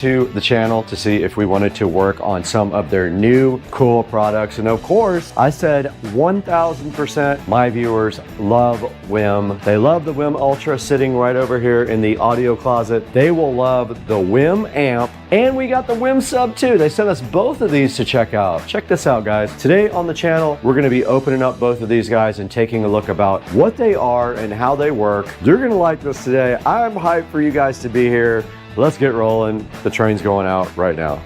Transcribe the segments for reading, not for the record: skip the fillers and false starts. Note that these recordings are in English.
to the channel to see if we wanted to work on some of their new cool products. And of course, I said 1000% my viewers love WIM. They love the WIM Ultra sitting right over here in the audio closet. They will love the WIM amp, and we got the WIM sub too. They sent us both of these to check out. Check this out, guys. Today on the channel, we're gonna be opening up both of these guys and taking a look about what they are and how they work. You're gonna like this today. I'm hyped for you guys to be here. Let's get rolling. The train's going out right now.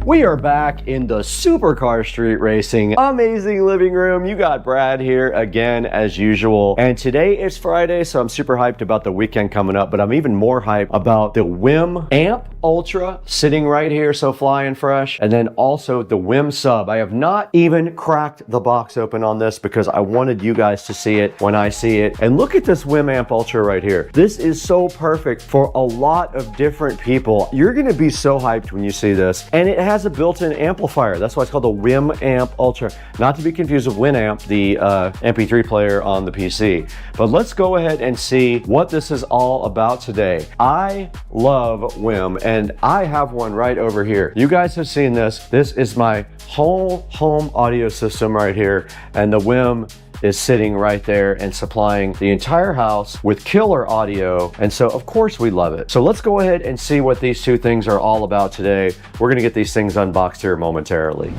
We are back in the Supercar Street Racing amazing living room. You got Brad here again as usual. And today is Friday, so I'm super hyped about the weekend coming up, but I'm even more hyped about the WIM Amp Ultra sitting right here, so flying fresh. And then also the WIM Sub. I have not even cracked the box open on this because I wanted you guys to see it when I see it. And look at this WIM Amp Ultra right here. This is so perfect for a lot of different people. You're gonna be so hyped when you see this. And it has a built-in amplifier. That's why it's called the WIM Amp Ultra. Not to be confused with Winamp, the MP3 player on the PC. But let's go ahead and see what this is all about today. I love WIM, and I have one right over here. You guys have seen this. This is my whole home audio system right here, and the WIM is sitting right there and supplying the entire house with killer audio. And so of course we love it. So let's go ahead and see what these two things are all about today. We're gonna get these things unboxed here momentarily.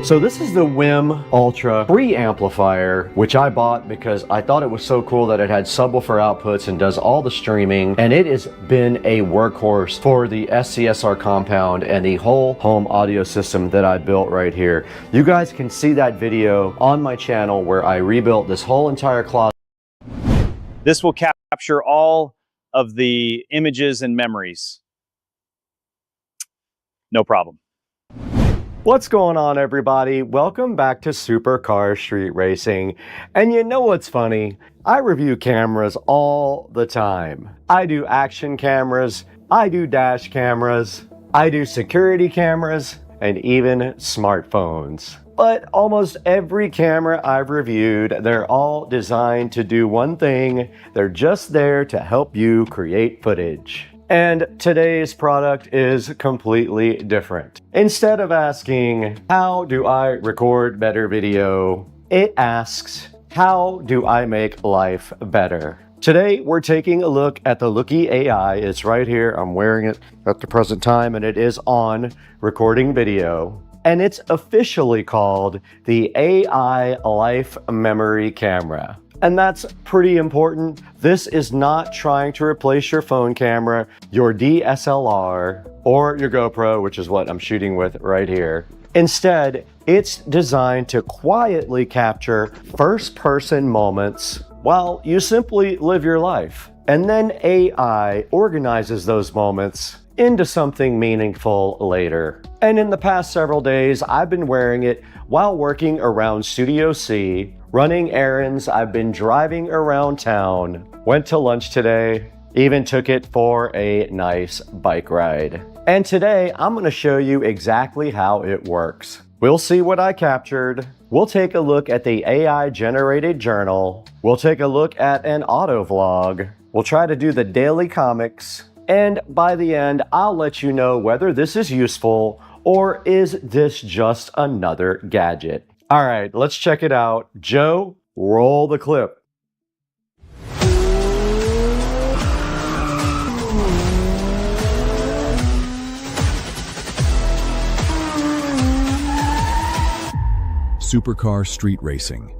So this is the WIM Ultra preamplifier, which I bought because I thought it was so cool that it had subwoofer outputs and does all the streaming. And it has been a workhorse for the SCSR compound and the whole home audio system that I built right here. You guys can see that video on my channel where I rebuilt this whole entire closet. This will capture all of the images and memories. No problem. What's going on, everybody? Welcome back to Supercar Street Racing. And you know what's funny? I review cameras all the time. I do action cameras, I do dash cameras, I do security cameras, and even smartphones. But almost every camera I've reviewed, they're all designed to do one thing. They're just there to help you create footage. And today's product is completely different. Instead of asking, how do I record better video? It asks, how do I make life better? Today, we're taking a look at the Looky AI. It's right here. I'm wearing it at the present time, and it is on recording video. And it's officially called the AI Life Memory Camera. And that's pretty important. This is not trying to replace your phone camera, your DSLR, or your GoPro, which is what I'm shooting with right here. Instead, it's designed to quietly capture first-person moments while you simply live your life. And then AI organizes those moments into something meaningful later. And in the past several days, I've been wearing it while working around Studio C, running errands. I've been driving around town, went to lunch today, even took it for a nice bike ride. And today, I'm gonna show you exactly how it works. We'll see what I captured. We'll take a look at the AI-generated journal. We'll take a look at an auto vlog. We'll try to do the daily comics. And by the end, I'll let you know whether this is useful or is this just another gadget. All right, let's check it out. Joe, roll the clip. Supercar Street Racing.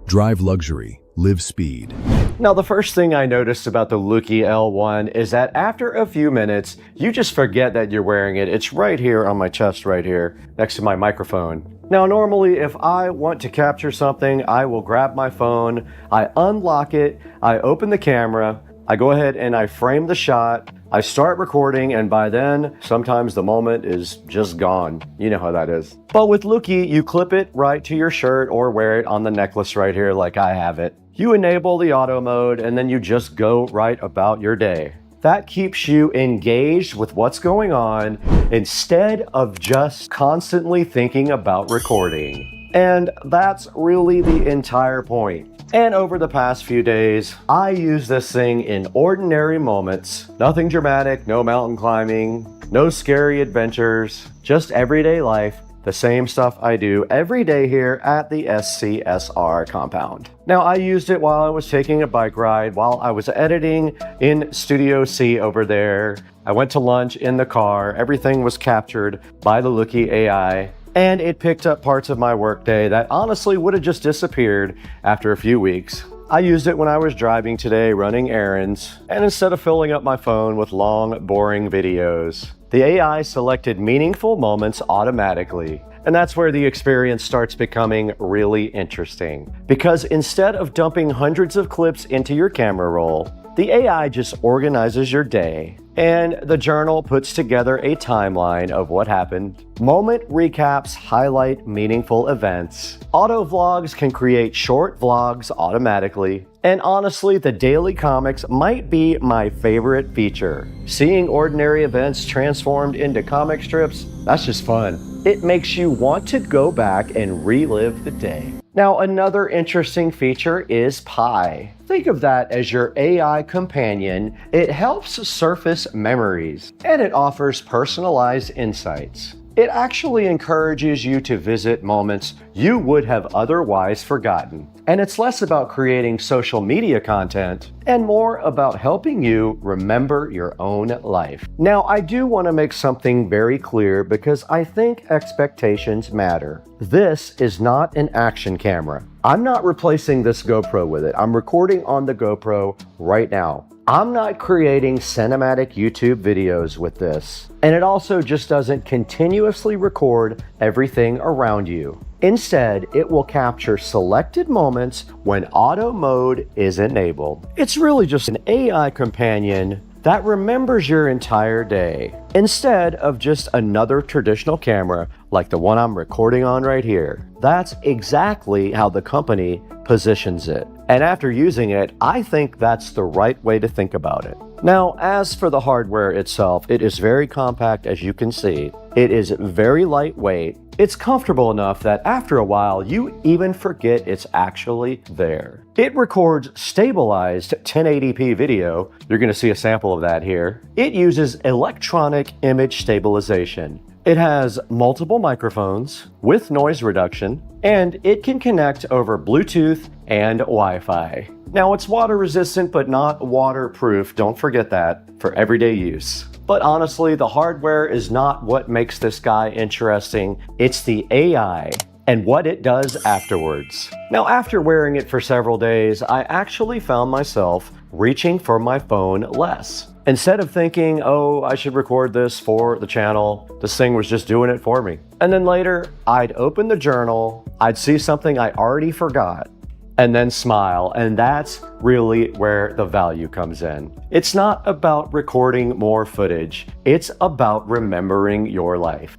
Drive luxury, live speed. Now, the first thing I noticed about the Luki L1 is that after a few minutes, you just forget that you're wearing it. It's right here on my chest right here, next to my microphone. Now, normally, if I want to capture something, I will grab my phone, I unlock it, I open the camera, I go ahead and I frame the shot, I start recording, and by then, sometimes the moment is just gone. You know how that is. But with Luki, you clip it right to your shirt or wear it on the necklace right here like I have it. You enable the auto mode, and then you just go right about your day. That keeps you engaged with what's going on instead of just constantly thinking about recording. And that's really the entire point. And over the past few days, I use this thing in ordinary moments. Nothing dramatic, no mountain climbing, no scary adventures, just everyday life. The same stuff I do every day here at the SCSR compound. Now, I used it while I was taking a bike ride, while I was editing in Studio C over there. I went to lunch in the car. Everything was captured by the Luki AI, and it picked up parts of my workday that honestly would have just disappeared after a few weeks. I used it when I was driving today, running errands, and instead of filling up my phone with long, boring videos, the AI selected meaningful moments automatically. And that's where the experience starts becoming really interesting. Because instead of dumping hundreds of clips into your camera roll, the AI just organizes your day, and the journal puts together a timeline of what happened. Moment recaps highlight meaningful events. Auto vlogs can create short vlogs automatically. And honestly, the daily comics might be my favorite feature. Seeing ordinary events transformed into comic strips, that's just fun. It makes you want to go back and relive the day. Now, another interesting feature is Pi. Think of that as your AI companion. It helps surface memories, and it offers personalized insights. It actually encourages you to visit moments you would have otherwise forgotten. And it's less about creating social media content and more about helping you remember your own life. Now, I do want to make something very clear because I think expectations matter. This is not an action camera. I'm not replacing this GoPro with it. I'm recording on the GoPro right now. I'm not creating cinematic YouTube videos with this. And it also just doesn't continuously record everything around you. Instead, it will capture selected moments when auto mode is enabled. It's really just an AI companion that remembers your entire day, instead of just another traditional camera like the one I'm recording on right here. That's exactly how the company positions it. And after using it, I think that's the right way to think about it. Now, as for the hardware itself, it is very compact, as you can see. It is very lightweight. It's comfortable enough that after a while, you even forget it's actually there. It records stabilized 1080p video. You're going to see a sample of that here. It uses electronic image stabilization. It has multiple microphones with noise reduction, and it can connect over Bluetooth and Wi-Fi. Now, it's water resistant but not waterproof, don't forget that, for everyday use. But honestly, the hardware is not what makes this guy interesting. It's the AI and what it does afterwards. Now, after wearing it for several days, I actually found myself reaching for my phone less. Instead of thinking, oh, I should record this for the channel, this thing was just doing it for me. And then later, I'd open the journal, I'd see something I already forgot, and then smile, and that's really where the value comes in. It's not about recording more footage, it's about remembering your life.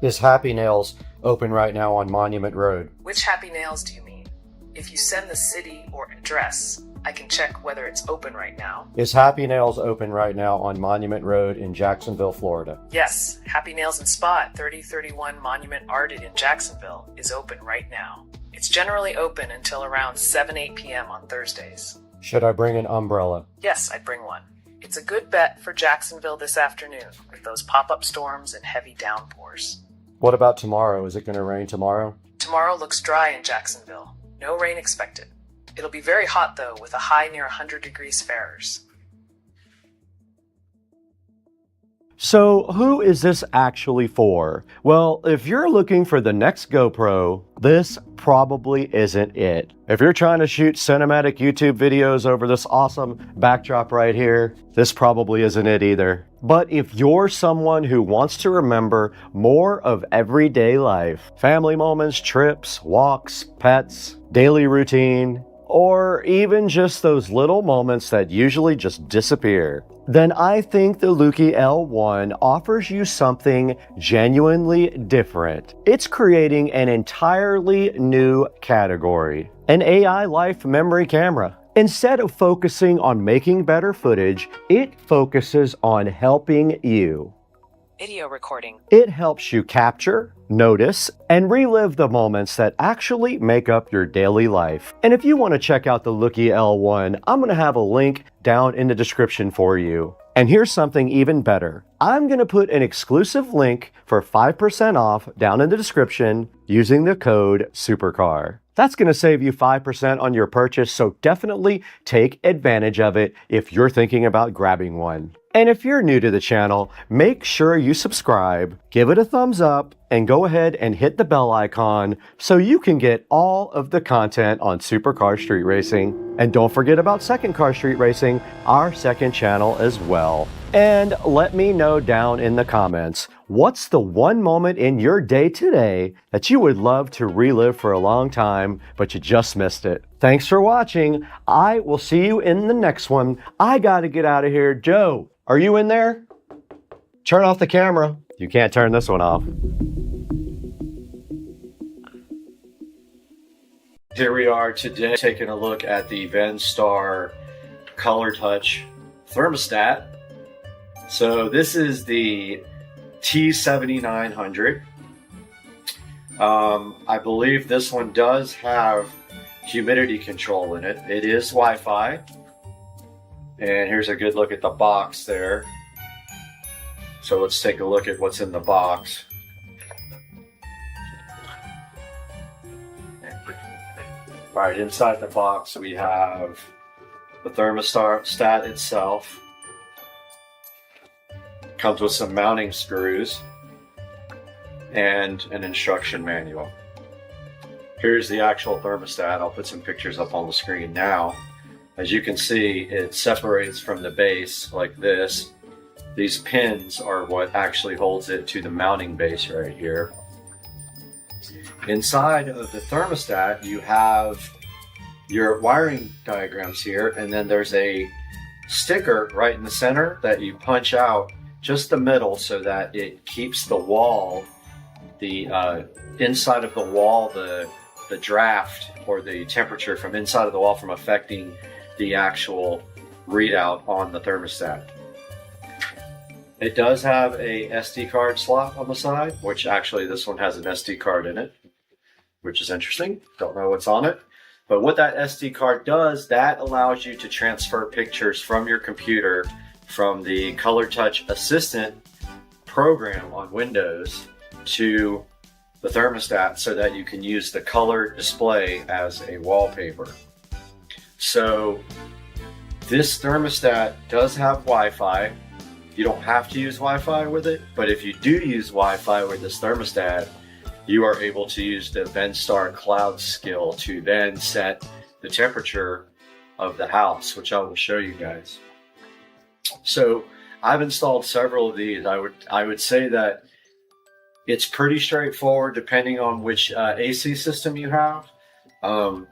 Is Happy Nails open right now on Monument Road? Which Happy Nails do you mean? If you send the city or address, I can check whether it's open right now. Is Happy Nails open right now on Monument Road in Jacksonville, Florida? Yes, Happy Nails and Spa at 3031 Monument Arted in Jacksonville is open right now. It's generally open until around 7-8 p.m. on Thursdays. Should I bring an umbrella? Yes, I'd bring one. It's a good bet for Jacksonville this afternoon with those pop-up storms and heavy downpours. What about tomorrow? Is it going to rain tomorrow? Tomorrow looks dry in Jacksonville. No rain expected. It'll be very hot though, with a high near 100 degrees Fahrenheit. So who is this actually for? Well, if you're looking for the next GoPro, this probably isn't it. If you're trying to shoot cinematic YouTube videos over this awesome backdrop right here, this probably isn't it either. But if you're someone who wants to remember more of everyday life, family moments, trips, walks, pets, daily routine, or even just those little moments that usually just disappear, then I think the Luki L1 offers you something genuinely different. It's creating an entirely new category, an AI life memory camera. Instead of focusing on making better footage, it focuses on helping you. Video recording. It helps you capture, notice, and relive the moments that actually make up your daily life. And if you want to check out the Luki L1, I'm going to have a link down in the description for you. And here's something even better. I'm going to put an exclusive link for 5% off down in the description using the code SUPERCAR. That's going to save you 5% on your purchase, so definitely take advantage of it if you're thinking about grabbing one. And if you're new to the channel, make sure you subscribe, give it a thumbs up, and go ahead and hit the bell icon so you can get all of the content on Supercar Street Racing. And don't forget about Second Car Street Racing, our second channel as well. And let me know down in the comments, what's the one moment in your day today that you would love to relive for a long time, but you just missed it? Thanks for watching. I will see you in the next one. I gotta get out of here. Joe, are you in there? Turn off the camera. You can't turn this one off. Here we are today taking a look at the VENSTAR Color Touch thermostat. So this is the T7900. I believe this one does have humidity control in it. It is Wi-Fi. And here's a good look at the box there. So let's take a look at what's in the box. All right, inside the box we have the thermostat itself. Comes with some mounting screws and an instruction manual. Here's the actual thermostat. I'll put some pictures up on the screen now. As you can see, it separates from the base like this. These pins are what actually holds it to the mounting base right here. Inside of the thermostat, you have your wiring diagrams here, and then there's a sticker right in the center that you punch out just the middle so that it keeps the wall, the inside of the wall, the draft or the temperature from inside of the wall from affecting the actual readout on the thermostat. It does have a SD card slot on the side, which actually this one has an SD card in it, which is interesting. Don't know what's on it. But what that SD card does, that allows you to transfer pictures from your computer from the Color Touch Assistant program on Windows to the thermostat so that you can use the color display as a wallpaper. So this thermostat does have Wi-Fi. You don't have to use Wi-Fi with it, but if you do use Wi-Fi with this thermostat, you are able to use the VENSTAR Cloud skill to then set the temperature of the house, which I will show you guys. So I've installed several of these. I would say that it's pretty straightforward depending on which AC system you have.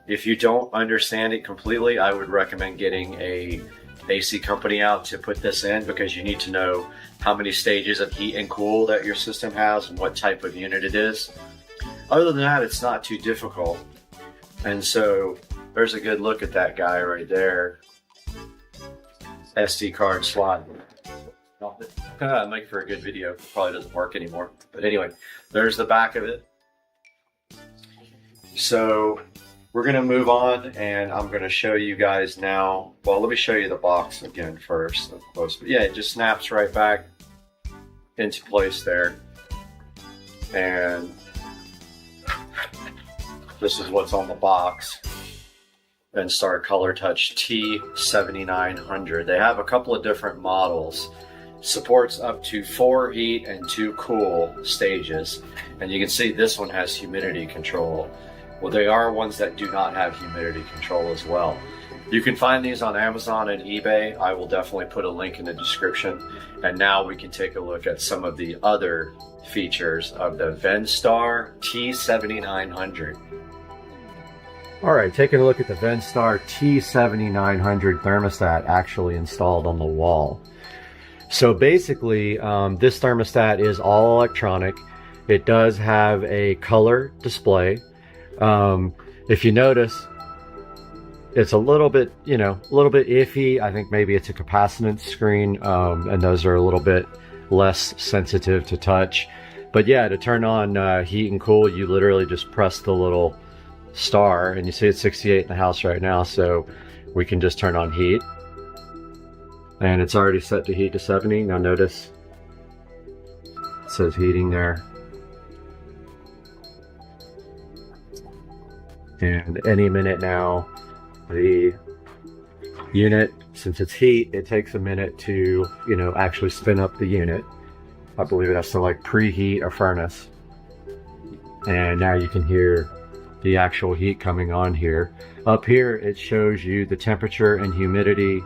If you don't understand it completely, I would recommend getting a AC company out to put this in, because you need to know how many stages of heat and cool that your system has and what type of unit it is. Other than that, it's not too difficult. And so there's a good look at that guy right there. SD card slot. Make for a good video. Probably doesn't work anymore. But anyway, there's the back of it. So we're going to move on, and I'm going to show you guys now. Well, let me show you the box again first. But yeah, it just snaps right back into place there. And this is what's on the box. VENSTAR Color Touch T7900. They have a couple of different models. Supports up to 4 heat and 2 cool stages. And you can see this one has humidity control. Well, they are ones that do not have humidity control as well. You can find these on Amazon and eBay. I will definitely put a link in the description. And now we can take a look at some of the other features of the Venstar T7900. All right, taking a look at the Venstar T7900 thermostat actually installed on the wall. So basically, this thermostat is all electronic. It does have a color display. If you notice, it's a little bit, a little bit iffy. I think maybe it's a capacitance screen, and those are a little bit less sensitive to touch. But yeah, to turn on heat and cool, you literally just press the little star, and you see it's 68 in the house right now, so we can just turn on heat. And it's already set to heat to 70. Now notice, it says heating there. And any minute now, the unit, since it's heat, it takes a minute to, actually spin up the unit. I believe it has to like preheat a furnace. And now you can hear the actual heat coming on here. Up here, it shows you the temperature and humidity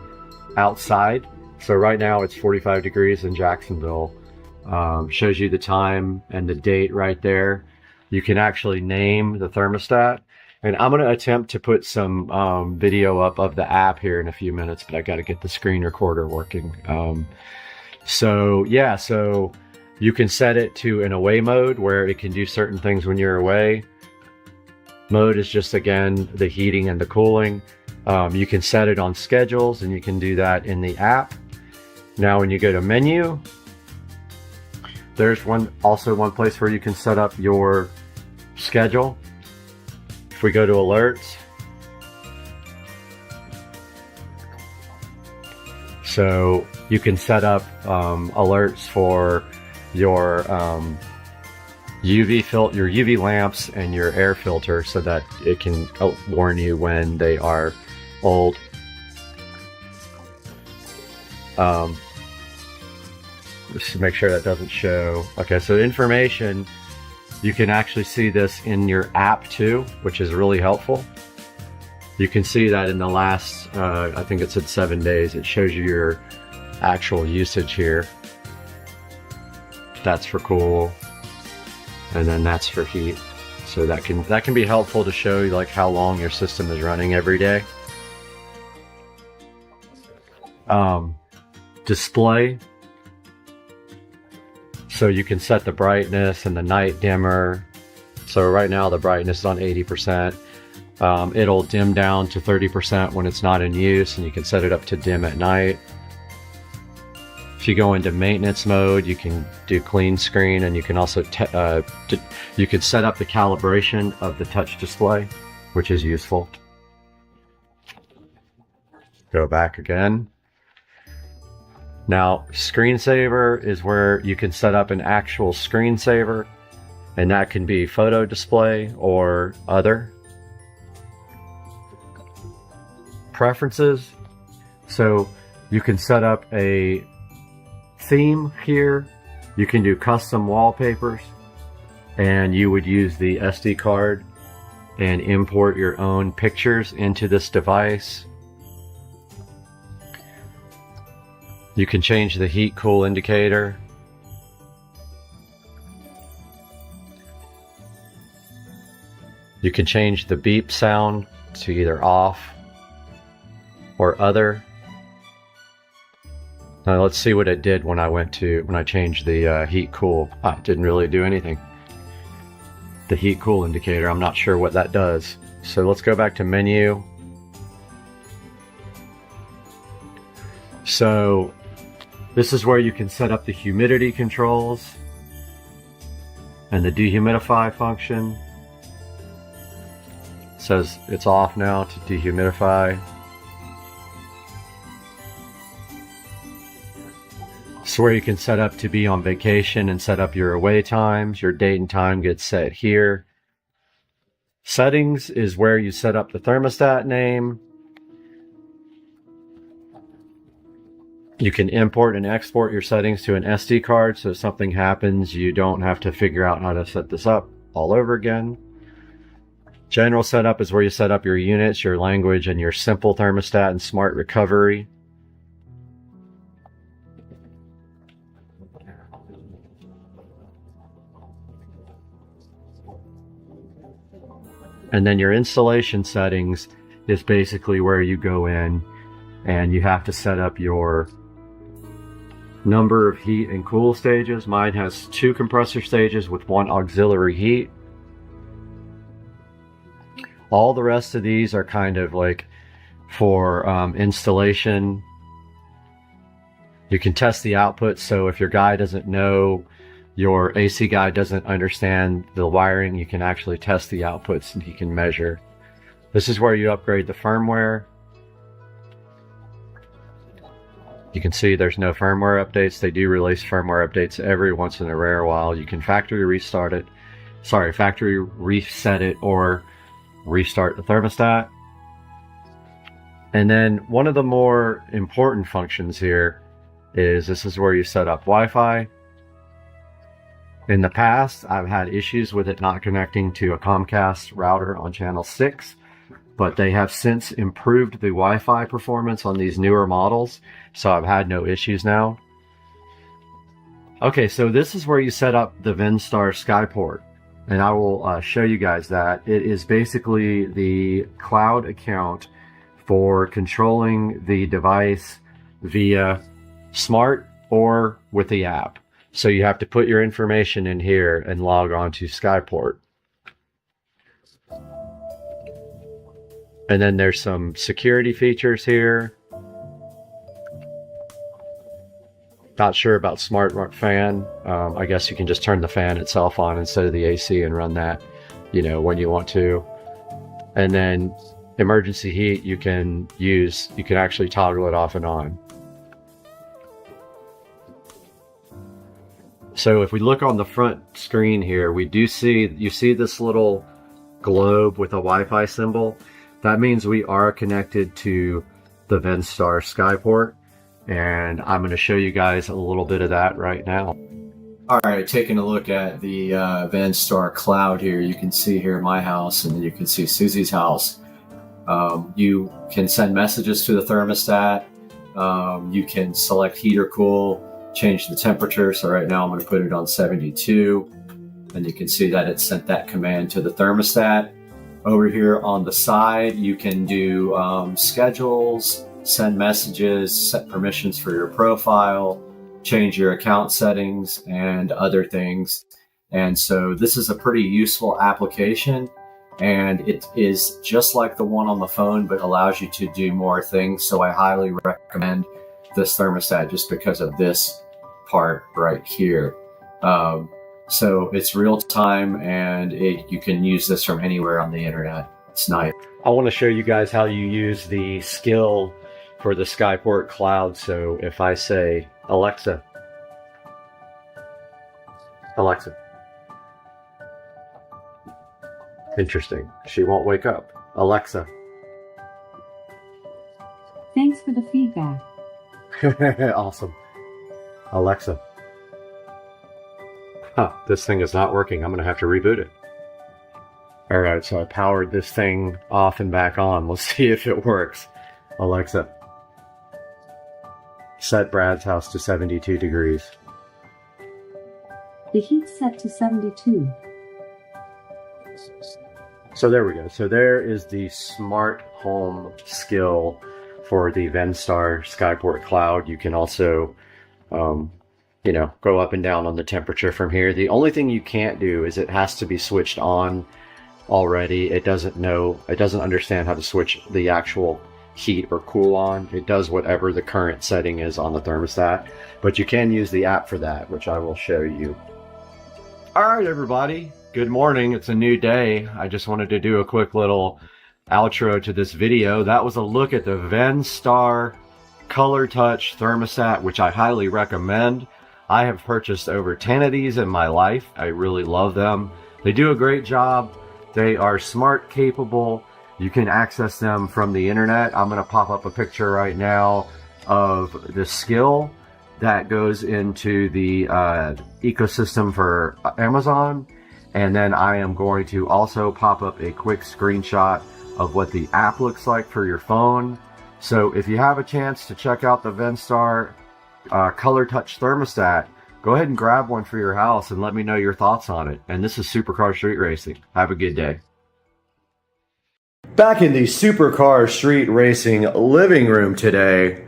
outside. So right now it's 45 degrees in Jacksonville. Shows you the time and the date right there. You can actually name the thermostat. And I'm going to attempt to put some video up of the app here in a few minutes, but I got to get the screen recorder working. So yeah, so you can set it to an away mode where it can do certain things when you're away. Mode is just, again, the heating and the cooling. You can set it on schedules, and you can do that in the app. Now when you go to menu, there's also one place where you can set up your schedule. If we go to alerts, so you can set up alerts for your UV lamps and your air filter, so that it can warn you when they are old. Just to make sure that doesn't show. Okay, so information, you can actually see this in your app too, which is really helpful. You can see that in the last, I think it said 7 days, it shows you your actual usage here. That's for cool, and then that's for heat. So that can be helpful to show you like how long your system is running every day. Display. So you can set the brightness and the night dimmer. So right now the brightness is on 80%. It'll dim down to 30% when it's not in use, and you can set it up to dim at night. If you go into maintenance mode, you can do clean screen, and you can also you can set up the calibration of the touch display, which is useful. Go back again. Now, screensaver is where you can set up an actual screensaver, and that can be photo display or other. Preferences. So you can set up a theme here. You can do custom wallpapers, and you would use the SD card and import your own pictures into this device. You can change the heat cool indicator. You can change the beep sound to either off or other. Now let's see what it did when I changed the heat cool. It didn't really do anything. The heat cool indicator, I'm not sure what that does. So let's go back to menu. So this is where you can set up the humidity controls and the dehumidify function. It says it's off now to dehumidify. It's where you can set up to be on vacation and set up your away times. Your date and time gets set here. Settings is where you set up the thermostat name. You can import and export your settings to an SD card, so if something happens, you don't have to figure out how to set this up all over again. General setup is where you set up your units, your language, and your simple thermostat and smart recovery. And then your installation settings is basically where you go in and you have to set up your number of heat and cool stages. Mine has 2 compressor stages with 1 auxiliary heat. All the rest of these are kind of like for installation. You can test the output, so if your guy doesn't know, your AC guy doesn't understand the wiring, you can actually test the outputs and he can measure. This is where you upgrade the firmware. You can see there's no firmware updates. They do release firmware updates every once in a rare while. You can factory reset it or restart the thermostat. And then one of the more important functions here is this is where you set up Wi-Fi. In the past, I've had issues with it not connecting to a Comcast router on channel 6, but they have since improved the Wi-Fi performance on these newer models, so I've had no issues now. Okay, so this is where you set up the VENSTAR Skyport, and I will show you guys that. It is basically the cloud account for controlling the device via smart or with the app. So you have to put your information in here and log on to Skyport. And then there's some security features here. Not sure about smart fan. I guess you can just turn the fan itself on instead of the AC and run that, you know, when you want to. And then emergency heat you can actually toggle it off and on. So if we look on the front screen here, you see this little globe with a Wi-Fi symbol. That means we are connected to the VENSTAR Skyport, and I'm going to show you guys a little bit of that right now. All right, taking a look at the VENSTAR cloud here, you can see here my house, and then you can see Susie's house. You can send messages to the thermostat. You can select heat or cool, change the temperature. So right now I'm going to put it on 72, and you can see that it sent that command to the thermostat. Over here on the side, you can do schedules, send messages, set permissions for your profile, change your account settings, and other things. And so this is a pretty useful application, and it is just like the one on the phone, but allows you to do more things. So I highly recommend this thermostat just because of this part right here. So it's real time, and you can use this from anywhere on the internet. It's nice. I want to show you guys how you use the skill for the Skyport cloud. So if I say, Alexa, interesting, she won't wake up. Alexa. Thanks for the feedback. Awesome. Alexa. This thing is not working. I'm going to have to reboot it. All right, so I powered this thing off and back on. Let's see if it works. Alexa, set Brad's house to 72 degrees. The heat's set to 72. So there we go. So there is the smart home skill for the VENSTAR Skyport cloud. You can also go up and down on the temperature from here. The only thing you can't do is it has to be switched on already. It doesn't understand how to switch the actual heat or cool on. It does whatever the current setting is on the thermostat, but you can use the app for that, which I will show you. All right, everybody. Good morning. It's a new day. I just wanted to do a quick little outro to this video. That was a look at the VENSTAR Color Touch thermostat, which I highly recommend. I have purchased over 10 of these in my life. I really love them. They do a great job. They are smart, capable. You can access them from the internet. I'm going to pop up a picture right now of the skill that goes into the ecosystem for Amazon. And then I am going to also pop up a quick screenshot of what the app looks like for your phone. So if you have a chance to check out the Venstar Color Touch thermostat, go ahead and grab one for your house and let me know your thoughts on it. And this is Supercar Street Racing. Have a good day. Back in the Supercar Street Racing living room today,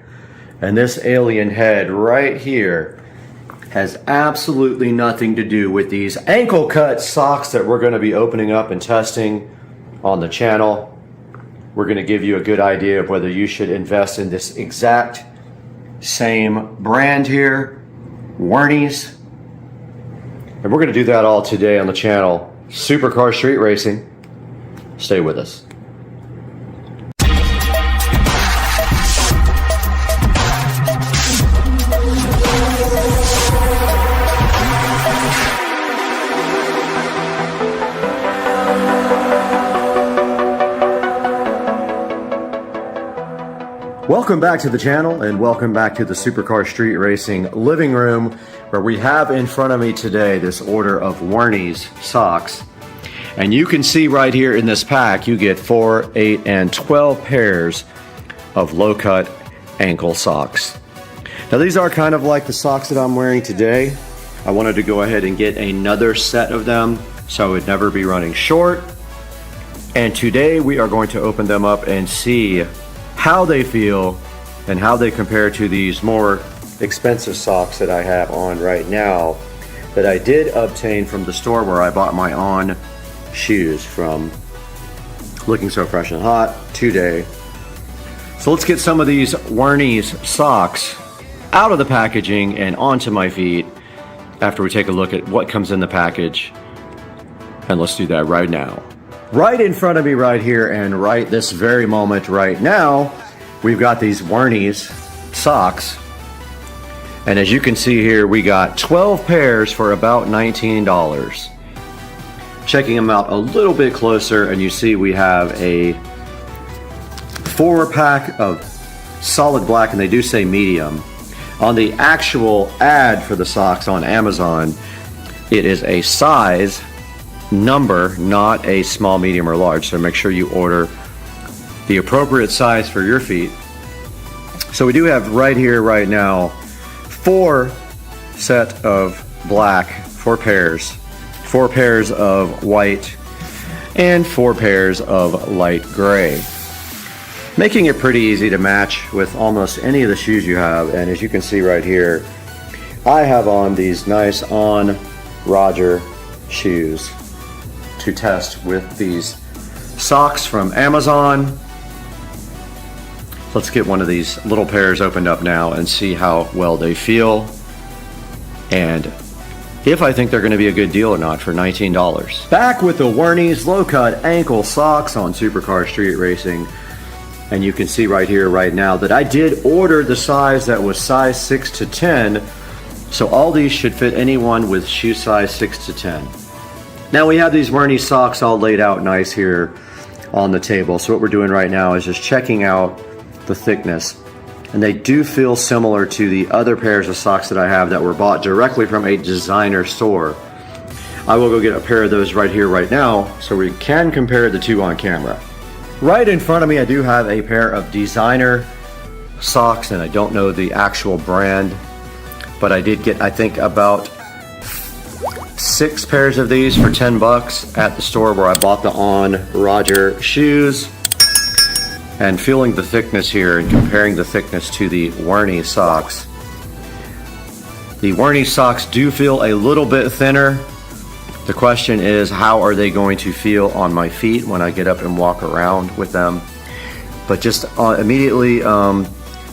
and this alien head right here has absolutely nothing to do with these ankle cut socks that we're going to be opening up and testing on the channel. We're going to give you a good idea of whether you should invest in this exact same brand here, Wernies. And we're going to do that all today on the channel, Supercar Street Racing. Stay with us. Welcome back to the channel and welcome back to the Supercar Street Racing living room, where we have in front of me today this order of Wernies socks. And you can see right here in this pack you get 4, 8, and 12 pairs of low-cut ankle socks. Now these are kind of like the socks that I'm wearing today. I wanted to go ahead and get another set of them so I would never be running short. And today we are going to open them up and see how they feel and how they compare to these more expensive socks that I have on right now that I did obtain from the store where I bought my On shoes from. Looking so fresh and hot today. So let's get some of these Wernies socks out of the packaging and onto my feet after we take a look at what comes in the package. And let's do that right now. Right in front of me right here and right this very moment right now, we've got these Wernies socks. And as you can see here, we got 12 pairs for about $19. Checking them out a little bit closer, and you see we have a 4-pack of solid black, and they do say medium. On the actual ad for the socks on Amazon, it is a size number, not a small, medium, or large. So make sure you order the appropriate size for your feet. So we do have right here, right now, 4 set of black, 4 pairs, 4 pairs of white, and 4 pairs of light gray. Making it pretty easy to match with almost any of the shoes you have. And as you can see right here, I have on these nice On Roger shoes to test with these socks from Amazon. Let's get one of these little pairs opened up now and see how well they feel and if I think they're going to be a good deal or not for $19. Back with the Wernies low-cut ankle socks on Supercar Street Racing. And you can see right here, right now, that I did order the size that was size 6 to 10. So all these should fit anyone with shoe size 6 to 10. Now we have these Wernies socks all laid out nice here on the table. So what we're doing right now is just checking out the thickness. And they do feel similar to the other pairs of socks that I have that were bought directly from a designer store. I will go get a pair of those right here, right now, so we can compare the two on camera. Right in front of me, I do have a pair of designer socks, and I don't know the actual brand, but I did get, I think, about 6 pairs of these for $10 at the store where I bought the On Roger shoes. And feeling the thickness here and comparing the thickness to the Wernies socks. The Wernies socks do feel a little bit thinner. The question is, how are they going to feel on my feet when I get up and walk around with them? But just immediately,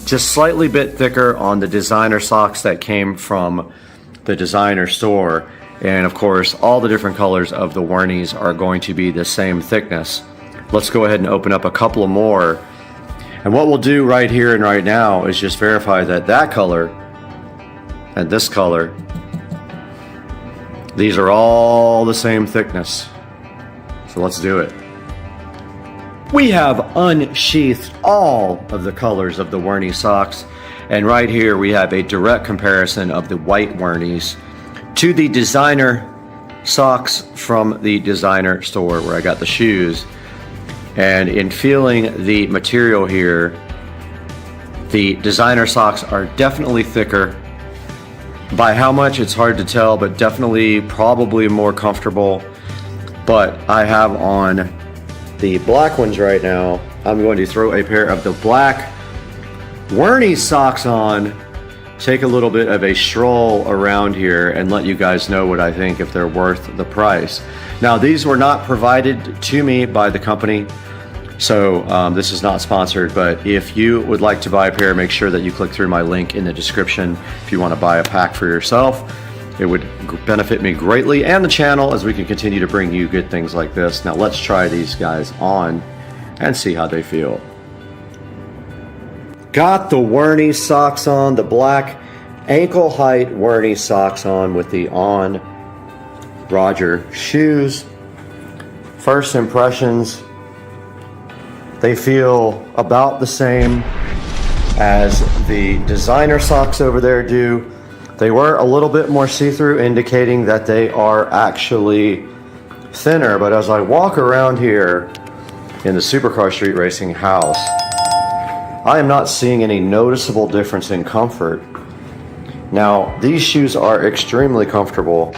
just slightly bit thicker on the designer socks that came from the designer store. And of course, all the different colors of the Wernies are going to be the same thickness. Let's go ahead and open up a couple of more. And what we'll do right here and right now is just verify that that color and this color, these are all the same thickness. So let's do it. we have unsheathed all of the colors of the Werny socks. And right here we have a direct comparison of the white Wernies to the designer socks from the designer store where I got the shoes. And in feeling the material here, the designer socks are definitely thicker. By how much, it's hard to tell, but definitely probably more comfortable. But I have on the black ones right now. I'm going to throw a pair of the black Werny socks on, take a little bit of a stroll around here, and let you guys know what I think, if they're worth the price. Now, these were not provided to me by the company, so this is not sponsored, but if you would like to buy a pair, make sure that you click through my link in the description if you want to buy a pack for yourself. It would benefit me greatly and the channel as we can continue to bring you good things like this. Now let's try these guys on and see how they feel. Got the Werny socks on, the black ankle height Werny socks on with the On Roger shoes. First impressions, they feel about the same as the designer socks over there do. They were a little bit more see-through, indicating that they are actually thinner, but as I walk around here in the Supercar Street Racing house, I am not seeing any noticeable difference in comfort. Now, these shoes are extremely comfortable,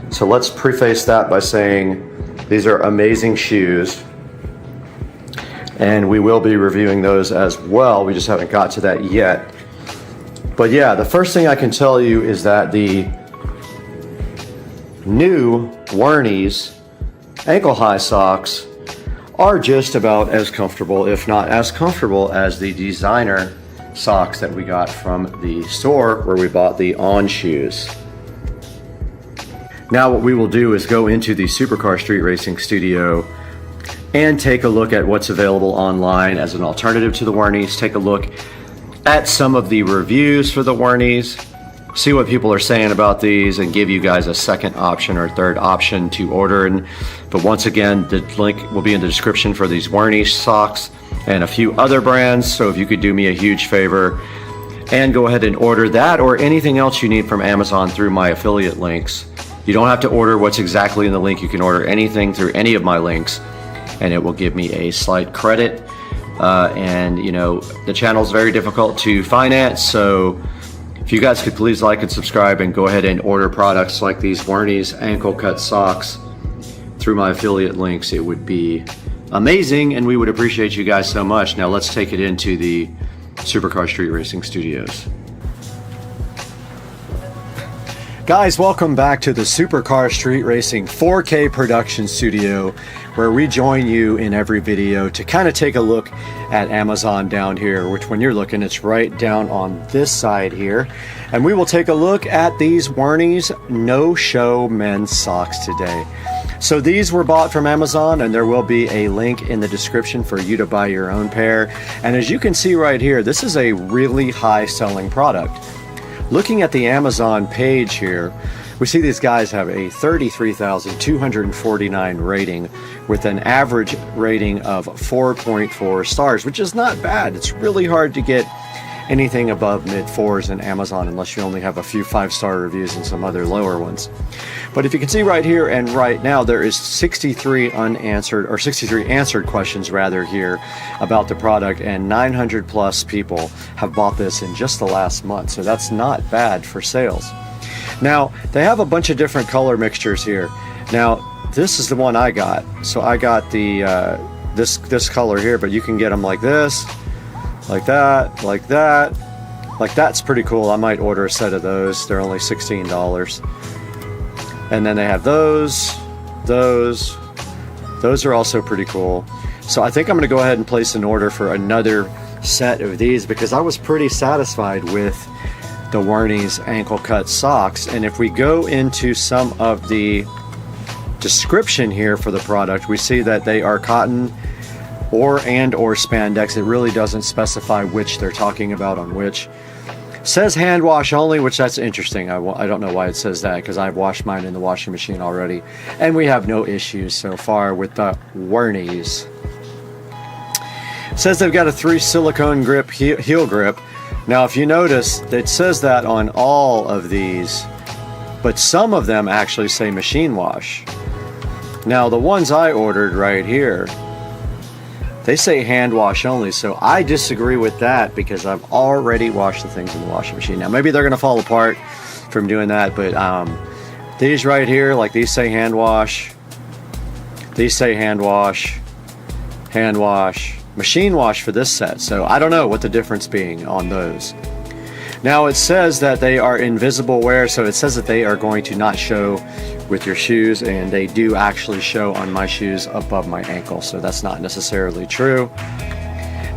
so let's preface that by saying these are amazing shoes, and we will be reviewing those as well. We just haven't got to that yet. But yeah, the first thing I can tell you is that the new Werny's ankle-high socks are just about as comfortable, if not as comfortable, as the designer socks that we got from the store where we bought the On shoes. Now what we will do is go into the Supercar Street Racing studio and take a look at what's available online as an alternative to the Werny's. Take a look at some of the reviews for the Werny's, see what people are saying about these, and give you guys a second option or third option to order. But once again, the link will be in the description for these Werny socks and a few other brands. So if you could do me a huge favor and go ahead and order that or anything else you need from Amazon through my affiliate links. You don't have to order what's exactly in the link. You can order anything through any of my links, and it will give me a slight credit. And you know, the channel is very difficult to finance, so if you guys could please like and subscribe and go ahead and order products like these Werny's ankle cut socks through my affiliate links, it would be amazing, and we would appreciate you guys so much. Now let's take it into the Supercar Street Racing Studios. Guys, welcome back to the Supercar Street Racing 4K production studio, where we join you in every video to kind of take a look at Amazon down here, which when you're looking, it's right down on this side here. And we will take a look at these Werny's no-show men's socks today. So these were bought from Amazon, and there will be a link in the description for you to buy your own pair. And as you can see right here, this is a really high-selling product. Looking at the Amazon page here, we see these guys have a 33,249 rating with an average rating of 4.4 stars, which is not bad. It's really hard to get anything above mid-4s in Amazon unless you only have a few 5-star reviews and some other lower ones. But if you can see right here and right now, there is 63 answered questions rather here about the product, and 900 plus people have bought this in just the last month, so that's not bad for sales. Now, they have a bunch of different color mixtures here. Now, this is the one I got. So I got the this color here, but you can get them like this, like that, like that. Like that's pretty cool. I might order a set of those. They're only $16. And then they have those are also pretty cool. So I think I'm gonna go ahead and place an order for another set of these because I was pretty satisfied with the Werny's ankle cut socks. And if we go into some of the description here for the product, we see that they are cotton or spandex. It really doesn't specify which they're talking about on which. Says hand wash only, which that's interesting. I don't know why it says that because I've washed mine in the washing machine already, and we have no issues so far with the Werny's. It says they've got a 3 silicone grip heel grip. Now, if you notice, it says that on all of these, but some of them actually say machine wash. Now, the ones I ordered right here, they say hand wash only, so I disagree with that because I've already washed the things in the washing machine. Now, maybe they're going to fall apart from doing that, but these right here, like these say hand wash, these say hand wash, machine wash for this set. So I don't know what the difference being on those. Now it says that they are invisible wear, so it says that they are going to not show with your shoes, and they do actually show on my shoes above my ankle, so that's not necessarily true.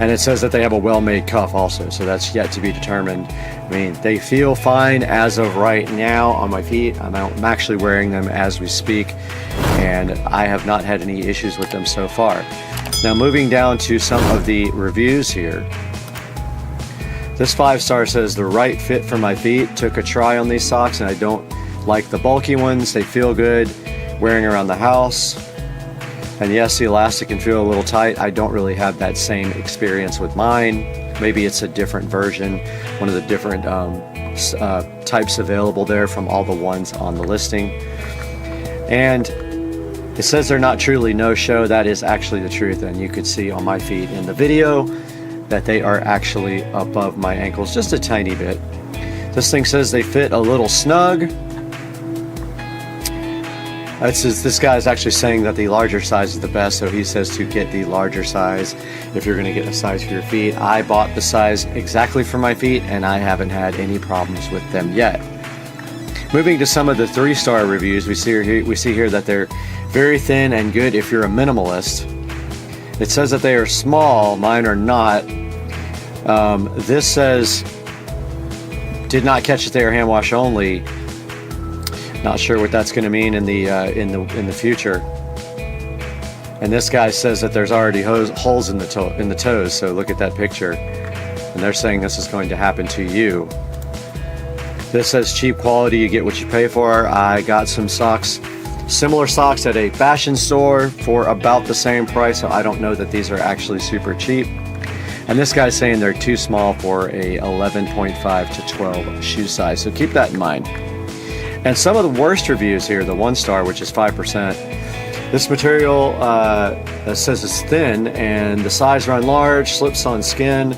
And it says that they have a well-made cuff also, so that's yet to be determined. I mean, they feel fine as of right now on my feet. I'm actually wearing them as we speak, and I have not had any issues with them so far. Now, moving down to some of the reviews here. This 5-star says the right fit for my feet. Took a try on these socks, and I don't like the bulky ones. They feel good wearing around the house. And yes, the elastic can feel a little tight. I don't really have that same experience with mine. Maybe it's a different version, one of the different types available there from all the ones on the listing. And it says they're not truly no-show. That is actually the truth, and you could see on my feet in the video that they are actually above my ankles just a tiny bit. This thing says they fit a little snug. This guy is actually saying that the larger size is the best, so he says to get the larger size if you're going to get a size for your feet. I bought the size exactly for my feet, and I haven't had any problems with them yet. Moving to some of the 3-star reviews, we see here that they're very thin and good if you're a minimalist. It says that they are small. Mine are not. This says did not catch that they are hand wash only. Not sure what that's going to mean in the future. And this guy says that there's already holes in the toes. So look at that picture, and they're saying this is going to happen to you. This says cheap quality, you get what you pay for. I got some socks, similar socks at a fashion store for about the same price, so I don't know that these are actually super cheap. And this guy's saying they're too small for a 11.5 to 12 shoe size, so keep that in mind. And some of the worst reviews here, the 1-star, which is 5%. This material says it's thin, and the size run large, slips on skin,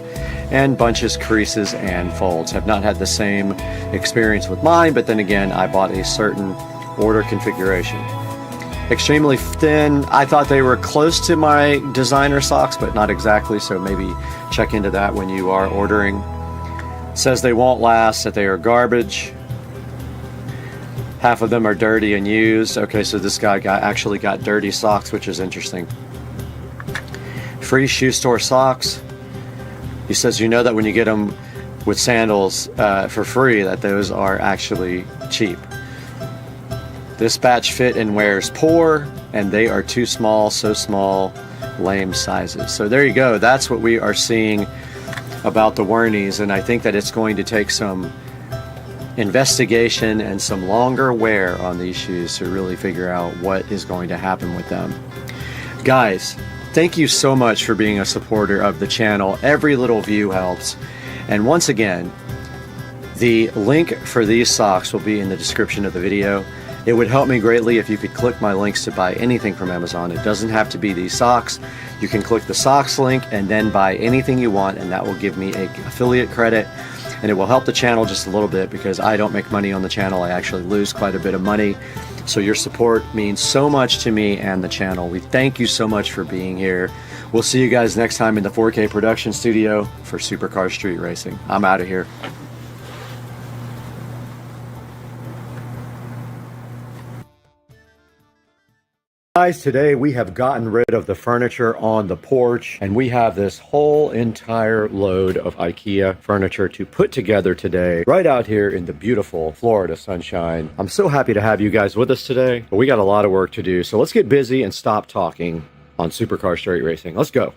and bunches, creases, and folds. Have not had the same experience with mine, but then again, I bought a certain order configuration. Extremely thin. I thought they were close to my designer socks, but not exactly, so maybe check into that when you are ordering. It says they won't last, that they are garbage. Half of them are dirty and used. Okay, so this guy actually got dirty socks, which is interesting. Free shoe store socks. He says you know that when you get them with sandals for free, that those are actually cheap. This batch fit and wears poor, and they are too small, so small, lame sizes. So there you go. That's what we are seeing about the Wernies, and I think that it's going to take some investigation and some longer wear on these shoes to really figure out what is going to happen with them. Guys, thank you so much for being a supporter of the channel. Every little view helps. And once again, the link for these socks will be in the description of the video. It would help me greatly if you could click my links to buy anything from Amazon. It doesn't have to be these socks. You can click the socks link and then buy anything you want, and that will give me an affiliate credit, and it will help the channel just a little bit because I don't make money on the channel. I actually lose quite a bit of money. So your support means so much to me and the channel. We thank you so much for being here. We'll see you guys next time in the 4K production studio for Supercar Street Racing. I'm out of here. Guys, today we have gotten rid of the furniture on the porch, and we have this whole entire load of IKEA furniture to put together today, right out here in the beautiful Florida sunshine. I'm so happy to have you guys with us today, but we got a lot of work to do, so let's get busy and stop talking on Supercar Street Racing. Let's go.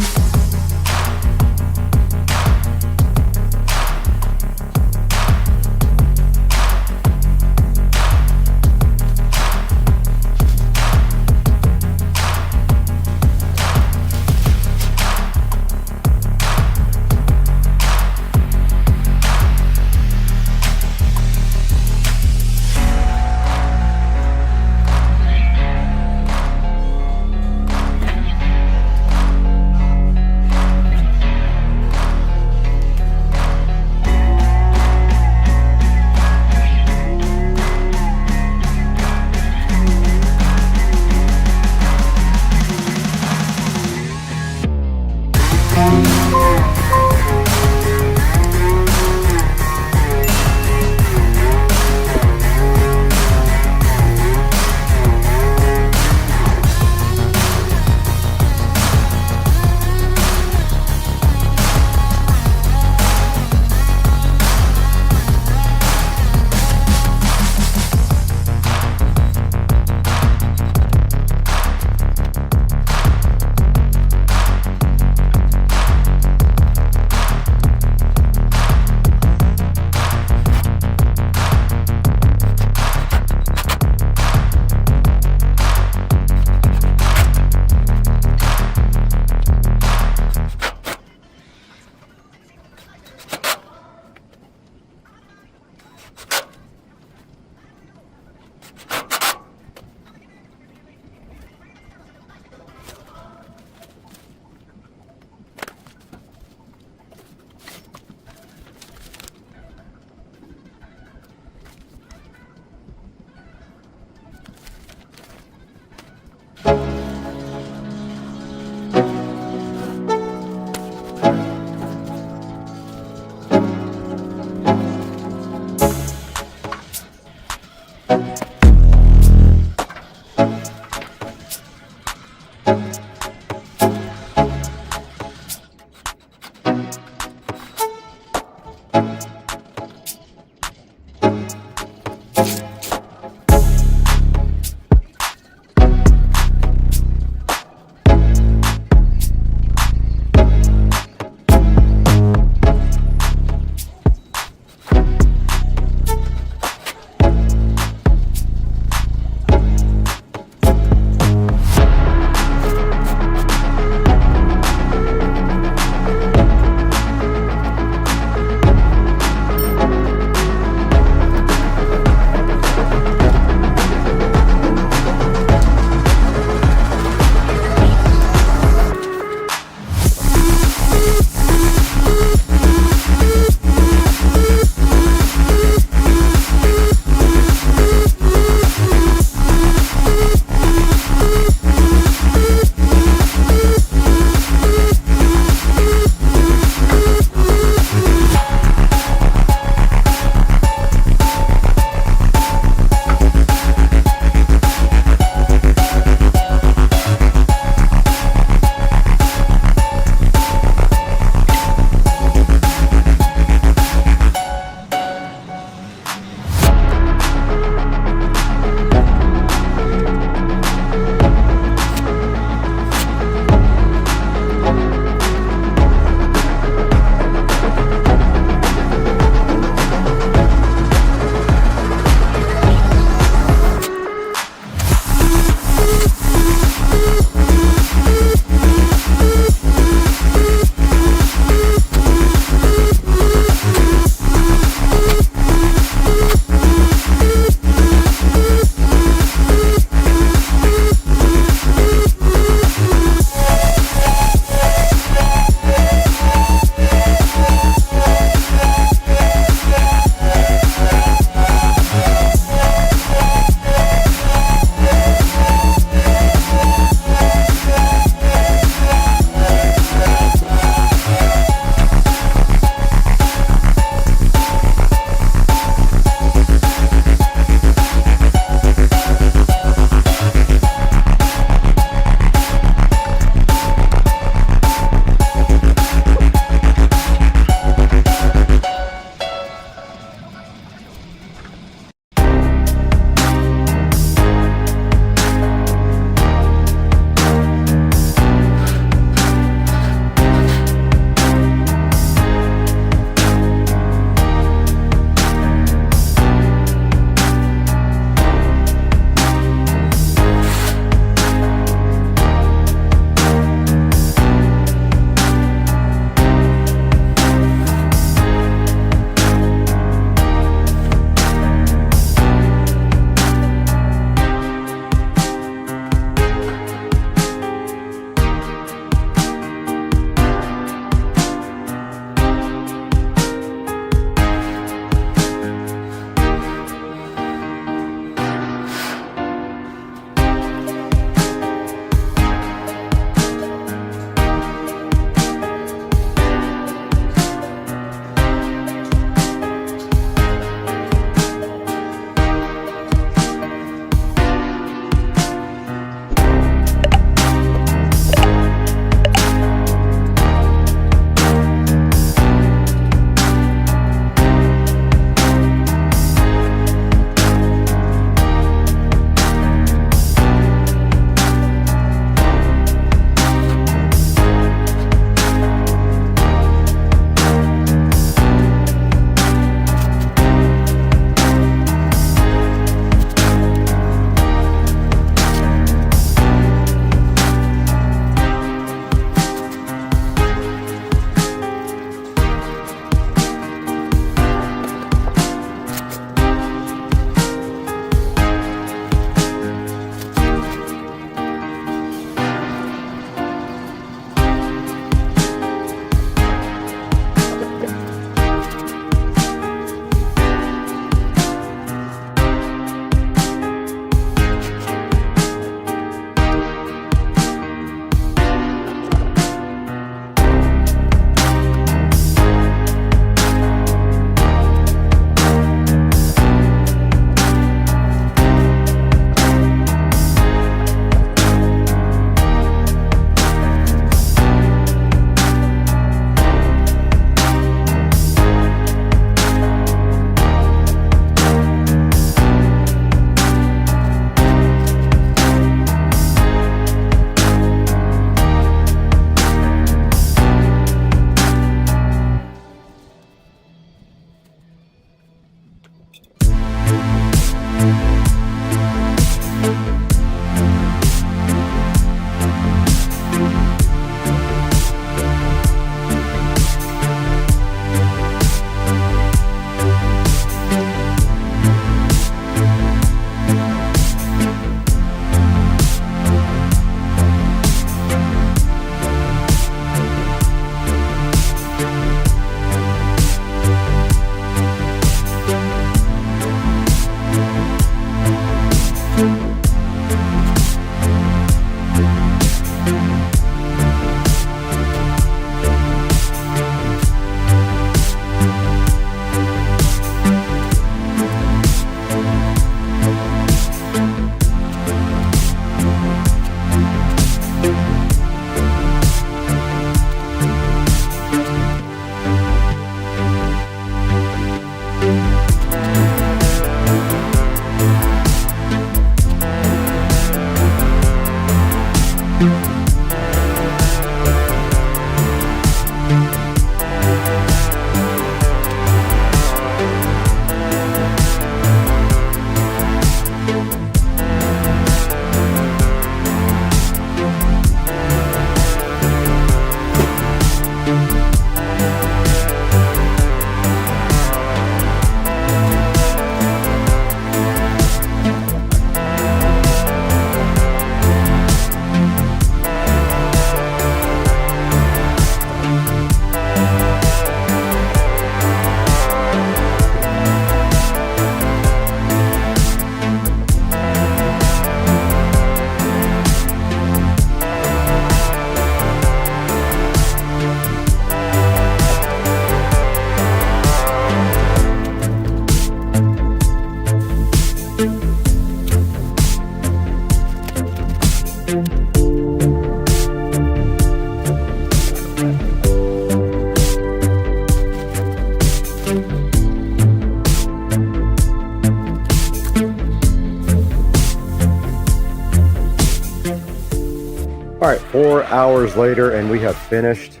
All right, 4 hours later, and we have finished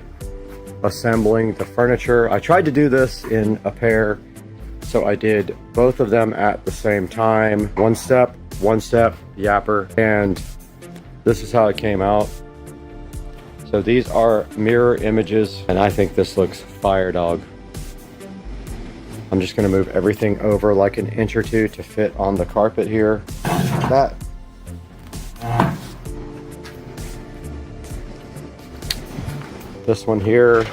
assembling the furniture. I tried to do this in a pair, so I did both of them at the same time. One step, yapper, and this is how it came out. So these are mirror images, and I think this looks fire, dog. I'm just gonna move everything over like an inch or two to fit on the carpet here. This one here.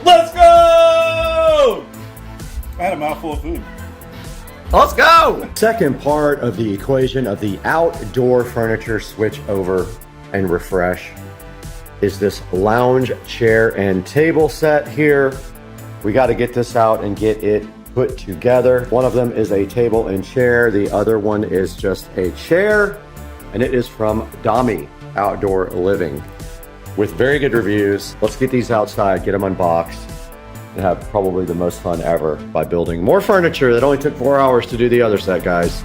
Let's go! I had a mouthful of food. Let's go! Second part of the equation of the outdoor furniture switch over and refresh is this lounge chair and table set here. We got to get this out and get it put together. One of them is a table and chair. The other one is just a chair, and it is from Hdmi Outdoor Living with very good reviews. Let's get these outside, get them unboxed, and have probably the most fun ever by building more furniture that only took 4 hours to do the other set, guys.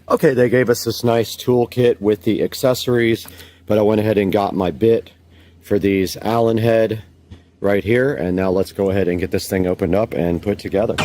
Okay, they gave us this nice toolkit with the accessories, but I went ahead and got my bit for these Allen head right here, and now let's go ahead and get this thing opened up and put together.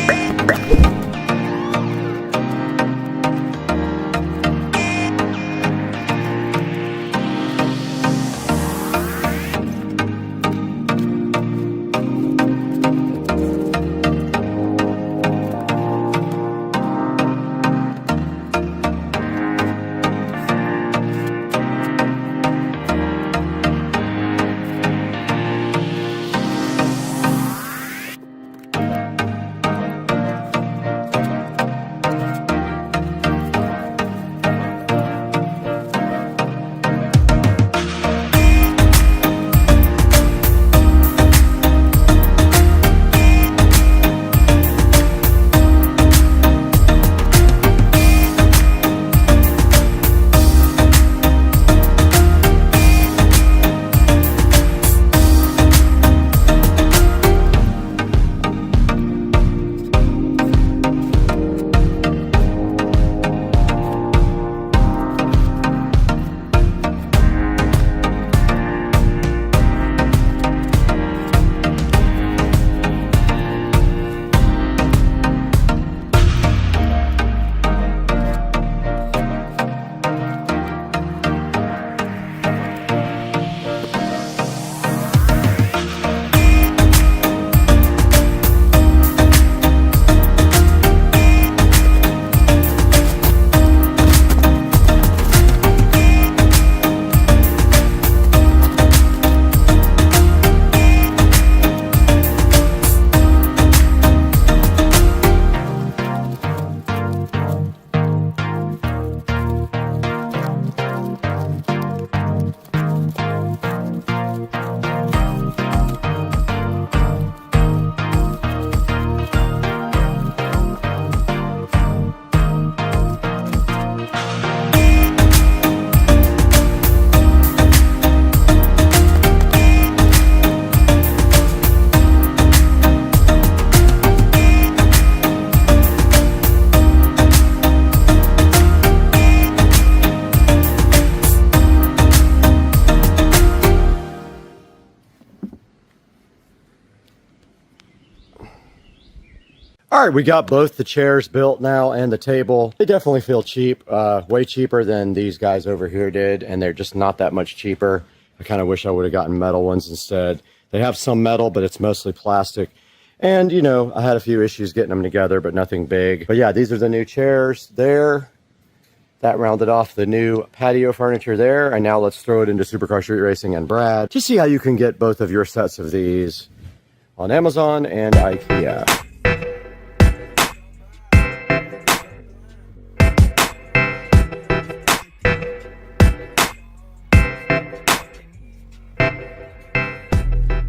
All right, we got both the chairs built now and the table. They definitely feel cheap, way cheaper than these guys over here did, and they're just not that much cheaper. I kind of wish I would have gotten metal ones instead. They have some metal, but it's mostly plastic. And, you know, I had a few issues getting them together, but nothing big. But yeah, these are the new chairs there. That rounded off the new patio furniture there. And now let's throw it into Supercar Street Racing and Brad to see how you can get both of your sets of these on Amazon and IKEA.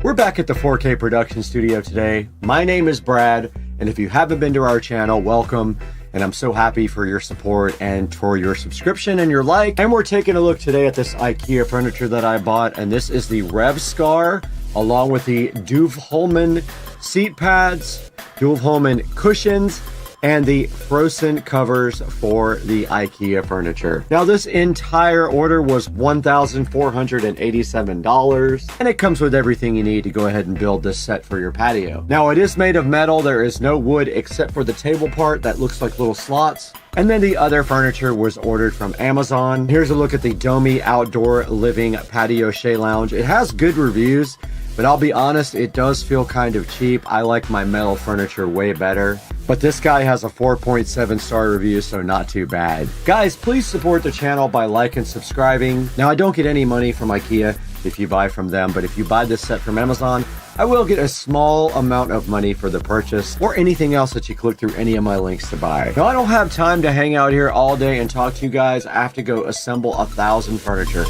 We're back at the 4K production studio today. My name is Brad, and if you haven't been to our channel, welcome. And I'm so happy for your support and for your subscription and your like. And we're taking a look today at this IKEA furniture that I bought, and this is the Revscar, along with the Duve-Holman seat pads, Duve-Holman cushions, and the Frozen covers for the IKEA furniture. Now this entire order was $1,487, and it comes with everything you need to go ahead and build this set for your patio. Now it is made of metal, there is no wood except for the table part that looks like little slots. And then the other furniture was ordered from Amazon. Here's a look at the Hdmi Outdoor Living Patio Shea Lounge. It has good reviews, but I'll be honest, it does feel kind of cheap. I like my metal furniture way better. But this guy has a 4.7 star review, so not too bad. Guys, please support the channel by liking and subscribing. Now, I don't get any money from IKEA if you buy from them, but if you buy this set from Amazon, I will get a small amount of money for the purchase or anything else that you click through any of my links to buy. Now, I don't have time to hang out here all day and talk to you guys. I have to go assemble 1,000 furniture.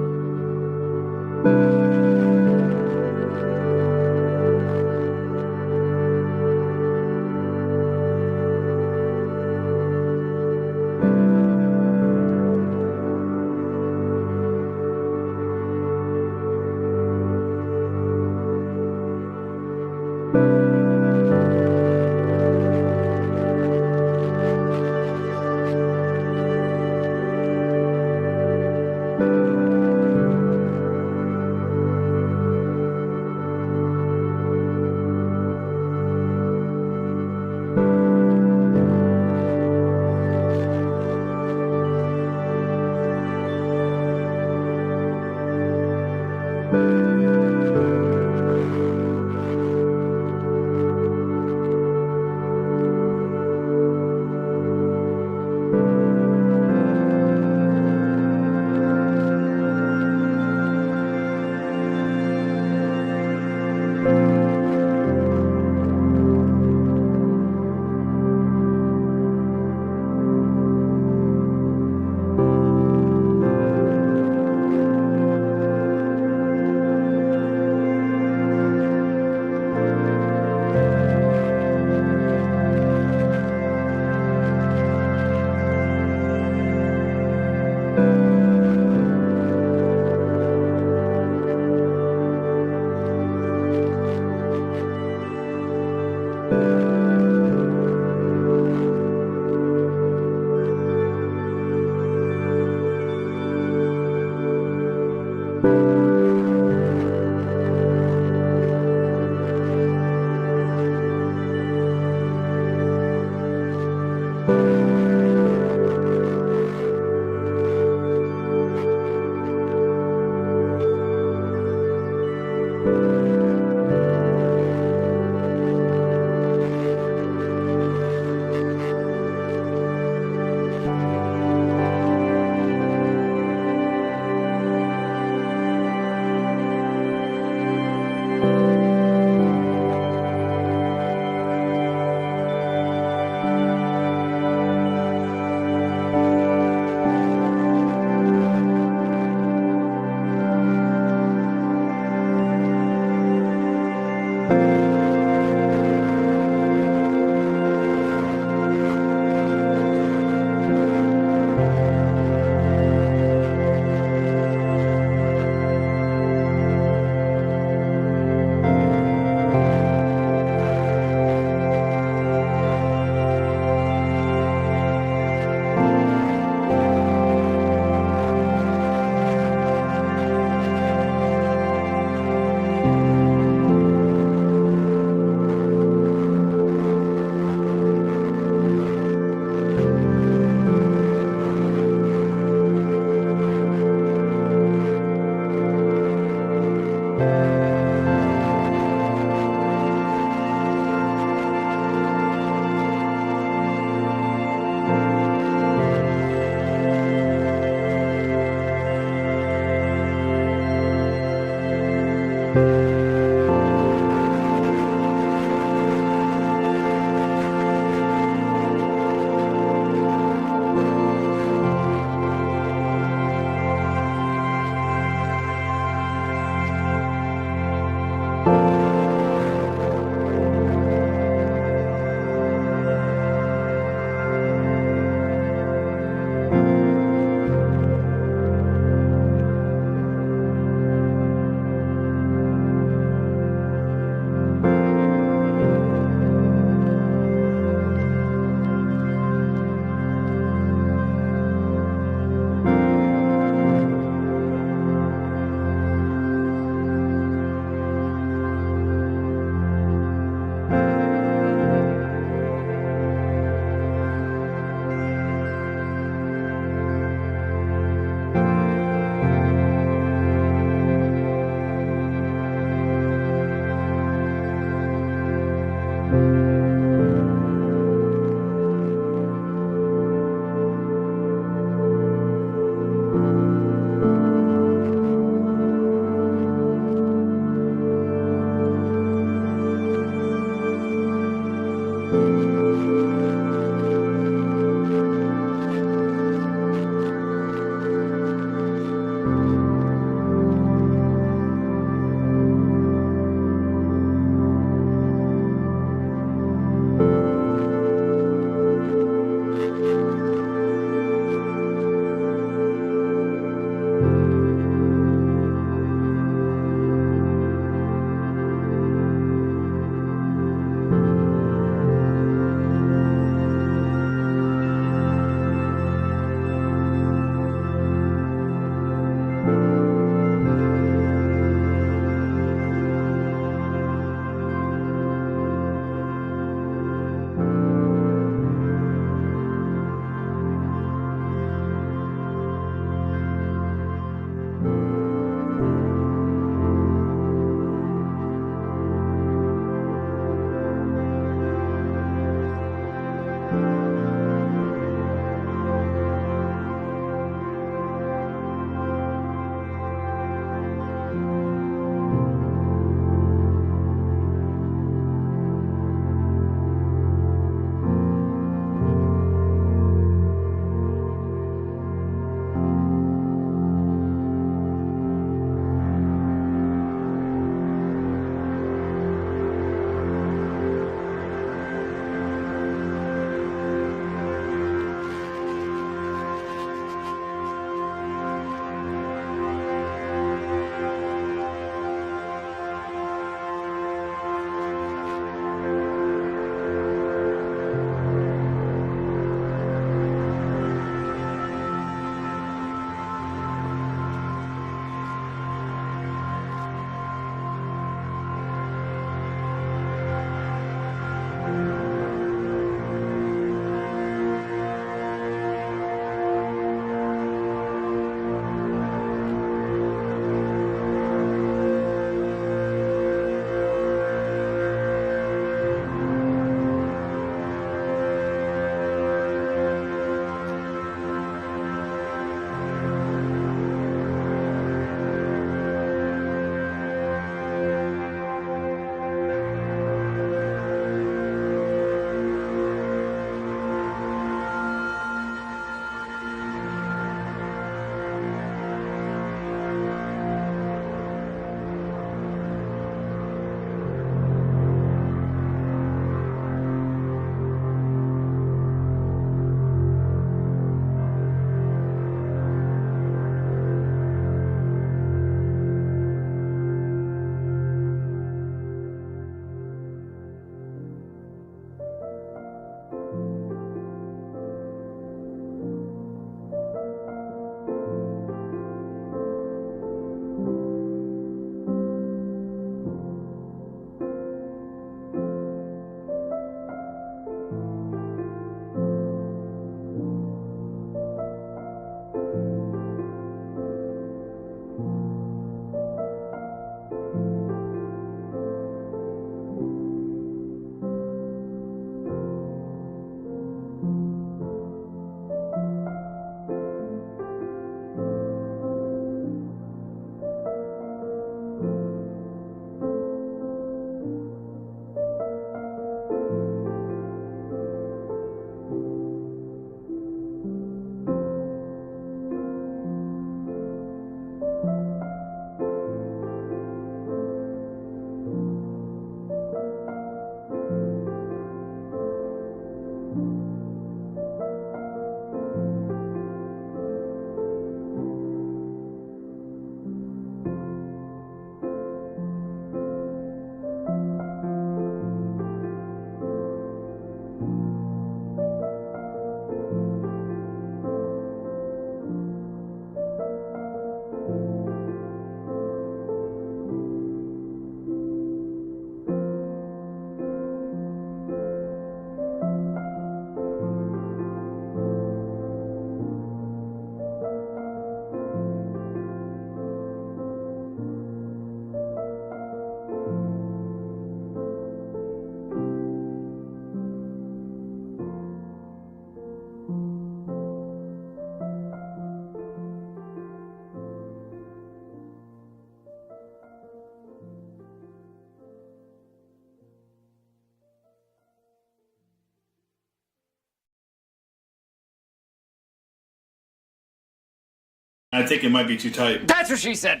I think it might be too tight. That's what she said.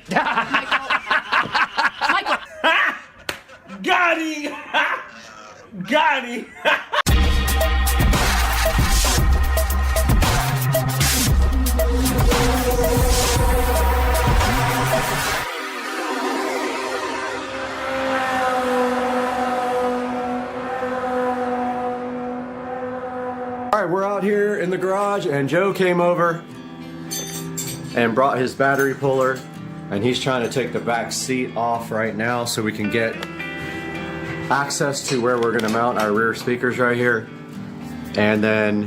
Michael. Got him! Got him! All right, we're out here in the garage and Joe came over and brought his battery puller, and he's trying to take the back seat off right now so we can get access to where we're gonna mount our rear speakers right here, and then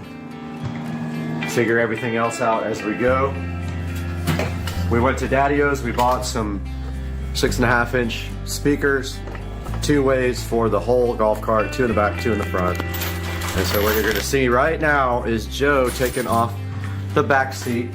figure everything else out as we go. We went to Daddy-O's, we bought some 6.5-inch speakers, 2 ways for the whole golf cart, 2 in the back, 2 in the front. And so what you're gonna see right now is Joe taking off the back seat.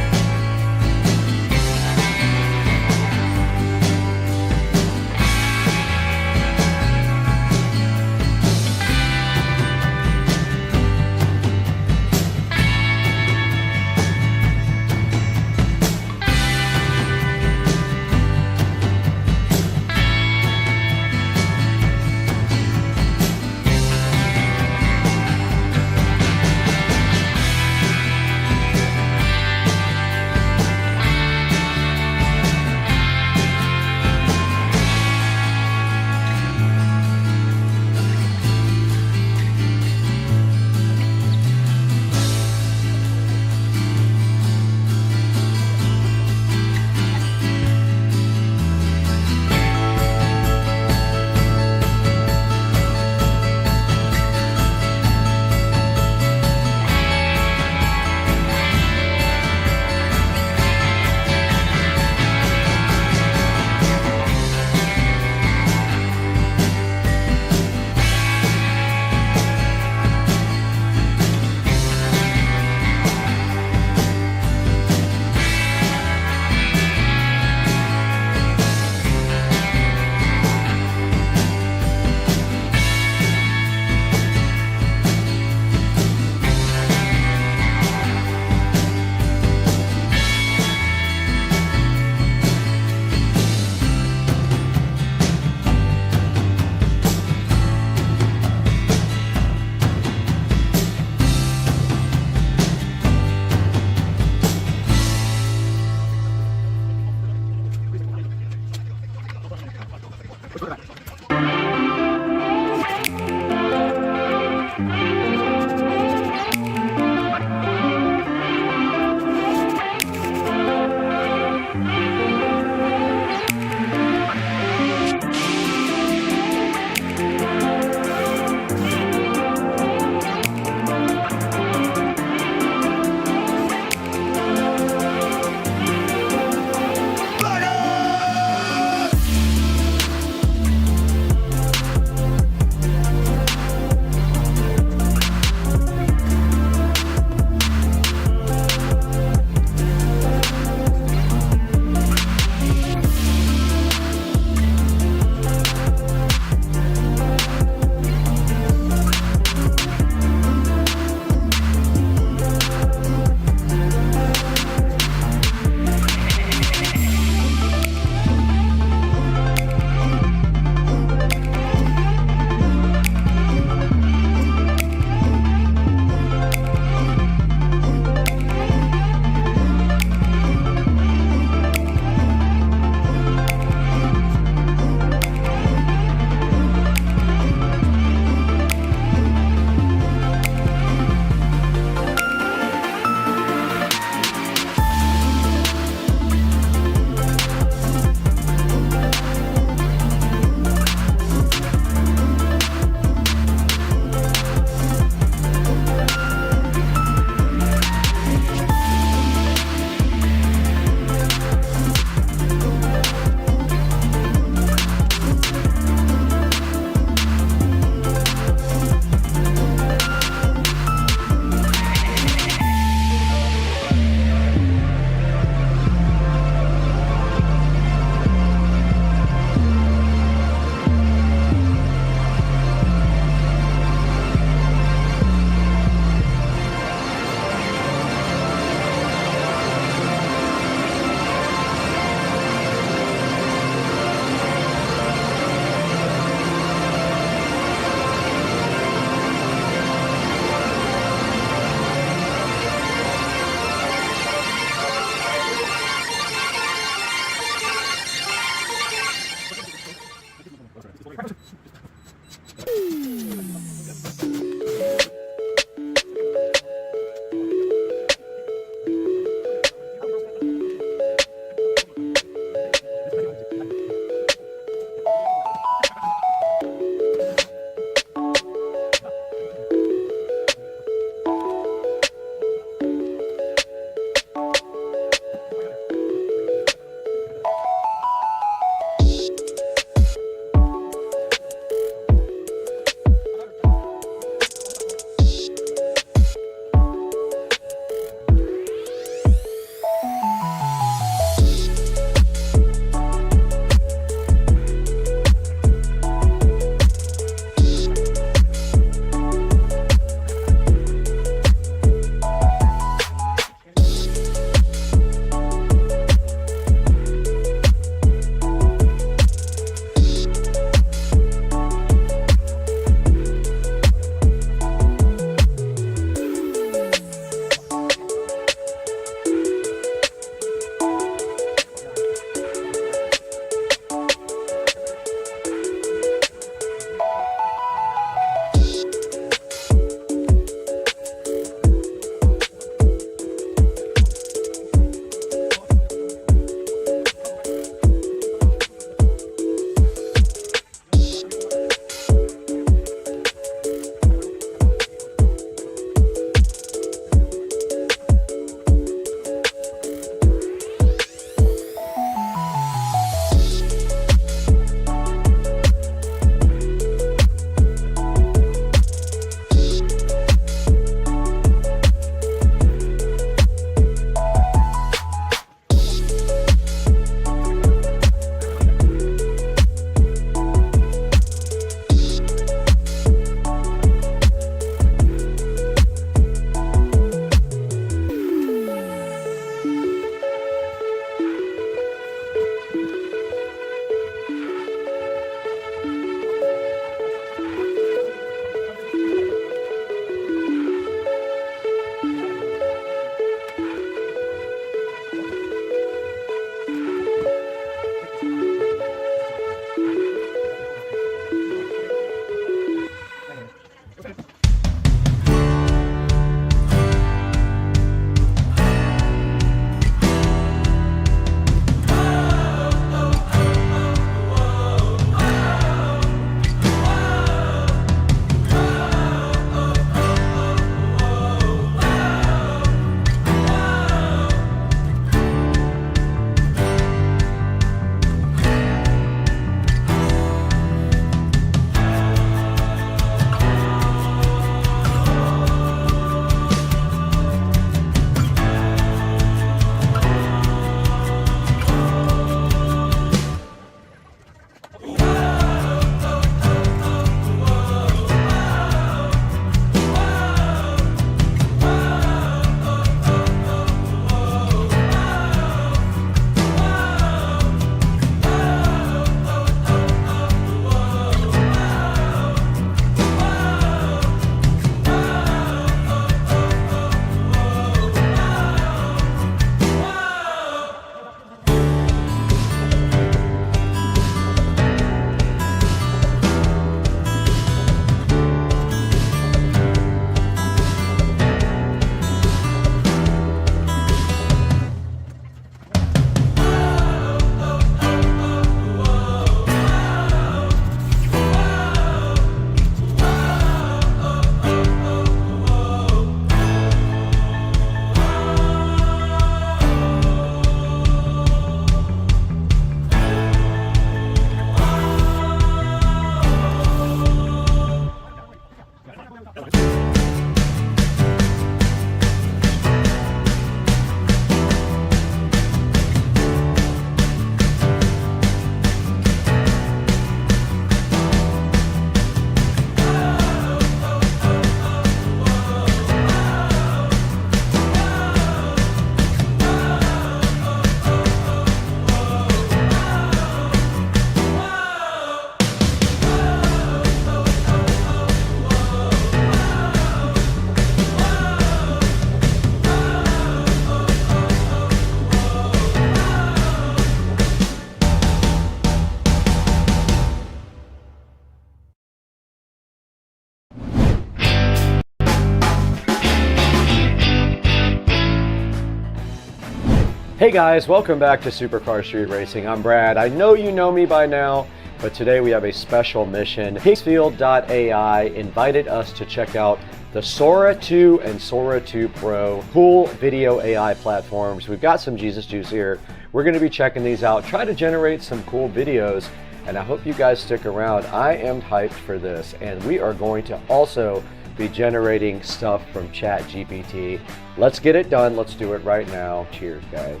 Hey guys, welcome back to Supercar Street Racing. I'm Brad. I know you know me by now, but today we have a special mission. Higgsfield.ai invited us to check out the Sora 2 and Sora 2 Pro cool video AI platforms. We've got some Jesus Juice here. We're going to be checking these out, try to generate some cool videos, and I hope you guys stick around. I am hyped for this, and we are going to also be generating stuff from ChatGPT. Let's get it done. Let's do it right now. Cheers, guys.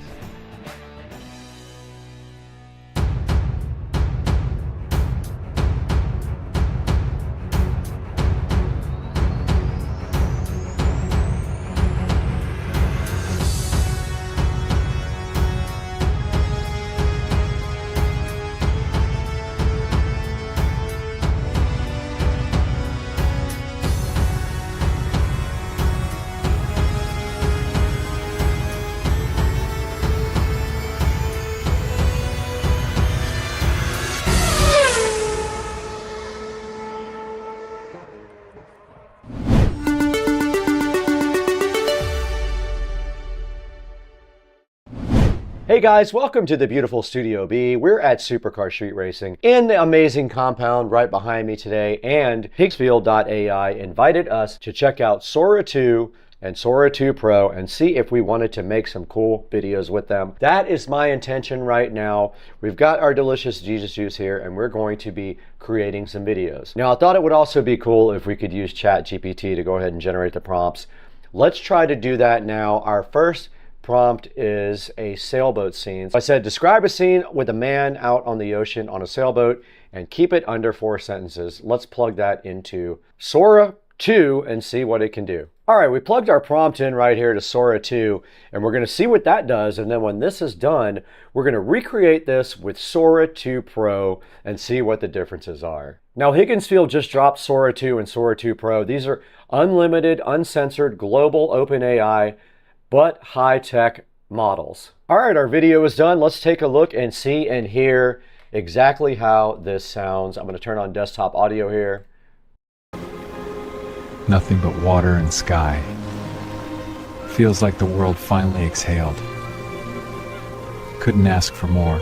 Hey guys, welcome to the beautiful Studio B. We're at Supercar Street Racing in the amazing compound right behind me today, and Higgsfield.ai invited us to check out Sora 2 and Sora 2 Pro and see if we wanted to make some cool videos with them. That is my intention right now. We've got our delicious Jesus Juice here, and we're going to be creating some videos. Now, I thought it would also be cool if we could use ChatGPT to go ahead and generate the prompts. Let's try to do that now. Our first prompt is a sailboat scene. I said, describe a scene with a man out on the ocean on a sailboat and keep it under 4 sentences. Let's plug that into Sora 2 and see what it can do. All right, we plugged our prompt in right here to Sora 2, and we're going to see what that does. And then when this is done, we're going to recreate this with Sora 2 Pro and see what the differences are. Now, Higginsfield just dropped Sora 2 and Sora 2 Pro. These are unlimited, uncensored, global open AI, but high-tech models. All right, our video is done. Let's take a look and see and hear exactly how this sounds. I'm going to turn on desktop audio here. Nothing but water and sky. Feels like the world finally exhaled. Couldn't ask for more.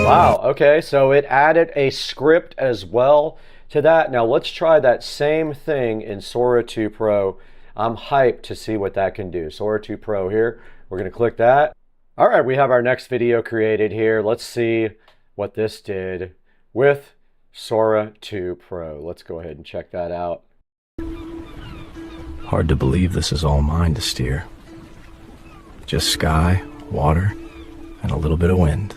Wow, okay, so it added a script as well to that. Now let's try that same thing in Sora 2 Pro. I'm hyped to see what that can do. Sora 2 Pro here. We're going to click that. All right, we have our next video created here. Let's see what this did with Sora 2 Pro. Let's go ahead and check that out. Hard to believe this is all mine to steer. Just sky, water, and a little bit of wind.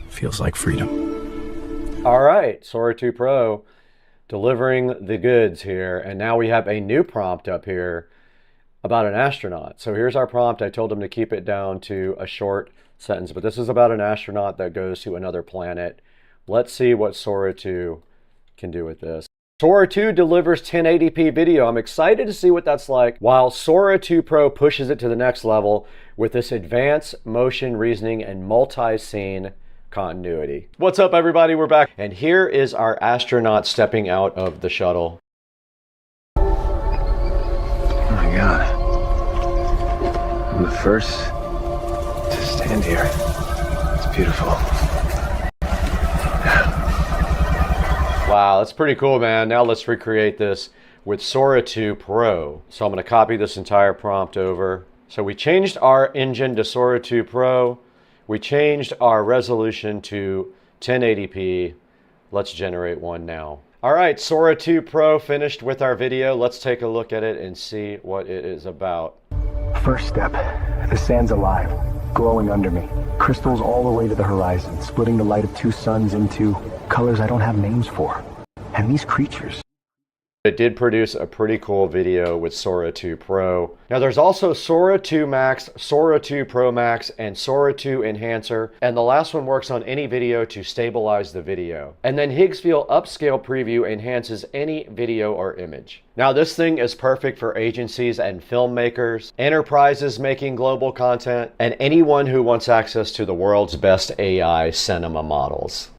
Feels like freedom. All right, Sora 2 Pro delivering the goods here. And now we have a new prompt up here about an astronaut. So here's our prompt. I told him to keep it down to a short sentence, but this is about an astronaut that goes to another planet. Let's see what Sora 2 can do with this. Sora 2 delivers 1080p video. I'm excited to see what that's like, while Sora 2 Pro pushes it to the next level with this advanced motion reasoning and multi-scene continuity. What's up, everybody? We're back, and here is our astronaut stepping out of the shuttle. Oh my God. I'm the first to stand here. It's beautiful. Wow, that's pretty cool, man. Now let's recreate this with Sora 2 Pro. So I'm going to copy this entire prompt over. So we changed our engine to Sora 2 Pro. We changed our resolution to 1080p. Let's generate one now. All right, Sora 2 Pro finished with our video. Let's take a look at it and see what it is about. First step, the sand's alive, glowing under me. Crystals all the way to the horizon, splitting the light of 2 suns into colors I don't have names for. And these creatures, It did produce a pretty cool video with Sora 2 Pro. Now there's also Sora 2 Max, Sora 2 Pro Max, and Sora 2 Enhancer. And the last one works on any video to stabilize the video. And then Higgsfield Upscale Preview enhances any video or image. Now this thing is perfect for agencies and filmmakers, enterprises making global content, and anyone who wants access to the world's best AI cinema models.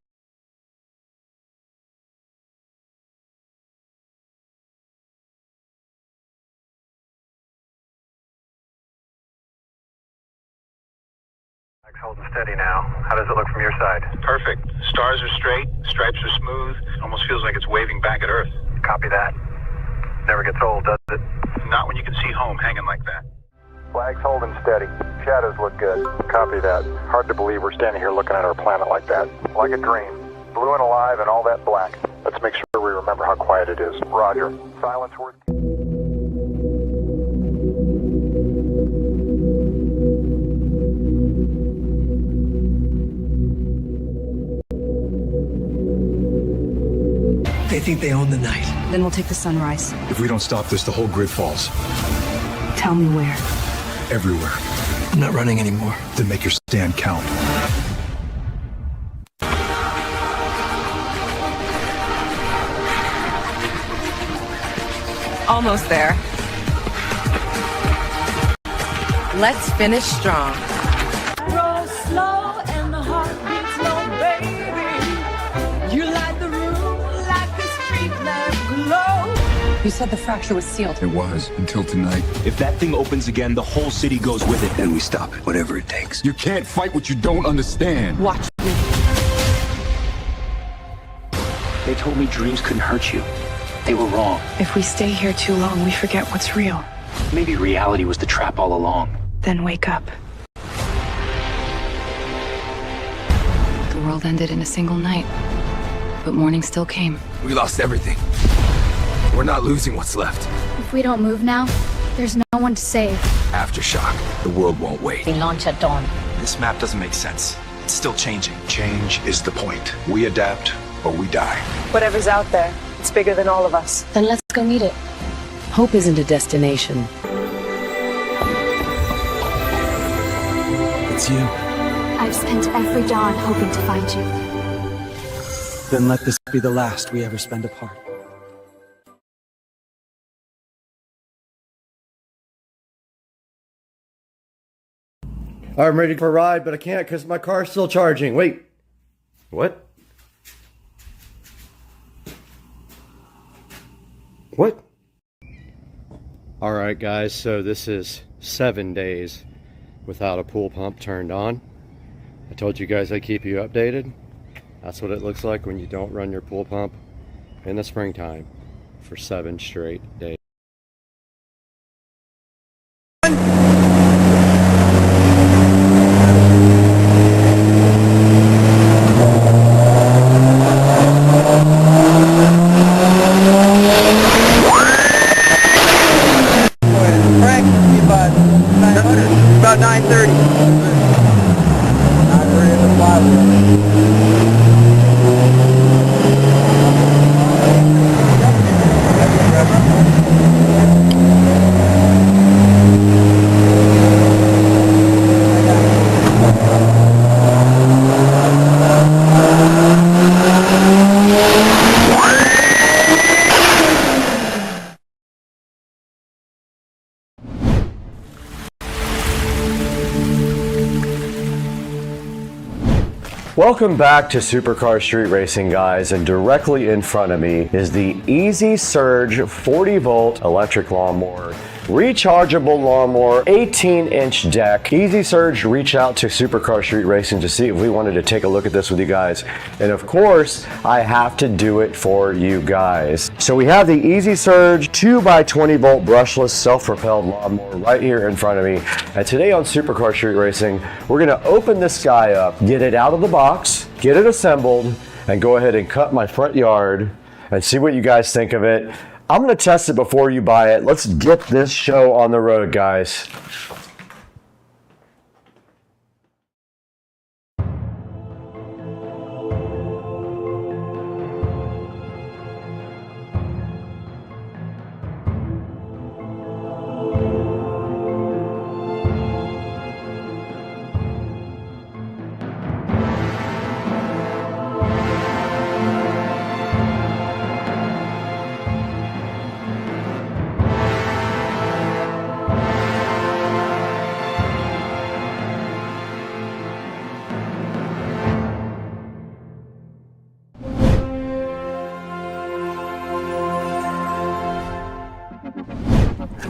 holding steady now. How does it look from your side? Perfect. Stars are straight, stripes are smooth. Almost feels like it's waving back at Earth. Copy that. Never gets old, does it? Not when you can see home hanging like that. Flag's holding steady. Shadows look good. Copy that. Hard to believe we're standing here looking at our planet like that. Like a dream. Blue and alive and all that black. Let's make sure we remember how quiet it is. Roger. Silence worth... They think they own the night. Then we'll take the sunrise. If we don't stop this, the whole grid falls. Tell me where. Everywhere. I'm not running anymore. Then make your stand count. Almost there. Let's finish strong. Roll slow and the heart beats low, baby. You light the room like the street lamp glow. You said the fracture was sealed. It was, until tonight. If that thing opens again, the whole city goes with it. Then we stop it, whatever it takes. You can't fight what you don't understand. Watch me. They told me dreams couldn't hurt you. They were wrong. If we stay here too long, we forget what's real. Maybe reality was the trap all along. Then wake up. The world ended in a single night, but morning still came. We lost everything. We're not losing what's left. If we don't move now, there's no one to save. Aftershock. The world won't wait. We launch at dawn. This map doesn't make sense. It's still changing. Change is the point. We adapt or we die. Whatever's out there, it's bigger than all of us. Then let's go meet it. Hope isn't a destination. It's you. I've spent every dawn hoping to find you. Then let this be the last we ever spend apart. I'm ready for a ride, but I can't because my car's still charging. Wait. What? What? Alright guys, so this is 7 days without a pool pump turned on. I told you guys I'd keep you updated. That's what it looks like when you don't run your pool pump in the springtime for 7 straight days. About 9:30. 9:30 in the flywheel. Welcome back to Supercar Street Racing, guys, and directly in front of me is the Easy Surge 40-volt electric lawnmower, rechargeable lawnmower, 18-inch deck. Easy Surge reached out to Supercar Street Racing to see if we wanted to take a look at this with you guys, and of course I have to do it for you guys. So we have the Easy Surge 2x20 volt brushless self-propelled lawnmower right here in front of me, and today on Supercar Street Racing we're going to open this guy up, get it out of the box, get it assembled, and go ahead and cut my front yard and see what you guys think of it. I'm going to test it before you buy it. Let's get this show on the road, guys.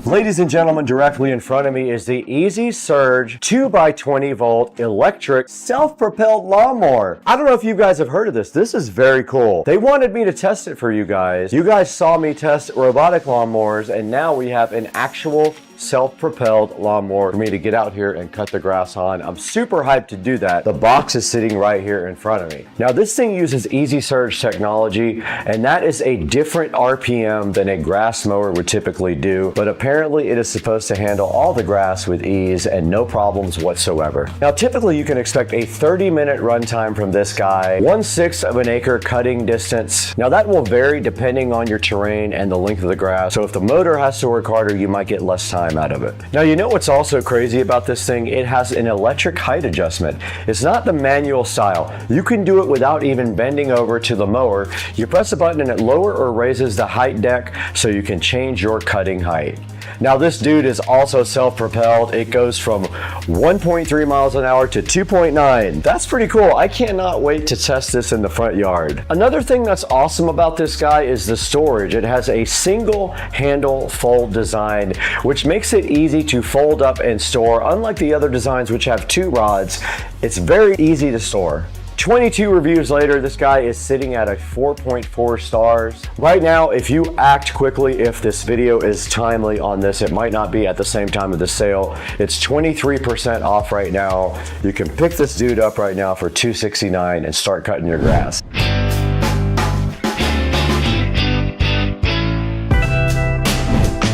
Ladies and gentlemen, directly in front of me is the Easy Surge 2x20 volt electric self-propelled lawnmower. I don't know if you guys have heard of this. This is very cool. They wanted me to test it for you guys. You guys saw me test robotic lawnmowers, and now we have an actual self-propelled lawnmower for me to get out here and cut the grass on. I'm super hyped to do that. The box is sitting right here in front of me. Now this thing uses Easy Surge technology, and that is a different RPM than a grass mower would typically do, but apparently it is supposed to handle all the grass with ease and no problems whatsoever. Now typically you can expect a 30-minute runtime from this guy, 1/6 of an acre cutting distance. Now that will vary depending on your terrain and the length of the grass, so if the motor has to work harder, you might get less time out of it. Now you know what's also crazy about this thing? It has an electric height adjustment. It's not the manual style. You can do it without even bending over to the mower. You press a button and it lowers or raises the height deck so you can change your cutting height. Now this dude is also self-propelled. It goes from 1.3 miles an hour to 2.9. That's pretty cool. I cannot wait to test this in the front yard. Another thing that's awesome about this guy is the storage. It has a single handle fold design, which makes it easy to fold up and store. Unlike the other designs which have 2 rods, it's very easy to store. 22 reviews later, this guy is sitting at a 4.4 stars. Right now, if you act quickly, if this video is timely on this, it might not be at the same time of the sale. It's 23% off right now. You can pick this dude up right now for $269 and start cutting your grass.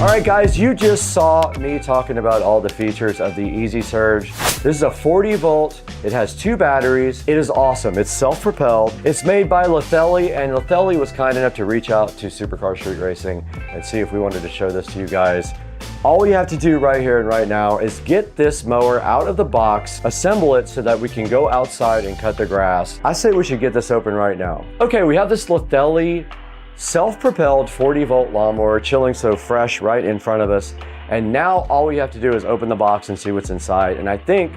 All right guys, you just saw me talking about all the features of the Easy Surge. This is a 40 volt, it has 2 batteries, it is awesome, it's self-propelled. It's made by Lethelli, and Lethelli was kind enough to reach out to Supercar Street Racing and see if we wanted to show this to you guys. All we have to do right here and right now is get this mower out of the box, assemble it so that we can go outside and cut the grass. I say we should get this open right now. Okay, we have this Lethelli self-propelled 40 volt lawnmower chilling so fresh right in front of us, and now all we have to do is open the box and see what's inside. And I think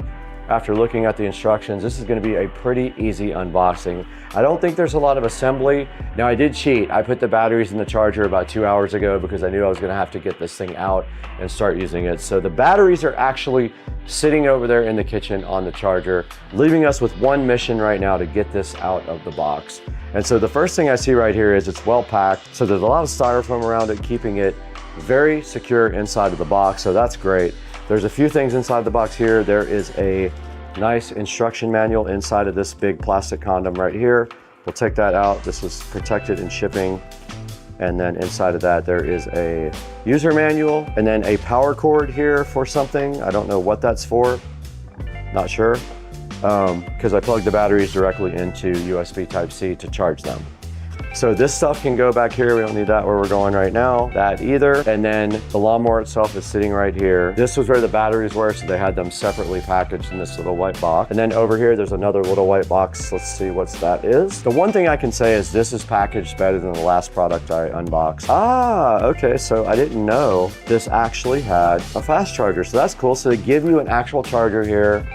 after looking at the instructions, this is going to be a pretty easy unboxing. I don't think there's a lot of assembly. Now I did cheat. I put the batteries in the charger about 2 hours ago because I knew I was going to have to get this thing out and start using it. So the batteries are actually sitting over there in the kitchen on the charger, leaving us with one mission right now to get this out of the box. And so the first thing I see right here is it's well packed. So there's a lot of styrofoam around it, keeping it very secure inside of the box. So that's great. There's a few things inside the box here. There is a nice instruction manual inside of this big plastic condom right here. We'll take that out. This is protected in shipping. And then inside of that, there is a user manual and then a power cord here for something. I don't know what that's for, not sure. Because I plugged the batteries directly into USB Type-C to charge them. So this stuff can go back here. We don't need that where we're going right now, that either. And then the lawnmower itself is sitting right here. This was where the batteries were, so they had them separately packaged in this little white box. And then over here, there's another little white box. Let's see what that is. The one thing I can say is this is packaged better than the last product I unboxed. Ah, okay, so I didn't know this actually had a fast charger. So that's cool. So they give you an actual charger here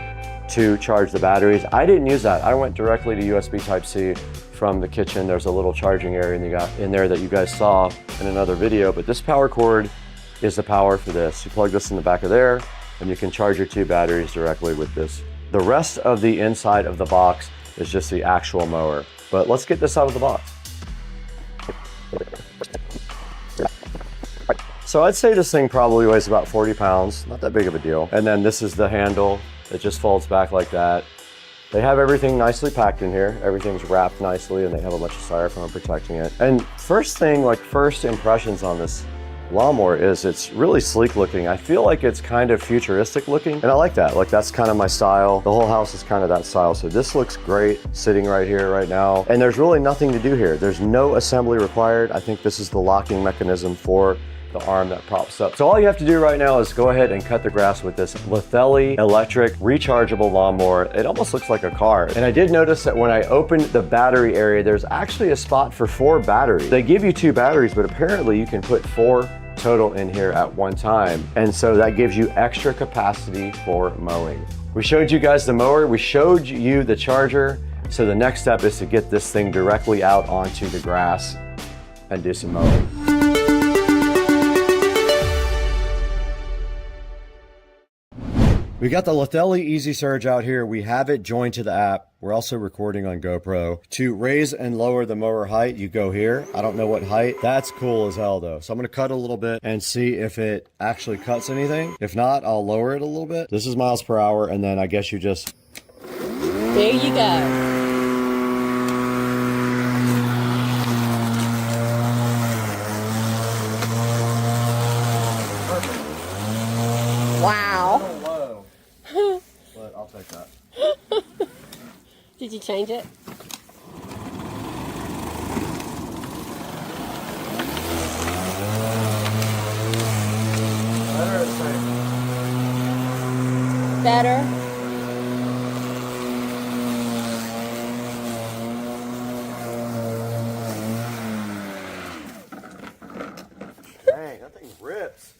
to charge the batteries. I didn't use that. I went directly to USB Type-C from the kitchen. There's a little charging area in there that you guys saw in another video, but this power cord is the power for this. You plug this in the back of there and you can charge your 2 batteries directly with this. The rest of the inside of the box is just the actual mower. But let's get this out of the box. So I'd say this thing probably weighs about 40 pounds, not that big of a deal. And then this is the handle. It just folds back like that. They have everything nicely packed in here. Everything's wrapped nicely and they have a bunch of styrofoam protecting it. And first impressions on this lawnmower is it's really sleek looking. I feel like it's kind of futuristic looking, and I like that. Like that's kind of my style. The whole house is kind of that style. So this looks great sitting right here right now. And there's really nothing to do here. There's no assembly required. I think this is the locking mechanism for the arm that props up. So all you have to do right now is go ahead and cut the grass with this Lethelli electric rechargeable lawnmower. It almost looks like a car. And I did notice that when I opened the battery area, there's actually a spot for 4 batteries. They give you 2 batteries, but apparently you can put 4 total in here at one time. And so that gives you extra capacity for mowing. We showed you guys the mower, we showed you the charger. So the next step is to get this thing directly out onto the grass and do some mowing. We got the Lithelli Easy Surge out here. We have it joined to the app. We're also recording on GoPro. To raise and lower the mower height, you go here. I don't know what height. That's cool as hell though. So I'm gonna cut a little bit and see if it actually cuts anything. If not, I'll lower it a little bit. This is miles per hour, and then I guess you just... There you go. Wow. But I'll take that. Did you change it? Better. Dang, that thing rips.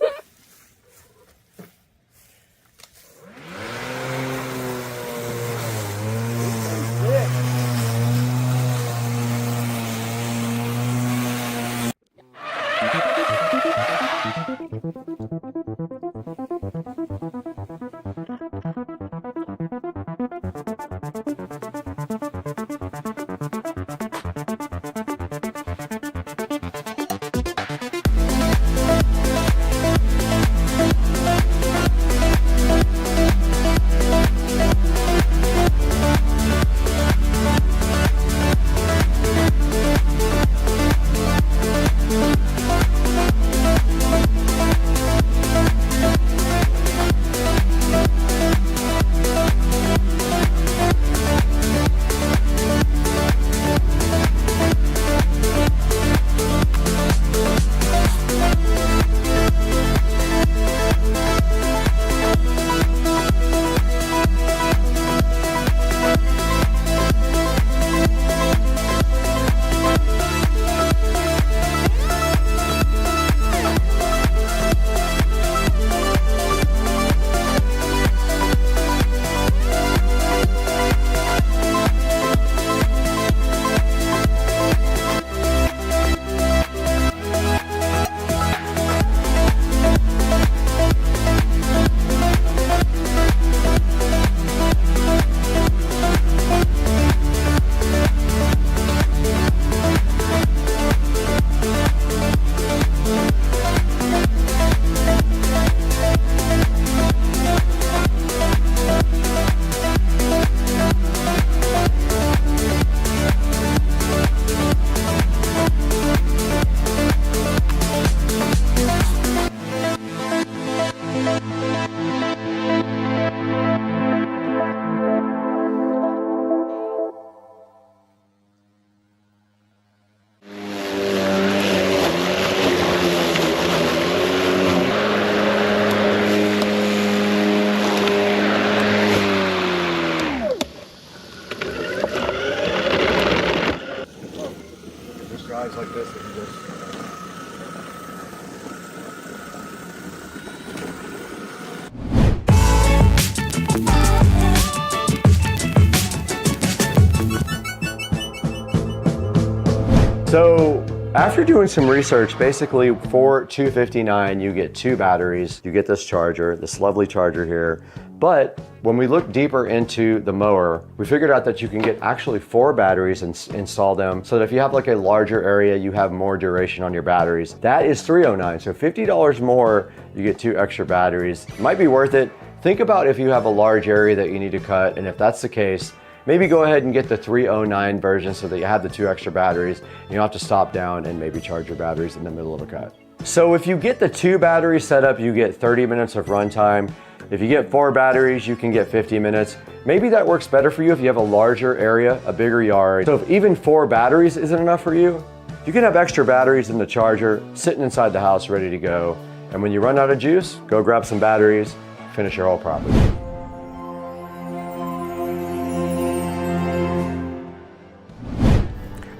So after doing some research, basically for $259, you get 2 batteries, you get this charger, this lovely charger here. But when we look deeper into the mower, we figured out that you can get actually 4 batteries and install them so that if you have like a larger area, you have more duration on your batteries. That is $309, so $50 more, you get 2 extra batteries. Might be worth it. Think about if you have a large area that you need to cut, and if that's the case, maybe go ahead and get the 309 version so that you have the 2 extra batteries. You don't have to stop down and maybe charge your batteries in the middle of a cut. So if you get the 2 battery setup, you get 30 minutes of runtime. If you get 4 batteries, you can get 50 minutes. Maybe that works better for you if you have a larger area, a bigger yard. So if even 4 batteries isn't enough for you, you can have extra batteries in the charger sitting inside the house ready to go. And when you run out of juice, go grab some batteries, finish your whole property.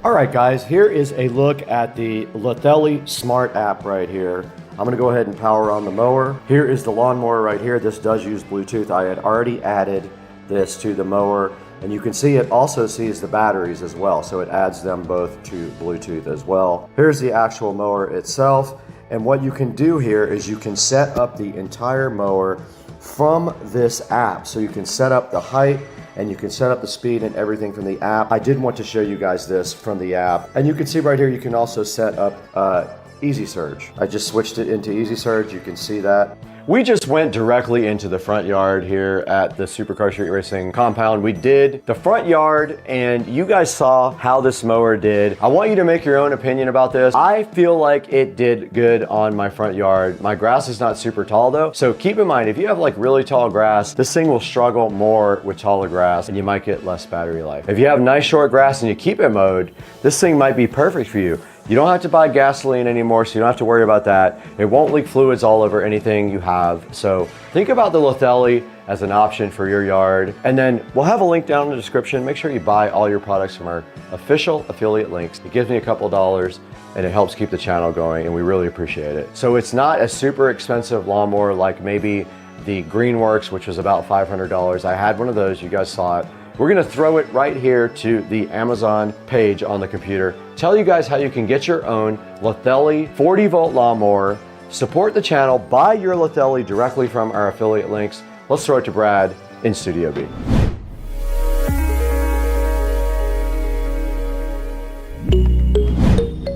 All right, guys, here is a look at the Lithelli Smart app right here. I'm gonna go ahead and power on the mower. Here is the lawnmower right here. This does use Bluetooth. I had already added this to the mower, and you can see it also sees the batteries as well, so it adds them both to Bluetooth as well. Here's the actual mower itself, and what you can do here is you can set up the entire mower from this app. So you can set up the height and you can set up the speed and everything from the app. I did want to show you guys this from the app. And you can see right here, you can also set up Easy Surge. I just switched it into Easy Surge. You can see that. We just went directly into the front yard here at the Supercar Street Racing compound. We did the front yard and you guys saw how this mower did. I want you to make your own opinion about this. I feel like it did good on my front yard. My grass is not super tall though. So keep in mind, if you have like really tall grass, this thing will struggle more with taller grass and you might get less battery life. If you have nice short grass and you keep it mowed, this thing might be perfect for you. You don't have to buy gasoline anymore, so you don't have to worry about that. It won't leak fluids all over anything you have. So think about the Lithelli as an option for your yard. And then we'll have a link down in the description. Make sure you buy all your products from our official affiliate links. It gives me a couple dollars and it helps keep the channel going and we really appreciate it. So it's not a super expensive lawnmower like maybe the Greenworks, which was about $500. I had one of those, you guys saw it. We're gonna throw it right here to the Amazon page on the computer. Tell you guys how you can get your own Lithelli 40 volt lawnmower, support the channel, buy your Lithelli directly from our affiliate links. Let's throw it to Brad in Studio B.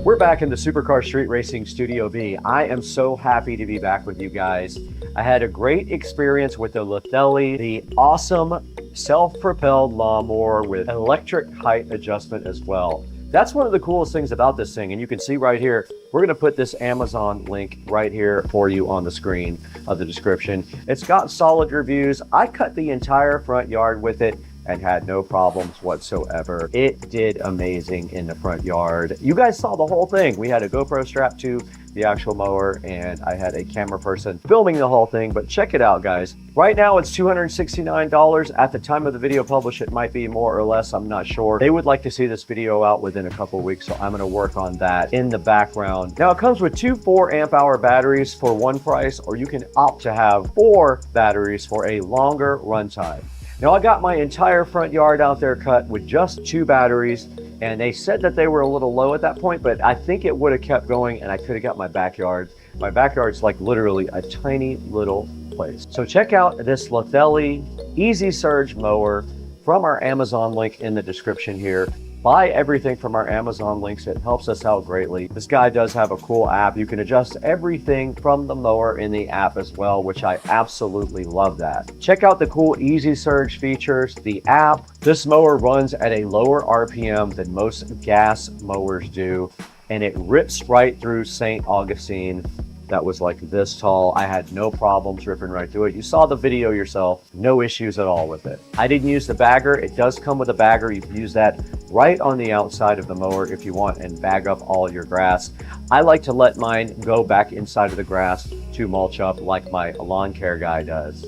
We're back in the Supercar Street Racing Studio B. I am so happy to be back with you guys. I had a great experience with the Lithelli, the awesome self-propelled lawnmower with electric height adjustment as well. That's one of the coolest things about this thing, and you can see right here, we're gonna put this Amazon link right here for you on the screen of the description. It's got solid reviews. I cut the entire front yard with it and had no problems whatsoever. It did amazing in the front yard. You guys saw the whole thing. We had a GoPro strapped to the actual mower and I had a camera person filming the whole thing, but check it out guys. Right now it's $269. At the time of the video publish, it might be more or less, I'm not sure. They would like to see this video out within a couple of weeks, so I'm gonna work on that in the background. Now it comes with two 4 amp hour batteries for one price, or you can opt to have 4 batteries for a longer runtime. Now I got my entire front yard out there cut with just 2 batteries, and they said that they were a little low at that point, but I think it would have kept going and I could have got my backyard. My backyard's like literally a tiny little place. So check out this Lithelli Easy Surge mower from our Amazon link in the description here. Buy everything from our Amazon links. It helps us out greatly. This guy does have a cool app. You can adjust everything from the mower in the app as well, which I absolutely love that. Check out the cool Easy Surge features, the app. This mower runs at a lower RPM than most gas mowers do, and it rips right through St. Augustine. That was like this tall. I had no problems ripping right through it. You saw the video yourself, no issues at all with it. I didn't use the bagger. It does come with a bagger. You can use that right on the outside of the mower if you want and bag up all your grass. I like to let mine go back inside of the grass to mulch up like my lawn care guy does.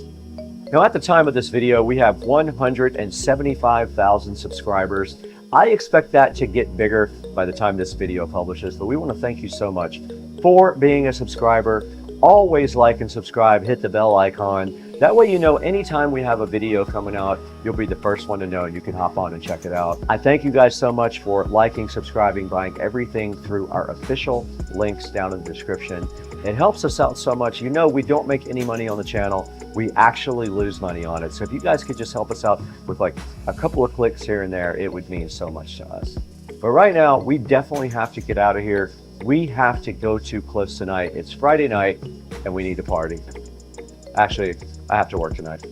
Now at the time of this video, we have 175,000 subscribers. I expect that to get bigger by the time this video publishes, but we want to thank you so much for being a subscriber. Always like and subscribe, hit the bell icon. That way you know anytime we have a video coming out, you'll be the first one to know and you can hop on and check it out. I thank you guys so much for liking, subscribing, buying everything through our official links down in the description. It helps us out so much. You know we don't make any money on the channel. We actually lose money on it. So if you guys could just help us out with like a couple of clicks here and there, it would mean so much to us. But right now, we definitely have to get out of here. We have to go to Cliffs tonight. It's Friday night and we need to party. Actually, I have to work tonight.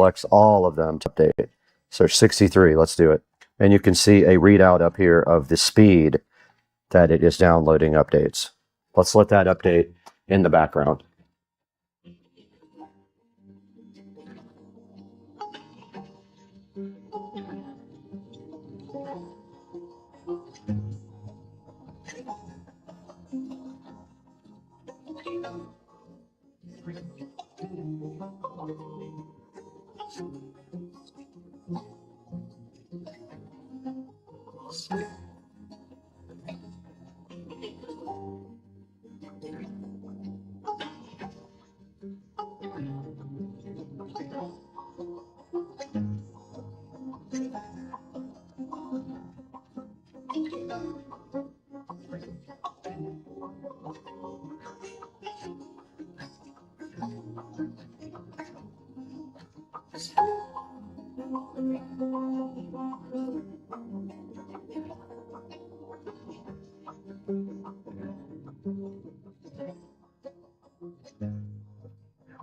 selects all of them to update. So 63, let's do it. And you can see a readout up here of the speed that it is downloading updates. Let's let that update in the background.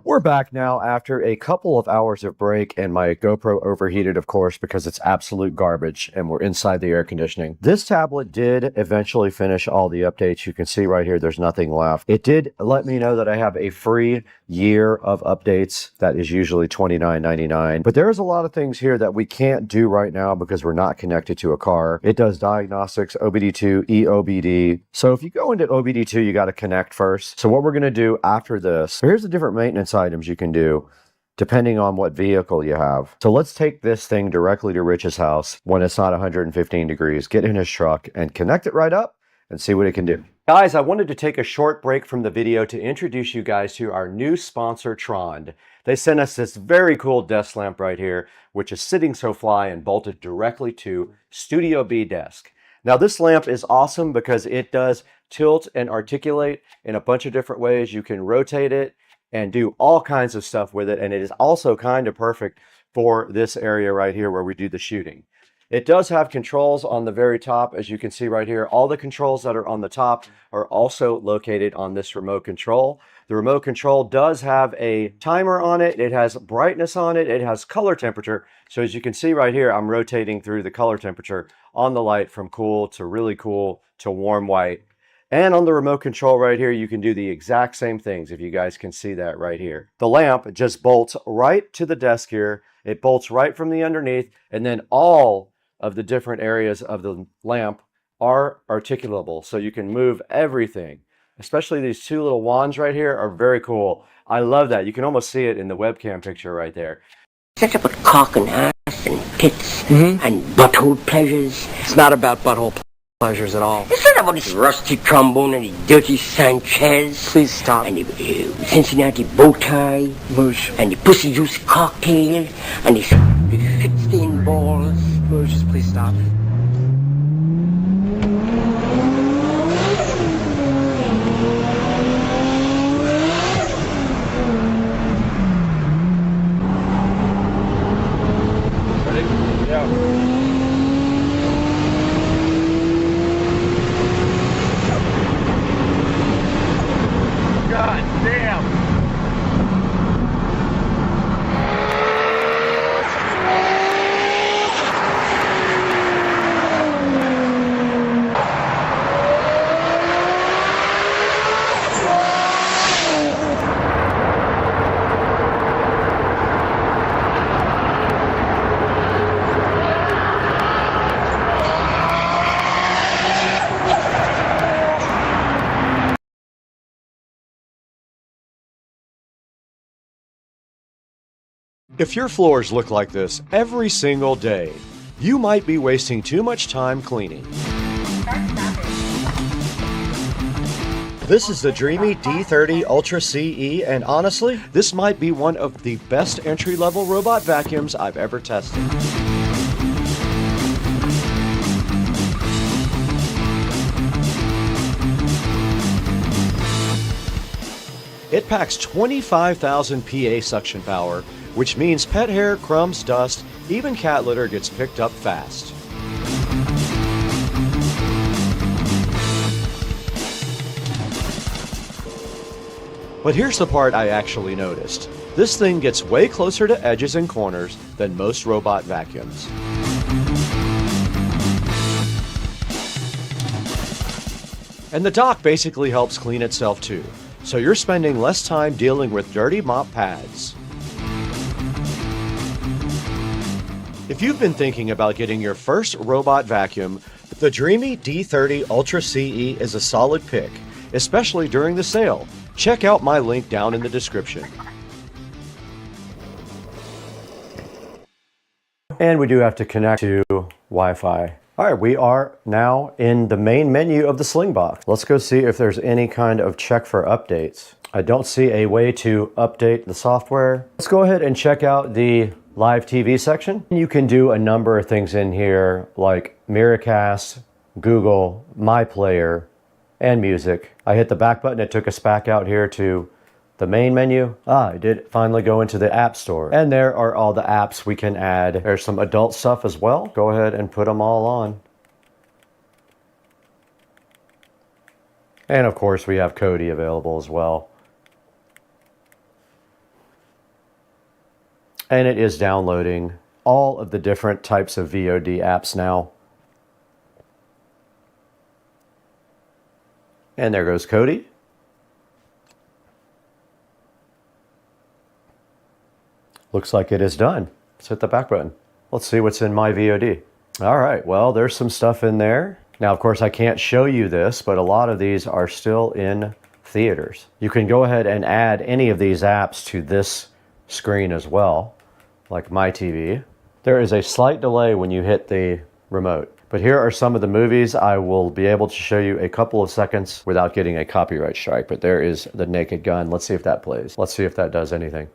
We're back now after a couple of hours of break, and my GoPro overheated, of course, because it's absolute garbage and we're inside the air conditioning. This tablet did eventually finish all the updates. You can see right here, there's nothing left. It did let me know that I have a free year of updates that is usually $29.99. But there's a lot of things here that we can't do right now because we're not connected to a car. It does diagnostics, OBD2, EOBD. So if you go into OBD2, you got to connect first. So what we're going to do after this, here's the different maintenance items you can do depending on what vehicle you have. So let's take this thing directly to Rich's house when it's not 115 degrees, get in his truck and connect it right up and see what it can do. Guys, I wanted to take a short break from the video to introduce you guys to our new sponsor, Trond. They sent us this very cool desk lamp right here, which is sitting so fly and bolted directly to Studio B desk. Now this lamp is awesome because it does tilt and articulate in a bunch of different ways. You can rotate it and do all kinds of stuff with it. And it is also kind of perfect for this area right here where we do the shooting. It does have controls on the very top, as you can see right here. All the controls that are on the top are also located on this remote control. The remote control does have a timer on it. It has brightness on it. It has color temperature. So as you can see right here, I'm rotating through the color temperature on the light from cool to really cool to warm white. And on the remote control right here, you can do the exact same things, if you guys can see that right here. The lamp just bolts right to the desk here. It bolts right from the underneath, and then all of the different areas of the lamp are articulable, so you can move everything. Especially these two little wands right here are very cool. I love that. You can almost see it in the webcam picture right there. It's about cock and ass and tits and butthole pleasures. It's not about butthole pleasures at all. It's not about this rusty trombone and the dirty Sanchez. Please stop. And the Cincinnati bow tie. Moosh. And the pussy juice cocktail. And the shit-stained balls. Moosh, just please stop. Ready? Yeah. God damn! If your floors look like this every single day, you might be wasting too much time cleaning. This is the Hdmi D30 Ultra CE, and honestly, this might be one of the best entry-level robot vacuums I've ever tested. It packs 25,000 PA suction power, which means pet hair, crumbs, dust, even cat litter gets picked up fast. But here's the part I actually noticed. This thing gets way closer to edges and corners than most robot vacuums. And the dock basically helps clean itself too, so you're spending less time dealing with dirty mop pads. If you've been thinking about getting your first robot vacuum, the Hdmi D30 Ultra CE is a solid pick, especially during the sale. Check out my link down in the description. And we do have to connect to Wi-Fi. All right, we are now in the main menu of the Slingbox. Let's go see if there's any kind of check for updates. I don't see a way to update the software. Let's go ahead and check out the live TV section. You can do a number of things in here like Miracast, Google, My Player, and music. I hit the back button, it took us back out here to the main menu. I did finally go into the App Store. And there are all the apps we can add. There's some adult stuff as well. Go ahead and put them all on. And of course we have Kodi available as well. And it is downloading all of the different types of VOD apps now. And there goes Kodi. Looks like it is done. Let's hit the back button. Let's see what's in my VOD. All right, well, there's some stuff in there. Now, of course, I can't show you this, but a lot of these are still in theaters. You can go ahead and add any of these apps to this screen as well, like My TV. There is a slight delay when you hit the remote. But here are some of the movies. I will be able to show you a couple of seconds without getting a copyright strike, but there is The Naked Gun. Let's see if that plays. Let's see if that does anything.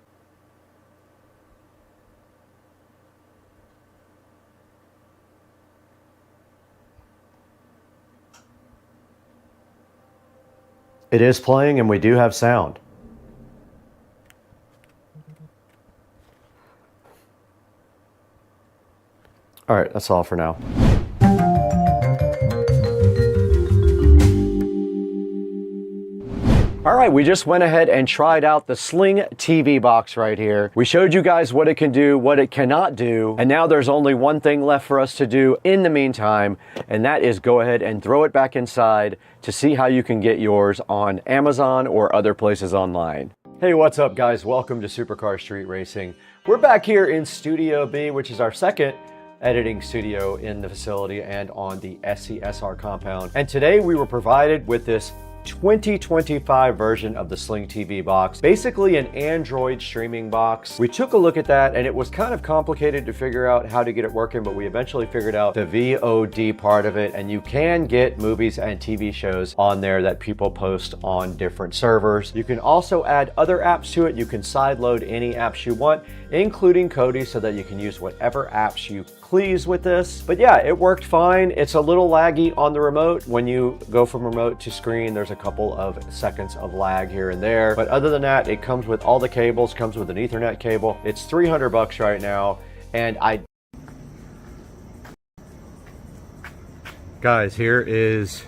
It is playing and we do have sound. All right, that's all for now. All right, we just went ahead and tried out the Sling TV box right here. We showed you guys what it can do, what it cannot do, and now there's only one thing left for us to do in the meantime, and that is go ahead and throw it back inside to see how you can get yours on Amazon or other places online. Hey, what's up guys? Welcome to Supercar Street Racing. We're back here in Studio B, which is our second editing studio in the facility and on the SCSR compound. And today we were provided with this 2025 version of the Sling TV box, basically an Android streaming box. We took a look at that and it was kind of complicated to figure out how to get it working, but we eventually figured out the VOD part of it, and you can get movies and TV shows on there that people post on different servers. You can also add other apps to it. You can sideload any apps you want, including Kodi, so that you can use whatever apps you please with this. But yeah, it worked fine. It's a little laggy on the remote. When you go from remote to screen, there's a couple of seconds of lag here and there. But other than that, it comes with all the cables, comes with an Ethernet cable. It's $300 right now. And guys, here is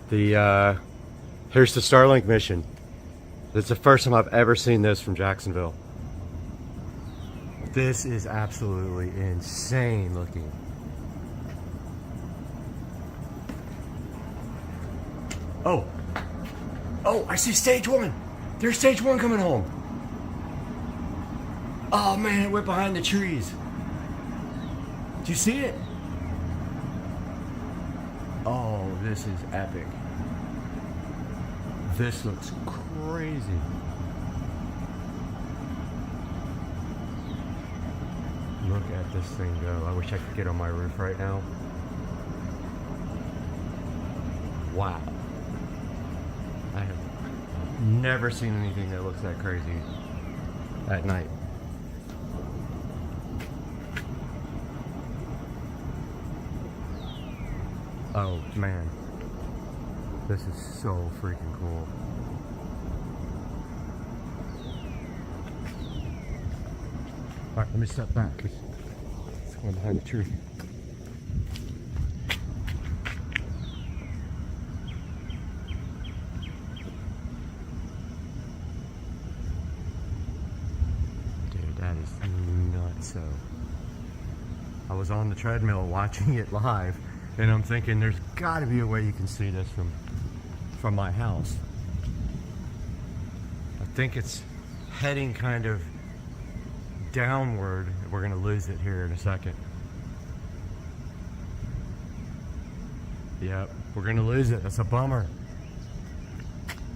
the, here's the Starlink mission. It's the first time I've ever seen this from Jacksonville. This is absolutely insane looking. Oh, I see stage one. There's stage one coming home. Oh man, it went behind the trees. Did you see it? Oh, this is epic. This looks crazy. Look at this thing go. I wish I could get on my roof right now. Wow. I have never seen anything that looks that crazy at night. Oh man. This is so freaking cool. Alright, let me step back. It's going behind the tree. was nuts. So I was on the treadmill watching it live, and I'm thinking there's got to be a way you can see this from my house. I think it's heading kind of downward. We're gonna lose it here in a second. Yep, we're gonna lose it. That's a bummer.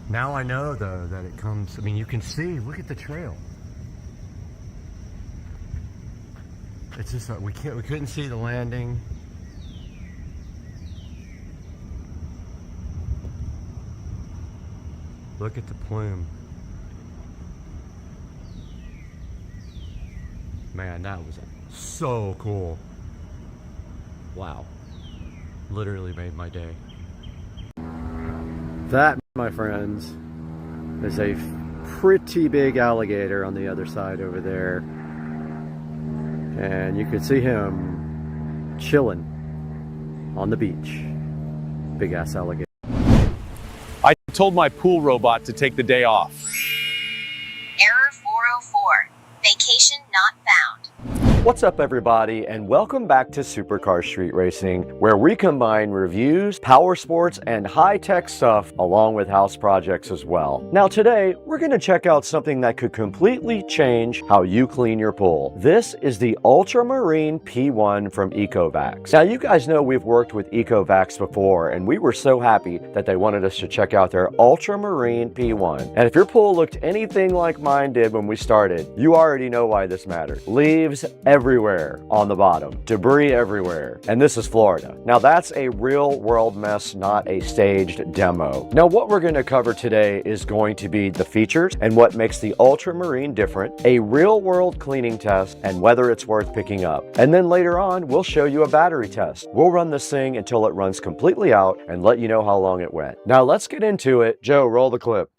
Now I know though that it comes, I mean, you can see, look at the trail. It's just like we couldn't see the landing. Look at the plume. Man, that was so cool. Wow. Literally made my day. That, my friends, is a pretty big alligator on the other side over there. And you can see him chilling on the beach. Big ass alligator. I told my pool robot to take the day off. Error 404. Vacation not found. What's up, everybody, and welcome back to Supercar Street Racing, where we combine reviews, power sports, and high-tech stuff along with house projects as well. Now today, we're going to check out something that could completely change how you clean your pool. This is the Ultramarine P1 from Ecovacs. Now you guys know we've worked with Ecovacs before, and we were so happy that they wanted us to check out their Ultramarine P1. And if your pool looked anything like mine did when we started, you already know why this matters. Leaves everywhere on the bottom, debris everywhere, and this is Florida. Now that's a real world mess, not a staged demo. Now what we're going to cover today is going to be the features and what makes the Ultramarine different, a real world cleaning test, and whether it's worth picking up. And then later on, we'll show you a battery test. We'll run this thing until it runs completely out and let you know how long it went. Now let's get into it. Joe, roll the clip.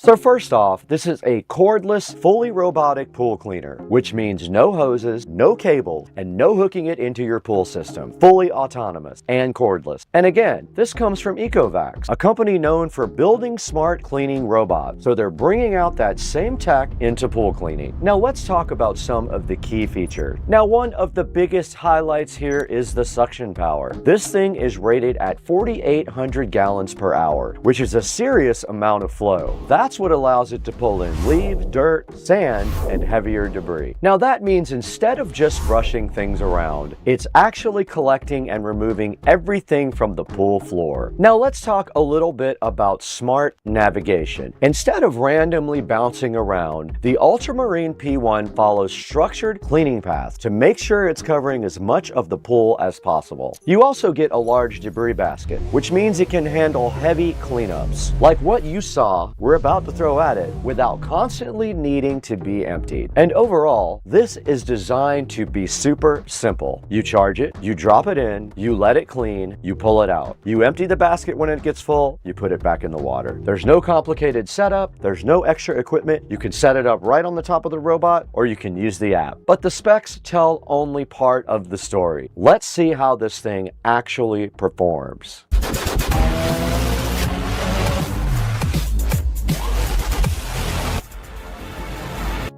So first off, this is a cordless, fully robotic pool cleaner, which means no hoses, no cables, and no hooking it into your pool system. Fully autonomous and cordless. And again, this comes from Ecovacs, a company known for building smart cleaning robots. So they're bringing out that same tech into pool cleaning. Now let's talk about some of the key features. Now one of the biggest highlights here is the suction power. This thing is rated at 4,800 gallons per hour, which is a serious amount of flow. That's what allows it to pull in leaves, dirt, sand, and heavier debris. Now that means instead of just brushing things around, it's actually collecting and removing everything from the pool floor. Now let's talk a little bit about smart navigation. Instead of randomly bouncing around, the Ultramarine P1 follows structured cleaning paths to make sure it's covering as much of the pool as possible. You also get a large debris basket, which means it can handle heavy cleanups, like what you saw we're about to throw at it, without constantly needing to be emptied. And overall, this is designed to be super simple. You charge it, you drop it in, you let it clean, you pull it out. You empty the basket when it gets full, you put it back in the water. There's no complicated setup, there's no extra equipment. You can set it up right on the top of the robot, or you can use the app. But the specs tell only part of the story. Let's see how this thing actually performs.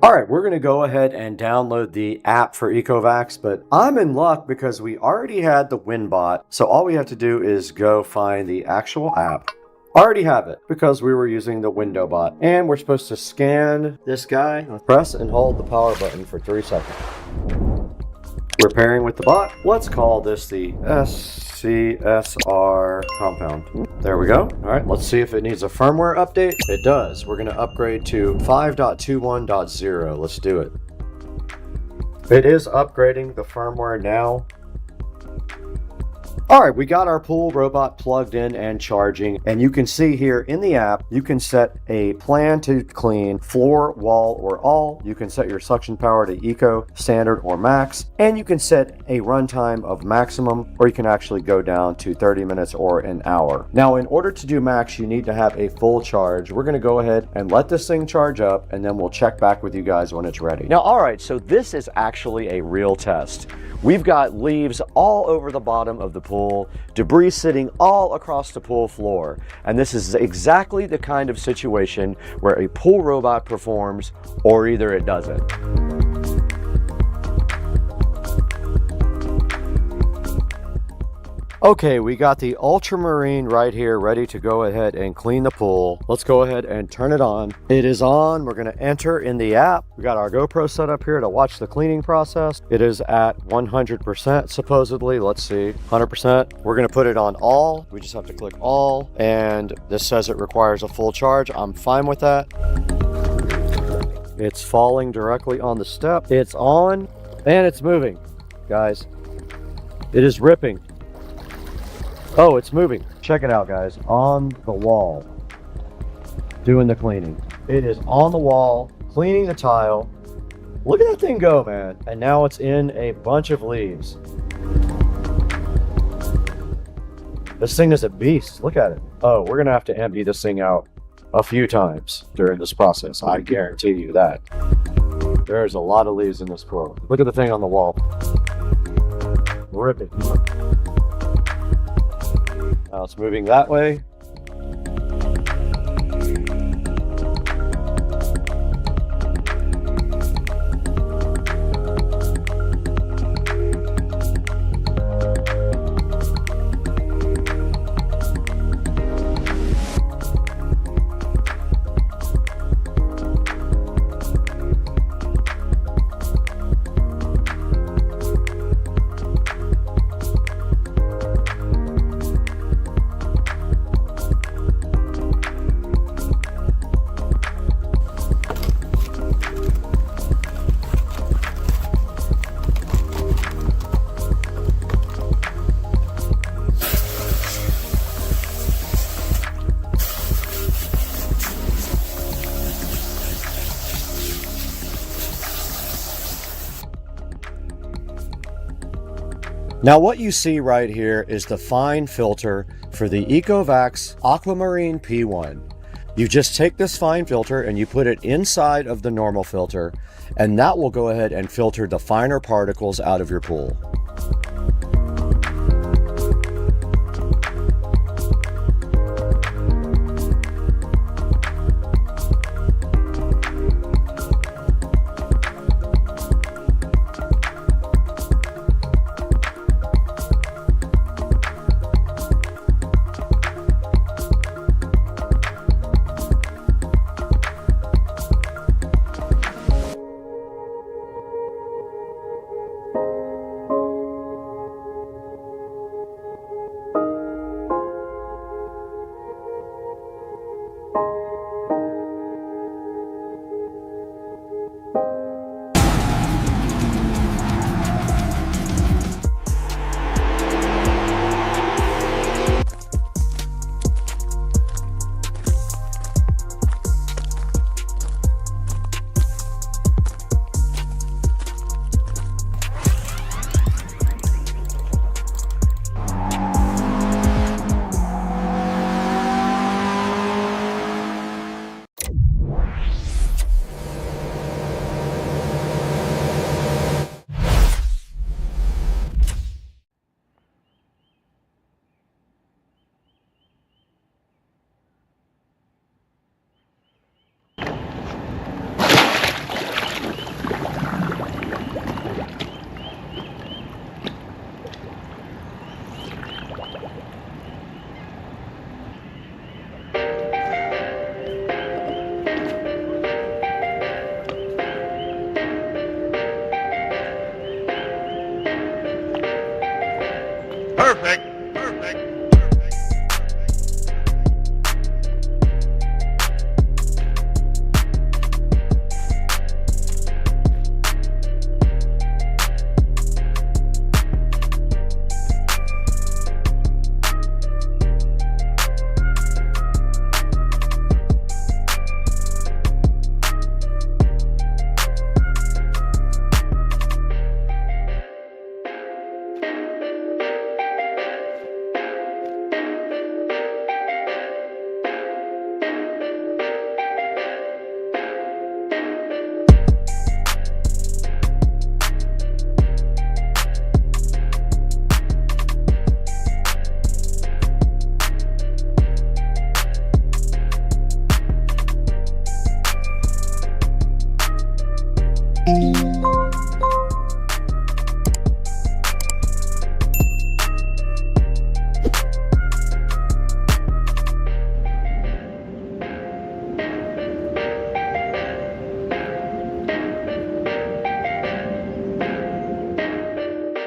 All right, we're gonna go ahead and download the app for Ecovacs, but I'm in luck because we already had the WinBot. So all we have to do is go find the actual app. Already have it because we were using the window bot. And we're supposed to scan this guy. Press and hold the power button for 3 seconds. We're pairing with the bot. Let's call this the SCSR compound. There we go. All right, let's see if it needs a firmware update. It does. We're going to upgrade to 5.21.0. Let's do it. It is upgrading the firmware now. All right, we got our pool robot plugged in and charging, and you can see here in the app, you can set a plan to clean floor, wall, or all. You can set your suction power to eco, standard, or max, and you can set a runtime of maximum, or you can actually go down to 30 minutes or an hour. Now, in order to do max, you need to have a full charge. We're gonna go ahead and let this thing charge up, and then we'll check back with you guys when it's ready. Now, all right, so this is actually a real test. We've got leaves all over the bottom of the pool, debris sitting all across the pool floor, and this is exactly the kind of situation where a pool robot performs, or either it doesn't. Okay, we got the ultramarine right here ready to go ahead and clean the pool. Let's go ahead and turn it on. It is on. We're going to enter in the app. We got our GoPro set up here to watch the cleaning process. It is at 100% supposedly. Let's see, 100%. We're going to put it on all. We just have to click all, and this says it requires a full charge. I'm fine with that. It's falling directly on the step. It's on, and it's moving, guys. It is ripping. Oh, it's moving. Check it out, guys. On the wall, doing the cleaning. It is on the wall, cleaning the tile. Look at that thing go, man. And now it's in a bunch of leaves. This thing is a beast. Look at it. Oh, we're going to have to empty this thing out a few times during this process. I guarantee you that. There's a lot of leaves in this pool. Look at the thing on the wall. Rip it. Now it's moving that way. Now what you see right here is the fine filter for the Ecovacs Aquamarine P1. You just take this fine filter and you put it inside of the normal filter, and that will go ahead and filter the finer particles out of your pool.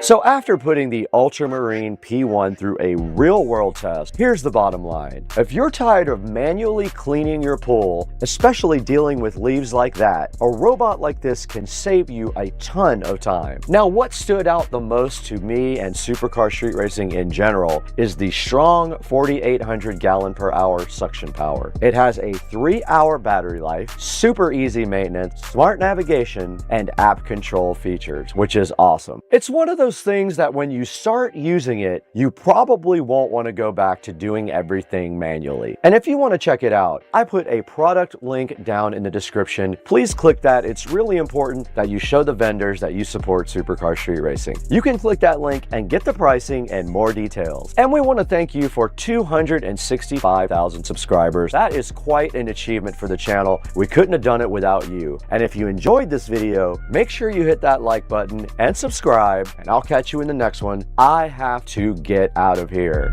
So after putting the Ultramarine P1 through a real-world test, here's the bottom line. If you're tired of manually cleaning your pool, especially dealing with leaves like that, a robot like this can save you a ton of time. Now, what stood out the most to me and supercar street racing in general is the strong 4,800 gallon per hour suction power. It has a 3-hour battery life, super easy maintenance, smart navigation, and app control features, which is awesome. It's one of those things that when you start using it, you probably won't want to go back to doing everything manually. And if you want to check it out, I put a product link down in the description. Please click that. It's really important that you show the vendors that you support supercar street racing. You can click that link and get the pricing and more details. And we want to thank you for 265,000 subscribers. That is quite an achievement for the channel. We couldn't have done it without you. And if you enjoyed this video, make sure you hit that like button and subscribe, and I'll catch you in the next one. I have to get out of here.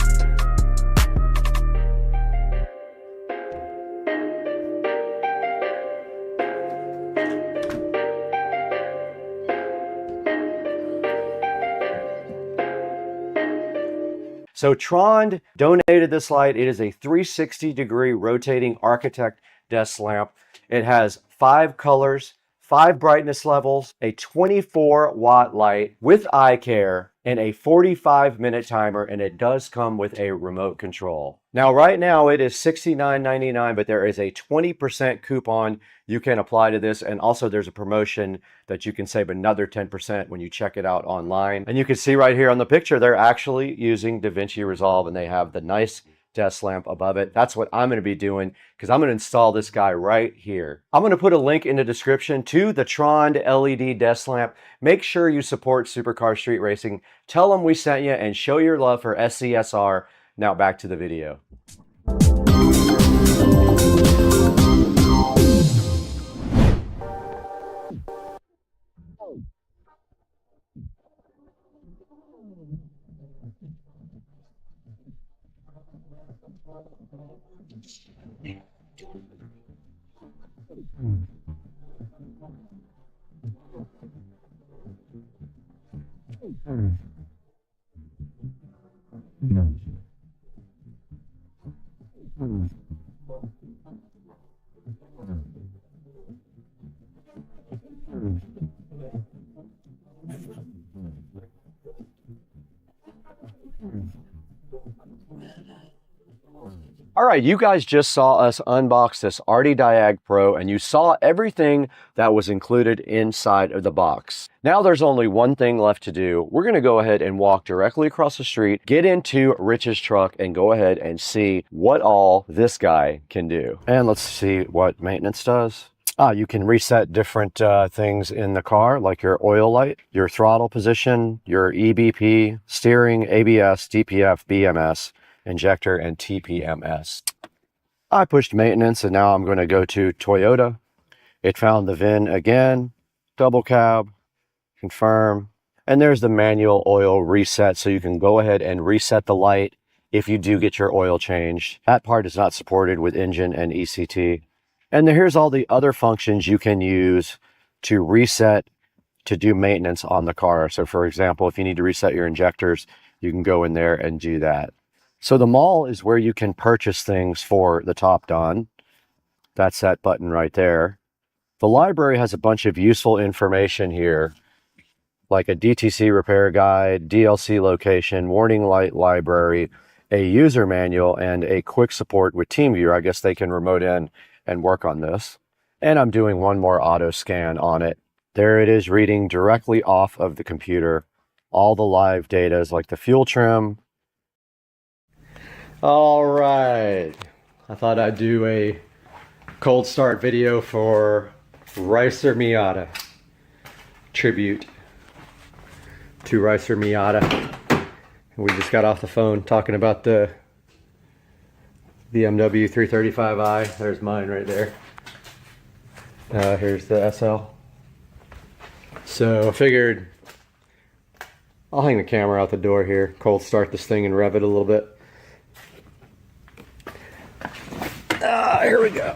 So Trond donated this light. It is a 360-degree rotating architect desk lamp. It has 5 colors, 5 brightness levels, a 24-watt light with eye care, and a 45-minute timer, and it does come with a remote control. Now, right now it is $69.99, but there is a 20% coupon you can apply to this, and also there's a promotion that you can save another 10% when you check it out online. And you can see right here on the picture, they're actually using DaVinci Resolve, and they have the nice desk lamp above it. That's what I'm going to be doing, because I'm going to install this guy right here. I'm going to put a link in the description to the Trond LED desk lamp. Make sure you support Supercar Street Racing. Tell them we sent you and show your love for SCSR. Now back to the video. All right, you guys just saw us unbox this Diag Pro, and you saw everything that was included inside of the box. Now there's only one thing left to do. We're going to go ahead and walk directly across the street, get into Rich's truck, and go ahead and see what all this guy can do. And let's see what maintenance does. You can reset different things in the car, like your oil light, your throttle position, your EBP, steering, ABS, DPF, BMS, injector, and TPMS. I pushed maintenance, and now I'm going to go to Toyota. It found the VIN again, double cab, confirm, and there's the manual oil reset, so you can go ahead and reset the light if you do get your oil changed. That part is not supported with engine and ECT. And here's all the other functions you can use to reset to do maintenance on the car. So for example, if you need to reset your injectors, you can go in there and do that. So the mall is where you can purchase things for the Top Don. That's that button right there. The library has a bunch of useful information here, like a DTC repair guide, DLC location, warning light library, a user manual, and a quick support with TeamViewer. I guess they can remote in and work on this. And I'm doing one more auto scan on it. There it is, reading directly off of the computer. All the live data is like the fuel trim. All right, I thought I'd do a cold start video for Ricer Miata. Tribute to Ricer Miata. We just got off the phone talking about the BMW 335i. There's mine right there. Here's the SL. So I figured I'll hang the camera out the door here, cold start this thing and rev it a little bit. Here we go.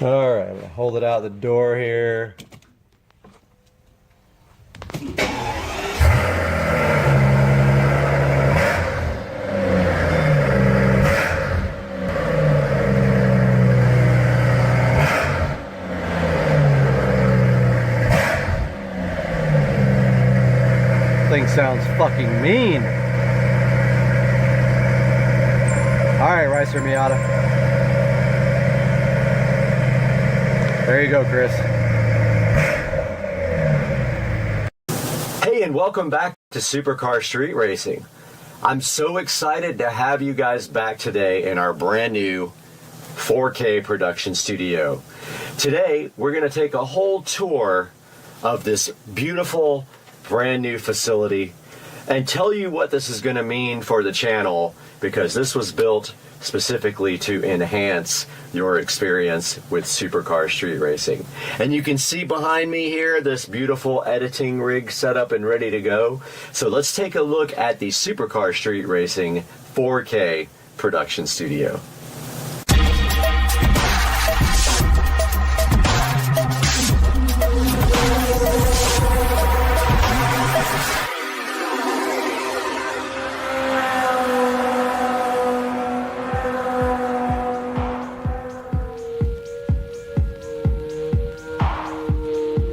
All right, I'm gonna hold it out the door here. Thing sounds fucking mean. All right, Ricer Miata. There you go, Chris. Hey, and welcome back to Supercar Street Racing. I'm so excited to have you guys back today in our brand new 4K production studio. Today, we're going to take a whole tour of this beautiful brand new facility and tell you what this is going to mean for the channel, because this was built specifically to enhance your experience with Supercar Street Racing. And you can see behind me here this beautiful editing rig set up and ready to go. So let's take a look at the Supercar Street Racing 4K production studio.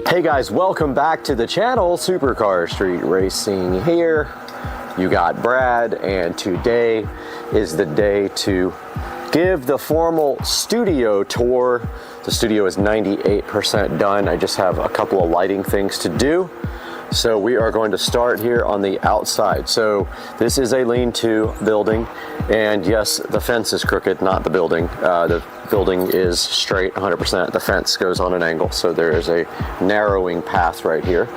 Hey guys, welcome back to the channel. Supercar Street Racing here. You got Brad, and today is the day to give the formal studio tour. The studio is 98% done. I just have a couple of lighting things to do. So we are going to start here on the outside. So this is a lean-to building, and yes, the fence is crooked, not the building. The building is straight 100%. The fence goes on an angle, so there is a narrowing path right here.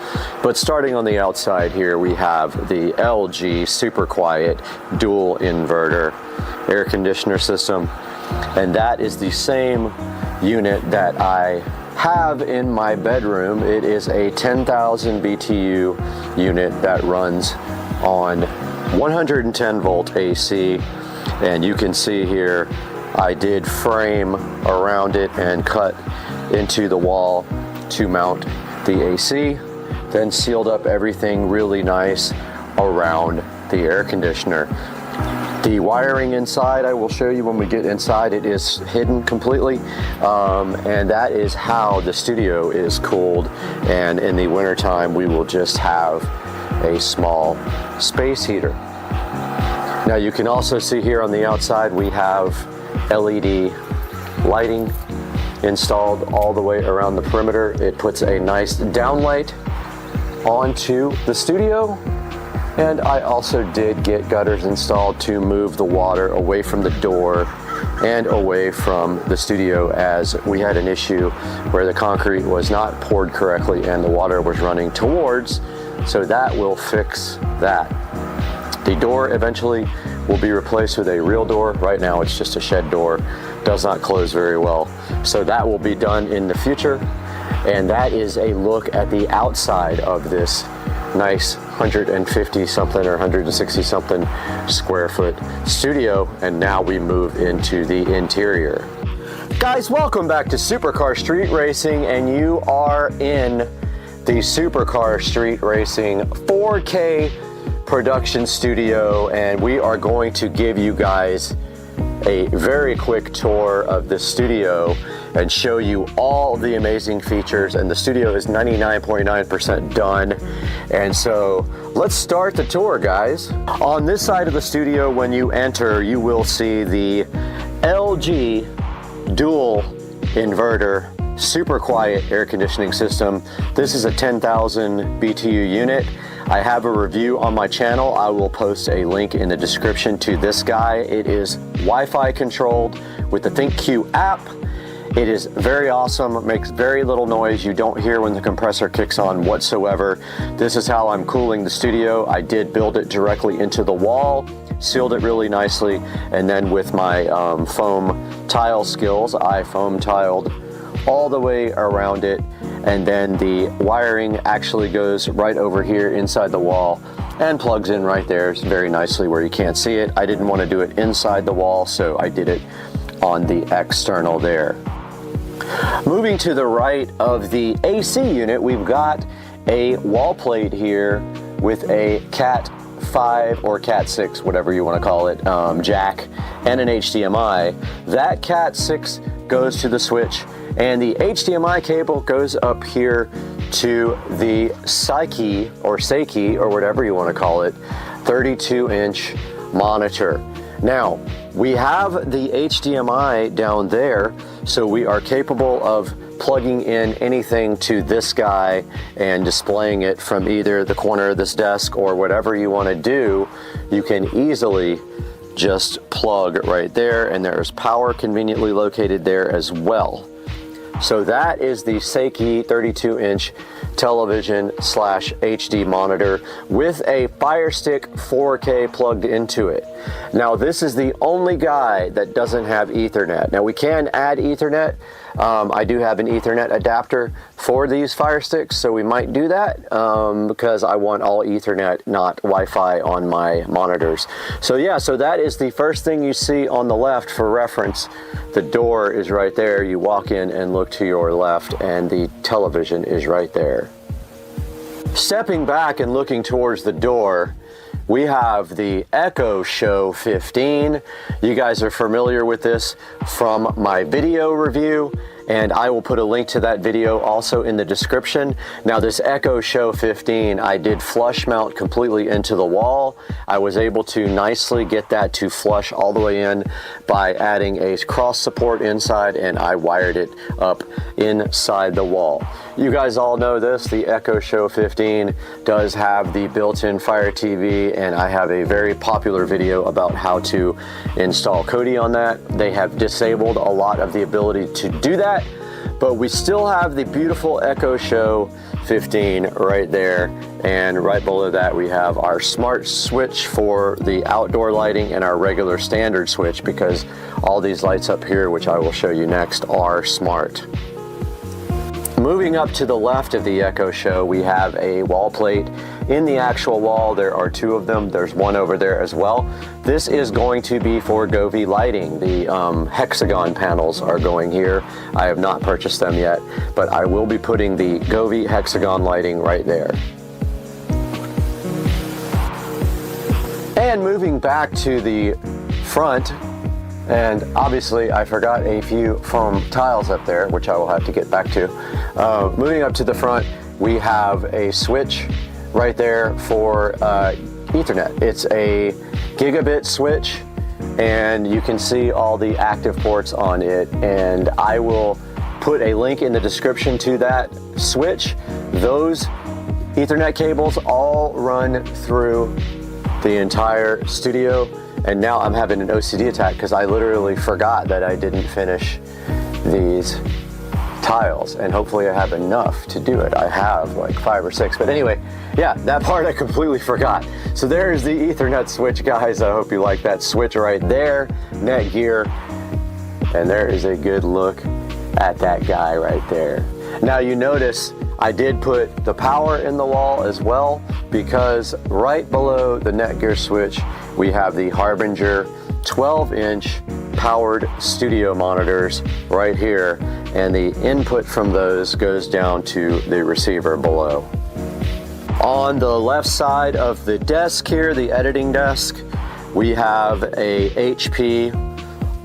But starting on the outside here, we have the LG super quiet dual inverter air conditioner system, and that is the same unit that I have in my bedroom. It is a 10,000 BTU unit that runs on 110 volt AC, and you can see here I did frame around it and cut into the wall to mount the AC, then sealed up everything really nice around the air conditioner. The wiring inside, I will show you when we get inside. It is hidden completely, and that is how the studio is cooled. And in the wintertime, we will just have a small space heater. Now you can also see here on the outside, we have LED lighting installed all the way around the perimeter. It puts a nice downlight onto the studio. And I also did get gutters installed to move the water away from the door and away from the studio, as we had an issue where the concrete was not poured correctly and the water was running towards, so that will fix that. The door eventually will be replaced with a real door. Right now it's just a shed door, does not close very well, so that will be done in the future. And that is a look at the outside of this nice 150 something or 160 something square foot studio. And now we move into the interior. Guys, welcome back to Supercar Street Racing, and you are in the Supercar Street Racing 4K production studio, and we are going to give you guys a very quick tour of the studio and show you all the amazing features. And the studio is 99.9% done. And so let's start the tour, guys. On this side of the studio, when you enter, you will see the LG dual inverter super quiet air conditioning system. This is a 10,000 BTU unit. I have a review on my channel. I will post a link in the description to this guy. It is Wi-Fi controlled with the ThinkQ app. It is very awesome, makes very little noise. You don't hear when the compressor kicks on whatsoever. This is how I'm cooling the studio. I did build it directly into the wall, sealed it really nicely, and then with my foam tile skills, I foam tiled all the way around it. And then the wiring actually goes right over here inside the wall and plugs in right there very nicely where you can't see it. I didn't want to do it inside the wall, so I did it on the external there. Moving to the right of the AC unit, we've got a wall plate here with a Cat 5 or Cat 6, whatever you want to call it, jack, and an HDMI. That Cat 6 goes to the switch, and the HDMI cable goes up here to the Psyche or whatever you want to call it, 32-inch monitor. Now, we have the HDMI down there, so we are capable of plugging in anything to this guy and displaying it from either the corner of this desk or whatever you want to do. You can easily just plug right there, and there's power conveniently located there as well. So that is the Seiki 32-inch television / HD monitor with a Fire Stick 4K plugged into it. Now this is the only guy that doesn't have Ethernet. Now we can add Ethernet. I do have an Ethernet adapter for these Fire Sticks, so we might do that because I want all Ethernet, not Wi-Fi on my monitors. So yeah, so that is the first thing you see on the left for reference. The door is right there. You walk in and look to your left, and the television is right there. Stepping back and looking towards the door, we have the Echo Show 15. You guys are familiar with this from my video review, and I will put a link to that video also in the description. Now this Echo Show 15, I did flush mount completely into the wall. I was able to nicely get that to flush all the way in by adding a cross support inside, and I wired it up inside the wall. You guys all know this, the Echo Show 15 does have the built-in Fire TV, and I have a very popular video about how to install Kodi on that. They have disabled a lot of the ability to do that, but we still have the beautiful Echo Show 15 right there, and right below that we have our smart switch for the outdoor lighting and our regular standard switch, because all these lights up here, which I will show you next, are smart. Moving up to the left of the Echo Show, we have a wall plate in the actual wall. There are two of them. There's one over there as well. This is going to be for Govee lighting. The hexagon panels are going here. I have not purchased them yet, but I will be putting the Govee hexagon lighting right there. And moving back to the front, and obviously I forgot a few foam tiles up there, which I will have to get back to. Moving up to the front, we have a switch right there for Ethernet. It's a gigabit switch, and you can see all the active ports on it, and I will put a link in the description to that switch. Those Ethernet cables all run through the entire studio. And now I'm having an OCD attack because I literally forgot that I didn't finish these tiles, and hopefully I have enough to do it. I have like 5 or 6, but anyway, yeah, that part I completely forgot. So there's the Ethernet switch, guys. I hope you like that switch right there, Netgear, and there is a good look at that guy right there. Now you notice I did put the power in the wall as well, because right below the Netgear switch we have the Harbinger 12-inch powered studio monitors right here, and the input from those goes down to the receiver below. On the left side of the desk here, the editing desk, we have a HP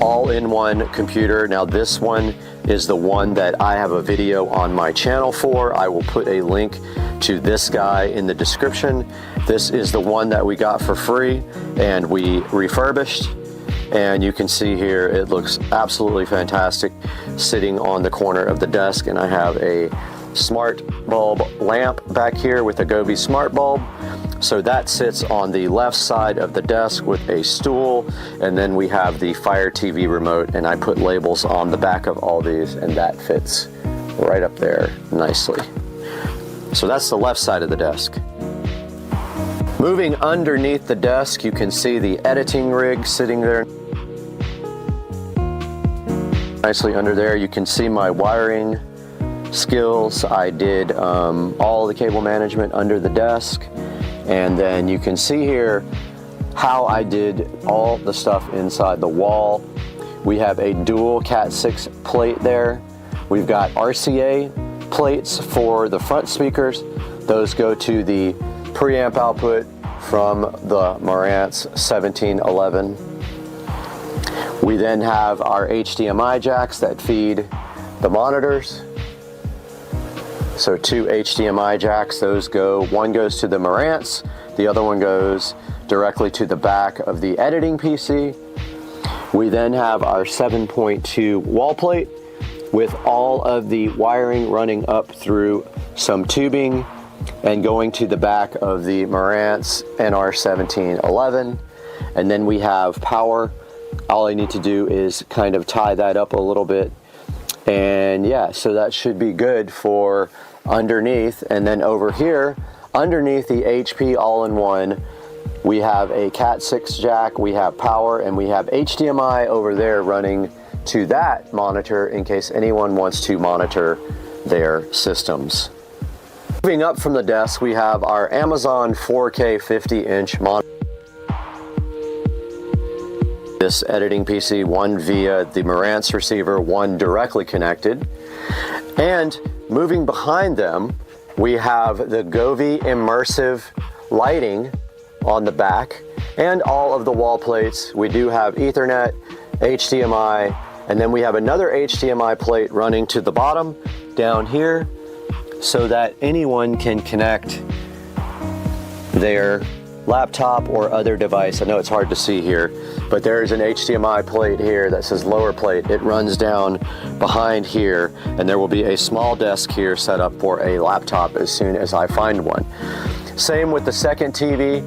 all-in-one computer. Now this one is the one that I have a video on my channel for. I will put a link to this guy in the description. This is the one that we got for free and we refurbished, and you can see here it looks absolutely fantastic sitting on the corner of the desk. And I have a smart bulb lamp back here with a Govee smart bulb. So that sits on the left side of the desk with a stool, and then we have the Fire TV remote, and I put labels on the back of all these, and that fits right up there nicely. So that's the left side of the desk. Moving underneath the desk, you can see the editing rig sitting there nicely under there. You can see my wiring skills. I did all the cable management under the desk. And then you can see here how I did all the stuff inside the wall. We have a dual Cat 6 plate there We've got RCA plates for the front speakers. Those go to the preamp output from the Marantz 1711. We then have our HDMI jacks that feed the monitors. So 2 HDMI jacks, one goes to the Marantz, the other one goes directly to the back of the editing PC. We then have our 7.2 wall plate with all of the wiring running up through some tubing and going to the back of the Marantz NR1711. And then we have power. All I need to do is kind of tie that up a little bit. And yeah, so that should be good for underneath. And then over here, underneath the HP all-in-one, we have a Cat 6 jack, we have power, and we have HDMI over there running to that monitor in case anyone wants to monitor their systems. Moving up from the desk, we have our Amazon 4K 50-inch monitor. This editing PC, one via the Marantz receiver, one directly connected. And moving behind them, we have the Govee immersive lighting on the back and all of the wall plates. We do have Ethernet, HDMI, and then we have another HDMI plate running to the bottom down here so that anyone can connect their laptop or other device. I know it's hard to see here, but there's an HDMI plate here that says lower plate. It runs down behind here, and there will be a small desk here set up for a laptop as soon as I find one. Same with the second TV,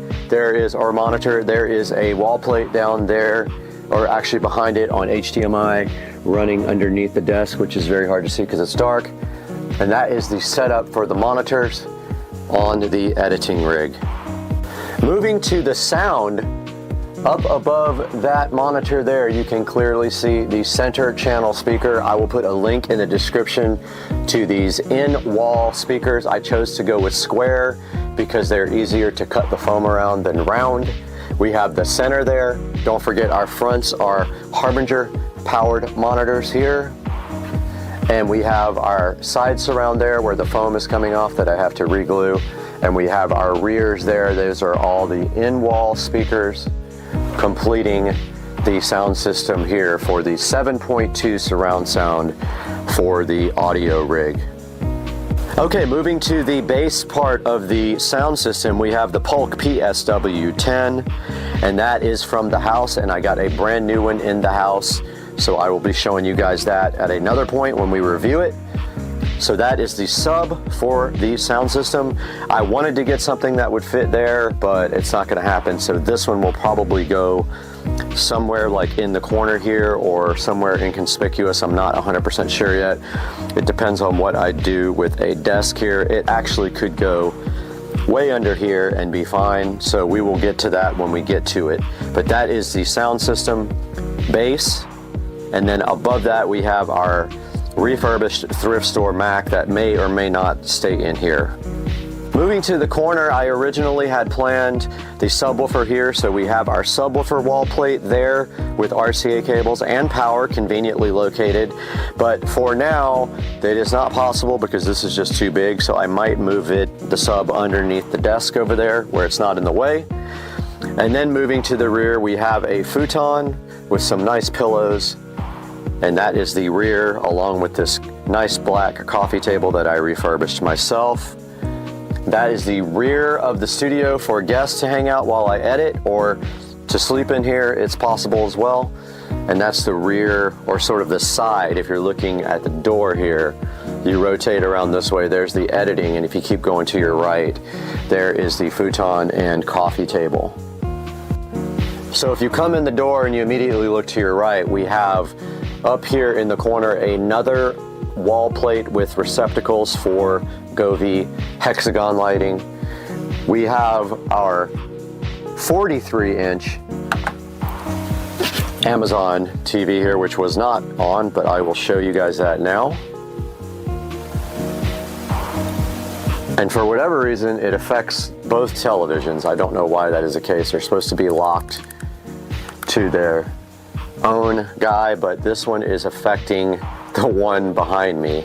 or monitor, there is a wall plate down there, or actually behind it on HDMI running underneath the desk, which is very hard to see because it's dark. And that is the setup for the monitors on the editing rig. Moving to the sound, up above that monitor there, you can clearly see the center channel speaker. I will put a link in the description to these in-wall speakers. I chose to go with square because they're easier to cut the foam around than round. We have the center there. Don't forget our fronts are Harbinger powered monitors here. And we have our side surround there where the foam is coming off that I have to re-glue. And we have our rears there. Those are all the in-wall speakers completing the sound system here for the 7.2 surround sound for the audio rig. Okay, moving to the bass part of the sound system, we have the Polk PSW10, and that is from the house, and I got a brand new one in the house, so I will be showing you guys that at another point when we review it. So that is the sub for the sound system. I wanted to get something that would fit there, but it's not going to happen, so this one will probably go somewhere like in the corner here or somewhere inconspicuous. I'm not 100% sure yet. It depends on what I do with a desk here. It actually could go way under here and be fine, so we will get to that when we get to it. But that is the sound system bass, and then above that we have our refurbished thrift store Mac that may or may not stay in here. Moving to the corner, I originally had planned the subwoofer here, so we have our subwoofer wall plate there with RCA cables and power conveniently located, but for now it is not possible because this is just too big, so I might move the sub underneath the desk over there where it's not in the way. And then moving to the rear, we have a futon with some nice pillows, and that is the rear along with this nice black coffee table that I refurbished myself. That is the rear of the studio for guests to hang out while I edit, or to sleep in here, it's possible as well. And that's the rear, or sort of the side. If you're looking at the door here, you rotate around this way, there's the editing, and if you keep going to your right, there is the futon and coffee table. So if you come in the door and you immediately look to your right, we have up here in the corner another wall plate with receptacles for Govee hexagon lighting. We have our 43-inch Amazon TV here, which was not on, but I will show you guys that now. And for whatever reason, it affects both televisions. I don't know why that is the case. They're supposed to be locked to their own guy, but this one is affecting the one behind me,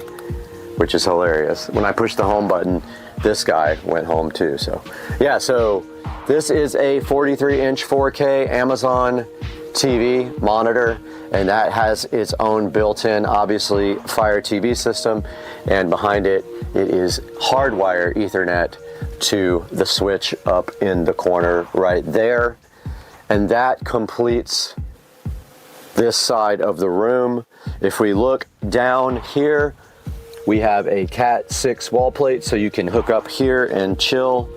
which is hilarious. When I pushed the home button, this guy went home too. So yeah, so this is a 43-inch 4K Amazon TV monitor, and that has its own built-in, obviously, Fire TV system, and behind it, it is hardwire Ethernet to the switch up in the corner right there. And that completes this side of the room. If we look down here, we have a Cat 6 wall plate, so you can hook up here and chill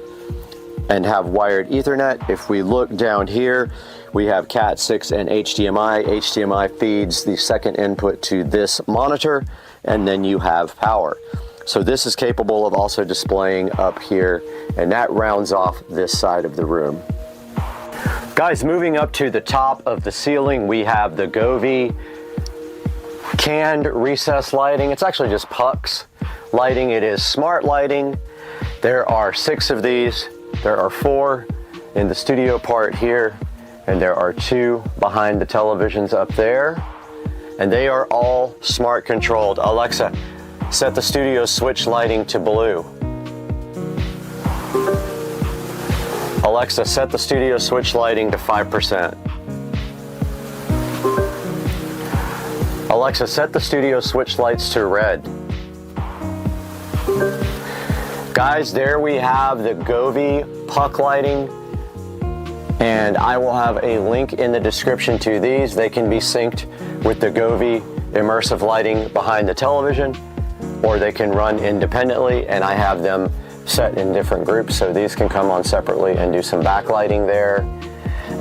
and have wired Ethernet. If we look down here, we have Cat 6 and HDMI. HDMI feeds the second input to this monitor, and then you have power. So this is capable of also displaying up here, and that rounds off this side of the room. Guys, moving up to the top of the ceiling, we have the Govee canned recess lighting. It's actually just pucks lighting. It is smart lighting. There are 6 of these. There are 4 in the studio part here, and there are 2 behind the televisions up there. And they are all smart controlled. Alexa, set the studio switch lighting to blue. Alexa, set the studio switch lighting to 5%. Alexa, set the studio switch lights to red. Guys, there we have the Govee puck lighting, and I will have a link in the description to these. They can be synced with the Govee immersive lighting behind the television, or they can run independently, and I have them set in different groups, so these can come on separately and do some backlighting there.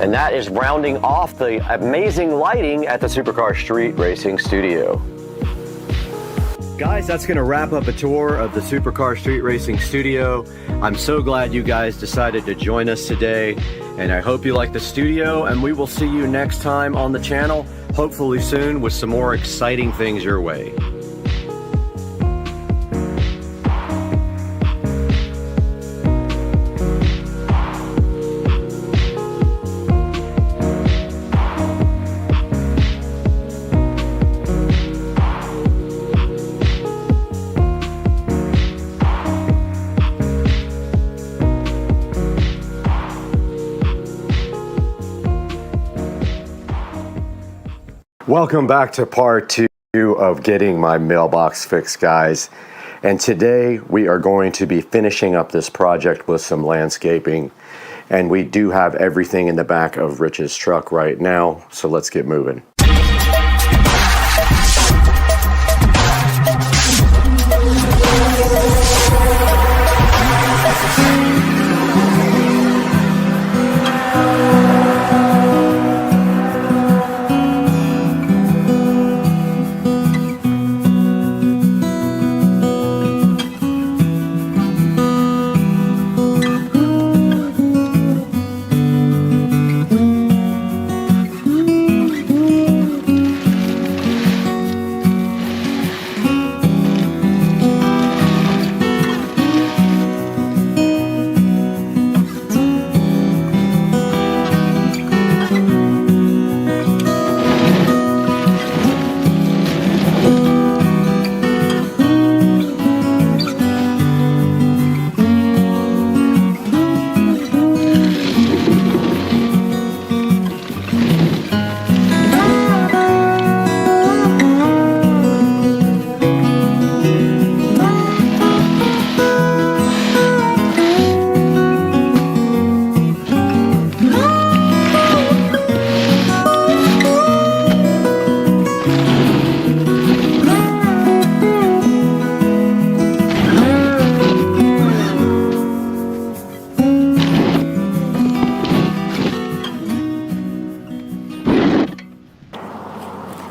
And that is rounding off the amazing lighting at the Supercar Street Racing Studio. Guys, that's gonna wrap up a tour of the Supercar Street Racing Studio. I'm so glad you guys decided to join us today, and I hope you like the studio, and we will see you next time on the channel, hopefully soon with some more exciting things your way. Welcome back to part 2 of getting my mailbox fixed, guys. And today we are going to be finishing up this project with some landscaping. And we do have everything in the back of Rich's truck right now, so let's get moving.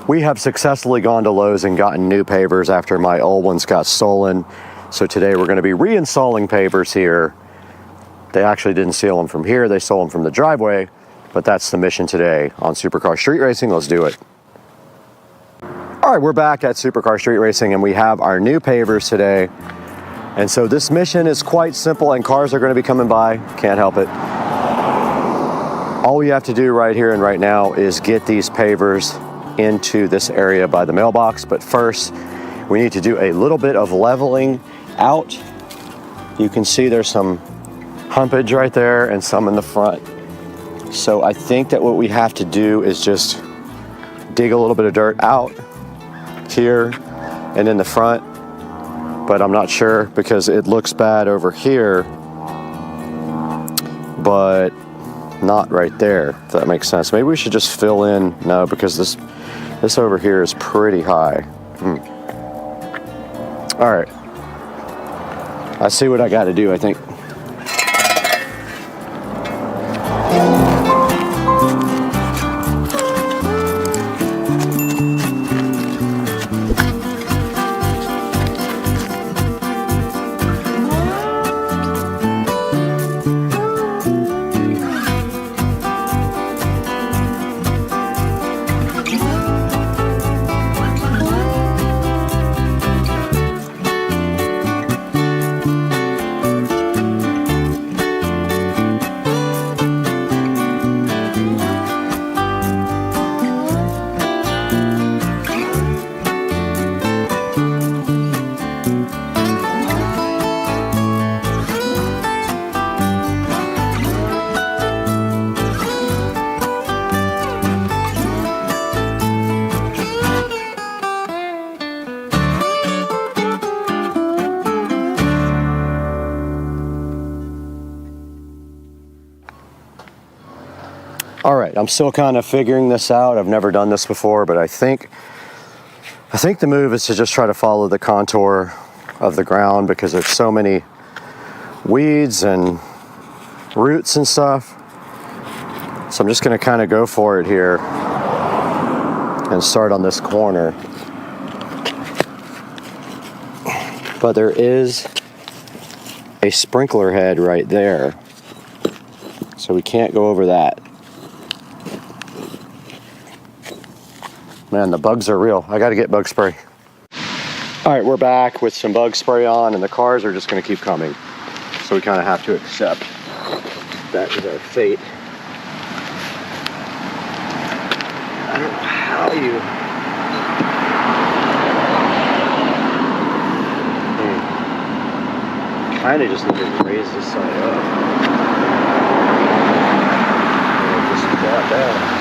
We have successfully gone to Lowe's and gotten new pavers after my old ones got stolen. So today we're going to be reinstalling pavers here. They actually didn't steal them from here, they stole them from the driveway, but that's the mission today on Supercar Street Racing. Let's do it. All right, we're back at Supercar Street Racing and we have our new pavers today. And so this mission is quite simple, and cars are going to be coming by, can't help it. All we have to do right here and right now is get these pavers into this area by the mailbox. But first, we need to do a little bit of leveling out. You can see there's some humpage right there and some in the front. So I think that what we have to do is just dig a little bit of dirt out here and in the front, but I'm not sure because it looks bad over here, but not right there, if that makes sense. Maybe we should just fill in. No, because this over here is pretty high. All right, I see what I got to do, I think. All right, I'm still kind of figuring this out. I've never done this before, but I think the move is to just try to follow the contour of the ground because there's so many weeds and roots and stuff. So I'm just gonna kind of go for it here and start on this corner. But there is a sprinkler head right there, so we can't go over that. Man, the bugs are real. I gotta get bug spray. All right, we're back with some bug spray on, and the cars are just gonna keep coming. So we kind of have to accept that is our fate. I don't know how you... Kind of just need to raise this side up. Just flat down.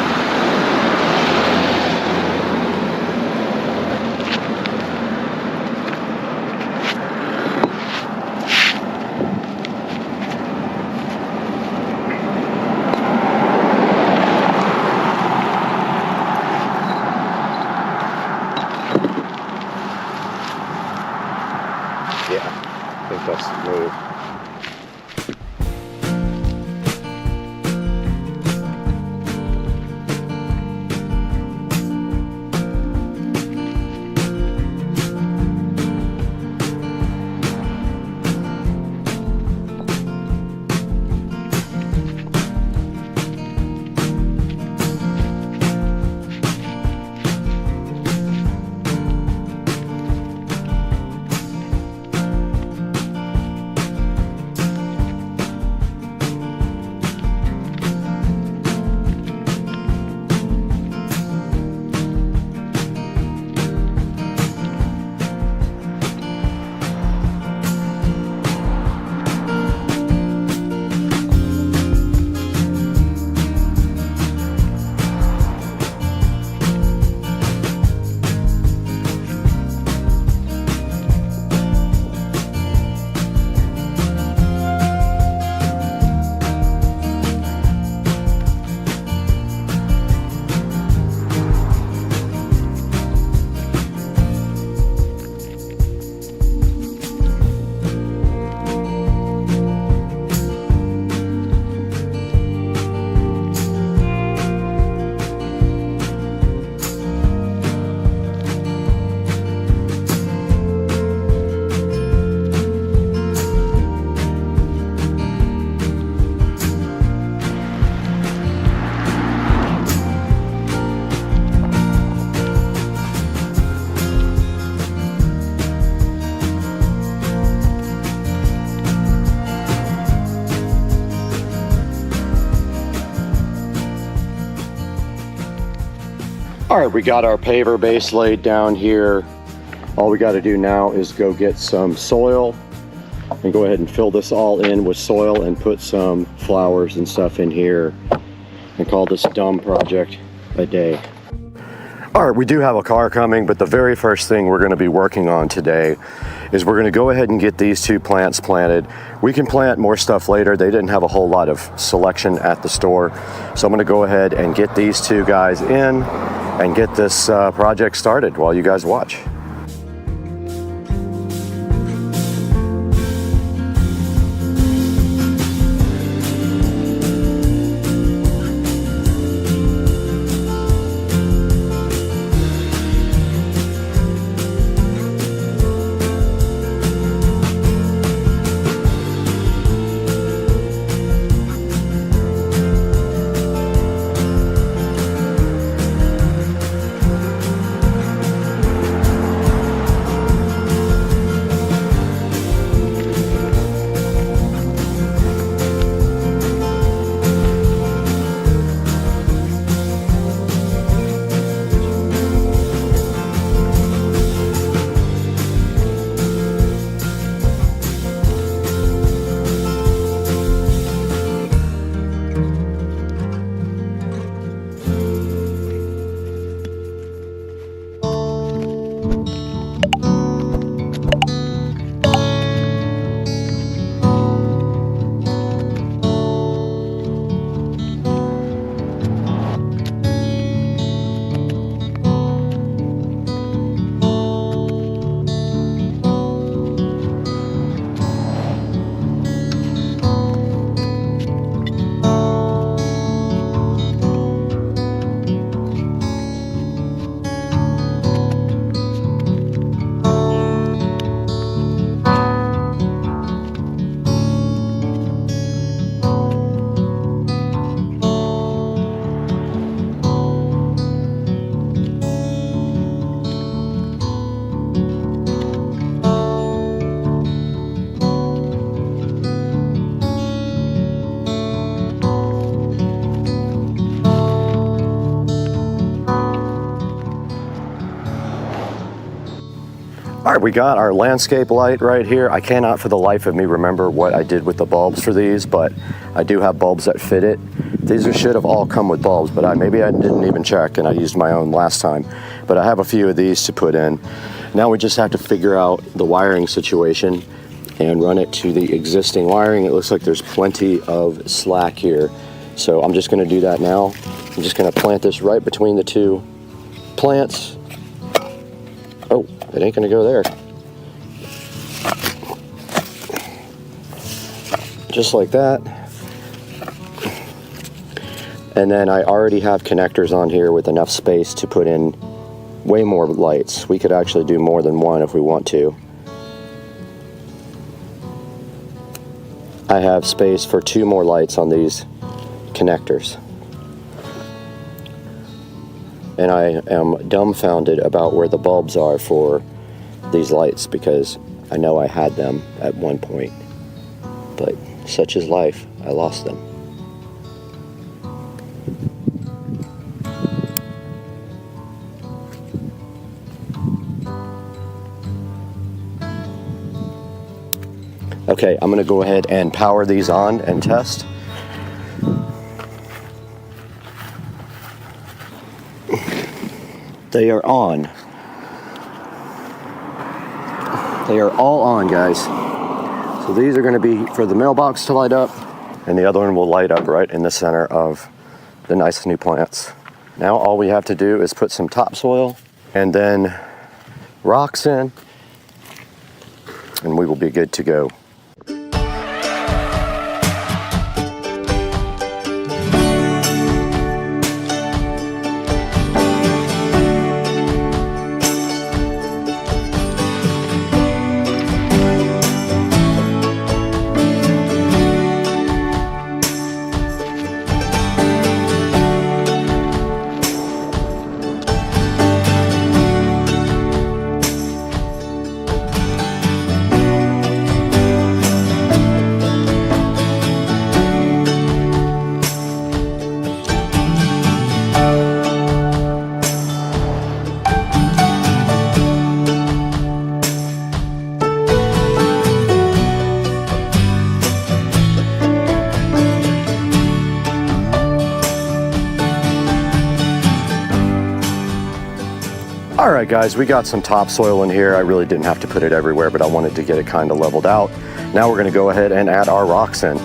All right, we got our paver base laid down here. All we got to do now is go get some soil and go ahead and fill this all in with soil and put some flowers and stuff in here and call this dumb project a day. All right, we do have a car coming, but the very first thing we're going to be working on today is we're going to go ahead and get these 2 plants planted. We can plant more stuff later. They didn't have a whole lot of selection at the store. So I'm going to go ahead and get these 2 guys in and get this project started while you guys watch. All right, we got our landscape light right here. I cannot for the life of me remember what I did with the bulbs for these, but I do have bulbs that fit it. These should have all come with bulbs, but maybe I didn't even check and I used my own last time. But I have a few of these to put in. Now we just have to figure out the wiring situation and run it to the existing wiring. It looks like there's plenty of slack here. So I'm just gonna do that now. I'm just gonna plant this right between the 2 plants. Oh, it ain't gonna go there. Just like that. And then I already have connectors on here with enough space to put in way more lights. We could actually do more than 1 if we want to. I have space for 2 more lights on these connectors. And I am dumbfounded about where the bulbs are for these lights because I know I had them at one point, but such is life, I lost them. Okay, I'm gonna go ahead and power these on and test. They are on. They are all on, guys. So these are gonna be for the mailbox to light up, and the other one will light up right in the center of the nice new plants. Now all we have to do is put some topsoil and then rocks in, and we will be good to go. All right, guys, we got some topsoil in here. I really didn't have to put it everywhere, but I wanted to get it kind of leveled out. Now we're gonna go ahead and add our rocks in.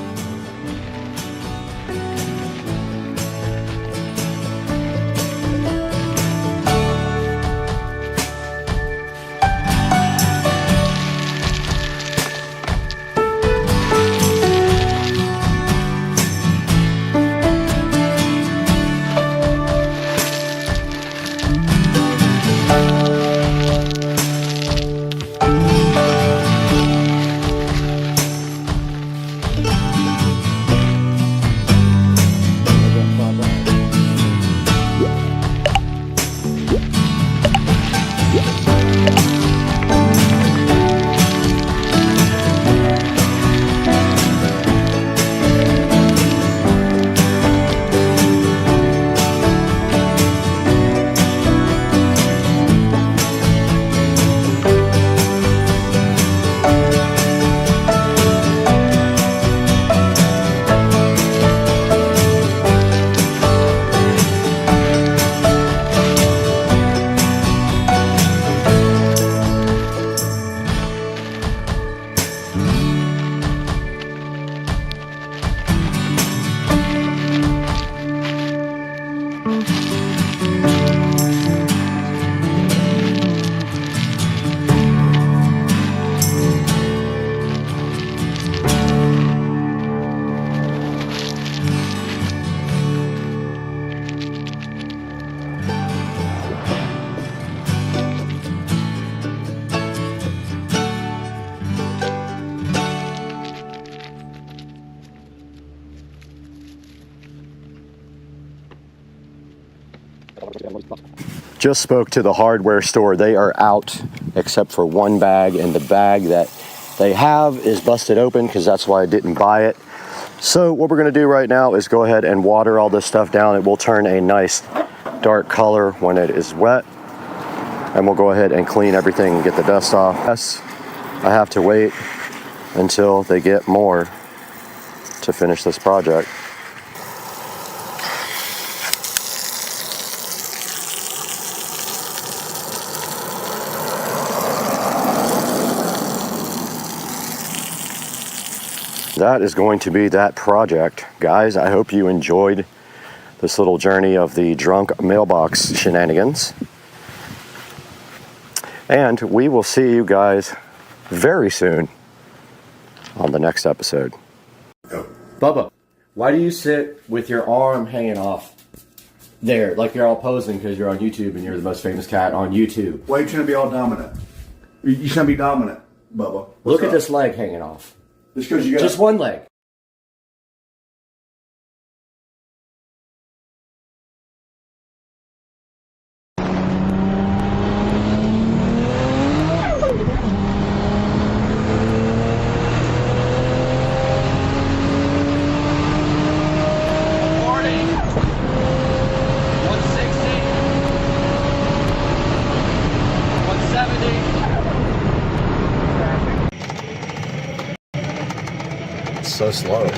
Just spoke to the hardware store. They are out except for one bag, and the bag that they have is busted open because that's why I didn't buy it. So what we're going to do right now is go ahead and water all this stuff down. It will turn a nice dark color when it is wet, and we'll go ahead and clean everything and get the dust off. Yes, I have to wait until they get more to finish this project. That is going to be that project. Guys, I hope you enjoyed this little journey of the drunk mailbox shenanigans. And we will see you guys very soon on the next episode. Bubba, why do you sit with your arm hanging off there like you're all posing because you're on YouTube and you're the most famous cat on YouTube? Why are you trying to be all dominant? You trying to be dominant, Bubba. Look at this leg hanging off. Just because you got just one leg. So slow.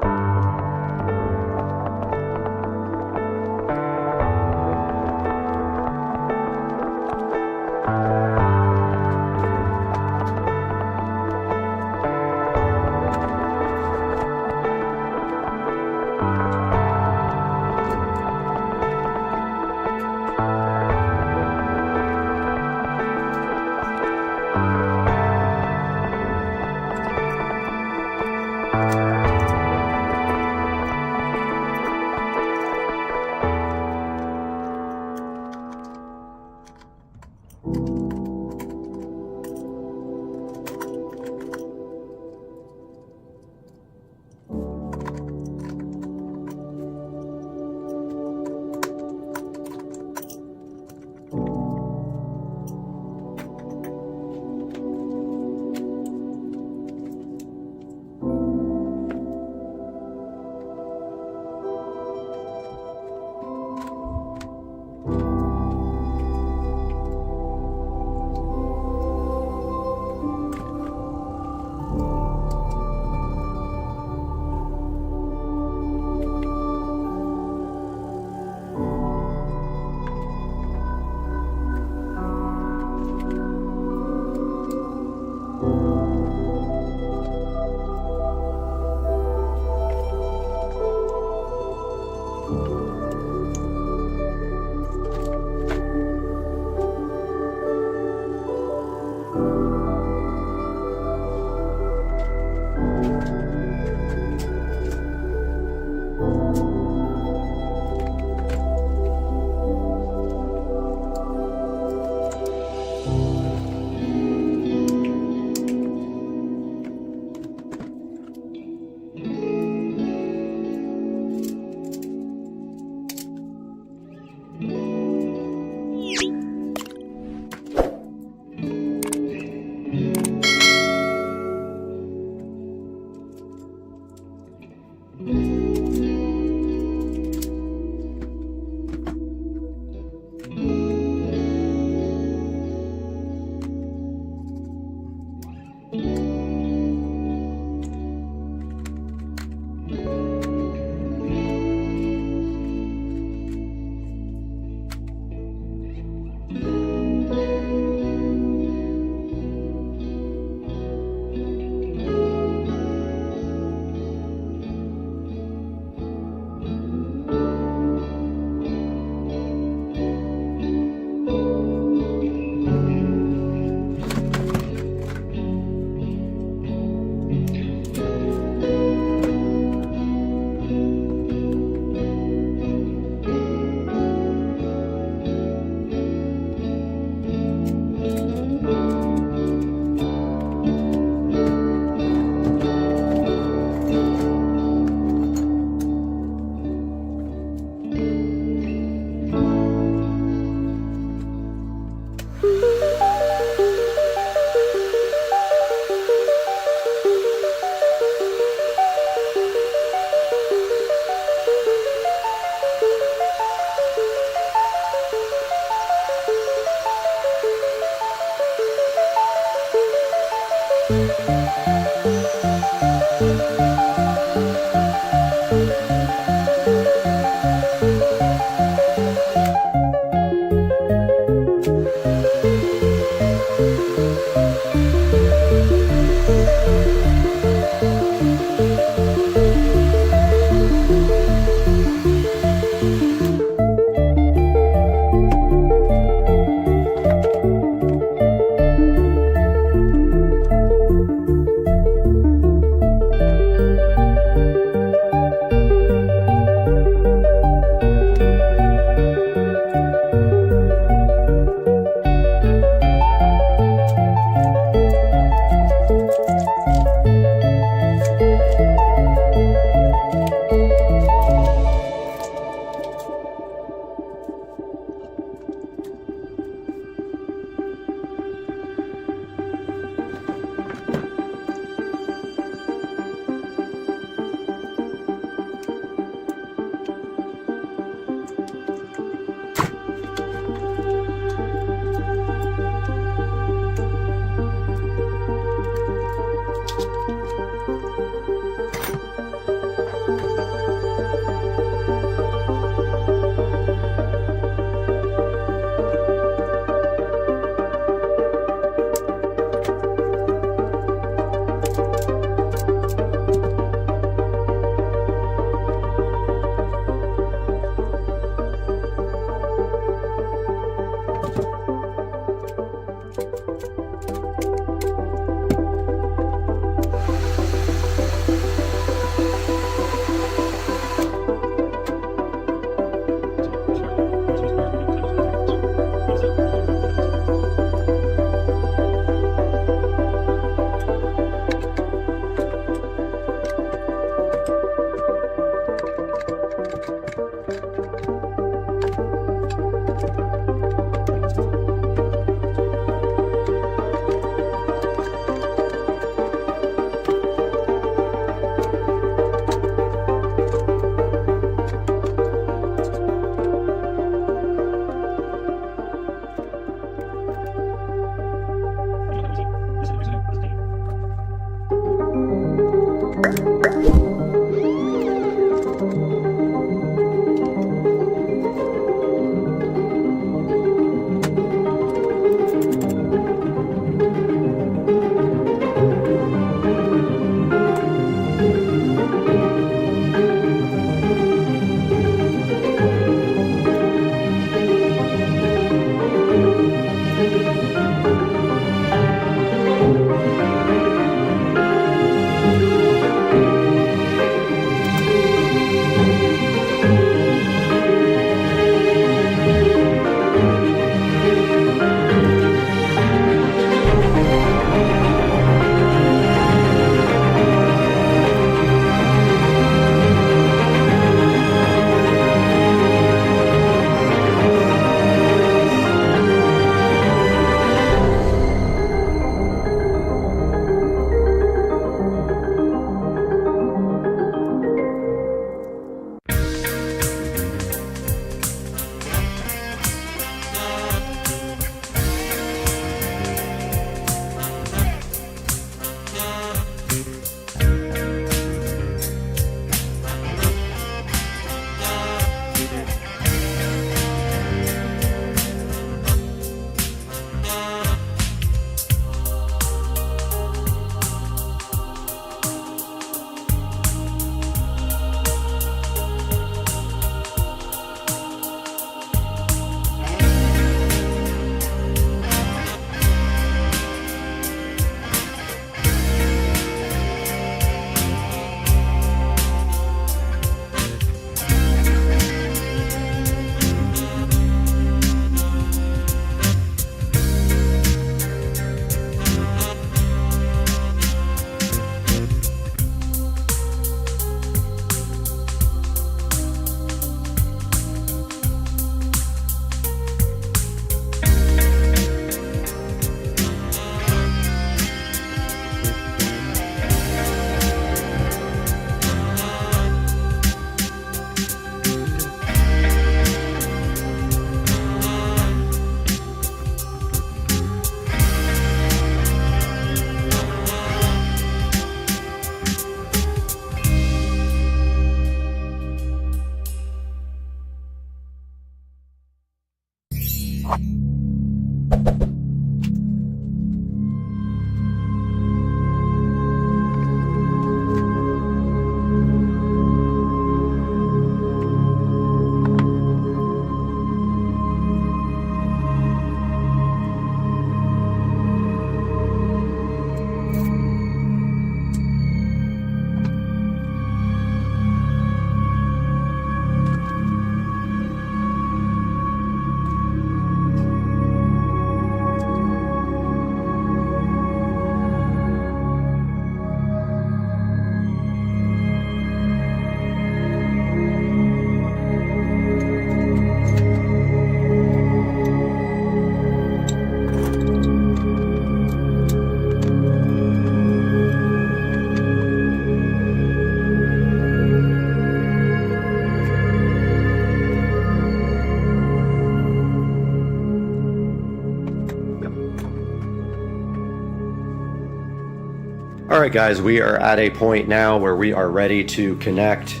Alright guys, we are at a point now where we are ready to connect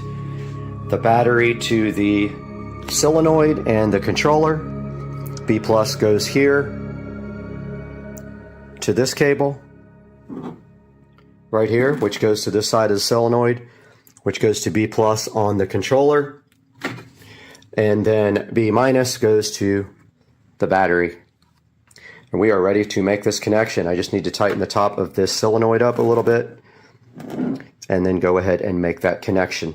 the battery to the solenoid and the controller. B+ goes here to this cable right here, which goes to this side of the solenoid, which goes to B+ on the controller, and then B- goes to the battery. And we are ready to make this connection. I just need to tighten the top of this solenoid up a little bit and then go ahead and make that connection.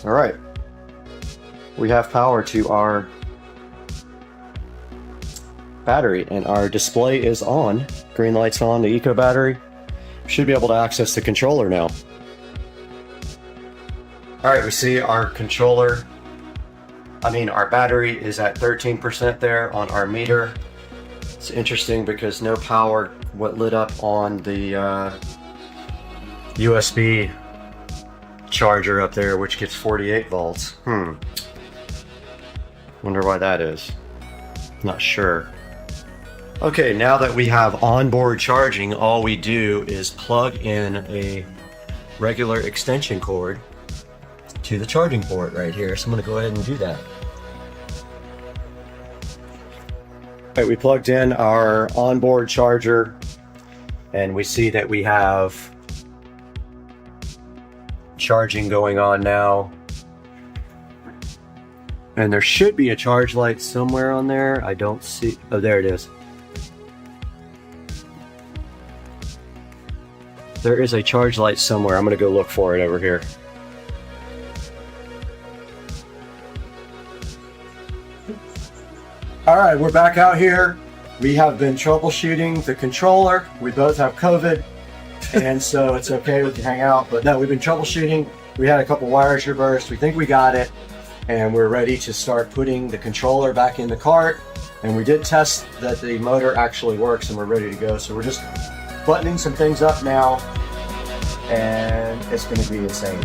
All right, we have power to our battery and our display is on. Green light's on, the eco battery. Should be able to access the controller now. All right, we see our controller, our battery is at 13% there on our meter. It's interesting because no power lit up on the USB charger up there, which gets 48 volts. Wonder why that is. Not sure. Okay, now that we have onboard charging, all we do is plug in a regular extension cord to the charging port right here. So I'm gonna go ahead and do that. All right, we plugged in our onboard charger and we see that we have charging going on now, and there should be a charge light somewhere on there. I don't see. Oh, there it is. There is a charge light somewhere. I'm gonna go look for it over here. All right, we're back out here. We have been troubleshooting the controller. We both have COVID. And so it's okay, we can hang out, but no, we've been troubleshooting. We had a couple wires reversed. We think we got it, and we're ready to start putting the controller back in the cart. And we did test that the motor actually works, and we're ready to go. So we're just buttoning some things up now, and it's going to be insane.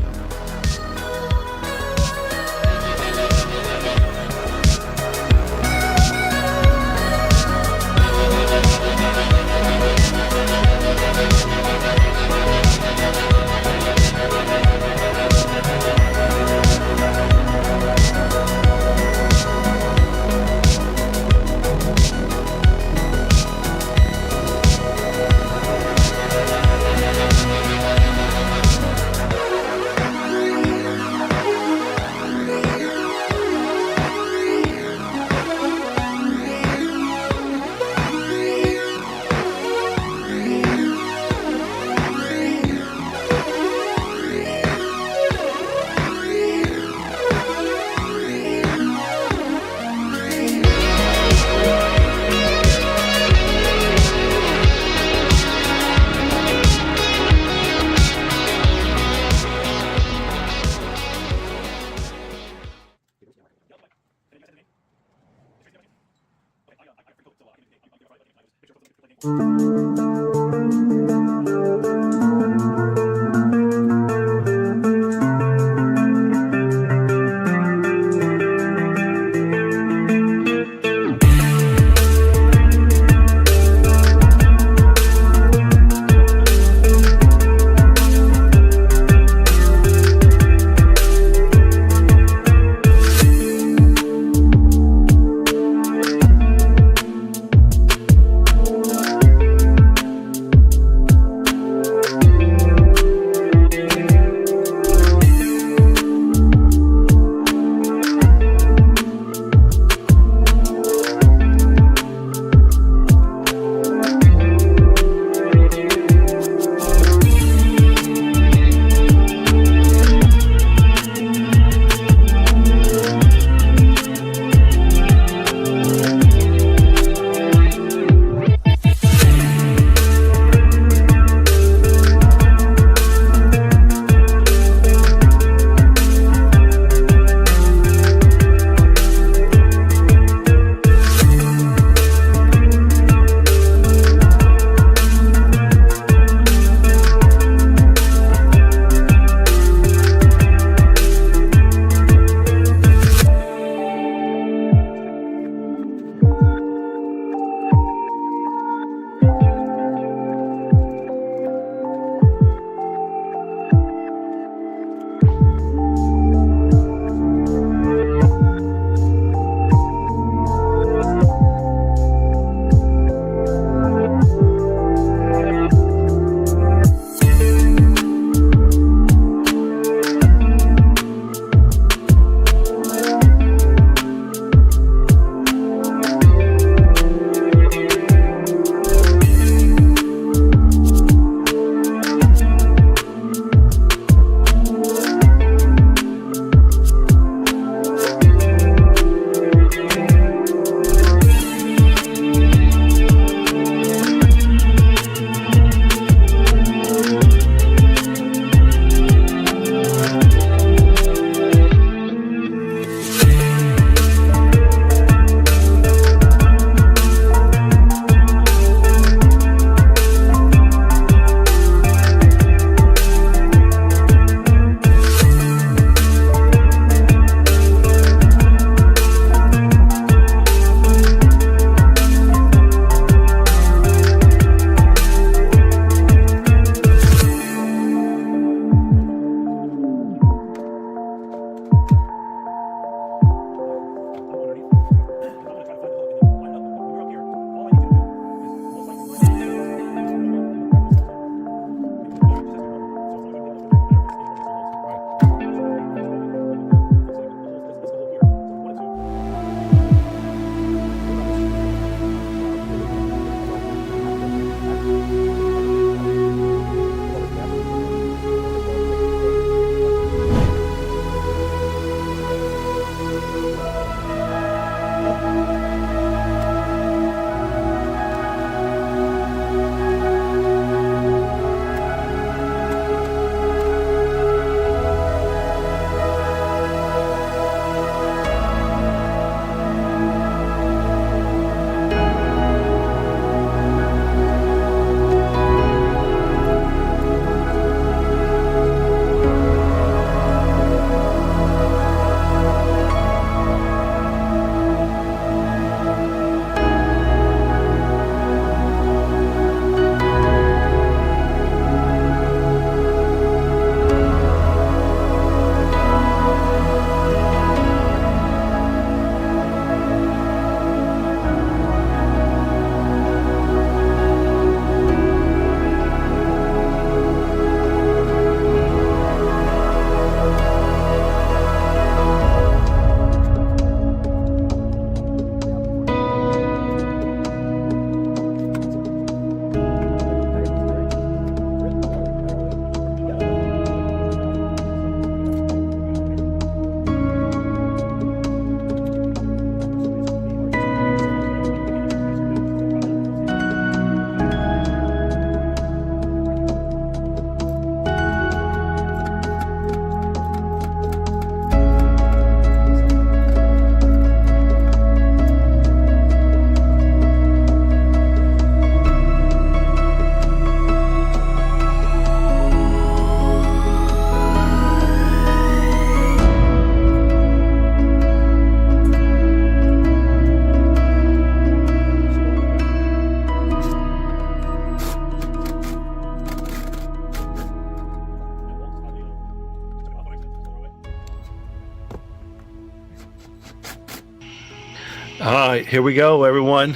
All right, here we go, everyone.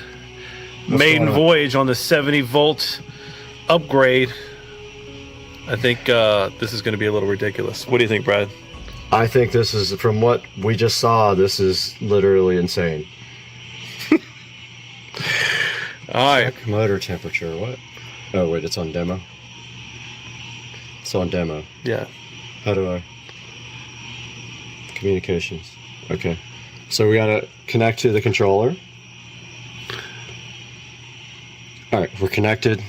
Maiden going on? voyage on the 70-volt upgrade. I think this is going to be a little ridiculous. What do you think, Brad? I think this is, from what we just saw, this is literally insane. All right. Check motor temperature, what? Oh, wait, it's on demo? It's on demo. Yeah. How do I? Communications. Okay. So we gotta connect to the controller. All right, we're connected.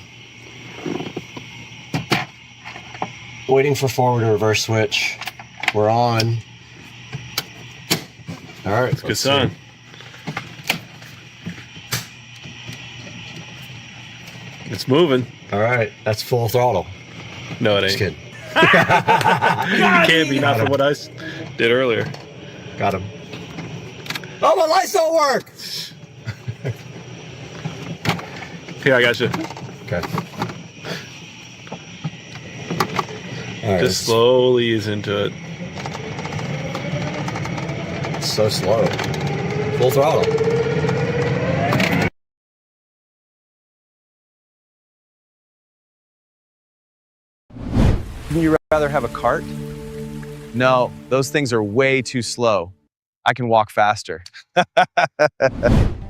Waiting for forward and reverse switch. We're on. All right. It's a good sign. It's moving. All right, that's full throttle. No, it ain't. Just kidding. It can't be, not from what I did earlier. Got him. Oh, my lights don't work! Here, I got you. Okay. All right, Just slowly ease into it. It's so slow. Full throttle. Would you rather have a cart? No, those things are way too slow. I can walk faster.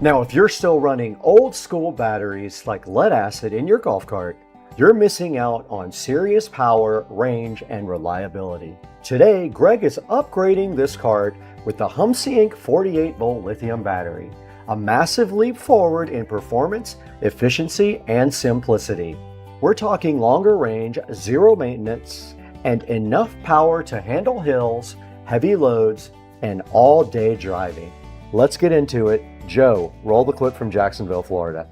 Now, if you're still running old school batteries like lead acid in your golf cart, you're missing out on serious power, range, and reliability. Today, Greg is upgrading this cart with the Inc 48-volt lithium battery, a massive leap forward in performance, efficiency, and simplicity. We're talking longer range, zero maintenance, and enough power to handle hills, heavy loads, and all-day driving. Let's get into it. Joe, roll the clip from Jacksonville, Florida.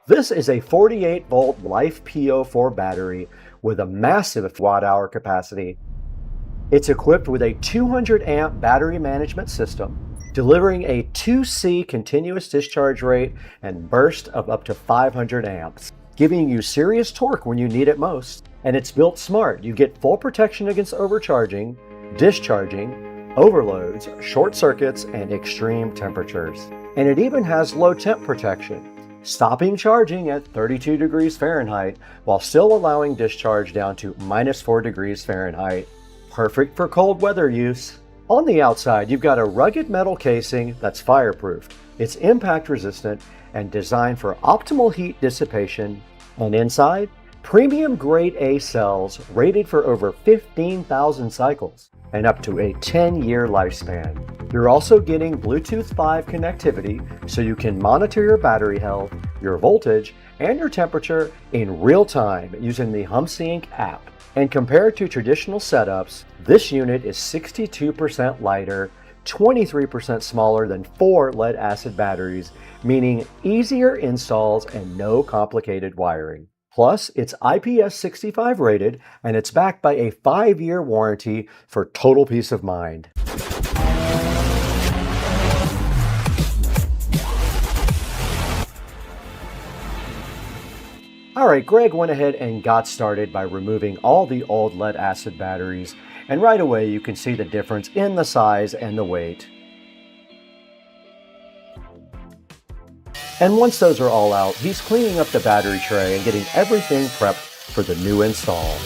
This is a 48-volt Life PO4 battery with a massive watt-hour capacity. It's equipped with a 200-amp battery management system, delivering a 2C continuous discharge rate and burst of up to 500 amps, giving you serious torque when you need it most. And it's built smart. You get full protection against overcharging, discharging, overloads, short circuits, and extreme temperatures. And it even has low temp protection, stopping charging at 32 degrees Fahrenheit while still allowing discharge down to -4 degrees Fahrenheit. Perfect for cold weather use. On the outside, you've got a rugged metal casing that's fireproof. It's impact resistant and designed for optimal heat dissipation. And inside, premium grade A cells rated for over 15,000 cycles and up to a 10-year lifespan. You're also getting Bluetooth 5 connectivity so you can monitor your battery health, your voltage, and your temperature in real time using the Inc app. And compared to traditional setups, this unit is 62% lighter, 23% smaller than 4 lead acid batteries, meaning easier installs and no complicated wiring. Plus, it's IPS65 rated, and it's backed by a 5-year warranty for total peace of mind. Alright, Greg went ahead and got started by removing all the old lead acid batteries, and right away you can see the difference in the size and the weight. And once those are all out, he's cleaning up the battery tray and getting everything prepped for the new install.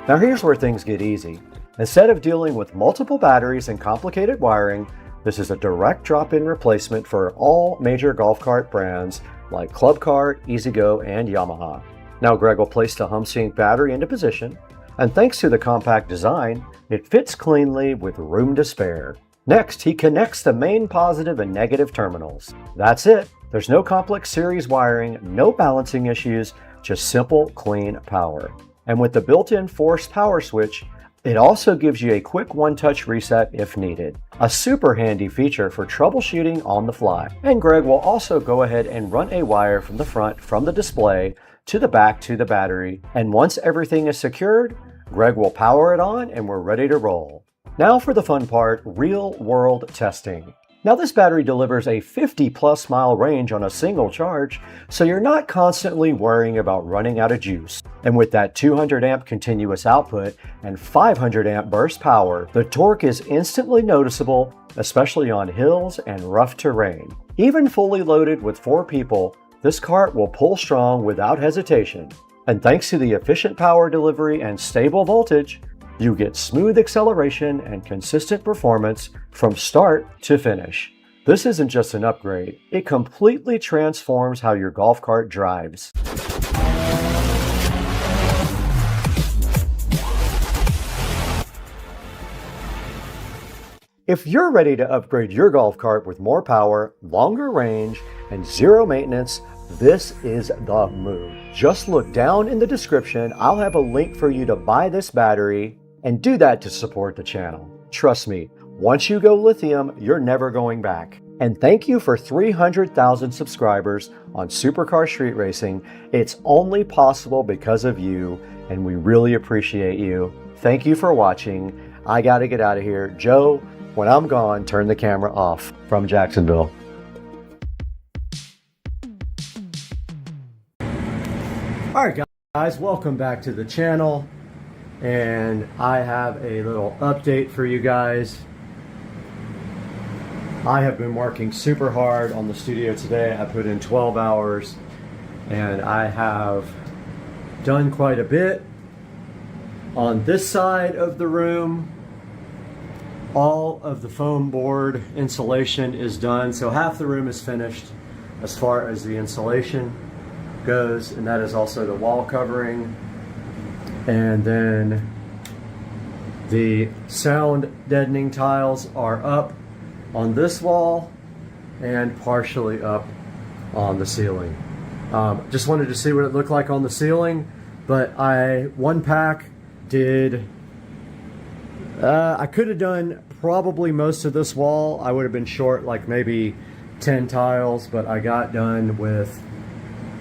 Now here's where things get easy. Instead of dealing with multiple batteries and complicated wiring, This is a direct drop-in replacement for all major golf cart brands like Club Cart, E-Z-GO, and Yamaha. Now Greg will place the HumSync battery into position, and thanks to the compact design, it fits cleanly with room to spare. Next, he connects the main positive and negative terminals. That's it. There's no complex series wiring, no balancing issues, just simple, clean power. And with the built-in forced power switch, it also gives you a quick one-touch reset if needed. A super handy feature for troubleshooting on the fly. And Greg will also go ahead and run a wire from the front, from the display, to the back to the battery. And once everything is secured, Greg will power it on and we're ready to roll. Now for the fun part, real-world testing. Now this battery delivers a 50+ mile range on a single charge, so you're not constantly worrying about running out of juice. And with that 200 amp continuous output and 500 amp burst power, the torque is instantly noticeable, especially on hills and rough terrain. Even fully loaded with 4 people, this cart will pull strong without hesitation. And thanks to the efficient power delivery and stable voltage, you get smooth acceleration and consistent performance from start to finish. This isn't just an upgrade, it completely transforms how your golf cart drives. If you're ready to upgrade your golf cart with more power, longer range, and zero maintenance, this is the move. Just look down in the description, I'll have a link for you to buy this battery, and do that to support the channel. Trust me, once you go lithium, you're never going back. And thank you for 300,000 subscribers on Supercar Street Racing. It's only possible because of you, and we really appreciate you. Thank you for watching. I gotta get out of here. Joe, when I'm gone, turn the camera off. From Jacksonville. All right, guys, welcome back to the channel. And I have a little update for you guys. I have been working super hard on the studio today. I put in 12 hours and I have done quite a bit. On this side of the room, all of the foam board insulation is done. So half the room is finished as far as the insulation goes, and that is also the wall covering. And then the sound deadening tiles are up on this wall and partially up on the ceiling. Just wanted to see what it looked like on the ceiling, but one pack did, I could have done probably most of this wall. I would have been short like maybe 10 tiles, but I got done with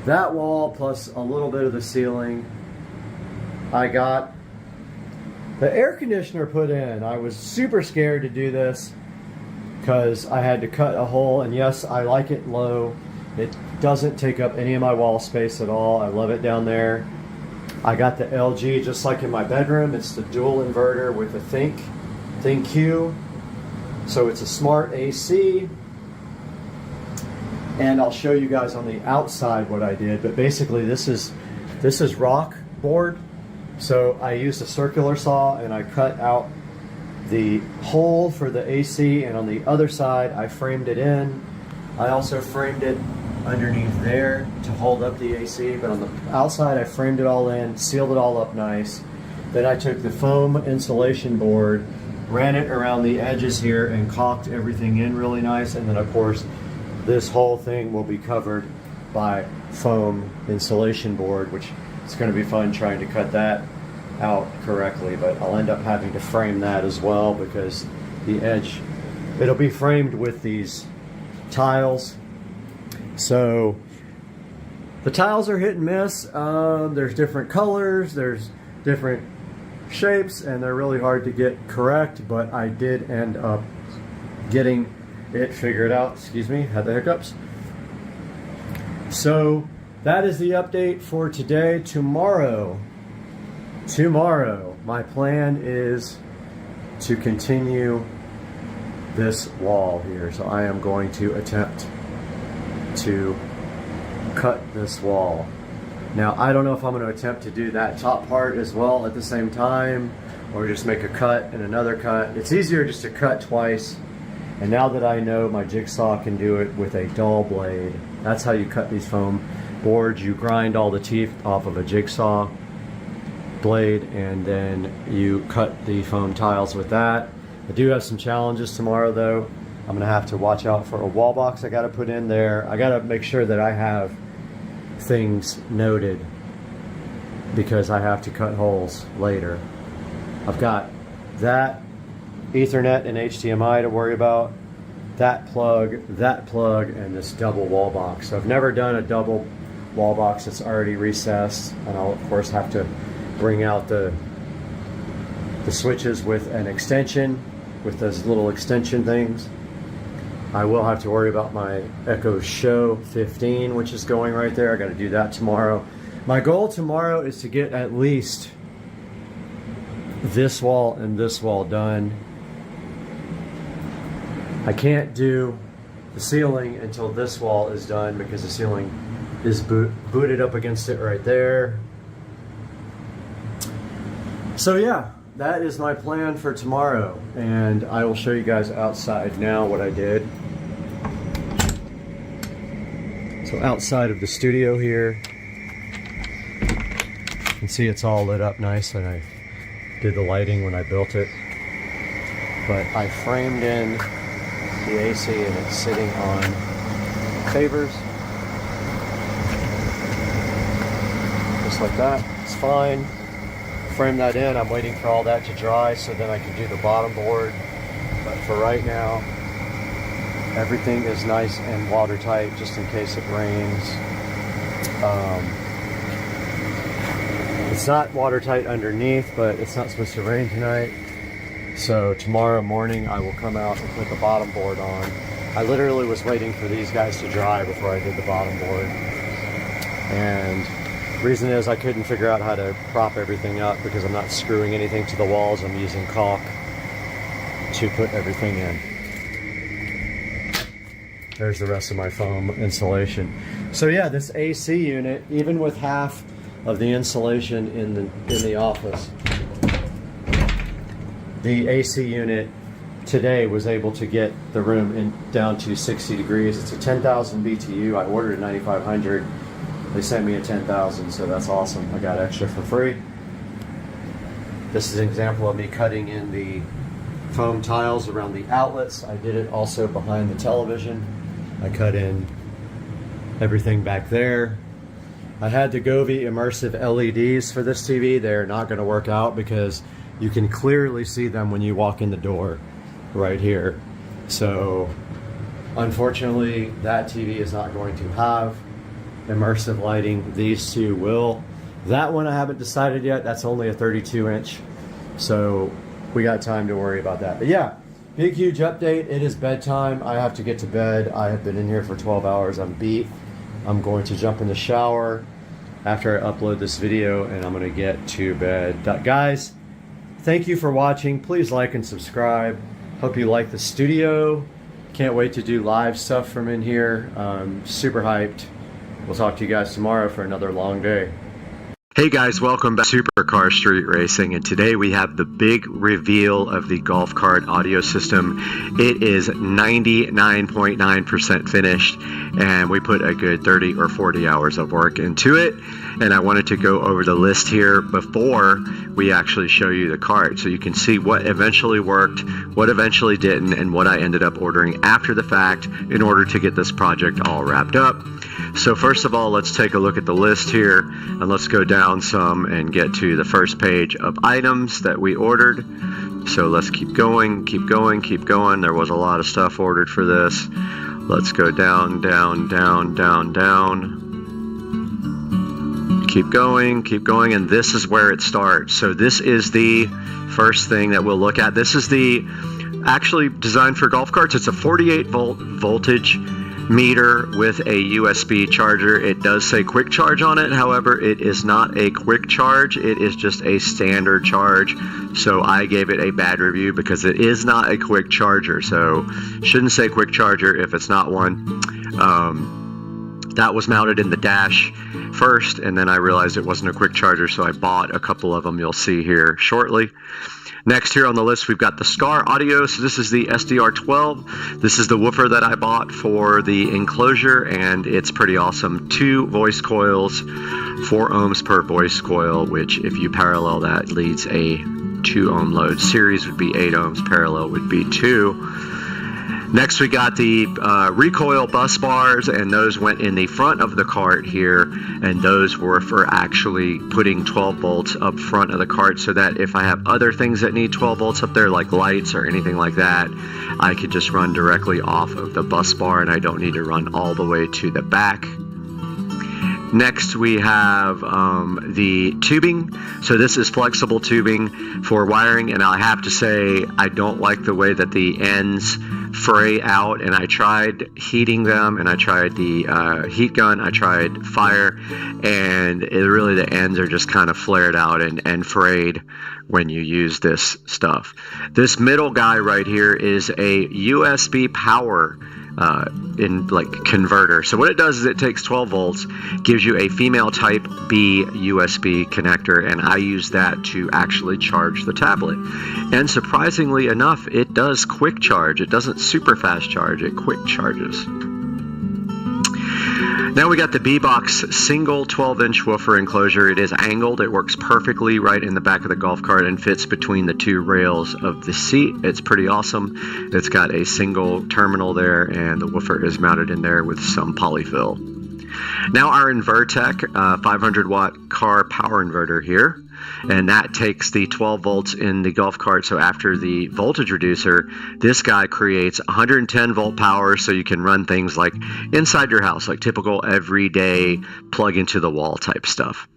that wall plus a little bit of the ceiling. I got the air conditioner put in. I was super scared to do this because I had to cut a hole, and yes, I like it low. It doesn't take up any of my wall space at all. I love it down there. I got the LG just like in my bedroom. It's the dual inverter with a ThinQ. So it's a smart AC. And I'll show you guys on the outside what I did, but basically this is rock board. So I used a circular saw and I cut out the hole for the AC, and on the other side I framed it in. I also framed it underneath there to hold up the AC, but on the outside I framed it all in, sealed it all up nice. Then I took the foam insulation board, ran it around the edges here and caulked everything in really nice, and then of course this whole thing will be covered by foam insulation board, which it's going to be fun trying to cut that out correctly, but I'll end up having to frame that as well because the edge, it'll be framed with these tiles. So the tiles are hit and miss. There's different colors, there's different shapes, and they're really hard to get correct, but I did end up getting it figured out. Excuse me, had the hiccups. So that is the update for today. Tomorrow, my plan is to continue this wall here. So I am going to attempt to cut this wall. Now, I don't know if I'm going to attempt to do that top part as well at the same time, or just make a cut and another cut. It's easier just to cut twice And now that I know my jigsaw can do it with a dull blade, that's how you cut these foam boards. You grind all the teeth off of a jigsaw blade, and then you cut the foam tiles with that. I do have some challenges tomorrow though. I'm gonna have to watch out for a wall box I gotta put in there. I gotta make sure that I have things noted because I have to cut holes later. I've got that Ethernet and HDMI to worry about, that plug, and this double wall box. So I've never done a double wall box that's already recessed, and I'll of course have to bring out the switches with an extension, with those little extension things. I will have to worry about my Echo Show 15, which is going right there. I got to do that tomorrow. My goal tomorrow is to get at least this wall and this wall done. I can't do the ceiling until this wall is done because the ceiling is booted up against it right there. So yeah, that is my plan for tomorrow, and I will show you guys outside now what I did. So outside of the studio here, you can see it's all lit up nice, and I did the lighting when I built it. But I framed in the AC and it's sitting on favors. Just like that, it's fine. Frame that in, I'm waiting for all that to dry so then I can do the bottom board. But for right now, everything is nice and watertight just in case it rains. It's not watertight underneath, but it's not supposed to rain tonight. So tomorrow morning I will come out and put the bottom board on. I literally was waiting for these guys to dry before I did the bottom board. And the reason is I couldn't figure out how to prop everything up because I'm not screwing anything to the walls. I'm using caulk to put everything in. There's the rest of my foam insulation. So yeah, this AC unit, even with half of the insulation in the office, the AC unit today was able to get the room down to 60 degrees. It's a 10,000 BTU. I ordered a 9,500. They sent me a 10,000, so that's awesome. I got extra for free. This is an example of me cutting in the foam tiles around the outlets. I did it also behind the television. I cut in everything back there. I had the Govee immersive LEDs for this TV. They're not going to work out because you can clearly see them when you walk in the door right here. So unfortunately, that TV is not going to have immersive lighting. These two will. That one I haven't decided yet. That's only a 32-inch. So we got time to worry about that. But yeah, big, huge update. It is bedtime. I have to get to bed. I have been in here for 12 hours. I'm beat. I'm going to jump in the shower after I upload this video, and I'm going to get to bed. Guys, thank you for watching. Please like and subscribe. Hope you like the studio. Can't wait to do live stuff from in here. Super hyped. We'll talk to you guys tomorrow for another long day. Hey guys, welcome back to Supercar Street Racing, and today we have the big reveal of the golf cart audio system. It is 99.9% finished, and we put a good 30 or 40 hours of work into it. And I wanted to go over the list here before we actually show you the cart, so you can see what eventually worked, what eventually didn't, and what I ended up ordering after the fact in order to get this project all wrapped up. So first of all, let's take a look at the list here, and let's go down some and get to the first page of items that we ordered. So let's keep going, keep going, keep going. There was a lot of stuff ordered for this. Let's go down, down, down, down, down. Keep going, and this is where it starts. So this is the first thing that we'll look at. This is the actually designed for golf carts. It's a 48 volt voltage meter with a USB charger. It does say quick charge on it. However, it is not a quick charge. It is just a standard charge. So I gave it a bad review because it is not a quick charger. So shouldn't say quick charger if it's not one. That was mounted in the dash first, and then I realized it wasn't a quick charger, so I bought a couple of them you'll see here shortly. Next here on the list, we've got the Scar Audio. So this is the SDR12. This is the woofer that I bought for the enclosure, and it's pretty awesome. 2 voice coils, 4 ohms per voice coil, which if you parallel that leads a 2 ohm load. Series would be 8 ohms, parallel would be 2. Next, we got the recoil bus bars, and those went in the front of the cart here, and those were for actually putting 12 volts up front of the cart so that if I have other things that need 12 volts up there, like lights or anything like that, I could just run directly off of the bus bar, and I don't need to run all the way to the back. Next, we have the tubing. So this is flexible tubing for wiring, and I have to say I don't like the way that the ends fray out, and I tried heating them, and I tried the heat gun, I tried fire, and really the ends are just kind of flared out and frayed when you use this stuff. This middle guy right here is a USB power converter. So what it does is it takes 12 volts, gives you a female type B USB connector, and I use that to actually charge the tablet. And surprisingly enough, it does quick charge. It doesn't super fast charge, it quick charges. Now we got the B-Box single 12-inch woofer enclosure. It is angled. It works perfectly right in the back of the golf cart and fits between the 2 rails of the seat. It's pretty awesome. It's got a single terminal there, and the woofer is mounted in there with some polyfill. Now our Invertec 500 watt car power inverter here, and that takes the 12 volts in the golf cart. So after the voltage reducer, this guy creates 110 volt power, so you can run things like inside your house, like typical everyday plug into the wall type stuff.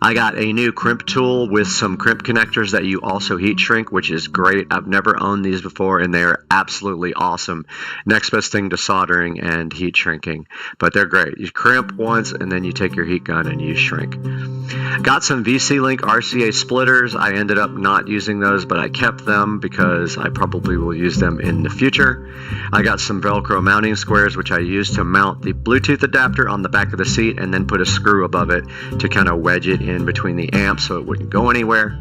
I got a new crimp tool with some crimp connectors that you also heat shrink, which is great. I've never owned these before, and they're absolutely awesome. Next best thing to soldering and heat shrinking, but they're great. You crimp once, and then you take your heat gun and you shrink. Got some VC-Link RCA splitters. I ended up not using those, but I kept them because I probably will use them in the future. I got some Velcro mounting squares, which I use to mount the Bluetooth adapter on the back of the seat, and then put a screw above it to kind of wedge it in between the amps so it wouldn't go anywhere.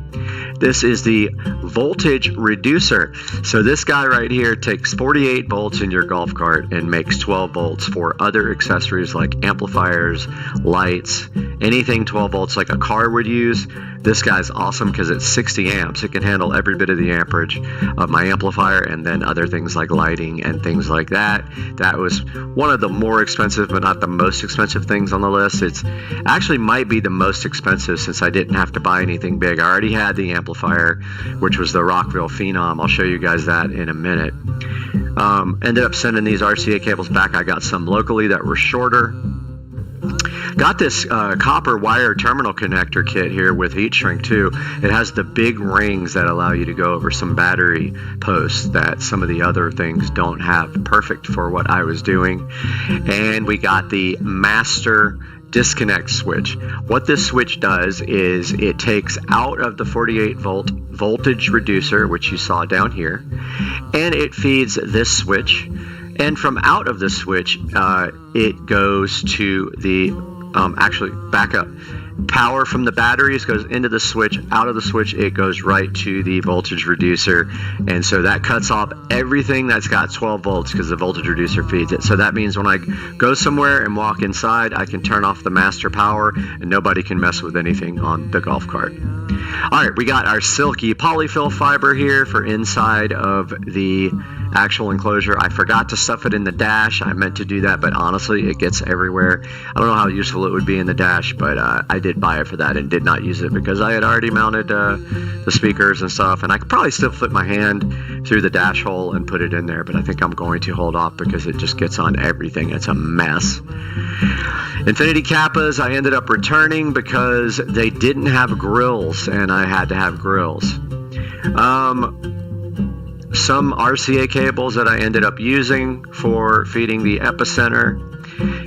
This is the voltage reducer. So this guy right here takes 48 volts in your golf cart and makes 12 volts for other accessories like amplifiers, lights, anything 12 volts like a car would use. This guy's awesome because it's 60 amps. It can handle every bit of the amperage of my amplifier, and then other things like lighting and things like that. That was one of the more expensive, but not the most expensive things on the list. It's actually might be the most expensive since I didn't have to buy anything big. I already had the amplifier, which was the Rockville Phenom. I'll show you guys that in a minute. Ended up sending these RCA cables back. I got some locally that were shorter. Got this copper wire terminal connector kit here with heat shrink too. It has the big rings that allow you to go over some battery posts that some of the other things don't have. Perfect for what I was doing. And we got the master disconnect switch. What this switch does is it takes out of the 48 volt voltage reducer, which you saw down here, and it feeds this switch. And from out of the switch, it goes to the, actually back up. Power from the batteries goes into the switch. Out of the switch, it goes right to the voltage reducer. And so that cuts off everything that's got 12 volts because the voltage reducer feeds it. So that means when I go somewhere and walk inside, I can turn off the master power and nobody can mess with anything on the golf cart. All right, we got our silky polyfill fiber here for inside of the actual enclosure. I forgot to stuff it in the dash. I meant to do that, but honestly, it gets everywhere. I don't know how useful it would be in the dash, but I did buy it for that and did not use it because I had already mounted the speakers and stuff, and I could probably still flip my hand through the dash hole and put it in there, but I think I'm going to hold off because it just gets on everything. It's a mess. Infinity Kappas I ended up returning because they didn't have grills and I had to have grills. Some RCA cables that I ended up using for feeding the epicenter.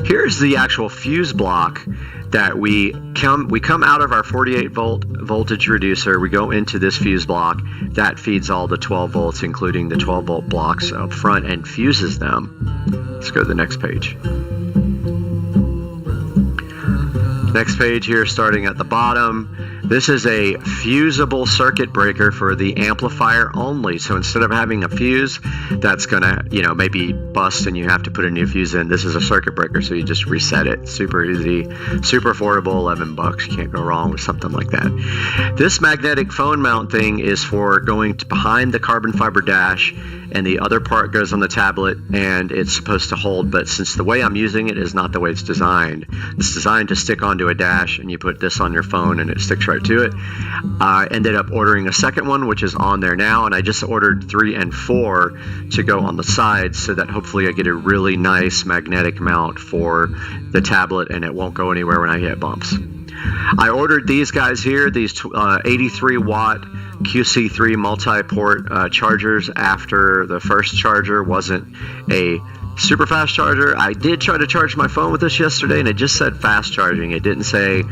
Here's the actual fuse block that we come out of our 48 volt voltage reducer. We go into this fuse block that feeds all the 12 volts, including the 12 volt blocks up front, and fuses them. Let's go to the next page. Next page here, starting at the bottom. This is a fusible circuit breaker for the amplifier only. So instead of having a fuse that's gonna, maybe bust and you have to put a new fuse in, this is a circuit breaker. So you just reset it. Super easy, super affordable, $11. You can't go wrong with something like that. This magnetic phone mount thing is for going behind the carbon fiber dash, and the other part goes on the tablet, and it's supposed to hold, but since the way I'm using it is not the way it's designed. It's designed to stick onto a dash, and you put this on your phone and it sticks right to it. I ended up ordering a second one, which is on there now, and I just ordered 3 and 4 to go on the sides so that hopefully I get a really nice magnetic mount for the tablet and it won't go anywhere when I hit bumps. I ordered these guys here, these 83 watt QC3 multi-port chargers after the first charger wasn't a super fast charger. I did try to charge my phone with this yesterday and it just said fast charging. It didn't say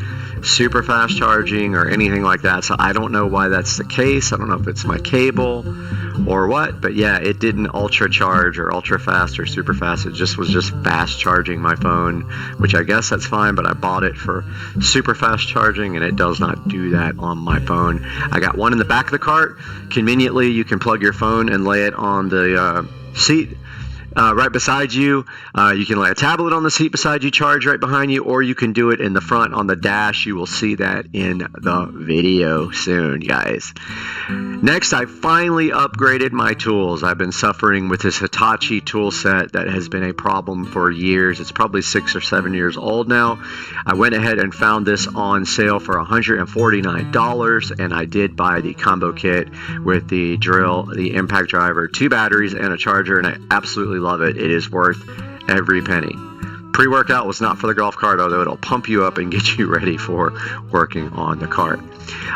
super fast charging or anything like that, so I don't know why that's the case. I don't know if it's my cable or what, but yeah, it didn't ultra charge or ultra fast or super fast. It just was just fast charging my phone, which I guess that's fine, but I bought it for super fast charging and it does not do that on my phone. I got one in the back of the cart. Conveniently, you can plug your phone and lay it on the seat right beside you. You can lay a tablet on the seat beside you, charge right behind you, or you can do it in the front on the dash. You will see that in the video soon, guys. Next, I finally upgraded my tools. I've been suffering with this Hitachi tool set that has been a problem for years. It's probably 6 or 7 years old now. I went ahead and found this on sale for $149, and I did buy the combo kit with the drill, the impact driver, 2 batteries, and a charger, and I absolutely love it. It is worth every penny. Pre-workout was not for the golf cart, although it'll pump you up and get you ready for working on the cart.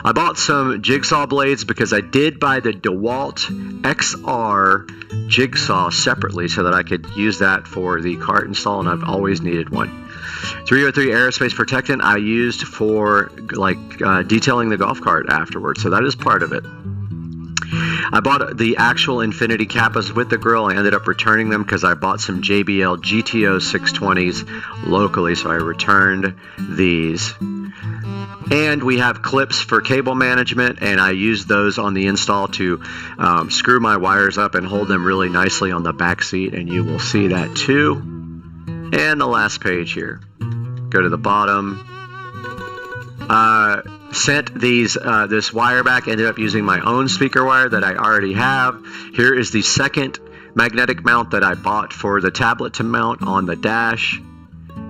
I bought some jigsaw blades because I did buy the DeWalt XR jigsaw separately so that I could use that for the cart install, and I've always needed one. 303 aerospace protectant I used for detailing the golf cart afterwards, so that is part of it. I bought the actual Infinity Kappas with the grill. I ended up returning them because I bought some JBL GTO 620s locally, so I returned these. And we have clips for cable management, and I used those on the install to screw my wires up and hold them really nicely on the back seat, and you will see that too. And the last page here. Go to the bottom. Sent this wire back, ended up using my own speaker wire that I already have. Here is the second magnetic mount that I bought for the tablet to mount on the dash,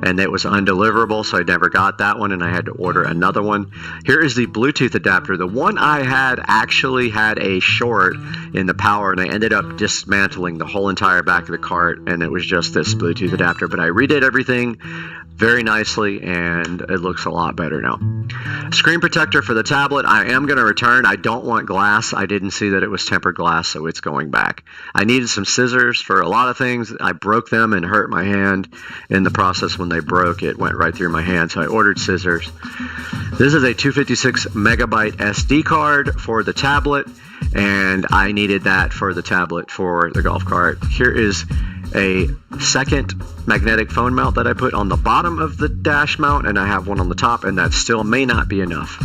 and it was undeliverable, so I never got that one and I had to order another one. Here is the Bluetooth adapter. The one I had actually had a short in the power, and I ended up dismantling the whole entire back of the cart, and it was just this Bluetooth adapter, but I redid everything very nicely and it looks a lot better now. Screen protector for the tablet I am going to return. I don't want glass. I didn't see that it was tempered glass, so it's going back. I needed some scissors for a lot of things. I broke them and hurt my hand in the process. When they broke, it went right through my hand, so I ordered scissors. This is a 256 megabyte SD card for the tablet, and I needed that for the tablet for the golf cart. Here is a second magnetic phone mount that I put on the bottom of the dash mount, and I have one on the top, and that still may not be enough.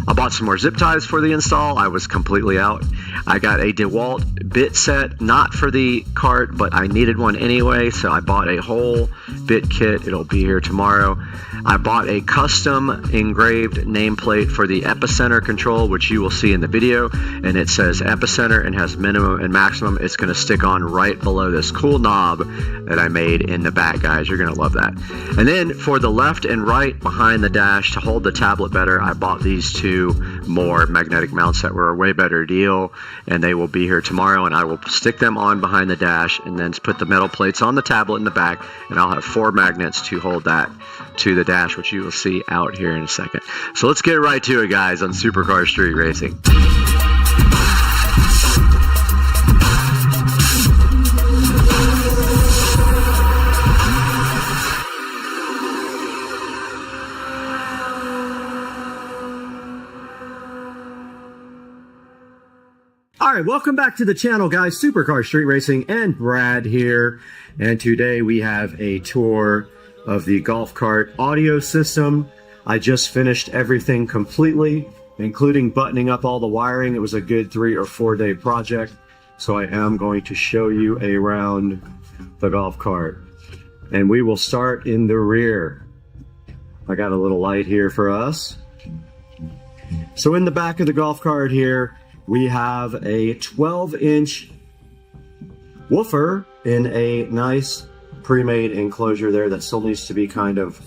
I bought some more zip ties for the install. I was completely out. I got a DeWalt bit set, not for the cart, but I needed one anyway, so I bought a whole bit kit. It'll be here tomorrow. I bought a custom engraved nameplate for the epicenter control, which you will see in the video, and it says epicenter and has minimum and maximum. It's going to stick on right below this cool knob that I made in the back, guys. You're going to love that. And then for the left and right behind the dash to hold the tablet better, I bought these 2 more magnetic mounts that were a way better deal, and they will be here tomorrow, and I will stick them on behind the dash and then put the metal plates on the tablet in the back, and I'll have 4 magnets to hold that to the dash, which you will see out here in a second. So let's get right to it, guys, on Supercar Street Racing. All right, welcome back to the channel, guys. Supercar Street Racing and Brad here. And today we have a tour of the golf cart audio system. I just finished everything completely, including buttoning up all the wiring. It was a good 3 or 4 day project. So I am going to show you around the golf cart. And we will start in the rear. I got a little light here for us. So in the back of the golf cart here, we have a 12-inch woofer in a nice pre-made enclosure there that still needs to be kind of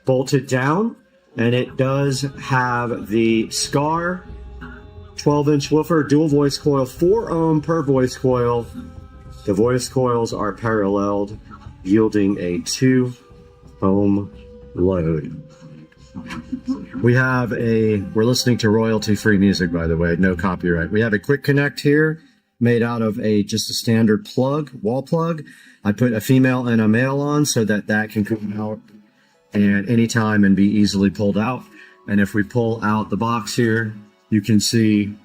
bolted down. And it does have the SCAR 12-inch woofer, dual voice coil, 4 ohm per voice coil. The voice coils are paralleled, yielding a 2 ohm load. We're listening to royalty-free music, by the way, no copyright. We have a quick connect here made out of just a standard plug, wall plug. I put a female and a male on so that can come out at any time and be easily pulled out. And if we pull out the box here, you can see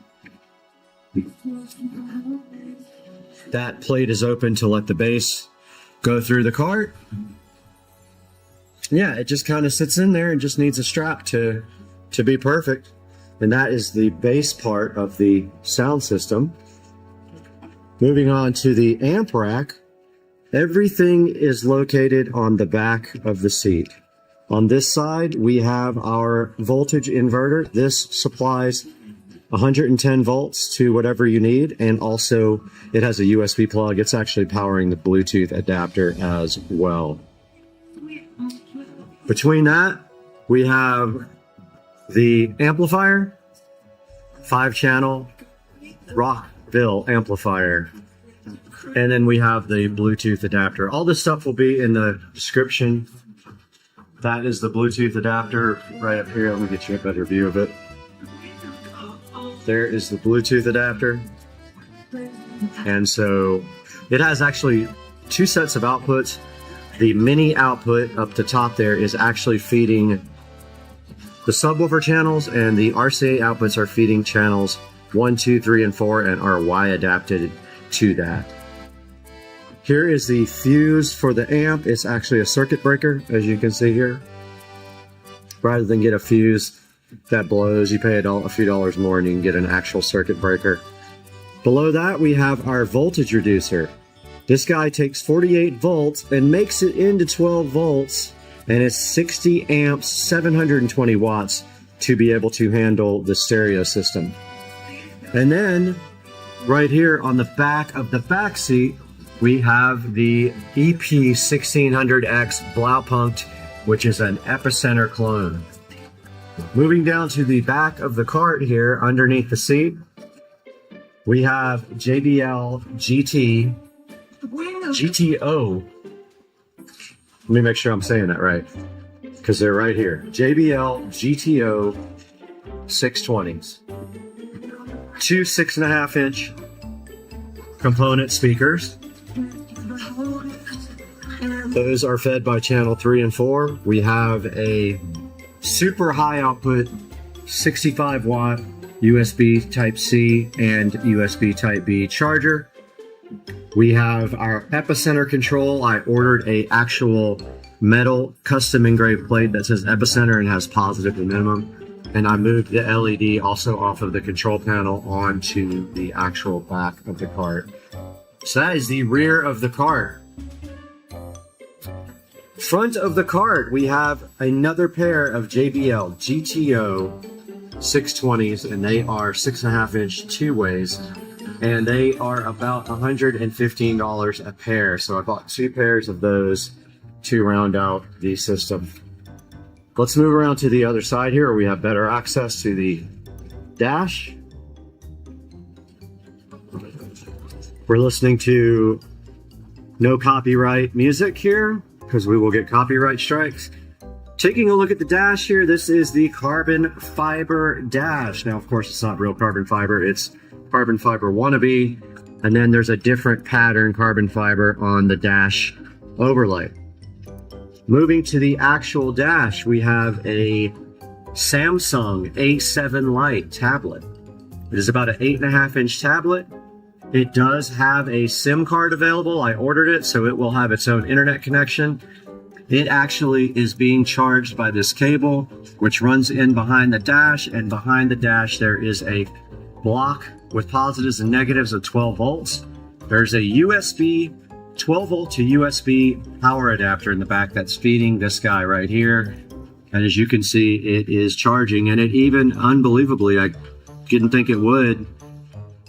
that plate is open to let the bass go through the cart. Yeah, it just kind of sits in there and just needs a strap to be perfect. And that is the bass part of the sound system. Moving on to the amp rack, everything is located on the back of the seat. On this side, we have our voltage inverter. This supplies 110 volts to whatever you need, and also it has a USB plug. It's actually powering the Bluetooth adapter as well. Between that, we have the amplifier, 5-channel Rockville amplifier, and then we have the Bluetooth adapter. All this stuff will be in the description. That is the Bluetooth adapter right up here. Let me get you a better view of it. There is the Bluetooth adapter. And so it has actually 2 sets of outputs. The mini output up the top there is actually feeding the subwoofer channels, and the RCA outputs are feeding channels 1, 2, 3, and 4 and are Y adapted to that. Here is the fuse for the amp. It's actually a circuit breaker, as you can see here. Rather than get a fuse that blows, you pay a few dollars more and you can get an actual circuit breaker. Below that, we have our voltage reducer. This guy takes 48 volts and makes it into 12 volts, and it's 60 amps, 720 watts to be able to handle the stereo system. And then right here on the back of the back seat, we have the EP1600X Blaupunkt, which is an Epicenter clone. Moving down to the back of the cart here, underneath the seat, we have JBL GTO. Let me make sure I'm saying that right, because they're right here. JBL GTO 620s. 2 6.5-inch component speakers. Those are fed by channel 3 and 4. We have a super high output 65 watt USB Type-C and USB Type-B charger. We have our Epicenter control. I ordered a actual metal custom engraved plate that says Epicenter and has positive and minimum. And I moved the LED also off of the control panel onto the actual back of the cart. So that is the rear of the cart. Front of the cart, we have another pair of JBL GTO 620s, and they are 6.5-inch 2-ways, and they are about $115 a pair. So I bought 2 pairs of those to round out the system. Let's move around to the other side here, where we have better access to the dash. We're listening to no copyright music here, because we will get copyright strikes. Taking a look at the dash here, this is the carbon fiber dash. Now, of course, it's not real carbon fiber, it's carbon fiber wannabe. And then there's a different pattern carbon fiber on the dash overlay. Moving to the actual dash, we have a Samsung A7 Lite tablet. It is about an 8.5-inch tablet. It does have a SIM card available. I ordered it, so it will have its own internet connection. It actually is being charged by this cable, which runs in behind the dash, and behind the dash there is a block with positives and negatives of 12 volts. There's a USB 12 volt to USB power adapter in the back that's feeding this guy right here. And as you can see, it is charging, and it even, unbelievably, I didn't think it would,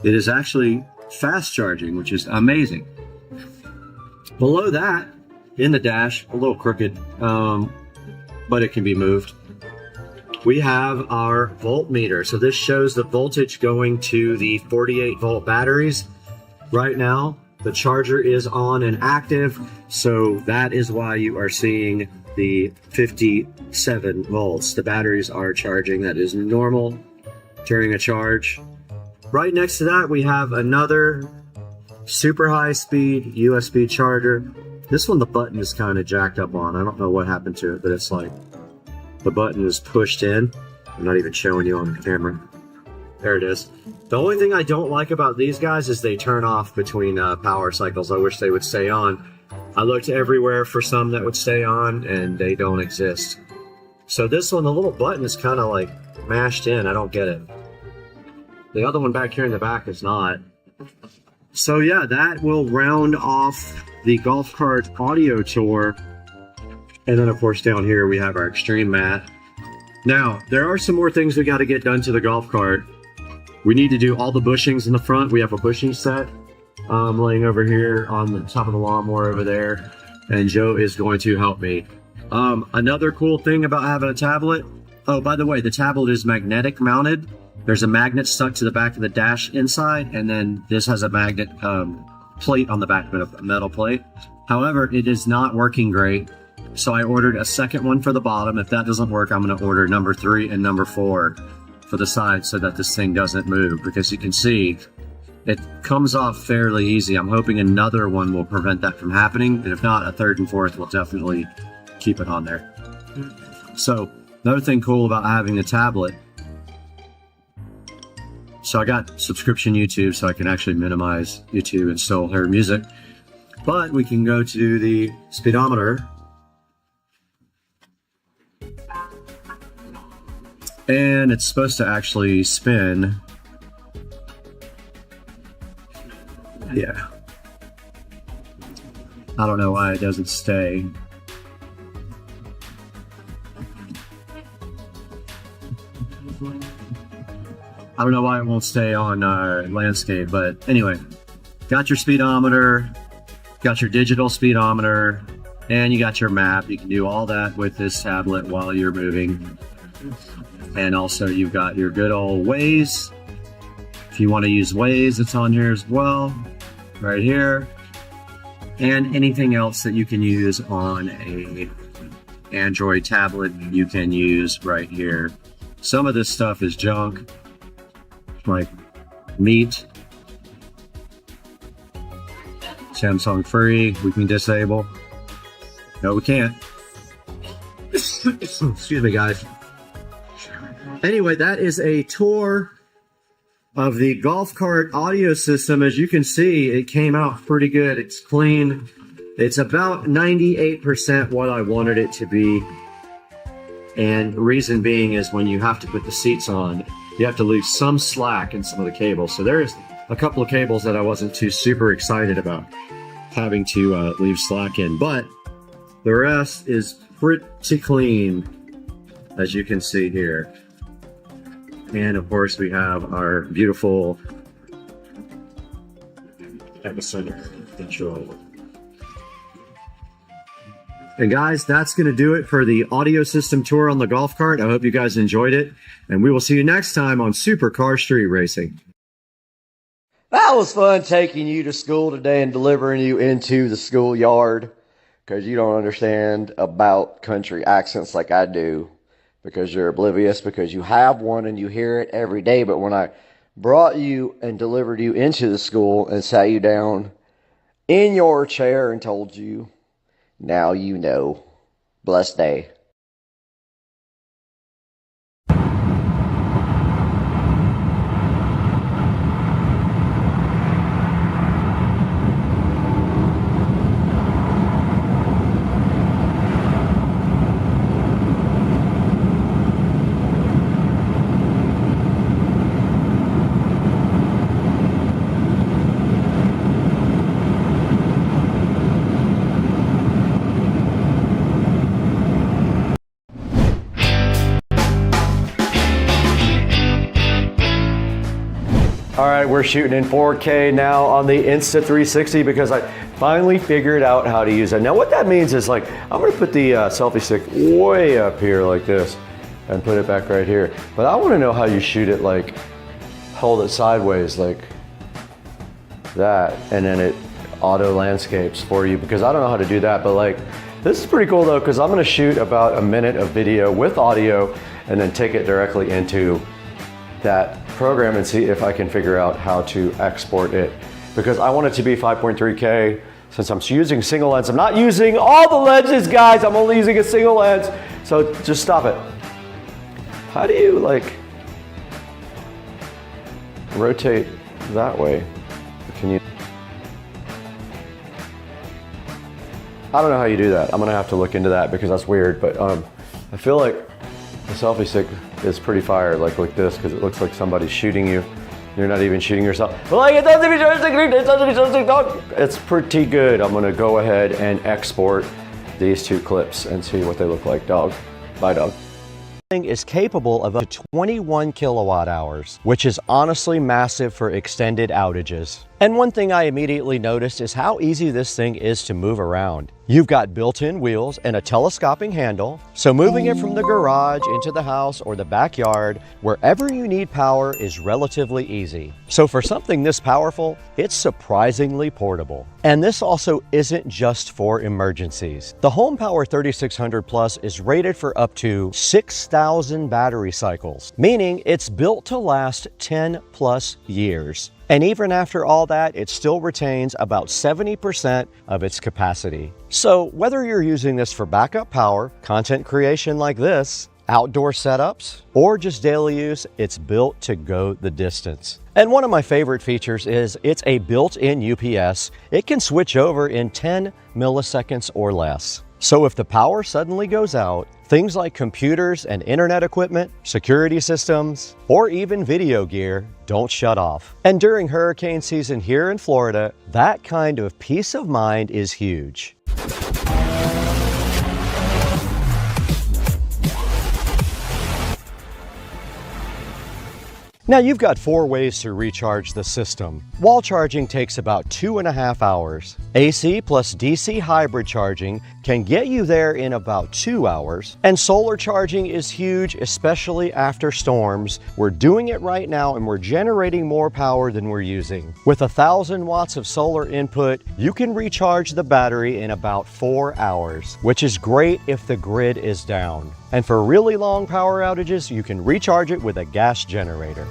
it is actually fast charging, which is amazing. Below that, in the dash, a little crooked, but it can be moved, we have our voltmeter. So this shows the voltage going to the 48 volt batteries. Right now, the charger is on and active, so that is why you are seeing the 57 volts. The batteries are charging. That is normal during a charge. Right next to that, we have another super high speed USB charger. This one, the button is kind of jacked up on. I don't know what happened to it, but it's like the button is pushed in. I'm not even showing you on the camera. There it is. The only thing I don't like about these guys is they turn off between power cycles. I wish they would stay on. I looked everywhere for some that would stay on, and they don't exist. So this one, the little button is kind of like mashed in. I don't get it. The other one back here in the back is not. So yeah, that will round off the golf cart audio tour. And then of course down here we have our extreme mat. Now, there are some more things we got to get done to the golf cart. We need to do all the bushings in the front. We have a bushing set laying over here on the top of the lawnmower over there, and Joe is going to help me. Another cool thing about having a tablet, oh, by the way, the tablet is magnetic mounted. There's a magnet stuck to the back of the dash inside, and then this has a magnet plate on the back of a metal plate. However, it is not working great, so I ordered a second one for the bottom. If that doesn't work, I'm going to order number 3 and number 4 for the side so that this thing doesn't move, because you can see it comes off fairly easy. I'm hoping another one will prevent that from happening, and if not, a 3rd and 4th will definitely keep it on there. So another thing cool about having the tablet, so I got subscription YouTube, so I can actually minimize YouTube and still hear music, but we can go to the speedometer, and it's supposed to actually spin. Yeah. I don't know why it doesn't stay. I don't know why it won't stay on landscape, but anyway, got your speedometer, got your digital speedometer, and you got your map. You can do all that with this tablet while you're moving. And also you've got your good old Waze. If you want to use Waze, it's on here as well, right here. And anything else that you can use on a Android tablet, you can use right here. Some of this stuff is junk, like meat. Samsung free, we can disable. No, we can't. Excuse me, guys. Anyway, that is a tour of the golf cart audio system. As you can see, it came out pretty good. It's clean. It's about 98% what I wanted it to be. And the reason being is when you have to put the seats on, you have to leave some slack in some of the cables. So there's a couple of cables that I wasn't too super excited about having to leave slack in. But the rest is pretty clean, as you can see here. And of course we have our beautiful epicenter control. And guys, that's going to do it for the audio system tour on the golf cart. I hope you guys enjoyed it, and we will see you next time on Supercar Street Racing. That was fun taking you to school today and delivering you into the schoolyard, because you don't understand about country accents like I do, because you're oblivious, because you have one and you hear it every day. But when I brought you and delivered you into the school and sat you down in your chair and told you, now you know. Blessed day. All right, we're shooting in 4K now on the Insta360 because I finally figured out how to use it. Now what that means is like, I'm gonna put the selfie stick way up here like this and put it back right here. But I wanna know how you shoot it, like hold it sideways like that, and then it auto landscapes for you, because I don't know how to do that. But like, this is pretty cool though, because I'm gonna shoot about a minute of video with audio and then take it directly into that program and see if I can figure out how to export it, because I want it to be 5.3K since I'm using single lens. I'm not using all the lenses, guys. I'm only using a single lens. So just stop it. How do you like rotate that way? Can you? I don't know how you do that. I'm gonna have to look into that because that's weird, but I feel like the selfie stick is pretty fire, like this, because it looks like somebody's shooting you. You're not even shooting yourself. But like, it doesn't be dog. It's pretty good. I'm gonna go ahead and export these two clips and see what they look like, dog. Bye, dog. Is capable of up to 21 kilowatt hours, which is honestly massive for extended outages. And one thing I immediately noticed is how easy this thing is to move around. You've got built-in wheels and a telescoping handle, so moving it from the garage into the house or the backyard, wherever you need power, is relatively easy. So for something this powerful, it's surprisingly portable. And this also isn't just for emergencies. The Home Power 3600 Plus is rated for up to 6,000 battery cycles, meaning it's built to last 10 plus years. And even after all that, it still retains about 70% of its capacity. So whether you're using this for backup power, content creation like this, outdoor setups, or just daily use, it's built to go the distance. And one of my favorite features is it's a built-in UPS. It can switch over in 10 milliseconds or less. So if the power suddenly goes out, things like computers and internet equipment, security systems, or even video gear don't shut off. And during hurricane season here in Florida, that kind of peace of mind is huge. Now you've got 4 ways to recharge the system. Wall charging takes about 2.5 hours. AC plus DC hybrid charging can get you there in about 2 hours. And solar charging is huge, especially after storms. We're doing it right now and we're generating more power than we're using. With 1,000 watts of solar input, you can recharge the battery in about 4 hours, which is great if the grid is down. And for really long power outages, you can recharge it with a gas generator.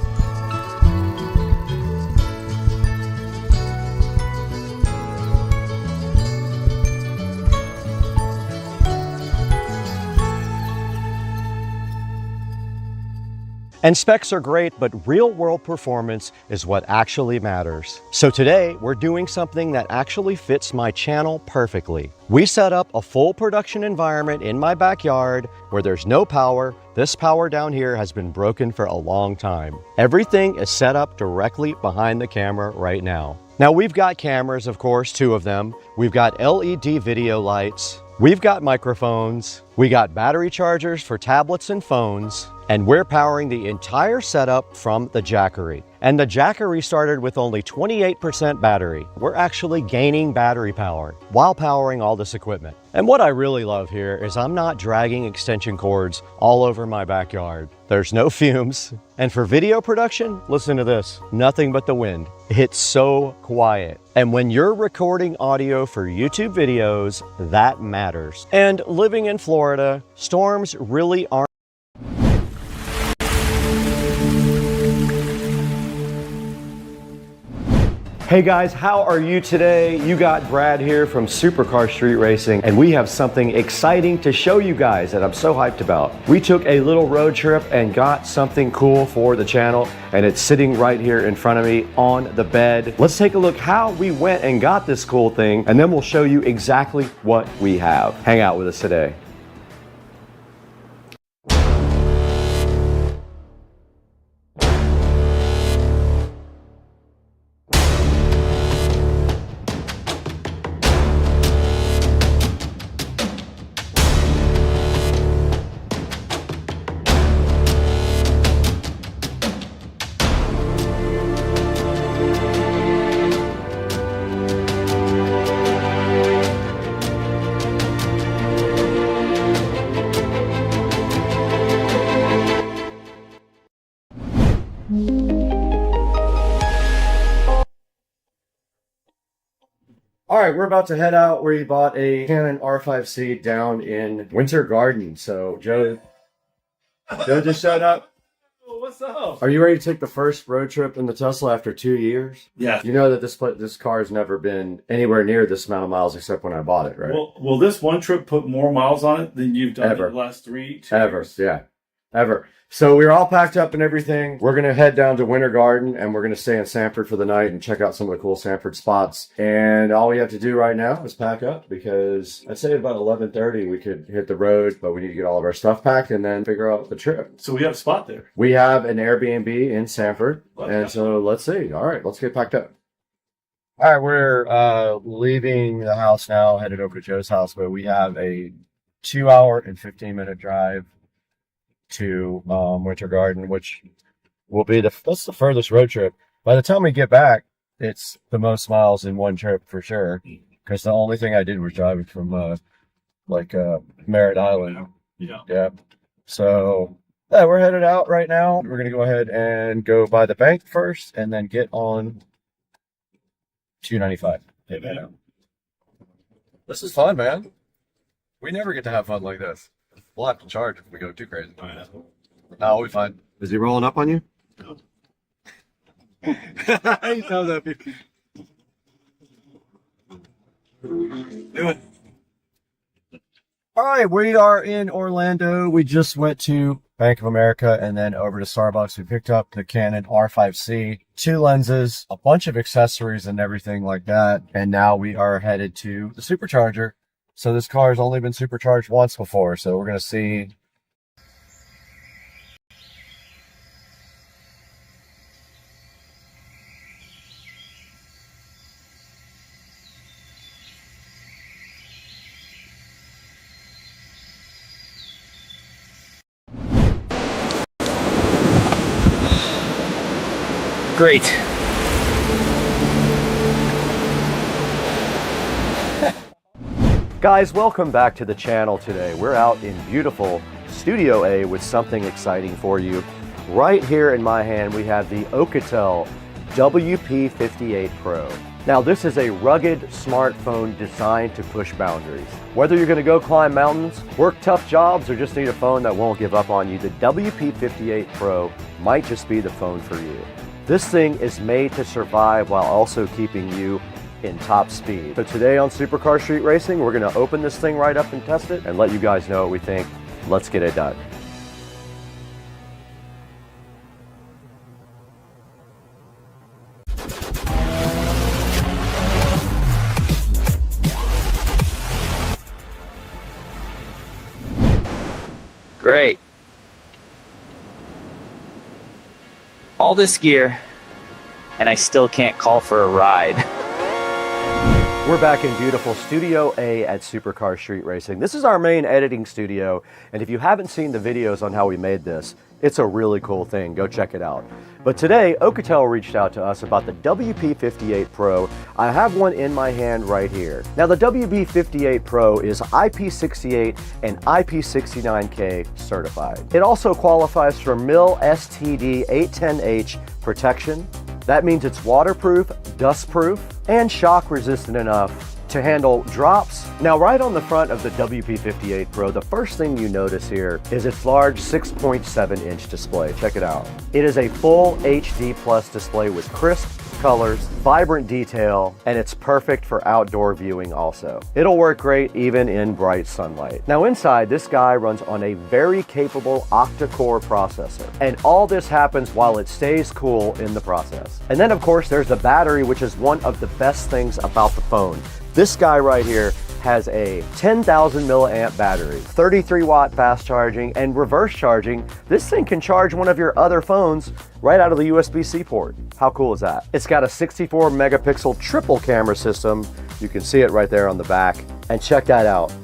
And specs are great, but real-world performance is what actually matters. So today, we're doing something that actually fits my channel perfectly. We set up a full production environment in my backyard where there's no power. This power down here has been broken for a long time. Everything is set up directly behind the camera right now. Now we've got cameras, of course, 2 of them. We've got LED video lights. We've got microphones. We got battery chargers for tablets and phones. And we're powering the entire setup from the Jackery. And the Jackery started with only 28% battery. We're actually gaining battery power while powering all this equipment. And what I really love here is I'm not dragging extension cords all over my backyard. There's no fumes. And for video production, listen to this, nothing but the wind. It's so quiet. And when you're recording audio for YouTube videos, that matters. And living in Florida, storms really aren't. Hey guys, how are you today? You got Brad here from Supercar Street Racing, and we have something exciting to show you guys that I'm so hyped about. We took a little road trip and got something cool for the channel, and it's sitting right here in front of me on the bed. Let's take a look how we went and got this cool thing, and then we'll show you exactly what we have. Hang out with us today. All right, we're about to head out. We bought a Canon R5C down in Winter Garden. So Joe just showed up. What's up? Are you ready to take the first road trip in the Tesla after 2 years? Yeah. You know that this car has never been anywhere near this amount of miles except when I bought it, right? Well, will this one trip put more miles on it than you've done Ever. in the last 2 years? Yeah. Ever. So we're all packed up and everything. We're going to head down to Winter Garden and we're going to stay in Sanford for the night and check out some of the cool Sanford spots. And all we have to do right now is pack up because I'd say about 11:30 we could hit the road, but we need to get all of our stuff packed and then figure out the trip. So we have a spot there. We have an Airbnb in Sanford. And so let's see. All right, let's get packed up. All right, we're leaving the house now, headed over to Joe's house, but we have a 2 hour and 15-minute drive to Winter Garden, which will be that's the furthest road trip. By the time we get back, it's the most miles in one trip for sure. Because the only thing I did was driving from Merritt Island. Yeah. So yeah, we're headed out right now. We're gonna go ahead and go by the bank first, and then get on 295. This is fun, man. We never get to have fun like this. We'll have to charge if we go too crazy. No, we'll be fine. Is he rolling up on you? No. He knows that. Do it. All right, we are in Orlando. We just went to Bank of America and then over to Starbucks. We picked up the Canon R5C, 2 lenses, a bunch of accessories and everything like that. And now we are headed to the supercharger. So this car has only been supercharged once before, so we're going to see. Great. Guys, welcome back to the channel today. We're out in beautiful Studio A with something exciting for you. Right here in my hand, we have the Alcatel WP58 Pro. Now, this is a rugged smartphone designed to push boundaries. Whether you're gonna go climb mountains, work tough jobs, or just need a phone that won't give up on you, the WP58 Pro might just be the phone for you. This thing is made to survive while also keeping you in top speed. So today on Supercar Street Racing, we're gonna open this thing right up and test it and let you guys know what we think. Let's get it done. Great. All this gear, and I still can't call for a ride. We're back in beautiful Studio A at Supercar Street Racing. This is our main editing studio, and if you haven't seen the videos on how we made this, it's a really cool thing. Go check it out. But today, Alcatel reached out to us about the WP58 Pro. I have one in my hand right here. Now, the WP58 Pro is IP68 and IP69K certified. It also qualifies for MIL STD 810H protection. That means it's waterproof, dustproof, and shock resistant enough to handle drops. Now, right on the front of the WP58 Pro, the first thing you notice here is its large 6.7-inch display. Check it out. It is a full HD plus display with crisp colors, vibrant detail, and it's perfect for outdoor viewing also. It'll work great even in bright sunlight. Now inside, this guy runs on a very capable octa-core processor, and all this happens while it stays cool in the process. And then of course there's the battery, which is one of the best things about the phone. This guy right here has a 10,000 milliamp battery, 33 watt fast charging, and reverse charging. This thing can charge one of your other phones right out of the USB-C port. How cool is that? It's got a 64 megapixel triple camera system. You can see it right there on the back. And check that out.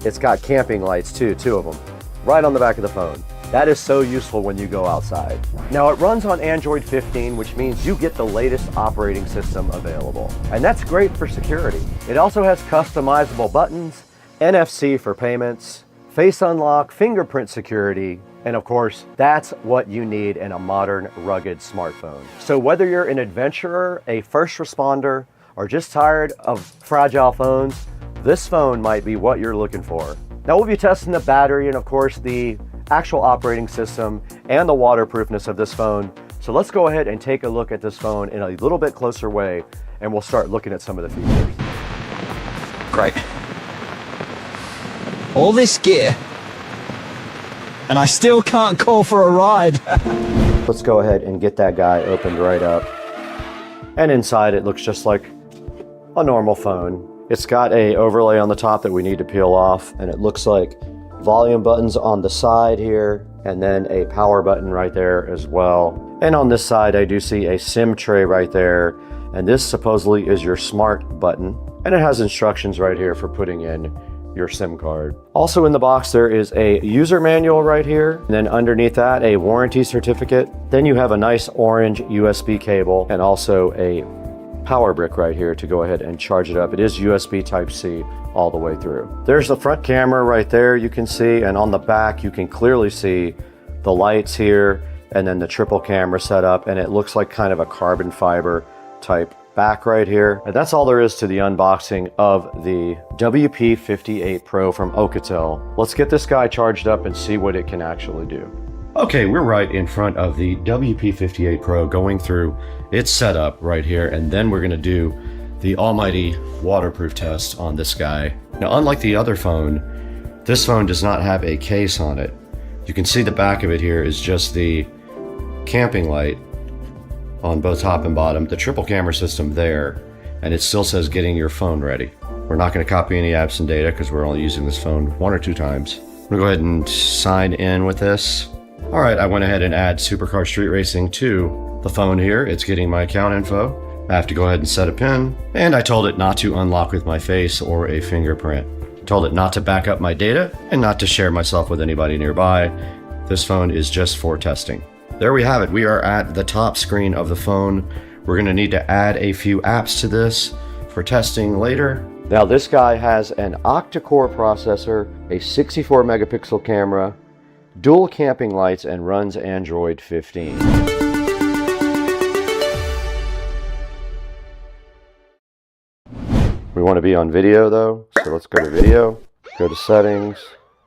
It's got camping lights too, 2 of them, right on the back of the phone. That is so useful when you go outside. Now, it runs on Android 15, which means you get the latest operating system available. And that's great for security. It also has customizable buttons, NFC for payments, face unlock, fingerprint security, and of course, that's what you need in a modern, rugged smartphone. So whether you're an adventurer, a first responder, are just tired of fragile phones, this phone might be what you're looking for. Now we'll be testing the battery and of course the actual operating system and the waterproofness of this phone. So let's go ahead and take a look at this phone in a little bit closer way, and we'll start looking at some of the features. Great. All this gear, and I still can't call for a ride. Let's go ahead and get that guy opened right up. And inside it looks just like a normal phone. It's got a overlay on the top that we need to peel off, and it looks like volume buttons on the side here, and then a power button right there as well. And on this side, I do see a SIM tray right there, and this supposedly is your smart button, and it has instructions right here for putting in your SIM card. Also in the box, there is a user manual right here, and then underneath that, a warranty certificate. Then you have a nice orange USB cable and also a power brick right here to go ahead and charge it up. It is USB Type-C all the way through. There's the front camera right there you can see, and on the back you can clearly see the lights here and then the triple camera setup, and it looks like kind of a carbon fiber type back right here. And that's all there is to the unboxing of the WP58 Pro from Alcatel. Let's get this guy charged up and see what it can actually do. Okay, we're right in front of the WP58 Pro going through its setup right here, and then we're gonna do the almighty waterproof test on this guy. Now, unlike the other phone, this phone does not have a case on it. You can see the back of it here is just the camping light on both top and bottom, the triple camera system there, and it still says getting your phone ready. We're not going to copy any apps and data because we're only using this phone 1 or 2 times. I'm going to go ahead and sign in with this. All right, I went ahead and add Supercar Street Racing to the phone here. It's getting my account info. I have to go ahead and set a PIN, and I told it not to unlock with my face or a fingerprint. I told it not to back up my data and not to share myself with anybody nearby. This phone is just for testing. There we have it. We are at the top screen of the phone. We're going to need to add a few apps to this for testing later. Now this guy has an octa-core processor, a 64 megapixel camera, dual camping lights, and runs Android 15. We want to be on video though, so let's go to video, go to settings.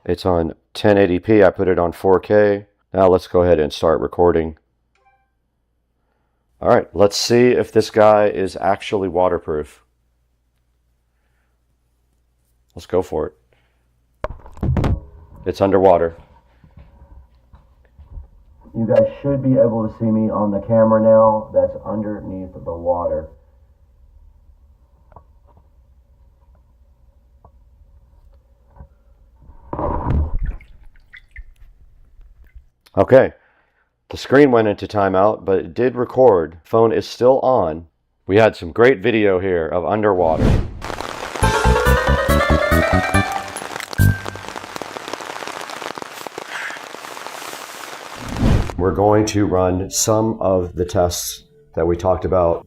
It's on 1080p, I put it on 4K. Now let's go ahead and start recording. All right, let's see if this guy is actually waterproof. Let's go for it. It's underwater. You guys should be able to see me on the camera now. That's underneath the water. Okay, the screen went into timeout, but it did record. Phone is still on. We had some great video here of underwater. We're going to run some of the tests that we talked about.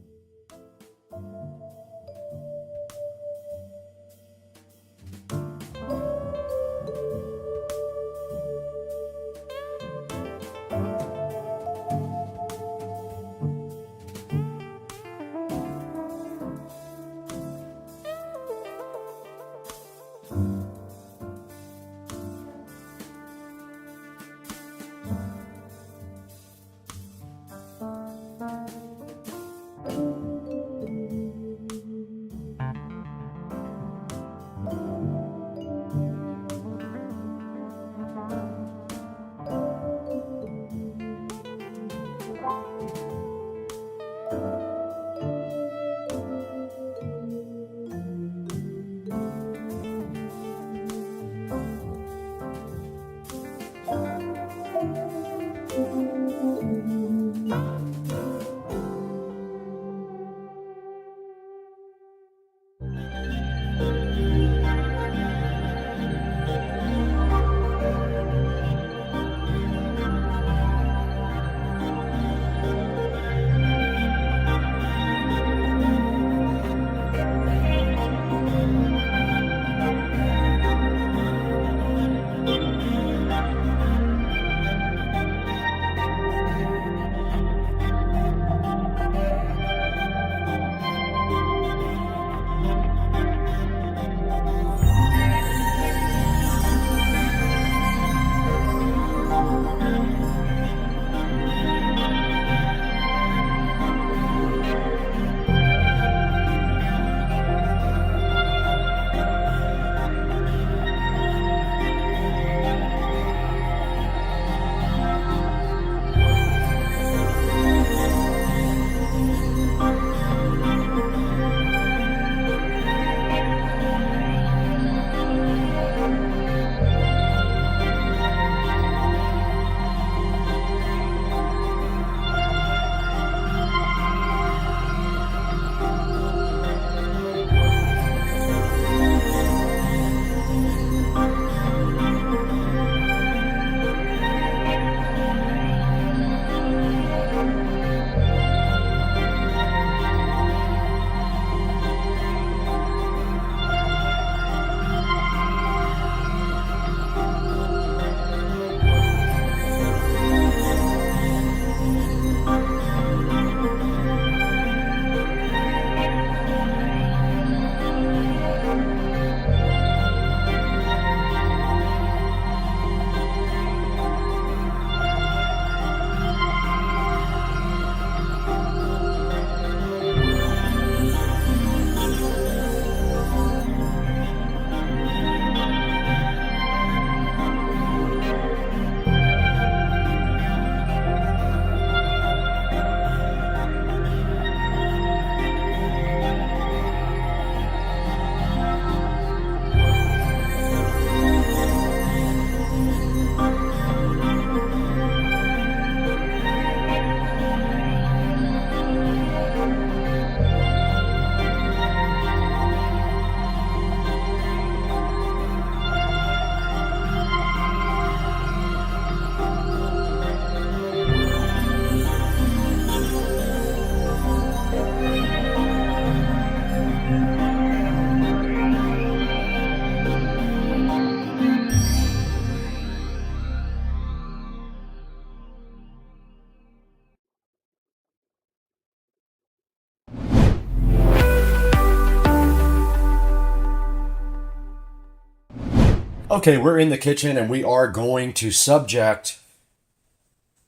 Okay, we're in the kitchen and we are going to subject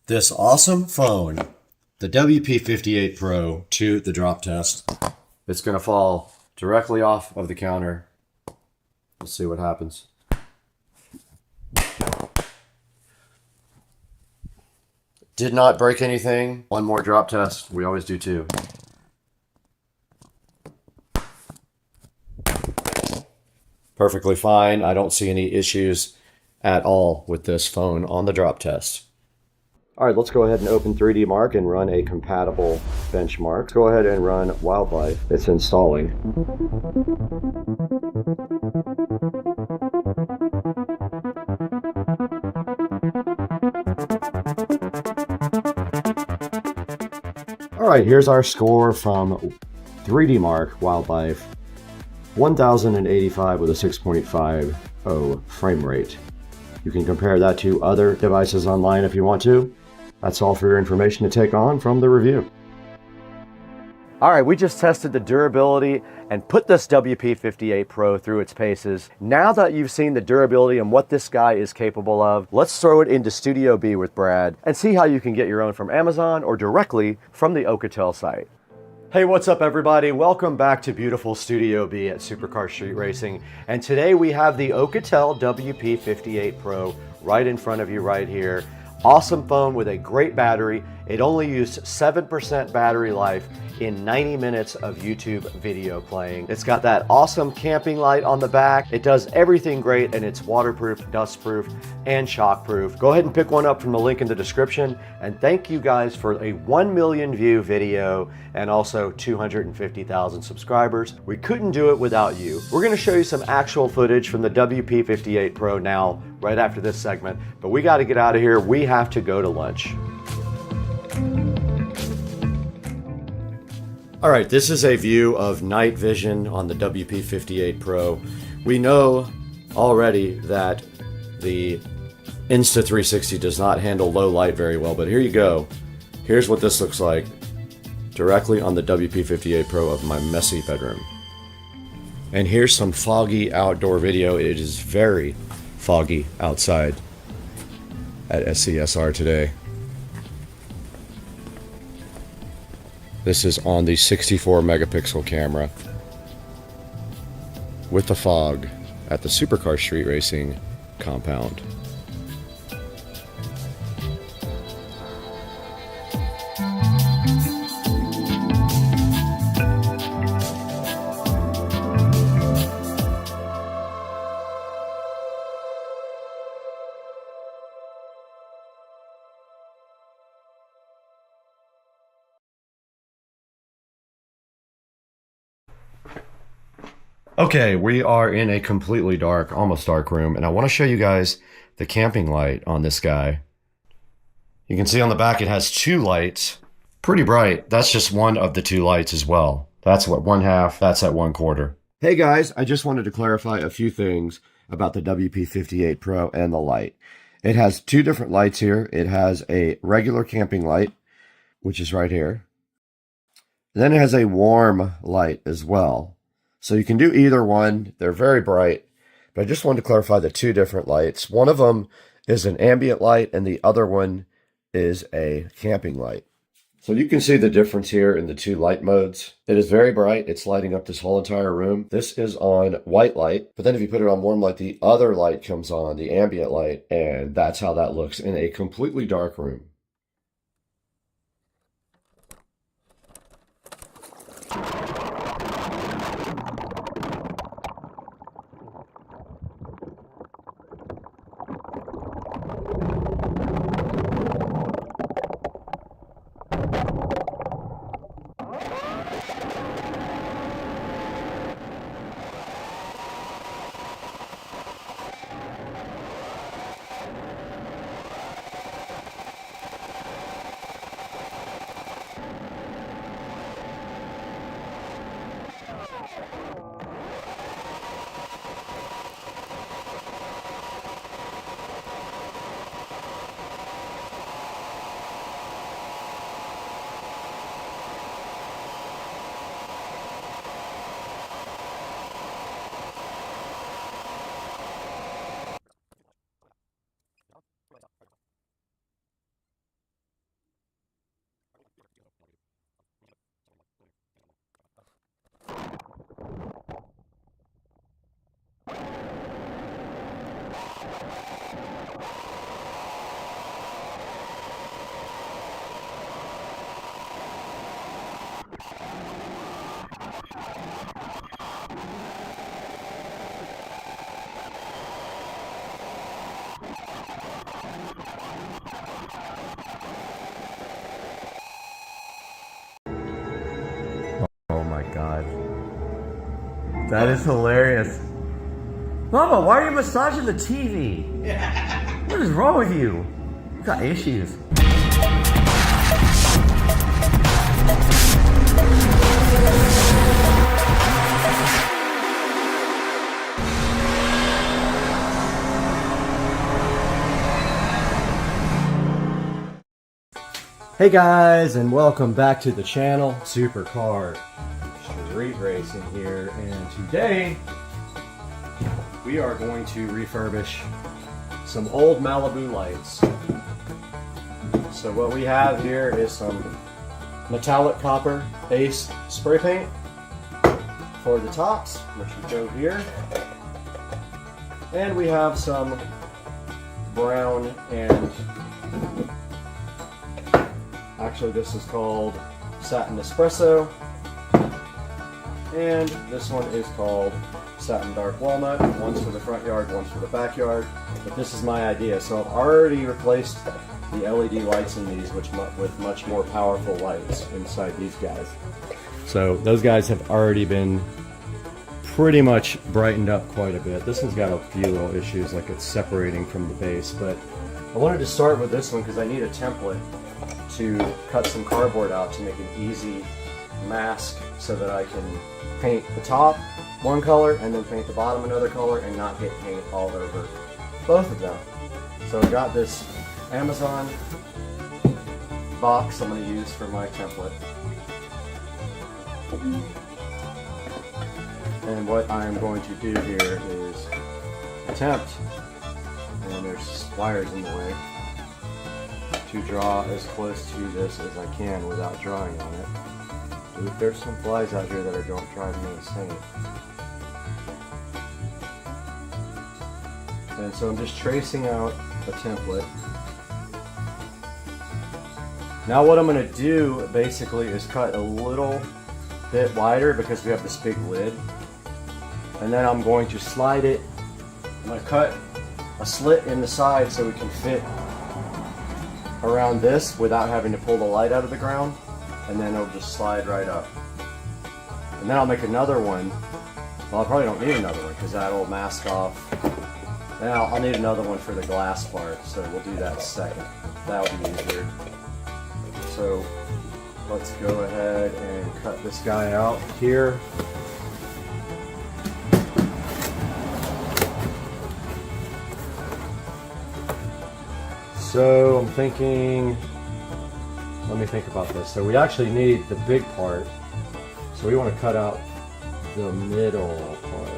this awesome phone, the WP58 Pro, to the drop test. It's going to fall directly off of the counter. Let's see what happens. Did not break anything. One more drop test. We always do two. Perfectly fine. I don't see any issues at all with this phone on the drop test. All right, let's go ahead and open 3D Mark and run a compatible benchmark. Let's go ahead and run Wildlife. It's installing. All right, here's our score from 3D Mark Wildlife. 1085 with a 6.50 frame rate. You can compare that to other devices online if you want to. That's all for your information to take on from the review. All right, we just tested the durability and put this WP58 Pro through its paces. Now that you've seen the durability and what this guy is capable of, let's throw it into Studio B with Brad and see how you can get your own from Amazon or directly from the Ocatel site. Hey, what's up everybody? Welcome back to beautiful Studio B at Supercar Street Racing. And today we have the Ocatel WP58 Pro right in front of you right here. Awesome phone with a great battery. It only used 7% battery life in 90 minutes of YouTube video playing. It's got that awesome camping light on the back. It does everything great, and it's waterproof, dustproof, and shockproof. Go ahead and pick one up from the link in the description. And thank you guys for a 1 million view video and also 250,000 subscribers. We couldn't do it without you. We're gonna show you some actual footage from the WP58 Pro now, right after this segment, but we gotta get out of here. We have to go to lunch. All right, this is a view of night vision on the WP58 Pro. We know already that the Insta360 does not handle low light very well, but here you go. Here's what this looks like directly on the WP58 Pro of my messy bedroom. And here's some foggy outdoor video. It is very foggy outside at SCSR today. This is on the 64 megapixel camera with the fog at the Supercar Street Racing compound. Okay, we are in a completely dark, almost dark room, and I want to show you guys the camping light on this guy. You can see on the back it has two lights, pretty bright. That's just one of the two lights as well. That's what 1/2, that's at 1/4. Hey guys, I just wanted to clarify a few things about the WP58 Pro and the light. It has two different lights here. It has a regular camping light, which is right here. And then it has a warm light as well. So you can do either one. They're very bright, but I just wanted to clarify the two different lights. One of them is an ambient light and the other one is a camping light. So you can see the difference here in the two light modes. It is very bright. It's lighting up this whole entire room. This is on white light, but then if you put it on warm light, the other light comes on, the ambient light, and that's how that looks in a completely dark room. That is hilarious. Mama, why are you massaging the TV? What is wrong with you? You got issues. Hey guys, and welcome back to the channel. Supercar Street Racing here, and today we are going to refurbish some old Malibu lights. So what we have here is some metallic copper base spray paint for the tops, which would go here. And we have some brown and actually this is called Satin Espresso. And this one is called Satin Dark Walnut. One's for the front yard, one's for the backyard. But this is my idea. So I've already replaced the LED lights in these with much more powerful lights inside these guys. So those guys have already been pretty much brightened up quite a bit. This one's got a few little issues, like it's separating from the base. But I wanted to start with this one because I need a template to cut some cardboard out to make an easy mask so that I can paint the top one color and then paint the bottom another color and not get paint all over both of them. So I got this Amazon box I'm going to use for my template. And what I'm going to do here is attempt, and there's wires in the way, to draw as close to this as I can without drawing on it. Dude, there's some flies out here that are going to drive me insane. And so I'm just tracing out a template. Now what I'm going to do basically is cut a little bit wider because we have this big lid. And then I'm going to slide it. I'm going to cut a slit in the side so we can fit around this without having to pull the light out of the ground, and then it'll just slide right up. And then I'll make another one. Well, I probably don't need another one because that'll mask off. And I'll need another one for the glass part, so we'll do that second. That'll be easier. So let's go ahead and cut this guy out here. So I'm thinking, let me think about this. So we actually need the big part. So we want to cut out the middle part.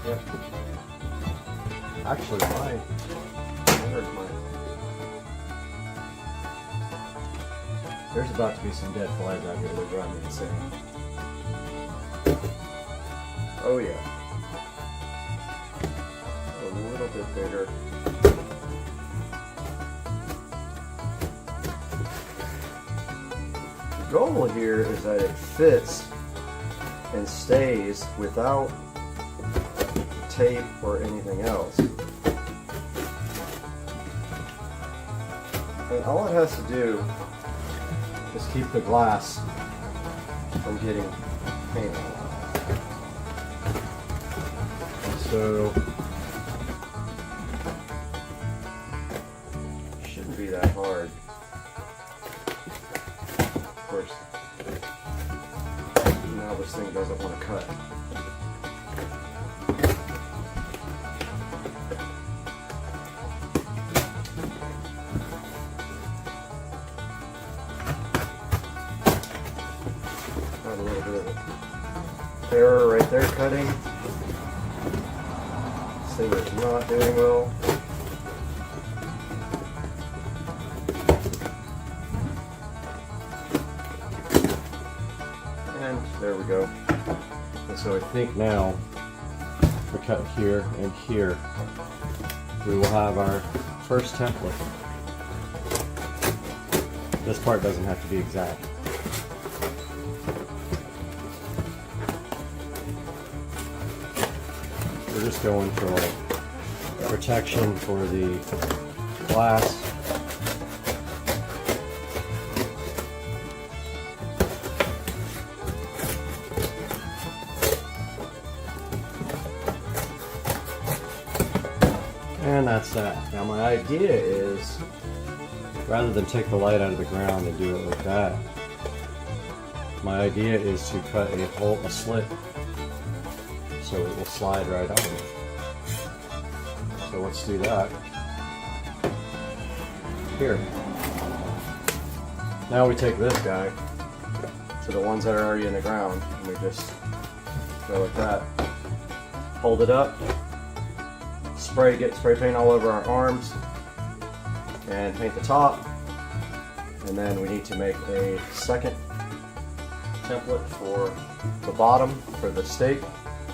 Yep. Actually, there's about to be some dead flies out here that drive me insane. Oh yeah. A little bit bigger. The goal here is that it fits and stays without tape or anything else. And all it has to do is keep the glass from getting paint on it. And so be that hard. Of course, now this thing doesn't want to cut. Got a little bit of error right there cutting. This thing is not doing well. There we go. And so I think now, if we cut here and here, we will have our first template. This part doesn't have to be exact. We're just going for like protection for the glass. And that's that. Now my idea is, rather than take the light out of the ground and do it like that, my idea is to cut a slit so it will slide right on. So let's do that. Here. Now we take this guy, so the ones that are already in the ground, and we just go like that. Hold it up, get spray paint all over our arms, and paint the top. And then we need to make a second template for the bottom for the stake.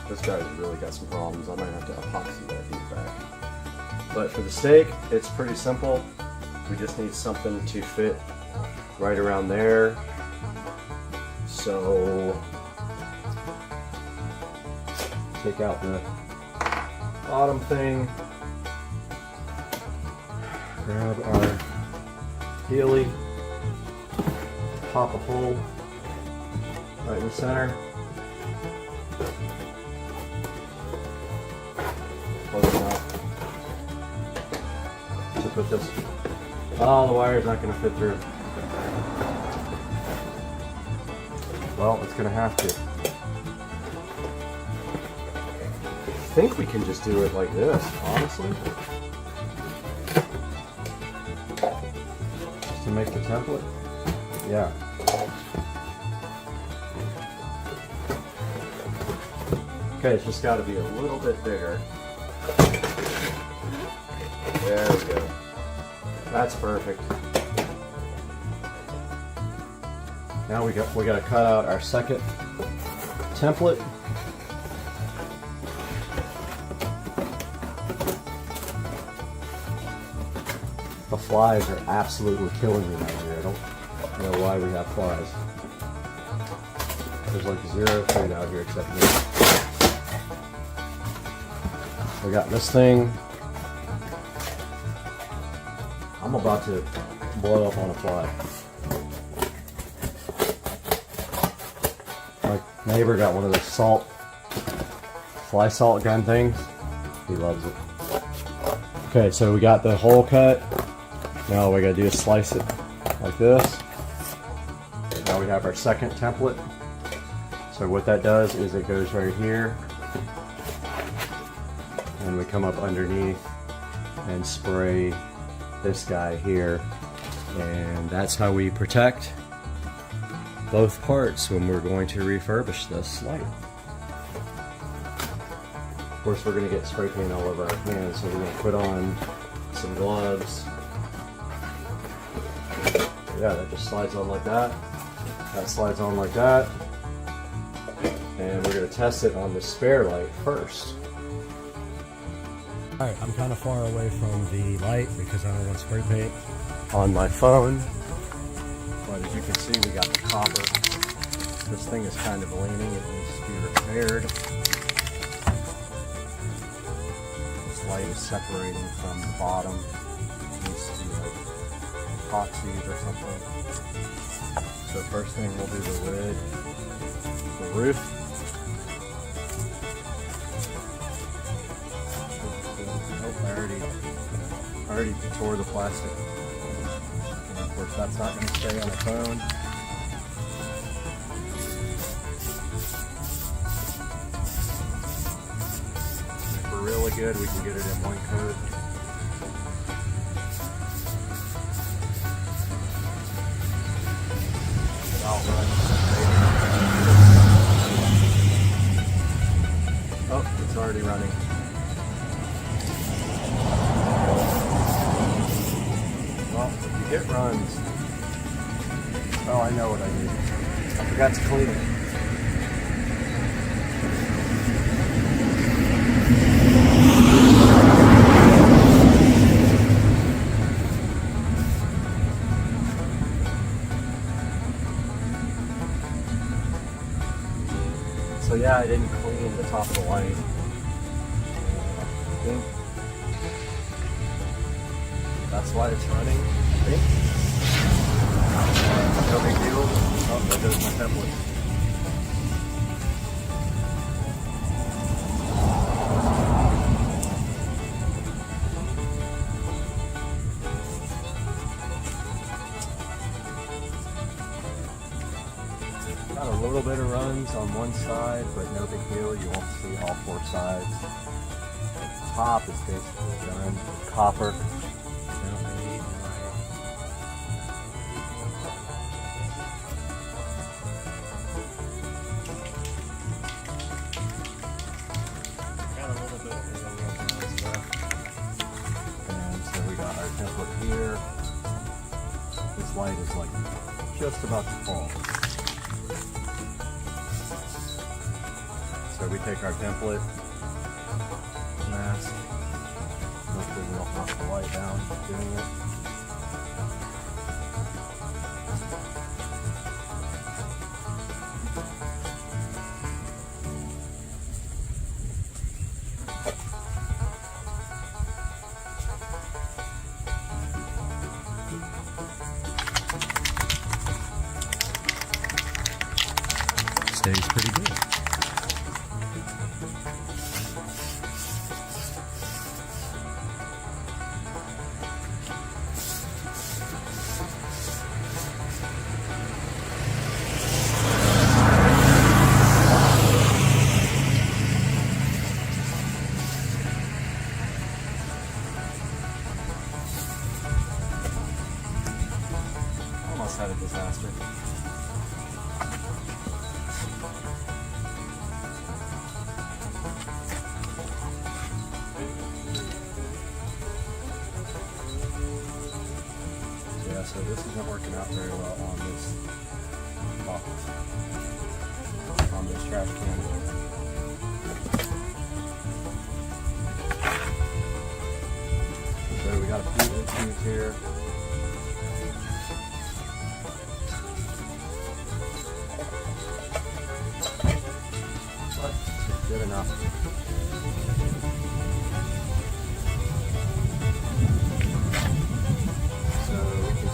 This guy's really got some problems. I might have to epoxy that dude back. But for the stake, it's pretty simple. We just need something to fit right around there. So take out the bottom thing, grab our Healy, pop a hole right in the center, close it up to put this. Oh, the wire's not going to fit through. Well, it's going to have to. I think we can just do it like this, honestly. Just to make the template. Yeah. Okay, it's just got to be a little bit bigger. There we go. That's perfect. Now we got to cut out our second template. The flies are absolutely killing me out here. I don't know why we have flies. There's like zero food out here except me. We got this thing. I'm about to blow up on a fly. My neighbor got one of those fly salt gun things. He loves it. Okay, so we got the hole cut. Now what we gotta do is slice it like this. Now we have our second template. So what that does is it goes right here, and we come up underneath and spray this guy here, and that's how we protect both parts when we're going to refurbish this light. Of course, we're going to get spray paint all over our hands, so we're going to put on some gloves. Yeah, that just slides on like that. That slides on like that. And we're going to test it on the spare light first. Alright, I'm kind of far away from the light because I don't want spray paint on my phone. But as you can see, we got the copper. This thing is kind of leaning, it needs to be repaired. This light is separating from the bottom. It needs to be like epoxied or something. So first thing we'll do the lid, the roof. I already tore the plastic. And of course that's not going to stay on the phone. If we're really good, we can get it in one coat. Oh, it's already running. Well, if you hit runs, oh, I know what I did. I forgot to clean it. So yeah, I didn't clean the top of the light. I think that's why it's running, I think. No big deal. Oh, there goes my template. Got a little bit of runs on one side, but no big deal. You won't see all 4 sides. The top is basically done with copper. Got a little bit of runs left. And so we got our template here. This light is like just about to fall. So we take our template, mask, hopefully we don't knock the light down doing it. Stays pretty good. Almost had a disaster. Yeah, so this isn't working out very well on this box, on this trash can. So we got a few issues here. But it's good enough.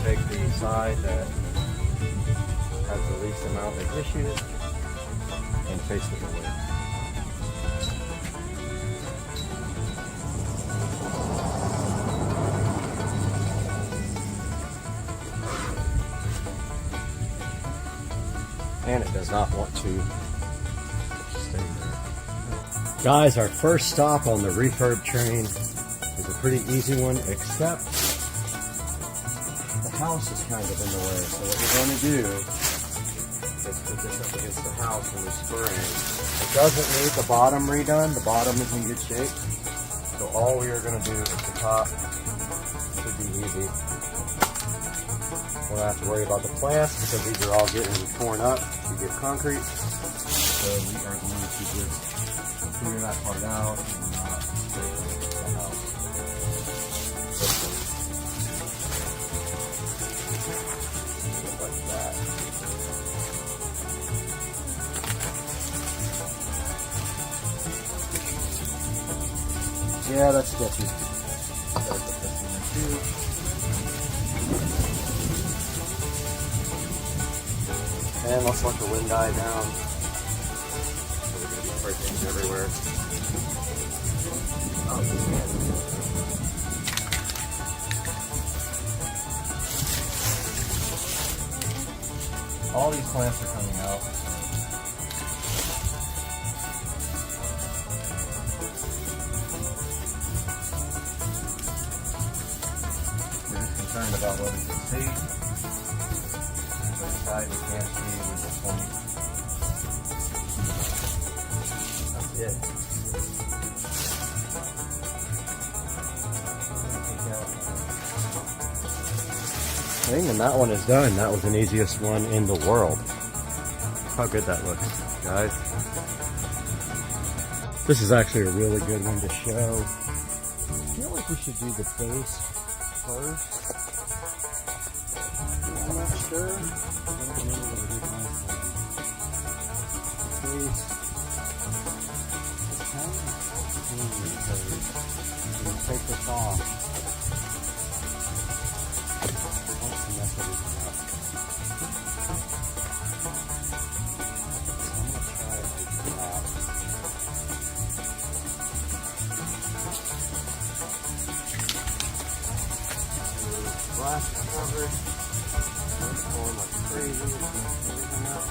Take the side that has the least amount of issues and face it away. And it does not want to stay there. Guys, our first stop on the refurb train is a pretty easy one, except house is kind of in the way, so what we're going to do is put this up against the house in the spring. It doesn't need the bottom redone. The bottom is in good shape. So all we are going to do is the top. Should be easy. We don't have to worry about the plants because these are all getting torn up to get concrete. So we are going to just clear that part out and not break the house. Like that. Yeah, that's sketchy. Gotta put this in there too. And let's let the wind die down. So we're gonna be breaking everywhere. All these plants are coming out. We're just concerned about what we can see. The side we can't see, we just want. That's it. And that one is done. That was the easiest one in the world. How good that looks, guys. This is actually a really good one to show. I feel like we should do the base first. I'm not sure. Take this off. Glass is covered. It's going like crazy. It's everything out.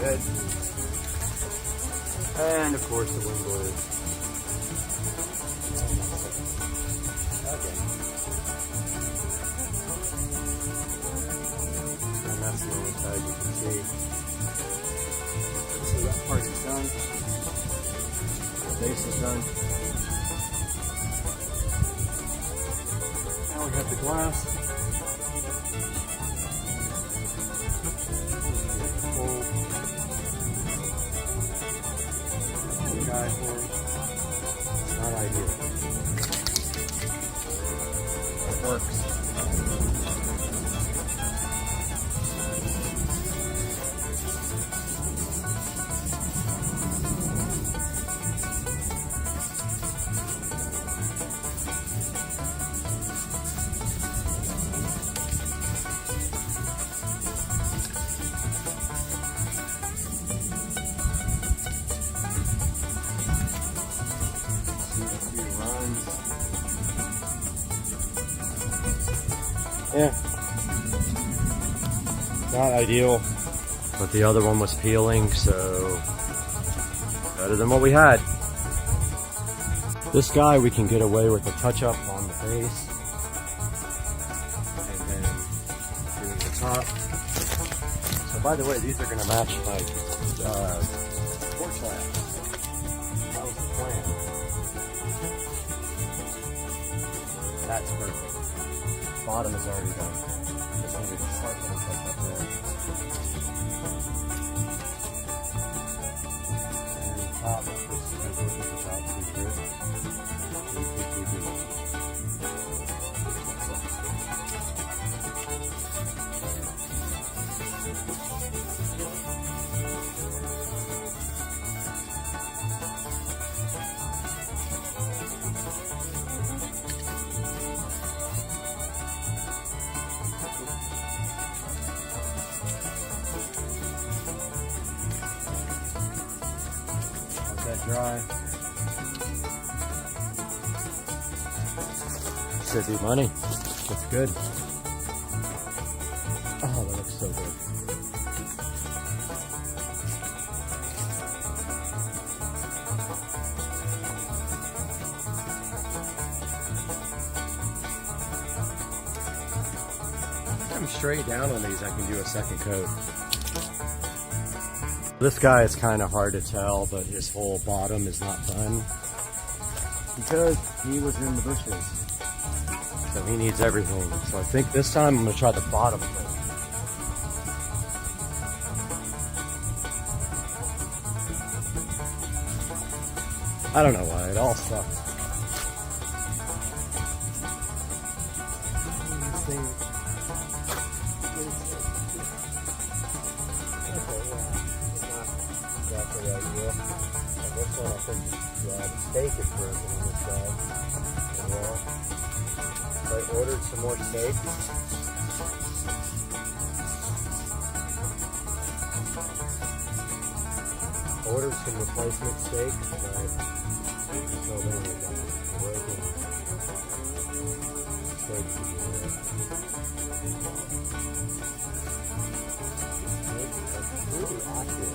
good. And of course the wing glue. Okay. And that's the only side you can see. So that part is done. The base is done. Now we have the glass. Guy for it. It's not ideal. It works. Yeah, not ideal, but the other one was peeling, so better than what we had. This guy we can get away with a touch-up on the base, and then doing the top. So by the way, these are going to match my porch lamp. That was the plan. That's perfect. Bottom is already done. Just needed a slight little touch up there. And the top, this is going to look at the top pretty good. Dry. Should be money. Looks good. Oh, that looks so good. If I'm straight down on these, I can do a second coat. This guy is kind of hard to tell, but his whole bottom is not done because he was in the bushes. So he needs everything. So I think this time I'm going to try the bottom first. I don't know why, it all sucks. Exactly ideal. And this one I think the steak is broken on this side as well. So I ordered some more steak. Ordered some replacement steak, but until then we got broken steak to do it. It's really active.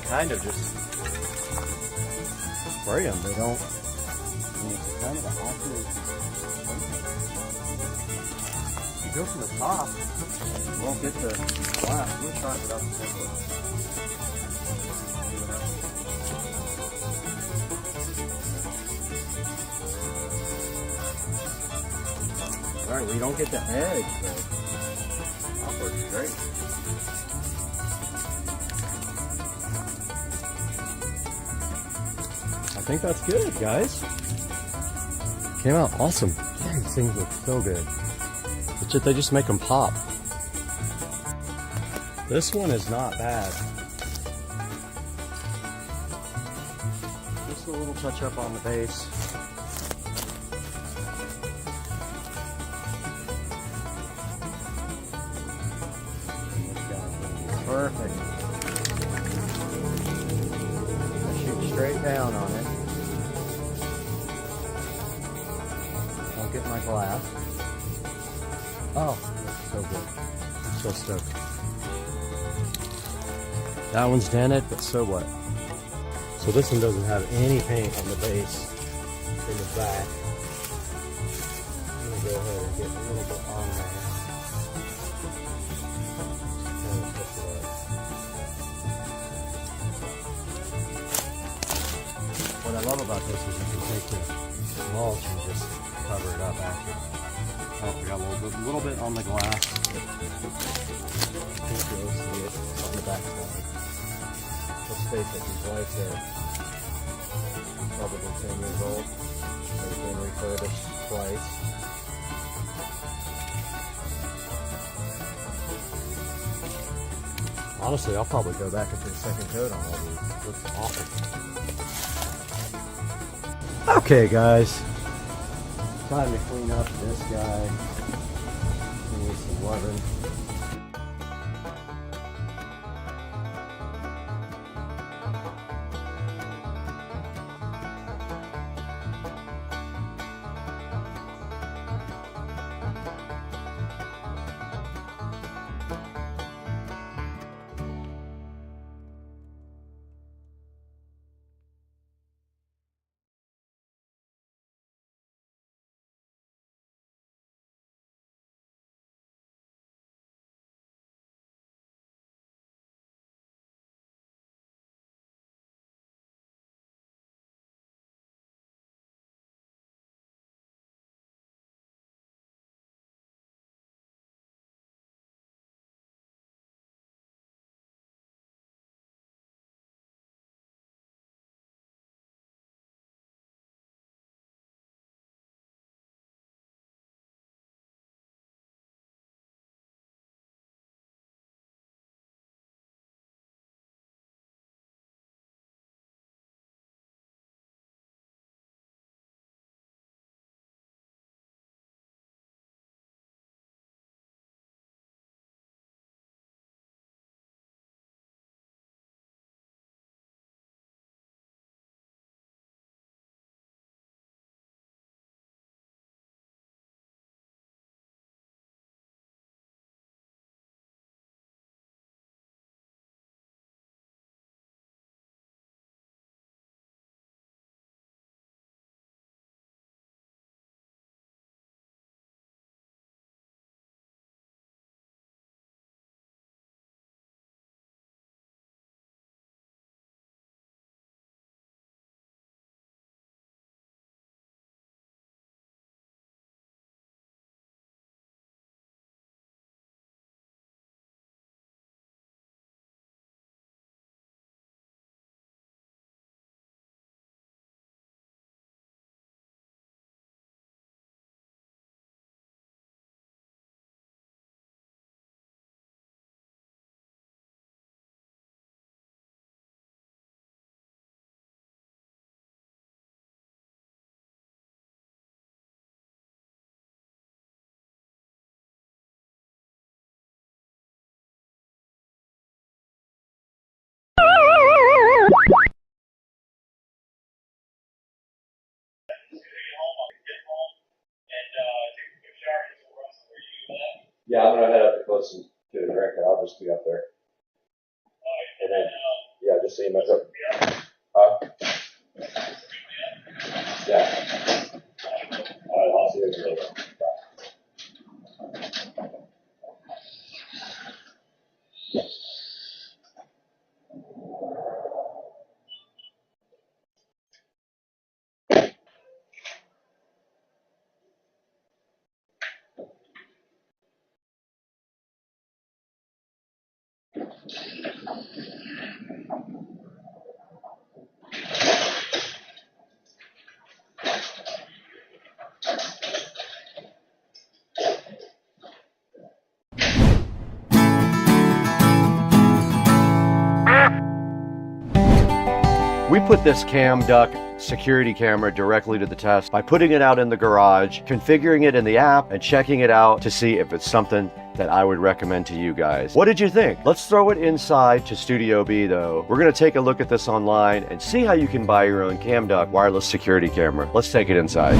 Kind of just spray them. They don't. I mean, it's kind of an accurate. You go from the top, you won't get the glass. I'm gonna try it without the template. All right, we don't get the edge, but that works great. I think that's good, guys. Came out awesome. Man, these things look so good. It's just, they just make them pop. This one is not bad. Just a little touch up on the base. Perfect. I shoot straight down on it. Don't get my glass. Oh, that's so good. I'm so stoked. That one's dented, but so what? So this one doesn't have any paint on the base in the back. I'm gonna go ahead and get a little bit on there. Kind of push it up. What I love about this is you can take the mulch and just cover it up after. Oh, we got a little bit on the glass. I think you'll see it on the back side. Let's face it, these lights are probably 10 years old. They've been refurbished twice. Honestly, I'll probably go back and put a second coat on all these. It looks awesome. Okay, guys. Time to clean up this guy. Need some loving. Yeah, I'm gonna head up to close and get a drink, and I'll just be up there. And then, yeah, just so you mess up. Yeah. All right, I'll see you later. We put this cam duck security camera directly to the test by putting it out in the garage, configuring it in the app, and checking it out to see if it's something that I would recommend to you guys. What did you think? Let's throw it inside to Studio B though. We're gonna take a look at this online and see how you can buy your own cam duck wireless security camera. Let's take it inside.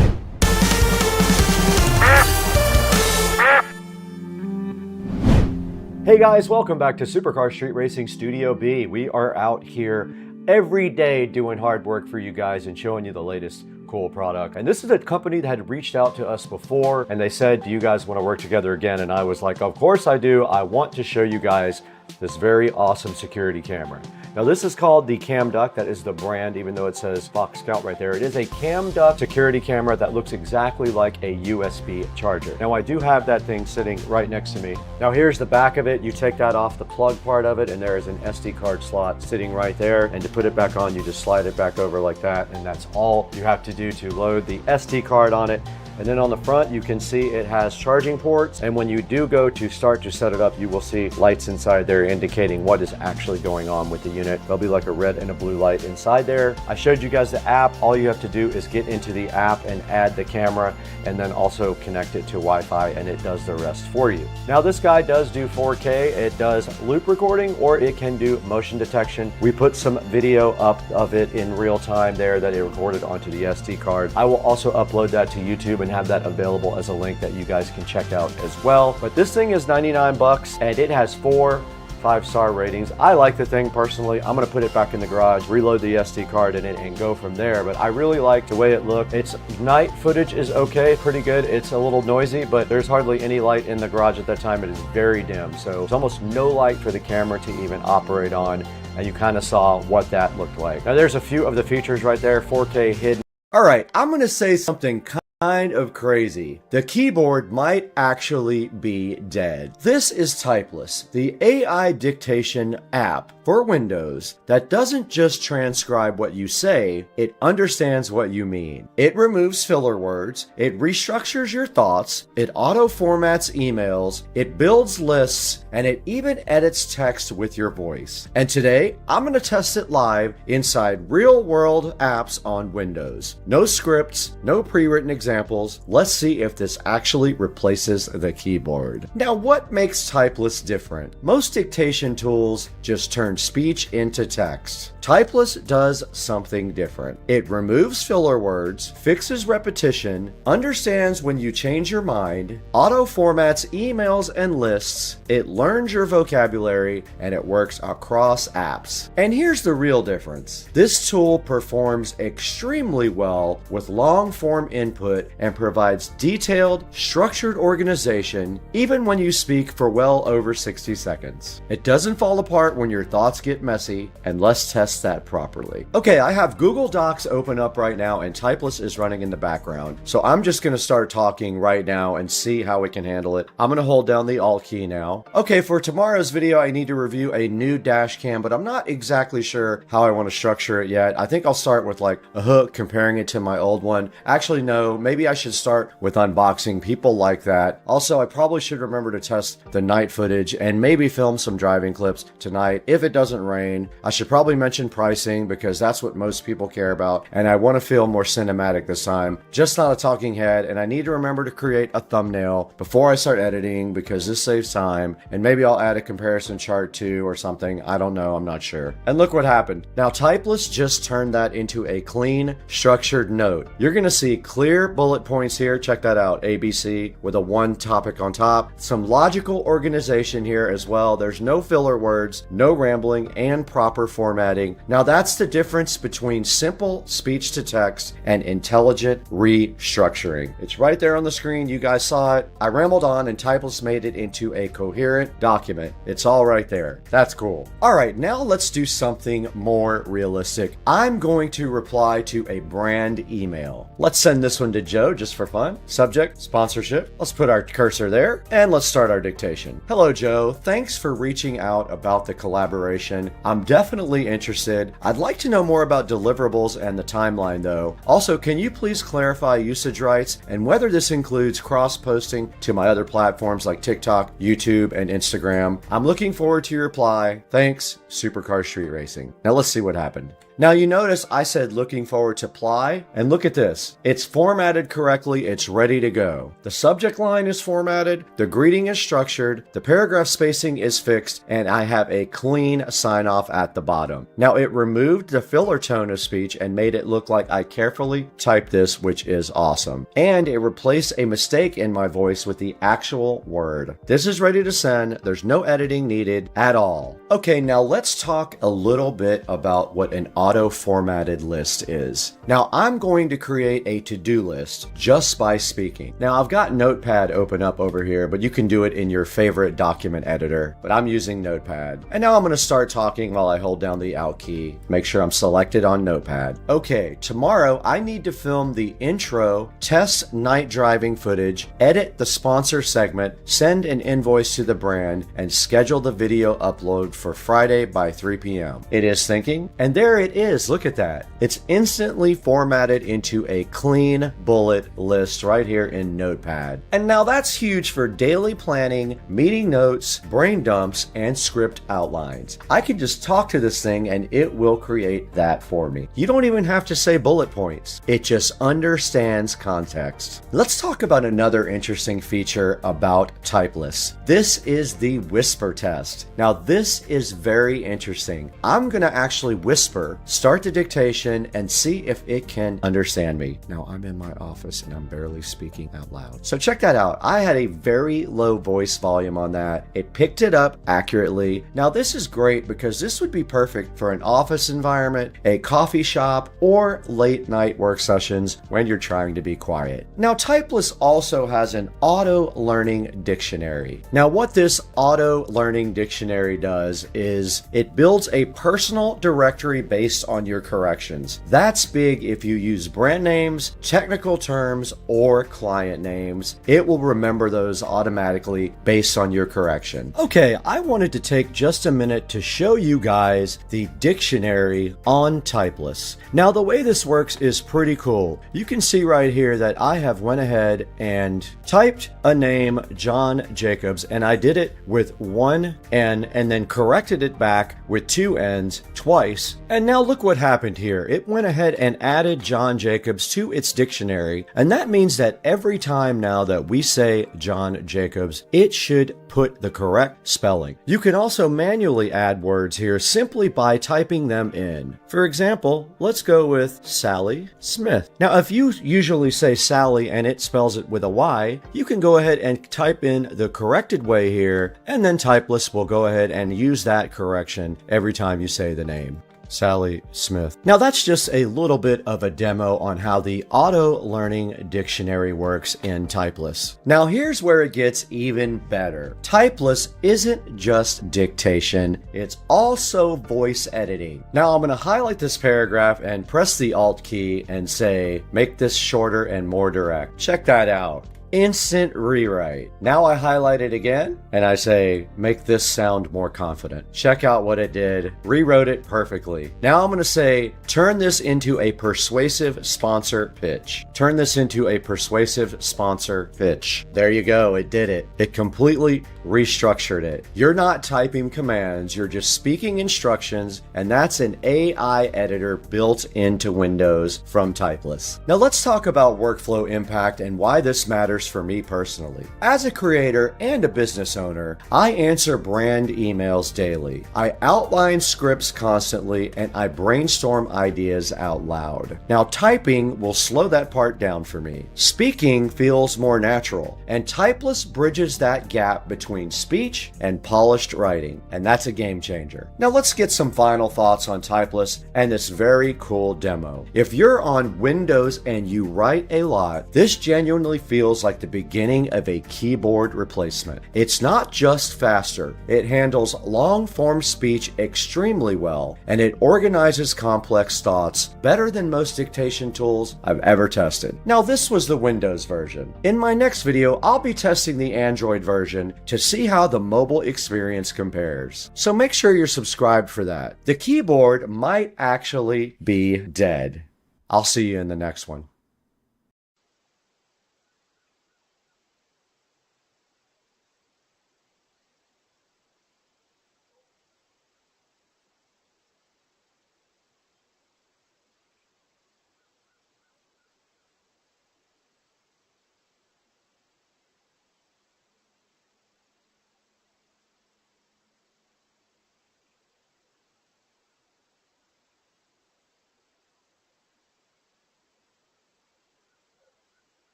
Hey guys, welcome back to Supercar Street Racing Studio B. We are out here every day doing hard work for you guys and showing you the latest cool product. And this is a company that had reached out to us before and they said, do you guys want to work together again? And I was like, of course I do. I want to show you guys this very awesome security camera. Now this is called the Cam Duck. That is the brand, even though it says Fox Scout right there. It is a Cam Duck security camera that looks exactly like a USB charger. Now I do have that thing sitting right next to me. Now here's the back of it. You take that off the plug part of it and there is an SD card slot sitting right there. And to put it back on, you just slide it back over like that. And that's all you have to do to load the SD card on it. And then on the front, you can see it has charging ports. And when you do go to start to set it up, you will see lights inside there indicating what is actually going on with the unit. There'll be like a red and a blue light inside there. I showed you guys the app. All you have to do is get into the app and add the camera and then also connect it to Wi-Fi and it does the rest for you. Now this guy does do 4K. It does loop recording or it can do motion detection. We put some video up of it in real time there that it recorded onto the SD card. I will also upload that to YouTube and have that available as a link that you guys can check out as well. But this thing is 99 bucks and it has 4 5-star ratings. I like the thing personally. I'm gonna put it back in the garage, reload the SD card in it and go from there. But I really like the way it looked. Its night footage is okay, pretty good. It's a little noisy, but there's hardly any light in the garage at that time. It is very dim. So there's almost no light for the camera to even operate on. And you kind of saw what that looked like. Now there's a few of the features right there, 4K hidden. All right, I'm gonna say something kind of crazy. The keyboard might actually be dead. This is Typeless, the AI dictation app for Windows that doesn't just transcribe what you say, it understands what you mean. It removes filler words, it restructures your thoughts, it auto-formats emails, it builds lists, and it even edits text with your voice. And today, I'm gonna test it live inside real-world apps on Windows. No scripts, no pre-written examples. Let's see if this actually replaces the keyboard. Now, what makes Typeless different? Most dictation tools just turn speech into text. Typeless does something different. It removes filler words, fixes repetition, understands when you change your mind, auto-formats emails and lists, it learns your vocabulary, and it works across apps. And here's the real difference. This tool performs extremely well with long-form input and provides detailed, structured organization even when you speak for well over 60 seconds. It doesn't fall apart when your thoughts get messy, and let's test that properly. Okay, I have Google Docs open up right now and Typeless is running in the background. So I'm just gonna start talking right now and see how it can handle it. I'm gonna hold down the Alt key now. Okay, for tomorrow's video, I need to review a new dash cam, but I'm not exactly sure how I want to structure it yet. I think I'll start with like a hook, comparing it to my old one. Actually, no, maybe I should start with unboxing. People like that. Also, I probably should remember to test the night footage and maybe film some driving clips tonight if it doesn't rain. I should probably mention pricing because that's what most people care about. And I want to feel more cinematic this time, just not a talking head. And I need to remember to create a thumbnail before I start editing because this saves time. And maybe I'll add a comparison chart too or something. I don't know. I'm not sure. And look what happened. Now, Typeless just turned that into a clean, structured note. You're going to see clear bullet points here. Check that out. ABC with a one topic on top. Some logical organization here as well. There's no filler words, no rambling, and proper formatting. Now that's the difference between simple speech to text and intelligent restructuring. It's right there on the screen. You guys saw it. I rambled on and Typeless made it into a coherent document. It's all right there. That's cool. All right, now let's do something more realistic. I'm going to reply to a brand email. Let's send this one to Joe just for fun. Subject, sponsorship. Let's put our cursor there and let's start our dictation. Hello, Joe. Thanks for reaching out about the collaboration. I'm definitely interested. I'd like to know more about deliverables and the timeline though. Also, can you please clarify usage rights and whether this includes cross-posting to my other platforms like TikTok, YouTube, and Instagram? I'm looking forward to your reply. Thanks, Supercar Street Racing. Now let's see what happened. Now you notice I said looking forward to apply, and look at this. It's formatted correctly, it's ready to go. The subject line is formatted, the greeting is structured, the paragraph spacing is fixed, and I have a clean clean sign off at the bottom. Now it removed the filler tone of speech and made it look like I carefully typed this, which is awesome. And it replaced a mistake in my voice with the actual word. This is ready to send. There's no editing needed at all. Okay, now let's talk a little bit about what an auto-formatted list is. Now I'm going to create a to-do list just by speaking. Now I've got Notepad open up over here, but you can do it in your favorite document editor, but I'm using Notepad. And now I'm going to start talking while I hold down the Alt key. Make sure I'm selected on Notepad. Okay, tomorrow I need to film the intro, test night driving footage, edit the sponsor segment, send an invoice to the brand, and schedule the video upload for Friday by 3 p.m. It is thinking, and there it is. Look at that. It's instantly formatted into a clean bullet list right here in Notepad. And now that's huge for daily planning, meeting notes, brain dumps, and script outlines. I can just talk to this thing and it will create that for me. You don't even have to say bullet points. It just understands context. Let's talk about another interesting feature about Typeless. This is the whisper test. Now this is very interesting. I'm gonna actually whisper, start the dictation, and see if it can understand me. Now I'm in my office and I'm barely speaking out loud. So check that out. I had a very low voice volume on that. It picked it up accurately. Now this is great because this would be perfect for an office environment, a coffee shop, or late night work sessions when you're trying to be quiet. Now Typeless also has an auto learning dictionary. Now what this auto learning dictionary does is it builds a personal directory based on your corrections. That's big if you use brand names, technical terms, or client names. It will remember those automatically based on your correction. Okay, I wanted to take just a minute to show you guys the dictionary on Typeless. Now the way this works is pretty cool. You can see right here that I have went ahead and typed a name, John Jacobs, and I did it with one N and then corrected it back with two N's twice. And now look what happened here. It went ahead and added John Jacobs to its dictionary, and that means that every time now that we say John Jacobs, it should put the correct spelling. You can also manually add words here simply by typing them in. For example, let's go with Sally Smith. Now, if you usually say Sally and it spells it with a Y, you can go ahead and type in the corrected way here, and then Typeless will go ahead and use that correction every time you say the name. Sally Smith. Now that's just a little bit of a demo on how the auto learning dictionary works in Typeless. Now here's where it gets even better. Typeless isn't just dictation, it's also voice editing. Now I'm going to highlight this paragraph and press the Alt key and say, make this shorter and more direct. Check that out. Instant rewrite. Now I highlight it again and I say, make this sound more confident. Check out what it did. Rewrote it perfectly. Now I'm going to say, turn this into a persuasive sponsor pitch. Turn this into a persuasive sponsor pitch. There you go. It did it. It completely restructured it. You're not typing commands. You're just speaking instructions, and that's an AI editor built into Windows from Typeless. Now let's talk about workflow impact and why this matters for me personally. As a creator and a business owner, I answer brand emails daily. I outline scripts constantly and I brainstorm ideas out loud. Now typing will slow that part down for me. Speaking feels more natural, and Typeless bridges that gap between speech and polished writing, and that's a game changer. Now let's get some final thoughts on Typeless and this very cool demo. If you're on Windows and you write a lot, this genuinely feels like the beginning of a keyboard replacement. It's not just faster, it handles long-form speech extremely well, and it organizes complex thoughts better than most dictation tools I've ever tested. Now this was the Windows version. In my next video, I'll be testing the Android version to see how the mobile experience compares. So make sure you're subscribed for that. The keyboard might actually be dead. I'll see you in the next one.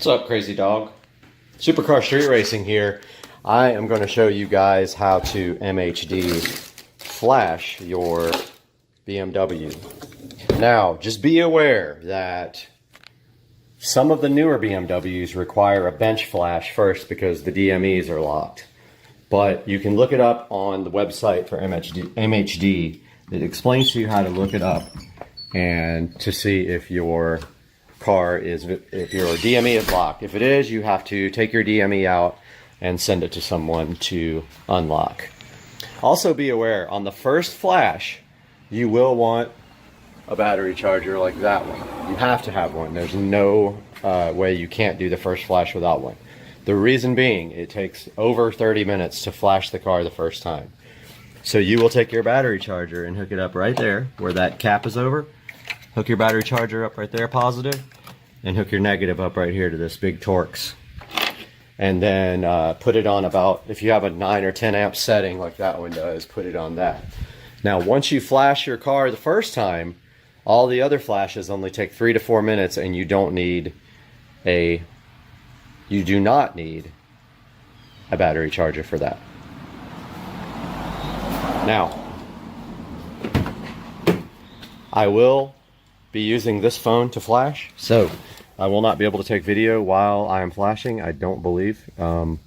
What's up, crazy dog? Supercar Street Racing here. I am going to show you guys how to MHD flash your BMW. Now, just be aware that some of the newer BMWs require a bench flash first because the DMEs are locked. But you can look it up on the website for MHD. It explains to you how to look it up and to see if your car is, if your DME is locked. If it is, you have to take your DME out and send it to someone to unlock. Also be aware, on the first flash, you will want a battery charger like that one. You have to have one. There's no way you can't do the first flash without one. The reason being, it takes over 30 minutes to flash the car the first time. So you will take your battery charger and hook it up right there where that cap is over. Hook your battery charger up right there, positive, and hook your negative up right here to this big Torx. And then put it on about, if you have a 9 or 10 amp setting like that one does, put it on that. Now, once you flash your car the first time, all the other flashes only take 3 to 4 minutes, and you do not need a battery charger for that. Now, I will be using this phone to flash, so I will not be able to take video while I am flashing, I don't believe. But I'm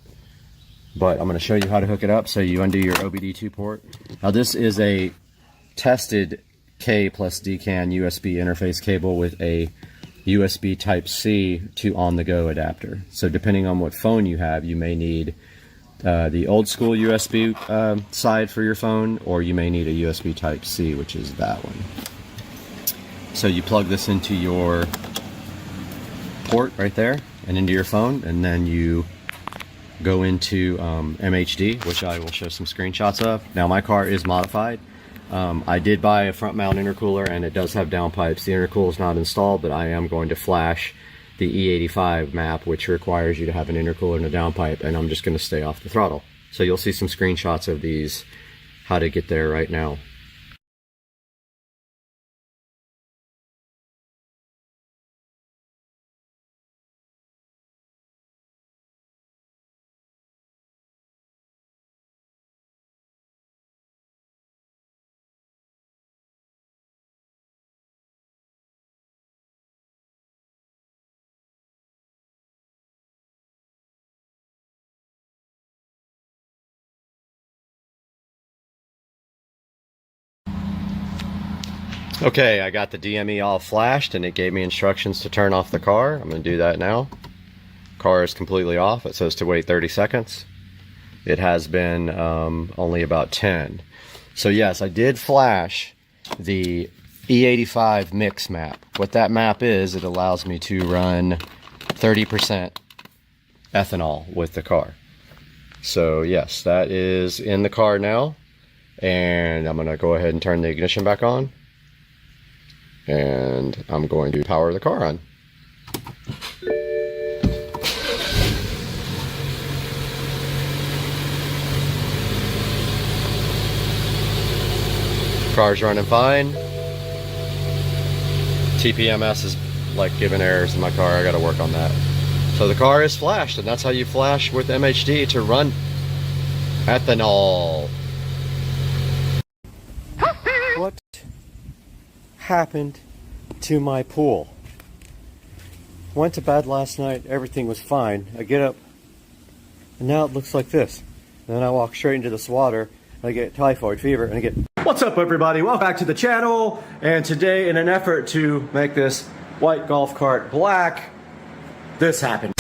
going to show you how to hook it up. So you undo your OBD2 port. Now this is a tested K plus DCAN USB interface cable with a USB Type-C to on-the-go adapter. So depending on what phone you have, you may need the old school USB side for your phone, or you may need a USB Type-C, which is that one. So you plug this into your port right there and into your phone, and then you go into MHD, which I will show some screenshots of. Now my car is modified. I did buy a front mount intercooler, and it does have downpipes. The intercooler is not installed, but I am going to flash the E85 map, which requires you to have an intercooler and a downpipe, and I'm just going to stay off the throttle. So you'll see some screenshots of these, how to get there right now. Okay, I got the DME all flashed, and it gave me instructions to turn off the car. I'm going to do that now. Car is completely off. It says to wait 30 seconds. It has been only about 10. So yes, I did flash the E85 mix map. What that map is, it allows me to run 30% ethanol with the car. So yes, that is in the car now. And I'm going to go ahead and turn the ignition back on. And I'm going to power the car on. Car's running fine. TPMS is like giving errors in my car. I gotta work on that. So the car is flashed, and that's how you flash with MHD to run ethanol. What happened to my pool? Went to bed last night, everything was fine. I get up, and now it looks like this. And then I walk straight into this water, and I get typhoid fever, and I get... What's up, everybody? Welcome back to the channel. And today, in an effort to make this white golf cart black, this happened.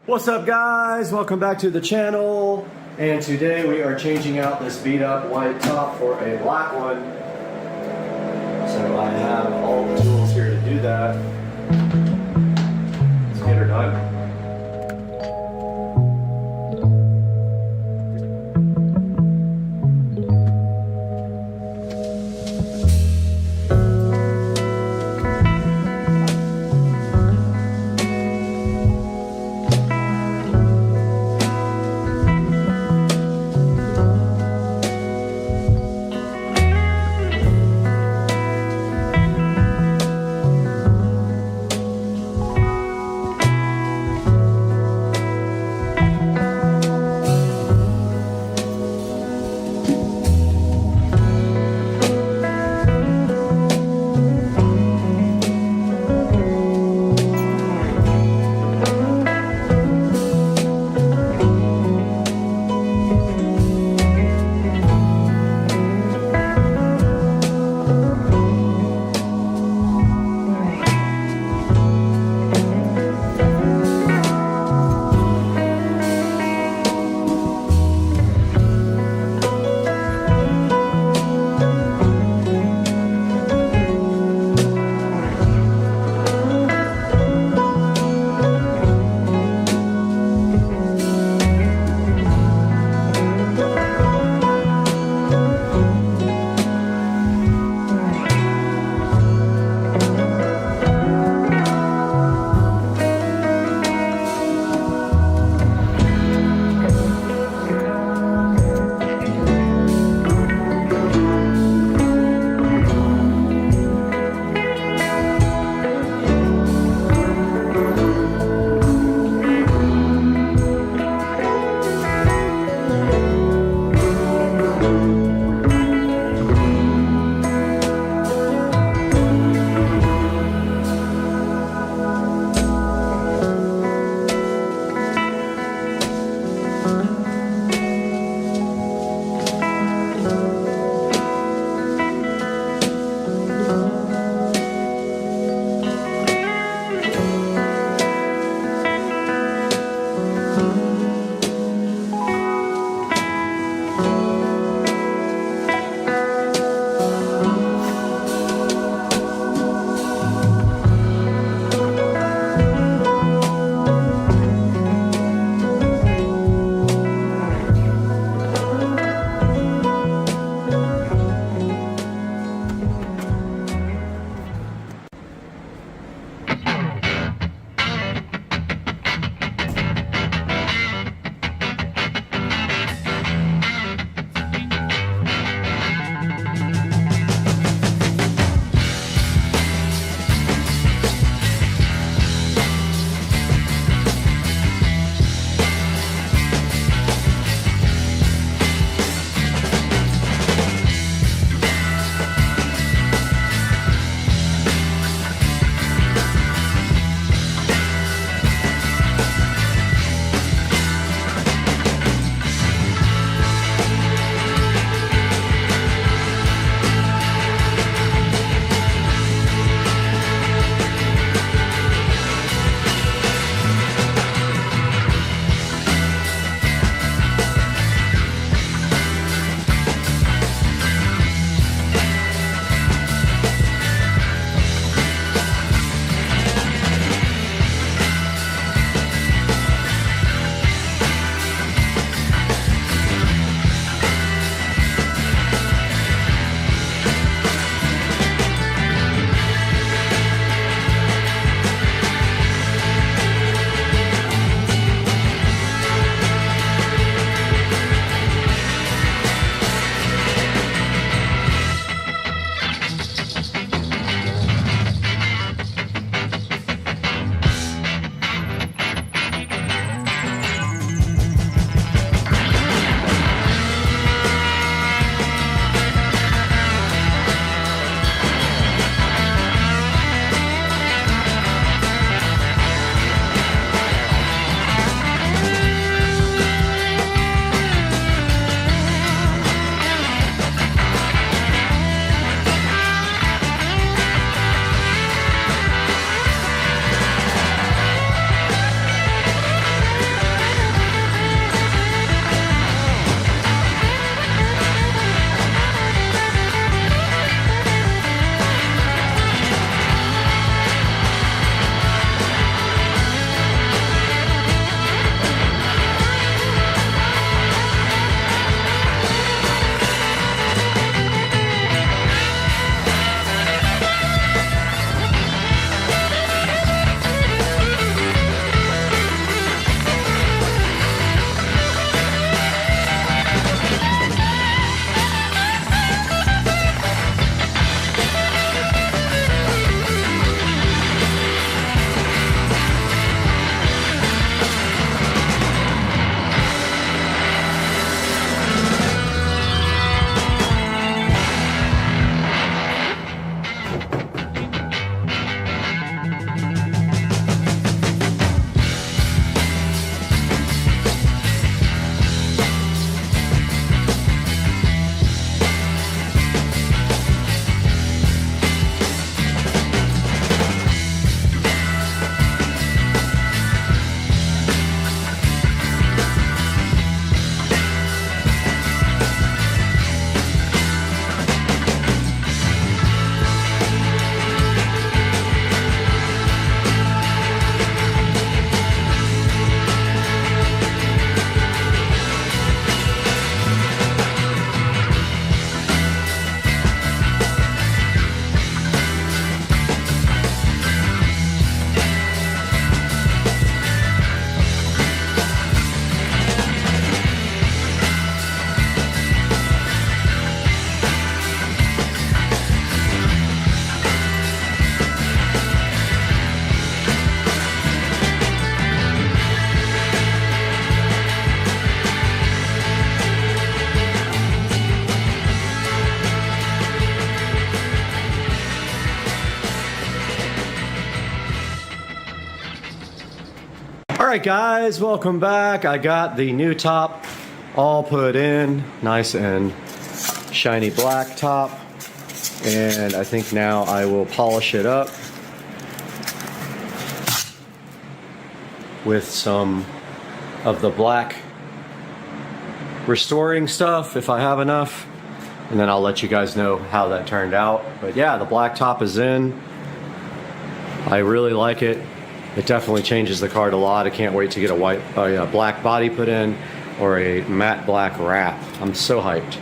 What's up, guys? Welcome back to the channel. And today we are changing out this beat up white top for a black one. So I have all the tools here to do that. Let's get her done. Alright guys, welcome back. I got the new top all put in, nice and shiny black top, and I think now I will polish it up with some of the black restoring stuff if I have enough, and then I'll let you guys know how that turned out. But yeah, the black top is in. I really like it. It definitely changes the card a lot. I can't wait to get a black body put in or a matte black wrap. I'm so hyped.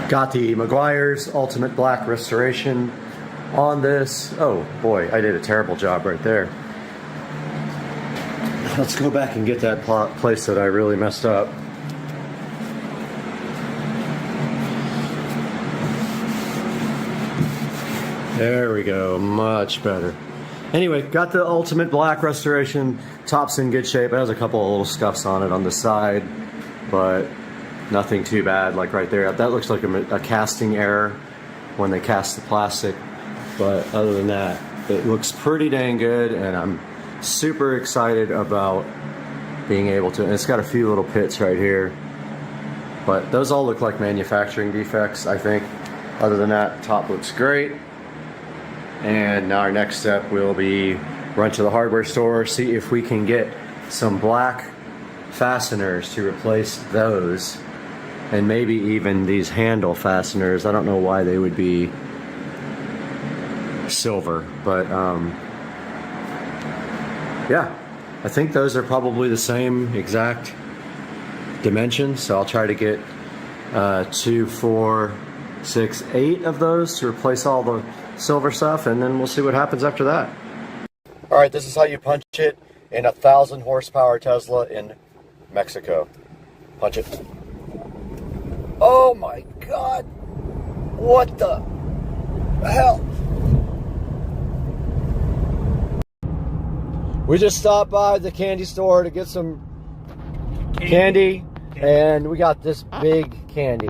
Got the Meguiar's Ultimate Black Restoration on this. Oh boy, I did a terrible job right there. Let's go back and get that place that I really messed up. There we go, much better. Anyway, got the Ultimate Black Restoration. Top's in good shape. It has a couple of little scuffs on it on the side, but nothing too bad, like right there. That looks like a casting error when they cast the plastic. But other than that, it looks pretty dang good, and I'm super excited about being able to, and it's got a few little pits right here, but those all look like manufacturing defects, I think. Other than that, top looks great. And now our next step will be run to the hardware store, see if we can get some black fasteners to replace those. And maybe even these handle fasteners. I don't know why they would be silver, but yeah, I think those are probably the same exact dimensions. So I'll try to get 2, 4, 6, 8 of those to replace all the silver stuff, and then we'll see what happens after that. All right, this is how you punch it in a 1,000 horsepower Tesla in Mexico. Punch it. Oh my God, what the hell? We just stopped by the candy store to get some candy, and we got this big candy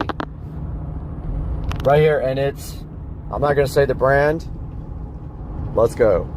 right here, and it's, I'm not gonna say the brand. Let's go.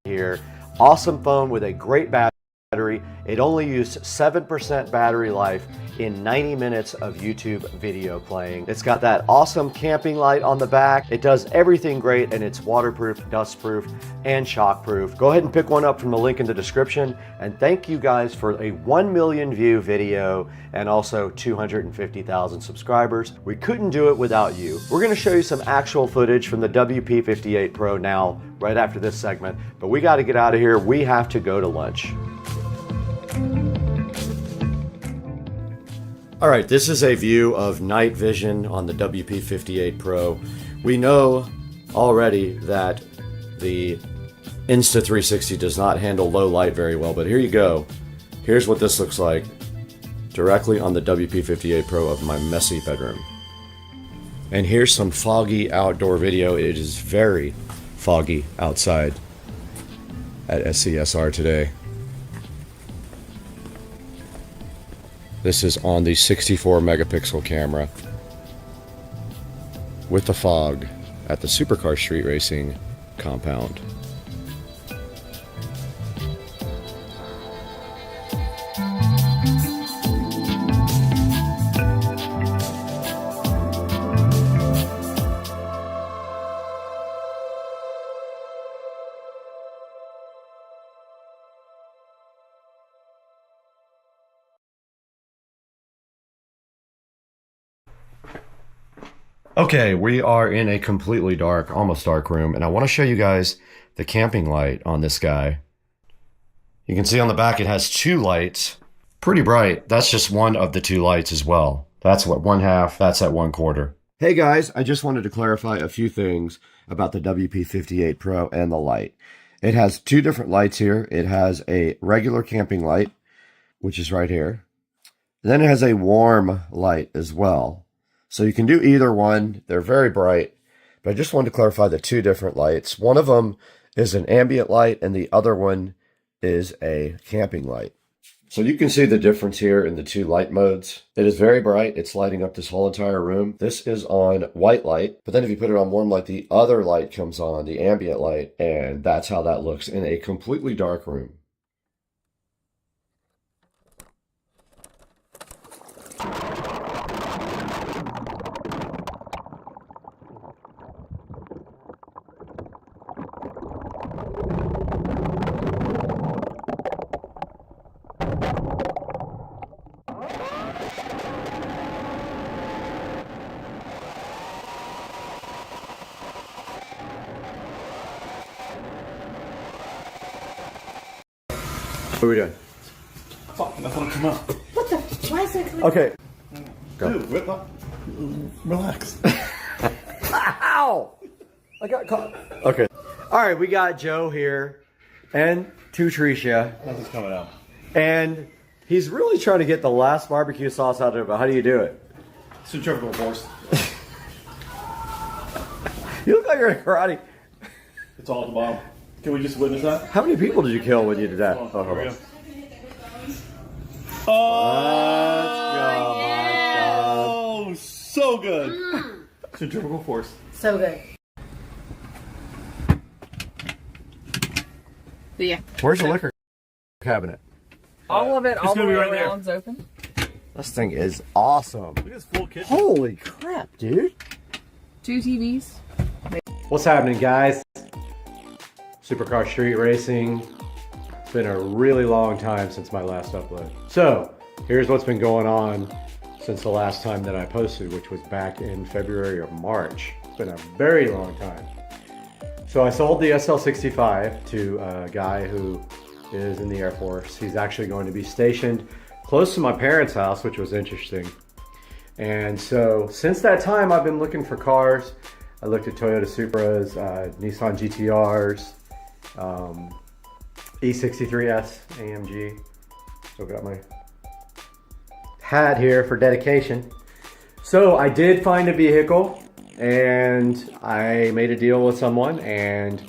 Here, awesome phone with a great battery. It only used 7% battery life in 90 minutes of YouTube video playing. It's got that awesome camping light on the back. It does everything great, and it's waterproof, dustproof, and shockproof. Go ahead and pick one up from the link in the description. And thank you guys for a 1 million view video and also 250,000 subscribers. We couldn't do it without you. We're gonna show you some actual footage from the WP58 Pro now, right after this segment, but we gotta get out of here. We have to go to lunch. All right, this is a view of night vision on the WP58 Pro. We know already that the Insta360 does not handle low light very well, but here you go. Here's what this looks like directly on the WP58 Pro of my messy bedroom. And here's some foggy outdoor video. It is very foggy outside at SCSR today. This is on the 64 megapixel camera with the fog. at the Supercar Street Racing compound. Okay, we are in a completely dark, almost dark room, and I want to show you guys the camping light on this guy. You can see on the back it has 2 lights, pretty bright. That's just one of the 2 lights as well. That's what, 1/2, that's at 1/4. Hey guys, I just wanted to clarify a few things about the WP58 Pro and the light. It has 2 different lights here. It has a regular camping light, which is right here. And then it has a warm light as well. So you can do either one. They're very bright, but I just wanted to clarify the 2 different lights. One of them is an ambient light and the other one is a camping light. So you can see the difference here in the 2 light modes. It is very bright. It's lighting up this whole entire room. This is on white light, but then if you put it on warm light, the other light comes on, the ambient light, and that's how that looks in a completely dark room. What are we doing? Fuck, that's what come out. What the? Why is it? Okay. Go. Dude, whip up. Relax. Ow! I got caught. Okay. All right, we got Joe here and Tricia. Nothing's coming out. And he's really trying to get the last barbecue sauce out of it, but how do you do it? Centrifugal force. You look like you're in karate. It's all at the bottom. Can we just witness that? How many people did you kill when you did that? Oh, here we go. Oh, so good. Centrifugal force. So good. Yeah. Where's the liquor cabinet? All of it, all the way right around's open. This thing is awesome. Look at this full kitchen. Holy crap, dude. 2 TVs. What's happening, guys? Supercar Street Racing. It's been a really long time since my last upload. So, here's what's been going on since the last time that I posted, which was back in February or March. It's been a very long time. So I sold the SL65 to a guy who is in the Air Force. He's actually going to be stationed close to my parents' house, which was interesting. And so since that time, I've been looking for cars. I looked at Toyota Supras, Nissan GTRs, E63S AMG. Still got my hat here for dedication. So I did find a vehicle and I made a deal with someone and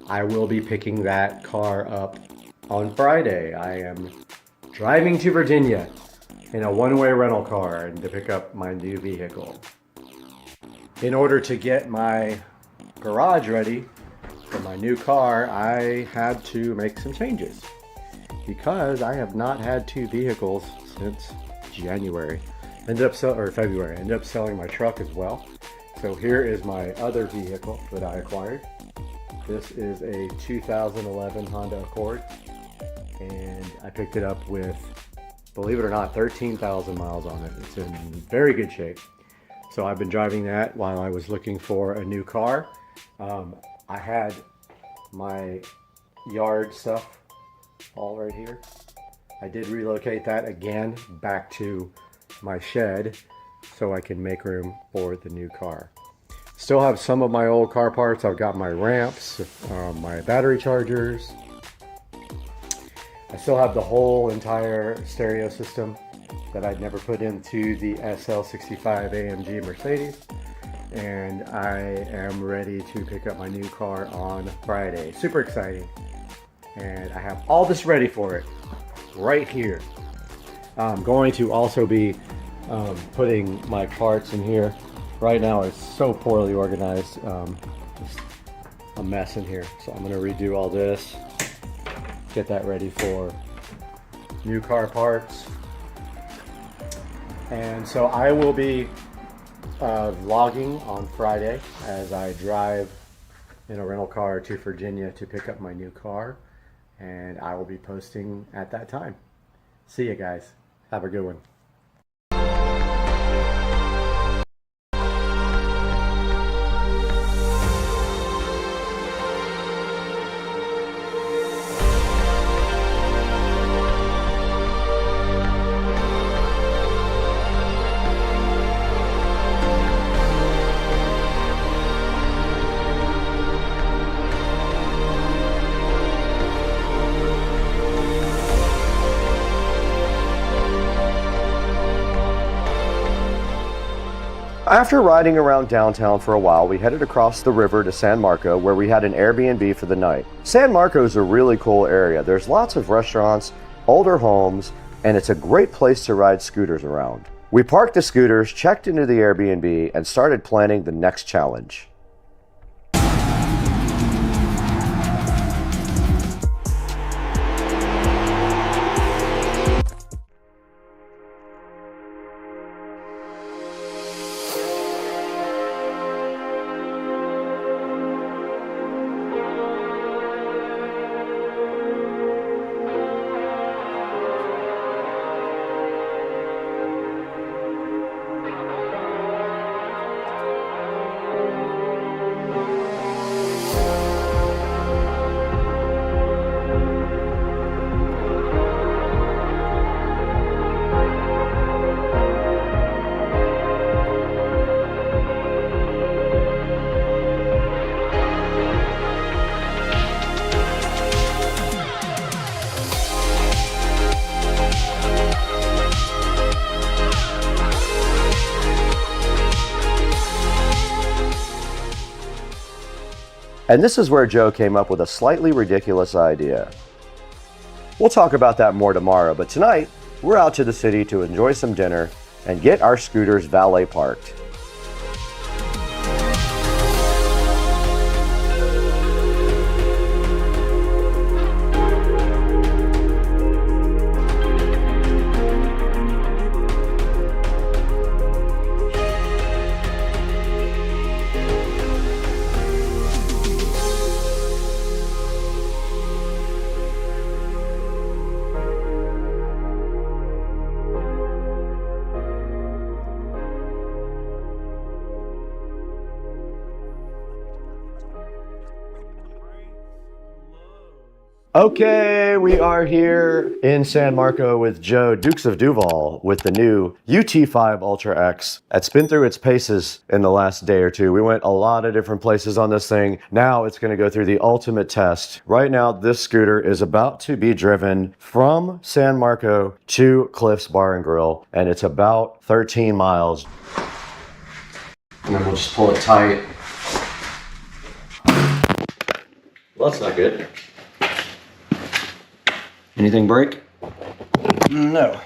I will be picking that car up on Friday. I am driving to Virginia in a one-way rental car and to pick up my new vehicle. In order to get my garage ready for my new car, I had to make some changes because I have not had 2 vehicles since January. February. Ended up selling my truck as well. So here is my other vehicle that I acquired. This is a 2011 Honda Accord, and I picked it up with, believe it or not, 13,000 miles on it. It's in very good shape. So I've been driving that while I was looking for a new car. I had my yard stuff all right here. I did relocate that again back to my shed so I can make room for the new car. Still have some of my old car parts. I've got my ramps, my battery chargers. I still have the whole entire stereo system that I'd never put into the SL65 AMG Mercedes. And I am ready to pick up my new car on Friday. Super exciting. And I have all this ready for it right here. I'm going to also be putting my parts in here right now is so poorly organized. Just a mess in here. So I'm gonna redo all this, get that ready for new car parts. And so I will be vlogging on Friday as I drive in a rental car to Virginia to pick up my new car, and I will be posting at that time. See you guys. Have a good one. After riding around downtown for a while, we headed across the river to San Marco, where we had an Airbnb for the night. San Marco is a really cool area. There's lots of restaurants, older homes, and it's a great place to ride scooters around. We parked the scooters, checked into the Airbnb, and started planning the next challenge. And this is where Joe came up with a slightly ridiculous idea. We'll talk about that more tomorrow, but tonight, we're out to the city to enjoy some dinner and get our scooters valet parked. Okay, we are here in San Marco with Joe, Dukes of Duval, with the new UT5 Ultra X. It's been through its paces in the last day or two. We went a lot of different places on this thing. Now it's going to go through the ultimate test. Right now, this scooter is about to be driven from San Marco to Cliff's Bar and Grill, and it's about 13 miles. And then we'll just pull it tight. Well, that's not good. Anything break? No.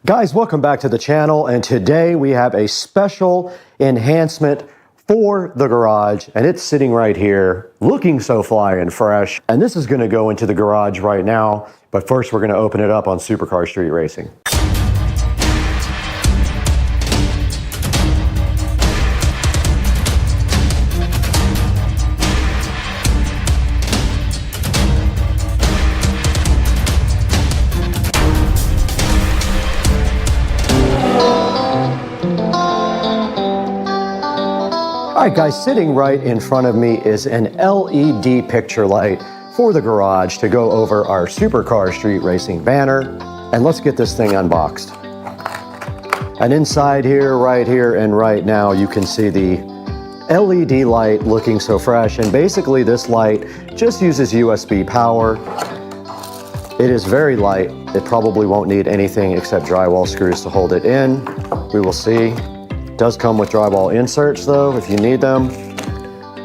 Guys, welcome back to the channel, and today we have a special enhancement for the garage, and it's sitting right here, looking so fly and fresh. And this is gonna go into the garage right now, but first we're gonna open it up on Supercar Street Racing. All right, guys, sitting right in front of me is an LED picture light for the garage to go over our Supercar Street Racing banner. And let's get this thing unboxed. And inside here, and right now, you can see the LED light looking so fresh. And basically this light just uses USB power. It is very light. It probably won't need anything except drywall screws to hold it in. We will see. It does come with drywall inserts though, if you need them.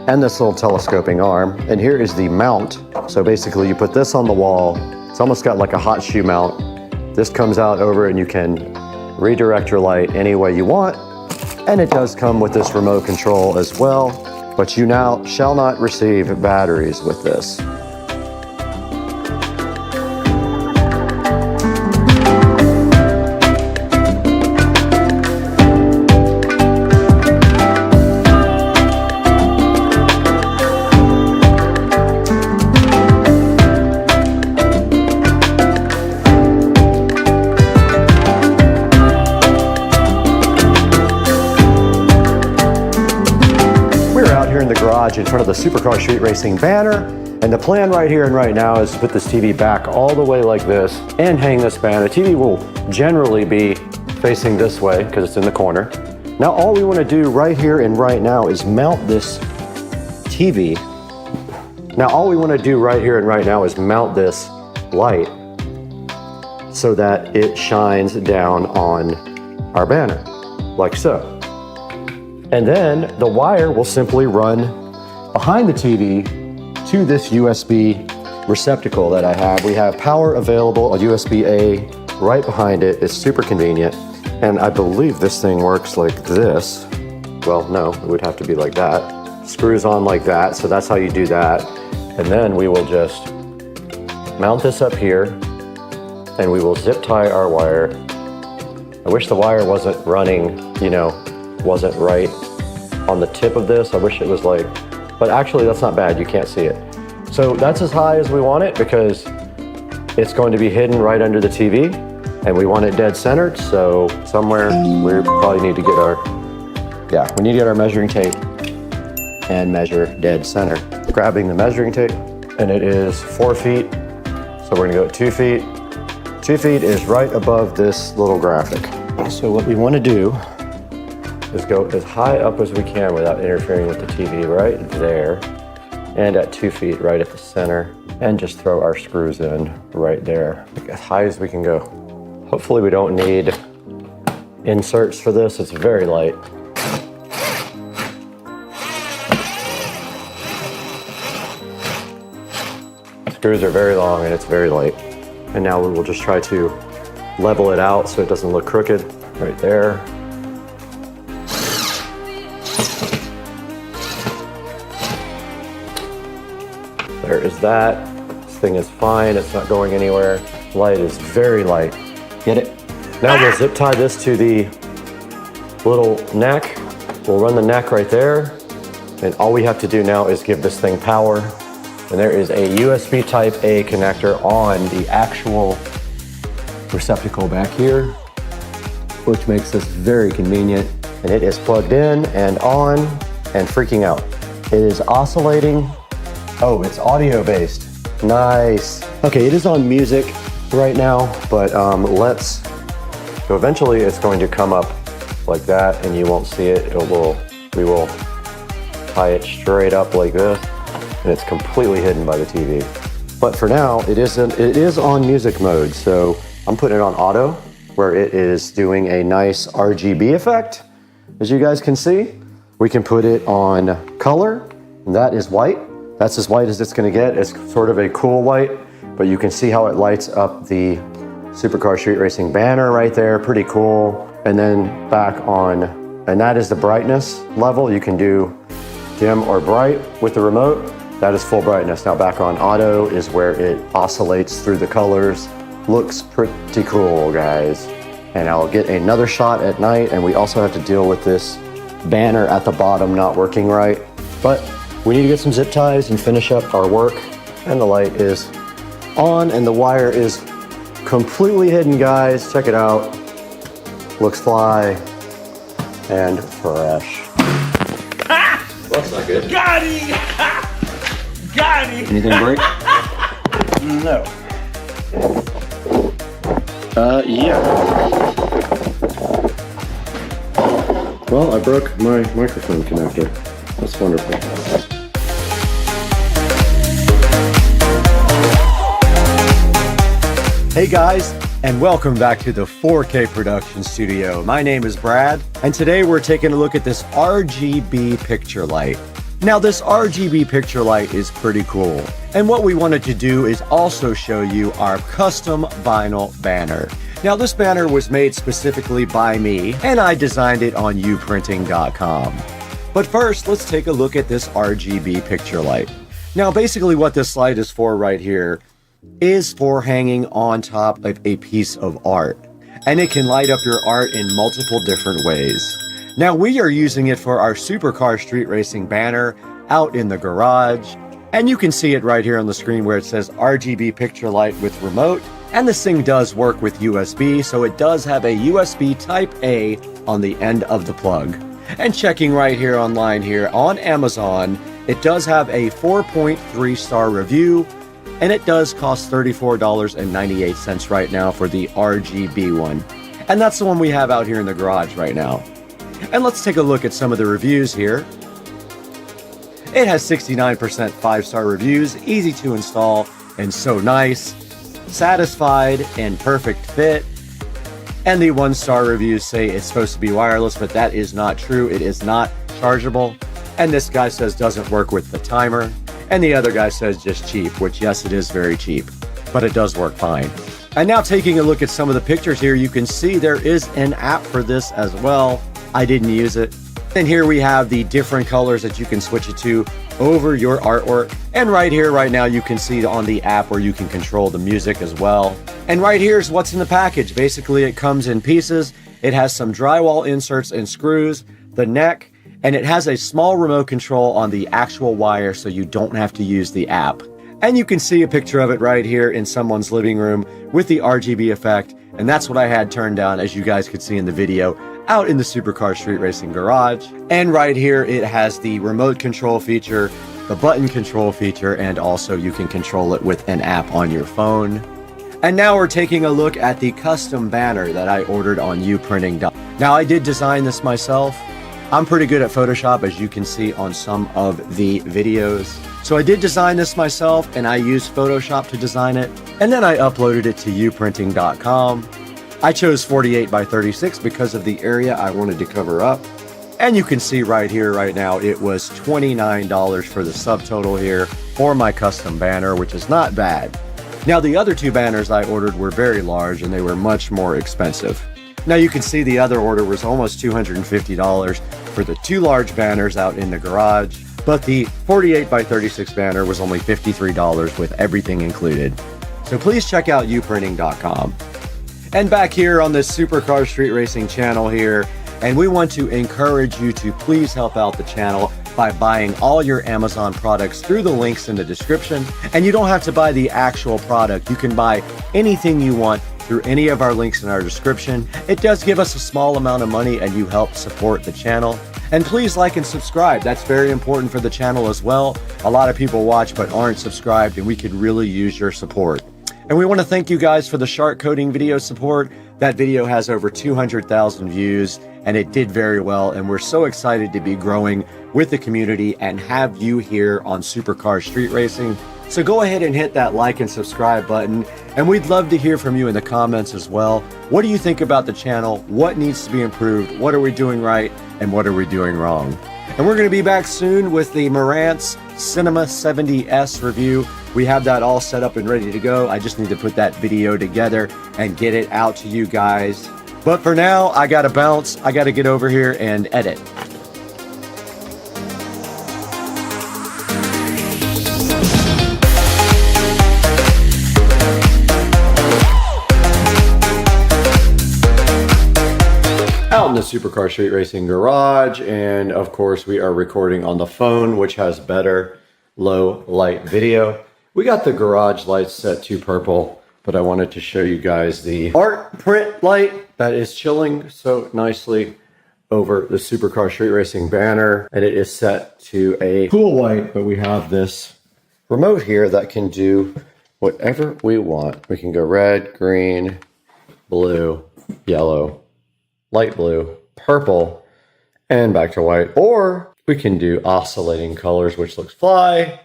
And this little telescoping arm. And here is the mount. So basically you put this on the wall. It's almost got like a hot shoe mount. This comes out over and you can redirect your light any way you want. And it does come with this remote control as well, but you now shall not receive batteries with this. In front of the Supercar Street Racing banner, and the plan right here and right now is to put this TV back all the way like this and hang this banner. The TV will generally be facing this way because it's in the corner. Now all we want to do right here and right now is mount this TV. Now all we want to do right here and right now is mount this light so that it shines down on our banner, like so. And then the wire will simply run behind the TV to this USB receptacle that I have. We have power available, a USB-A right behind it. It's super convenient. And I believe this thing works like this. Well, no, it would have to be like that. Screws on like that, so that's how you do that. And then we will just mount this up here and we will zip tie our wire. I wish the wire wasn't running, wasn't right on the tip of this. I wish it was like, but actually that's not bad, you can't see it. So that's as high as we want it because it's going to be hidden right under the TV and we want it dead centered. So somewhere we probably need to get our measuring tape and measure dead center. Grabbing the measuring tape, and it is 4 feet. So we're gonna go at 2 feet. 2 feet is right above this little graphic. So what we wanna do is go as high up as we can without interfering with the TV, right there, and at 2 feet right at the center, and just throw our screws in right there, as high as we can go. Hopefully we don't need inserts for this, it's very light. Screws are very long and it's very light. And now we will just try to level it out so it doesn't look crooked, right there. There is that. This thing is fine, it's not going anywhere. Light is very light. Get it? Now we'll zip tie this to the little neck. We'll run the neck right there. And all we have to do now is give this thing power. And there is a USB type A connector on the actual receptacle back here, which makes this very convenient. And it is plugged in and on and freaking out. It is oscillating. Oh, it's audio based. Nice. Okay, it is on music right now, but so eventually it's going to come up like that and you won't see it. We will tie it straight up like this and it's completely hidden by the TV. But for now, it is on music mode. So I'm putting it on auto where it is doing a nice RGB effect. As you guys can see, we can put it on color, and that is white. That's as white as it's gonna get. It's sort of a cool white, but you can see how it lights up the Supercar Street Racing banner right there, pretty cool. And then back on, and that is the brightness level. You can do dim or bright with the remote. That is full brightness. Now back on auto is where it oscillates through the colors. Looks pretty cool, guys. And I'll get another shot at night, and we also have to deal with this banner at the bottom not working right. But we need to get some zip ties and finish up our work. And the light is on and the wire is completely hidden, guys. Check it out. Looks fly and fresh. Looks like it. Got it! Got it! Anything break? No. Yeah. Well, I broke my microphone connector. That's wonderful. Hey guys, and welcome back to the 4K production studio. My name is Brad, and today we're taking a look at this RGB picture light. Now this RGB picture light is pretty cool. And what we wanted to do is also show you our custom vinyl banner. Now this banner was made specifically by me, and I designed it on uprinting.com. But first, let's take a look at this RGB picture light. Now basically what this light is for right here is for hanging on top of a piece of art. And it can light up your art in multiple different ways. Now we are using it for our Supercar Street Racing banner out in the garage. And you can see it right here on the screen where it says RGB picture light with remote. And this thing does work with USB, so it does have a USB Type A on the end of the plug. And checking right here online here on Amazon, it does have a 4.3 star review, and it does cost $34.98 right now for the RGB one. And that's the one we have out here in the garage right now. And let's take a look at some of the reviews here. It has 69% 5-star reviews, easy to install, and so nice. Satisfied and perfect fit. And the 1-star reviews say it's supposed to be wireless, but that is not true. It is not chargeable. And this guy says doesn't work with the timer. And the other guy says just cheap, which yes, it is very cheap, but it does work fine. And now taking a look at some of the pictures here, you can see there is an app for this as well. I didn't use it. And here we have the different colors that you can switch it to over your artwork. And right here, right now, you can see on the app where you can control the music as well. And right here is what's in the package. Basically, it comes in pieces. It has some drywall inserts and screws, the neck, and it has a small remote control on the actual wire so you don't have to use the app. And you can see a picture of it right here in someone's living room with the RGB effect. And that's what I had turned down, as you guys could see in the video, out in the Supercar Street Racing garage. And right here it has the remote control feature, the button control feature, and also you can control it with an app on your phone. And now we're taking a look at the custom banner that I ordered on uprinting. Now I did design this myself. I'm pretty good at Photoshop, as you can see on some of the videos. So I did design this myself, and I used Photoshop to design it, and then I uploaded it to uprinting.com. I chose 48 by 36 because of the area I wanted to cover up. And you can see right here, right now, it was $29 for the subtotal here for my custom banner, which is not bad. Now, the other two banners I ordered were very large and they were much more expensive. Now you can see the other order was almost $250 for the two large banners out in the garage, but the 48 by 36 banner was only $53 with everything included. So please check out uprinting.com. And back here on this Supercar Street Racing channel here, and we want to encourage you to please help out the channel by buying all your Amazon products through the links in the description. And you don't have to buy the actual product. You can buy anything you want through any of our links in our description. It does give us a small amount of money and you help support the channel. And please like and subscribe. That's very important for the channel as well. A lot of people watch but aren't subscribed, and we could really use your support. And we want to thank you guys for the shark coating video support. That video has over 200,000 views and it did very well. And we're so excited to be growing with the community and have you here on Supercar Street Racing. So go ahead and hit that like and subscribe button. And we'd love to hear from you in the comments as well. What do you think about the channel? What needs to be improved? What are we doing right? And what are we doing wrong? And we're going to be back soon with the Marantz Cinema 70S review. We have that all set up and ready to go. I just need to put that video together and get it out to you guys. But for now, I gotta bounce. I gotta get over here and edit. Out in the Supercar Street Racing garage, and of course we are recording on the phone, which has better low light video. We got the garage lights set to purple, but I wanted to show you guys the art print light that is chilling so nicely over the Supercar Street Racing banner, and it is set to a cool white, but we have this remote here that can do whatever we want. We can go red, green, blue, yellow, light blue, purple, and back to white. Or we can do oscillating colors, which looks fly.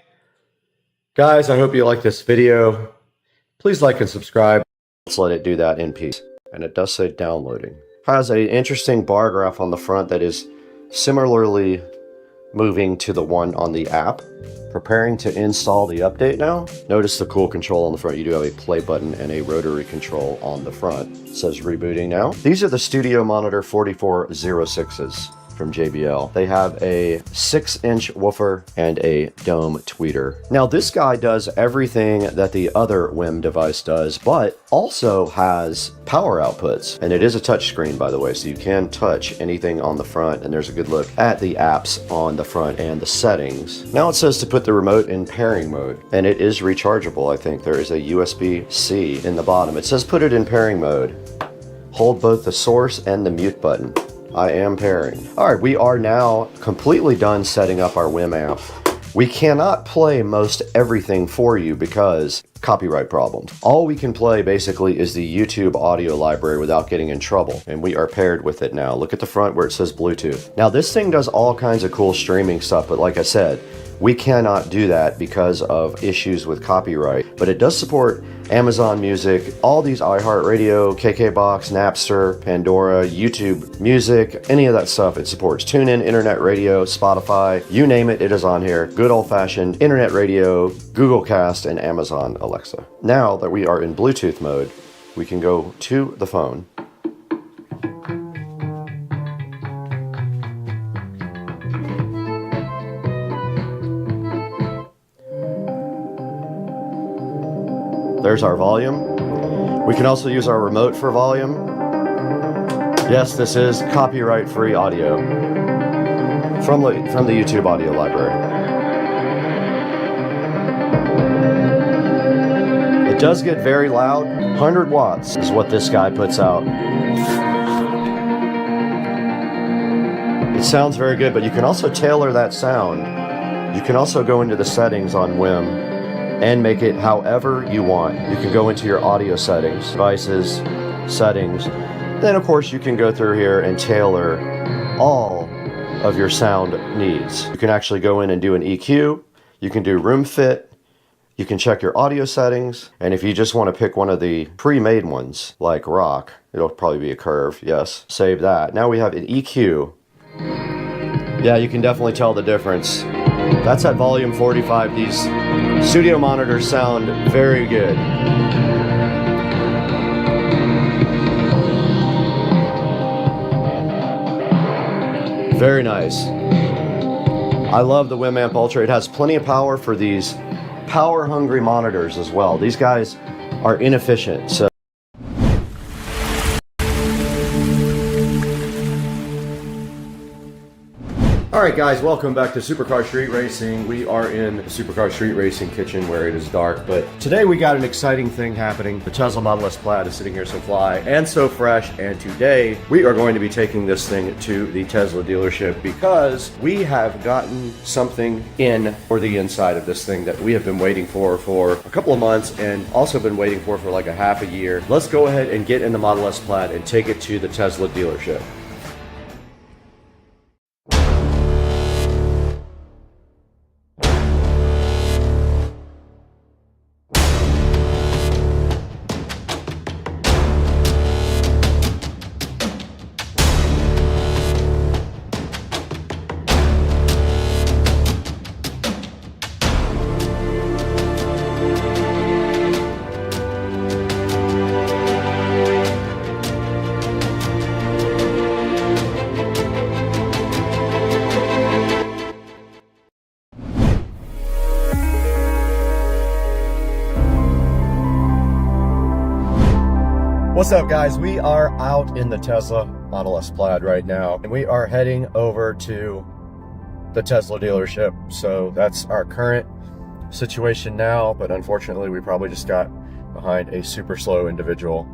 Guys, I hope you like this video. Please like and subscribe. Let's let it do that in peace. And it does say downloading. Has an interesting bar graph on the front that is similarly moving to the one on the app. preparing to install the update now. Notice the cool control on the front. You do have a play button and a rotary control on the front. It says rebooting now. These are the Studio Monitor 4406s from JBL. They have a 6-inch woofer and a dome tweeter. Now this guy does everything that the other WIM device does, but also has power outputs. And it is a touch screen, by the way, so you can touch anything on the front, and there's a good look at the apps on the front and the settings. Now it says to put the remote in pairing mode, and it is rechargeable. I think there is a USB-C in the bottom. It says put it in pairing mode. Hold both the source and the mute button. I am pairing. All right, we are now completely done setting up our WIM amp. We cannot play most everything for you because copyright problems. All we can play basically is the YouTube audio library without getting in trouble, and we are paired with it now. Look at the front where it says Bluetooth. Now this thing does all kinds of cool streaming stuff, but like I said, we cannot do that because of issues with copyright, but it does support Amazon Music, all these iHeartRadio, KKBox, Napster, Pandora, YouTube Music, any of that stuff it supports. TuneIn, Internet Radio, Spotify, you name it, it is on here. Good old-fashioned Internet Radio, Google Cast, and Amazon Alexa. Now that we are in Bluetooth mode, we can go to the phone. There's our volume. We can also use our remote for volume. Yes, this is copyright-free audio from the YouTube audio library. It does get very loud. 100 watts is what this guy puts out. It sounds very good, but you can also tailor that sound. You can also go into the settings on WIM and make it however you want. You can go into your audio settings, devices, settings. Then of course you can go through here and tailor all of your sound needs. You can actually go in and do an EQ. You can do room fit. You can check your audio settings. And if you just want to pick one of the pre-made ones, like rock, it'll probably be a curve, yes, save that. Now we have an EQ. Yeah, you can definitely tell the difference. That's at volume 45. These studio monitors sound very good. Very nice. I love the WIM Amp Ultra. It has plenty of power for these power-hungry monitors as well. These guys are inefficient, so Alright guys, welcome back to Supercar Street Racing. We are in the Supercar Street Racing kitchen where it is dark, but today we got an exciting thing happening. The Tesla Model S Plaid is sitting here so fly and so fresh, and today we are going to be taking this thing to the Tesla dealership because we have gotten something in for the inside of this thing that we have been waiting for a couple of months and also been waiting for like a half a year. Let's go ahead and get in the Model S Plaid and take it to the Tesla dealership. What's up guys, we are out in the Tesla Model S Plaid right now and we are heading over to the Tesla dealership. So that's our current situation now, but unfortunately we probably just got behind a super slow individual.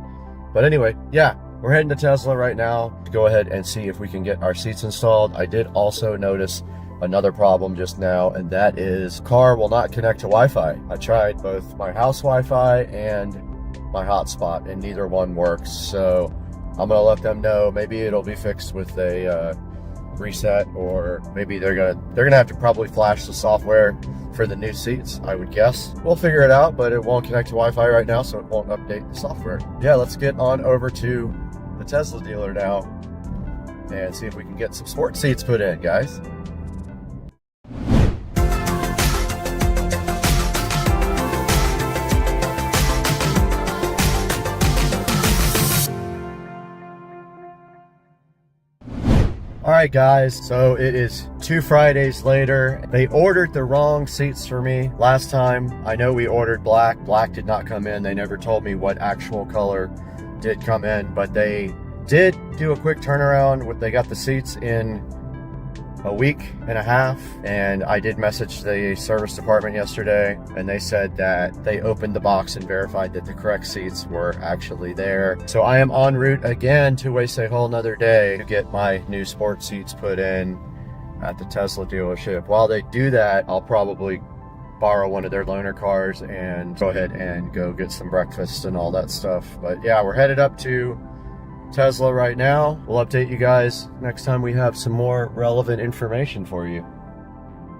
But anyway, yeah, we're heading to Tesla right now to go ahead and see if we can get our seats installed. I did also notice another problem just now, and that is car will not connect to Wi-Fi. I tried both my house Wi-Fi and my hotspot and neither one works, so I'm gonna let them know. Maybe it'll be fixed with a reset, or maybe they're gonna have to probably flash the software for the new seats, I would guess. We'll figure it out, but it won't connect to Wi-Fi right now, so it won't update the software. Yeah, let's get on over to the Tesla dealer now and see if we can get some sport seats put in, guys. right, guys, so it is 2 Fridays later. They ordered the wrong seats for me last time. I know we ordered black. Black did not come in. They never told me what actual color did come in, but they did do a quick turnaround. They got the seats in a week and a half, and I did message the service department yesterday, and they said that they opened the box and verified that the correct seats were actually there. So I am en route again to waste a whole nother day to get my new sports seats put in at the Tesla dealership. While they do that, I'll probably borrow one of their loaner cars and go ahead and go get some breakfast and all that stuff. But yeah, we're headed up to Tesla right now. We'll update you guys next time we have some more relevant information for you.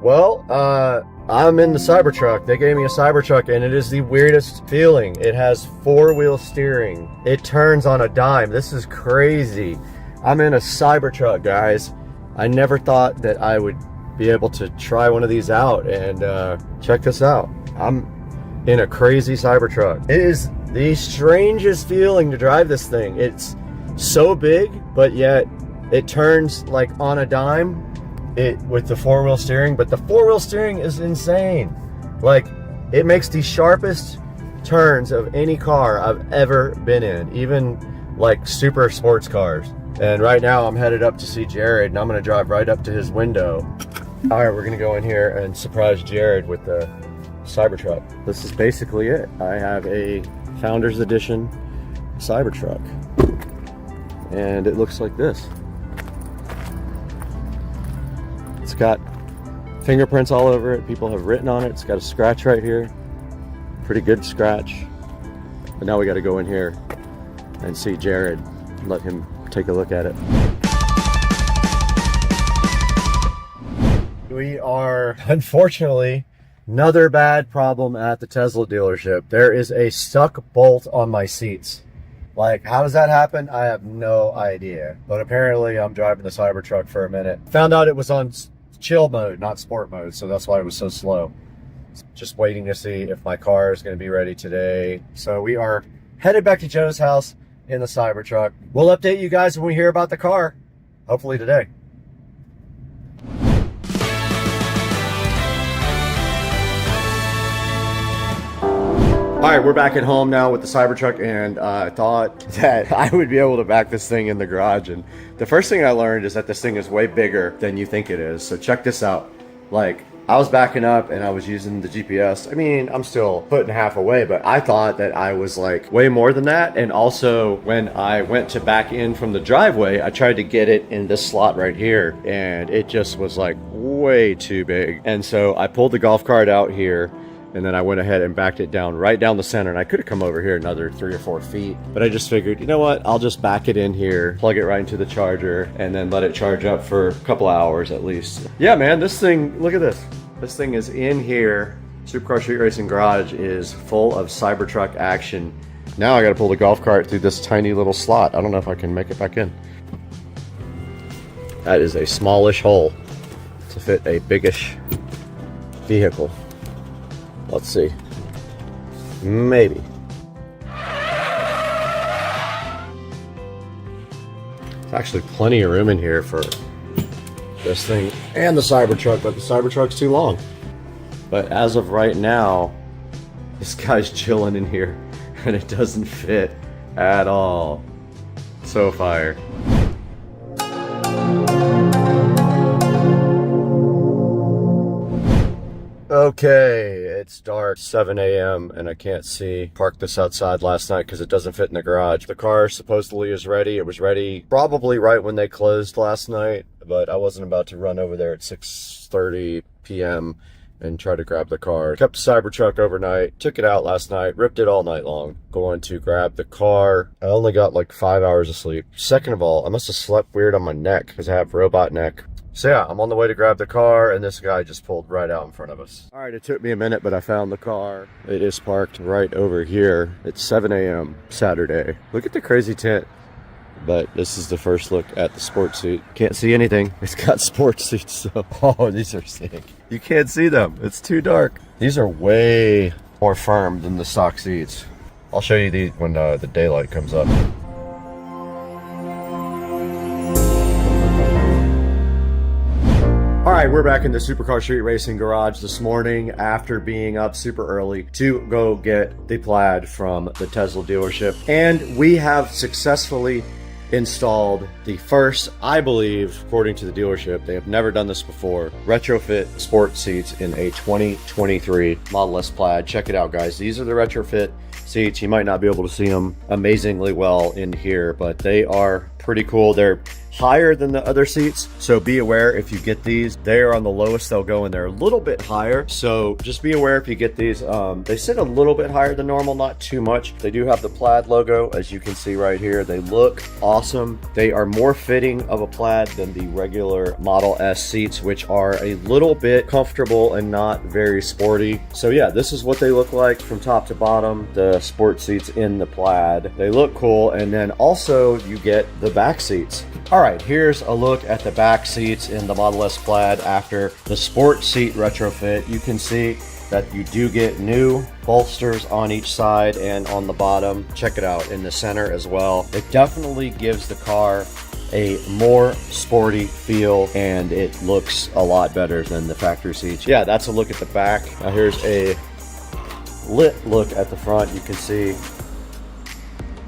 Well, I'm in the Cybertruck. They gave me a Cybertruck, and it is the weirdest feeling. It has 4-wheel steering. It turns on a dime. This is crazy. I'm in a Cybertruck, guys. I never thought that I would be able to try one of these out, and check this out. I'm in a crazy Cybertruck. It is the strangest feeling to drive this thing. It's so big, but yet it turns like on a dime with the 4-wheel steering. But the 4-wheel steering is insane. Like, it makes the sharpest turns of any car I've ever been in, even like super sports cars. And right now I'm headed up to see Jared, and I'm gonna drive right up to his window. All right, we're gonna go in here and surprise Jared with the Cybertruck. This is basically it. I have a Founders Edition Cybertruck, and it looks like this. It's got fingerprints all over it. People have written on it. It's got a scratch right here. Pretty good scratch. But now we got to go in here and see Jared and let him take a look at it. We are, unfortunately, another bad problem at the Tesla dealership. There is a stuck bolt on my seats. Like, how does that happen? I have no idea. But apparently I'm driving the Cybertruck for a minute. Found out it was on chill mode, not sport mode, so that's why it was so slow. Just waiting to see if my car is going to be ready today. So we are headed back to Joe's house in the Cybertruck. We'll update you guys when we hear about the car, hopefully today. All right, we're back at home now with the Cybertruck, and I thought that I would be able to back this thing in the garage. And the first thing I learned is that this thing is way bigger than you think it is. So check this out. Like, I was backing up and I was using the GPS. I mean, I'm still putting half away, but I thought that I was like way more than that. And also when I went to back in from the driveway, I tried to get it in this slot right here, and it just was like way too big. And so I pulled the golf cart out here, and then I went ahead and backed it down right down the center. And I could have come over here another 3 or 4 feet, but I just figured, you know what? I'll just back it in here, plug it right into the charger, and then let it charge up for a couple hours at least. Yeah, man, this thing, look at this. This thing is in here. Supercar Street Racing Garage is full of Cybertruck action. Now I gotta pull the golf cart through this tiny little slot. I don't know if I can make it back in. That is a smallish hole to fit a biggish vehicle. Let's see. Maybe. There's actually plenty of room in here for this thing and the Cybertruck, but the Cybertruck's too long. But as of right now, this guy's chilling in here, and it doesn't fit at all. So fire. Okay, it's dark, 7 a.m. and I can't see. Parked this outside last night because it doesn't fit in the garage. The car supposedly is ready. It was ready probably right when they closed last night, but I wasn't about to run over there at 6:30 p.m. and try to grab the car. Kept the Cybertruck overnight, took it out last night, ripped it all night long. Going to grab the car. I only got like 5 hours of sleep. Second of all, I must have slept weird on my neck because I have robot neck. So yeah, I'm on the way to grab the car, and this guy just pulled right out in front of us. All right, it took me a minute, but I found the car. It is parked right over here. It's 7 a.m. Saturday. Look at the crazy tent. But this is the first look at the sports seat. Can't see anything. It's got sports seats, so oh, these are sick. You can't see them. It's too dark. These are way more firm than the stock seats. I'll show you these when the daylight comes up. right, we're back in the Supercar Street Racing garage this morning after being up super early to go get the Plaid from the Tesla dealership. And we have successfully installed the first, I believe, according to the dealership, they have never done this before, retrofit sport seats in a 2023 Model S Plaid. Check it out, guys. These are the retrofit seats. You might not be able to see them amazingly well in here, but they are pretty cool. They're higher than the other seats, so be aware if you get these. They are on the lowest they'll go, and they're a little bit higher, so just be aware if you get these. They sit a little bit higher than normal, not too much. They do have the Plaid logo, as you can see right here. They look awesome. They are more fitting of a Plaid than the regular Model S seats, which are a little bit comfortable and not very sporty. So yeah, this is what they look like from top to bottom, the sport seats in the Plaid. They look cool, and then also you get the back seats. All right, here's a look at the back seats in the Model S Plaid after the sport seat retrofit. You can see that you do get new bolsters on each side and on the bottom. Check it out in the center as well. It definitely gives the car a more sporty feel, and it looks a lot better than the factory seats. Yeah, that's a look at the back. Now here's a lit look at the front. You can see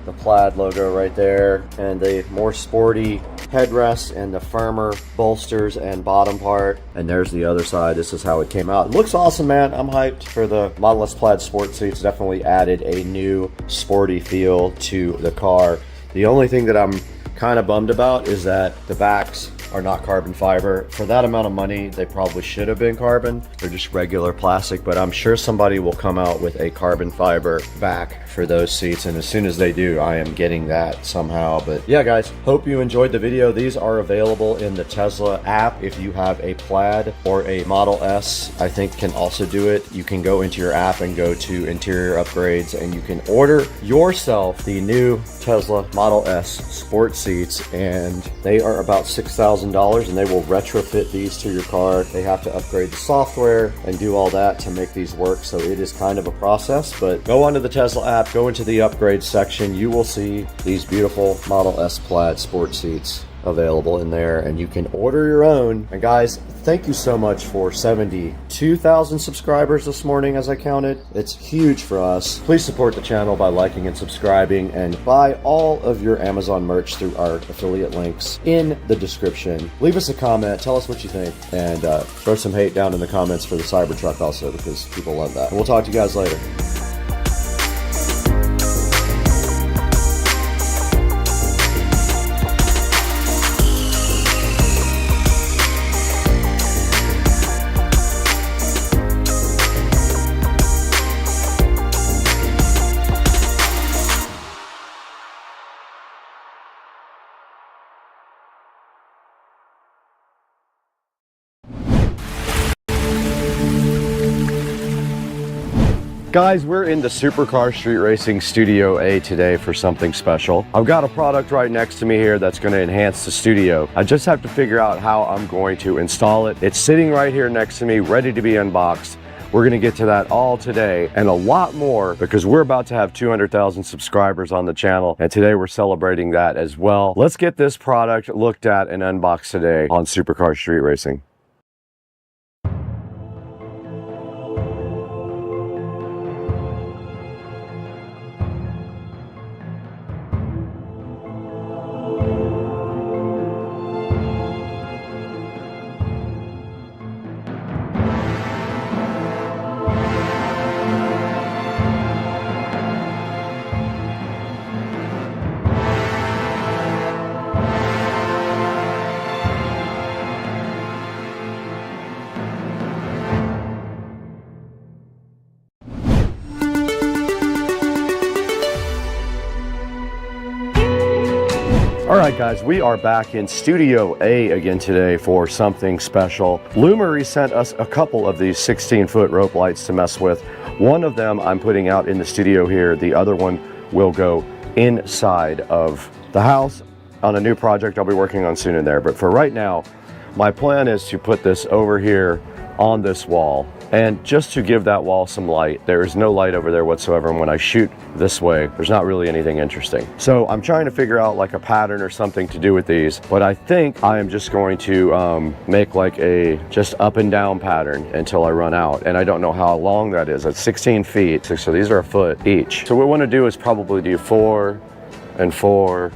the Plaid logo right there, and the more sporty headrest and the firmer bolsters and bottom part. And there's the other side. This is how it came out. It looks awesome, man. I'm hyped for the Model S Plaid sport seats. Definitely added a new sporty feel to the car. The only thing that I'm kind of bummed about is that the backs are not carbon fiber. For that amount of money, they probably should have been carbon. They're just regular plastic, but I'm sure somebody will come out with a carbon fiber back for those seats, and as soon as they do, I am getting that somehow. But yeah, guys, hope you enjoyed the video. These are available in the Tesla app. If you have a Plaid or a Model S, I think can also do it. You can go into your app and go to interior upgrades, and you can order yourself the new Tesla Model S sport seats, and they are about $6,000, and they will retrofit these to your car. They have to upgrade the software and do all that to make these work, so it is kind of a process. But go onto the Tesla app, go into the upgrade section, you will see these beautiful Model S Plaid sport seats available in there, and you can order your own. And guys, thank you so much for 72,000 subscribers this morning as I counted. It's huge for us. Please support the channel by liking and subscribing, and buy all of your Amazon merch through our affiliate links in the description. Leave us a comment, tell us what you think, and throw some hate down in the comments for the Cybertruck also, because people love that. And we'll talk to you guys later. Guys, we're in the Supercar Street Racing Studio A today for something special. I've got a product right next to me here that's going to enhance the studio. I just have to figure out how I'm going to install it. It's sitting right here next to me, ready to be unboxed. We're going to get to that all today and a lot more, because we're about to have 200,000 subscribers on the channel, and today we're celebrating that as well. Let's get this product looked at and unboxed today on Supercar Street Racing. All right, guys, we are back in Studio A again today for something special. Lumery sent us a couple of these 16-foot rope lights to mess with. One of them I'm putting out in the studio here. The other one will go inside of the house on a new project I'll be working on soon in there. But for right now, my plan is to put this over here on this wall. And just to give that wall some light, there is no light over there whatsoever, and when I shoot this way, there's not really anything interesting. So I'm trying to figure out like a pattern or something to do with these, but I think I am just going to make like a just up and down pattern until I run out, and I don't know how long that is. It's 16 feet, so these are a foot each. So what we want to do is probably do 4 and 4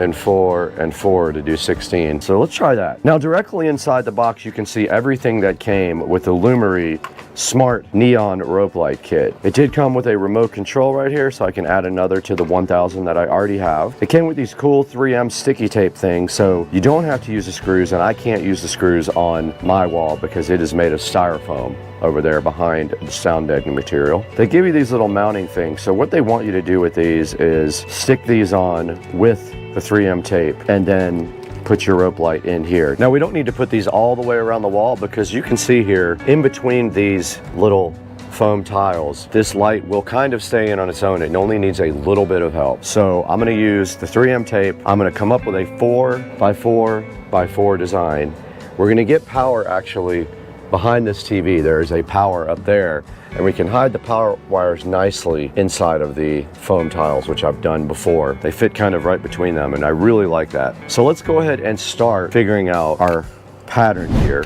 and 4 and 4 to do 16. So let's try that. Now directly inside the box you can see everything that came with the Lumery Smart Neon Rope Light Kit. It did come with a remote control right here, so I can add another to the 1000 that I already have. It came with these cool 3M sticky tape things, so you don't have to use the screws, and I can't use the screws on my wall because it is made of styrofoam over there behind the sound deadening material. They give you these little mounting things, so what they want you to do with these is stick these on with the 3M tape and then put your rope light in here. Now we don't need to put these all the way around the wall because you can see here in between these little foam tiles, this light will kind of stay in on its own. It only needs a little bit of help. So I'm going to use the 3M tape. I'm going to come up with a 4x4x4 design. We're going to get power actually behind this TV. There is a power up there, and we can hide the power wires nicely inside of the foam tiles, which I've done before. They fit kind of right between them, and I really like that. So let's go ahead and start figuring out our pattern here.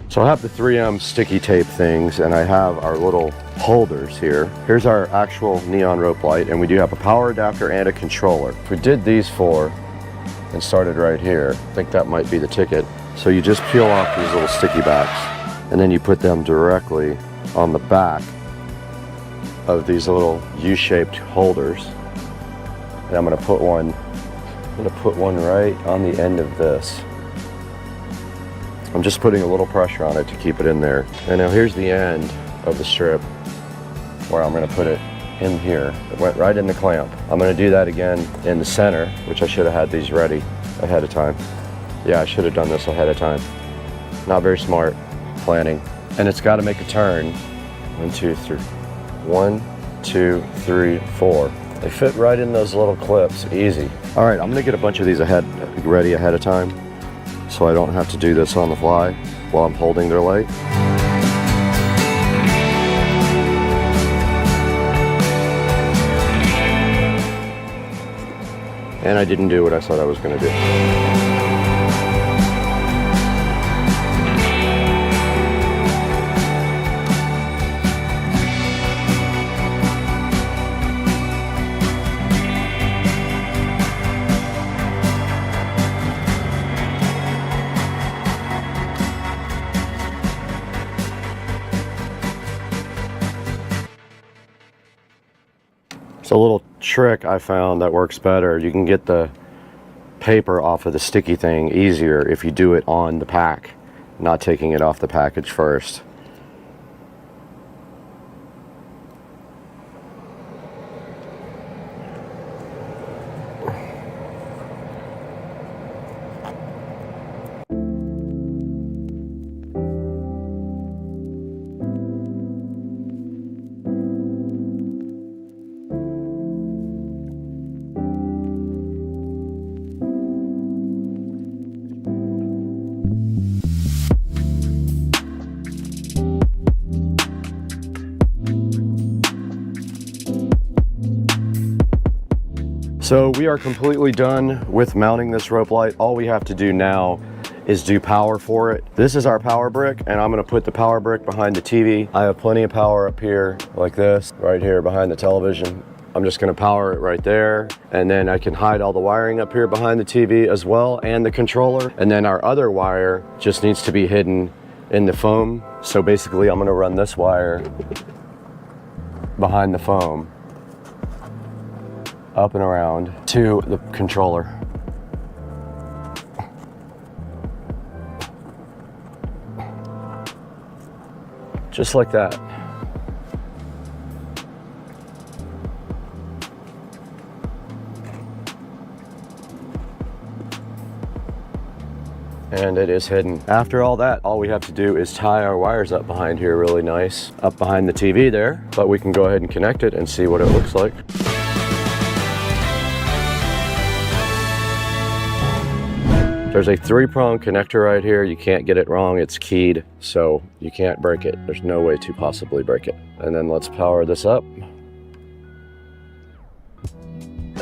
So I have the 3M sticky tape things, and I have our little holders here. Here's our actual neon rope light, and we do have a power adapter and a controller. If we did these four and started right here, I think that might be the ticket. So you just peel off these little sticky backs, and then you put them directly on the back of these little U-shaped holders. And I'm gonna put one right on the end of this. I'm just putting a little pressure on it to keep it in there. And now here's the end of the strip where I'm gonna put it in here. It went right in the clamp. I'm gonna do that again in the center, which I should have had these ready ahead of time. Yeah, I should have done this ahead of time. Not very smart planning. And it's gotta make a turn. 1, 2, 3. 1, 2, 3, 4. They fit right in those little clips, easy. All right, I'm gonna get a bunch of these ready ahead of time, so I don't have to do this on the fly while I'm holding their light. And I didn't do what I thought I was going to do. It's a little trick I found that works better. You can get the paper off of the sticky thing easier if you do it on the pack, not taking it off the package first. So we are completely done with mounting this rope light. All we have to do now is do power for it. This is our power brick, and I'm gonna put the power brick behind the TV. I have plenty of power up here like this, right here behind the television. I'm just gonna power it right there, and then I can hide all the wiring up here behind the TV as well, and the controller. And then our other wire just needs to be hidden in the foam. So basically I'm gonna run this wire behind the foam up and around to the controller. Just like that. And it is hidden. After all that, all we have to do is tie our wires up behind here really nice, up behind the TV there, but we can go ahead and connect it and see what it looks like. There's a 3-prong connector right here. You can't get it wrong. It's keyed, so you can't break it. There's no way to possibly break it. And then let's power this up.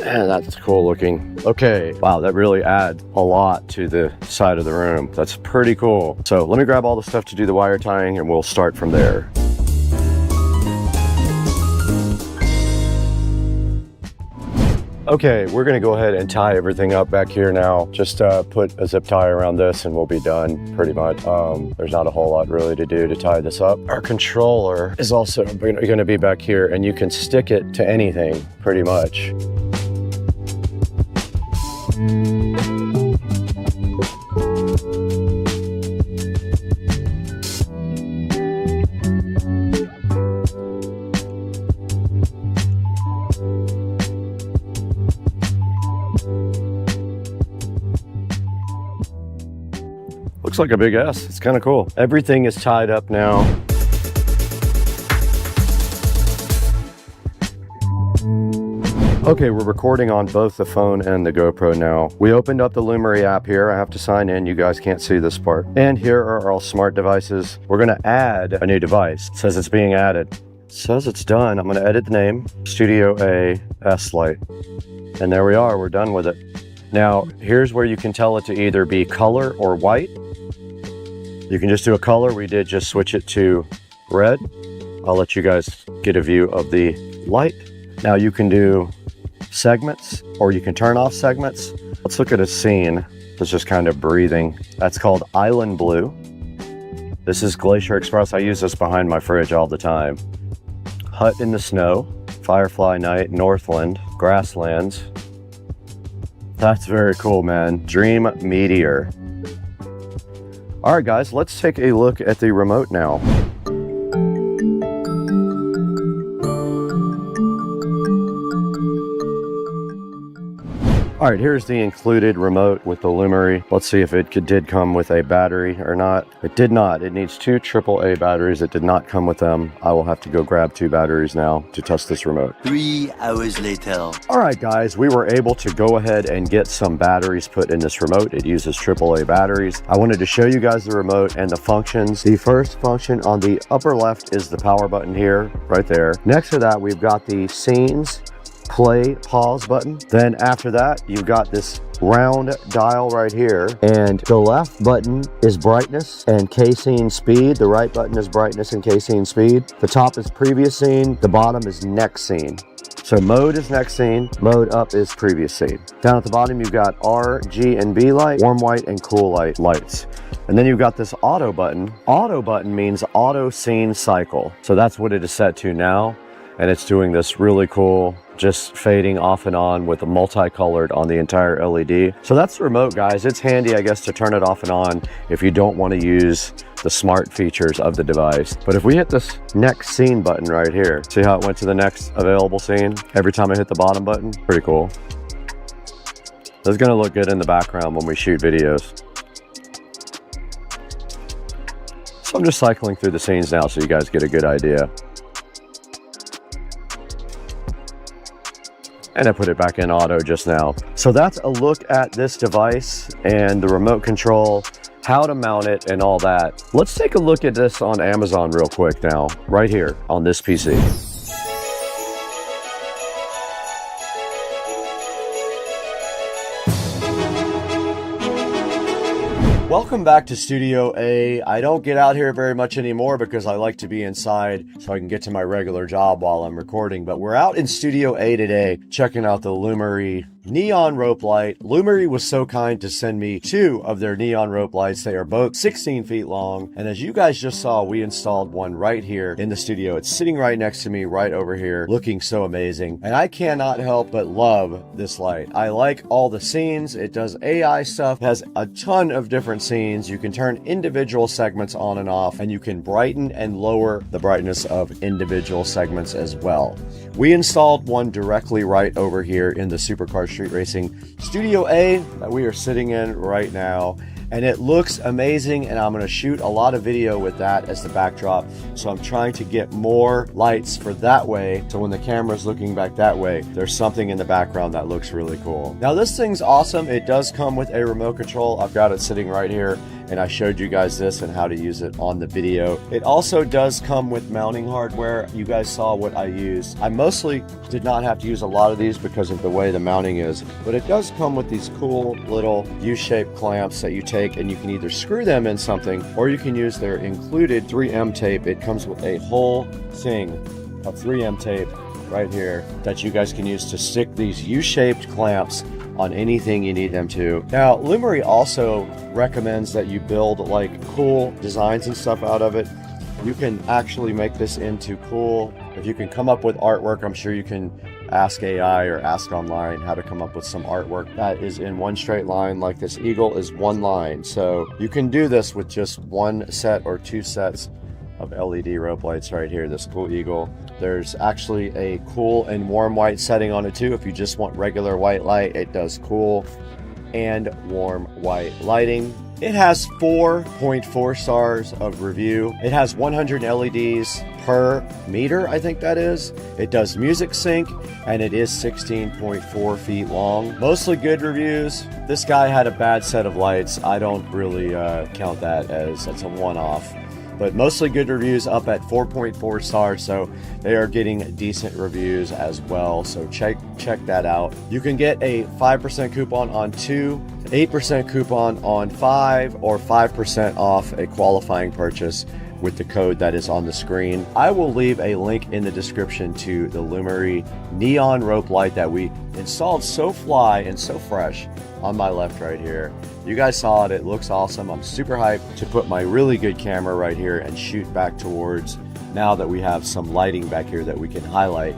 Man, that's cool looking. Okay, wow, that really adds a lot to the side of the room. That's pretty cool. So let me grab all the stuff to do the wire tying and we'll start from there. Okay, we're gonna go ahead and tie everything up back here now. Just put a zip tie around this and we'll be done pretty much. There's not a whole lot really to do to tie this up. Our controller is also gonna be back here and you can stick it to anything pretty much. Looks like a big S. It's kind of cool. Everything is tied up now. Okay, we're recording on both the phone and the GoPro now. We opened up the Lumery app here. I have to sign in. You guys can't see this part. And here are all smart devices. We're gonna add a new device. It says it's being added. It says it's done. I'm gonna edit the name, Studio A S Lite. And there we are, we're done with it. Now, here's where you can tell it to either be color or white. You can just do a color. We did just switch it to red. I'll let you guys get a view of the light. Now you can do segments or you can turn off segments. Let's look at a scene that's just kind of breathing. That's called Island Blue. This is Glacier Express. I use this behind my fridge all the time. Hut in the Snow, Firefly Night, Northland, Grasslands. That's very cool, man. Dream Meteor. All right, guys, let's take a look at the remote now. All right, here's the included remote with the Lumery. Let's see if it did come with a battery or not. It did not. It needs 2 AAA batteries. It did not come with them. I will have to go grab 2 batteries now to test this remote. 3 hours later. All right, guys, we were able to go ahead and get some batteries put in this remote. It uses AAA batteries. I wanted to show you guys the remote and the functions. The first function on the upper left is the power button here, right there. Next to that, we've got the scenes, play, pause button. Then after that, you've got this round dial right here, and the left button is brightness and K-scene speed. The right button is brightness and K-scene speed. The top is previous scene. The bottom is next scene. So mode is next scene, mode up is previous scene. Down at the bottom, you've got R, G, and B light, warm white, and cool light lights. And then you've got this auto button. Auto button means auto scene cycle. So that's what it is set to now. And it's doing this really cool, just fading off and on with a multicolored on the entire LED. So that's the remote, guys. It's handy, I guess, to turn it off and on if you don't want to use the smart features of the device. But if we hit this next scene button right here, see how it went to the next available scene? Every time I hit the bottom button, pretty cool. This is gonna look good in the background when we shoot videos. So I'm just cycling through the scenes now so you guys get a good idea. And I put it back in auto just now. So that's a look at this device and the remote control, how to mount it and all that. Let's take a look at this on Amazon real quick now, right here on this PC. Welcome back to Studio A. I don't get out here very much anymore because I like to be inside so I can get to my regular job while I'm recording. But we're out in Studio A today, checking out the Lumery neon rope light. Lumery was so kind to send me 2 of their neon rope lights. They are both 16 feet long. And as you guys just saw, we installed one right here in the studio. It's sitting right next to me, right over here, looking so amazing. And I cannot help but love this light. I like all the scenes. It does AI stuff, it has a ton of different scenes. You can turn individual segments on and off, and you can brighten and lower the brightness of individual segments as well. We installed one directly right over here in the Supercar Street Racing Studio A that we are sitting in right now. and it looks amazing, and I'm going to shoot a lot of video with that as the backdrop. So I'm trying to get more lights for that way, so when the camera's looking back that way, there's something in the background that looks really cool. Now this thing's awesome. It does come with a remote control. I've got it sitting right here, and I showed you guys this and how to use it on the video. It also does come with mounting hardware. You guys saw what I used. I mostly did not have to use a lot of these because of the way the mounting is, but it does come with these cool little U-shaped clamps that you take, and you can either screw them in something or you can use their included 3M tape. It comes with a whole thing of 3M tape right here that you guys can use to stick these U-shaped clamps on anything you need them to. Now, Lumery also recommends that you build like cool designs and stuff out of it. You can actually make this into cool. If you can come up with artwork, I'm sure you can ask AI or ask online how to come up with some artwork that is in one straight line. Like this eagle is one line. So you can do this with just one set or two sets of LED rope lights right here, this cool eagle. There's actually a cool and warm white setting on it too. If you just want regular white light, it does cool and warm white lighting. It has 4.4 stars of review. It has 100 LEDs per meter, I think that is. It does music sync, and it is 16.4 feet long. Mostly good reviews. This guy had a bad set of lights. I don't really count that as that's a one-off. But mostly good reviews, up at 4.4 stars, so they are getting decent reviews as well. So check that out. You can get a 5% coupon on 2, 8% coupon on 5, or 5% off a qualifying purchase with the code that is on the screen. I will leave a link in the description to the Lumery neon rope light that we installed so fly and so fresh on my left right here. You guys saw it. It looks awesome. I'm super hyped to put my really good camera right here and shoot back towards, now that we have some lighting back here that we can highlight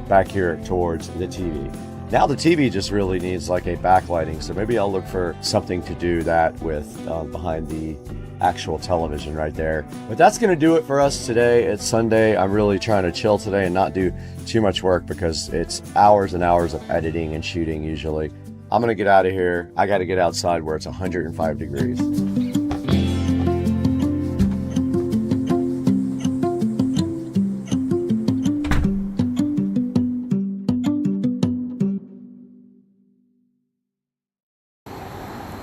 back here towards the TV. Now the TV just really needs like a backlighting, so maybe I'll look for something to do that with behind the actual television right there. But that's gonna do it for us today. It's Sunday. I'm really trying to chill today and not do too much work because it's hours and hours of editing and shooting usually. I'm gonna get out of here. I gotta get outside where it's 105 degrees.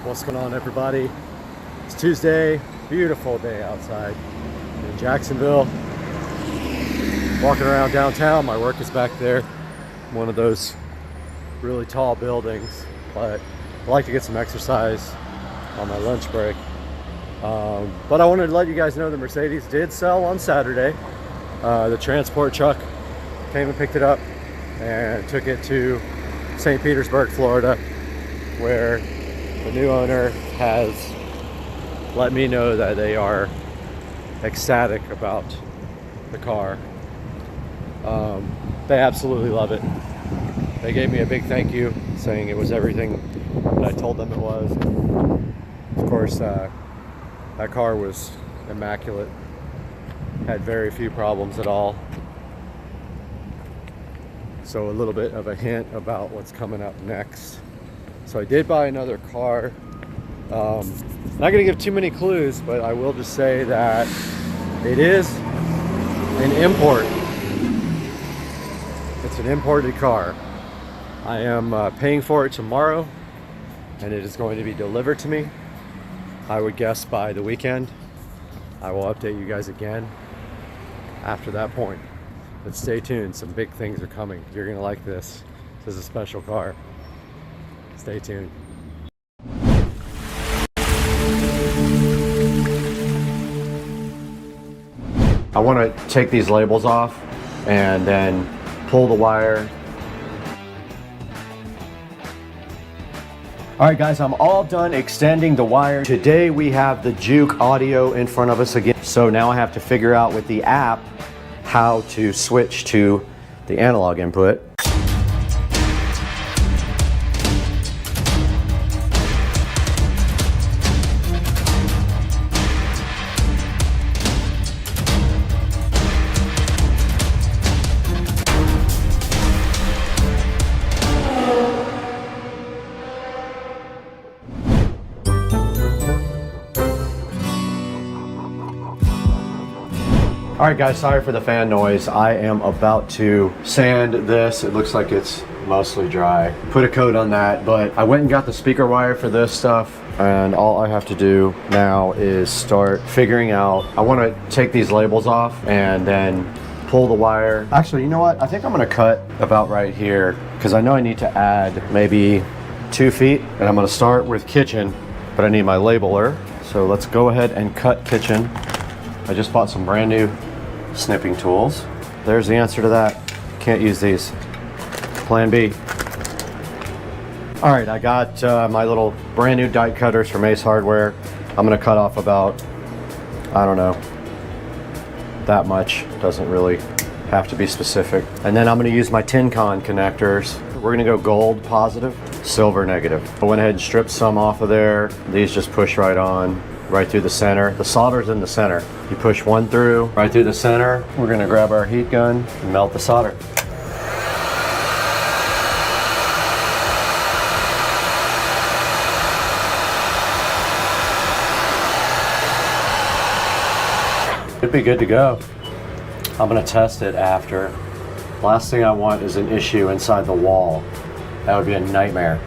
What's going on, everybody? It's Tuesday, beautiful day outside in Jacksonville. Walking around downtown. My work is back there, one of those really tall buildings, but I like to get some exercise on my lunch break. But I wanted to let you guys know the Mercedes did sell on Saturday. The transport truck came and picked it up and took it to St. Petersburg, Florida, where the new owner has let me know that they are ecstatic about the car. They absolutely love it. They gave me a big thank you, saying it was everything that I told them it was. Of course, that car was immaculate, had very few problems at all. So a little bit of a hint about what's coming up next. So I did buy another car. Not gonna give too many clues, but I will just say that it is an import. It's an imported car. I am paying for it tomorrow, and it is going to be delivered to me. I would guess by the weekend. I will update you guys again after that point. But stay tuned, some big things are coming. You're gonna like this. This is a special car. Stay tuned. I want to take these labels off and then pull the wire. All right, guys, I'm all done extending the wire. Today we have the Juke audio in front of us again. So now I have to figure out with the app how to switch to the analog input. All right guys, sorry for the fan noise. I am about to sand this. It looks like it's mostly dry. Put a coat on that, but I went and got the speaker wire for this stuff, and all I have to do now is start figuring out. I want to take these labels off and then pull the wire. Actually, you know what? I think I'm gonna cut about right here because I know I need to add maybe 2 feet, and I'm gonna start with kitchen, but I need my labeler. So let's go ahead and cut kitchen. I just bought some brand new snipping tools. There's the answer to that. Can't use these. Plan B. All right, I got my little brand new die cutters from Ace Hardware. I'm gonna cut off about, I don't know, that much. Doesn't really have to be specific. And then I'm gonna use my tin con connectors. We're gonna go gold positive, silver negative. I went ahead and stripped some off of there. These just push right on, right through the center. The solder's in the center. You push one through, right through the center. We're gonna grab our heat gun and melt the solder. Should be good to go. I'm gonna test it after. Last thing I want is an issue inside the wall. That would be a nightmare.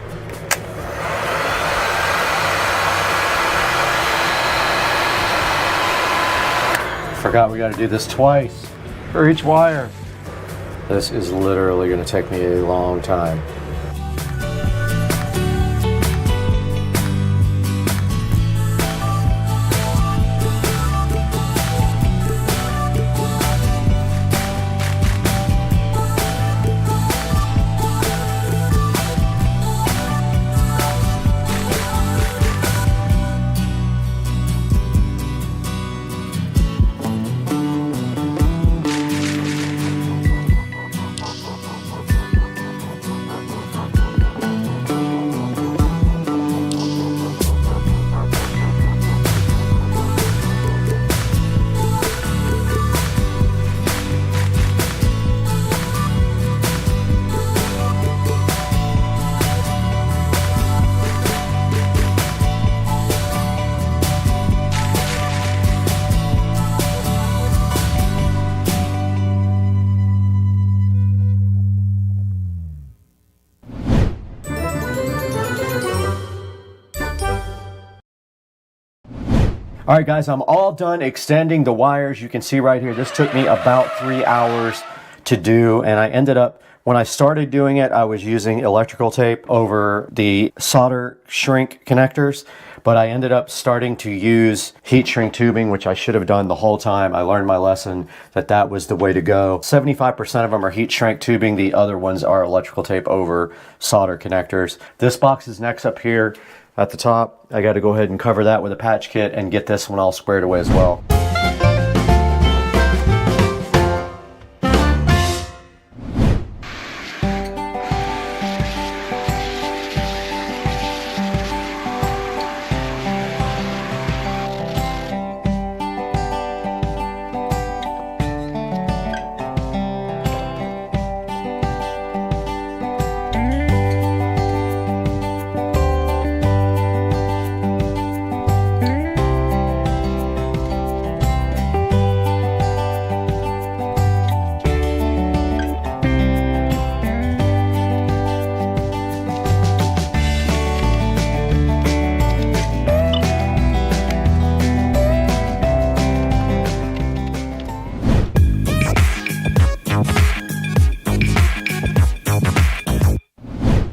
Forgot we gotta do this twice for each wire. This is literally gonna take me a long time. All right guys, I'm all done extending the wires. You can see right here, this took me about 3 hours to do, and I ended up, when I started doing it, I was using electrical tape over the solder shrink connectors, but I ended up starting to use heat shrink tubing, which I should have done the whole time. I learned my lesson that that was the way to go. 75% of them are heat shrink tubing. The other ones are electrical tape over solder connectors. This box is next up here at the top. I got to go ahead and cover that with a patch kit and get this one all squared away as well.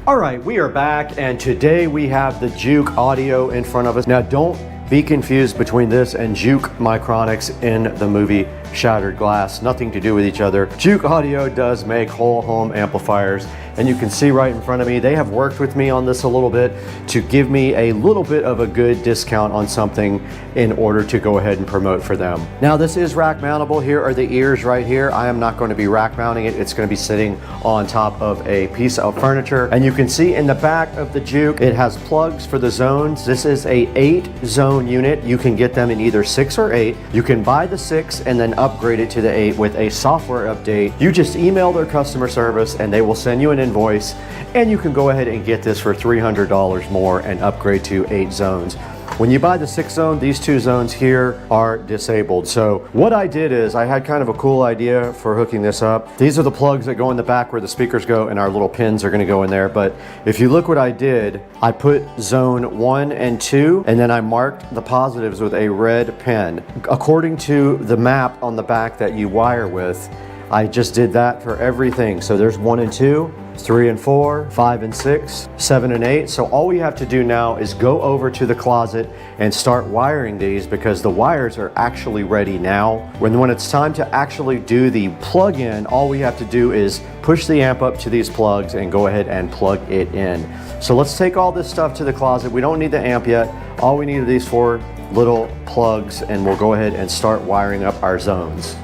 All right, we are back, and today we have the Juke audio in front of us. Now, don't be confused between this and Juke Micronics in the movie Shattered Glass. Nothing to do with each other. Juke Audio does make whole home amplifiers, and you can see right in front of me, they have worked with me on this a little bit to give me a little bit of a good discount on something in order to go ahead and promote for them. Now, this is rack mountable. Here are the ears right here. I am not going to be rack mounting it. It's going to be sitting on top of a piece of furniture. And you can see in the back of the Juke, it has plugs for the zones. This is a 8-zone unit. You can get them in either 6 or 8. You can buy the 6 and then upgrade it to the 8 with a software update. You just email their customer service and they will send you an invoice, and you can go ahead and get this for $300 more and upgrade to 8 zones. When you buy the 6 zone, these 2 zones here are disabled. So what I did is I had kind of a cool idea for hooking this up. These are the plugs that go in the back where the speakers go, and our little pins are going to go in there. But if you look what I did, I put zone 1 and 2, and then I marked the positives with a red pen. According to the map on the back that you wire with, I just did that for everything. So there's 1 and 2, 3 and 4, 5 and 6, 7 and 8. So all we have to do now is go over to the closet and start wiring these, because the wires are actually ready now. When it's time to actually do the plug-in, all we have to do is push the amp up to these plugs and go ahead and plug it in. So let's take all this stuff to the closet. We don't need the amp yet. All we need are these 4 little plugs, and we'll go ahead and start wiring up our zones.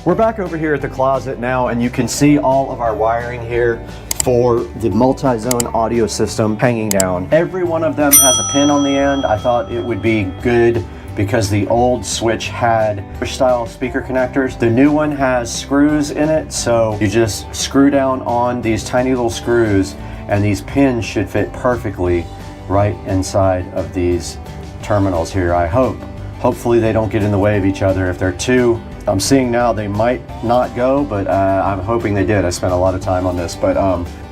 We're back over here at the closet now, and you can see all of our wiring here for the multi-zone audio system hanging down. Every one of them has a pin on the end. I thought it would be good because the old switch had push-style speaker connectors. The new one has screws in it, so you just screw down on these tiny little screws, and these pins should fit perfectly right inside of these terminals here, I hope. Hopefully they don't get in the way of each other. If they're too, I'm seeing now they might not go, but I'm hoping they did. I spent a lot of time on this, but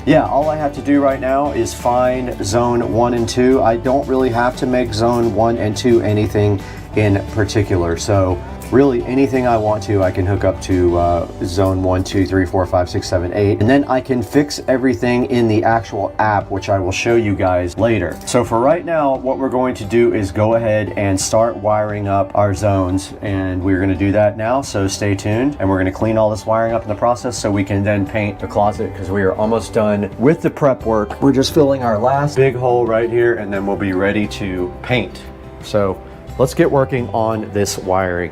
yeah, all I have to do right now is find zone 1 and 2. I don't really have to make zone 1 and 2 anything in particular. So really anything I want to, I can hook up to zone 1, 2, 3, 4, 5, 6, 7, 8. And then I can fix everything in the actual app, which I will show you guys later. So for right now, what we're going to do is go ahead and start wiring up our zones. And we're gonna do that now, so stay tuned. And we're gonna clean all this wiring up in the process so we can then paint the closet, because we are almost done with the prep work. We're just filling our last big hole right here, and then we'll be ready to paint. So let's get working on this wiring.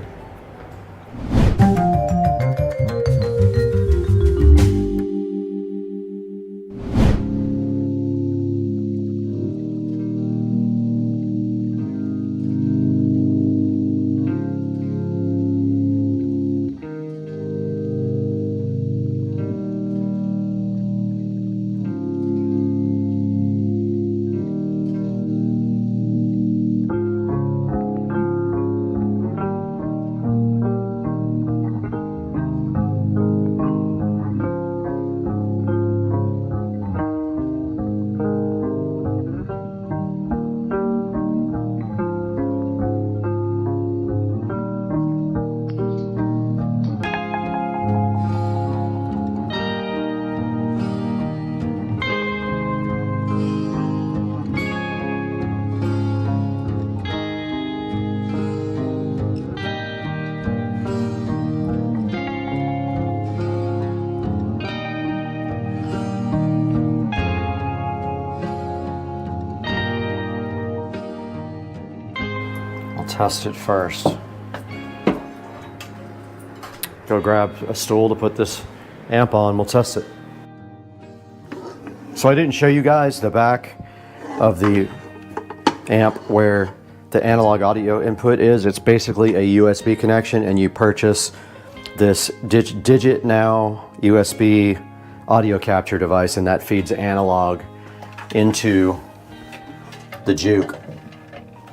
Test it first. Go grab a stool to put this amp on, we'll test it. So I didn't show you guys the back of the amp where the analog audio input is. It's basically a USB connection, and you purchase this Digit Now USB audio capture device, and that feeds analog into the Juke.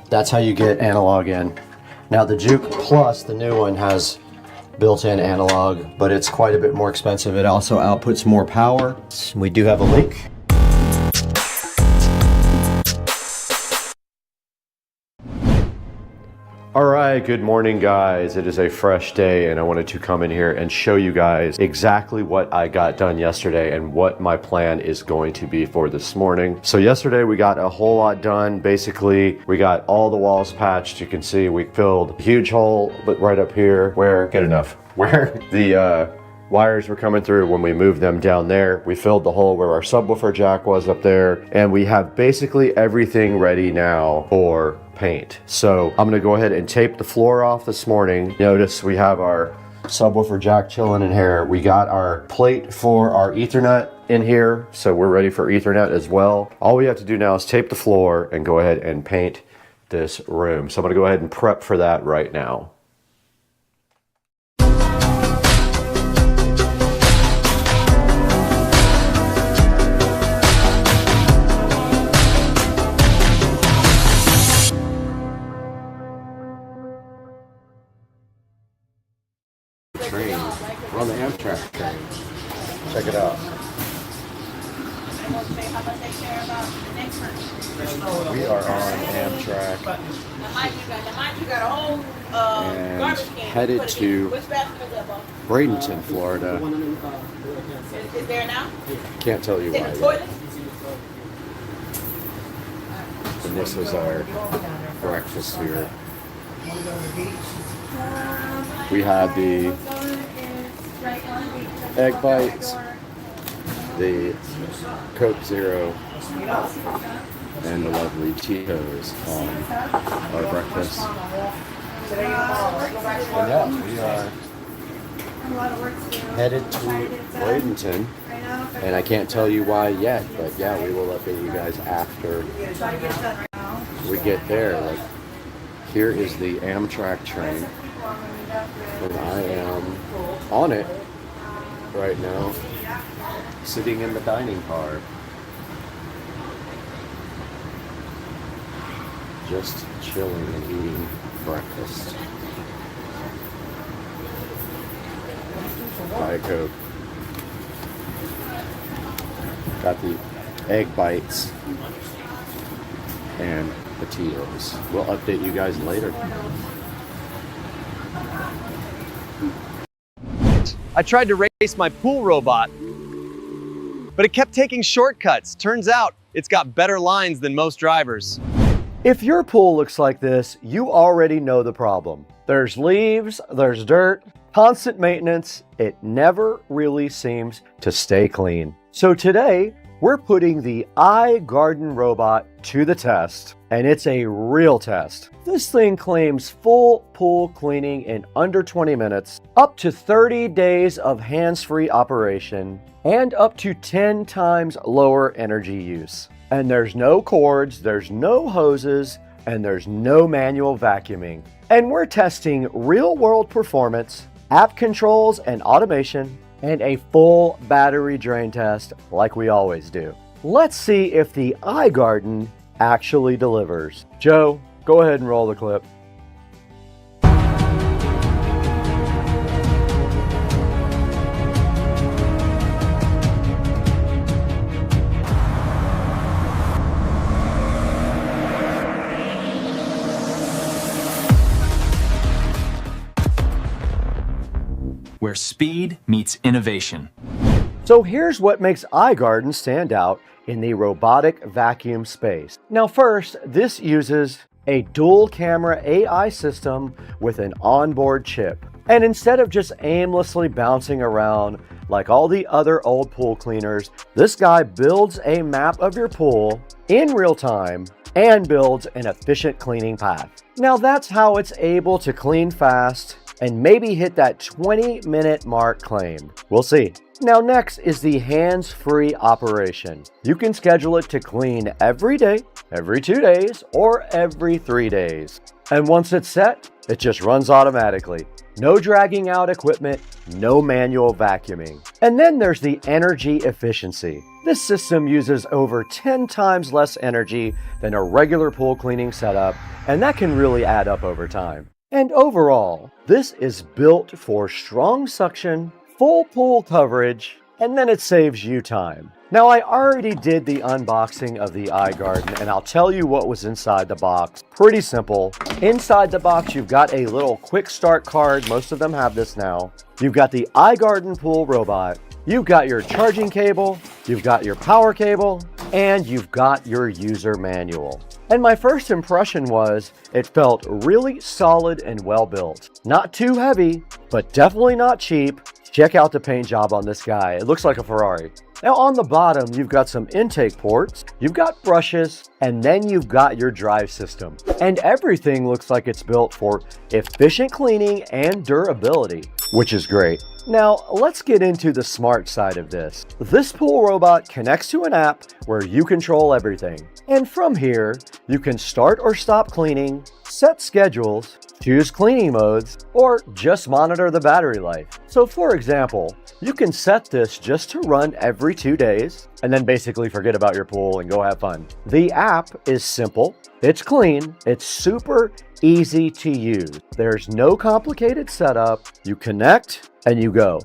That's how you get analog in. Now the Juke Plus, the new one, has built-in analog, but it's quite a bit more expensive. It also outputs more power. We do have a leak. All right, good morning guys. It is a fresh day, and I wanted to come in here and show you guys exactly what I got done yesterday and what my plan is going to be for this morning. So yesterday we got a whole lot done. Basically, we got all the walls patched. You can see we filled a huge hole, but right up here where, get enough, where the wires were coming through when we moved them down there. We filled the hole where our subwoofer jack was up there, and we have basically everything ready now for paint. So I'm gonna go ahead and tape the floor off this morning. Notice we have our subwoofer jack chilling in here. We got our plate for our Ethernet in here, so we're ready for Ethernet as well. All we have to do now is tape the floor and go ahead and paint this room. So I'm gonna go ahead and prep for that right now. on the Amtrak train. Check it out. We are on Amtrak and headed to Bradenton, Florida. Is there now? Can't tell you why yet. And this is our breakfast here. We had the egg bites, the Coke Zero, and the lovely Cheetos on our breakfast. And yeah, we are headed to Bradenton, and I can't tell you why yet, but yeah, we will update you guys after we get there. Like, here is the Amtrak train, and I am on it right now, sitting in the dining car, just chilling and eating breakfast. Diet Coke. Got the egg bites and potatoes. We'll update you guys later. I tried to race my pool robot, but it kept taking shortcuts. Turns out it's got better lines than most drivers. If your pool looks like this, you already know the problem. There's leaves, there's dirt, constant maintenance. It never really seems to stay clean. So today, we're putting the iGarden robot to the test, and it's a real test. This thing claims full pool cleaning in under 20 minutes, up to 30 days of hands-free operation, and up to 10 times lower energy use. And there's no cords, there's no hoses, and there's no manual vacuuming. And we're testing real-world performance, app controls and automation, and a full battery drain test like we always do. Let's see if the iGarden actually delivers. Joe, go ahead and roll the clip. Where speed meets innovation. So here's what makes iGarden stand out in the robotic vacuum space. Now first, this uses a dual camera AI system with an onboard chip. And instead of just aimlessly bouncing around like all the other old pool cleaners, this guy builds a map of your pool in real time and builds an efficient cleaning path. Now that's how it's able to clean fast and maybe hit that 20-minute mark claimed. We'll see. Now next is the hands-free operation. You can schedule it to clean every day, every 2 days, or every 3 days. And once it's set, it just runs automatically. No dragging out equipment, no manual vacuuming. And then there's the energy efficiency. This system uses over 10 times less energy than a regular pool cleaning setup, and that can really add up over time. And overall, this is built for strong suction, full pool coverage, and then it saves you time. Now, I already did the unboxing of the iGarden, and I'll tell you what was inside the box. Pretty simple. Inside the box, you've got a little quick start card. Most of them have this now. You've got the iGarden pool robot. You've got your charging cable. You've got your power cable, and you've got your user manual. And my first impression was it felt really solid and well built. Not too heavy, but definitely not cheap. Check out the paint job on this guy. It looks like a Ferrari. Now on the bottom, you've got some intake ports, you've got brushes, and then you've got your drive system. And everything looks like it's built for efficient cleaning and durability, which is great. Now, let's get into the smart side of this. This pool robot connects to an app where you control everything. And from here, you can start or stop cleaning, set schedules, choose cleaning modes, or just monitor the battery life. So for example, you can set this just to run every 2 days and then basically forget about your pool and go have fun. The app is simple, it's clean, it's super easy to use. There's no complicated setup. You connect and you go.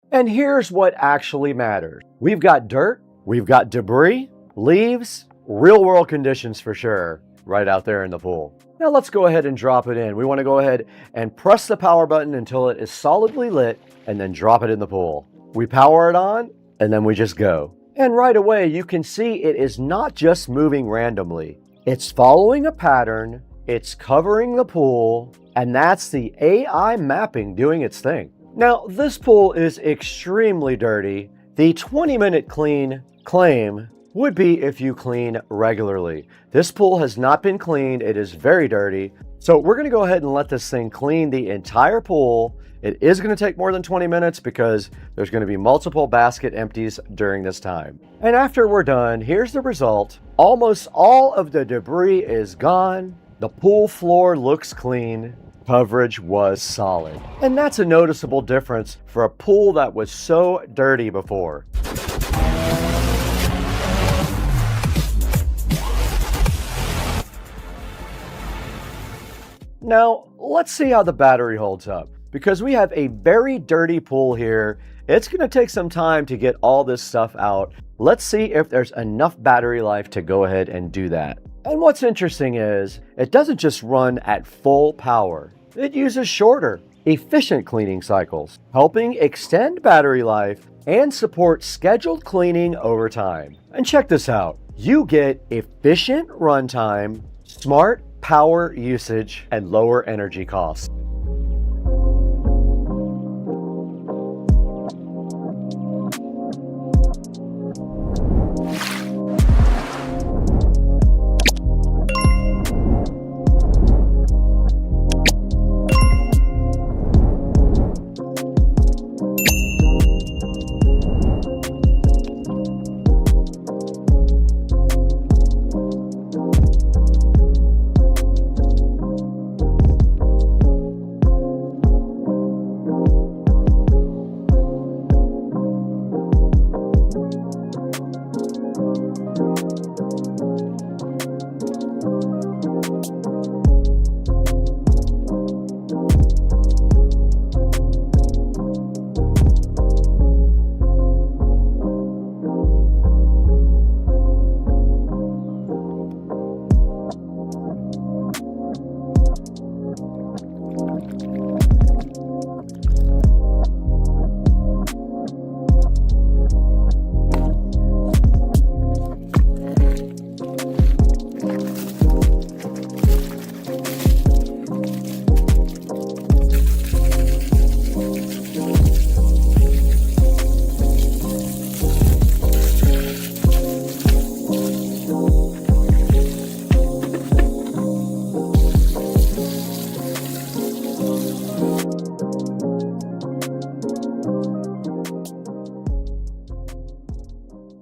And here's what actually matters. We've got dirt, we've got debris, leaves, real world conditions for sure, right out there in the pool. Now let's go ahead and drop it in. We want to go ahead and press the power button until it is solidly lit and then drop it in the pool. We power it on and then we just go. And right away you can see it is not just moving randomly. It's following a pattern, it's covering the pool, and that's the AI mapping doing its thing. Now, this pool is extremely dirty. The 20-minute clean claim would be if you clean regularly. This pool has not been cleaned. It is very dirty. So we're going to go ahead and let this thing clean the entire pool. It is going to take more than 20 minutes because there's going to be multiple basket empties during this time. And after we're done, here's the result. Almost all of the debris is gone. The pool floor looks clean. Coverage was solid. And that's a noticeable difference for a pool that was so dirty before. Now, let's see how the battery holds up. Because we have a very dirty pool here, it's going to take some time to get all this stuff out. Let's see if there's enough battery life to go ahead and do that. And what's interesting is, it doesn't just run at full power. It uses shorter, efficient cleaning cycles, helping extend battery life and support scheduled cleaning over time. And check this out. You get efficient runtime, smart power usage, and lower energy costs.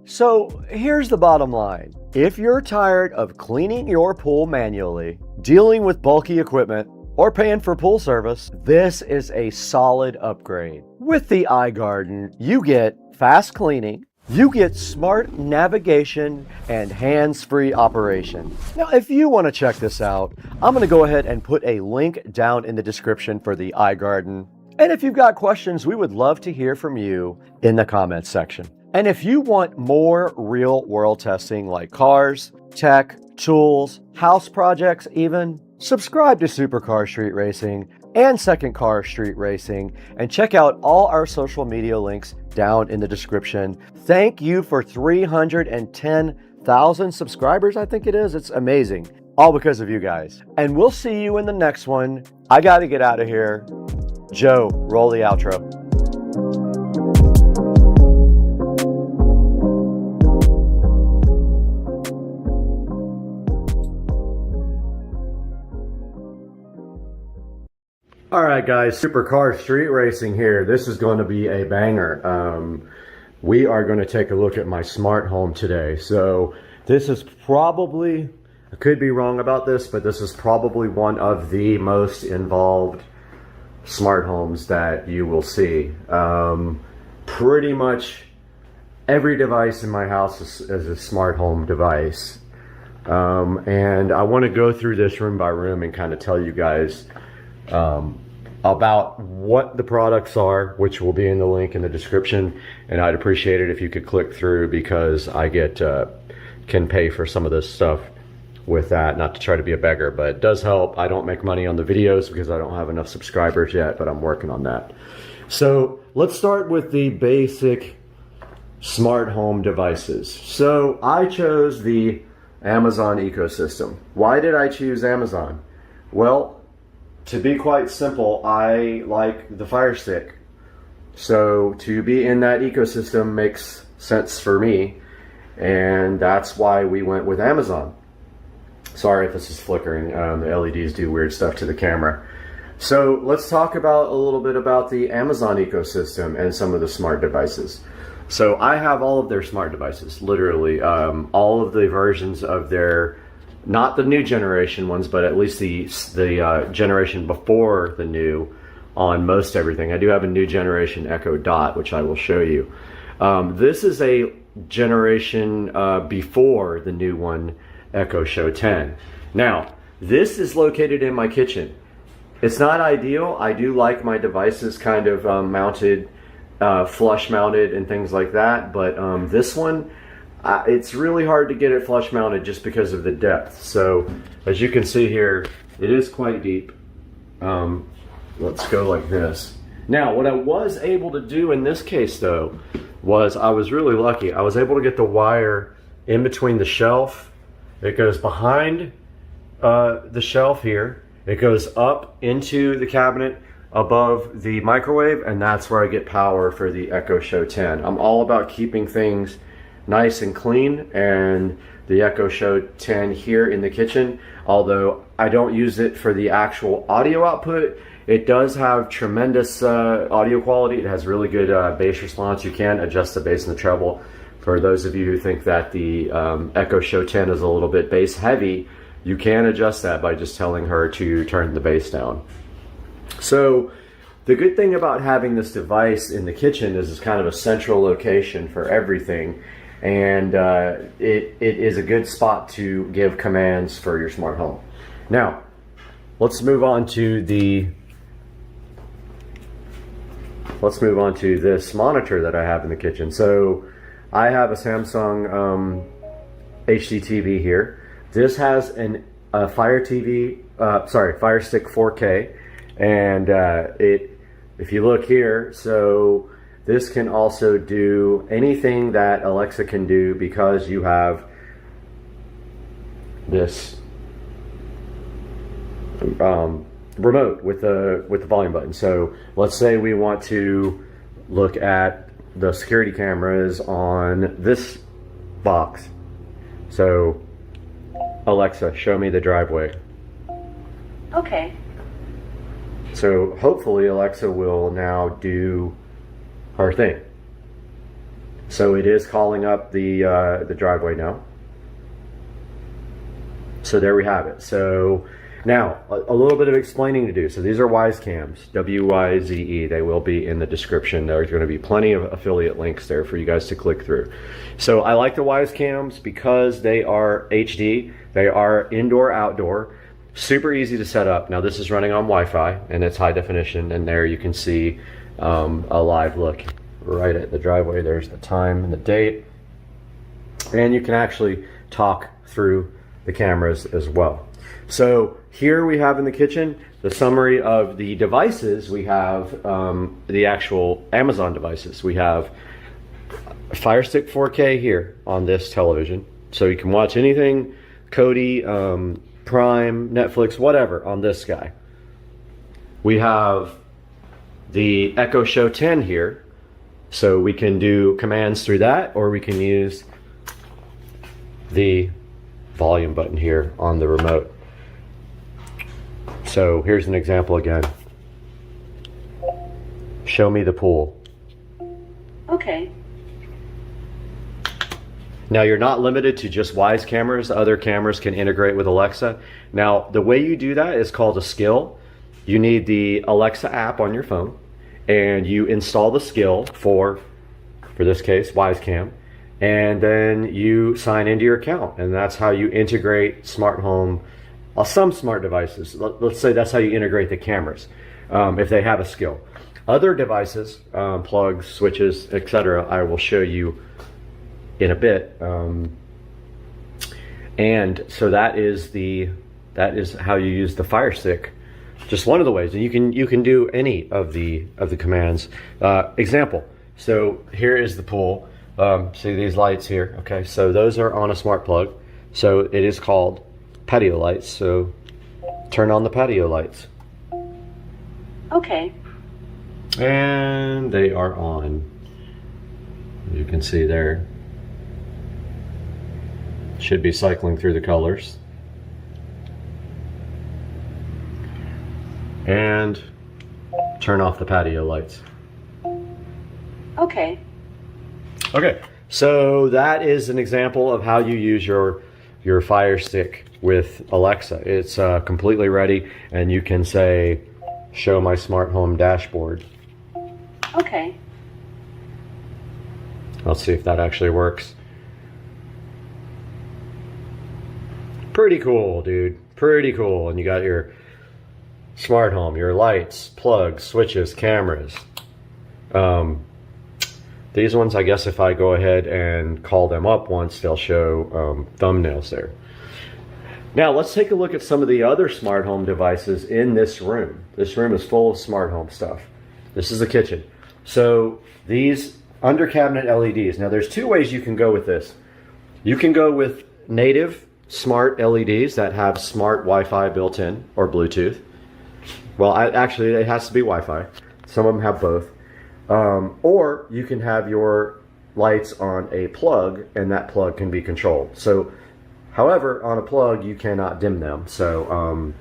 So here's the bottom line. If you're tired of cleaning your pool manually, dealing with bulky equipment, or paying for pool service, this is a solid upgrade. With the iGarden, you get fast cleaning, you get smart navigation, and hands-free operation. Now, if you want to check this out, I'm going to go ahead and put a link down in the description for the iGarden. And if you've got questions, we would love to hear from you in the comments section. And if you want more real-world testing like cars, tech, tools, house projects even, subscribe to Supercar Street Racing and Second Car Street Racing, and check out all our social media links down in the description. Thank you for 310,000 subscribers, I think it is. It's amazing. All because of you guys. And we'll see you in the next one. I got to get out of here. Joe, roll the outro. All right, guys, Supercar Street Racing here. This is going to be a banger. We are going to take a look at my smart home today. So this is probably, I could be wrong about this, but this is probably one of the most involved smart homes that you will see. Pretty much every device in my house is a smart home device. And I want to go through this room by room and kind of tell you guys about what the products are, which will be in the link in the description. And I'd appreciate it if you could click through, because I can pay for some of this stuff with that. Not to try to be a beggar, but it does help. I don't make money on the videos because I don't have enough subscribers yet, but I'm working on that. So let's start with the basic smart home devices. So I chose the Amazon ecosystem. Why did I choose Amazon? Well, to be quite simple, I like the Fire Stick. So to be in that ecosystem makes sense for me, and that's why we went with Amazon. Sorry if this is flickering. The LEDs do weird stuff to the camera. So let's talk about a little bit about the Amazon ecosystem and some of the smart devices. So I have all of their smart devices, literally all of the versions of their, not the new generation ones, but at least the generation before the new on most everything. I do have a new generation Echo Dot, which I will show you. This is a generation before the new one, Echo Show 10. Now, this is located in my kitchen. It's not ideal. I do like my devices kind of mounted, flush mounted and things like that, but this one, it's really hard to get it flush mounted just because of the depth. So as you can see here, it is quite deep. Let's go like this. Now, what I was able to do in this case though, was I was really lucky. I was able to get the wire in between the shelf. It goes behind the shelf here. It goes up into the cabinet above the microwave, and that's where I get power for the Echo Show 10. I'm all about keeping things nice and clean, and the Echo Show 10 here in the kitchen, although I don't use it for the actual audio output, it does have tremendous audio quality. It has really good bass response. You can adjust the bass and the treble. For those of you who think that the Echo Show 10 is a little bit bass heavy, you can adjust that by just telling her to turn the bass down. So the good thing about having this device in the kitchen is it's kind of a central location for everything, and it is a good spot to give commands for your smart home. Now, let's move on to this monitor that I have in the kitchen. So I have a Samsung HD TV here. This has a Fire Stick 4K, and if you look here, so this can also do anything that Alexa can do because you have this remote with the volume button. So let's say we want to look at the security cameras on this box. So Alexa, show me the driveway. Okay. So hopefully Alexa will now do her thing. So it is calling up the driveway now. So there we have it. So now a little bit of explaining to do. So these are Wyze cams, W-Y-Z-E. They will be in the description. There's going to be plenty of affiliate links there for you guys to click through. So I like the Wyze cams because they are HD. They are indoor, outdoor. Super easy to set up. Now this is running on Wi-Fi and it's high definition, and there you can see a live look right at the driveway. There's the time and the date, and you can actually talk through the cameras as well. So here we have in the kitchen the summary of the devices. We have the actual Amazon devices. We have a Fire Stick 4K here on this television, so you can watch anything, Kodi, Prime, Netflix, whatever on this guy. We have the Echo Show 10 here, so we can do commands through that, or we can use the volume button here on the remote. So here's an example again. Show me the pool. Okay. Now you're not limited to just Wyze cameras. Other cameras can integrate with Alexa. Now the way you do that is called a skill. You need the Alexa app on your phone, and you install the skill for this case, Wyze Cam, and then you sign into your account, and that's how you integrate smart home. Some smart devices, let's say that's how you integrate the cameras, if they have a skill. Other devices, plugs, switches, etc., I will show you in a bit. And so that is how you use the Fire Stick. Just one of the ways, and you can do any of the commands. Example. So here is the pool. See these lights here? Okay, so those are on a smart plug. So it is called patio lights. So turn on the patio lights. Okay. And they are on. You can see there. Should be cycling through the colors. And turn off the patio lights. Okay. Okay, so that is an example of how you use your Fire Stick with Alexa. It's completely ready, and you can say, show my smart home dashboard. Okay. Let's see if that actually works. Pretty cool, dude. Pretty cool. And you got your smart home, your lights, plugs, switches, cameras. These ones, I guess if I go ahead and call them up once, they'll show thumbnails there. Now let's take a look at some of the other smart home devices in this room. This room is full of smart home stuff. This is the kitchen. So these under cabinet LEDs. Now there's two ways you can go with this. You can go with native smart LEDs that have smart Wi-Fi built in, or Bluetooth. Well, actually it has to be Wi-Fi. Some of them have both. Or you can have your lights on a plug, and that plug can be controlled. So, however, on a plug you cannot dim them. So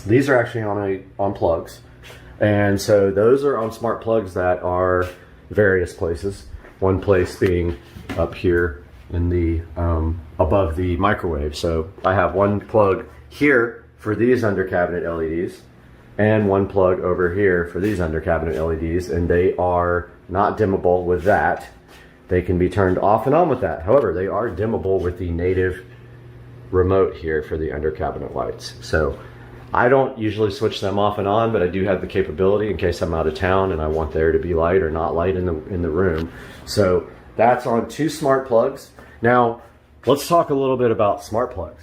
these are actually on plugs, and so those are on smart plugs that are various places. One place being up here in the above the microwave. So I have one plug here for these under cabinet LEDs, and one plug over here for these under cabinet LEDs, and they are not dimmable with that. They can be turned off and on with that. However, they are dimmable with the native remote here for the under cabinet lights. So I don't usually switch them off and on, but I do have the capability in case I'm out of town and I want there to be light or not light in the room. So that's on two smart plugs. Now let's talk a little bit about smart plugs.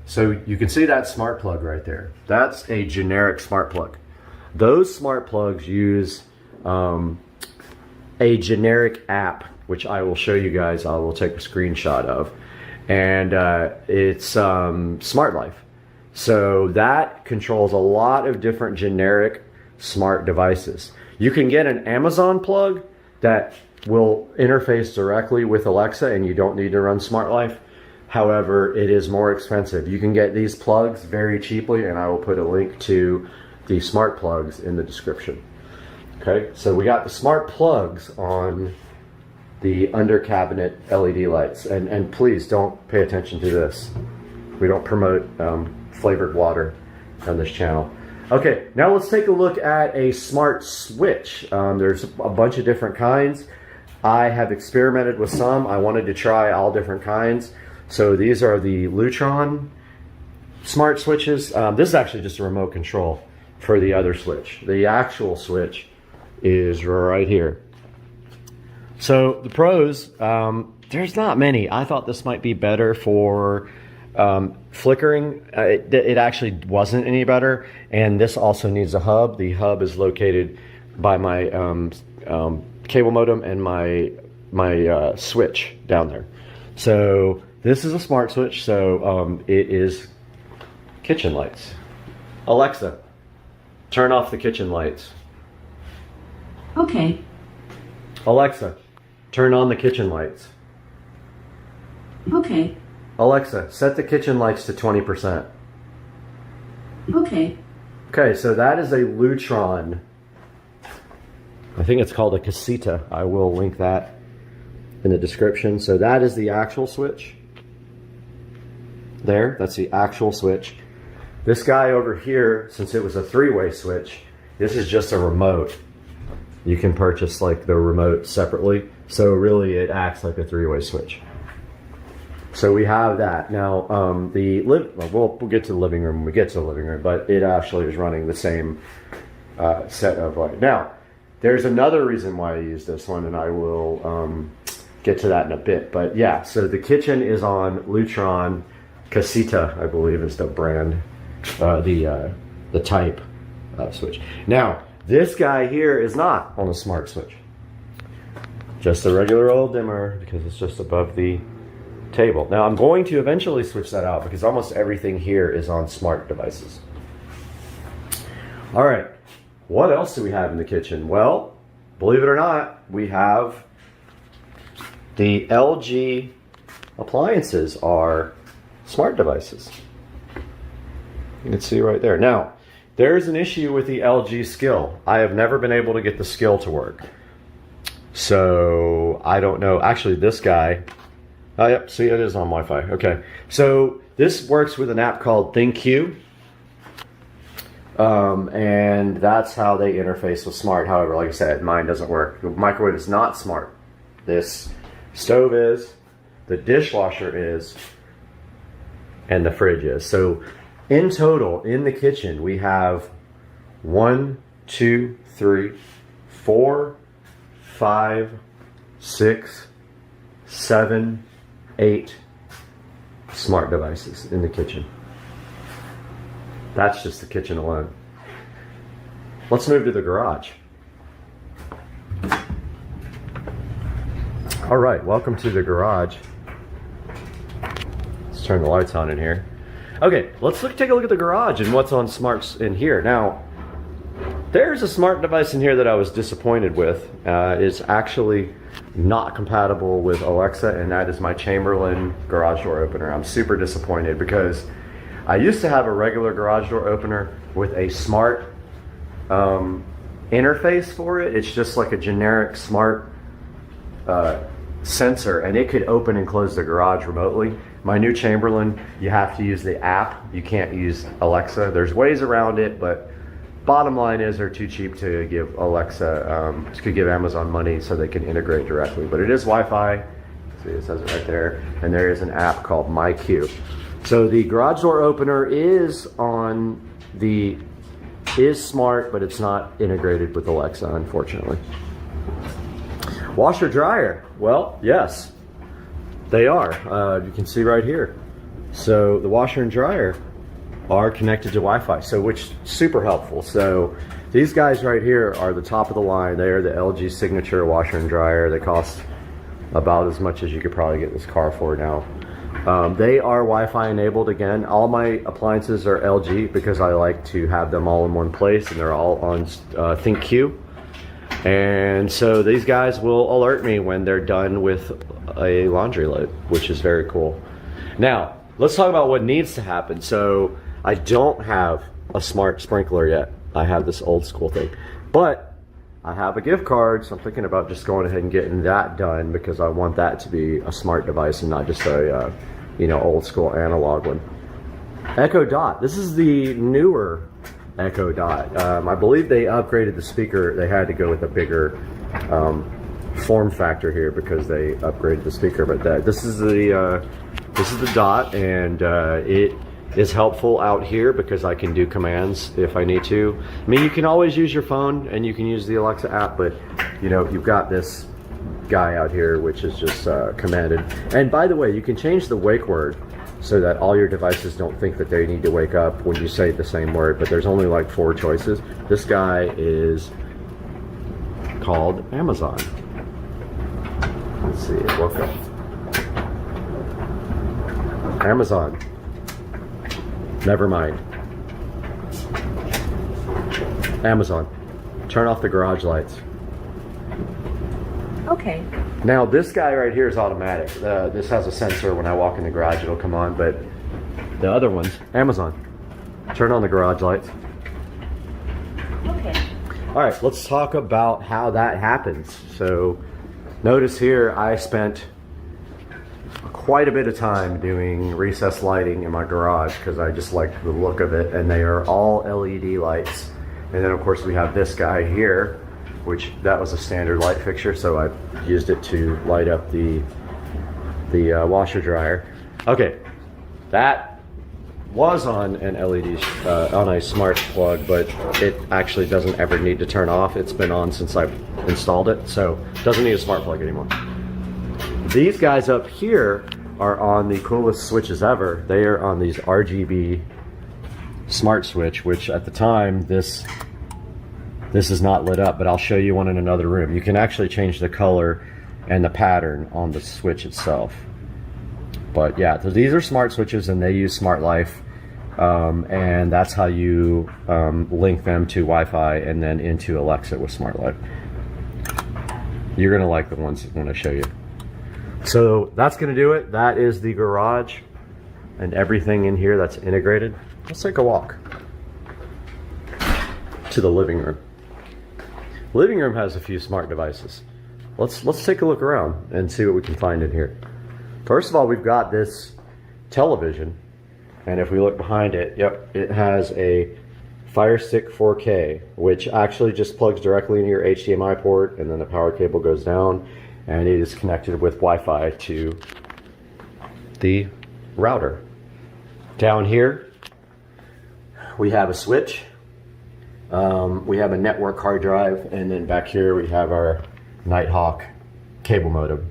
So you can see that smart plug right there. That's a generic smart plug. Those smart plugs use a generic app, which I will show you guys. I will take a screenshot of. And it's Smart Life. So that controls a lot of different generic smart devices. You can get an Amazon plug that will interface directly with Alexa, and you don't need to run Smart Life. However, it is more expensive. You can get these plugs very cheaply, and I will put a link to the smart plugs in the description. Okay, so we got the smart plugs on the under cabinet LED lights, and please don't pay attention to this. We don't promote flavored water on this channel. Okay, now let's take a look at a smart switch. There's a bunch of different kinds. I have experimented with some. I wanted to try all different kinds. So these are the Lutron smart switches. This is actually just a remote control for the other switch. The actual switch is right here. So the pros, there's not many. I thought this might be better for flickering. It actually wasn't any better. And this also needs a hub. The hub is located by my cable modem and my switch down there. So this is a smart switch, so it is kitchen lights. Alexa, turn off the kitchen lights. Okay. Alexa, turn on the kitchen lights. Okay. Alexa, set the kitchen lights to 20%. Okay. Okay, so that is a Lutron. I think it's called a Casita. I will link that in the description. So that is the actual switch. There, that's the actual switch. This guy over here, since it was a three-way switch, this is just a remote. You can purchase like the remote separately. So really it acts like a three-way switch. So we have that. Now, we'll get to the living room when we get to the living room, but it actually is running the same set of light. Now, there's another reason why I use this one, and I will get to that in a bit. But yeah, so the kitchen is on Lutron Casita, I believe is the brand, the type switch. Now, this guy here is not on a smart switch. Just a regular old dimmer because it's just above the table. Now I'm going to eventually switch that out because almost everything here is on smart devices. All right, what else do we have in the kitchen? Well, believe it or not, we have the LG appliances are smart devices. You can see right there. Now, there's an issue with the LG skill. I have never been able to get the skill to work. So I don't know. Actually, this guy, oh, yep, see, it is on Wi-Fi. Okay, so this works with an app called ThinQ, and that's how they interface with smart. However, like I said, mine doesn't work. The microwave is not smart. This stove is, the dishwasher is, and the fridge is. So in total, in the kitchen, we have 1, 2, 3, 4, 5, 6, 7, 8 smart devices in the kitchen. That's just the kitchen alone. Let's move to the garage. All right, welcome to the garage. Let's turn the lights on in here. Okay, let's take a look at the garage and what's on smarts in here. Now, there's a smart device in here that I was disappointed with. It's actually not compatible with Alexa, and that is my Chamberlain garage door opener. I'm super disappointed because I used to have a regular garage door opener with a smart interface for it. It's just like a generic smart sensor, and it could open and close the garage remotely. My new Chamberlain, you have to use the app. You can't use Alexa. There's ways around it, but bottom line is they're too cheap to give Alexa, to give Amazon money so they can integrate directly. But it is Wi-Fi. See, it says it right there. And there is an app called MyQ. So the garage door opener is smart, but it's not integrated with Alexa, unfortunately. Washer dryer. Well, yes, they are. You can see right here. So the washer and dryer are connected to Wi-Fi, so which super helpful. So these guys right here are the top of the line. They are the LG Signature washer and dryer. They cost about as much as you could probably get this car for now. They are Wi-Fi enabled. Again, all my appliances are LG because I like to have them all in one place, and they're all on ThinQ. And so these guys will alert me when they're done with a laundry load, which is very cool. Now, let's talk about what needs to happen. So I don't have a smart sprinkler yet. I have this old school thing, but I have a gift card, so I'm thinking about just going ahead and getting that done because I want that to be a smart device and not just a old school analog one. Echo Dot. This is the newer Echo Dot. I believe they upgraded the speaker. They had to go with a bigger form factor here because they upgraded the speaker. But this is the Dot, and it is helpful out here because I can do commands if I need to. I mean, you can always use your phone and you can use the Alexa app, but you've got this guy out here which is just commanded. And by the way, you can change the wake word so that all your devices don't think that they need to wake up when you say the same word, but there's only like 4 choices. This guy is called Amazon. Let's see, it woke up. Amazon. Never mind. Amazon. Turn off the garage lights. Okay. Now this guy right here is automatic. This has a sensor. When I walk in the garage it'll come on, but the other ones, Amazon. Turn on the garage lights. Okay. All right, let's talk about how that happens. So notice here I spent quite a bit of time doing recessed lighting in my garage because I just like the look of it, and they are all LED lights. And then of course we have this guy here which that was a standard light fixture, so I used it to light up the washer dryer. Okay, that was on an LED, on a smart plug, but it actually doesn't ever need to turn off. It's been on since I've installed it, so it doesn't need a smart plug anymore. These guys up here are on the coolest switches ever. They are on these RGB smart switch, which at the time, this is not lit up, but I'll show you one in another room. You can actually change the color and the pattern on the switch itself. But yeah, so these are smart switches and they use Smart Life, and that's how you link them to Wi-Fi and then into Alexa with Smart Life. You're gonna like the ones when I show you. So that's gonna do it. That is the garage and everything in here that's integrated. Let's take a walk to the living room. Living room has a few smart devices. Let's take a look around and see what we can find in here. First of all, we've got this television, and if we look behind it, yep, it has a Fire Stick 4K, which actually just plugs directly into your HDMI port, and then the power cable goes down, and it is connected with Wi-Fi to the router. Down here, we have a switch. We have a network hard drive, and then back here we have our Nighthawk cable modem.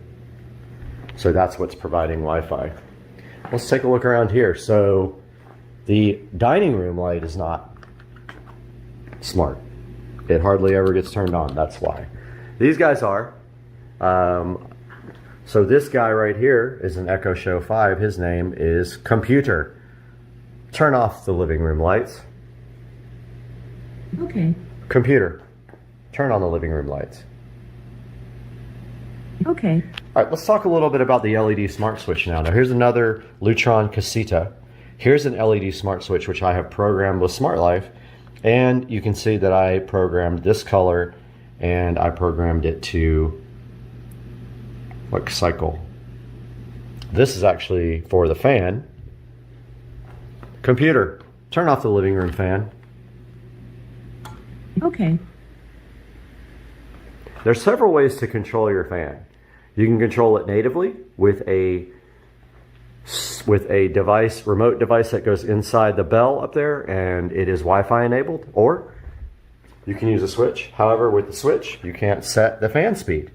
So that's what's providing Wi-Fi. Let's take a look around here. So the dining room light is not smart. It hardly ever gets turned on, that's why. These guys are. So this guy right here is an Echo Show 5. His name is Computer. Turn off the living room lights. Okay. Computer, turn on the living room lights. Okay. All right, let's talk a little bit about the LED smart switch now. Now here's another Lutron Casita. Here's an LED smart switch which I have programmed with Smart Life, and you can see that I programmed this color and I programmed it to like cycle. This is actually for the fan. Computer, turn off the living room fan. Okay. There's several ways to control your fan. You can control it natively with a device, remote device that goes inside the bell up there, and it is Wi-Fi enabled, or you can use a switch. However, with the switch, you can't set the fan speed.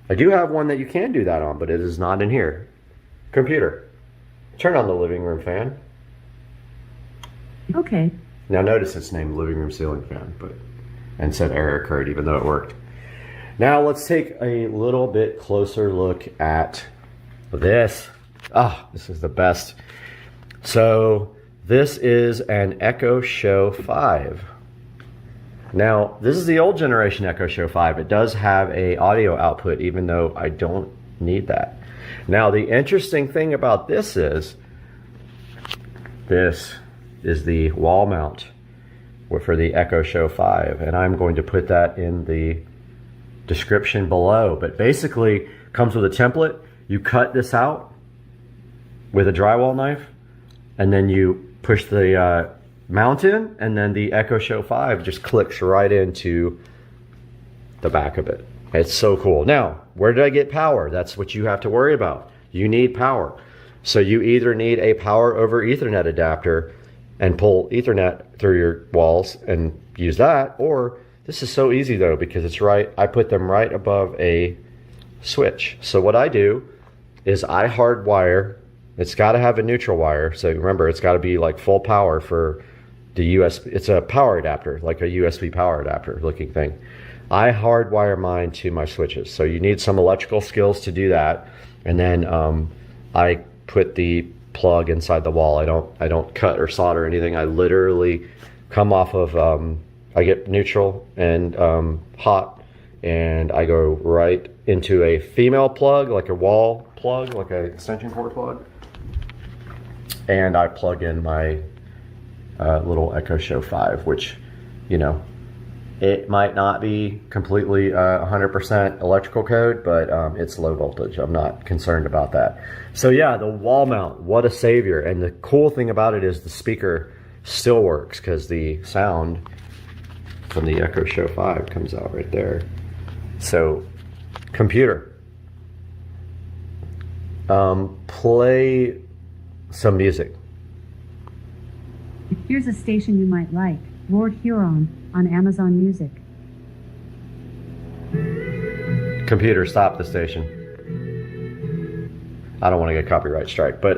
I do have one that you can do that on, but it is not in here. Computer, turn on the living room fan. Okay. Now notice it's named living room ceiling fan, and said error occurred even though it worked. Now let's take a little bit closer look at this. This is the best. So this is an Echo Show 5. Now this is the old generation Echo Show 5. It does have a audio output even though I don't need that. Now the interesting thing about this is the wall mount for the Echo Show 5, and I'm going to put that in the description below. But basically comes with a template. You cut this out with a drywall knife, and then you push the mount in, and then the Echo Show 5 just clicks right into the back of it. It's so cool. Now, where did I get power? That's what you have to worry about. You need power. So you either need a power over Ethernet adapter and pull Ethernet through your walls and use that, or this is so easy though, because it's right, I put them right above a switch. So what I do is I hardwire, it's got to have a neutral wire. So remember, it's got to be like full power for the USB. It's a power adapter, like a USB power adapter looking thing. I hardwire mine to my switches. So you need some electrical skills to do that. And then I put the plug inside the wall. I don't cut or solder anything. I literally come off of, I get neutral and hot, and I go right into a female plug, like a wall plug, like an extension cord plug. And I plug in my little Echo Show 5, which, you know, it might not be completely 100% electrical code, but it's low voltage. I'm not concerned about that. So yeah, the wall mount, what a savior. And the cool thing about it is the speaker still works, because the sound from the Echo Show 5 comes out right there. So, computer. Play some music. Here's a station you might like. Lord Huron on Amazon Music. Computer, stop the station. I don't want to get copyright strike, but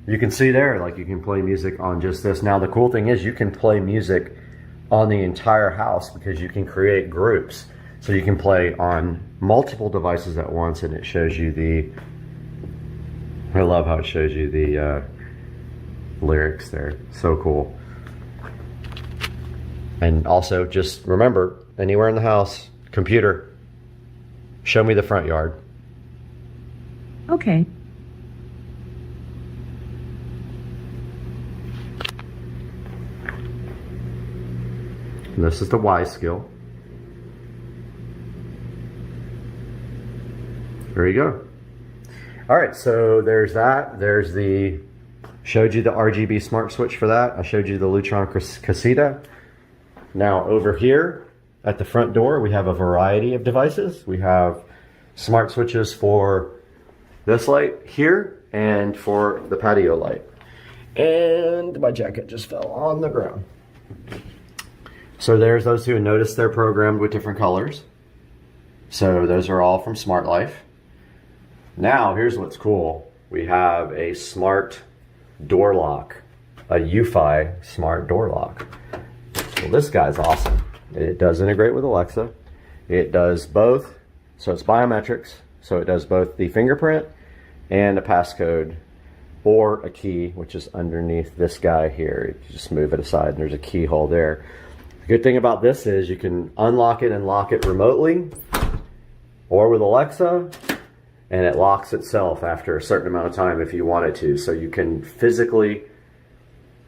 you can see there, like, you can play music on just this. Now the cool thing is you can play music on the entire house because you can create groups. So you can play on multiple devices at once, and it shows you the, I love how it shows you the lyrics there. So cool. And also just remember, anywhere in the house, computer, show me the front yard. Okay. And this is the Y skill. There you go. All right, so there's that. There's the, showed you the RGB smart switch for that. I showed you the Lutron Casita. Now over here at the front door, we have a variety of devices. We have smart switches for this light here and for the patio light. And my jacket just fell on the ground. So there's those two. Notice they're programmed with different colors. So those are all from Smart Life. Now here's what's cool. We have a smart door lock, a UFI smart door lock. Well, this guy's awesome. It does integrate with Alexa. It does both, so it's biometrics. So it does both the fingerprint and a passcode or a key, which is underneath this guy here. You just move it aside and there's a keyhole there. The good thing about this is you can unlock it and lock it remotely or with Alexa, and it locks itself after a certain amount of time if you want it to. So you can physically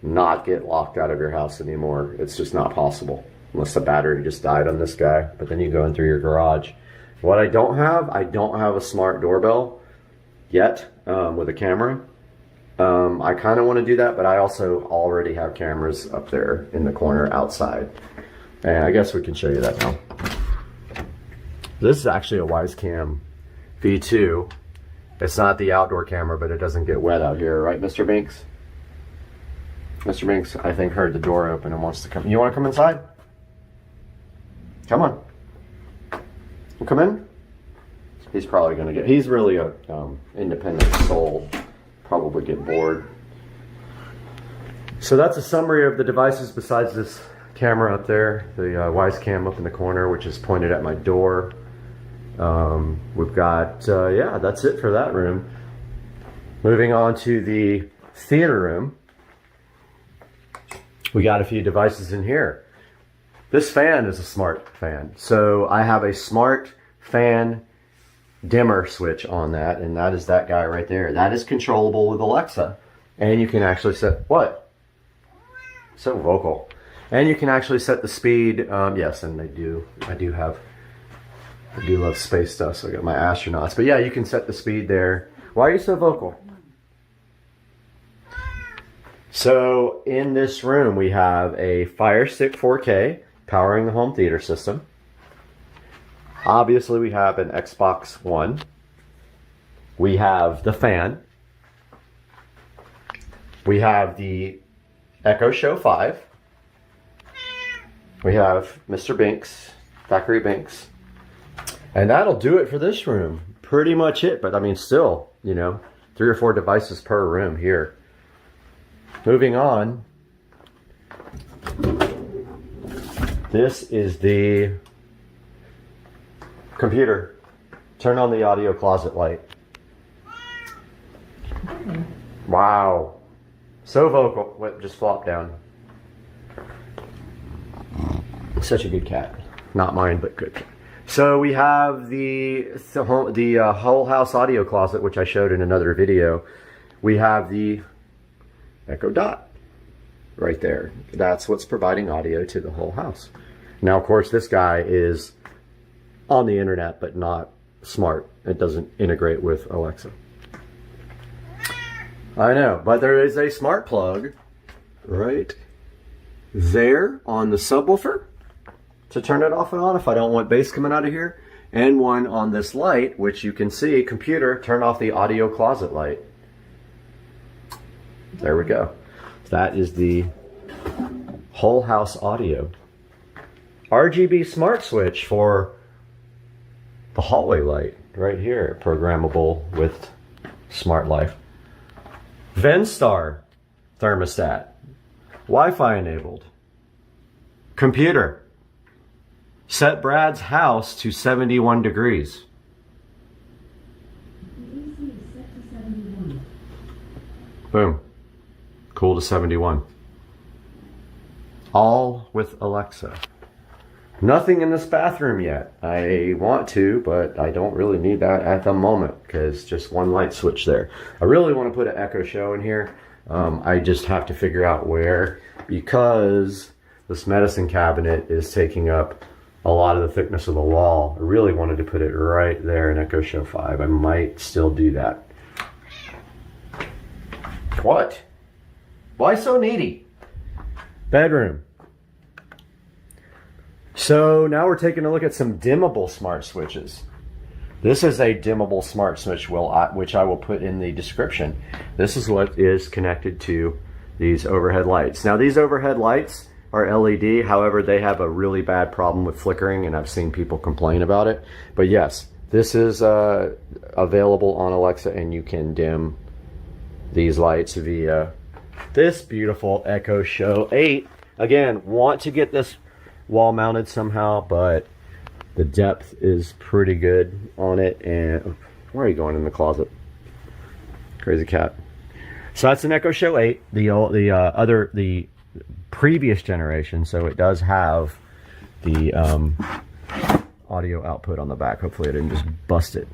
not get locked out of your house anymore. It's just not possible unless the battery just died on this guy. But then you go in through your garage. What I don't have a smart doorbell yet with a camera. I kind of want to do that, but I also already have cameras up there in the corner outside. And I guess we can show you that now. This is actually a Wisecam V2. It's not the outdoor camera, but it doesn't get wet out here, right, Mr. Binks? Mr. Binks, I think, heard the door open and wants to come. You want to come inside? Come on. You come in? He's probably going to get, he's really a independent soul. Probably get bored. So that's a summary of the devices besides this camera up there, the Wisecam up in the corner, which is pointed at my door. We've got, yeah, that's it for that room. Moving on to the theater room. We got a few devices in here. This fan is a smart fan. So I have a smart fan dimmer switch on that, and that is that guy right there. That is controllable with Alexa. And you can actually set, what? So vocal. And you can actually set the speed, yes, and I do love space stuff, so I got my astronauts. But yeah, you can set the speed there. Why are you so vocal? So in this room, we have a Fire Stick 4K powering the home theater system. Obviously, we have an Xbox One. We have the fan. We have the Echo Show 5. We have Mr. Binks, Thackeray Binks. And that'll do it for this room. Pretty much it, but I mean, still, you know, 3 or 4 devices per room here. Moving on. This is the computer. Turn on the audio closet light. Wow. So vocal. Wait, just flop down. Such a good cat. Not mine, but good. So we have the whole house audio closet, which I showed in another video. We have the Echo Dot right there. That's what's providing audio to the whole house. Now, of course, this guy is on the internet, but not smart. It doesn't integrate with Alexa. I know, but there is a smart plug right there on the subwoofer. to turn it off and on if I don't want bass coming out of here, and one on this light, which you can see, computer, turn off the audio closet light. There we go. That is the whole house audio. RGB smart switch for the hallway light right here, programmable with smart life. Venstar thermostat, Wi-Fi enabled. Computer, set Brad's house to 71 degrees. Boom. Cool to 71. All with Alexa. Nothing in this bathroom yet. I want to, but I don't really need that at the moment because just one light switch there. I really want to put an Echo Show in here. I just have to figure out where, because this medicine cabinet is taking up a lot of the thickness of the wall. I really wanted to put it right there in Echo Show 5. I might still do that. What? Why so needy? Bedroom. So now we're taking a look at some dimmable smart switches. This is a dimmable smart switch, which I will put in the description. This is what is connected to these overhead lights. Now these overhead lights are LED, however they have a really bad problem with flickering, and I've seen people complain about it. But yes, this is available on Alexa, and you can dim these lights via this beautiful Echo Show 8. Again, want to get this wall mounted somehow, but the depth is pretty good on it. And where are you going in the closet? Crazy cat. So that's an Echo Show 8, the previous generation. So it does have the audio output on the back. Hopefully I didn't just bust it.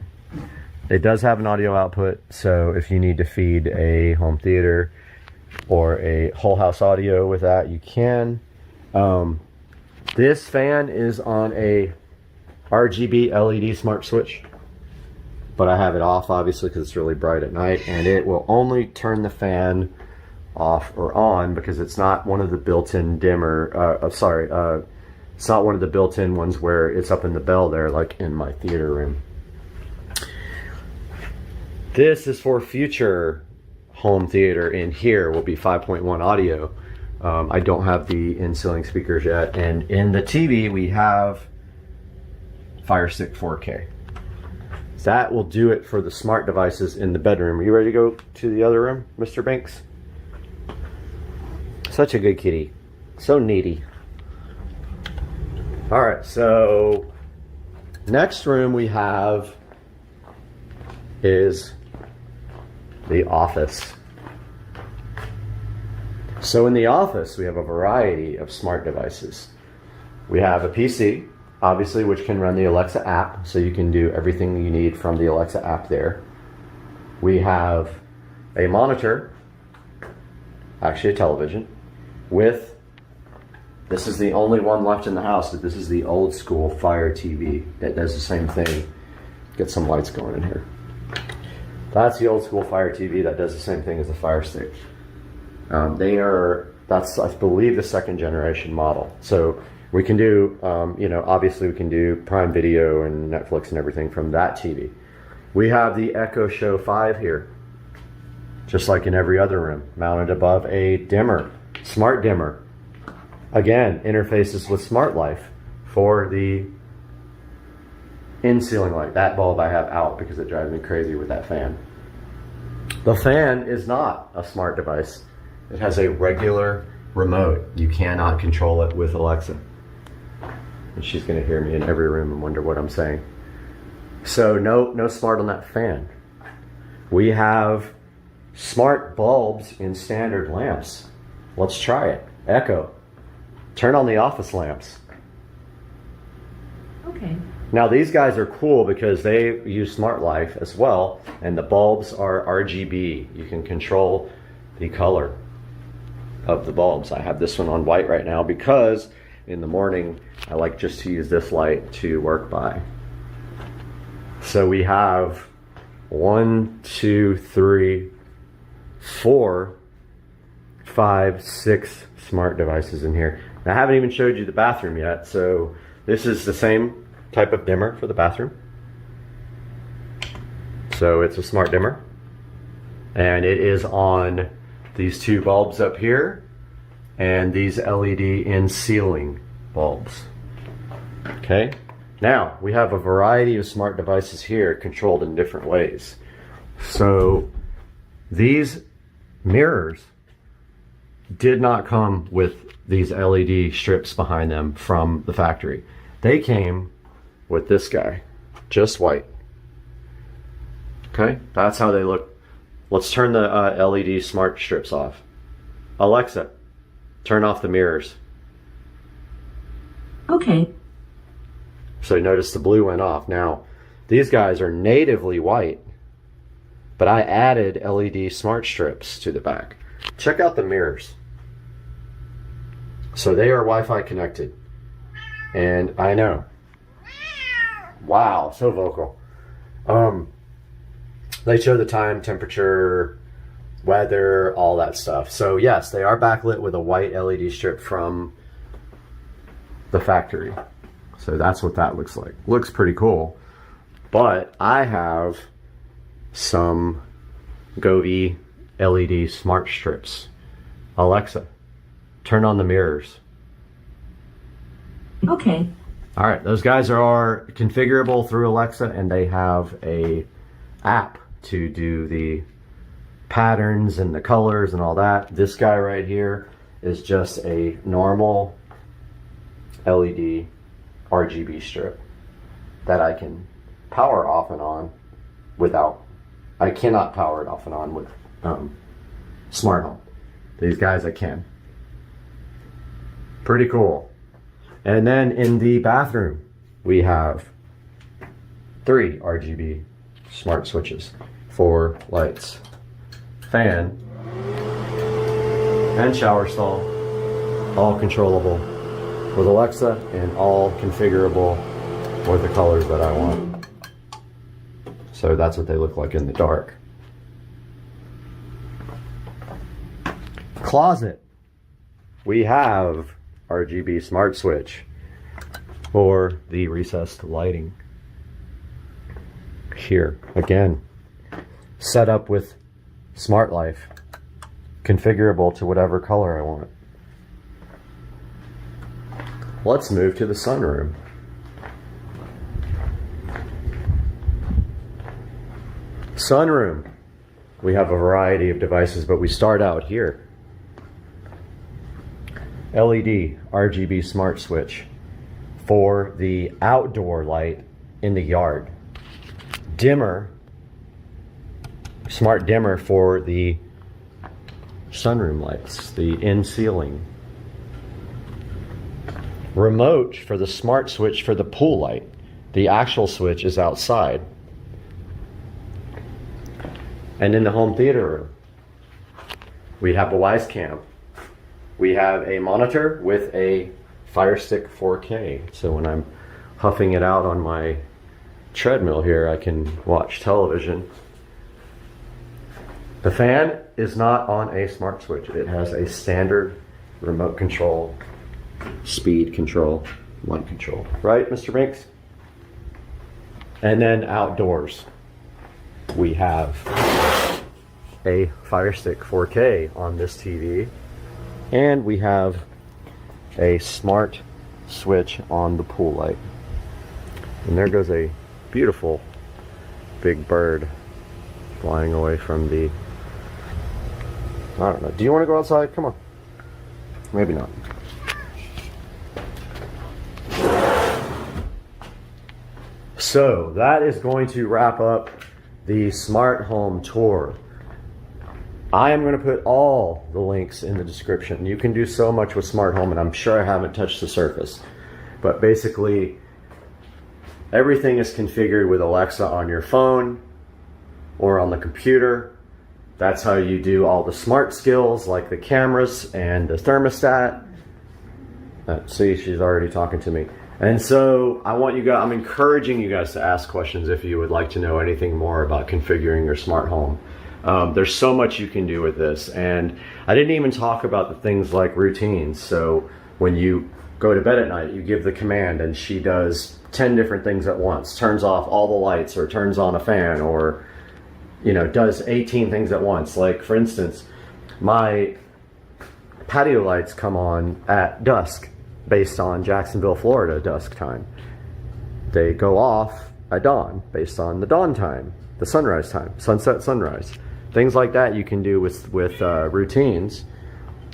It does have an audio output, so if you need to feed a home theater or a whole house audio with that, you can. This fan is on a RGB LED smart switch, but I have it off obviously because it's really bright at night, and it will only turn the fan off or on because it's not one of the built-in dimmer, it's not one of the built-in ones where it's up in the bell there like in my theater room. This is for future home theater. In here will be 5.1 audio. I don't have the in-ceiling speakers yet, and in the TV we have Fire Stick 4K. That will do it for the smart devices in the bedroom. Are you ready to go to the other room, Mr. Banks? Such a good kitty. So needy. Alright, so next room we have is the office. So in the office, we have a variety of smart devices. We have a PC, obviously, which can run the Alexa app, so you can do everything you need from the Alexa app there. We have a monitor, actually a television, with, this is the only one left in the house, but this is the old school Fire TV that does the same thing. Get some lights going in here. That's the old school Fire TV that does the same thing as the Fire Stick. That's I believe the second generation model. So we can do, obviously we can do Prime Video and Netflix and everything from that TV. We have the Echo Show 5 here, just like in every other room, mounted above a dimmer, smart dimmer. Again, interfaces with Smart Life for the in-ceiling light. That bulb I have out because it drives me crazy with that fan. The fan is not a smart device. It has a regular remote. You cannot control it with Alexa. And she's going to hear me in every room and wonder what I'm saying. So no smart on that fan. We have smart bulbs in standard lamps. Let's try it. Echo, turn on the office lamps. Okay. Now these guys are cool because they use Smart Life as well, and the bulbs are RGB. You can control the color of the bulbs. I have this one on white right now because in the morning I like just to use this light to work by. So we have 1, 2, 3, 4, 5, 6 smart devices in here. I haven't even showed you the bathroom yet. So this is the same type of dimmer for the bathroom. So it's a smart dimmer. And it is on these two bulbs up here and these LED in ceiling bulbs. Okay, now we have a variety of smart devices here controlled in different ways. So these mirrors did not come with these LED strips behind them from the factory. They came with this guy, just white. Okay, that's how they look. Let's turn the LED smart strips off. Alexa, turn off the mirrors. Okay. So notice the blue went off. Now, these guys are natively white, but I added LED smart strips to the back. Check out the mirrors. So they are Wi-Fi connected. And I know. Wow, so vocal. They show the time, temperature, weather, all that stuff. So yes, they are backlit with a white LED strip from the factory. So that's what that looks like. Looks pretty cool. But I have some Govee LED smart strips. Alexa, turn on the mirrors. Okay. All right, those guys are configurable through Alexa, and they have a app to do the patterns and the colors and all that. This guy right here is just a normal LED RGB strip that I can power off and on without, I cannot power it off and on with smart home. These guys I can. Pretty cool. And then in the bathroom, we have 3 RGB smart switches, 4 lights, fan, and shower stall, all controllable with Alexa and all configurable with the colors that I want. So that's what they look like in the dark. Closet. We have RGB smart switch for the recessed lighting. Here, again, set up with Smart Life, configurable to whatever color I want. Let's move to the sunroom. Sunroom. We have a variety of devices, but we start out here. LED RGB smart switch for the outdoor light in the yard. Dimmer, smart dimmer for the sunroom lights, the in-ceiling. Remote for the smart switch for the pool light. The actual switch is outside. And in the home theater room, we have a Wise Cam. We have a monitor with a Fire Stick 4K. So when I'm huffing it out on my treadmill here, I can watch television. The fan is not on a smart switch. It has a standard remote control, speed control, light control. Right, Mr. Binks? And then outdoors, we have a Fire Stick 4K on this TV. And we have a smart switch on the pool light. And there goes a beautiful big bird flying away from the, I don't know. Do you want to go outside? Come on. Maybe not. So that is going to wrap up the smart home tour. I am going to put all the links in the description. You can do so much with smart home, and I'm sure I haven't touched the surface. But basically, everything is configured with Alexa on your phone or on the computer. That's how you do all the smart skills like the cameras and the thermostat. See, she's already talking to me. And so I want you guys, I'm encouraging you guys to ask questions if you would like to know anything more about configuring your smart home. There's so much you can do with this, and I didn't even talk about the things like routines. So when you go to bed at night, you give the command and she does 10 different things at once, turns off all the lights or turns on a fan, or, you know, does 18 things at once. Like, for instance, my patio lights come on at dusk based on Jacksonville, Florida dusk time. They go off at dawn based on the dawn time, the sunrise time, sunset, sunrise. Things like that you can do with routines.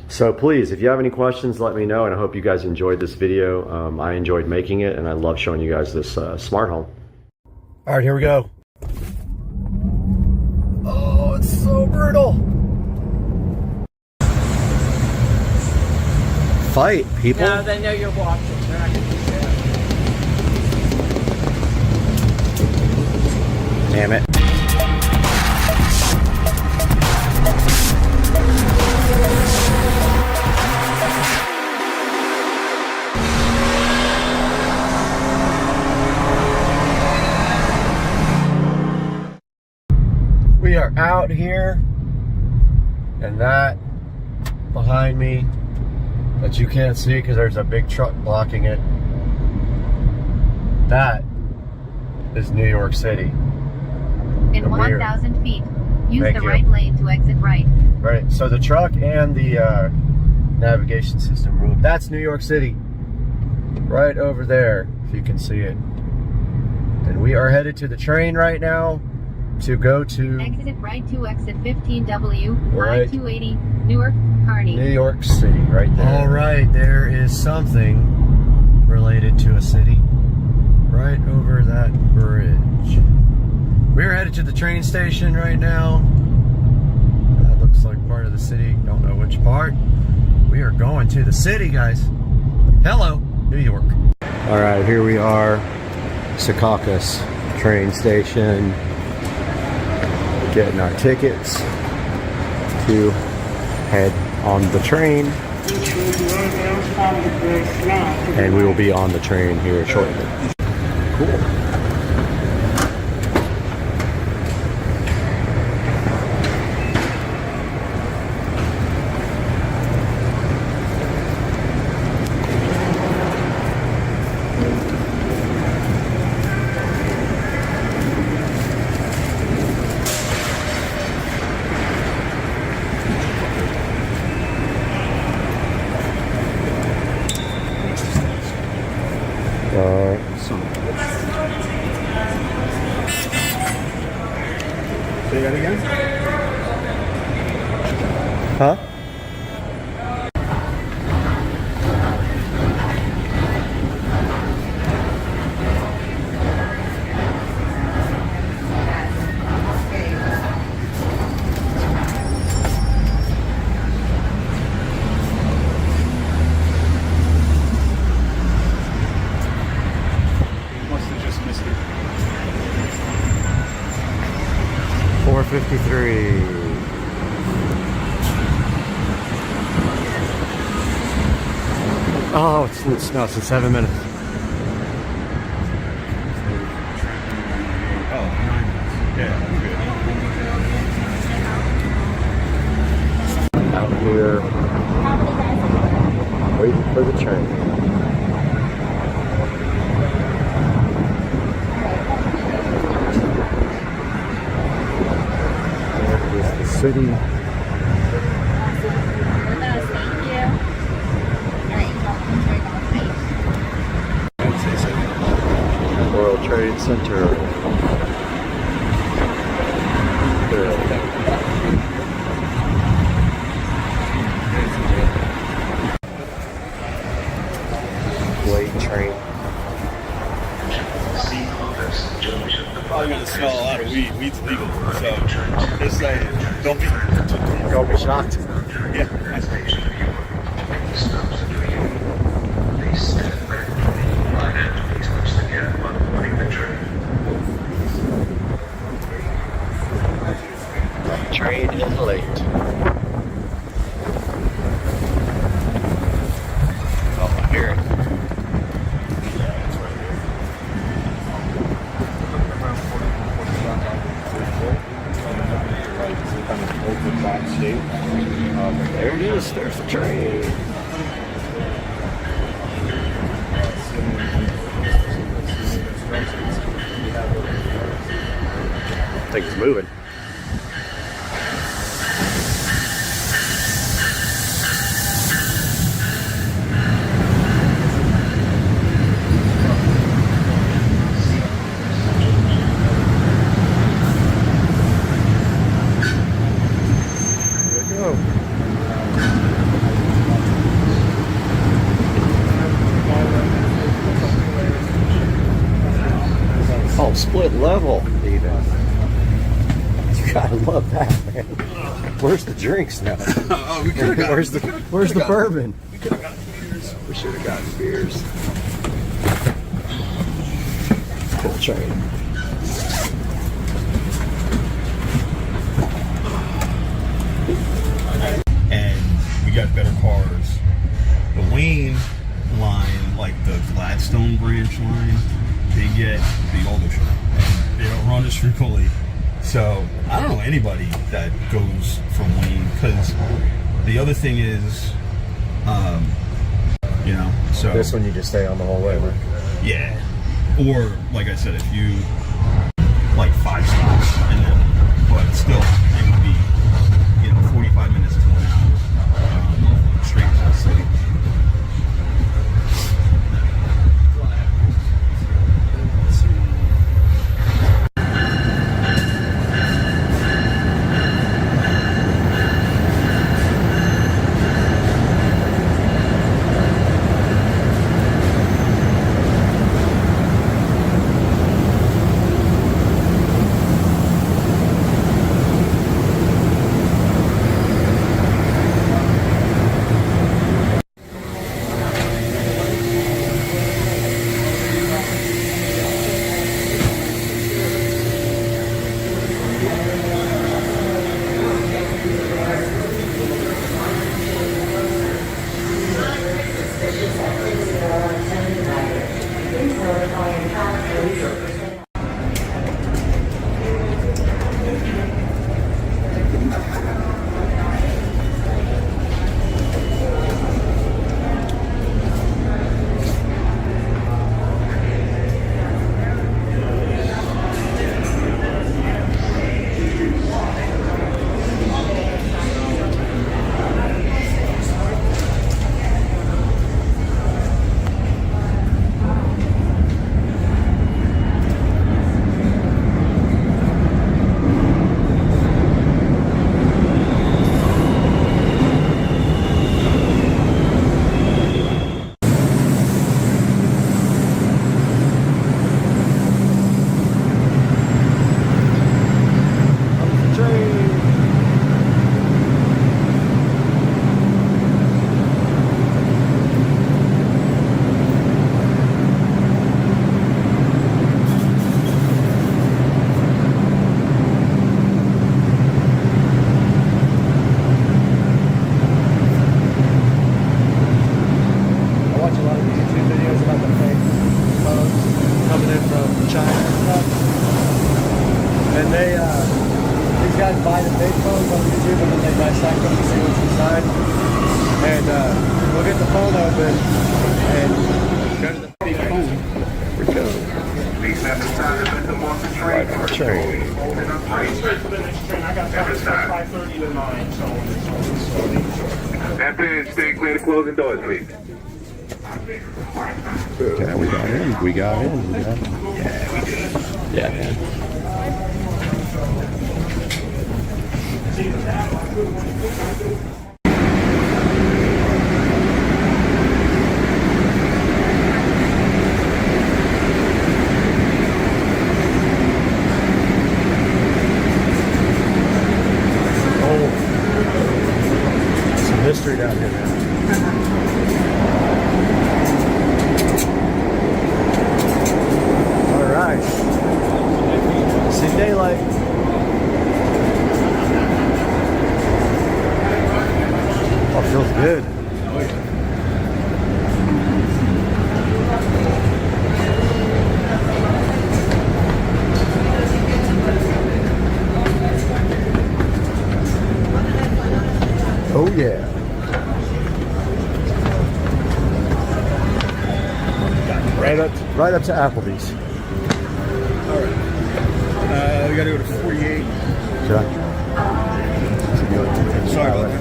So please, if you have any questions, let me know, and I hope you guys enjoyed this video. I enjoyed making it, and I love showing you guys this smart home. All right, here we go. Oh, it's so brutal. Fight, people. No, they know you're watching. They're not gonna do that. Damn it. We are out here, and that behind me that you can't see because there's a big truck blocking it, that is New York City. In 1,000 feet, use the right lane to exit right. Right, so the truck and the navigation system room, that's New York City. Right over there, if you can see it. And we are headed to the train right now to go to Exit right to exit 15W, right. I-280, Newark, Kearney. New York City, right there. All right, there is something related to a city right over that bridge. We're headed to the train station right now. That looks like part of the city. Don't know which part. We are going to the city, guys. Hello, New York. All right, here we are, Secaucus train station. Getting our tickets to head on the train, and we will be on the train here shortly. Cool. Say that again? Huh? Must have just missed it. 4:53. Oh, it's in 7 minutes. Oh, 9 minutes. Yeah, I'm good. Out here, waiting for the train. There is the city. World Trade Center. Late train. Probably gonna smell a lot of weed. Weed's legal, so just saying, don't be shocked. Yeah. Train is late. Oh, I hear it. There it is. There's the train. I think it's moving. Oh, split level even. You gotta love that, man. Where's the drinks now? Oh, we could have got. Where's the bourbon? We could have gotten beers. We should have gotten beers. Cool train. And we got better cars. The Wayne line, like the Gladstone branch line, they get the older shit. And they don't run as frequently. So I don't know anybody that goes from Wayne, because the other thing is, you know, so This one you just stay on the whole way, right? yeah. Or like I said, if you like 5 stops, and then, but still, it would be, you know, 45 minutes to an hour straight to the city. Okay, we got in. We got in. Yeah, we did. Yeah, man. Oh, some history down here, man. See daylight. Oh, it feels good. Oh yeah. Right up to Applebee's. All right. We got to go to 48. Okay. Sorry about that.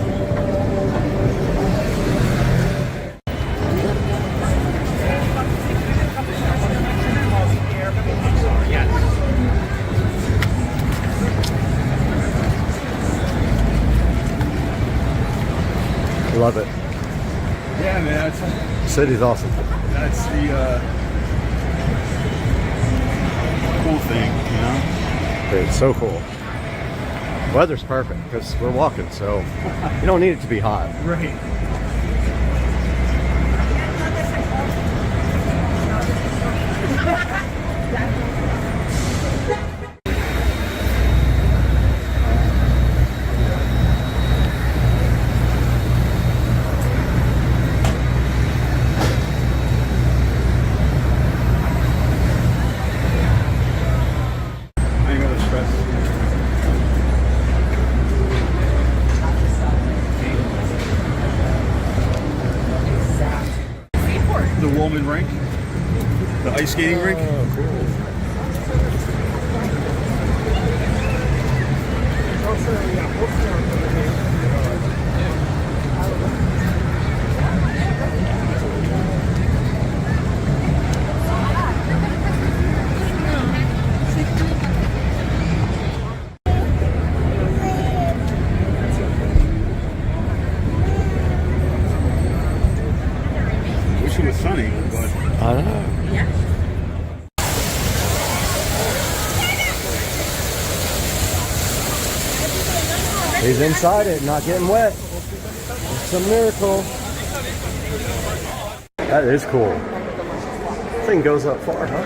Love it. Yeah, man. City's awesome. That's the cool thing, you know? It's so cool. Weather's perfect because we're walking, so you don't need it to be hot. Right. Rink, the ice skating rink. Oh, cool. Wish it was sunny, but I don't know. He's inside it, not getting wet. It's a miracle. That is cool. This thing goes up far, huh?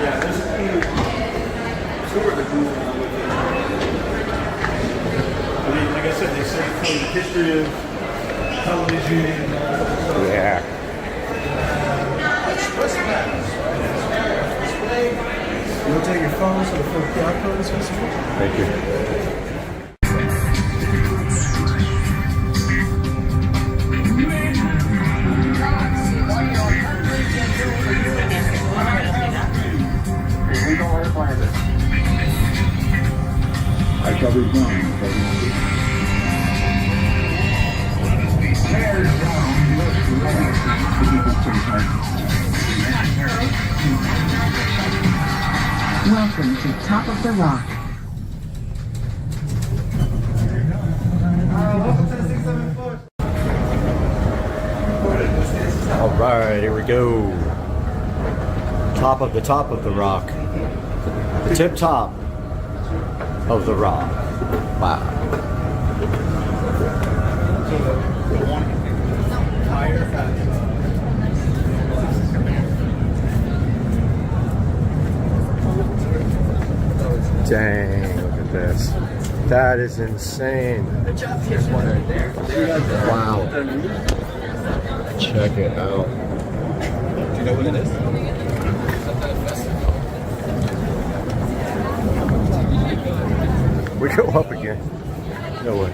yeah, this is super cool. I mean, like I said, they say from the history of television and all that stuff. Yeah. You'll take your phone so the full QR code is visible. Thank you. I shall be joined. Welcome to Top of the Rock. All right, here we go. Top of the rock. The tip top of the rock. Wow. Dang, look at this. That is insane. Wow. Check it out. Do you know what it is? We go up again. No way.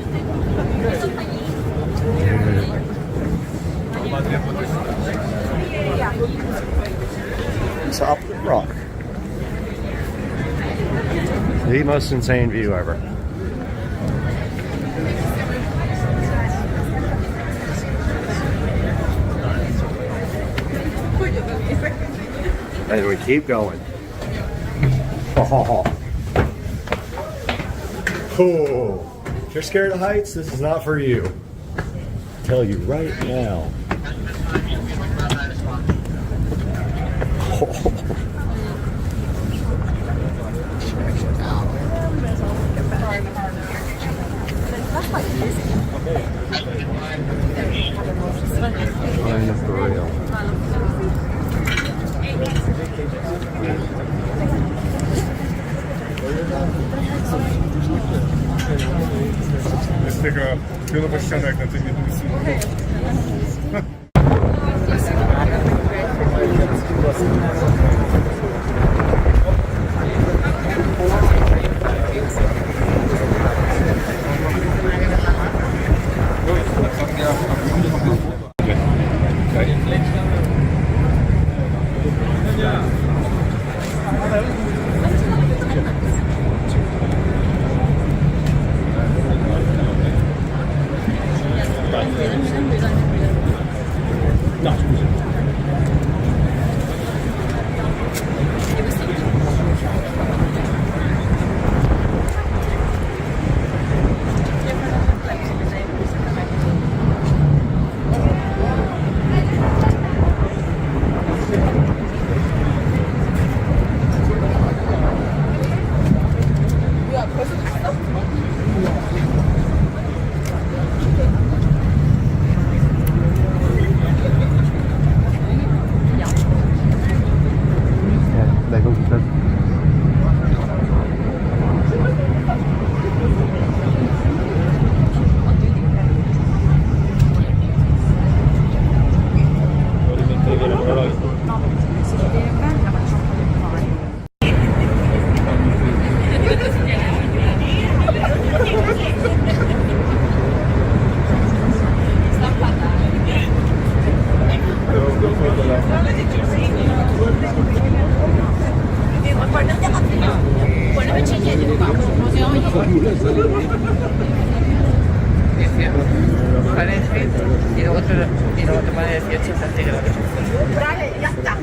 Top of the rock. The most insane view ever. And we keep going. Oh. Cool. If you're scared of heights, this is not for you. I'll tell you right now. Oh. Kind of for real. Jest taka pionowa ściana jak na tym jednym z Y luego te pone 18 centígrados. Vale, ya está.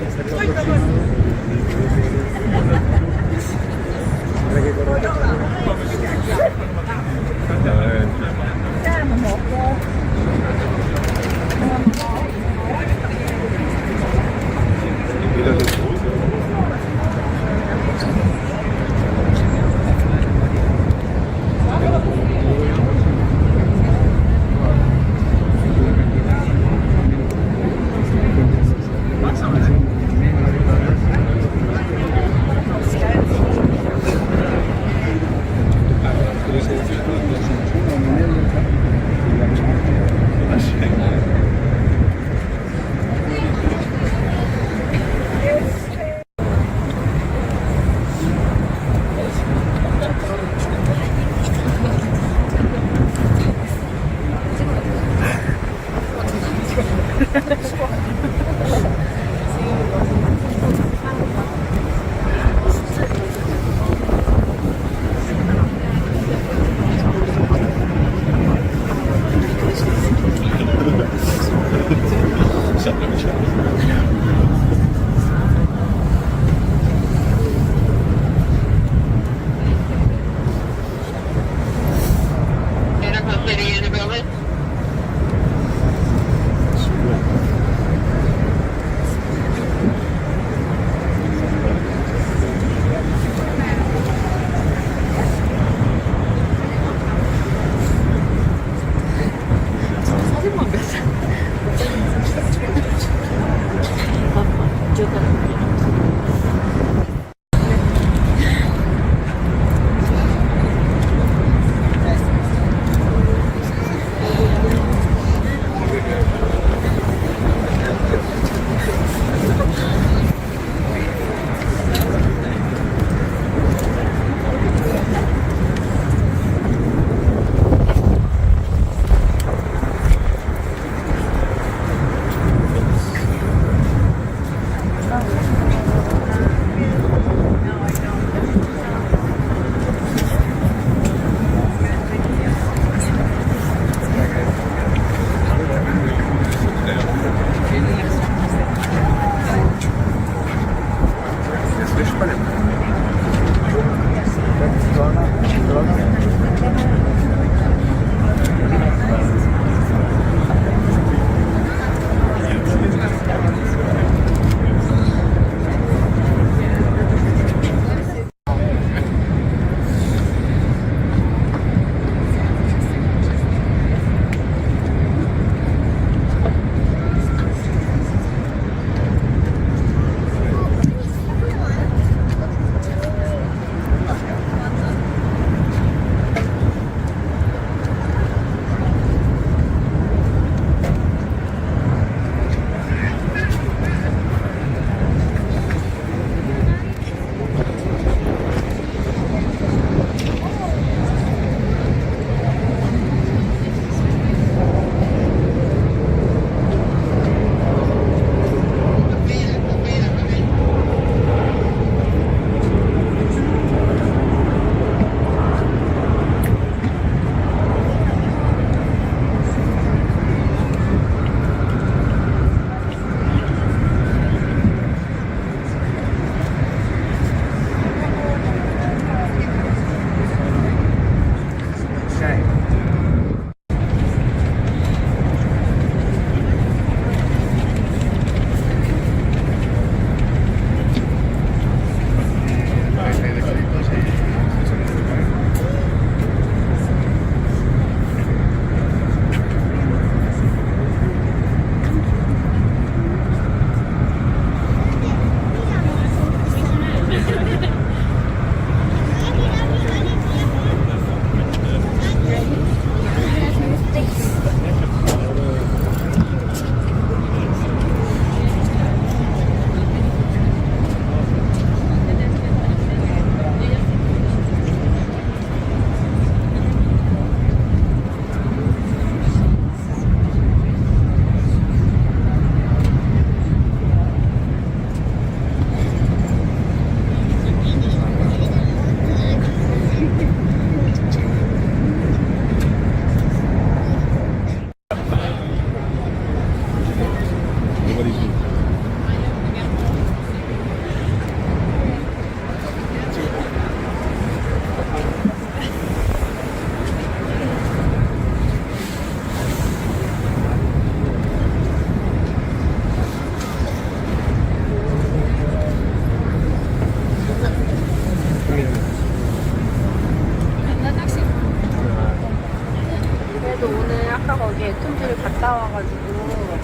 저는 아까 거기 에톤즈를 갔다 와가지고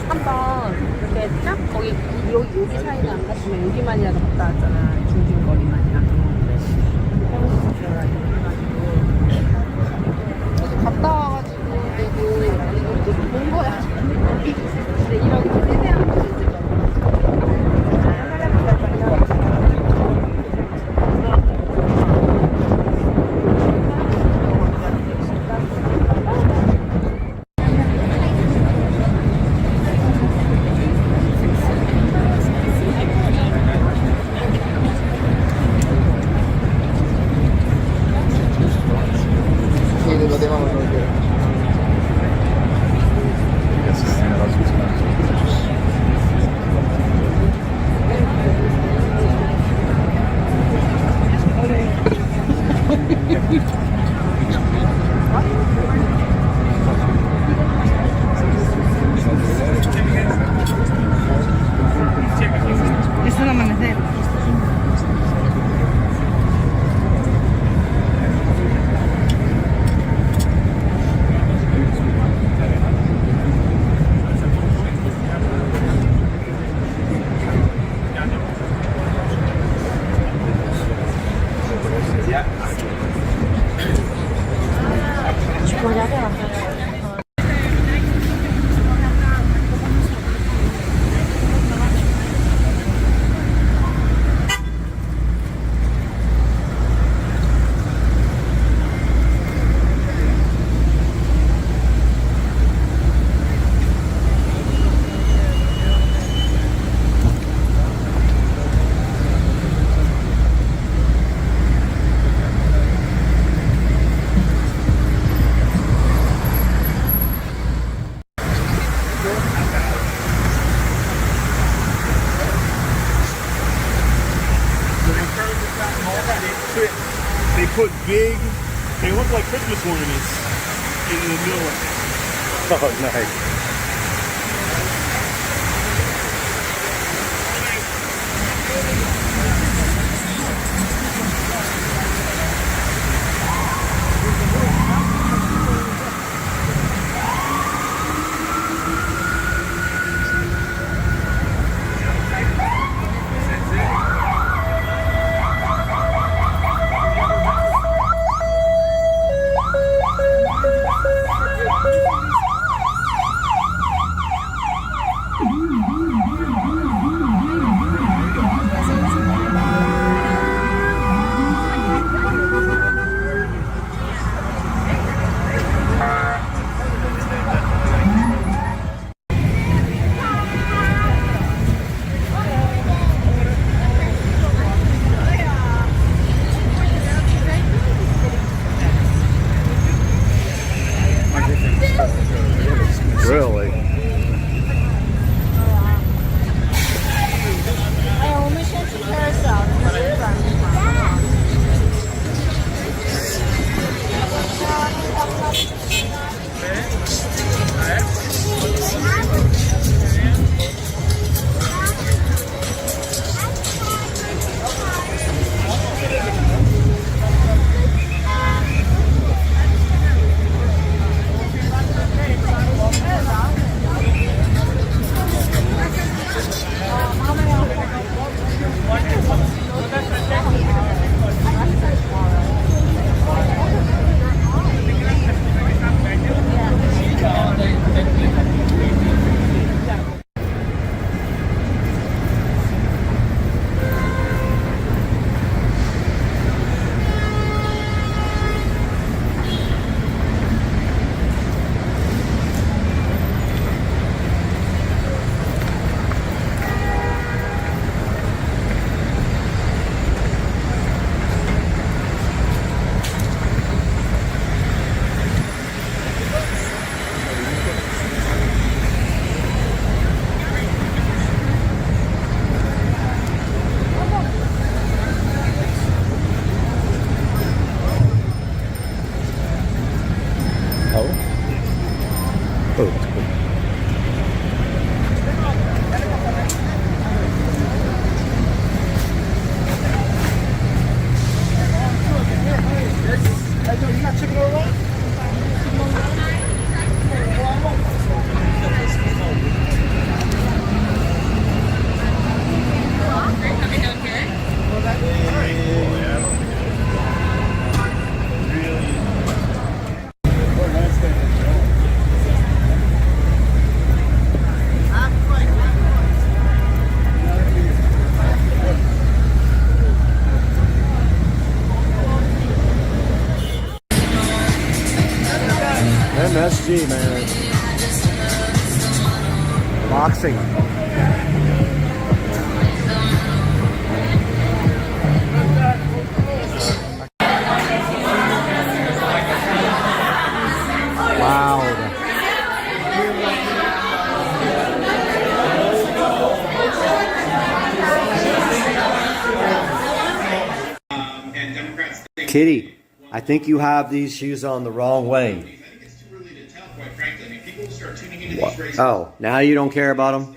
한번 이렇게 쫙 거기 여기 사이는 안 갔으면 여기만이라도 갔다 왔잖아. 중심거리만이라도. 해보고 싶어가지고 갔다 와가지고 이거 본 거야. 근데 이런 세세한 거 진짜 They put big, they look like Christmas ornaments in the middle of it. Oh, nice. Really? see, man. Boxing. Wow. Kitty, I think you have these shoes on the wrong way. What? Oh, now you don't care about them?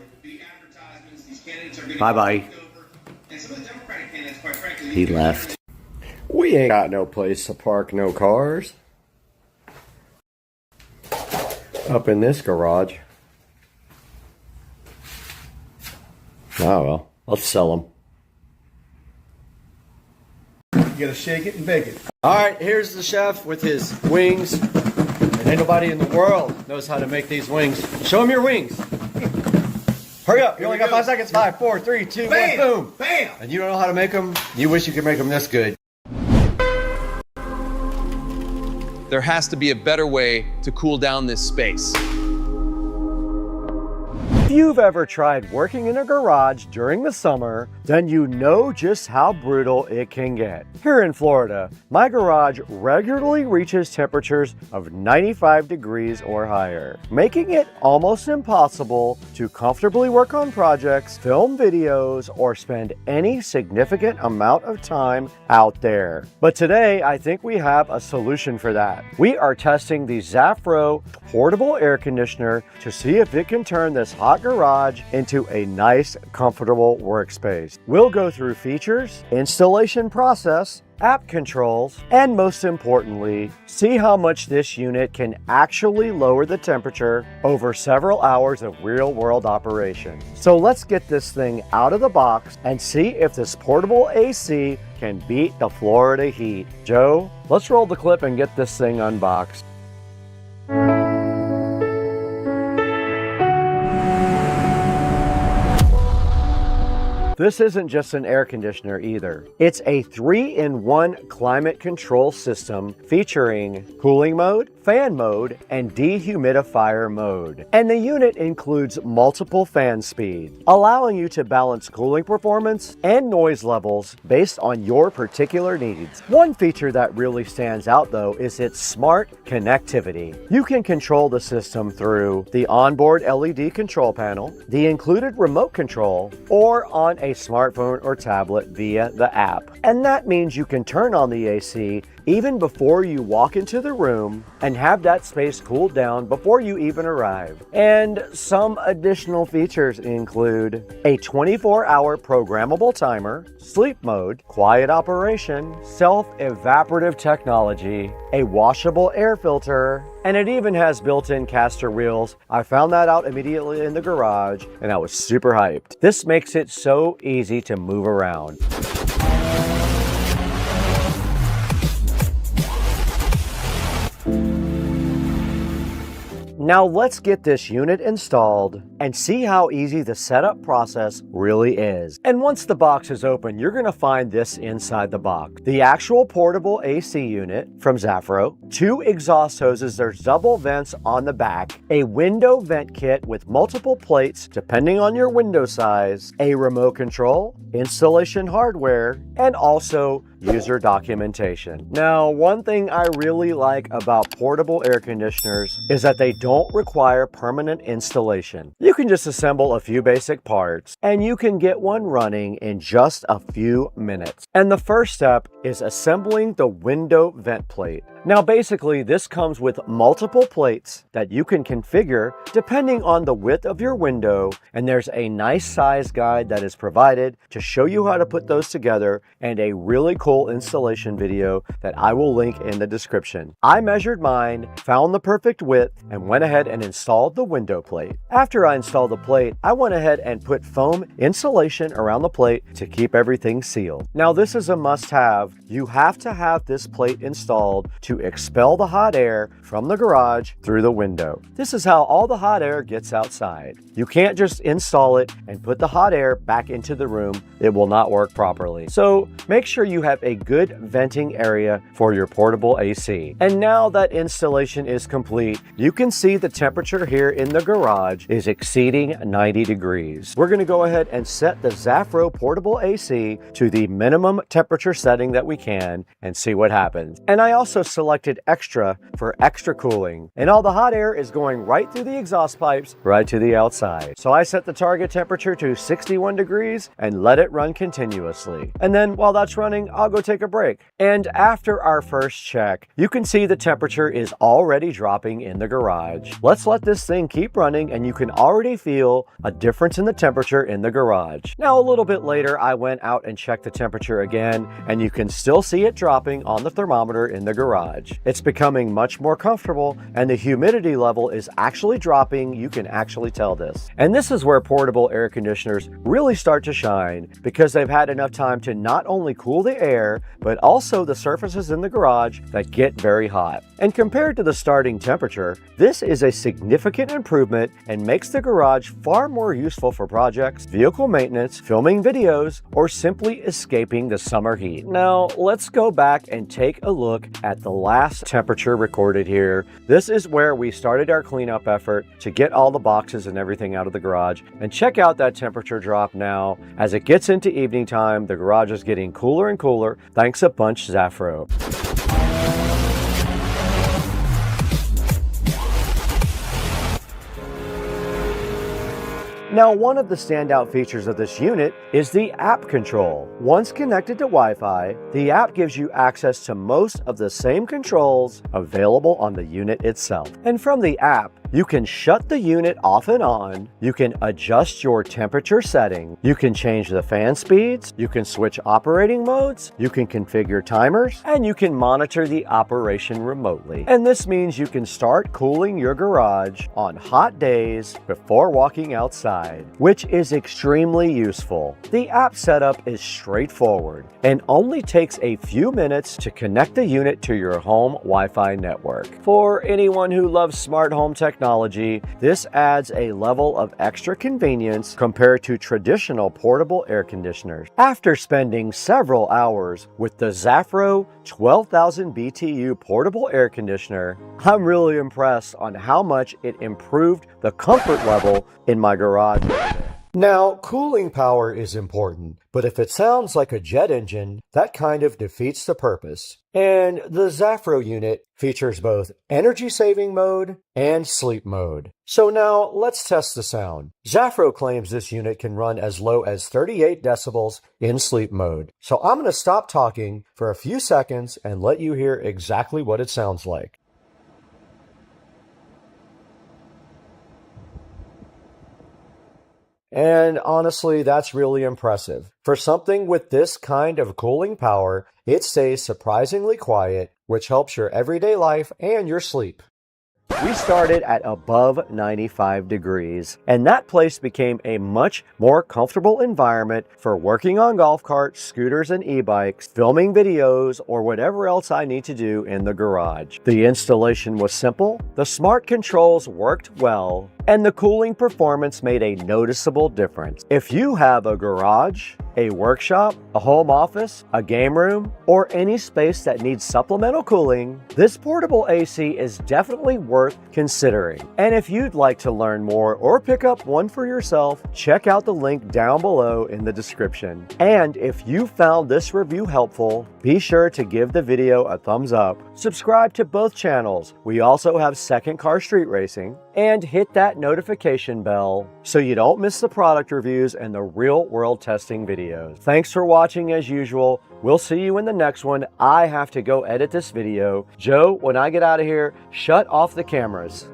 Bye-bye. He left. We ain't got no place to park no cars. Up in this garage. Oh well, let's sell them. You gotta shake it and bake it. Alright, here's the chef with his wings. And ain't nobody in the world knows how to make these wings. Show him your wings. Hurry up, you only got 5 seconds. 5, 4, 3, 2, 1, boom. Bam! And you don't know how to make them? You wish you could make them this good. There has to be a better way to cool down this space. If you've ever tried working in a garage during the summer, then you know just how brutal it can get. Here in Florida, my garage regularly reaches temperatures of 95 degrees or higher, making it almost impossible to comfortably work on projects, film videos, or spend any significant amount of time out there. But today, I think we have a solution for that. We are testing the Zafro portable air conditioner to see if it can turn this hot garage into a nice, comfortable workspace. We'll go through features, installation process, app controls, and most importantly, see how much this unit can actually lower the temperature over several hours of real-world operation. So let's get this thing out of the box and see if this portable AC can beat the Florida heat. Joe, let's roll the clip and get this thing unboxed. This isn't just an air conditioner either. It's a 3-in-1 climate control system featuring cooling mode, fan mode, and dehumidifier mode. And the unit includes multiple fan speeds, allowing you to balance cooling performance and noise levels based on your particular needs. One feature that really stands out though is its smart connectivity. You can control the system through the onboard LED control panel, the included remote control, or on a smartphone or tablet via the app. And that means you can turn on the AC even before you walk into the room and have that space cooled down before you even arrive. And some additional features include a 24-hour programmable timer, sleep mode, quiet operation, self-evaporative technology, a washable air filter, and it even has built-in caster wheels. I found that out immediately in the garage and I was super hyped. This makes it so easy to move around. Now let's get this unit installed and see how easy the setup process really is. And once the box is open, you're going to find this inside the box. The actual portable AC unit from Zafro, 2 exhaust hoses, there's double vents on the back, a window vent kit with multiple plates depending on your window size, a remote control, installation hardware, and also user documentation. Now, one thing I really like about portable air conditioners is that they don't require permanent installation. You can just assemble a few basic parts and you can get one running in just a few minutes. And the first step is assembling the window vent plate. Now basically this comes with multiple plates that you can configure depending on the width of your window, and there's a nice size guide that is provided to show you how to put those together and a really cool installation video that I will link in the description. I measured mine, found the perfect width, and went ahead and installed the window plate. After I installed the plate, I went ahead and put foam insulation around the plate to keep everything sealed. Now this is a must-have. You have to have this plate installed to to expel the hot air from the garage through the window. This is how all the hot air gets outside. You can't just install it and put the hot air back into the room. It will not work properly. So make sure you have a good venting area for your portable AC. And now that installation is complete, you can see the temperature here in the garage is exceeding 90 degrees. We're going to go ahead and set the Zafro portable AC to the minimum temperature setting that we can and see what happens. And I also selected extra for extra cooling. And all the hot air is going right through the exhaust pipes right to the outside. So I set the target temperature to 61 degrees and let it run continuously. And then while that's running, I'll go take a break. And after our first check, you can see the temperature is already dropping in the garage. Let's let this thing keep running and you can already feel a difference in the temperature in the garage. Now a little bit later, I went out and checked the temperature again, and you can still see it dropping on the thermometer in the garage. It's becoming much more comfortable and the humidity level is actually dropping. You can actually tell this. And this is where portable air conditioners really start to shine, because they've had enough time to not only cool the air, but also the surfaces in the garage that get very hot. And compared to the starting temperature, this is a significant improvement and makes the garage far more useful for projects, vehicle maintenance, filming videos, or simply escaping the summer heat. Now, let's go back and take a look at the last temperature recorded here. This is where we started our cleanup effort to get all the boxes and everything out of the garage. And check out that temperature drop now. As it gets into evening time, the garage is getting cooler and cooler, thanks a bunch Zafro. Now, one of the standout features of this unit is the app control. Once connected to Wi-Fi, the app gives you access to most of the same controls available on the unit itself. And from the app, you can shut the unit off and on, you can adjust your temperature setting, you can change the fan speeds, you can switch operating modes, you can configure timers, and you can monitor the operation remotely. And this means you can start cooling your garage on hot days before walking outside, which is extremely useful. The app setup is straightforward and only takes a few minutes to connect the unit to your home Wi-Fi network. For anyone who loves smart home technology, this adds a level of extra convenience compared to traditional portable air conditioners. After spending several hours with the Zafro 12,000 BTU portable air conditioner, I'm really impressed on how much it improved the comfort level in my garage. Now, cooling power is important, but if it sounds like a jet engine, that kind of defeats the purpose. And the Zafro unit features both energy saving mode and sleep mode. So now let's test the sound. Zafro claims this unit can run as low as 38 decibels in sleep mode. So I'm going to stop talking for a few seconds and let you hear exactly what it sounds like. And honestly, that's really impressive. For something with this kind of cooling power, it stays surprisingly quiet, which helps your everyday life and your sleep. We started at above 95 degrees, and that place became a much more comfortable environment for working on golf carts, scooters, and e-bikes, filming videos, or whatever else I need to do in the garage. The installation was simple, the smart controls worked well, and the cooling performance made a noticeable difference. If you have a garage, a workshop, a home office, a game room, or any space that needs supplemental cooling, this portable AC is definitely worth considering. And if you'd like to learn more or pick up one for yourself, check out the link down below in the description. And if you found this review helpful, be sure to give the video a thumbs up, subscribe to both channels. We also have Second Car Street Racing, and hit that notification bell so you don't miss the product reviews and the real world testing videos. Thanks for watching as usual. We'll see you in the next one. I have to go edit this video. Joe, when I get out of here, shut off the cameras.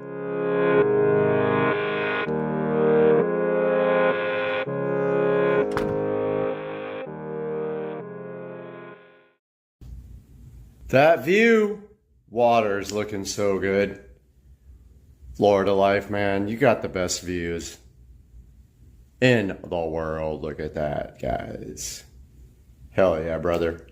That view, water's looking so good. Florida life, man, you got the best views in the world. Look at that, guys. Hell yeah, brother.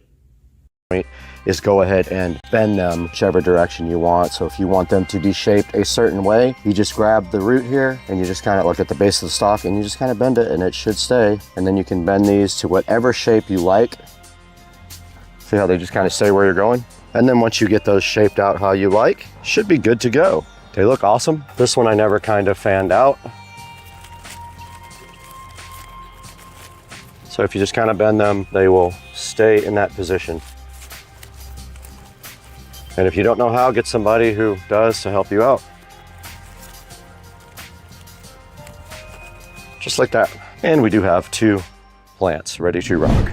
is go ahead and bend them whichever direction you want. So if you want them to be shaped a certain way, you just grab the root here and you just kind of look at the base of the stock and you just kind of bend it and it should stay. And then you can bend these to whatever shape you like. See how they just kind of stay where you're going? And then once you get those shaped out how you like, should be good to go. They look awesome. This one I never kind of fanned out. So if you just kind of bend them, they will stay in that position. And if you don't know how, get somebody who does to help you out. Just like that. And we do have 2 plants ready to rock.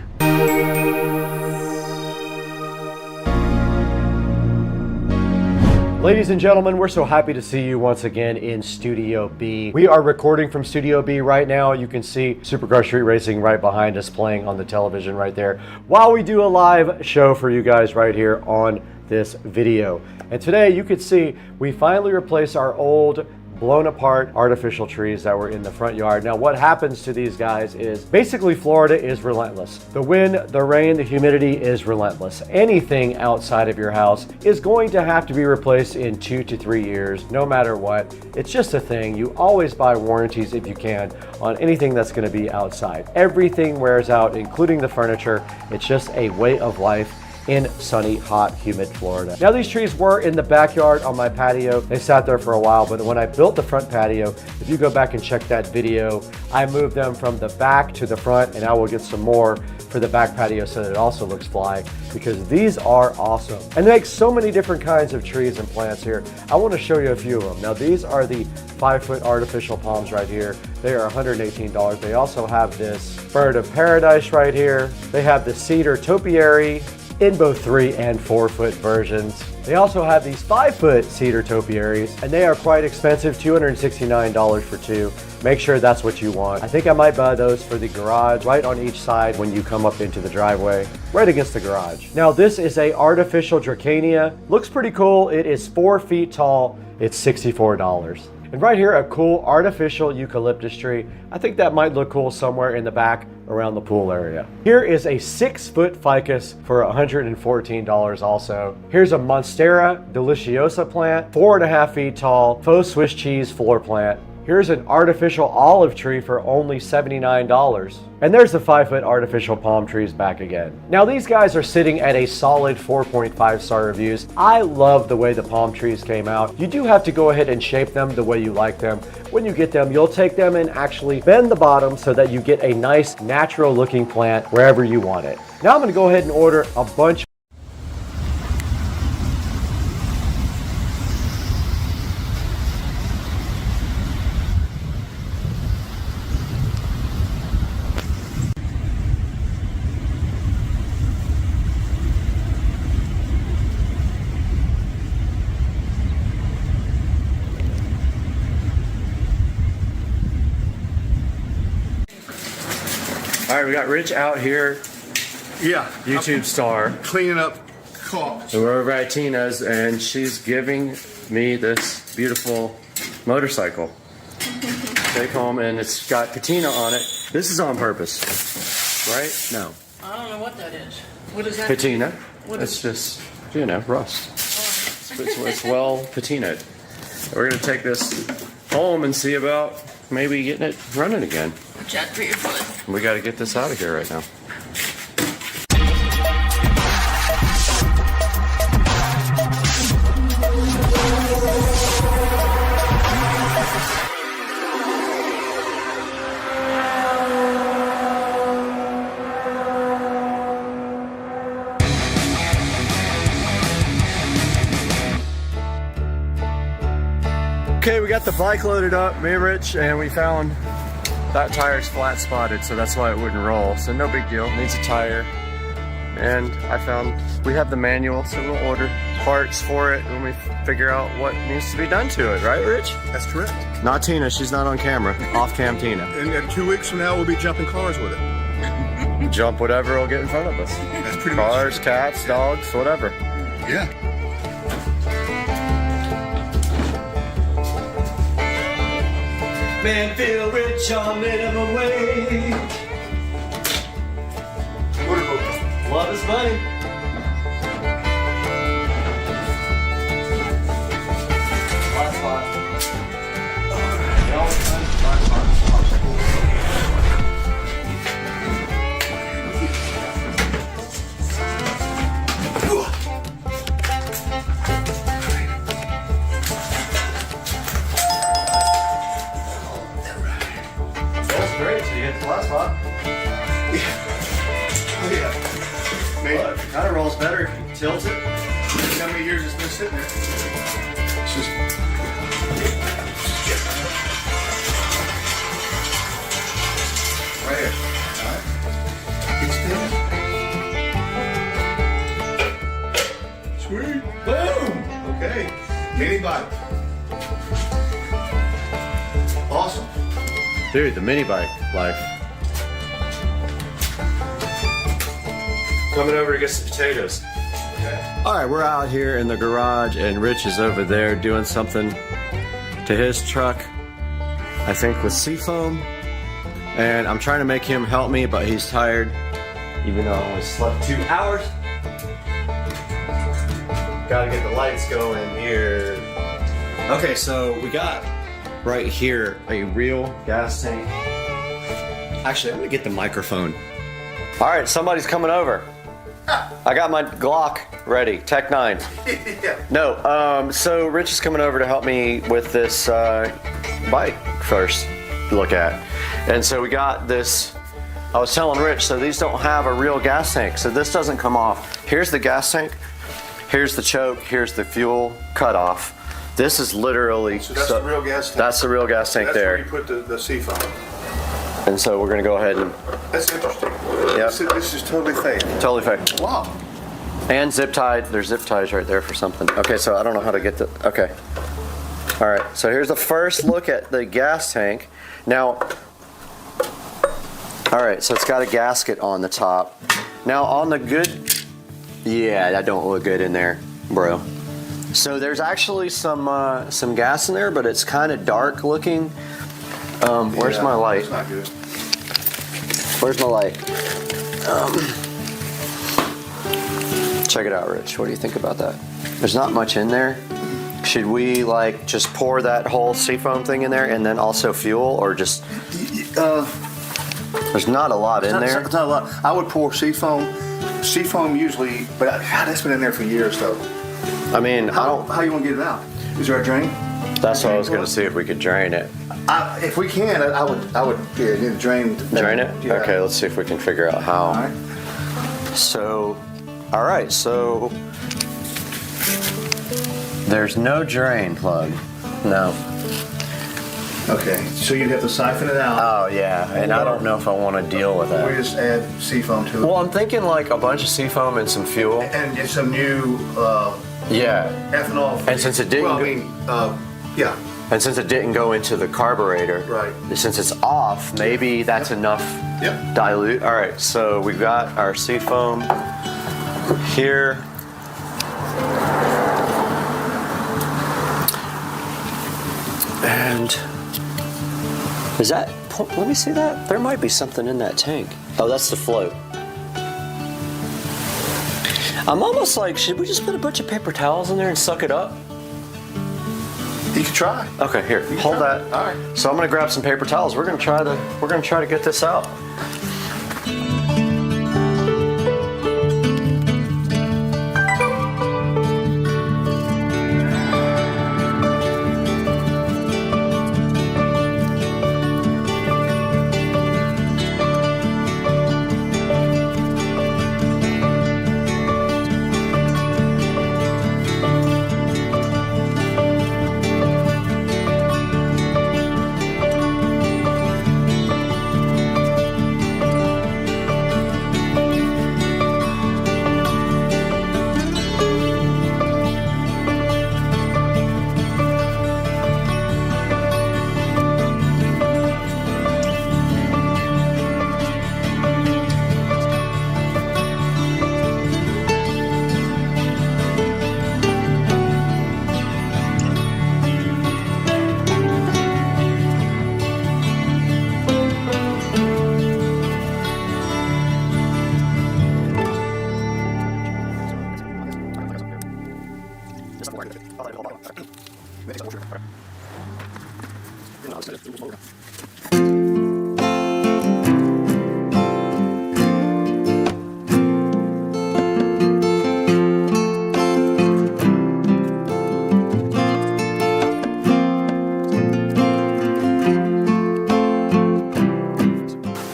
Ladies and gentlemen, we're so happy to see you once again in Studio B. We are recording from Studio B right now. You can see Supercar Street Racing right behind us playing on the television right there while we do a live show for you guys right here on this video. And today you can see we finally replaced our old blown apart artificial trees that were in the front yard. Now what happens to these guys is basically Florida is relentless. The wind, the rain, the humidity is relentless. Anything outside of your house is going to have to be replaced in 2 to 3 years, no matter what. It's just a thing. You always buy warranties if you can on anything that's going to be outside. Everything wears out, including the furniture. It's just a way of life in sunny, hot, humid Florida. Now these trees were in the backyard on my patio. They sat there for a while, but when I built the front patio, if you go back and check that video, I moved them from the back to the front, and I will get some more for the back patio so that it also looks fly, because these are awesome. And they make so many different kinds of trees and plants here. I want to show you a few of them. Now these are the 5-foot artificial palms right here. They are $118. They also have this bird of paradise right here. They have the cedar topiary in both 3 and 4 foot versions. They also have these 5-foot cedar topiaries, and they are quite expensive, $269 for 2. Make sure that's what you want. I think I might buy those for the garage, right on each side when you come up into the driveway, right against the garage. Now this is a artificial Dracania. Looks pretty cool. It is 4 feet tall. It's $64. And right here, a cool artificial eucalyptus tree. I think that might look cool somewhere in the back around the pool area. Here is a 6-foot ficus for $114 also. Here's a Monstera deliciosa plant, 4.5 feet tall, faux Swiss cheese floor plant. Here's an artificial olive tree for only $79. And there's the 5-foot artificial palm trees back again. Now these guys are sitting at a solid 4.5 star reviews. I love the way the palm trees came out. You do have to go ahead and shape them the way you like them. When you get them, you'll take them and actually bend the bottom so that you get a nice natural looking plant wherever you want it. Now I'm gonna go ahead and order a bunch. All right, we got Rich out here. Yeah. YouTube star. Cleaning up cars. So we're over at Tina's, and she's giving me this beautiful motorcycle. Take home, and it's got patina on it. This is on purpose, right? No. I don't know what that is. What is that? Patina. What It's is just, you know, rust. It's well patinaed. We're gonna take this home and see about maybe getting it running again. Watch out for your foot. We got to get this out of here right now. Okay, we got the bike loaded up, me and Rich, and we found that tire's flat spotted, so that's why it wouldn't roll. So no big deal, needs a tire. And I found we have the manual, so we'll order parts for it when we figure out what needs to be done to it, right, Rich? That's correct. Not Tina, she's not on camera. Off cam Tina. And 2 weeks from now, we'll be jumping cars with it. Jump whatever will get in front of us. That's pretty Cars, much cats, dogs, whatever. Yeah. Man, feel rich on minimum wage. Love is money. Kind of rolls better if you tilt it. Look how many years it's been sitting there. It's just. Right here. Alright. It's still. Sweet. Boom! Okay. Mini bike. Awesome. Dude, the mini bike life. Coming over to get some potatoes. Okay. All right, we're out here in the garage and Rich is over there doing something to his truck, I think with seafoam. And I'm trying to make him help me, but he's tired, even though I only slept 2 hours. Gotta get the lights going here. Okay, so we got right here a real gas tank. Actually, I'm gonna get the microphone. All right, somebody's coming over. I got my Glock ready, Tech 9. Yeah. No, so Rich is coming over to help me with this bike first to look at. And so we got this, I was telling Rich, so these don't have a real gas tank, so this doesn't come off. Here's the gas tank, here's the choke, here's the fuel cutoff. This is literally... So that's the real gas tank? That's the real gas tank that's there. That's where you put the seafoam. And so we're gonna go ahead and... That's interesting. Yep. This is totally fake. Totally fake. Wow. And zip tied. There's zip ties right there for something. Okay, so I don't know how to get the... Okay. All right, so here's the first look at the gas tank. Now... All right, so it's got a gasket on the top. Now on the good... Yeah, that don't look good in there, bro. So there's actually some gas in there, but it's kind of dark looking. Where's my light? It's not good. Where's my light? Check it out, Rich. What do you think about that? There's not much in there. Should we like just pour that whole seafoam thing in there and then also fuel, or just? There's not a lot in there. It's not a lot. I would pour seafoam. Seafoam usually, but God, that's been in there for years though. I mean, how you want to get it out? Is there a drain? That's what I was gonna see if we could drain it. If we can, I would need to drain. Drain it? Yeah. Okay, let's see if we can figure out how. All right. So, all right, so there's no drain plug. No. Okay, so you'd have to siphon it out. Oh yeah, and I don't know if I want to deal with that. We just add seafoam to it. Well, I'm thinking like a bunch of seafoam and some fuel. And get some new ethanol. And since it didn't yeah. And since it didn't go into the carburetor, right. Since it's off, maybe that's enough dilute. All right, so we've got our seafoam here. And is that, let me see that. There might be something in that tank. Oh, that's the float. I'm almost like, should we just put a bunch of paper towels in there and suck it up? You can try. Okay, here, hold that. All right. So I'm gonna grab some paper towels. We're gonna try to get this out.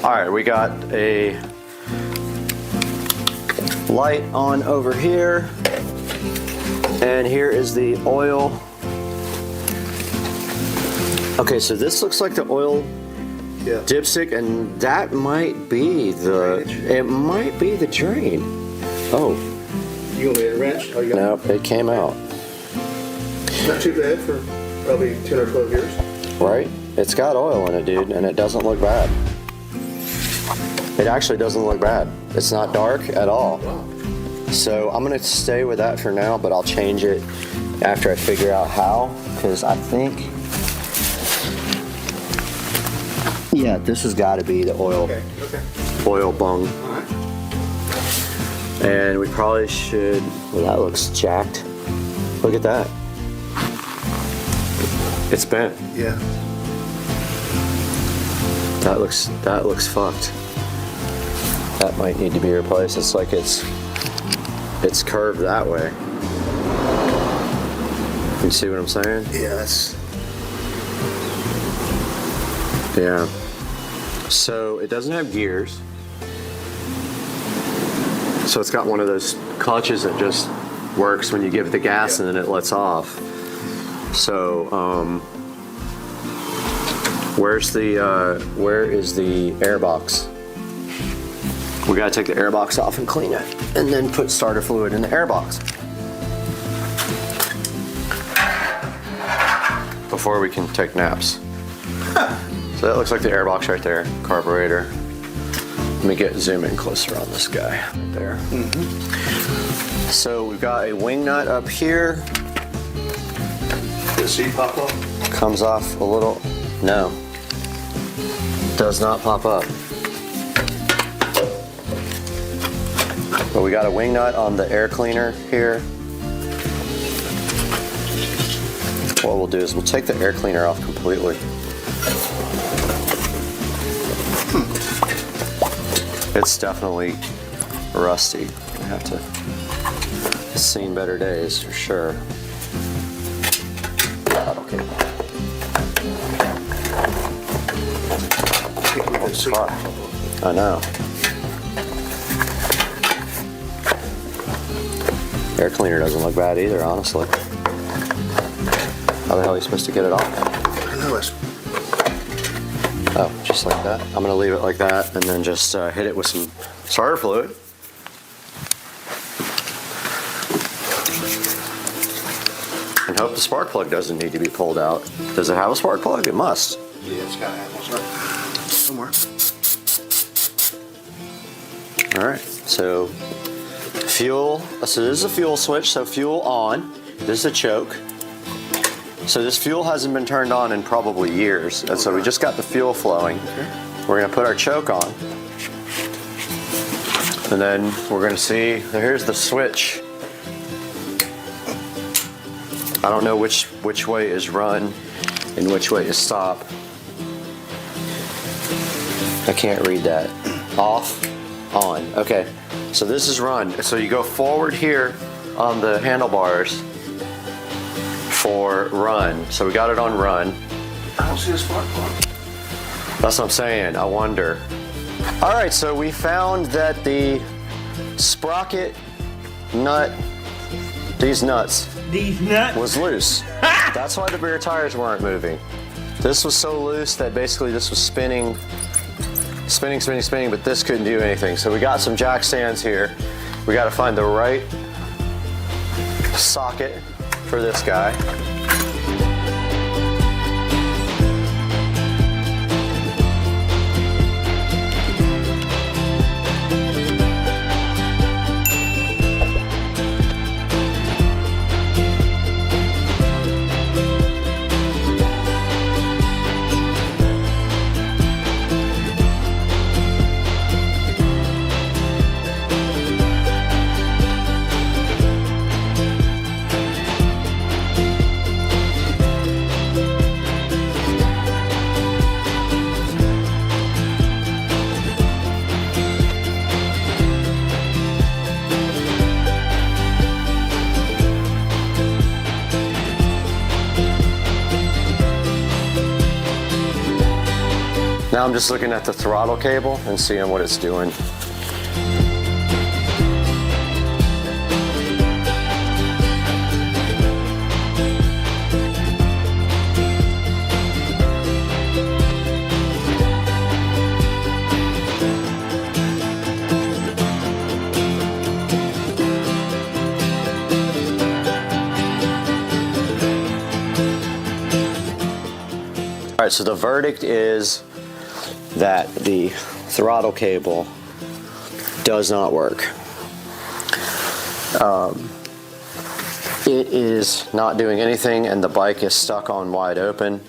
All right, we got a light on over here. And here is the oil. Okay, so this looks like the oil dipstick, and that might be the, it might be the drain. Oh. You want me to wrench? Oh, you got Nope, it came out. Not too bad for probably 10 or 12 years. Right? It's got oil in it, dude, and it doesn't look bad. It actually doesn't look bad. It's not dark at all. Wow. So I'm gonna stay with that for now, but I'll change it after I figure out how, because I think, yeah, this has got to be the oil, oil bung. All right. And we probably should, well, that looks jacked. Look at that. It's bent. Yeah. That looks fucked. That might need to be replaced. It's like it's curved that way. You see what I'm saying? Yeah, that's... Yeah. So it doesn't have gears. So it's got one of those clutches that just works when you give it the gas and then it lets off. So where is the air box? We gotta take the air box off and clean it, and then put starter fluid in the air box before we can take naps. So that looks like the air box right there, carburetor. Let me zoom in closer on this guy right there. So we've got a wing nut up here. Does the seat pop up? Comes off a little. No. Does not pop up. But we got a wing nut on the air cleaner here. What we'll do is we'll take the air cleaner off completely. It's definitely rusty. I have to. It's seen better days for sure. Okay. I know. Air cleaner doesn't look bad either, honestly. How the hell are you supposed to get it off? I know it's... Oh, just like that. I'm gonna leave it like that and then just hit it with some starter fluid. And hope the spark plug doesn't need to be pulled out. Does it have a spark plug? It must. Yeah, it's gotta have one somewhere. All right, so fuel. So this is a fuel switch, so fuel on. This is a choke. So this fuel hasn't been turned on in probably years, and so we just got the fuel flowing. We're gonna put our choke on. And then we're gonna see, here's the switch. I don't know which way is run and which way is stop. I can't read that. Off, on, okay. So this is run. So you go forward here on the handlebars for run. So we got it on run. I don't see a spark plug. That's what I'm saying, I wonder. All right, so we found that the sprocket nut, these nuts, was loose. That's why the rear tires weren't moving. This was so loose that basically this was spinning, but this couldn't do anything. So we got some jack stands here. We got to find the right socket for this guy. Now I'm just looking at the throttle cable and seeing what it's doing. right, so the verdict is that the throttle cable does not work. It is not doing anything and the bike is stuck on wide open.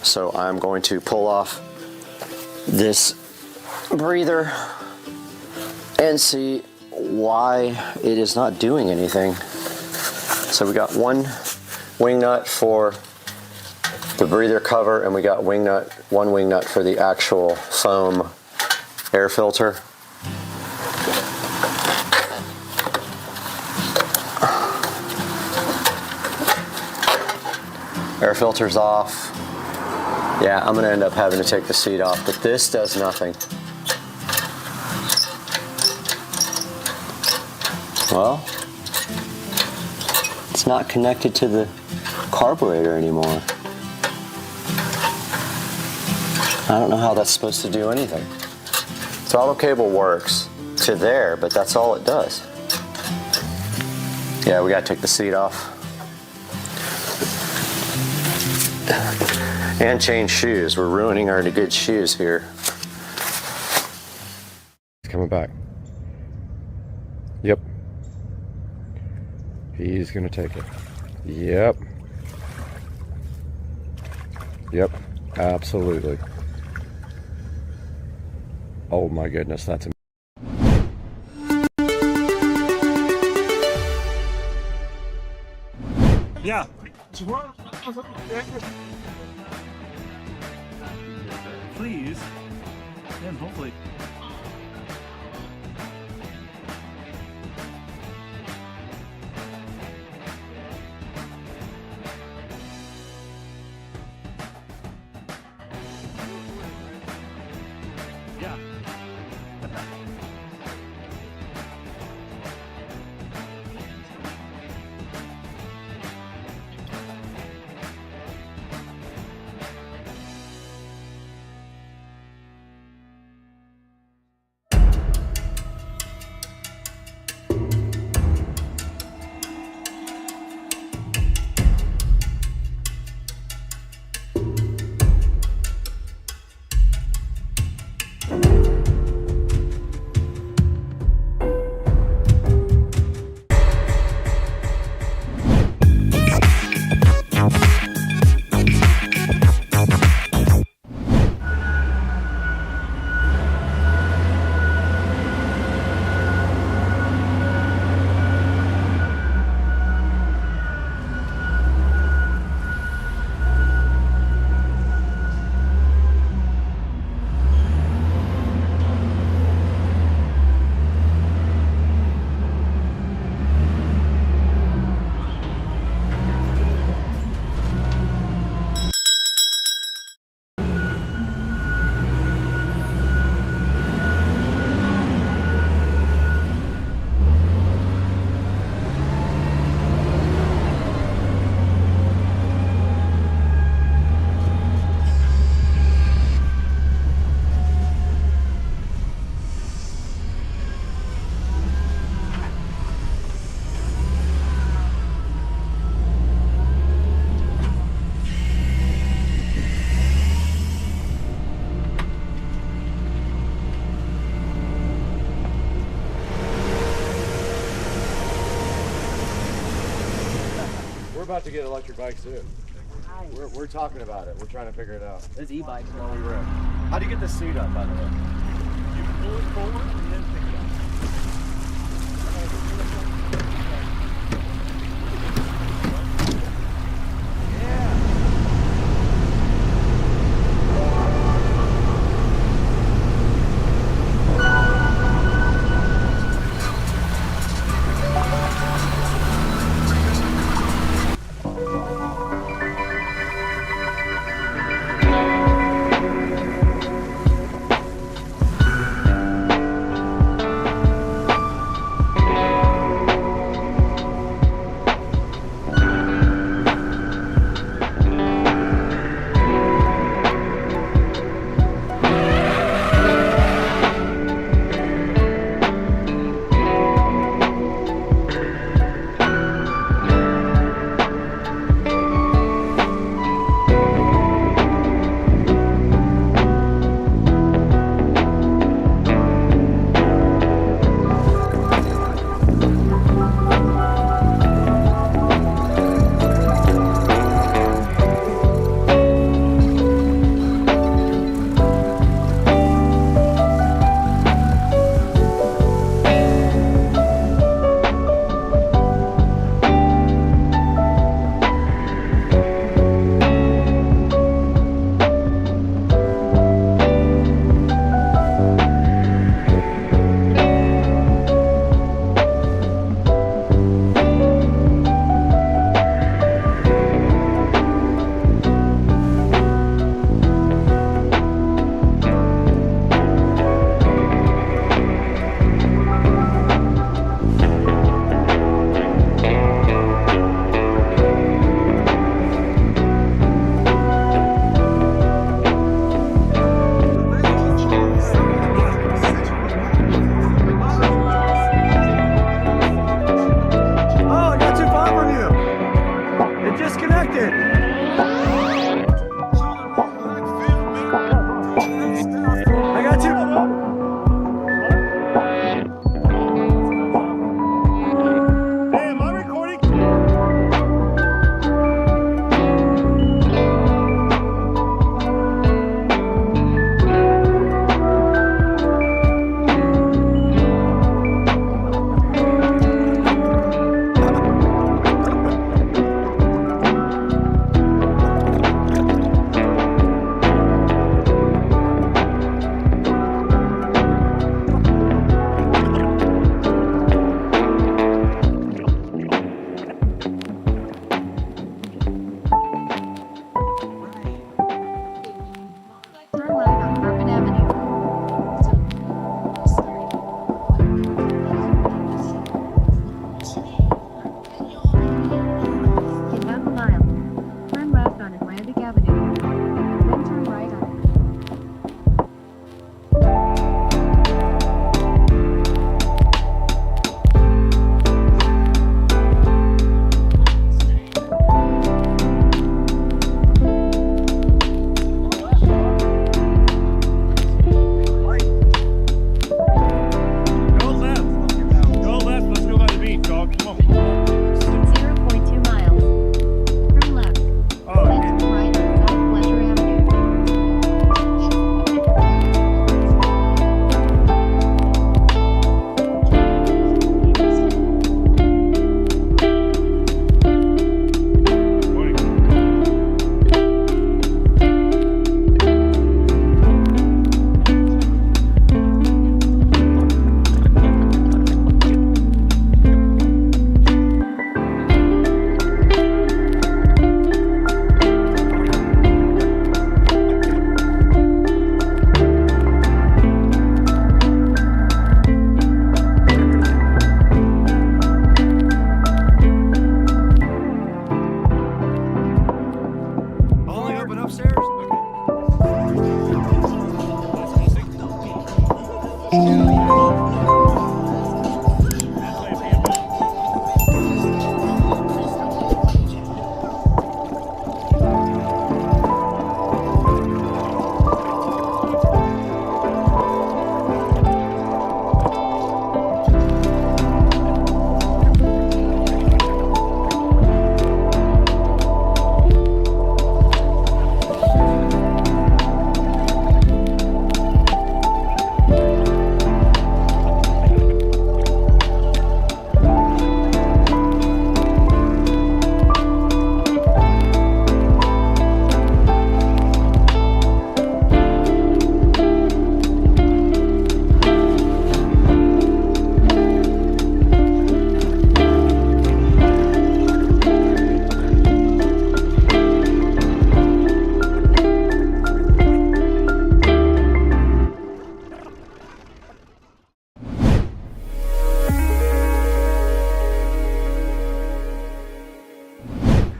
So I'm going to pull off this breather and see why it is not doing anything. So we got one wing nut for the breather cover and we got one wing nut for the actual foam air filter. Air filter's off. Yeah, I'm gonna end up having to take the seat off, but this does nothing. Well, it's not connected to the carburetor anymore. I don't know how that's supposed to do anything. Throttle cable works to there, but that's all it does. Yeah, we gotta take the seat off. And change shoes. We're ruining our good shoes here. He's coming back. Yep. He's gonna take it. Yep. Yep. Absolutely. Oh my goodness, that's amazing. Yeah. Please. And hopefully. Yeah. We're about to get electric bikes too. Nice. We're talking about it. We're trying to figure it out. There's e-bikes while we rip. How do you get the seat up, by the way? You pull it forward and then pick it up.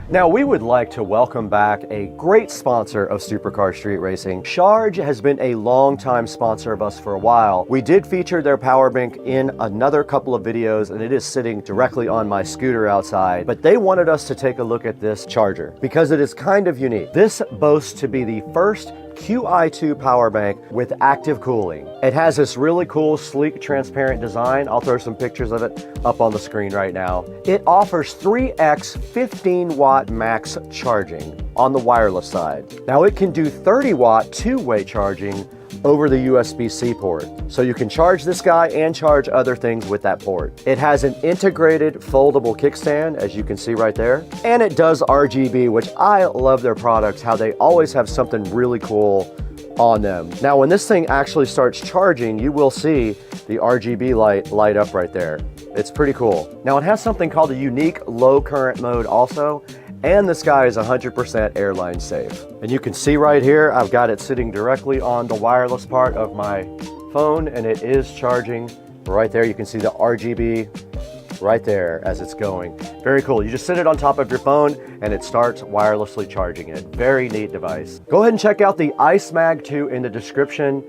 Now, we would like to welcome back a great sponsor of Supercar Street Racing. Charge has been a long-time sponsor of us for a while. We did feature their power bank in another couple of videos, and it is sitting directly on my scooter outside. But they wanted us to take a look at this charger because it is kind of unique. This boasts to be the first QI2 power bank with active cooling. It has this really cool, sleek, transparent design. I'll throw some pictures of it up on the screen right now. It offers 3x 15-watt max charging on the wireless side. Now it can do 30-watt two-way charging over the USB-C port. So you can charge this guy and charge other things with that port. It has an integrated foldable kickstand, as you can see right there. And it does RGB, which I love their products, how they always have something really cool on them. Now, when this thing actually starts charging, you will see the RGB light up right there. It's pretty cool. Now, it has something called a unique low current mode also. And this guy is 100% airline safe. And you can see right here, I've got it sitting directly on the wireless part of my phone, and it is charging right there. You can see the RGB right there as it's going. Very cool. You just sit it on top of your phone and it starts wirelessly charging it. Very neat device. Go ahead and check out the Ice Mag 2 in the description.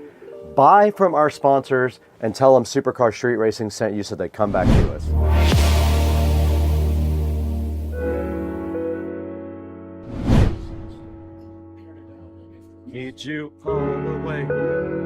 Buy from our sponsors and tell them Supercar Street Racing sent you so they come back to us. Need you all the way.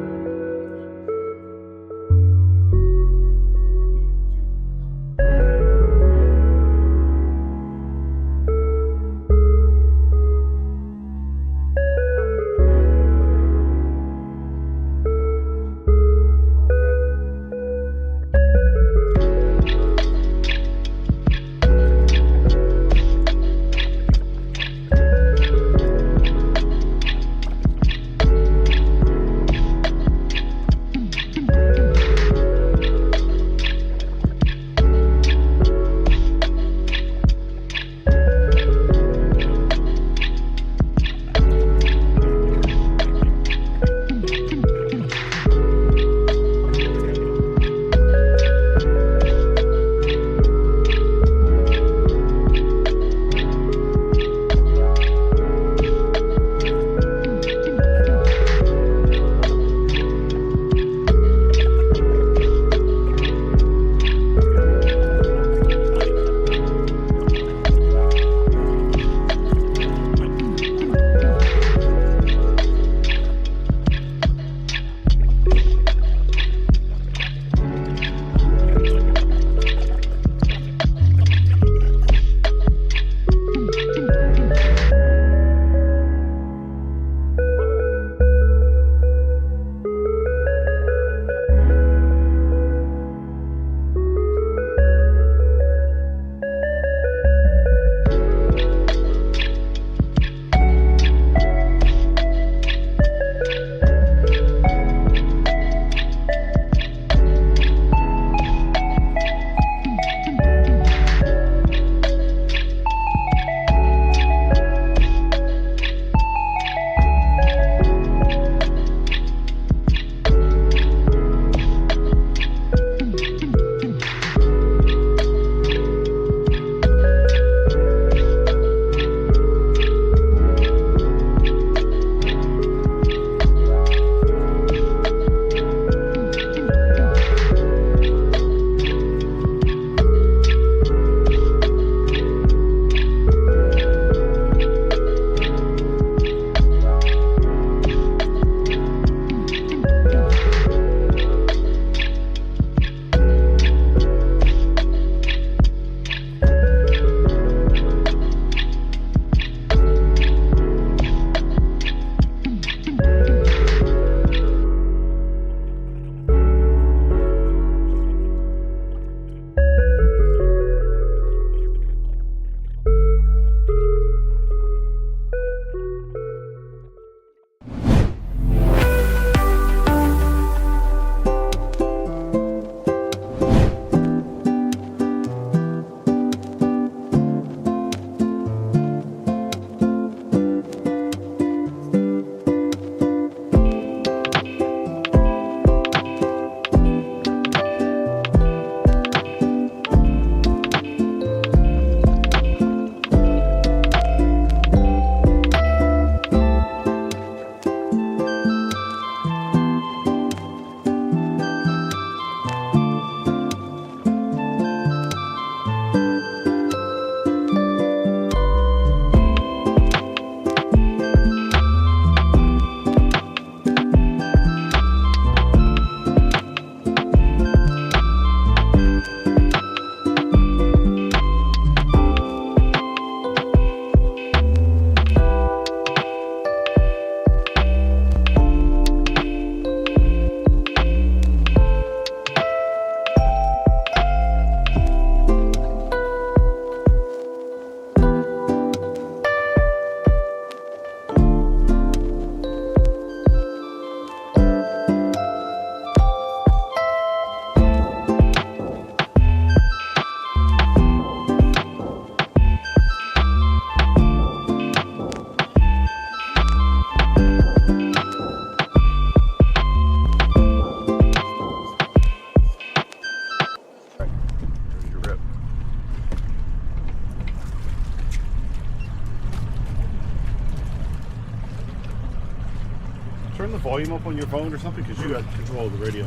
Turn the volume up on your phone or something, because you got control of the radio.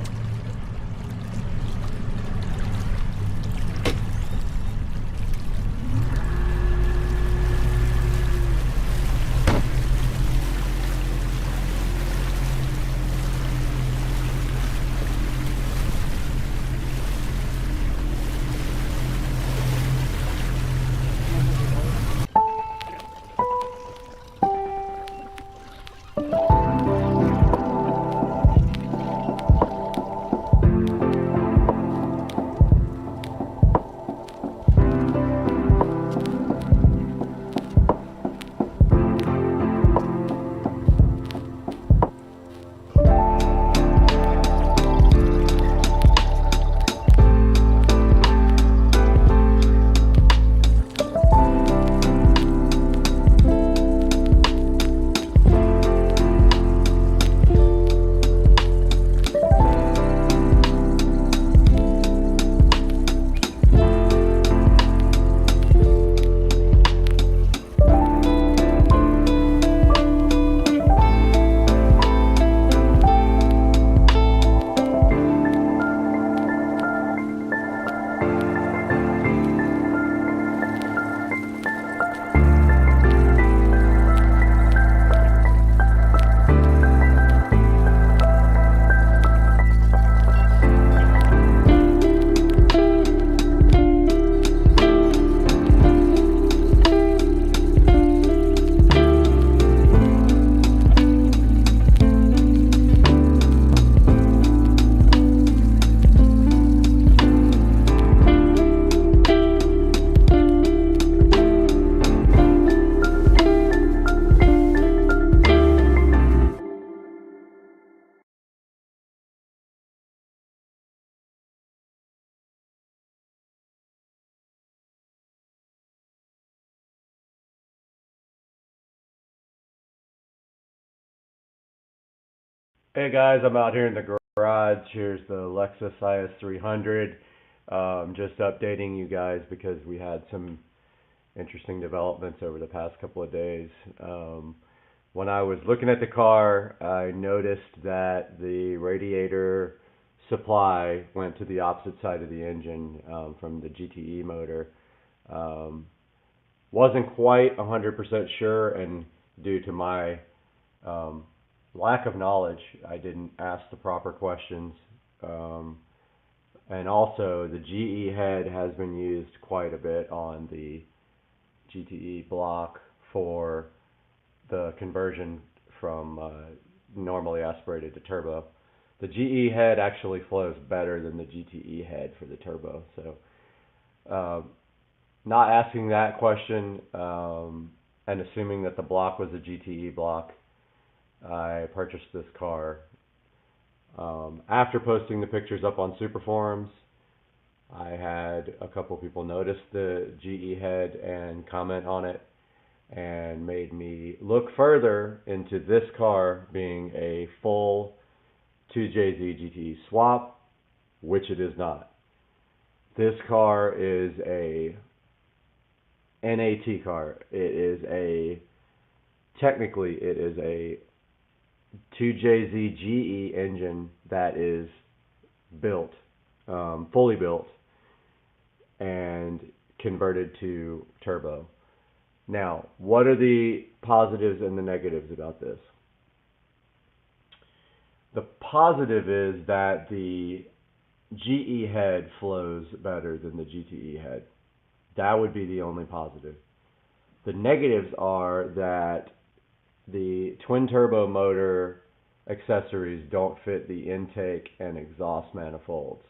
Hey guys, I'm out here in the garage. Here's the Lexus IS 300. Just updating you guys because we had some interesting developments over the past couple of days. When I was looking at the car, I noticed that the radiator supply went to the opposite side of the engine from the GTE motor. Wasn't quite 100% sure, and due to my lack of knowledge, I didn't ask the proper questions. And also, the GE head has been used quite a bit on the GTE block for the conversion from normally aspirated to turbo. The GE head actually flows better than the GTE head for the turbo. So, not asking that question and assuming that the block was a GTE block, I purchased this car. After posting the pictures up on Super Forums, I had a couple people notice the GE head and comment on it, and made me look further into this car being a full 2JZ GTE swap, which it is not. This car is a NAT car. Technically it is a 2JZ GE engine that is built, fully built, and converted to turbo. Now, what are the positives and the negatives about this? The positive is that the GE head flows better than the GTE head. That would be the only positive. The negatives are that the twin turbo motor accessories don't fit the intake and exhaust manifolds.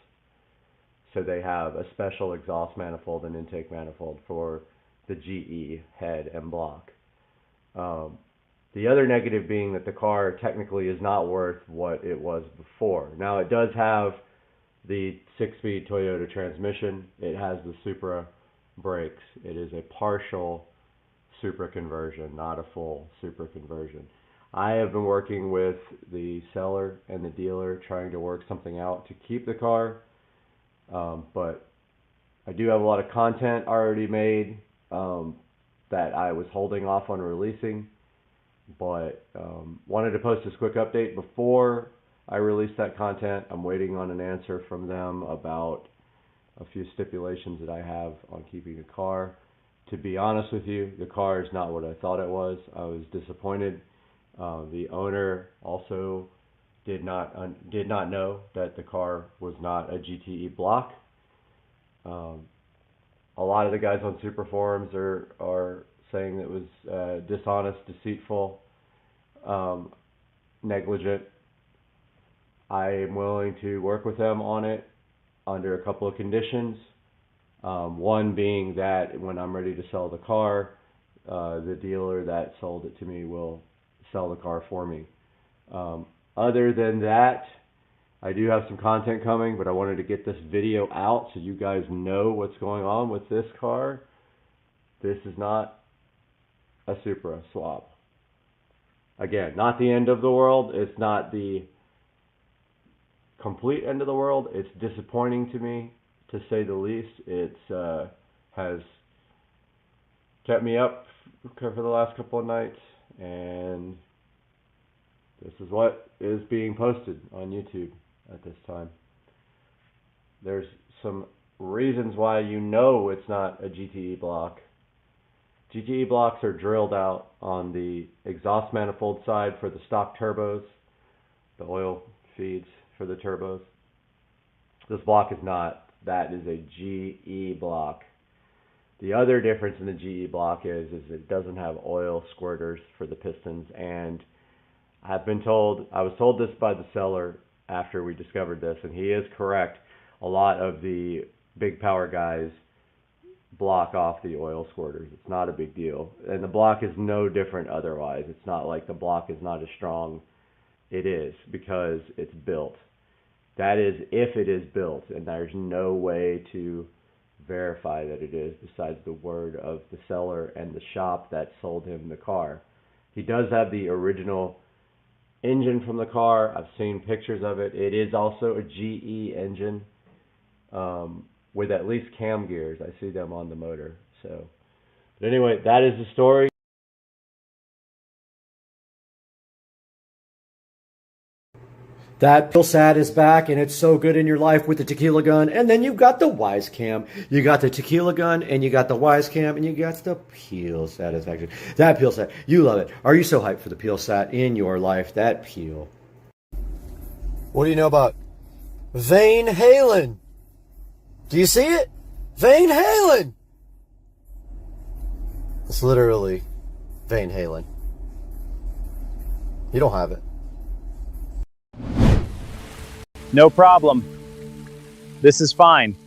So they have a special exhaust manifold and intake manifold for the GE head and block. The other negative being that the car technically is not worth what it was before. Now, it does have the 6-speed Toyota transmission. It has the Supra brakes. It is a partial Supra conversion, not a full Supra conversion. I have been working with the seller and the dealer trying to work something out to keep the car, but I do have a lot of content already made that I was holding off on releasing, but wanted to post this quick update before I release that content. I'm waiting on an answer from them about a few stipulations that I have on keeping the car. To be honest with you, the car is not what I thought it was. I was disappointed. The owner also did not know that the car was not a GTE block. A lot of the guys on Super Forums are saying it was dishonest, deceitful, negligent. I am willing to work with them on it under a couple of conditions. One being that when I'm ready to sell the car, the dealer that sold it to me will sell the car for me. Other than that, I do have some content coming, but I wanted to get this video out so you guys know what's going on with this car. This is not a Supra swap. Again, not the end of the world. It's not the complete end of the world. It's disappointing to me, to say the least. It's has kept me up for the last couple of nights, and this is what is being posted on YouTube at this time. There's some reasons why you know it's not a GTE block. GTE blocks are drilled out on the exhaust manifold side for the stock turbos, the oil feeds for the turbos. This block is not. That is a GE block. The other difference in the GE block is it doesn't have oil squirters for the pistons, and I was told this by the seller after we discovered this, and he is correct. A lot of the big power guys block off the oil squirters. It's not a big deal. And the block is no different otherwise. It's not like the block is not as strong. It is, because it's built. That is if it is built, and there's no way to verify that it is besides the word of the seller and the shop that sold him the car. He does have the original engine from the car. I've seen pictures of it. It is also a GE engine with at least cam gears. I see them on the motor. So, but anyway, that is the story. That PillSat is back, and it's so good in your life with the tequila gun. And then you've got the Wise Cam. You got the tequila gun, and you got the Wise Cam, and you got the peel satisfaction. That PillSat, you love it. Are you so hyped for the PillSat in your life? That peel. What do you know about Van Halen? Do you see it? Van Halen! It's literally Van Halen. You don't have it. No problem. This is fine.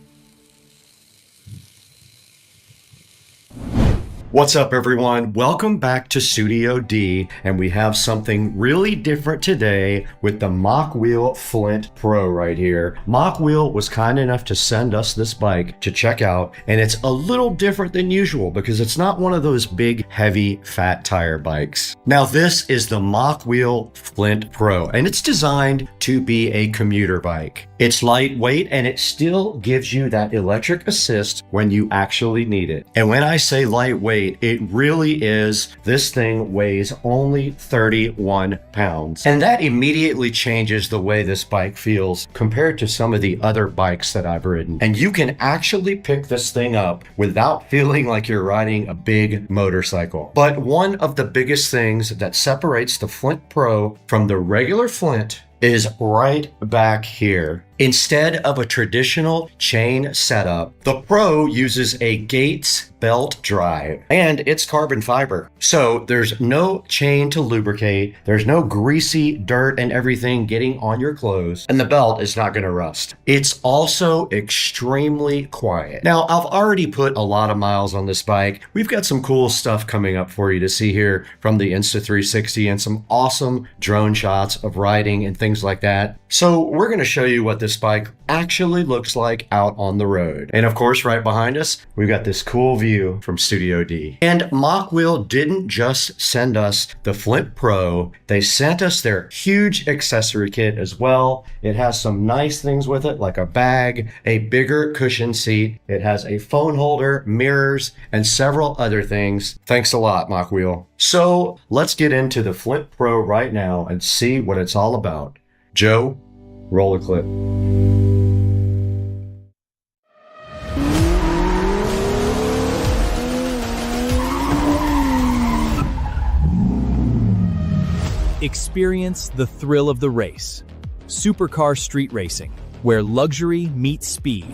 What's up, everyone? Welcome back to Studio D, and we have something really different today with the Mach Wheel Flint Pro right here. Mach Wheel was kind enough to send us this bike to check out, and it's a little different than usual because it's not one of those big, heavy, fat tire bikes. Now, this is the Mach Wheel Flint Pro, and it's designed to be a commuter bike. It's lightweight, and it still gives you that electric assist when you actually need it. And when I say lightweight, it really is. This thing weighs only 31 pounds. And that immediately changes the way this bike feels compared to some of the other bikes that I've ridden. And you can actually pick this thing up without feeling like you're riding a big motorcycle. But one of the biggest things that separates the Flint Pro from the regular Flint is right back here. Instead of a traditional chain setup, the Pro uses a Gates belt drive, and it's carbon fiber. So there's no chain to lubricate, there's no greasy dirt and everything getting on your clothes, and the belt is not gonna rust. It's also extremely quiet. Now, I've already put a lot of miles on this bike. We've got some cool stuff coming up for you to see here from the Insta360 and some awesome drone shots of riding and things things like that. So we're going to show you what this bike actually looks like out on the road. And of course, right behind us, we've got this cool view from Studio D. And Mach Wheel didn't just send us the Flint Pro, they sent us their huge accessory kit as well. It has some nice things with it, like a bag, a bigger cushion seat. It has a phone holder, mirrors, and several other things. Thanks a lot, Mach Wheel. So let's get into the Flint Pro right now and see what it's all about. Joe, roll a clip. Experience the thrill of the race. Supercar street racing, where luxury meets speed.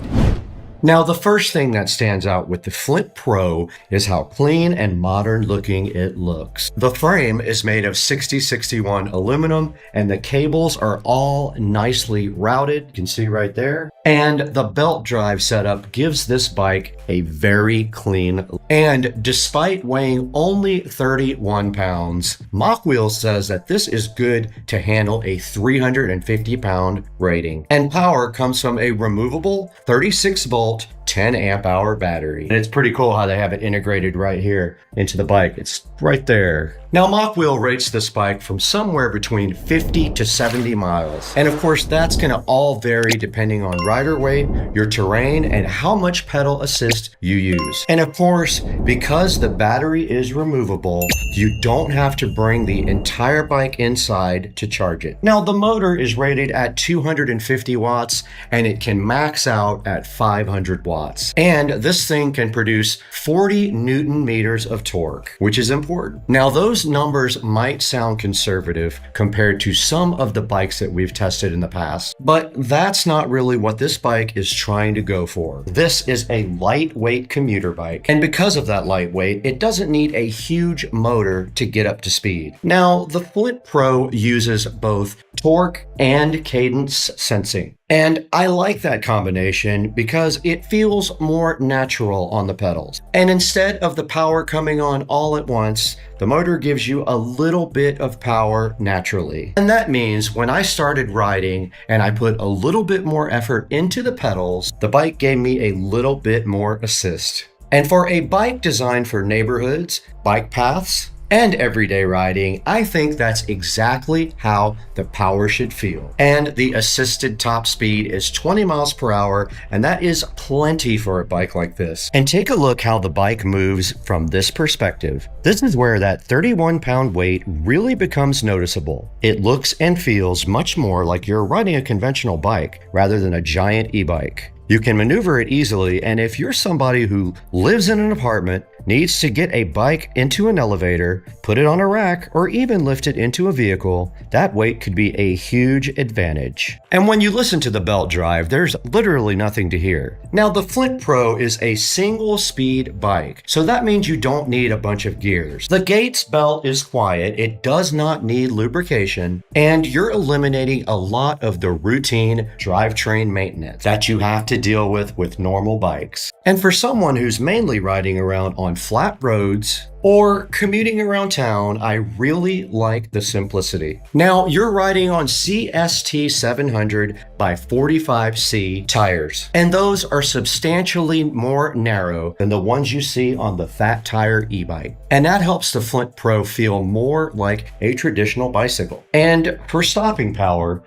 Now, the first thing that stands out with the Flint Pro is how clean and modern looking it looks. The frame is made of 6061 aluminum and the cables are all nicely routed. You can see right there. And the belt drive setup gives this bike a very clean. And despite weighing only 31 pounds, Mach Wheel says that this is good to handle a 350-pound rating. And power comes from a removable 36-volt 10 amp hour battery. And it's pretty cool how they have it integrated right here into the bike. It's right there. Now, Mach Wheel rates this bike from somewhere between 50 to 70 miles. And of course, that's gonna all vary depending on rider weight, your terrain, and how much pedal assist you use. And of course, because the battery is removable, you don't have to bring the entire bike inside to charge it. Now, the motor is rated at 250 watts and it can max out at 500 watts. And this thing can produce 40 Newton meters of torque, which is important. Now, those numbers might sound conservative compared to some of the bikes that we've tested in the past, but that's not really what this bike is trying to go for. This is a lightweight commuter bike, and because of that lightweight, it doesn't need a huge motor to get up to speed. Now, the Flint Pro uses both torque and cadence sensing. And I like that combination because it feels more natural on the pedals. And instead of the power coming on all at once, the motor gives you a little bit of power naturally. And that means when I started riding and I put a little bit more effort into the pedals, the bike gave me a little bit more assist. And for a bike designed for neighborhoods, bike paths, and everyday riding, I think that's exactly how the power should feel. And the assisted top speed is 20 miles per hour, and that is plenty for a bike like this. And take a look how the bike moves from this perspective. This is where that 31-pound weight really becomes noticeable. It looks and feels much more like you're riding a conventional bike rather than a giant e-bike. You can maneuver it easily, and if you're somebody who lives in an apartment, needs to get a bike into an elevator, put it on a rack, or even lift it into a vehicle, that weight could be a huge advantage. And when you listen to the belt drive, there's literally nothing to hear. Now, the Flint Pro is a single-speed bike, so that means you don't need a bunch of gears. The Gates belt is quiet, it does not need lubrication, and you're eliminating a lot of the routine drivetrain maintenance that you have to deal with normal bikes. And for someone who's mainly riding around on flat roads or commuting around town, I really like the simplicity. Now, you're riding on CST 700 by 45C tires, and those are substantially more narrow than the ones you see on the Fat Tire e-bike. And that helps the Flint Pro feel more like a traditional bicycle. And for stopping power,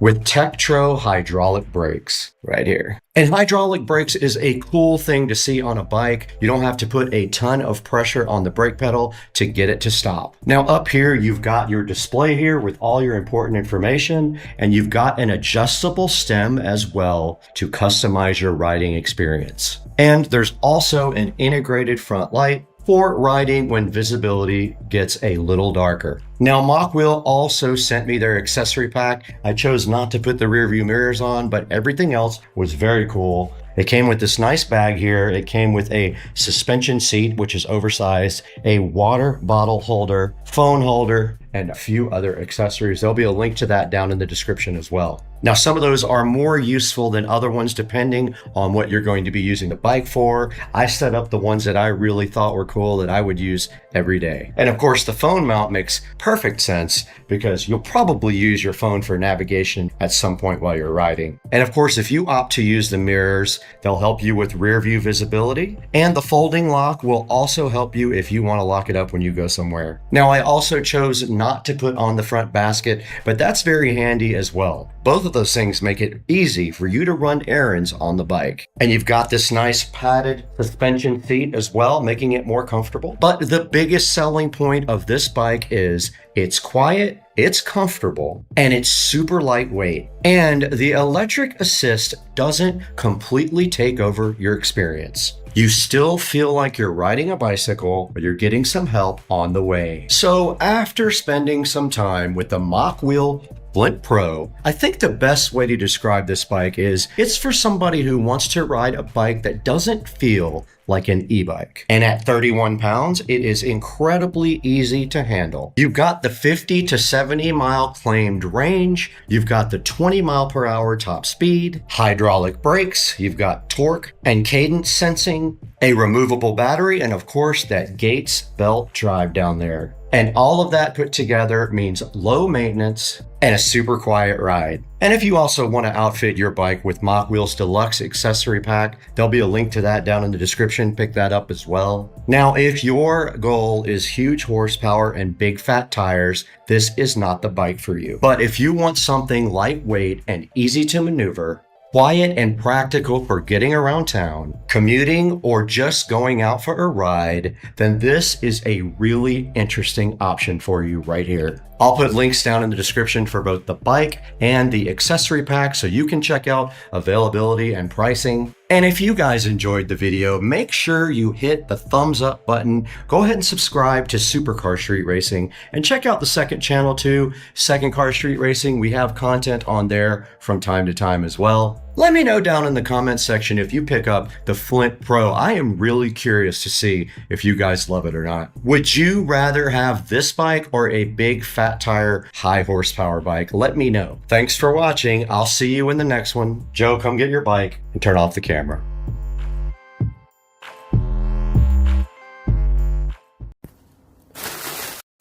with Tektro hydraulic brakes right here. And hydraulic brakes is a cool thing to see on a bike. You don't have to put a ton of pressure on the brake pedal to get it to stop. Now up here, you've got your display here with all your important information, and you've got an adjustable stem as well to customize your riding experience. And there's also an integrated front light for riding when visibility gets a little darker. Now, Mach Wheel also sent me their accessory pack. I chose not to put the rear view mirrors on, but everything else was very cool. It came with this nice bag here. It came with a suspension seat, which is oversized, a water bottle holder, phone holder, and a few other accessories. There'll be a link to that down in the description as well. Now, some of those are more useful than other ones depending on what you're going to be using the bike for. I set up the ones that I really thought were cool that I would use every day. And of course, the phone mount makes perfect sense because you'll probably use your phone for navigation at some point while you're riding. And of course, if you opt to use the mirrors, they'll help you with rear view visibility. And the folding lock will also help you if you want to lock it up when you go somewhere. Now, I also chose not to put on the front basket, but that's very handy as well. Both of those things make it easy for you to run errands on the bike. And you've got this nice padded suspension seat as well, making it more comfortable. But the biggest selling point of this bike is it's quiet, it's comfortable, and it's super lightweight. And the electric assist doesn't completely take over your experience. You still feel like you're riding a bicycle, but you're getting some help on the way. So after spending some time with the Mach Wheel Flint Pro, I think the best way to describe this bike is it's for somebody who wants to ride a bike that doesn't feel like an e-bike. And at 31 pounds, it is incredibly easy to handle. You've got the 50 to 70 mile claimed range. You've got the 20 mile per hour top speed, hydraulic brakes. You've got torque and cadence sensing, a removable battery, and of course that Gates belt drive down there. And all of that put together means low maintenance and a super quiet ride. And if you also want to outfit your bike with Mach Wheels Deluxe accessory pack, there'll be a link to that down in the description. Pick that up as well. Now, if your goal is huge horsepower and big fat tires, this is not the bike for you. But if you want something lightweight and easy to maneuver, quiet and practical for getting around town, commuting, or just going out for a ride, then this is a really interesting option for you right here. I'll put links down in the description for both the bike and the accessory pack so you can check out availability and pricing. And if you guys enjoyed the video, make sure you hit the thumbs up button. Go ahead and subscribe to Supercar Street Racing and check out the second channel too, Second Car Street Racing. We have content on there from time to time as well. Let me know down in the comments section if you pick up the Flint Pro. I am really curious to see if you guys love it or not. Would you rather have this bike or a big fat tire high horsepower bike? Let me know. Thanks for watching. I'll see you in the next one. Joe, come get your bike and turn off the camera.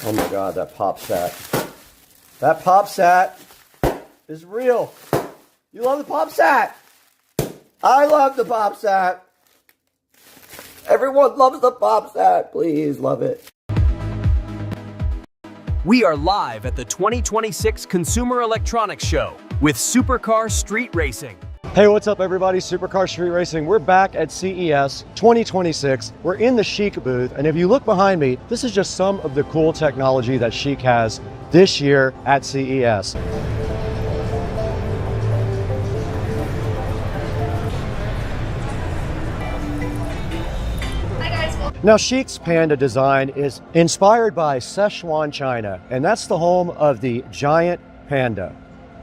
Oh my God, that pop sat. That pop sat is real. You love the pop sat. I love the pop sat. Everyone loves the pop sat. Please love it. We are live at the 2026 Consumer Electronics Show with Supercar Street Racing. Hey, what's up everybody? Supercar Street Racing. We're back at CES 2026. We're in the Chic booth, and if you look behind me, this is just some of the cool technology that Chic has this year at CES. Now, Chic's Panda design is inspired by Sichuan, China, and that's the home of the giant panda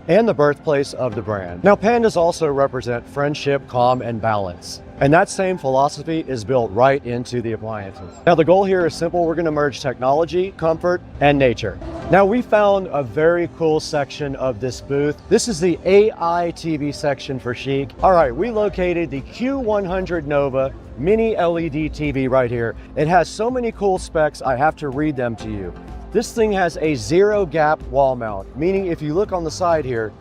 and the birthplace of the brand. Now, pandas also represent friendship, calm, and balance. And that same philosophy is built right into the appliances. Now, the goal here is simple. We're gonna merge technology, comfort, and nature. Now, we found a very cool section of this booth. This is the AI TV section for Chic. All right, we located the Q100 Nova mini LED TV right here. It has so many cool specs, I have to read them to you. This thing has a zero gap wall mount, meaning if you look on the side here,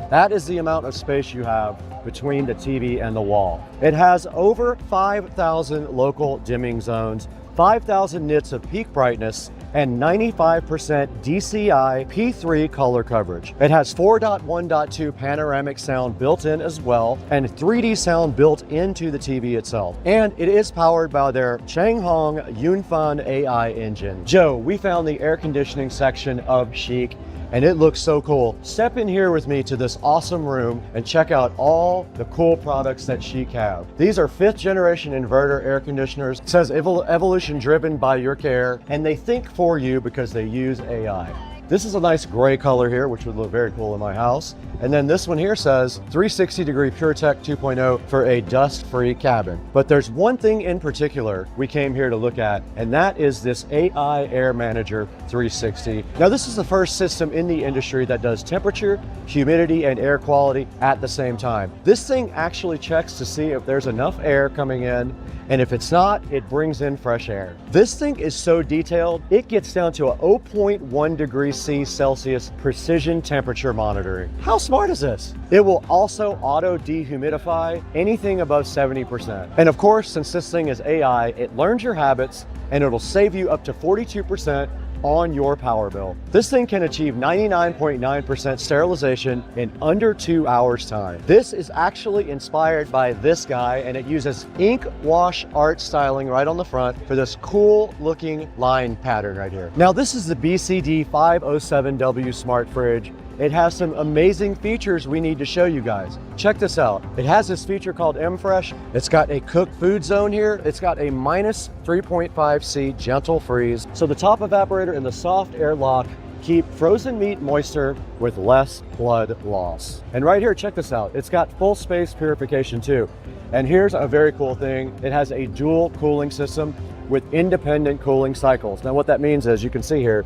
that is the amount of space you have between the TV and the wall. It has over 5,000 local dimming zones, 5,000 nits of peak brightness, and 95% DCI P3 color coverage. It has 4.1.2 panoramic sound built in as well, and 3D sound built into the TV itself. And it is powered by their Changhong Yunfan AI engine. Joe, we found the air conditioning section of Chic, and it looks so cool. Step in here with me to this awesome room and check out all the cool products that Chic have. These are 5th generation inverter air conditioners. It says evolution driven by your care, and they think for you because they use AI. This is a nice gray color here, which would look very cool in my house. And then this one here says 360 degree PureTech 2.0 for a dust-free cabin. But there's one thing in particular we came here to look at, and that is this AI Air Manager 360. Now this is the first system in the industry that does temperature, humidity, and air quality at the same time. This thing actually checks to see if there's enough air coming in, and if it's not, it brings in fresh air. This thing is so detailed, it gets down to a 0.1 degrees C Celsius precision temperature monitoring. How smart is this? It will also auto dehumidify anything above 70%. And of course, since this thing is AI, it learns your habits and it'll save you up to 42% on your power bill. This thing can achieve 99.9% sterilization in under 2 hours time. This is actually inspired by this guy, and it uses ink wash art styling right on the front for this cool looking line pattern right here. Now this is the BCD 507W Smart Fridge. It has some amazing features we need to show you guys. Check this out. It has this feature called M-Fresh. It's got a cooked food zone here. It's got a minus 3.5 C gentle freeze. So the top evaporator and the soft air lock keep frozen meat moister with less blood loss. And right here, check this out. It's got full space purification too. And here's a very cool thing. It has a dual cooling system with independent cooling cycles. Now what that means is, you can see here,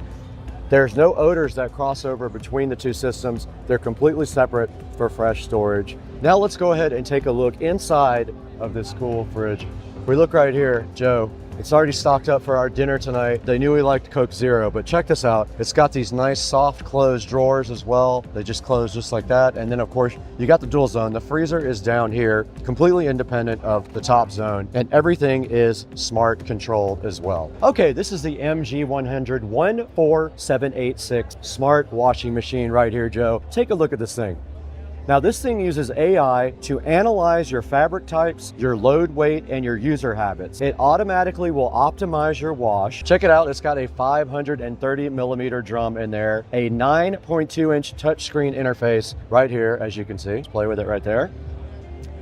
there's no odors that cross over between the two systems. They're completely separate for fresh storage. Now let's go ahead and take a look inside of this cool fridge. If we look right here, Joe, it's already stocked up for our dinner tonight. They knew we liked Coke Zero, but check this out. It's got these nice soft closed drawers as well. They just close just like that. And then of course, you got the dual zone. The freezer is down here, completely independent of the top zone, and everything is smart controlled as well. Okay, this is the MG100 14786 smart washing machine right here, Joe. Take a look at this thing. Now this thing uses AI to analyze your fabric types, your load weight, and your user habits. It automatically will optimize your wash. Check it out, it's got a 530 millimeter drum in there, a 9.2 inch touchscreen interface right here, as you can see. Let's play with it right there.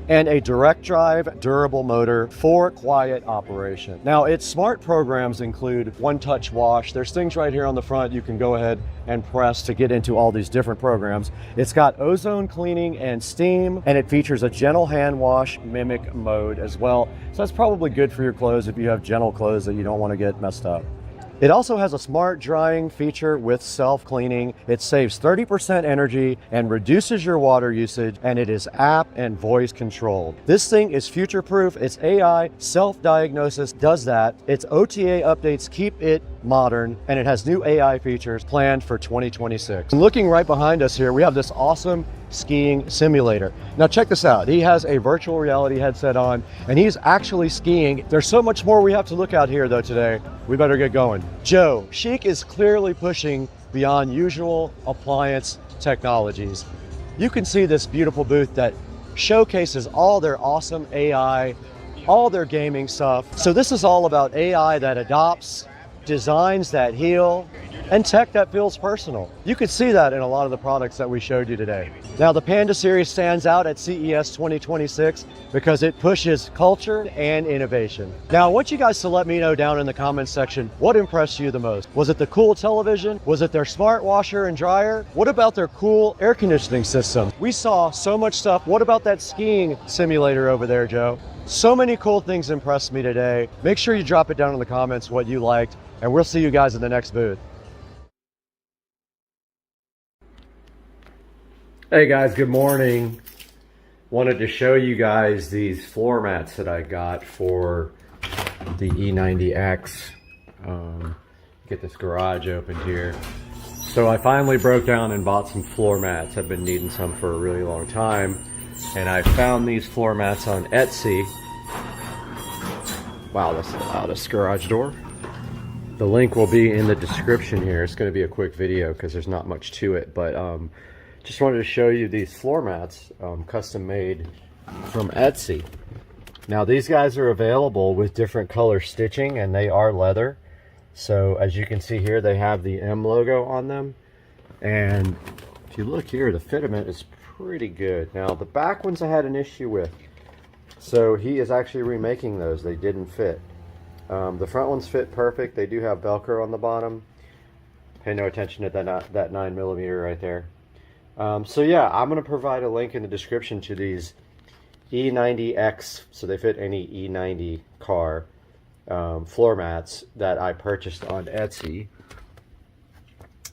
And a direct drive durable motor for quiet operation. Now its smart programs include one touch wash. There's things right here on the front you can go ahead and press to get into all these different programs. It's got ozone cleaning and steam, and it features a gentle hand wash mimic mode as well. So that's probably good for your clothes if you have gentle clothes that you don't want to get messed up. It also has a smart drying feature with self-cleaning. It saves 30% energy and reduces your water usage, and it is app and voice controlled. This thing is future-proof. Its AI self-diagnosis does that. Its OTA updates keep it modern, and it has new AI features planned for 2026. And looking right behind us here, we have this awesome skiing simulator. Now check this out. He has a virtual reality headset on, and he's actually skiing. There's so much more we have to look at here though today. We better get going. Joe, Chic is clearly pushing beyond usual appliance technologies. You can see this beautiful booth that showcases all their awesome AI, all their gaming stuff. So this is all about AI that adopts, designs that heal, and tech that feels personal. You could see that in a lot of the products that we showed you today. Now the Panda series stands out at CES 2026 because it pushes culture and innovation. Now I want you guys to let me know down in the comments section what impressed you the most. Was it the cool television? Was it their smart washer and dryer? What about their cool air conditioning system? We saw so much stuff. What about that skiing simulator over there, Joe? So many cool things impressed me today. Make sure you drop it down in the comments what you liked, and we'll see you guys in the next booth. Hey guys, good morning. Wanted to show you guys these floor mats that I got for the E90X. Get this garage opened here. So I finally broke down and bought some floor mats. I've been needing some for a really long time. And I found these floor mats on Etsy. Wow, that's the loudest garage door. The link will be in the description here. It's going to be a quick video because there's not much to it, but just wanted to show you these floor mats, custom made from Etsy. Now these guys are available with different color stitching, and they are leather. So as you can see here, they have the M logo on them. And if you look here, the fitment is pretty good. Now the back ones I had an issue with. So he is actually remaking those. They didn't fit. The front ones fit perfect. They do have Velcro on the bottom. Pay no attention to that 9mm right there. So yeah, I'm going to provide a link in the description to these E90X, so they fit any E90 car, floor mats that I purchased on Etsy.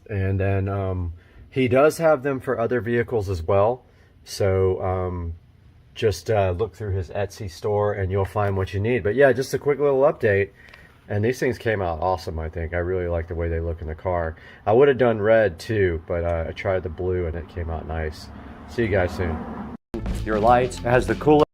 And then he does have them for other vehicles as well. So just look through his Etsy store and you'll find what you need. But yeah, just a quick little update. And these things came out awesome, I think. I really like the way they look in the car. I would have done red too, but I tried the blue and it came out nice. See you guys soon. Your lights, it has the coolest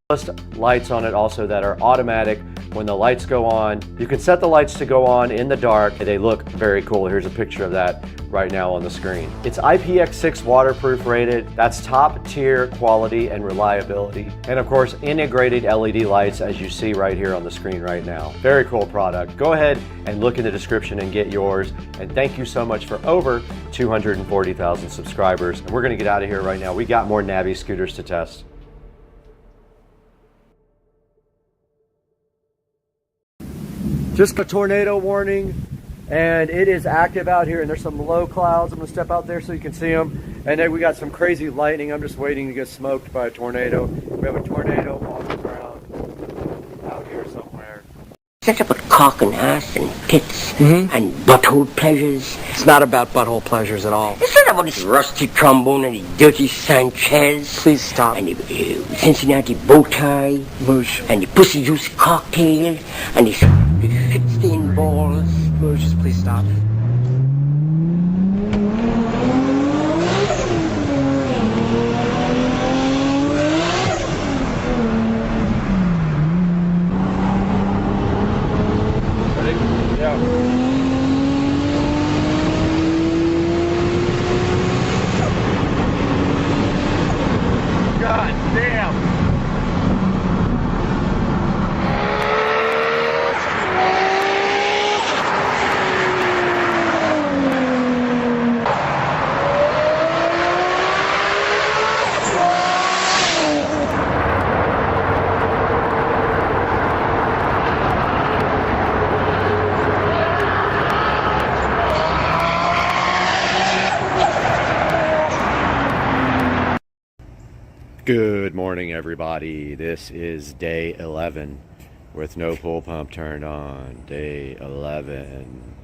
lights on it also that are automatic. When the lights go on, you can set the lights to go on in the dark. They look very cool. Here's a picture of that right now on the screen. It's IPX6 waterproof rated. That's top tier quality and reliability. And of course, integrated LED lights as you see right here on the screen right now. Very cool product. Go ahead and look in the description and get yours. And thank you so much for over 240,000 subscribers. And we're gonna get out of here right now. We got more Navi scooters to test. Just a tornado warning, and it is active out here, and there's some low clouds. I'm gonna step out there so you can see them. And then we got some crazy lightning. I'm just waiting to get smoked by a tornado. We have a tornado on the ground out here somewhere. That's about cock and ass and tits and butthole pleasures. It's not about butthole pleasures at all. It's not about this rusty trombone and the dirty Sanchez. Please stop. And the Cincinnati bow tie. Moosh. And the pussy juice cocktail. And the shit-stained balls. Moosh, just please stop. Good morning, everybody. This is day 11 with no pool pump turned on. Day 11.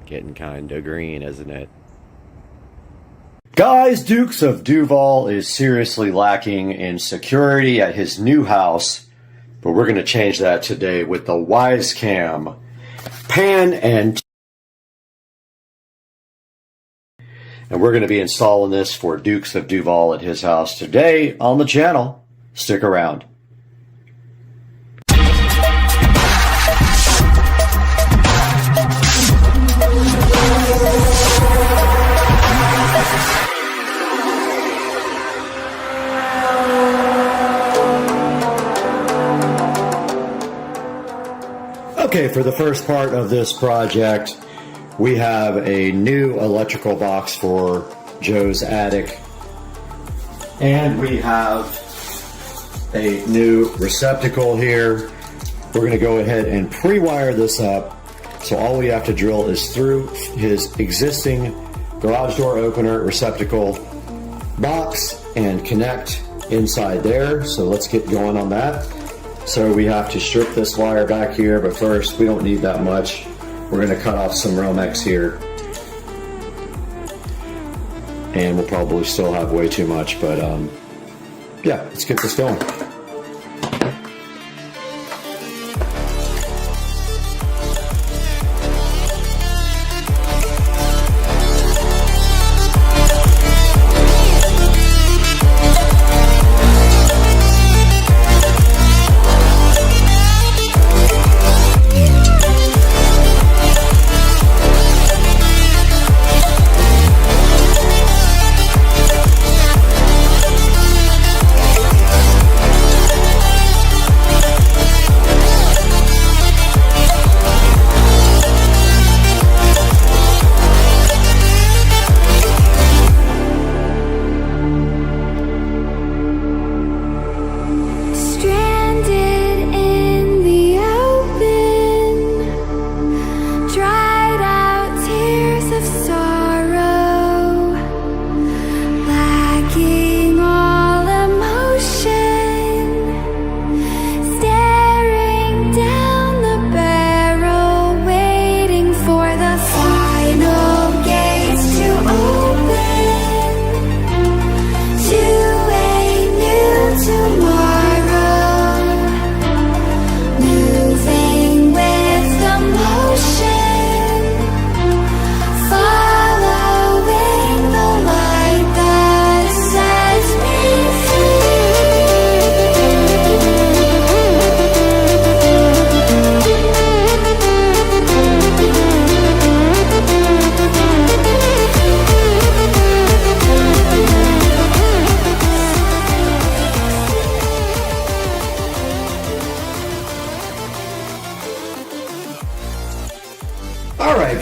Getting kind of green, isn't it? Guys, Dukes of Duval is seriously lacking in security at his new house, but we're going to change that today with the WiseCam pan and we're going to be installing this for Dukes of Duval at his house today on the channel. Stick around. Okay, for the first part of this project, we have a new electrical box for Joe's attic, and we have a new receptacle here. We're going to go ahead and pre-wire this up, so all we have to drill is through his existing garage door opener receptacle box and connect inside there. So let's get going on that. So we have to strip this wire back here, but first, we don't need that much. We're going to cut off some Romex here, and we'll probably still have way too much, but yeah, let's get this going.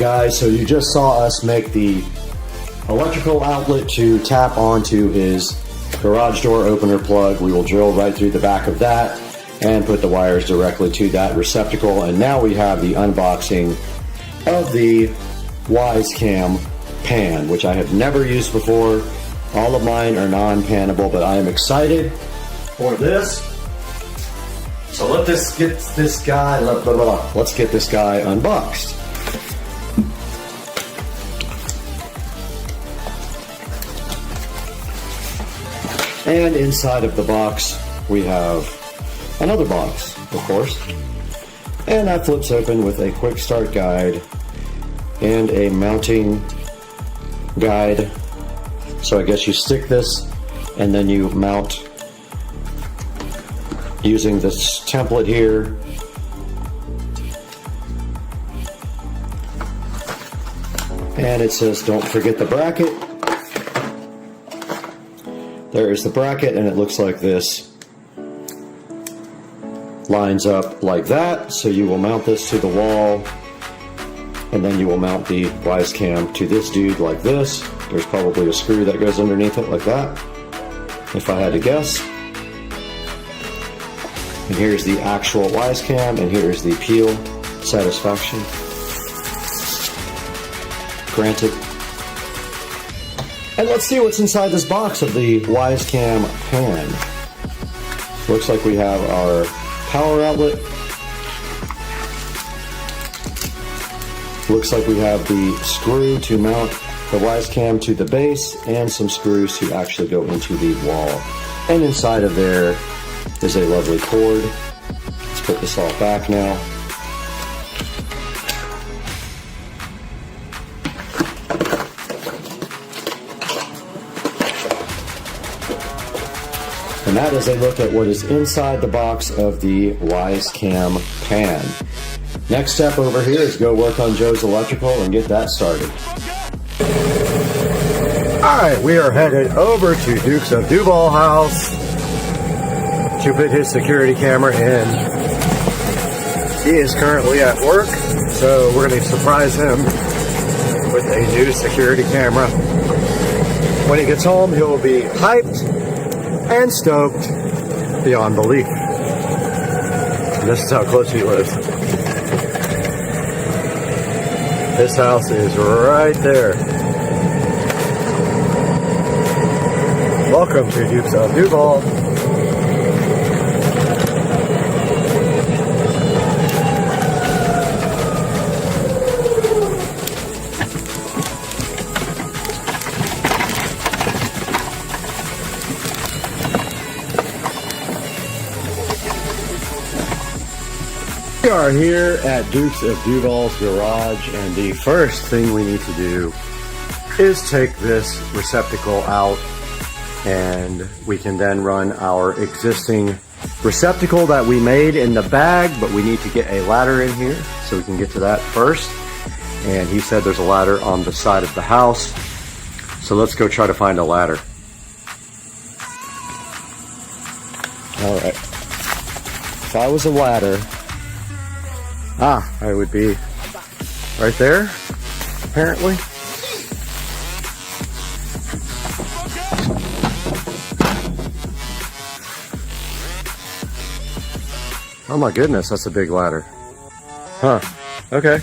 guys, so you just saw us make the electrical outlet to tap onto his garage door opener plug. We will drill right through the back of that and put the wires directly to that receptacle. And now we have the unboxing of the WiseCam pan, which I have never used before. All of mine are non-panable, but I am excited for this. So let's get this guy unboxed. And inside of the box, we have another box, of course. And that flips open with a quick start guide and a mounting guide. So I guess you stick this and then you mount using this template here. And it says, don't forget the bracket. There is the bracket, and it looks like this. Lines up like that, so you will mount this to the wall, and then you will mount the WiseCam to this dude like this. There's probably a screw that goes underneath it like that, if I had to guess. And here's the actual WiseCam, and here's the peel satisfaction. Granted. And let's see what's inside this box of the WiseCam pan. Looks like we have our power outlet. Looks like we have the screw to mount the WiseCam to the base, and some screws to actually go into the wall. And inside of there is a lovely cord. Let's put this all back now. And that is a look at what is inside the box of the WiseCam pan. Next step over here is go work on Joe's electrical and get that started. Alright, we are headed over to Dukes of Duval house to put his security camera in. He is currently at work, so we're going to surprise him with a new security camera. When he gets home, he'll be hyped and stoked beyond belief. And this is how close he lives. This house is right there. Welcome to Dukes of Duval. We are here at Dukes of Duval's garage, and the first thing we need to do is take this receptacle out, and we can then run our existing receptacle that we made in the bag, but we need to get a ladder in here, so we can get to that first. And he said there's a ladder on the side of the house, so let's go try to find a ladder. Alright, if I was a ladder, I would be right there, apparently. Oh my goodness, that's a big ladder. Huh, okay.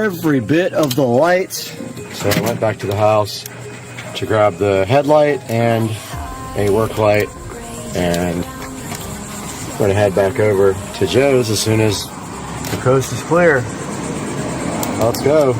every bit of the lights. So I went back to the house to grab the headlight and a work light, and I'm going to head back over to Joe's as soon as the coast is clear. Let's go.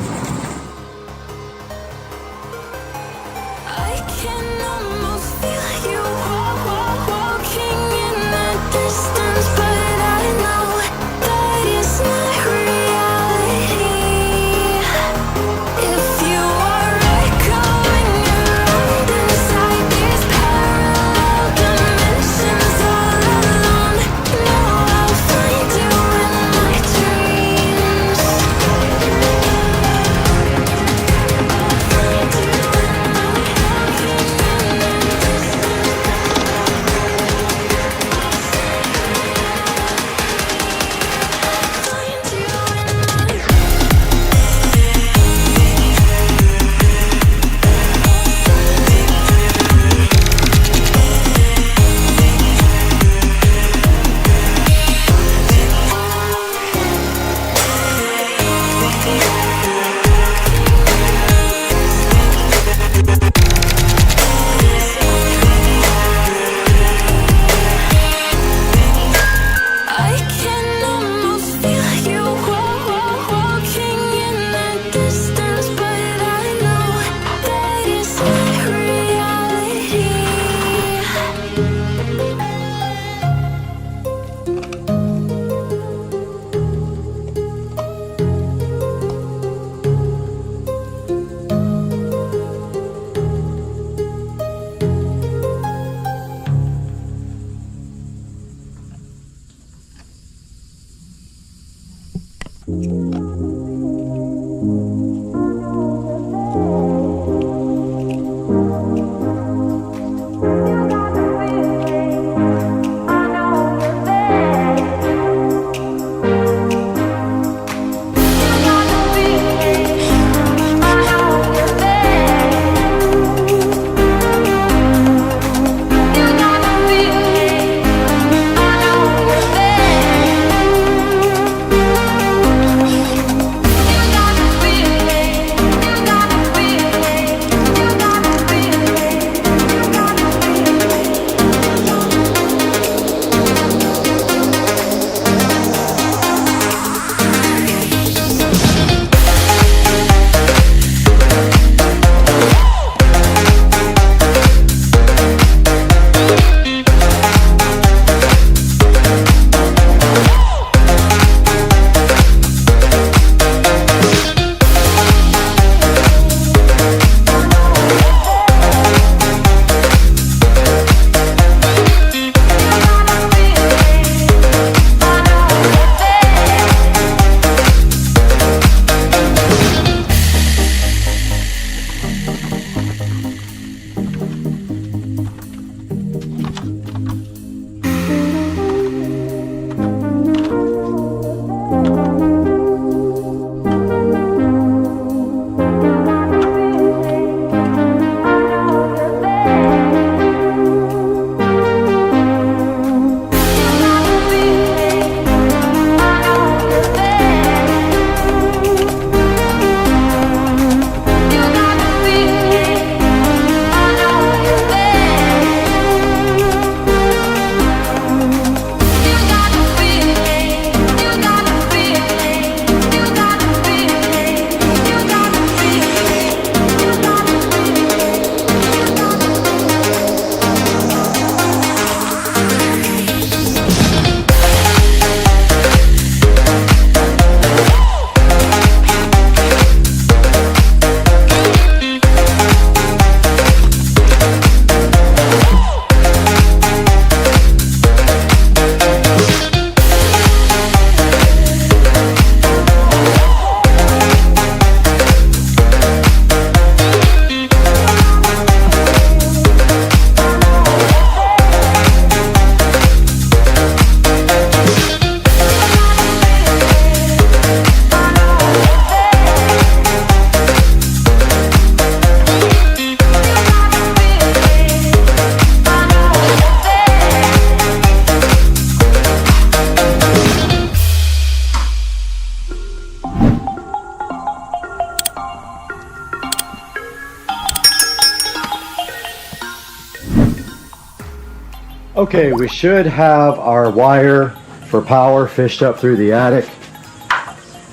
Okay, we should have our wire for power fished up through the attic.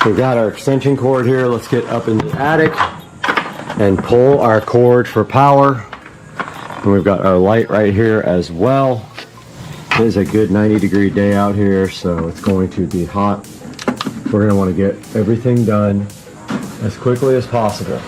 We've got our extension cord here. Let's get up in the attic and pull our cord for power. And we've got our light right here as well. It is a good 90-degree day out here, so it's going to be hot. We're going to want to get everything done as quickly as possible.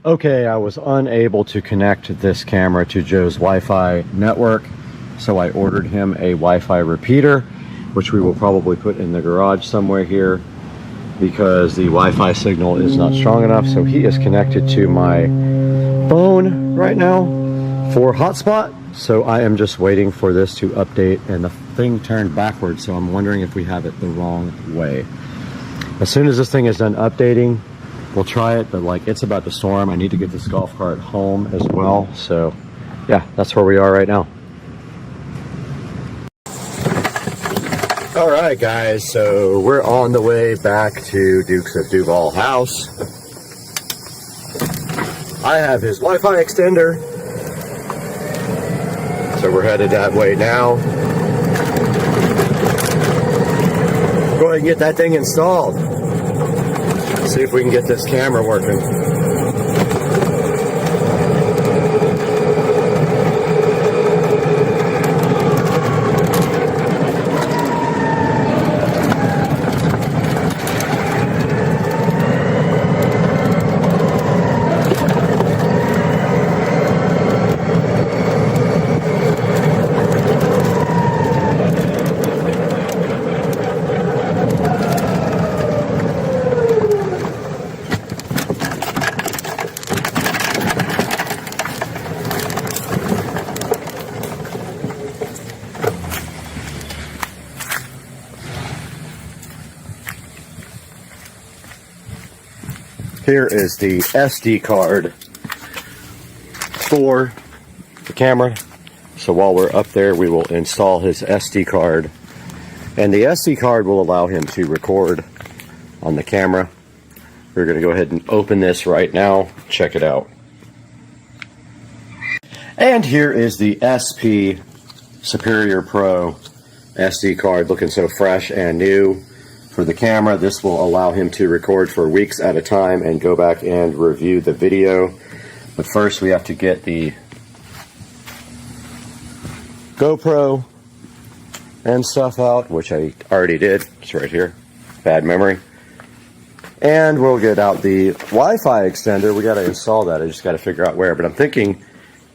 Okay, I was unable to connect this camera to Joe's Wi-Fi network, so I ordered him a Wi-Fi repeater, which we will probably put in the garage somewhere here because the Wi-Fi signal is not strong enough. So he is connected to my phone right now for hotspot. So I am just waiting for this to update, and the thing turned backwards, so I'm wondering if we have it the wrong way. As soon as this thing is done updating, we'll try it, but like it's about to storm. I need to get this golf cart home as well. So yeah, that's where we are right now. All right, guys, so we're on the way back to Dukes of Duval house. I have his Wi-Fi extender, so we're headed that way now. Go ahead and get that thing installed. See if we can get this camera working. Here is the SD card for the camera. So while we're up there, we will install his SD card. And the SD card will allow him to record on the camera. We're going to go ahead and open this right now. Check it out. And here is the SP Superior Pro SD card, looking so fresh and new. For the camera, this will allow him to record for weeks at a time and go back and review the video. But first we have to get the GoPro and stuff out, which I already did. It's right here. Bad memory. And we'll get out the Wi-Fi extender. We got to install that. I just got to figure out where. But I'm thinking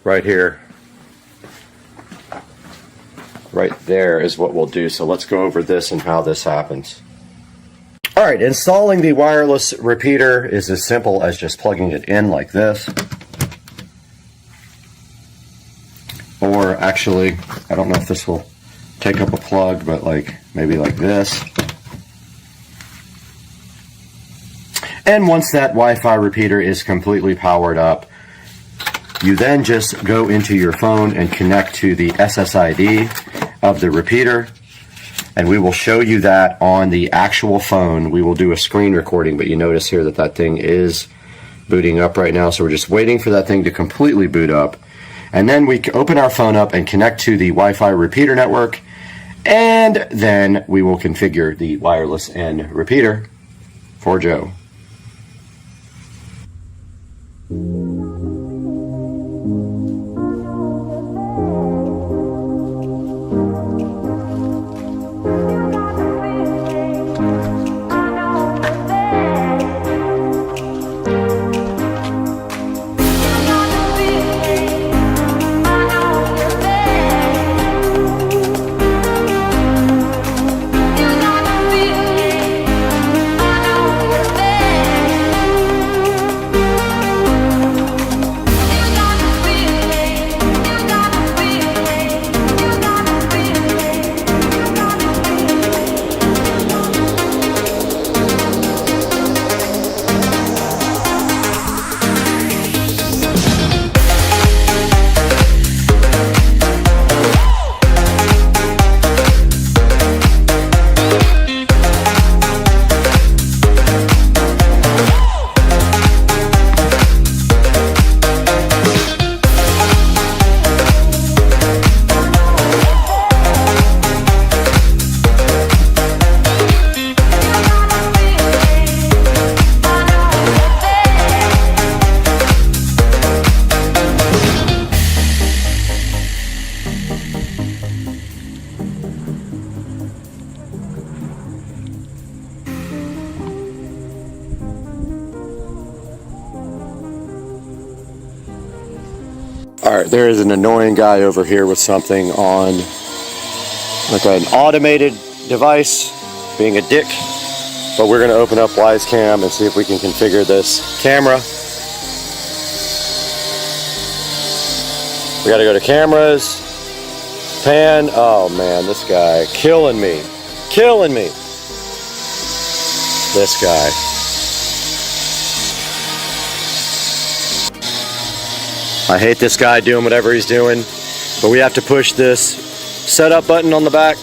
right here, right there is what we'll do. So let's go over this and how this happens. All right, installing the wireless repeater is as simple as just plugging it in like this. Or actually, I don't know if this will take up a plug, but like maybe like this. And once that Wi-Fi repeater is completely powered up, you then just go into your phone and connect to the SSID of the repeater, and we will show you that on the actual phone. We will do a screen recording, but you notice here that that thing is booting up right now, so we're just waiting for that thing to completely boot up. And then we open our phone up and connect to the Wi-Fi repeater network, and then we will configure the wireless N repeater for Joe. Alright, there is an annoying guy over here with something on, like an automated device, being a dick. But we're going to open up WiseCam and see if we can configure this camera. We got to go to cameras, pan. Oh man, this guy killing me, killing me. This guy. I hate this guy doing whatever he's doing, but we have to push this setup button on the back. It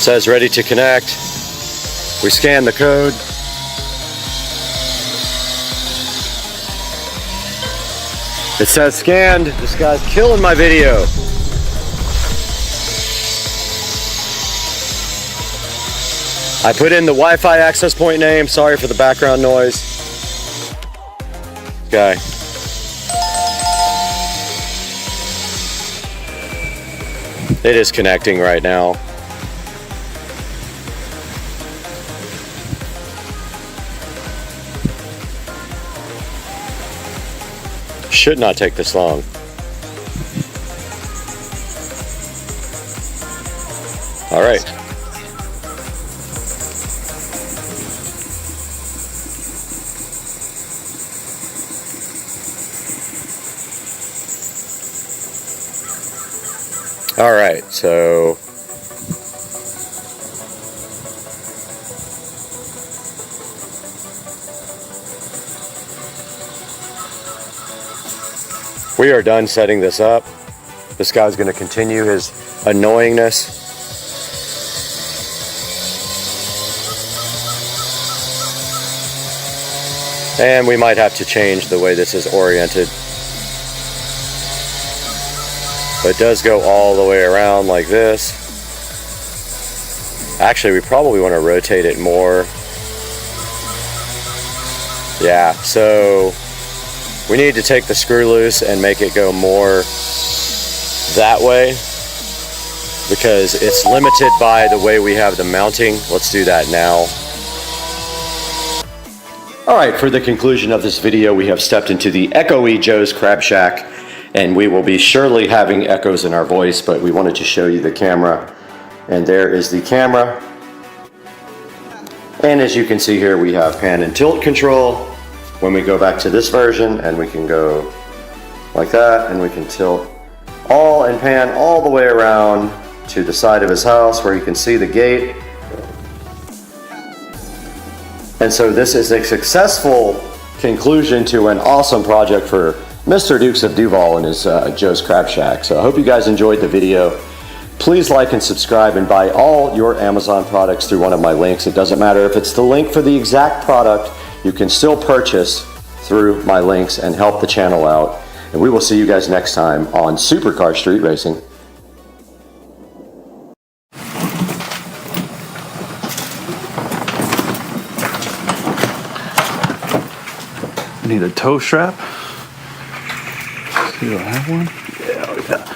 says ready to connect. We scan the code. It says scanned. This guy's killing my video. I put in the Wi-Fi access point name. Sorry for the background noise. Guy. It is connecting right now. Should not take this long. All right. All right, so we are done setting this up. This guy's going to continue his annoyingness. And we might have to change the way this is oriented. But it does go all the way around like this. Actually, we probably want to rotate it more. Yeah, so we need to take the screw loose and make it go more that way, because it's limited by the way we have the mounting. Let's do that now. Alright, for the conclusion of this video, we have stepped into the echoey Joe's Crab Shack, and we will be surely having echoes in our voice, but we wanted to show you the camera. And there is the camera. And as you can see here, we have pan and tilt control. When we go back to this version, and we can go like that, and we can tilt all and pan all the way around to the side of his house where you can see the gate. And so this is a successful conclusion to an awesome project for Mr. Dukes of Duval and his Joe's Crab Shack. So I hope you guys enjoyed the video. Please like and subscribe and buy all your Amazon products through one of my links. It doesn't matter if it's the link for the exact product, you can still purchase through my links and help the channel out. And we will see you guys next time on Supercar Street Racing. Need a tow strap. See, do I have one? Yeah, yeah.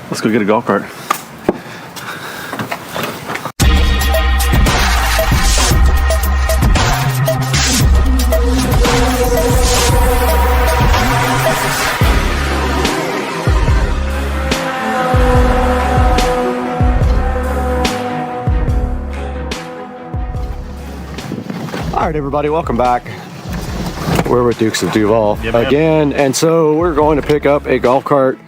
Let's go get a golf cart. All right, everybody, welcome back. We're with Dukes of Duval Yep. again, and so we're going to pick up a golf cart.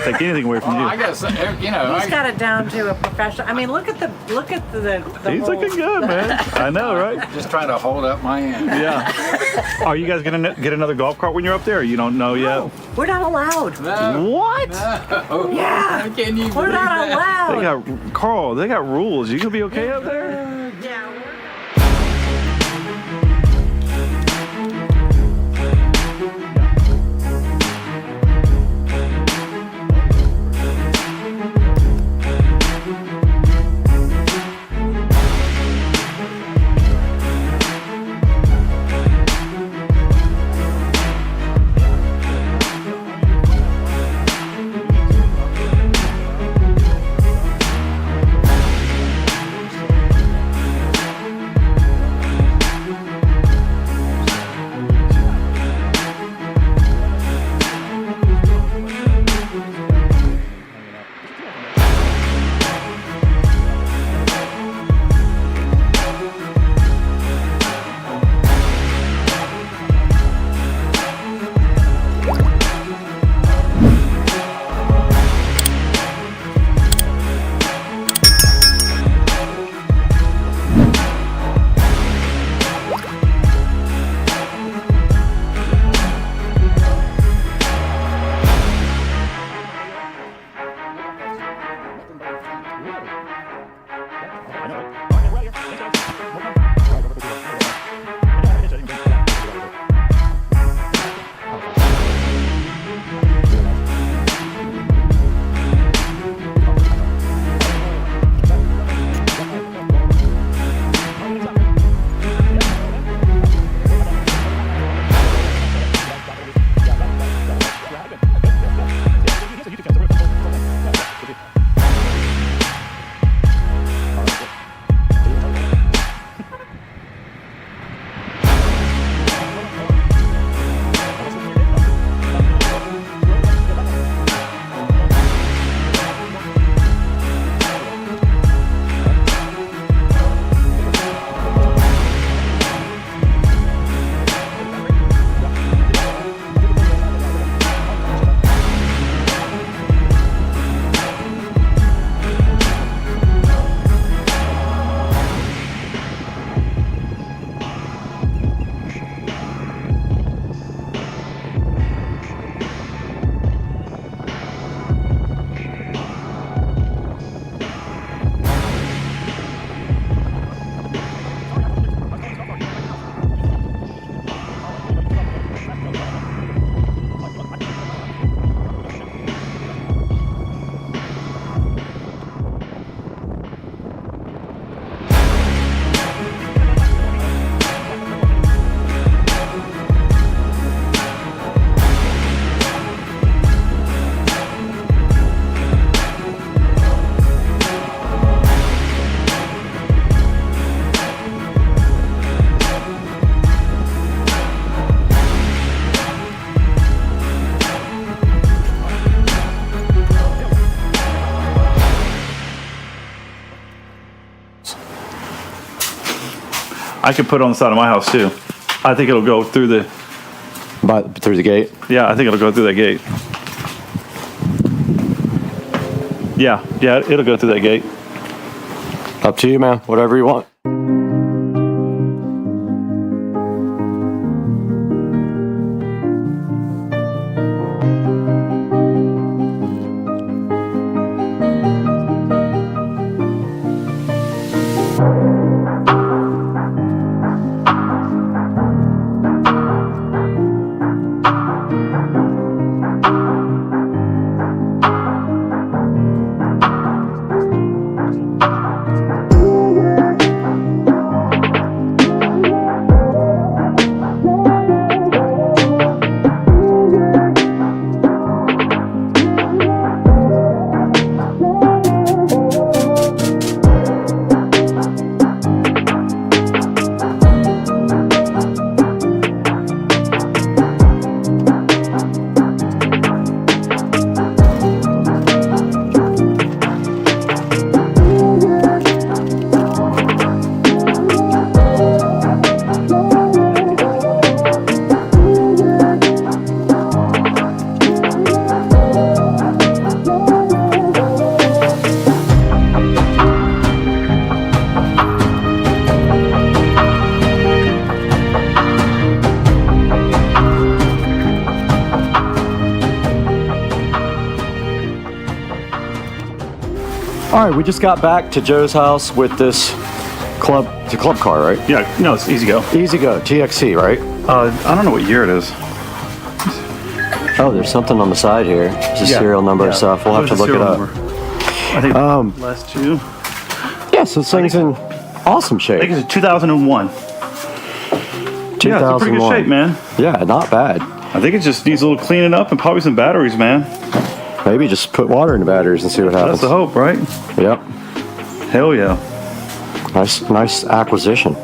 Take anything away from you. I guess you know. He's got it down to a professional. I mean, look at the He's whole... looking good, man. I know, right? Just trying to hold up my end. Yeah. Are you guys gonna get another golf cart when you're up there? Or you don't know yet? We're not allowed. No. What? No. Yeah. Can you We're not allowed. They got Carl. They got rules. You gonna be okay up there? Yeah. I could put it on the side of my house too. I think it'll go through the... Through the gate? Yeah, I think it'll go through that gate. Yeah, it'll go through that gate. Up to you, man. Whatever you want. All right, we just got back to Joe's house with this club, it's a club car, right? Yeah, no, it's Easy Go. Easy Go, TXC, right? I don't know what year it is. Oh, there's something on the side here. It's a serial number and stuff. We'll have to look it up. I think last two. Yeah, so this thing's in awesome shape. I think it's 2001. 2001. Yeah, it's in pretty good shape, man. Yeah, not bad. I think it just needs a little cleaning up and probably some batteries, man. Maybe just put water in the batteries and see what happens. That's the hope, right? Yep. Hell yeah. Nice acquisition.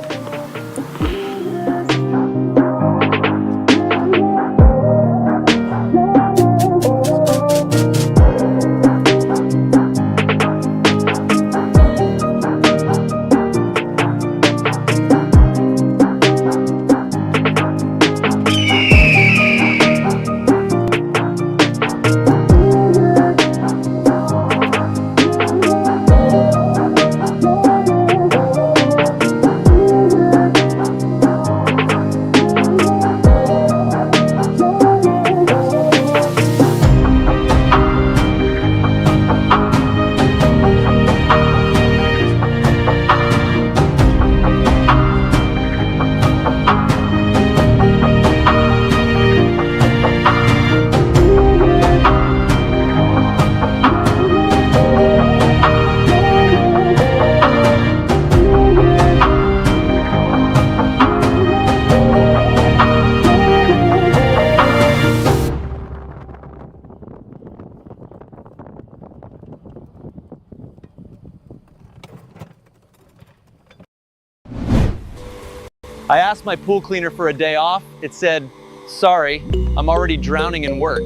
I asked my pool cleaner for a day off. It said, sorry, I'm already drowning in work.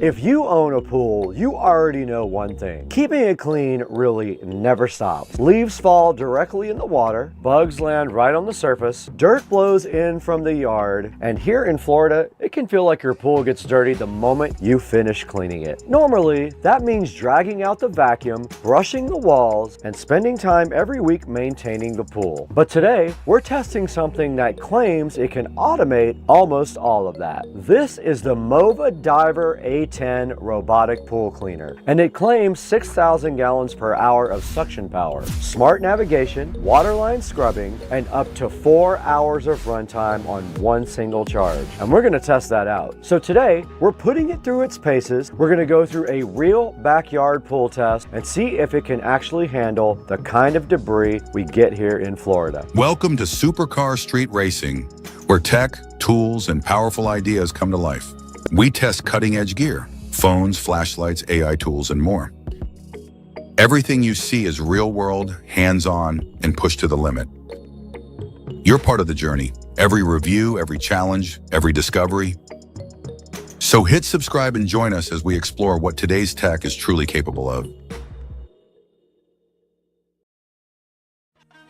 If you own a pool, you already know one thing. Keeping it clean really never stops. Leaves fall directly in the water, bugs land right on the surface, dirt blows in from the yard, and here in Florida, it can feel like your pool gets dirty the moment you finish cleaning it. Normally, that means dragging out the vacuum, brushing the walls, and spending time every week maintaining the pool. But today, we're testing something that claims it can automate almost all of that. This is the Mova Diver A10 robotic pool cleaner, and it claims 6,000 gallons per hour of suction power, smart navigation, waterline scrubbing, and up to 4 hours of runtime on one single charge. And we're gonna test that out. So today, we're putting it through its paces. We're gonna go through a real backyard pool test and see if it can actually handle the kind of debris we get here in Florida. Welcome to Supercar Street Racing, where tech, tools, and powerful ideas come to life. We test cutting-edge gear, phones, flashlights, AI tools, and more. Everything you see is real-world, hands-on, and pushed to the limit. You're part of the journey. Every review, every challenge, every discovery. So hit subscribe and join us as we explore what today's tech is truly capable of.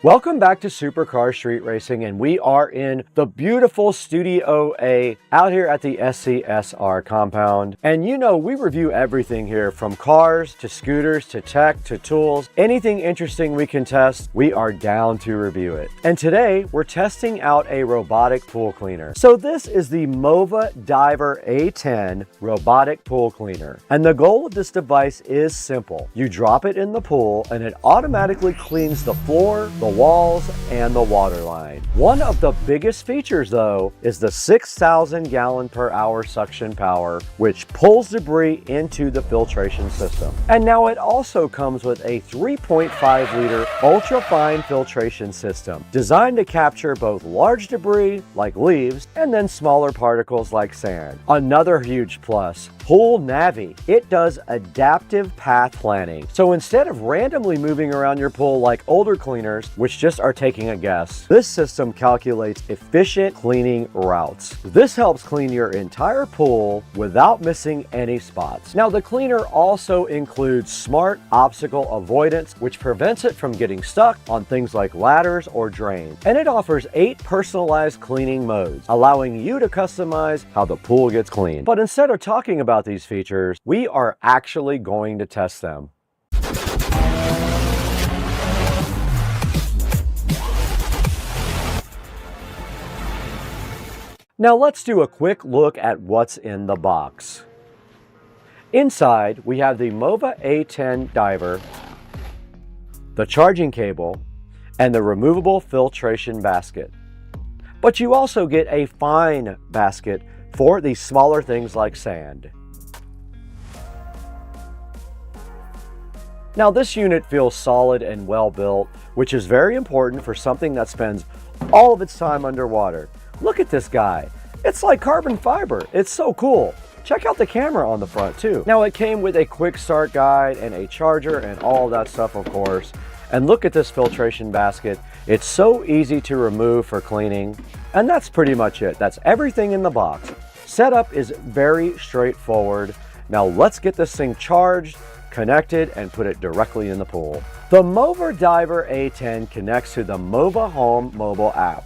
Welcome back to Supercar Street Racing, and we are in the beautiful Studio A out here at the SCSR compound. And you know, we review everything here from cars to scooters to tech to tools. Anything interesting we can test, we are down to review it. And today we're testing out a robotic pool cleaner. So this is the MOVA Diver A10 robotic pool cleaner. And the goal of this device is simple. You drop it in the pool and it automatically cleans the floor, the walls, and the water line. One of the biggest features though is the 6,000 gallon per hour suction power, which pulls debris into the filtration system. And now it also comes with a 3.5 liter ultra fine filtration system designed to capture both large debris like leaves and then smaller particles like sand. Another huge plus, Pool Navi. It does adaptive path planning. So instead of randomly moving around your pool like older cleaners, which just are taking a guess, this system calculates efficient cleaning routes. This helps clean your entire pool without missing any spots. Now, the cleaner also includes smart obstacle avoidance, which prevents it from getting stuck on things like ladders or drains. And it offers 8 personalized cleaning modes, allowing you to customize how the pool gets cleaned. But instead of talking about these features, we are actually going to test them. Now let's do a quick look at what's in the box. Inside, we have the MOVA A10 diver, the charging cable, and the removable filtration basket. But you also get a fine basket for these smaller things like sand. Now this unit feels solid and well built, which is very important for something that spends all of its time underwater. Look at this guy. It's like carbon fiber. It's so cool. Check out the camera on the front too. Now it came with a quick start guide and a charger and all of that stuff, of course. And look at this filtration basket. It's so easy to remove for cleaning. And that's pretty much it. That's everything in the box. Setup is very straightforward. Now let's get this thing charged, connected, and put it directly in the pool. The MOVA Diver A10 connects to the MOVA Home mobile app.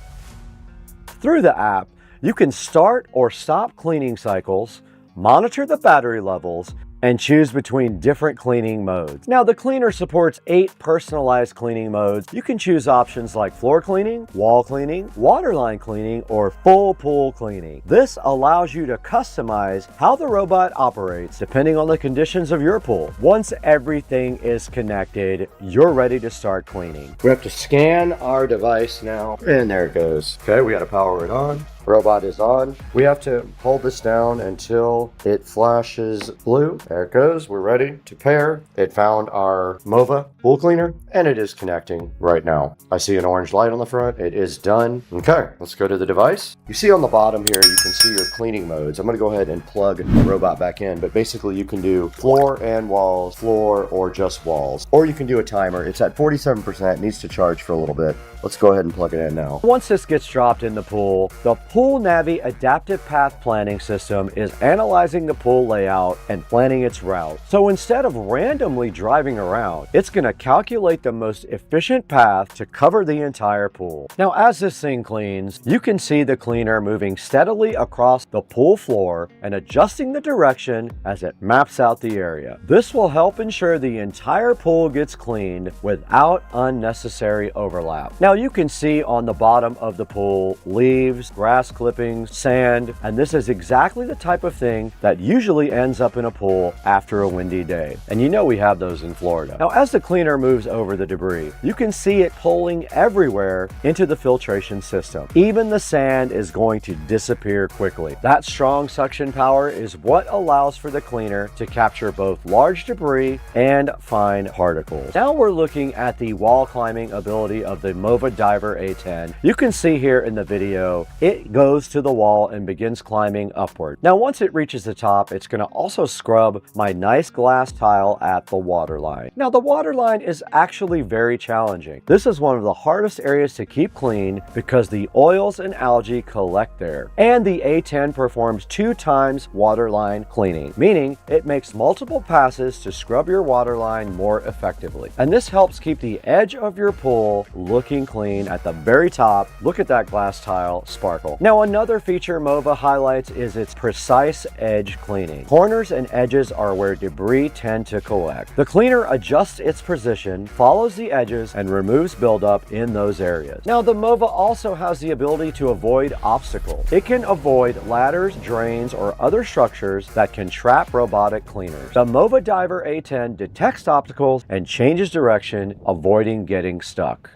Through the app, you can start or stop cleaning cycles, monitor the battery levels, and choose between different cleaning modes. Now the cleaner supports 8 personalized cleaning modes. You can choose options like floor cleaning, wall cleaning, waterline cleaning, or full pool cleaning. This allows you to customize how the robot operates depending on the conditions of your pool. Once everything is connected, you're ready to start cleaning. We have to scan our device now, and there it goes. Okay, we got to power it on. Robot is on. We have to hold this down until it flashes blue. There it goes. We're ready to pair. It found our MOVA pool cleaner and it is connecting right now. I see an orange light on the front. It is done. Okay, let's go to the device. You see on the bottom here, you can see your cleaning modes. I'm going to go ahead and plug the robot back in, but basically you can do floor and walls, floor or just walls, or you can do a timer. It's at 47%, it needs to charge for a little bit. Let's go ahead and plug it in now. Once this gets dropped in the pool Navi adaptive path planning system is analyzing the pool layout and planning its route. So instead of randomly driving around, it's going to calculate the most efficient path to cover the entire pool. Now, as this thing cleans, you can see the cleaner moving steadily across the pool floor and adjusting the direction as it maps out the area. This will help ensure the entire pool gets cleaned without unnecessary overlap. Now, you can see on the bottom of the pool leaves, grass clippings, sand, and this is exactly the type of thing that usually ends up in a pool after a windy day. And you know we have those in Florida. Now, as the cleaner moves over the debris, you can see it pulling everywhere into the filtration system. Even the sand is going to disappear quickly. That strong suction power is what allows for the cleaner to capture both large debris and fine particles. Now we're looking at the wall climbing ability of the MOVA Diver A10. You can see here in the video, it goes to the wall and begins climbing upward. Now, once it reaches the top, it's going to also scrub my nice glass tile at the water line. Now, the water line is actually very challenging. This is one of the hardest areas to keep clean because the oils and algae collect there. And the A10 performs 2 times water line cleaning, meaning it makes multiple passes to scrub your water line more effectively. And this helps keep the edge of your pool looking clean at the very top. Look at that glass tile sparkle. Now, another feature MOVA highlights is its precise edge cleaning. Corners and edges are where debris tend to collect. The cleaner adjusts its position, follows the edges, and removes buildup in those areas. Now, the MOVA also has the ability to avoid obstacles. It can avoid ladders, drains, or other structures that can trap robotic cleaners. The MOVA Diver A10 detects obstacles and changes direction, avoiding getting stuck.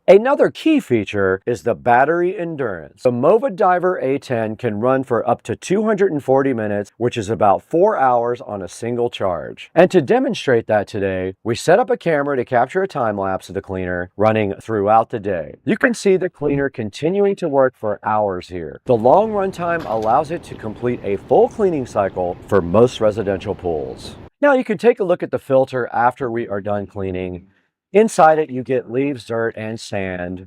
Another key feature is the battery endurance. The MOVA Diver A10 can run for up to 240 minutes, which is about 4 hours on a single charge. And to demonstrate that today, we set up a camera to capture a time lapse of the cleaner running throughout the day. You can see the cleaner continuing to work for hours here. The long runtime allows it to complete a full cleaning cycle for most residential pools. Now you can take a look at the filter after we are done cleaning. Inside it, you get leaves, dirt, and sand.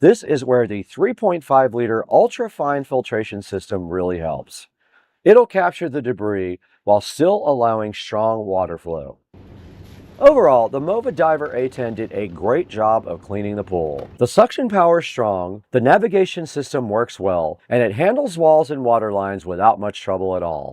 This is where the 3.5 liter ultra fine filtration system really helps. It'll capture the debris while still allowing strong water flow. Overall, the MOVA Diver A10 did a great job of cleaning the pool. The suction power is strong, the navigation system works well, and it handles walls and water lines without much trouble at all.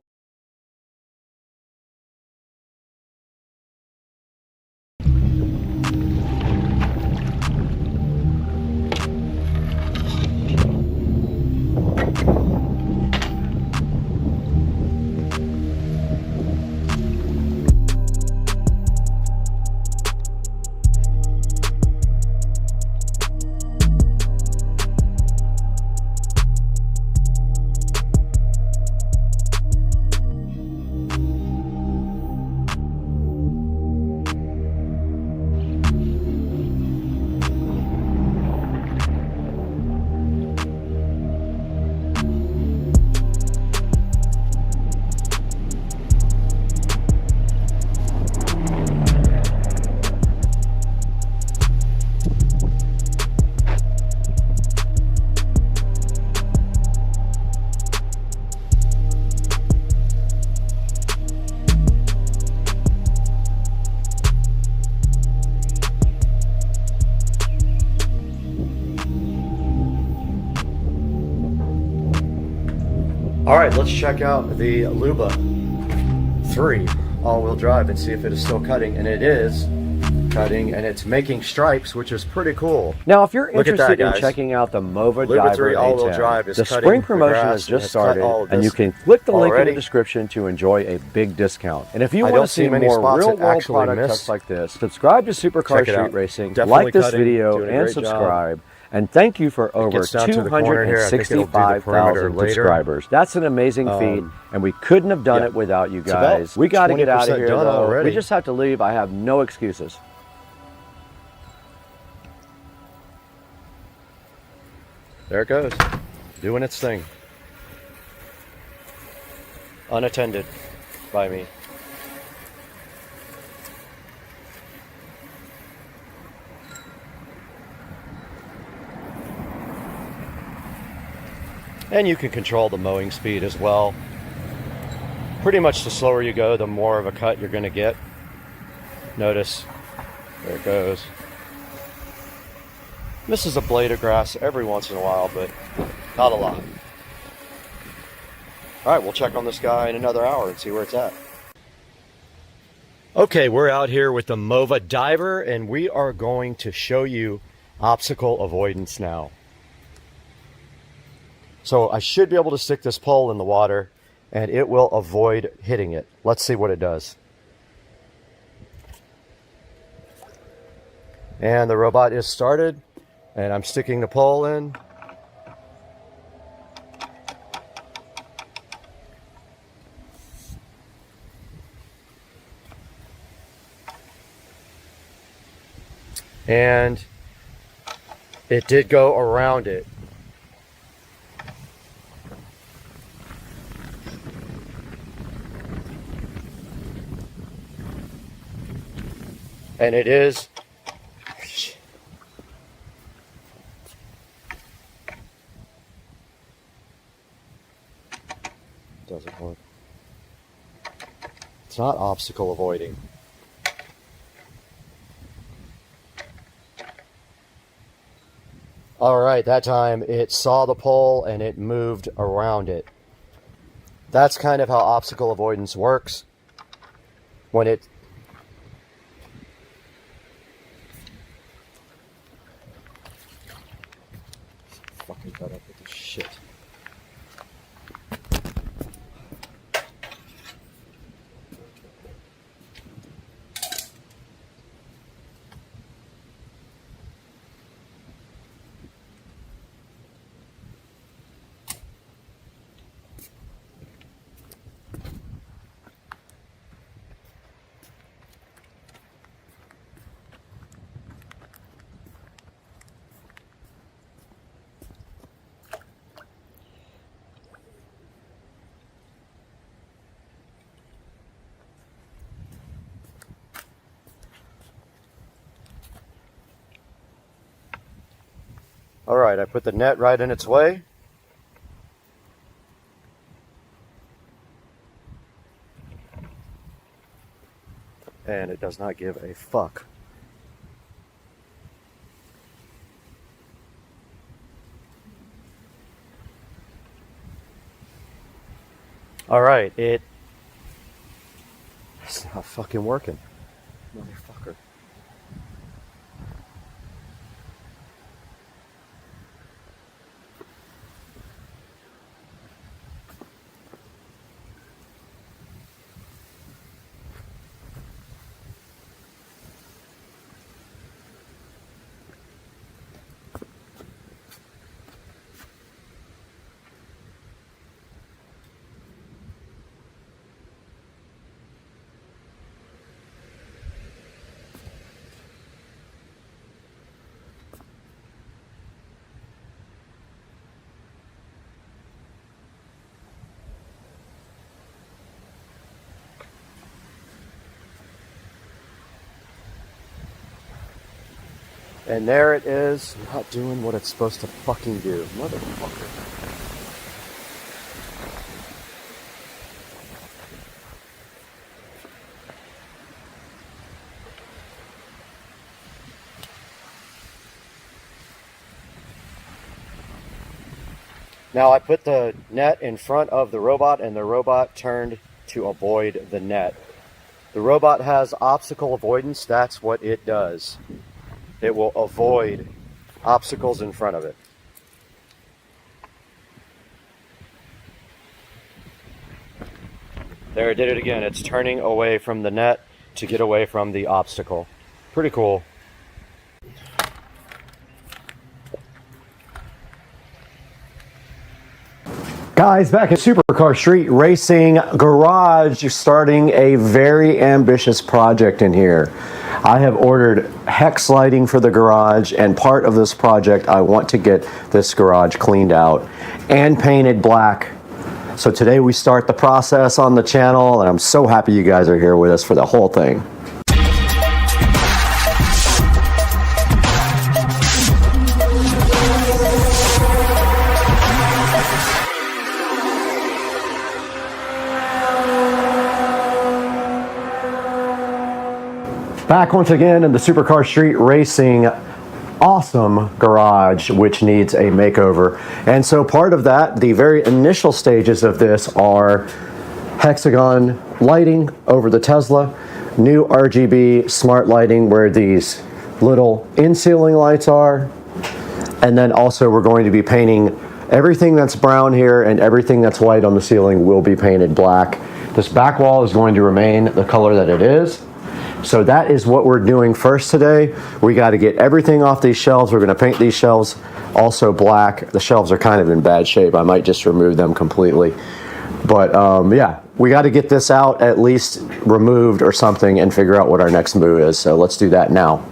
All right, let's check out the Luba 3 all-wheel drive and see if it is still cutting, and it is cutting, and it's making stripes, which is pretty cool. Now, if you're interested in checking out the MOVA Diver A10, the spring promotion has just started, and you can click the link in the description to enjoy a big discount. And if you want to see more real-world product tests like this, subscribe to Supercar Street Racing, like this video, and subscribe. And thank you for over 265,000 subscribers. That's an amazing feat, and we couldn't have done it without you guys. We got to get out of here, though. We just have to leave. I have no excuses. There it goes, doing its thing. Unattended by me. And you can control the mowing speed as well. Pretty much the slower you go, the more of a cut you're going to get. Notice, there it goes. Misses a blade of grass every once in a while, but not a lot. All right, we'll check on this guy in another hour and see where it's at. Okay, we're out here with the MOVA Diver, and we are going to show you obstacle avoidance now. So I should be able to stick this pole in the water and it will avoid hitting it. Let's see what it does. And the robot is started, and I'm sticking the pole in. and it did go around it. And it is doesn't work. It's not obstacle avoiding. All right, that time it saw the pole and it moved around it. That's kind of how obstacle avoidance works. When it fucking cut up with this shit. All right, I put the net right in its way. And it does not give a fuck. All right, it's not fucking working, motherfucker. And there it is, not doing what it's supposed to fucking do. Motherfucker. Now I put the net in front of the robot and the robot turned to avoid the net. The robot has obstacle avoidance, that's what it does. It will avoid obstacles in front of it. There, it did it again. It's turning away from the net to get away from the obstacle. Pretty cool. Guys, back at Supercar Street Racing Garage, you're starting a very ambitious project in here. I have ordered hex lighting for the garage, and part of this project, I want to get this garage cleaned out and painted black. So today we start the process on the channel, and I'm so happy you guys are here with us for the whole thing. Back once again in the Supercar Street Racing awesome garage, which needs a makeover. And so part of that, the very initial stages of this are hexagon lighting over the Tesla, new RGB smart lighting where these little in-ceiling lights are, and then also we're going to be painting everything that's brown here and everything that's white on the ceiling will be painted black. This back wall is going to remain the color that it is. So that is what we're doing first today. We got to get everything off these shelves. We're going to paint these shelves also black. The shelves are kind of in bad shape. I might just remove them completely. But yeah, we got to get this out, at least removed or something, and figure out what our next move is. So let's do that now.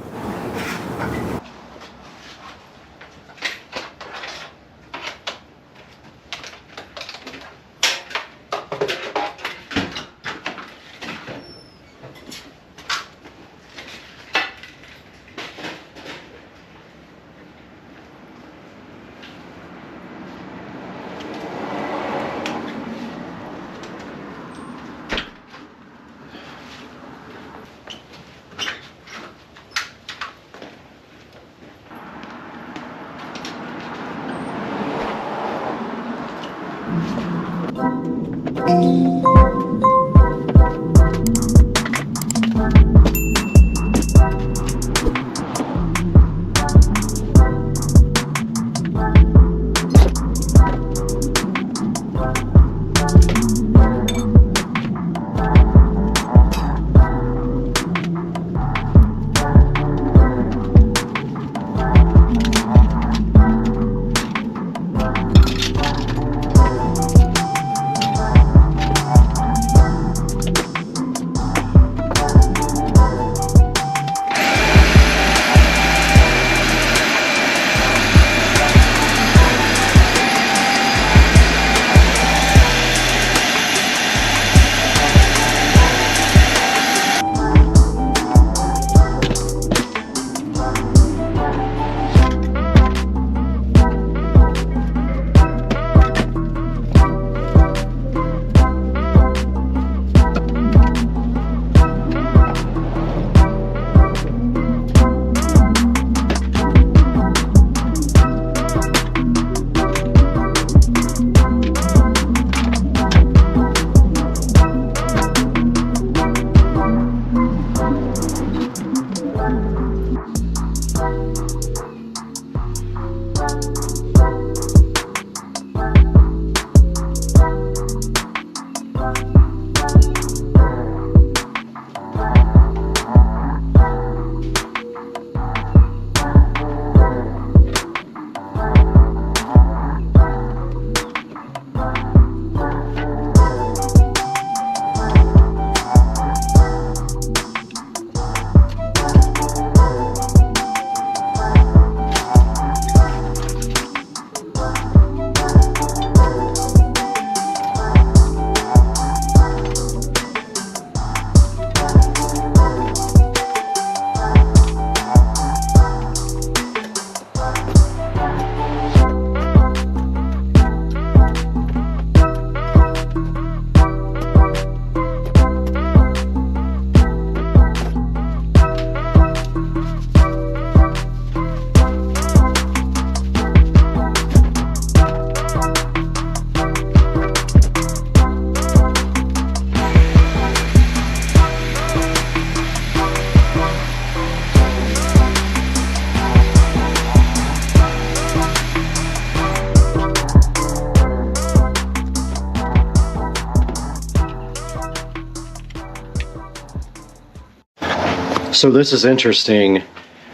So this is interesting.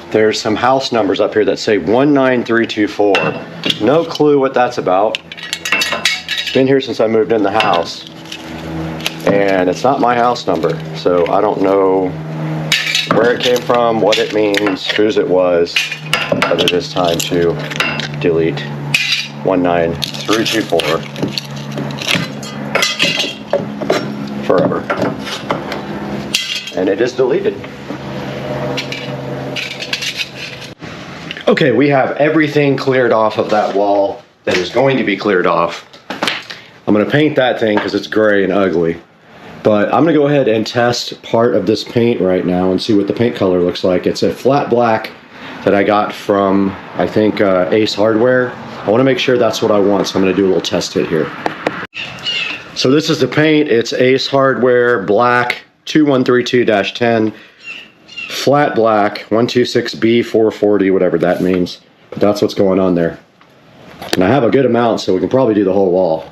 There's some house numbers up here that say 19324. No clue what that's about. It's been here since I moved in the house. And it's not my house number. So I don't know where it came from, what it means, whose it was. But it is time to delete 19324 forever. And it is deleted. Okay, we have everything cleared off of that wall that is going to be cleared off. I'm gonna paint that thing because it's gray and ugly. But I'm gonna go ahead and test part of this paint right now and see what the paint color looks like. It's a flat black that I got from, I think, Ace Hardware. I wanna make sure that's what I want, so I'm gonna do a little test hit here. So this is the paint. It's Ace Hardware black 2132-10. Flat black 126B440, whatever that means. But that's what's going on there. And I have a good amount, so we can probably do the whole wall.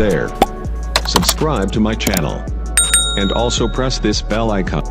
there. Subscribe to my channel. And also press this bell icon.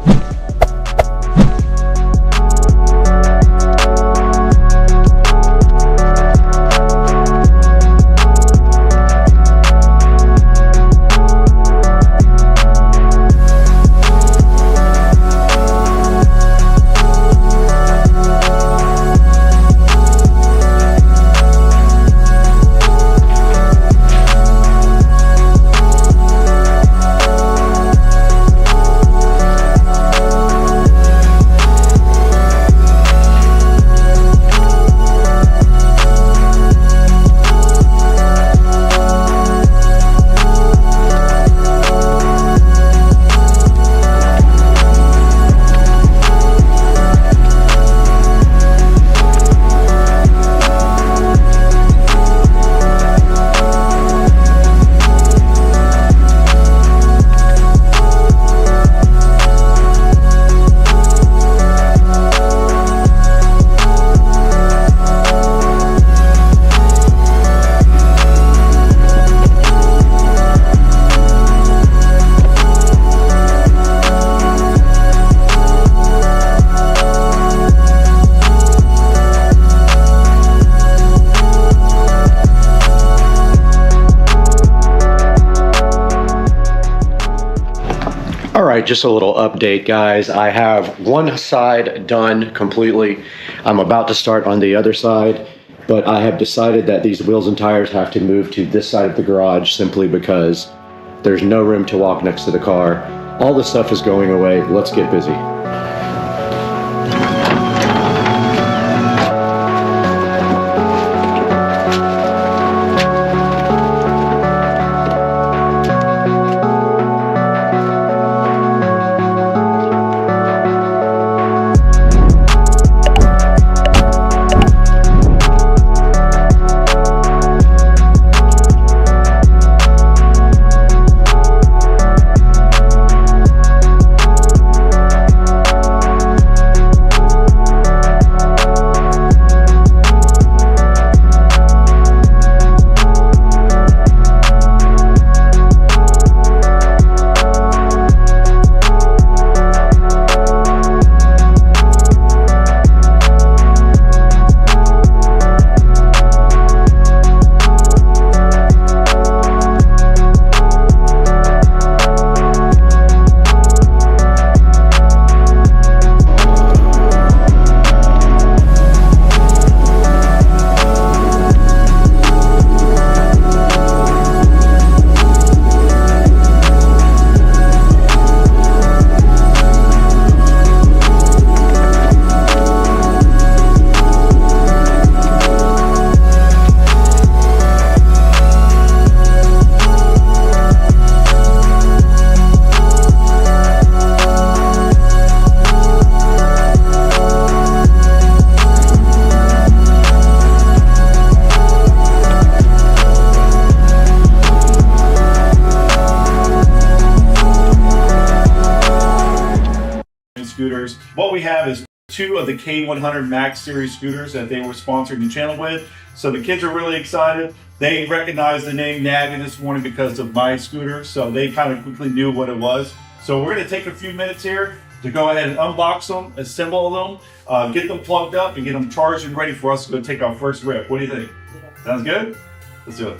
Alright, just a little update, guys. I have one side done completely. I'm about to start on the other side, but I have decided that these wheels and tires have to move to this side of the garage simply because there's no room to walk next to the car. All the stuff is going away. Let's get busy. Scooters. What we have is two of the K100 Max series scooters that they were sponsoring the channel with. So the kids are really excited. They recognized the name Navi this morning because of my scooter, so they kind of quickly knew what it was. So we're going to take a few minutes here to go ahead and unbox them, assemble them, get them plugged up, and get them charged and ready for us to go take our first rip. What do you think? Sounds good? Let's do it.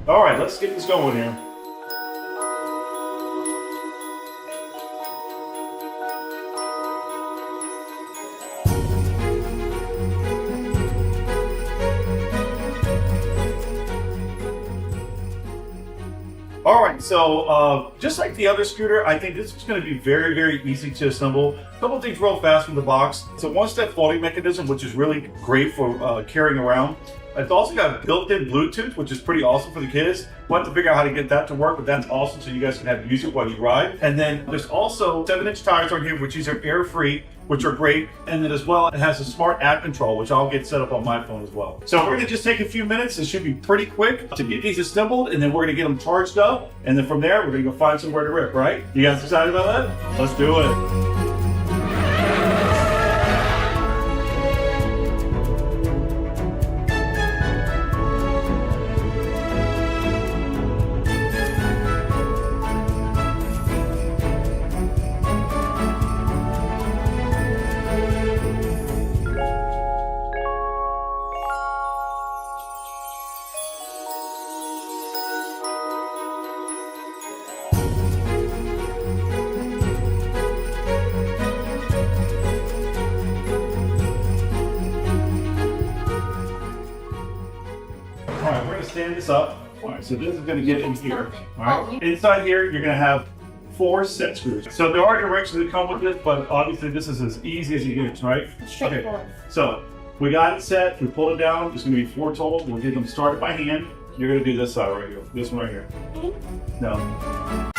All right, let's get this going here. All right, so just like the other scooter, I think this is going to be very, very easy to assemble. A couple things real fast from the box. It's a one-step folding mechanism, which is really great for carrying around. It's also got built-in Bluetooth, which is pretty awesome for the kids. We'll have to figure out how to get that to work, but that's awesome so you guys can have music while you ride. And then there's also 7-inch tires on here, which these are air-free, which are great. And then as well, it has a smart app control, which I'll get set up on my phone as well. So we're gonna just take a few minutes. It should be pretty quick to get these assembled, and then we're gonna get them charged up. And then from there, we're gonna go find somewhere to rip, right? You guys excited about that? Let's do it. this up. All right, so this is going to get in here. All right, inside here you're going to have 4 set screws. So there are directions that come with this, but obviously this is as easy as it gets, right? Okay, so we got it set, we pulled it down, there's gonna be 4 total. We'll get them started by hand. You're gonna do this side right here, this one right here. No.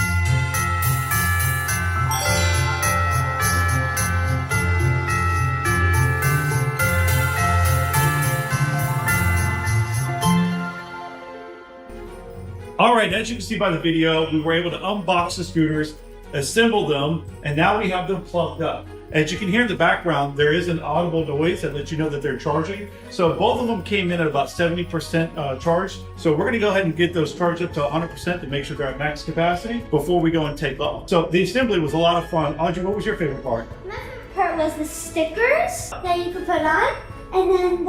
All right, as you can see by the video, we were able to unbox the scooters, assemble them, and now we have them plugged up. As you can hear in the background, there is an audible noise that lets you know that they're charging. So both of them came in at about 70% charged. So we're gonna go ahead and get those charged up to 100% to make sure they're at max capacity before we go and take off. So the assembly was a lot of fun. Audrey, what was your favorite part? My favorite part was the stickers that you could put on, and then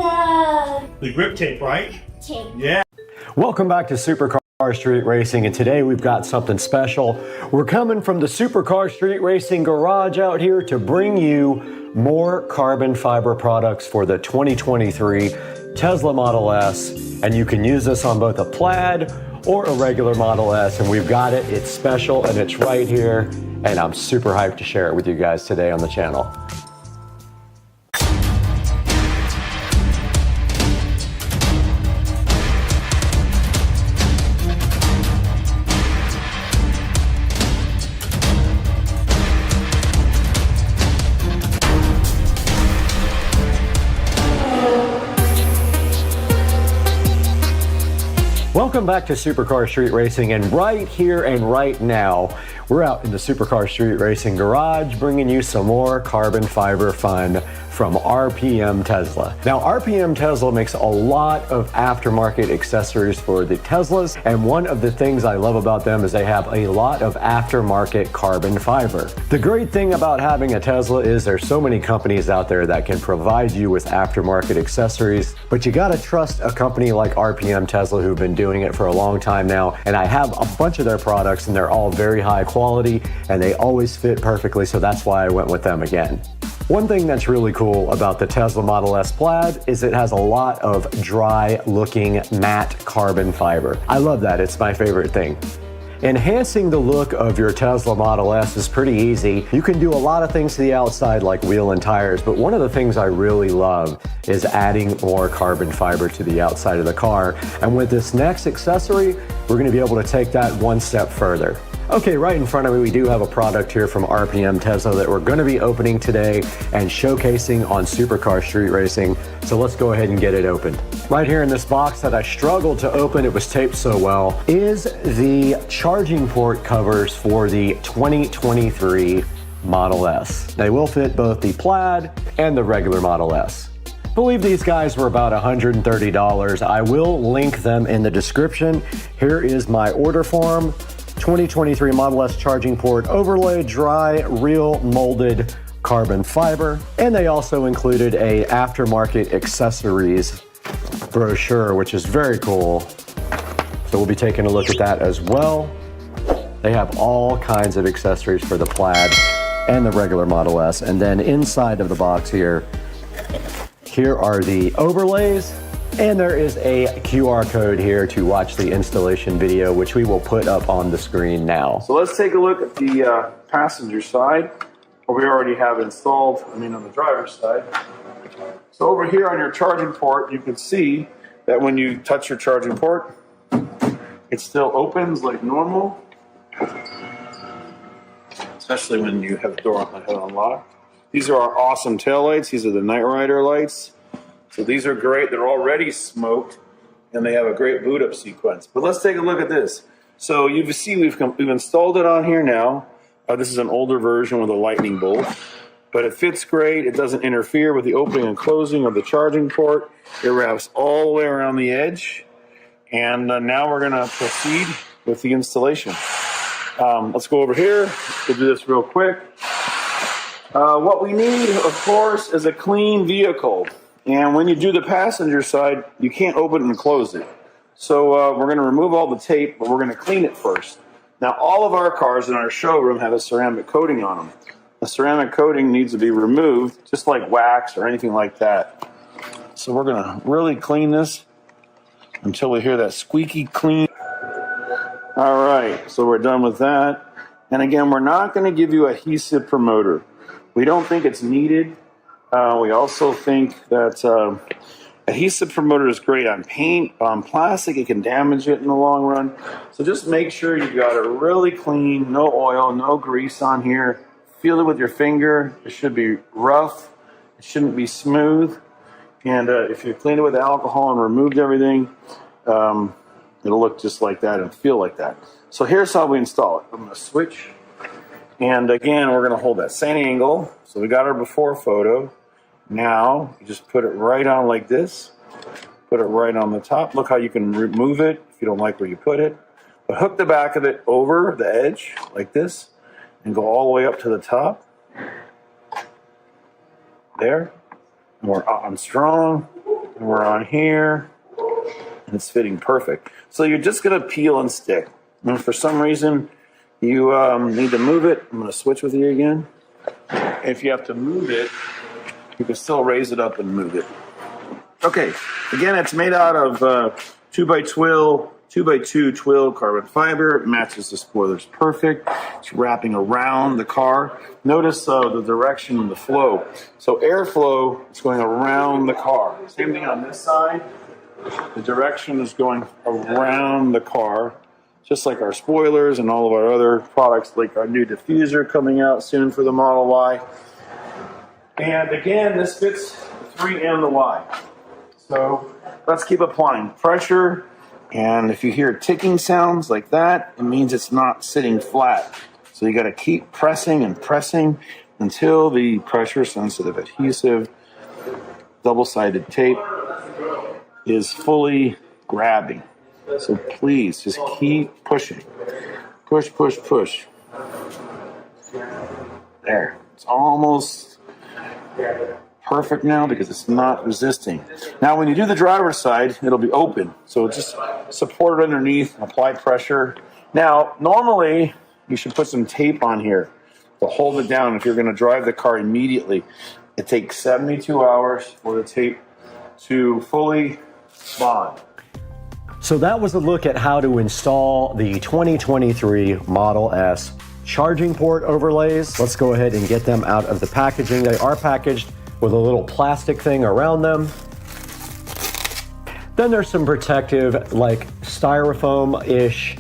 the grip tape, right? Tape. Yeah. Welcome back to Supercar Street Racing, and today we've got something special. We're coming from the Supercar Street Racing garage out here to bring you more carbon fiber products for the 2023 Tesla Model S, and you can use this on both a Plaid or a regular Model S, and we've got it. It's special and it's right here, and I'm super hyped to share it with you guys today on the channel. Welcome back to Supercar Street Racing, and right here and right now, we're out in the Supercar Street Racing garage bringing you some more carbon fiber fun from RPM Tesla. Now, RPM Tesla makes a lot of aftermarket accessories for the Teslas, and one of the things I love about them is they have a lot of aftermarket carbon fiber. The great thing about having a Tesla is there's so many companies out there that can provide you with aftermarket accessories, but you gotta trust a company like RPM Tesla who've been doing it for a long time now, and I have a bunch of their products and they're all very high quality and they always fit perfectly, so that's why I went with them again. One thing that's really cool about the Tesla Model S Plaid is it has a lot of dry looking matte carbon fiber. I love that, it's my favorite thing. Enhancing the look of your Tesla Model S is pretty easy. You can do a lot of things to the outside like wheel and tires, but one of the things I really love is adding more carbon fiber to the outside of the car. And with this next accessory, we're gonna be able to take that one step further. Okay, right in front of me, we do have a product here from RPM Tesla that we're gonna be opening today and showcasing on Supercar Street Racing. So let's go ahead and get it opened. Right here in this box that I struggled to open, it was taped so well, is the charging port covers for the 2023 Model S. They will fit both the Plaid and the regular Model S. I believe these guys were about $130. I will link them in the description. Here is my order form. 2023 Model S charging port overlay, dry, real molded carbon fiber. And they also included a aftermarket accessories brochure, which is very cool. So we'll be taking a look at that as well. They have all kinds of accessories for the Plaid and the regular Model S. And then inside of the box here are the overlays. And there is a QR code here to watch the installation video, which we will put up on the screen now. So let's take a look at the passenger side, what we already have installed, on the driver's side. So over here on your charging port, you can see that when you touch your charging port, it still opens like normal, especially when you have the door unlocked. These are our awesome tail lights. These are the Night Rider lights. So these are great. They're already smoked, and they have a great boot up sequence. But let's take a look at this. So you see we've installed it on here now. This is an older version with a lightning bolt, but it fits great. It doesn't interfere with the opening and closing of the charging port. It wraps all the way around the edge. And now we're gonna proceed with the installation. Let's go over here. We'll do this real quick. What we need, of course, is a clean vehicle. And when you do the passenger side, you can't open and close it. So we're going to remove all the tape, but we're going to clean it first. Now, all of our cars in our showroom have a ceramic coating on them. The ceramic coating needs to be removed, just like wax or anything like that. So we're going to really clean this until we hear that squeaky clean. All right, so we're done with that. And again, we're not going to give you adhesive promoter. We don't think it's needed. We also think that adhesive promoter is great on paint, on plastic. It can damage it in the long run. So just make sure you got it really clean, no oil, no grease on here. Feel it with your finger. It should be rough. It shouldn't be smooth. And if you clean it with alcohol and removed everything, it'll look just like that and feel like that. So here's how we install it. I'm going to switch. And again, we're going to hold that same angle. So we got our before photo. Now, you just put it right on like this. Put it right on the top. Look how you can remove it if you don't like where you put it. But hook the back of it over the edge like this and go all the way up to the top. There. And we're on strong. And we're on here. And it's fitting perfect. So you're just going to peel and stick. And if for some reason you need to move it, I'm going to switch with you again. If you have to move it, you can still raise it up and move it. Okay, again, it's made out of 2x2 twill carbon fiber. It matches the spoilers perfect. It's wrapping around the car. Notice the direction and the flow. So airflow is going around the car. Same thing on this side. The direction is going around the car, just like our spoilers and all of our other products, like our new diffuser coming out soon for the Model Y. And again, this fits the 3 and the Y. So let's keep applying pressure. And if you hear ticking sounds like that, it means it's not sitting flat. So you got to keep pressing and pressing until the pressure sensitive adhesive double-sided tape is fully grabbing. So please just keep pushing. Push, push, push. There. It's almost perfect now because it's not resisting. Now when you do the driver's side, it'll be open. So just support it underneath, apply pressure. Now, normally you should put some tape on here to hold it down if you're going to drive the car immediately. It takes 72 hours for the tape to fully bond. So that was a look at how to install the 2023 Model S charging port overlays. Let's go ahead and get them out of the packaging. They are packaged with a little plastic thing around them. Then there's some protective, like styrofoam-ish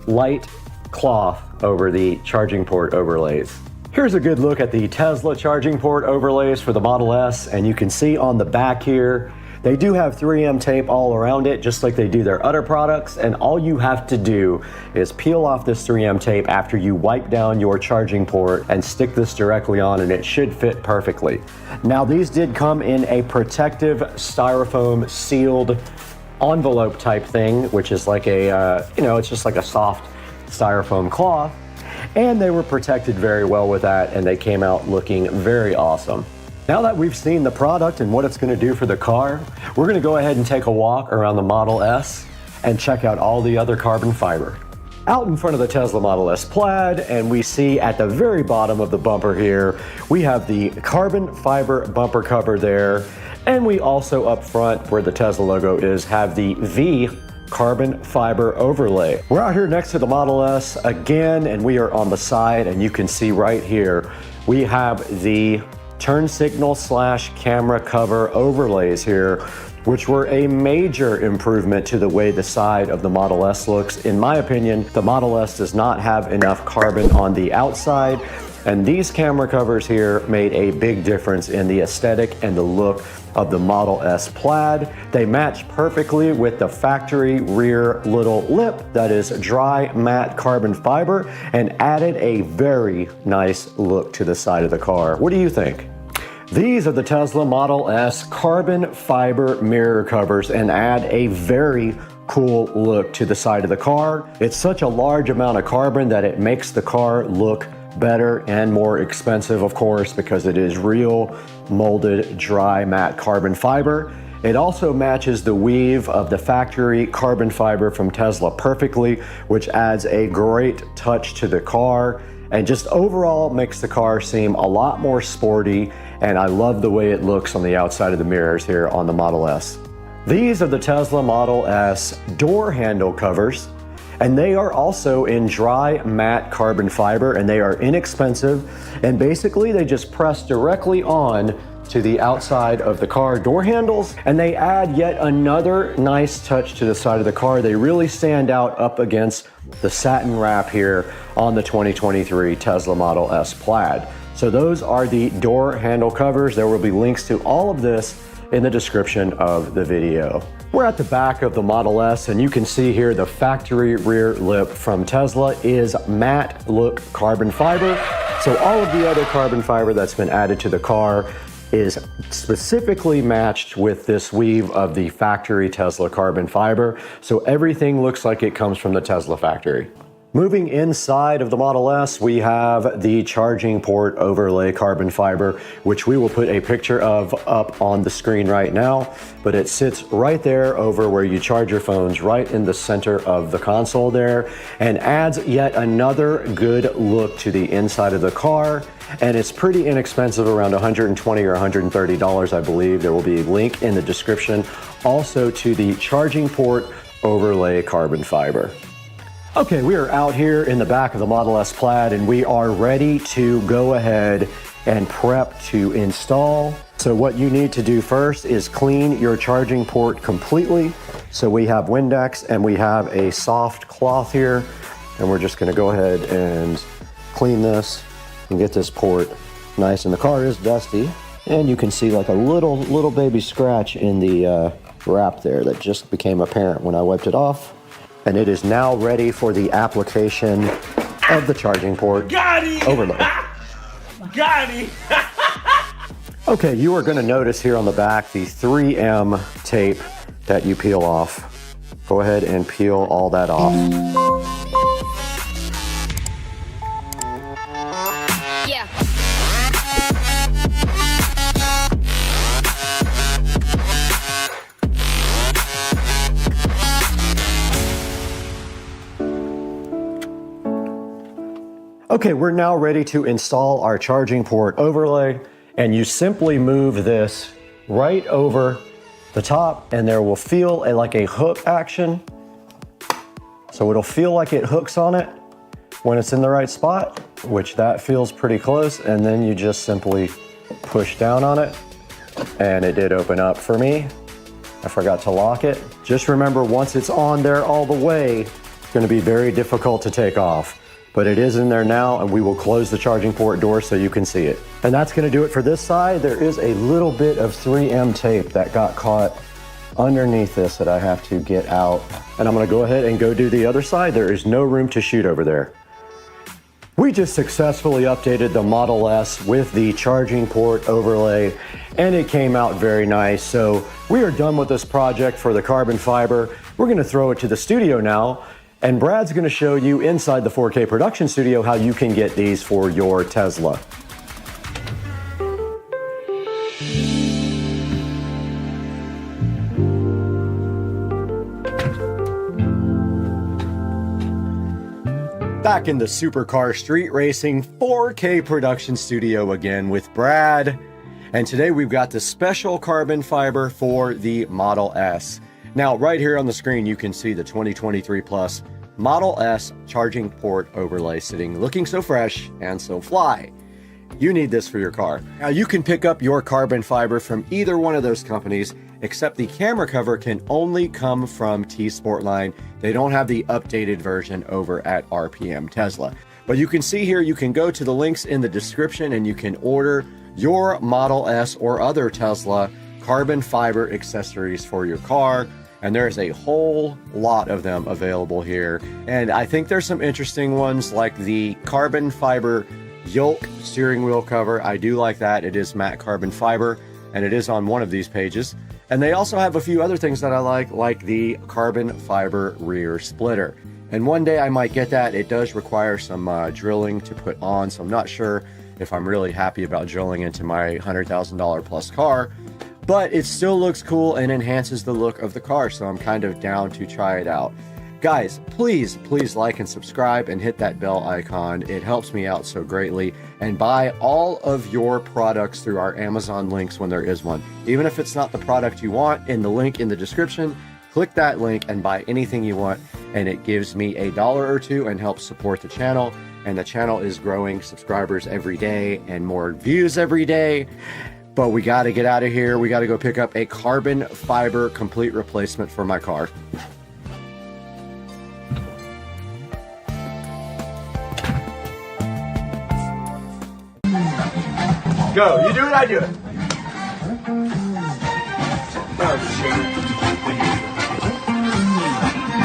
light cloth over the charging port overlays. Here's a good look at the Tesla charging port overlays for the Model S, and you can see on the back here, they do have 3M tape all around it, just like they do their other products, and all you have to do is peel off this 3M tape after you wipe down your charging port and stick this directly on, and it should fit perfectly. Now, these did come in a protective styrofoam sealed envelope type thing, which is like a, it's just like a soft styrofoam cloth, and they were protected very well with that, and they came out looking very awesome. Now that we've seen the product and what it's going to do for the car, we're going to go ahead and take a walk around the Model S and check out all the other carbon fiber. Out in front of the Tesla Model S Plaid, and we see at the very bottom of the bumper here, we have the carbon fiber bumper cover there, and we also up front where the Tesla logo is have the V carbon fiber overlay. We're out here next to the Model S again, and we are on the side, and you can see right here, we have the turn signal / camera cover overlays here, which were a major improvement to the way the side of the Model S looks. In my opinion, the Model S does not have enough carbon on the outside, and these camera covers here made a big difference in the aesthetic and the look of the Model S Plaid. They match perfectly with the factory rear little lip that is dry matte carbon fiber and added a very nice look to the side of the car. What do you think? These are the Tesla Model S carbon fiber mirror covers and add a very cool look to the side of the car. It's such a large amount of carbon that it makes the car look better and more expensive, of course, because it is real molded dry matte carbon fiber. It also matches the weave of the factory carbon fiber from Tesla perfectly, which adds a great touch to the car and just overall makes the car seem a lot more sporty, and I love the way it looks on the outside of the mirrors here on the Model S. These are the Tesla Model S door handle covers, and they are also in dry matte carbon fiber, and they are inexpensive, and basically they just press directly on to the outside of the car door handles, and they add yet another nice touch to the side of the car. They really stand out up against the satin wrap here on the 2023 Tesla Model S Plaid. So those are the door handle covers. There will be links to all of this in the description of the video. We're at the back of the Model S, and you can see here the factory rear lip from Tesla is matte look carbon fiber. So all of the other carbon fiber that's been added to the car is specifically matched with this weave of the factory Tesla carbon fiber. So everything looks like it comes from the Tesla factory. Moving inside of the Model S, we have the charging port overlay carbon fiber, which we will put a picture of up on the screen right now, but it sits right there over where you charge your phones, right in the center of the console there, and adds yet another good look to the inside of the car. And it's pretty inexpensive, around $120 or $130, I believe. There will be a link in the description also to the charging port overlay carbon fiber. Okay, we are out here in the back of the Model S Plaid, and we are ready to go ahead and prep to install. So what you need to do first is clean your charging port completely. So we have Windex and we have a soft cloth here, and we're just gonna go ahead and clean this and get this port nice. And the car is dusty, and you can see like a little baby scratch in the wrap there that just became apparent when I wiped it off. And it is now ready for the application of the charging port overlay. Got it! Okay, you are gonna notice here on the back the 3M tape that you peel off. Go ahead and peel all that off. Yeah. Okay, we're now ready to install our charging port overlay, and you simply move this right over the top, and there will feel like a hook action. So it'll feel like it hooks on it when it's in the right spot, which that feels pretty close, and then you just simply push down on it, and it did open up for me. I forgot to lock it. Just remember, once it's on there all the way, it's gonna be very difficult to take off. But it is in there now, and we will close the charging port door so you can see it. And that's gonna do it for this side. There is a little bit of 3M tape that got caught underneath this that I have to get out. And I'm gonna go ahead and go do the other side. There is no room to shoot over there. We just successfully updated the Model S with the charging port overlay, and it came out very nice. So we are done with this project for the carbon fiber. We're gonna throw it to the studio now, and Brad's gonna show you inside the 4K production studio how you can get these for your Tesla. Back in the Supercar Street Racing 4K production studio again with Brad. And today we've got the special carbon fiber for the Model S. Now, right here on the screen, you can see the 2023 Plus Model S charging port overlay sitting, looking so fresh and so fly. You need this for your car. Now, you can pick up your carbon fiber from either one of those companies, except the camera cover can only come from T-Sportline. They don't have the updated version over at RPM Tesla. But you can see here, you can go to the links in the description and you can order your Model S or other Tesla carbon fiber accessories for your car. And there's a whole lot of them available here. And I think there's some interesting ones like the carbon fiber yoke steering wheel cover. I do like that. It is matte carbon fiber, and it is on one of these pages. And they also have a few other things that I like the carbon fiber rear splitter. And one day I might get that. It does require some drilling to put on, so I'm not sure if I'm really happy about drilling into my $100,000 plus car. But it still looks cool and enhances the look of the car, so I'm kind of down to try it out. Guys, please like and subscribe and hit that bell icon. It helps me out so greatly. And buy all of your products through our Amazon links when there is one. Even if it's not the product you want, in the link in the description, click that link and buy anything you want. And it gives me $1 or $2 and helps support the channel. And the channel is growing subscribers every day and more views every day. But we got to get out of here. We got to go pick up a carbon fiber complete replacement for my car. Go, you do it, I do it.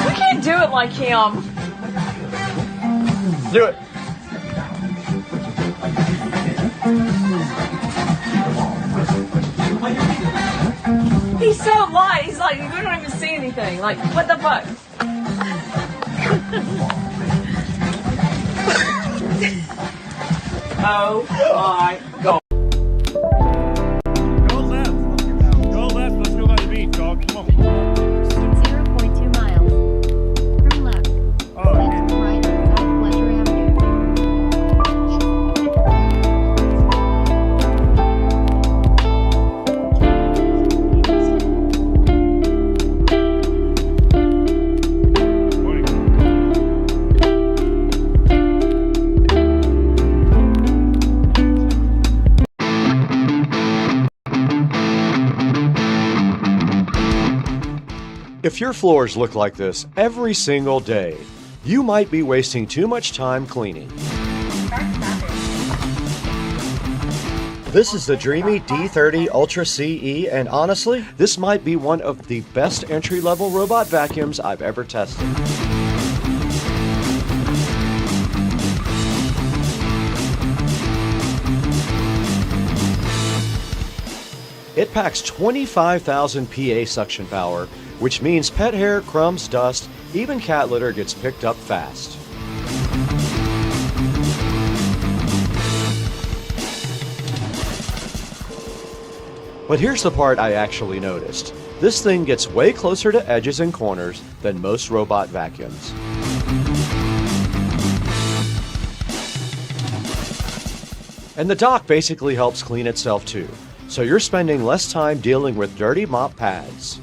We can't do it like him. Do it. He's so light. He's like, you don't even see anything. Like, what the fuck? Oh my God. Go left. Let's go by the beach, dog. Come on. 0.2 miles. Turn left. Oh, Then right on South Pleasure Avenue. If your floors look like this every single day, you might be wasting too much time cleaning. This is the Hdmi D30 Ultra CE, and honestly, this might be one of the best entry-level robot vacuums I've ever tested. It packs 25,000 PA suction power, which means pet hair, crumbs, dust, even cat litter gets picked up fast. But here's the part I actually noticed. This thing gets way closer to edges and corners than most robot vacuums. And the dock basically helps clean itself too, so you're spending less time dealing with dirty mop pads.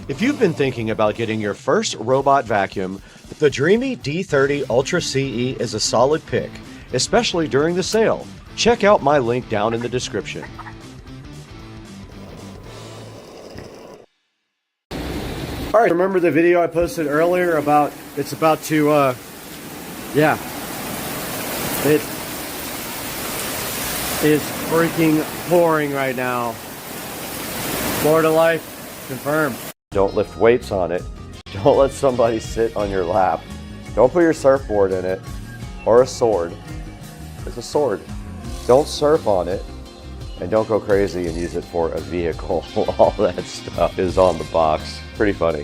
If you've been thinking about getting your first robot vacuum, the Hdmi D30 Ultra CE is a solid pick, especially during the sale. Check out my link down in the description. All right, remember the video I posted earlier about it's about to, yeah. It is freaking pouring right now. Florida life confirmed. Don't lift weights on it. Don't let somebody sit on your lap. Don't put your surfboard in it or a sword. It's a sword. Don't surf on it, and don't go crazy and use it for a vehicle. All that stuff is on the box. Pretty funny.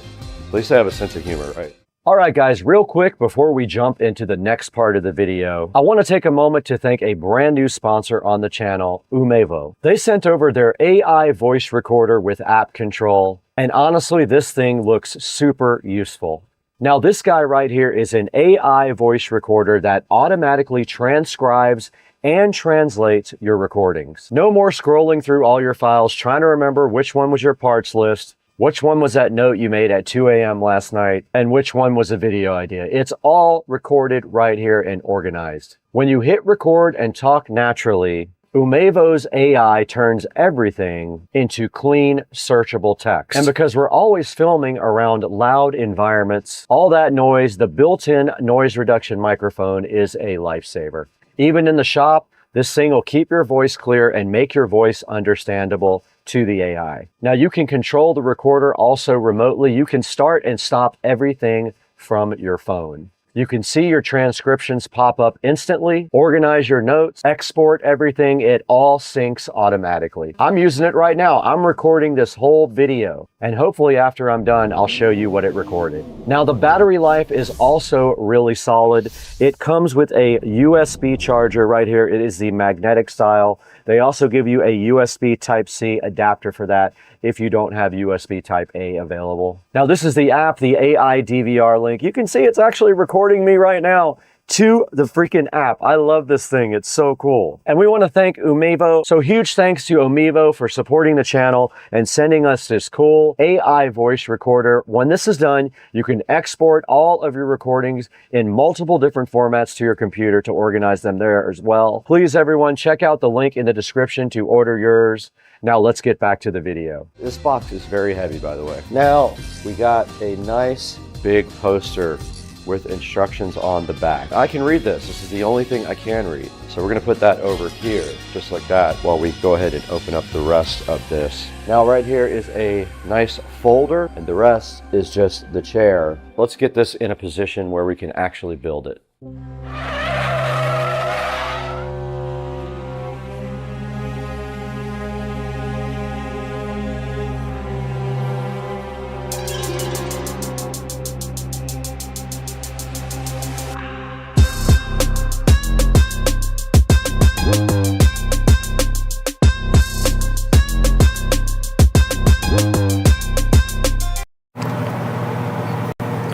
At least I have a sense of humor, right? All right, guys, real quick before we jump into the next part of the video, I want to take a moment to thank a brand new sponsor on the channel, Umevo. They sent over their AI voice recorder with app control, and honestly, this thing looks super useful. Now, this guy right here is an AI voice recorder that automatically transcribes and translates your recordings. No more scrolling through all your files trying to remember which one was your parts list, which one was that note you made at 2 a.m. last night, and which one was a video idea. It's all recorded right here and organized. When you hit record and talk naturally, Umevo's AI turns everything into clean, searchable text. And because we're always filming around loud environments, all that noise, the built-in noise reduction microphone is a lifesaver. Even in the shop, this thing will keep your voice clear and make your voice understandable to the AI. Now, you can control the recorder also remotely. You can start and stop everything from your phone. You can see your transcriptions pop up instantly, organize your notes, export everything. It all syncs automatically. I'm using it right now. I'm recording this whole video, and hopefully after I'm done, I'll show you what it recorded. Now, the battery life is also really solid. It comes with a USB charger right here. It is the magnetic style. They also give you a USB Type-C adapter for that. if you don't have USB Type A available. Now this is the app, the AI DVR link. You can see it's actually recording me right now to the freaking app. I love this thing. It's so cool. And we want to thank Umevo. So huge thanks to Umevo for supporting the channel and sending us this cool AI voice recorder. When this is done, you can export all of your recordings in multiple different formats to your computer to organize them there as well. Please everyone, check out the link in the description to order yours. Now let's get back to the video. This box is very heavy, by the way. Now we got a nice big poster with instructions on the back. I can read this. This is the only thing I can read. So we're gonna put that over here, just like that, while we go ahead and open up the rest of this. Now right here is a nice folder, and the rest is just the chair. Let's get this in a position where we can actually build it.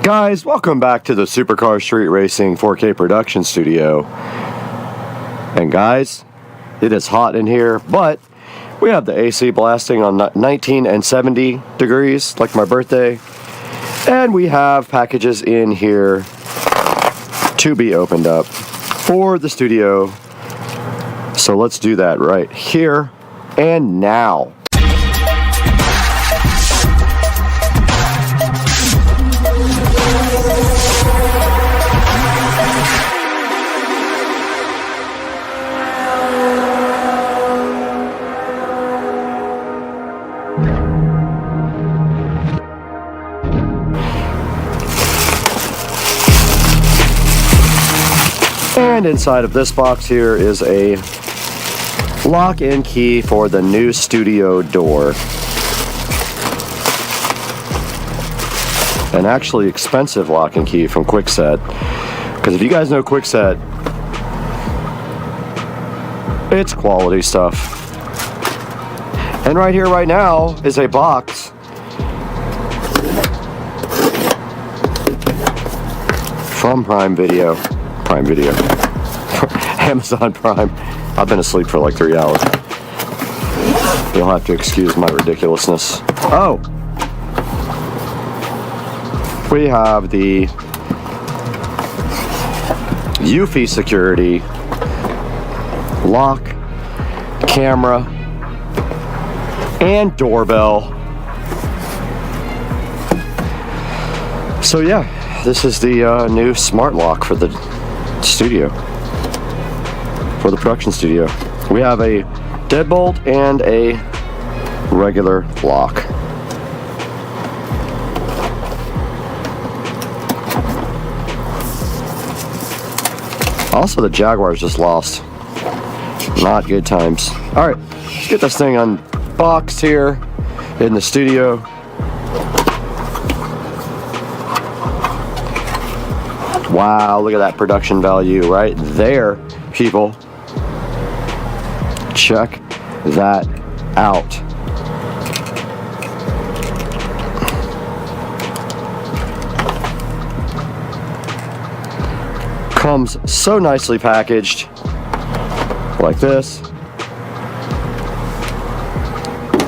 Guys, welcome back to the Supercar Street Racing 4K production studio. And guys, it is hot in here, but we have the AC blasting on 19 and 70 degrees, like my birthday. And we have packages in here to be opened up for the studio. So let's do that right here and now. And inside of this box here is a lock and key for the new studio door. An actually expensive lock and key from Kwikset. Because if you guys know Kwikset, it's quality stuff. And right here, right now, is a box from Prime Video. Amazon Prime. I've been asleep for like 3 hours. You'll have to excuse my ridiculousness. Oh! We have the Eufy security lock, camera, and doorbell. So yeah, this is the new smart lock for the studio, for the production studio. We have a deadbolt and a regular lock. Also, the Jaguars just lost. Not good times. All right, let's get this thing unboxed here in the studio. Wow, look at that production value right there, people. Check that out. Comes so nicely packaged, like this.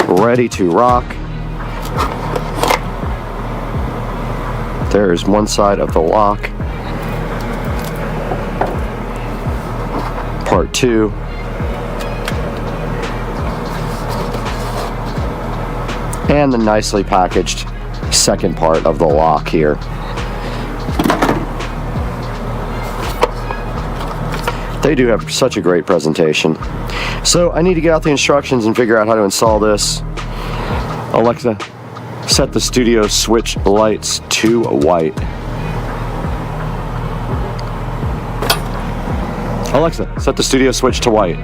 Ready to rock. There's one side of the lock. Part 2. And the nicely packaged second part of the lock here. They do have such a great presentation. So I need to get out the instructions and figure out how to install this. Alexa, set the studio switch lights to white. Alexa, set the studio switch to white.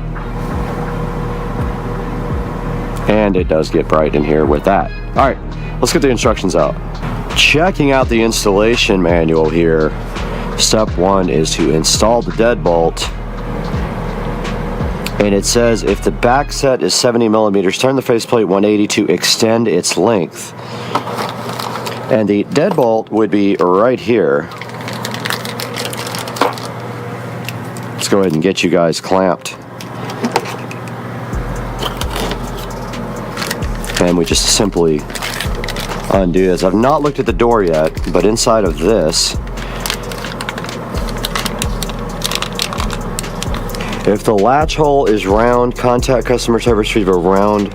And it does get bright in here with that. All right, let's get the instructions out. Checking out the installation manual here. Step 1 is to install the deadbolt And it says if the back set is 70 millimeters, turn the faceplate 180 to extend its length. And the deadbolt would be right here. Let's go ahead and get you guys clamped. And we just simply undo this. I've not looked at the door yet, but inside of this, if the latch hole is round, contact customer service to retrieve a round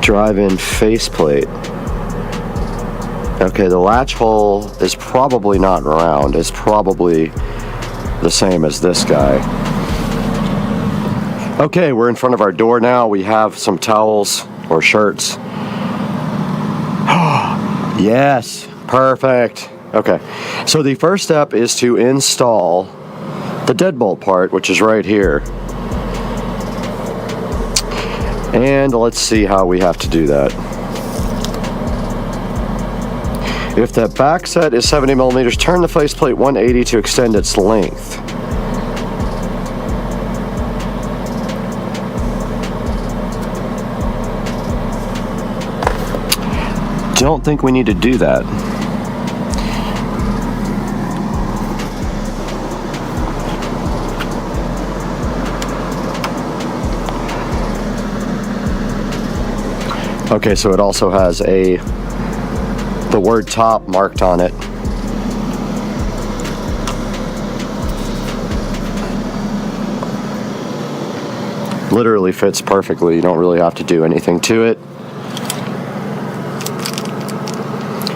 drive-in faceplate. Okay, the latch hole is probably not round. It's probably the same as this guy. Okay, we're in front of our door now. We have some towels or shirts. Yes, perfect. Okay, so the first step is to install the deadbolt part, which is right here. And let's see how we have to do that. If the back set is 70 millimeters, turn the faceplate 180 to extend its length. Don't think we need to do that. Okay, so it also has the word top marked on it. Literally fits perfectly. You don't really have to do anything to it.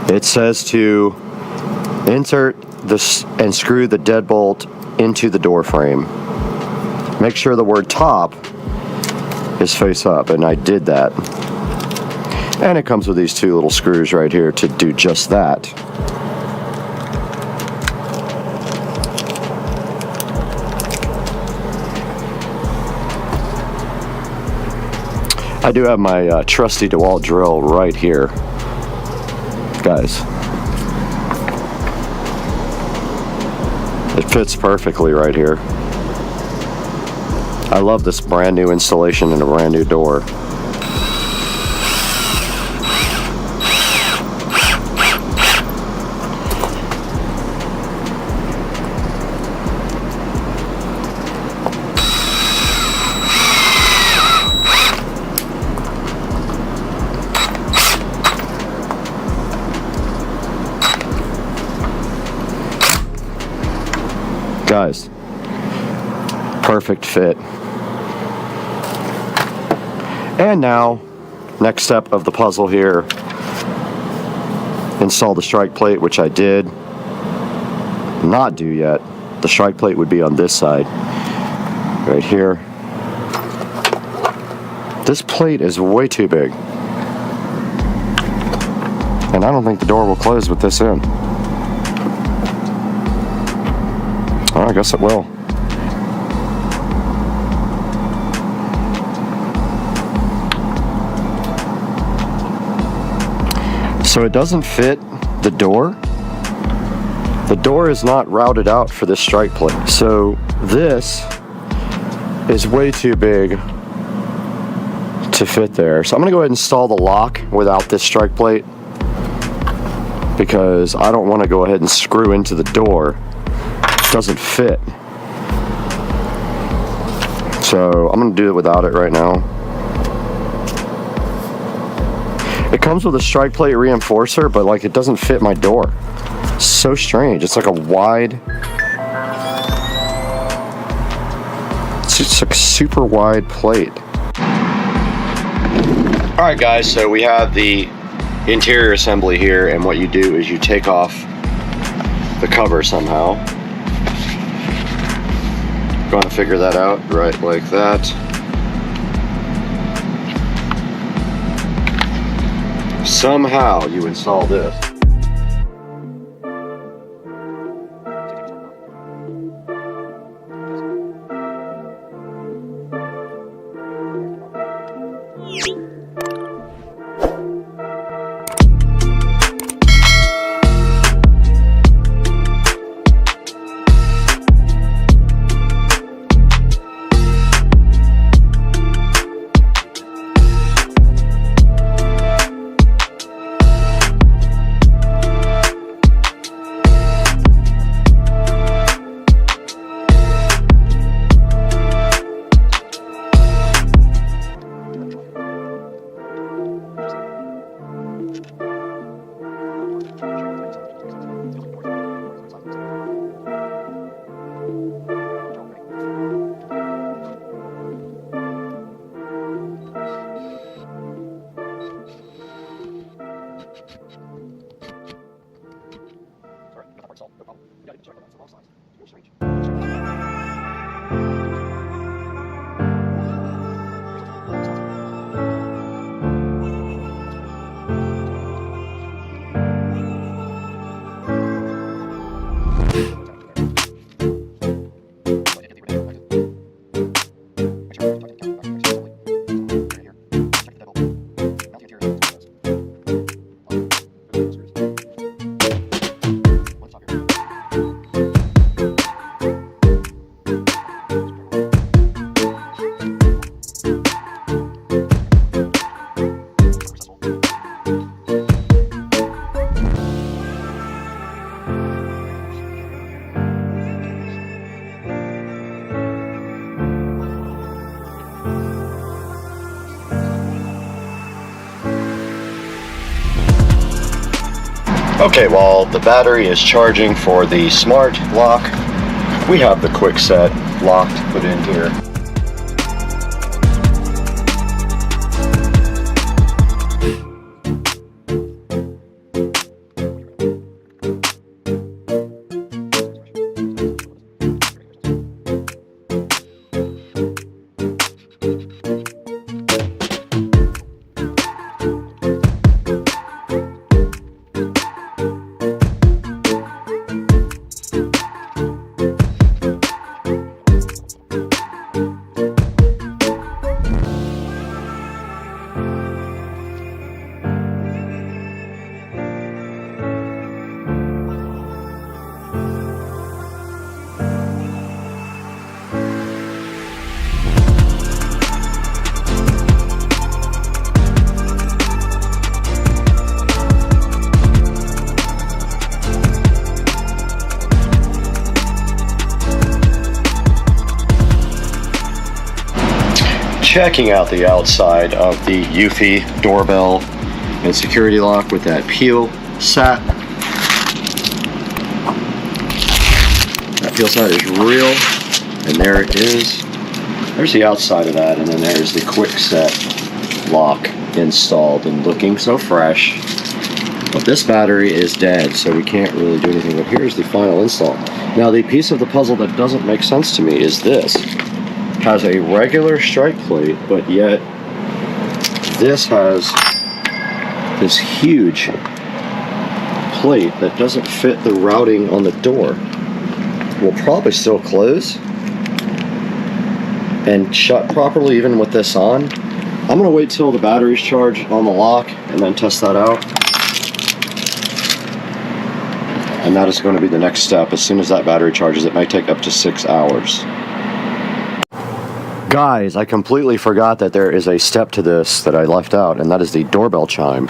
It says to insert this and screw the deadbolt into the door frame. Make sure the word top is face up, and I did that. And it comes with these two little screws right here to do just that. I do have my trusty DeWalt drill right here, guys. It fits perfectly right here. I love this brand new installation and a brand new door. Guys, perfect fit. And now, next step of the puzzle here, install the strike plate, which I did not do yet. The strike plate would be on this side, right here. This plate is way too big. And I don't think the door will close with this in. Oh, I guess it will. So it doesn't fit the door. The door is not routed out for this strike plate. So this is way too big to fit there. So I'm gonna go ahead and install the lock without this strike plate because I don't want to go ahead and screw into the door. Doesn't fit. So I'm gonna do it without it right now. It comes with a strike plate reinforcer, but like it doesn't fit my door. So strange. It's like a wide, it's just a super wide plate. All right, guys. So we have the interior assembly here, and what you do is you take off the cover somehow. Going to figure that out right like that. Somehow you install this. Okay, while the battery is charging for the smart lock, we have the quick set lock to put in here. Checking out the outside of the Eufy doorbell and security lock with that peel sat. That peel sat is real, and there it is. There's the outside of that, and then there's the quick set lock installed and looking so fresh. But this battery is dead, so we can't really do anything. But here's the final install. Now, the piece of the puzzle that doesn't make sense to me is this. Has a regular strike plate, but yet this has this huge plate that doesn't fit the routing on the door. Will probably still close and shut properly even with this on. I'm gonna wait till the battery's charged on the lock and then test that out. And that is going to be the next step. As soon as that battery charges, it may take up to 6 hours. Guys, I completely forgot that there is a step to this that I left out, and that is the doorbell chime.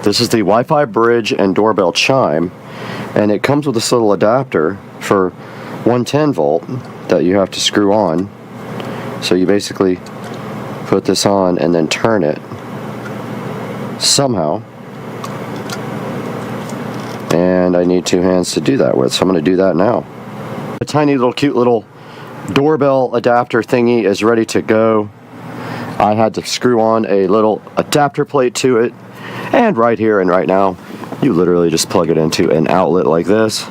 This is the Wi-Fi bridge and doorbell chime, and it comes with this little adapter for 110 volt that you have to screw on. So you basically put this on and then turn it somehow. And I need 2 hands to do that with, so I'm going to do that now. A tiny little cute little doorbell adapter thingy is ready to go. I had to screw on a little adapter plate to it, and right here and right now you literally just plug it into an outlet like this,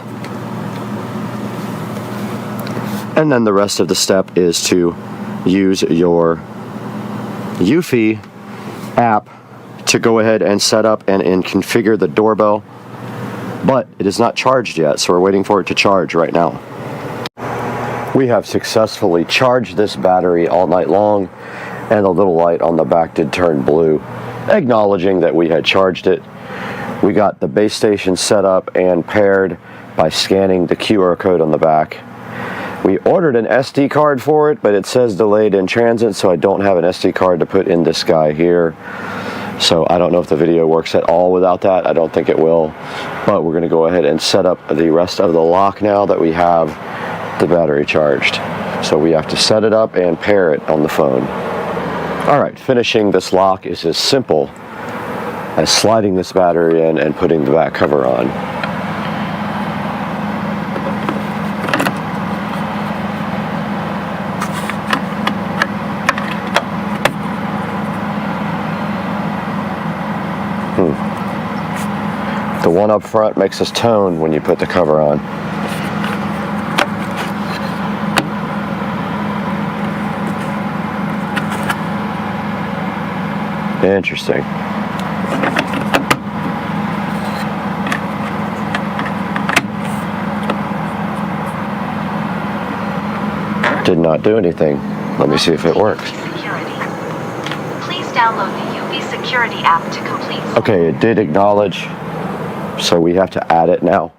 and then the rest of the step is to use your Eufy app to go ahead and set up and configure the doorbell. But it is not charged yet, so we're waiting for it to charge right now. We have successfully charged this battery all night long, and the little light on the back did turn blue, acknowledging that we had charged it. We got the base station set up and paired by scanning the QR code on the back. We ordered an SD card for it, but it says delayed in transit, so I don't have an SD card to put in this guy here. So I don't know if the video works at all without that. I don't think it will, but we're going to go ahead and set up the rest of the lock now that we have the battery charged. So we have to set it up and pair it on the phone. Alright, finishing this lock is as simple as sliding this battery in and putting the back cover on. The one up front makes us tone when you put the cover on. Interesting. Did not do anything. Let me see if it works. Please download the Eufy security app to complete. Okay, it did acknowledge, so we have to add it now.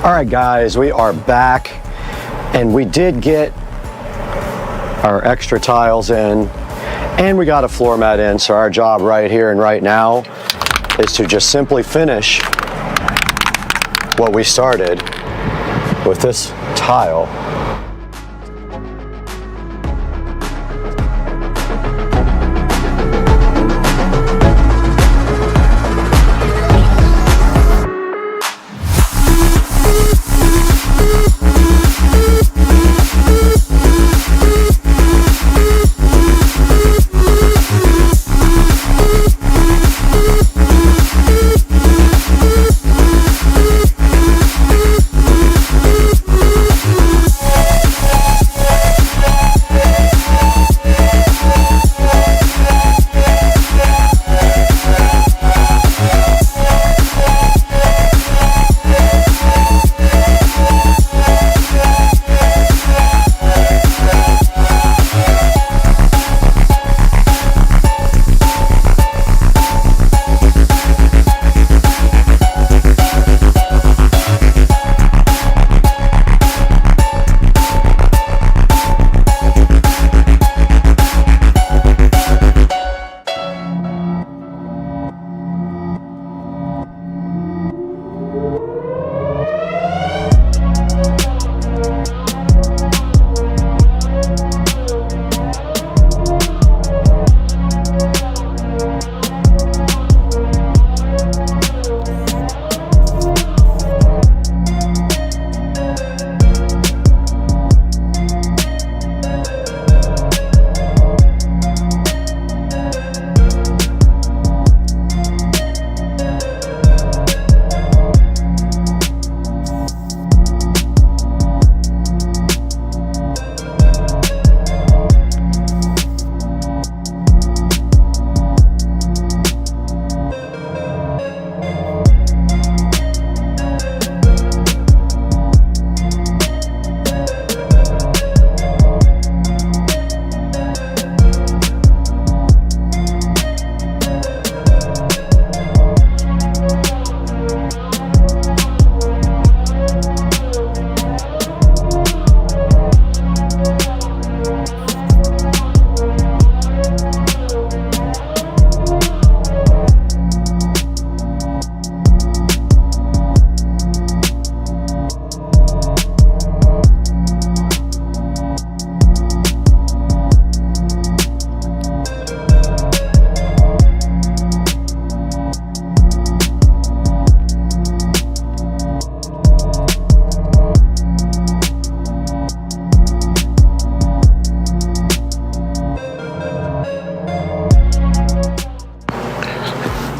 All right, guys, we are back, and we did get our extra tiles in, and we got a floor mat in. So our job right here and right now is to just simply finish what we started with this tile.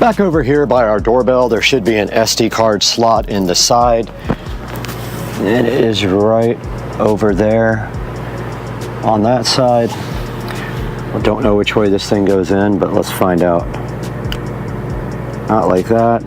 Back over here by our doorbell, there should be an SD card slot in the side. It is right over there on that side. I don't know which way this thing goes in, but let's find out. Not like that.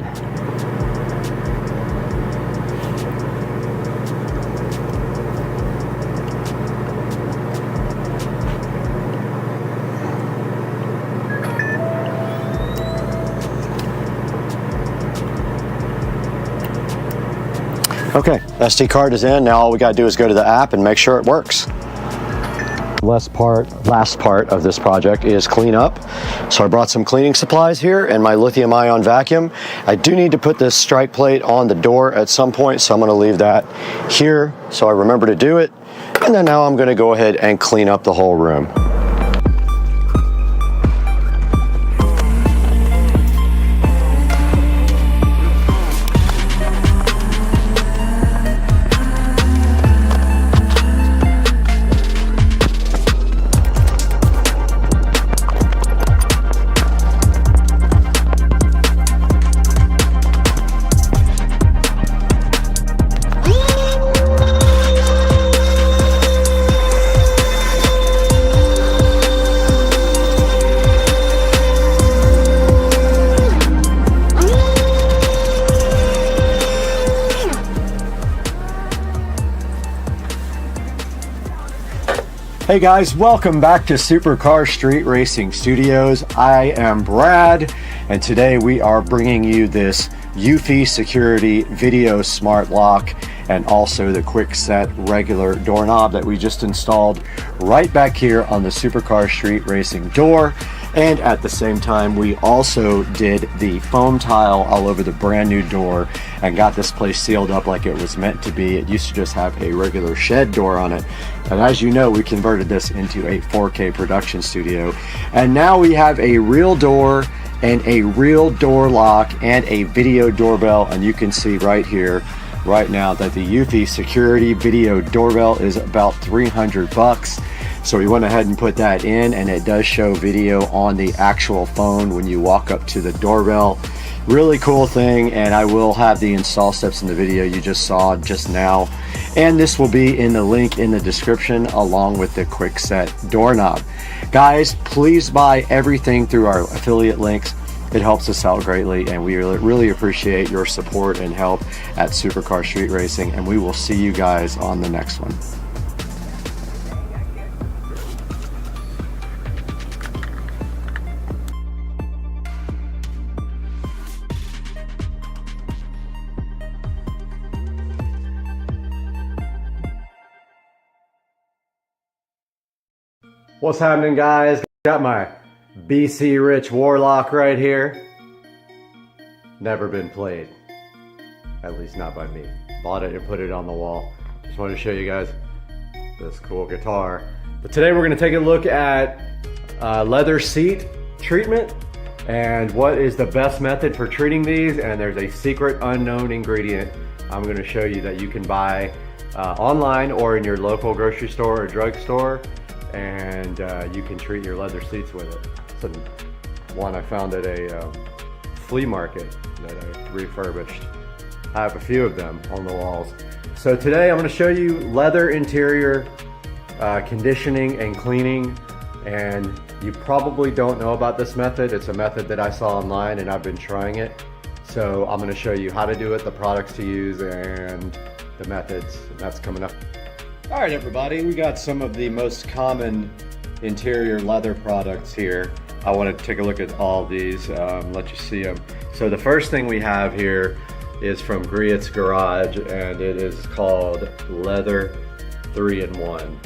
Okay, SD card is in. Now all we gotta do is go to the app and make sure it works. Last part of this project is clean up. So I brought some cleaning supplies here and my lithium ion vacuum. I do need to put this strike plate on the door at some point, so I'm gonna leave that here so I remember to do it. And then now I'm gonna go ahead and clean up the whole room. Hey guys, welcome back to Supercar Street Racing Studios. I am Brad, and today we are bringing you this Eufy Security Video Smart Lock. and also the quick set regular doorknob that we just installed right back here on the Supercar Street Racing door. And at the same time, we also did the foam tile all over the brand new door and got this place sealed up like it was meant to be. It used to just have a regular shed door on it. And as you know, we converted this into a 4K production studio. And now we have a real door and a real door lock and a video doorbell. And you can see right here, right now, that the Eufy security video doorbell is about 300 bucks. So we went ahead and put that in, and it does show video on the actual phone when you walk up to the doorbell. Really cool thing, and I will have the install steps in the video you just saw just now. And this will be in the link in the description along with the quick set doorknob. Guys, please buy everything through our affiliate links. It helps us out greatly, and we really appreciate your support and help at Supercar Street Racing, and we will see you guys on the next one. What's happening, guys? Got my BC Rich Warlock right here. Never been played, at least not by me. Bought it and put it on the wall. Just wanted to show you guys this cool guitar. But today we're going to take a look at leather seat treatment and what is the best method for treating these. And there's a secret unknown ingredient I'm going to show you that you can buy online or in your local grocery store or drugstore. And you can treat your leather seats with it. It's one I found at a flea market that I refurbished. I have a few of them on the walls. So today I'm going to show you leather interior conditioning and cleaning. And you probably don't know about this method. It's a method that I saw online and I've been trying it. So I'm going to show you how to do it, the products to use, and the methods. And that's coming up. All right, everybody, we got some of the most common interior leather products here. I want to take a look at all these, let you see them. So the first thing we have here is from Griot's Garage, and it is called Leather 3-in-1.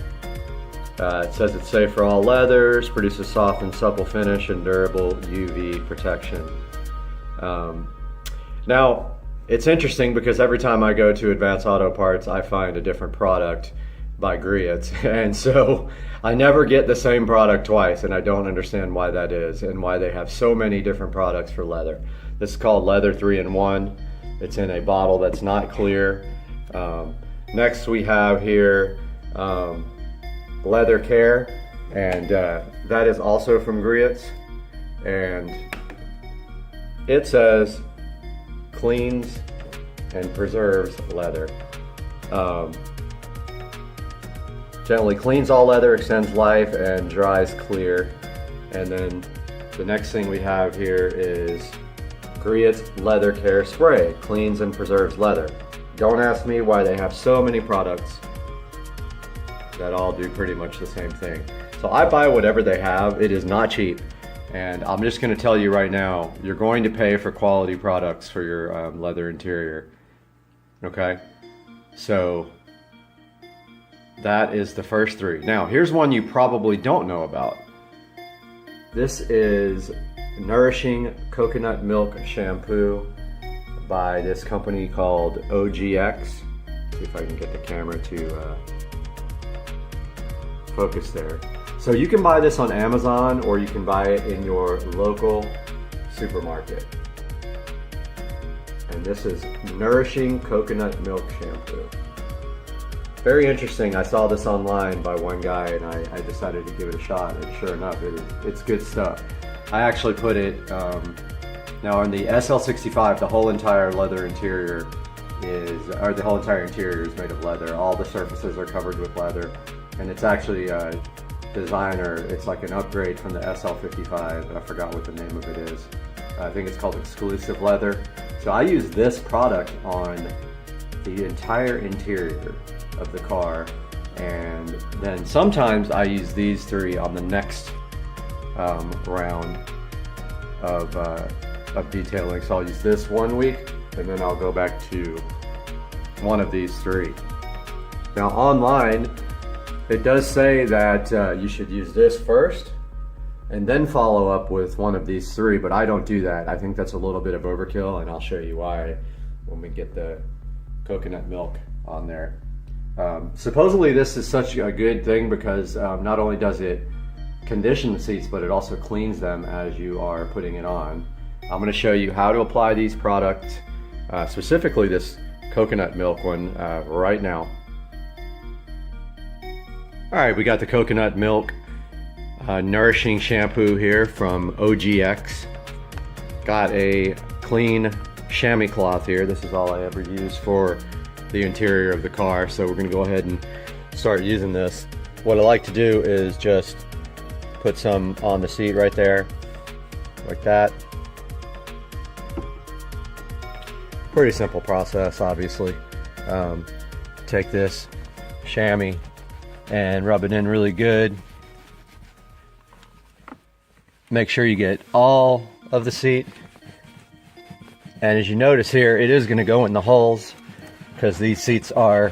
It says it's safe for all leathers, produces soft and supple finish, and durable UV protection. Now, it's interesting because every time I go to Advanced Auto Parts, I find a different product by Griot's, and so I never get the same product twice, and I don't understand why that is and why they have so many different products for leather. This is called Leather 3-in-1. It's in a bottle that's not clear. Next we have here Leather Care, and that is also from Griot's, and it says cleans and preserves leather. Gently cleans all leather, extends life, and dries clear. And then the next thing we have here is Griot's Leather Care Spray. Cleans and preserves leather. Don't ask me why they have so many products that all do pretty much the same thing. So I buy whatever they have. It is not cheap. And I'm just going to tell you right now, you're going to pay for quality products for your leather interior. Okay? So that is the first three. Now, here's one you probably don't know about. This is Nourishing Coconut Milk Shampoo by this company called OGX. See if I can get the camera to focus there. So you can buy this on Amazon, or you can buy it in your local supermarket. And this is Nourishing Coconut Milk Shampoo. Very interesting. I saw this online by one guy, and I decided to give it a shot, and sure enough, it's good stuff. I actually put it, now on the SL65, the whole entire leather interior the whole entire interior is made of leather. All the surfaces are covered with leather, and it's actually a designer. It's like an upgrade from the SL55. I forgot what the name of it is. I think it's called Exclusive Leather. So I use this product on the entire interior of the car, and then sometimes I use these three on the next round of detailing. So I'll use this 1 week, and then I'll go back to one of these three. Now online, it does say that you should use this first and then follow up with one of these three, but I don't do that. I think that's a little bit of overkill, and I'll show you why when we get the coconut milk on there. Supposedly this is such a good thing because not only does it condition the seats, but it also cleans them as you are putting it on. I'm going to show you how to apply these products, specifically this coconut milk one, right now. All right, we got the coconut milk nourishing shampoo here from OGX. Got a clean chamois cloth here. This is all I ever use for the interior of the car, so we're going to go ahead and start using this. What I like to do is just put some on the seat right there, like that. Pretty simple process, obviously. Take this chamois and rub it in really good. Make sure you get all of the seat. And as you notice here, it is going to go in the holes because these seats are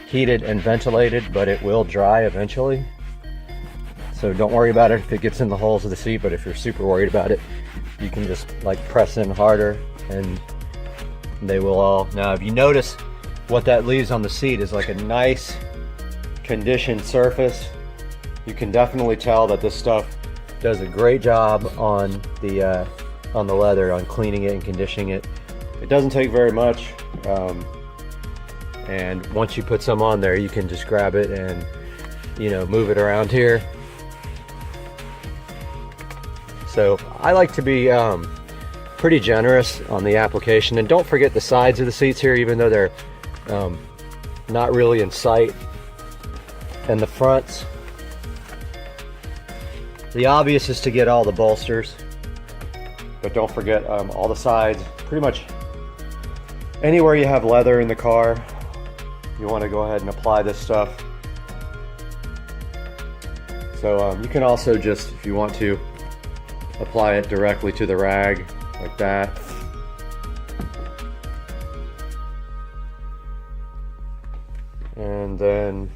heated and ventilated, but it will dry eventually. So don't worry about it if it gets in the holes of the seat, but if you're super worried about it, you can just like press in harder and they will all. Now if you notice, what that leaves on the seat is like a nice conditioned surface. You can definitely tell that this stuff does a great job on the leather, on cleaning it and conditioning it. It doesn't take very much, and once you put some on there, you can just grab it and, you know, move it around here. So I like to be pretty generous on the application, and don't forget the sides of the seats here, even though they're not really in sight, and the fronts. The obvious is to get all the bolsters, but don't forget all the sides. Pretty much anywhere you have leather in the car, you want to go ahead and apply this stuff. So you can also just, if you want to, apply it directly to the rag like that. And then,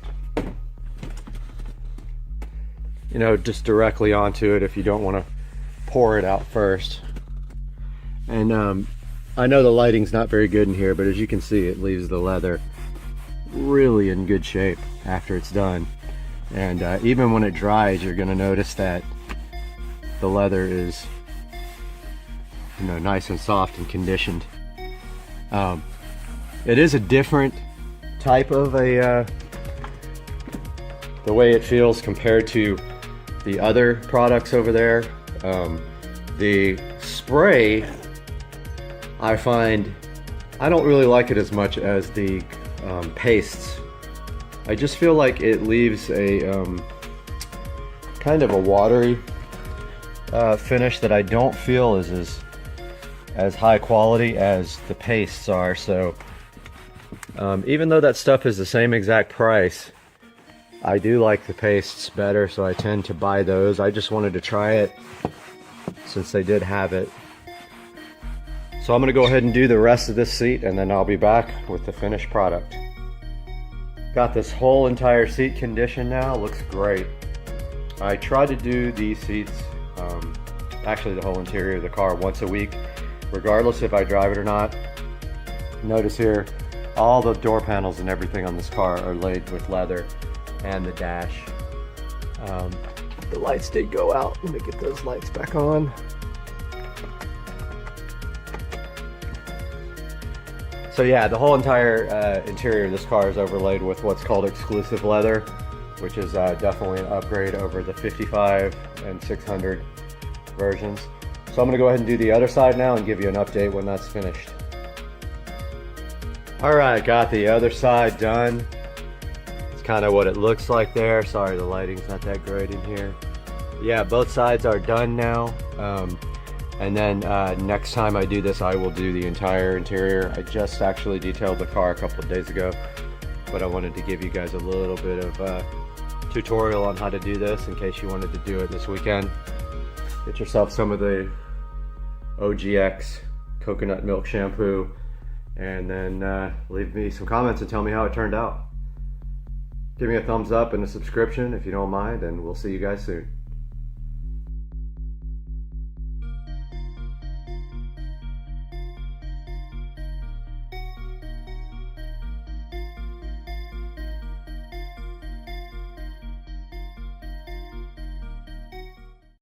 you know, just directly onto it if you don't want to pour it out first. And I know the lighting's not very good in here, but as you can see, it leaves the leather really in good shape after it's done. And even when it dries, you're going to notice that the leather is, you know, nice and soft and conditioned. It is a different type of the way it feels compared to the other products over there. The spray, I find, I don't really like it as much as the pastes. I just feel like it leaves a kind of a watery finish that I don't feel is as high quality as the pastes are. So even though that stuff is the same exact price, I do like the pastes better, so I tend to buy those. I just wanted to try it since they did have it. So I'm going to go ahead and do the rest of this seat, and then I'll be back with the finished product. Got this whole entire seat conditioned now. Looks great. I try to do these seats, actually the whole interior of the car, once a week, regardless if I drive it or not. Notice here, all the door panels and everything on this car are laid with leather, and the dash. The lights did go out. Let me get those lights back on. So yeah, the whole entire interior of this car is overlaid with what's called exclusive leather, which is definitely an upgrade over the 55 and 600 versions. So I'm going to go ahead and do the other side now and give you an update when that's finished. Alright, got the other side done. It's kind of what it looks like there. Sorry, the lighting's not that great in here. Yeah, both sides are done now. And then next time I do this, I will do the entire interior. I just actually detailed the car a couple of days ago, but I wanted to give you guys a little bit of tutorial on how to do this in case you wanted to do it this weekend. Get yourself some of the OGX coconut milk shampoo and then leave me some comments and tell me how it turned out. Give me a thumbs up and a subscription if you don't mind, and we'll see you guys soon.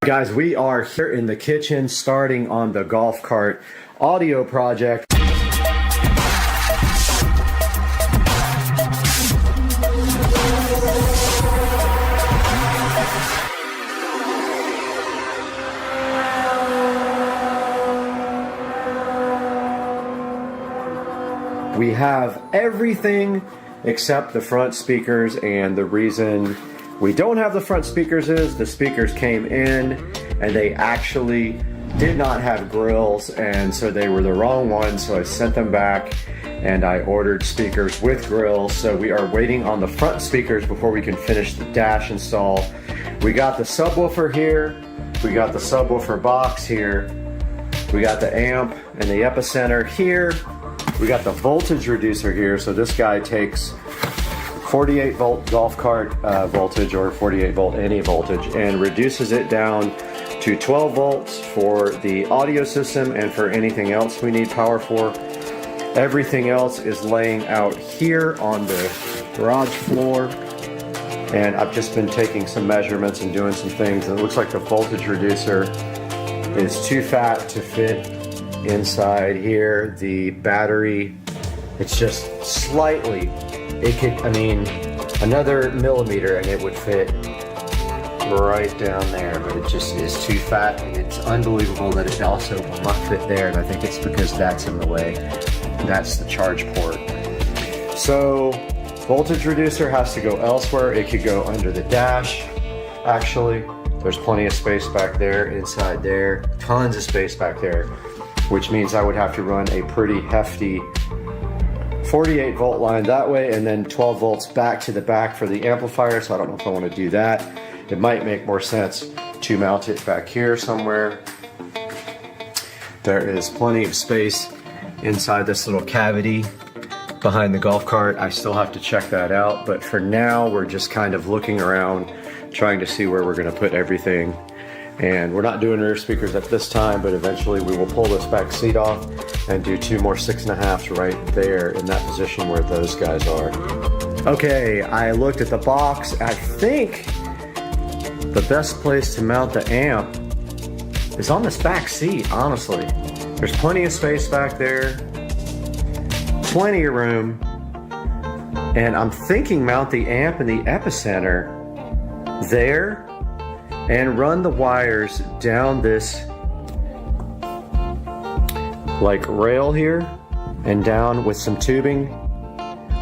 Guys, we are here in the kitchen starting on the golf cart audio project. We have everything except the front speakers, and the reason we don't have the front speakers is the speakers came in and they actually did not have grills, and so they were the wrong ones, so I sent them back and I ordered speakers with grills. So we are waiting on the front speakers before we can finish the dash install. We got the subwoofer here, we got the subwoofer box here, we got the amp and the epicenter here, we got the voltage reducer here. So this guy takes 48 volt golf cart voltage, or 48 volt any voltage, and reduces it down to 12 volts for the audio system and for anything else we need power for. Everything else is laying out here on the garage floor, and I've just been taking some measurements and doing some things, and it looks like the voltage reducer is too fat to fit inside here. The battery, it's just slightly, it could, I mean, another millimeter and it would fit right down there, but it just is too fat, and it's unbelievable that it also will not fit there, and I think it's because that's in the way. That's the charge port. So voltage reducer has to go elsewhere. It could go under the dash. Actually, there's plenty of space back there, inside there, tons of space back there, which means I would have to run a pretty hefty 48 volt line that way, and then 12 volts back to the back for the amplifier. So I don't know if I want to do that. It might make more sense to mount it back here somewhere. There is plenty of space inside this little cavity behind the golf cart. I still have to check that out, but for now we're just kind of looking around, trying to see where we're going to put everything. And we're not doing rear speakers at this time, but eventually we will pull this back seat off and do 2 more 6.5s right there in that position where those guys are. Okay, I looked at the box. I think the best place to mount the amp is on this back seat, honestly. There's plenty of space back there, plenty of room, and I'm thinking mount the amp in the epicenter there and run the wires down this like rail here and down with some tubing.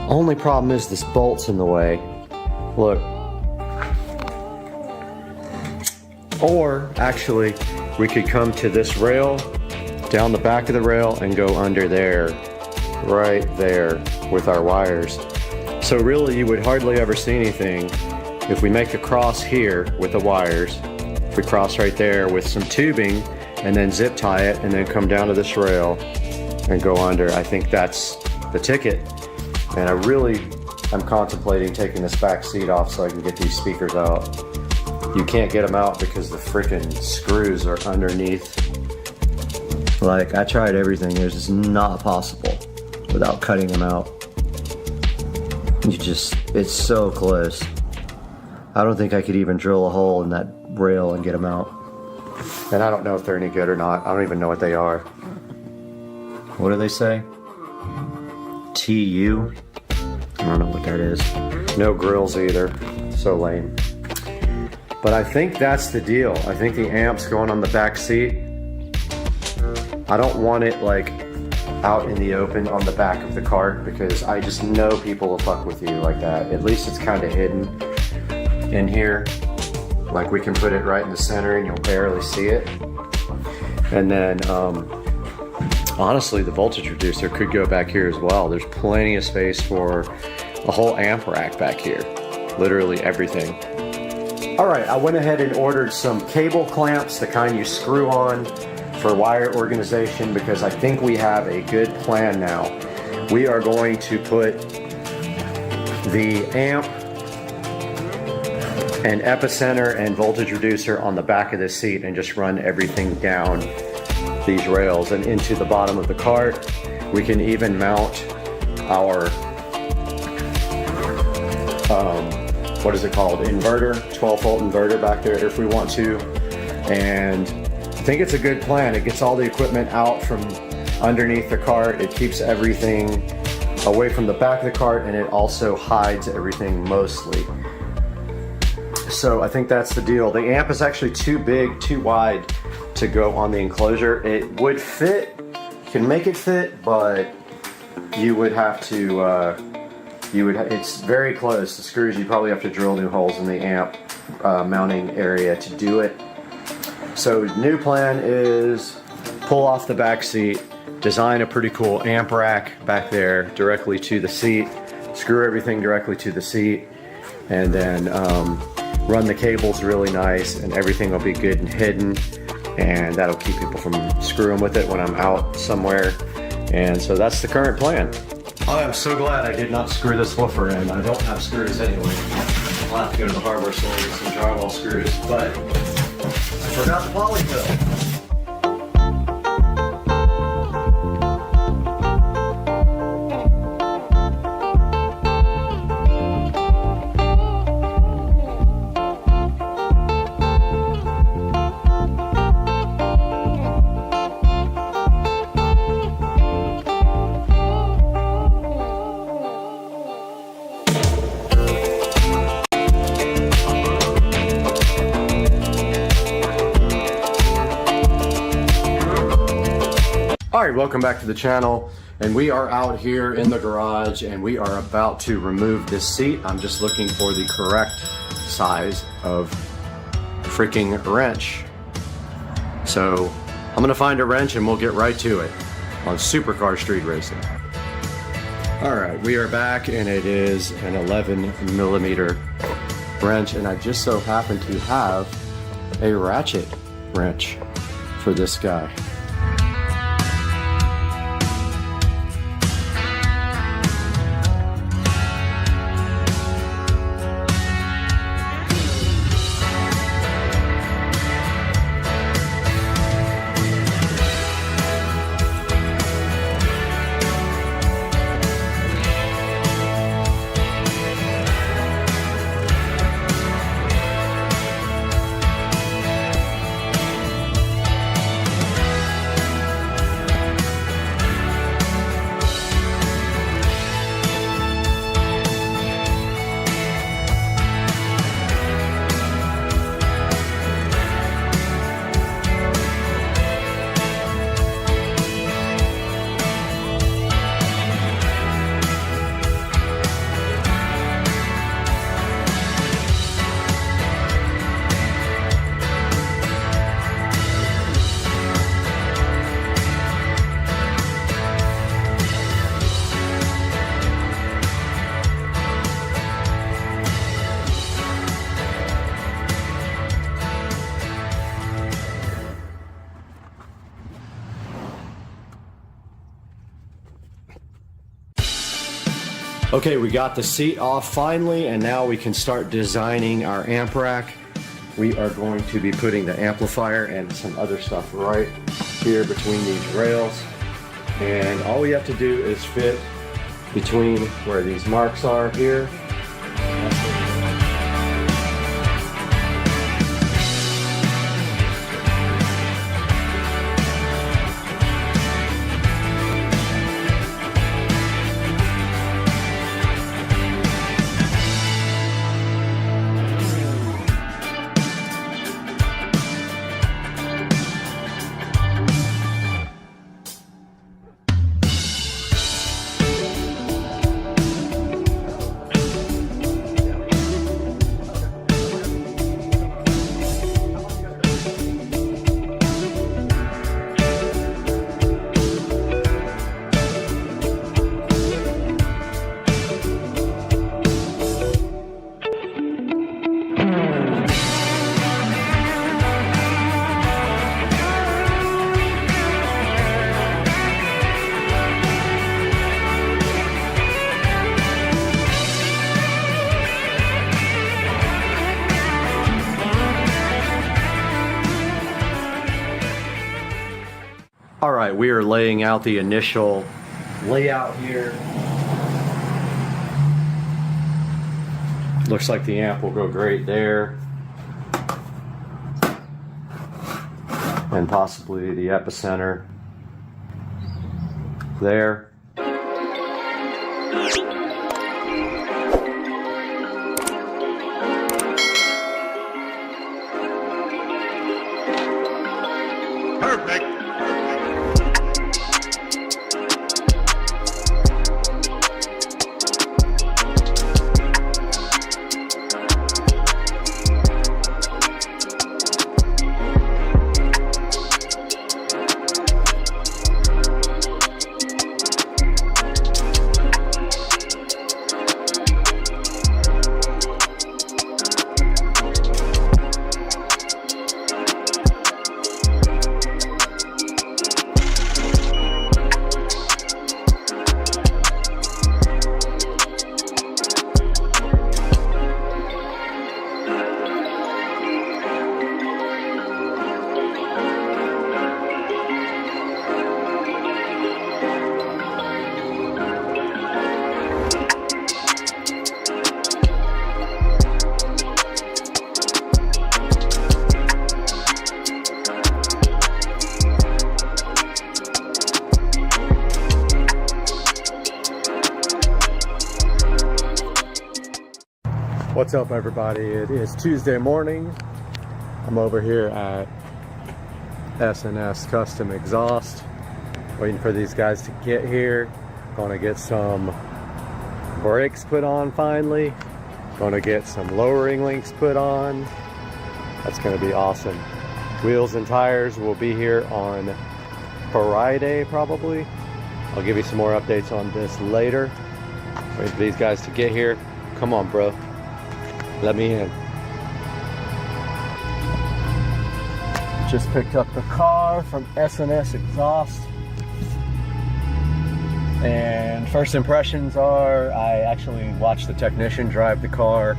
Only problem is this bolt's in the way. Look. Or actually we could come to this rail, down the back of the rail, and go under there, right there with our wires. So really you would hardly ever see anything if we make a cross here with the wires. If we cross right there with some tubing and then zip tie it and then come down to this rail and go under, I think that's the ticket. And I really am contemplating taking this back seat off so I can get these speakers out. You can't get them out because the freaking screws are underneath. Like, I tried everything. It's just not possible without cutting them out. It's so close. I don't think I could even drill a hole in that rail and get them out. And I don't know if they're any good or not. I don't even know what they are. What do they say? TU? I don't know what that is. No grills either. So lame. But I think that's the deal. I think the amp's going on the back seat. I don't want it like out in the open on the back of the cart, because I just know people will fuck with you like that. At least it's kind of hidden in here. Like, we can put it right in the center and you'll barely see it. And then honestly, the voltage reducer could go back here as well. There's plenty of space for a whole amp rack back here. Literally everything. All right, I went ahead and ordered some cable clamps, the kind you screw on for wire organization, because I think we have a good plan now. we are going to put the amp and epicenter and voltage reducer on the back of this seat and just run everything down these rails and into the bottom of the cart. We can even mount our what is it called, inverter, 12-volt inverter back there if we want to. And I think it's a good plan. It gets all the equipment out from underneath the cart. It keeps everything away from the back of the cart, and it also hides everything mostly. So I think that's the deal. The amp is actually too big, too wide to go on the enclosure. It would fit, you can make it fit, but you would have to, it's very close. The screws, you probably have to drill new holes in the amp mounting area to do it. So new plan is pull off the back seat, design a pretty cool amp rack back there directly to the seat, screw everything directly to the seat, and then run the cables really nice, and everything will be good and hidden, and that'll keep people from screwing with it when I'm out somewhere. And so that's the current plan. I am so glad I did not screw this woofer in. I don't have screws anyway. I'll have to go to the hardware store and get some drywall screws, but I forgot the polyfill. Alright, welcome back to the channel, and we are out here in the garage and we are about to remove this seat. I'm just looking for the correct size of freaking wrench. So I'm gonna find a wrench and we'll get right to it on Supercar Street Racing. Alright, we are back and it is an 11mm wrench, and I just so happen to have a ratchet wrench for this guy. Okay, we got the seat off finally, and now we can start designing our amp rack. We are going to be putting the amplifier and some other stuff right here between these rails. And all we have to do is fit between where these marks are here. All right, we are laying out the initial layout here. Looks like the amp will go great there. And possibly the epicenter there. Perfect. What's up, everybody? It is Tuesday morning. I'm over here at S&S Custom Exhaust, waiting for these guys to get here. Gonna get some brakes put on finally. Gonna get some lowering links put on. That's gonna be awesome. Wheels and tires will be here on Friday probably. I'll give you some more updates on this later. Wait for these guys to get here. Come on, bro. Let me in. Just picked up the car from S&S Exhaust. And first impressions are, I actually watched the technician drive the car,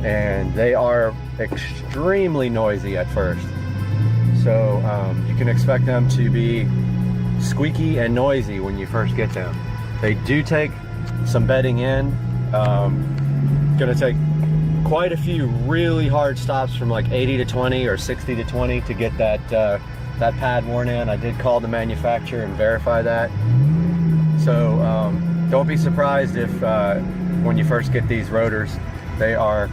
and they are extremely noisy at first. So you can expect them to be squeaky and noisy when you first get them. They do take some bedding in. Gonna take quite a few really hard stops from like 80 to 20 or 60 to 20 to get that that pad worn in. I did call the manufacturer and verify that. So don't be surprised if when you first get these rotors, they are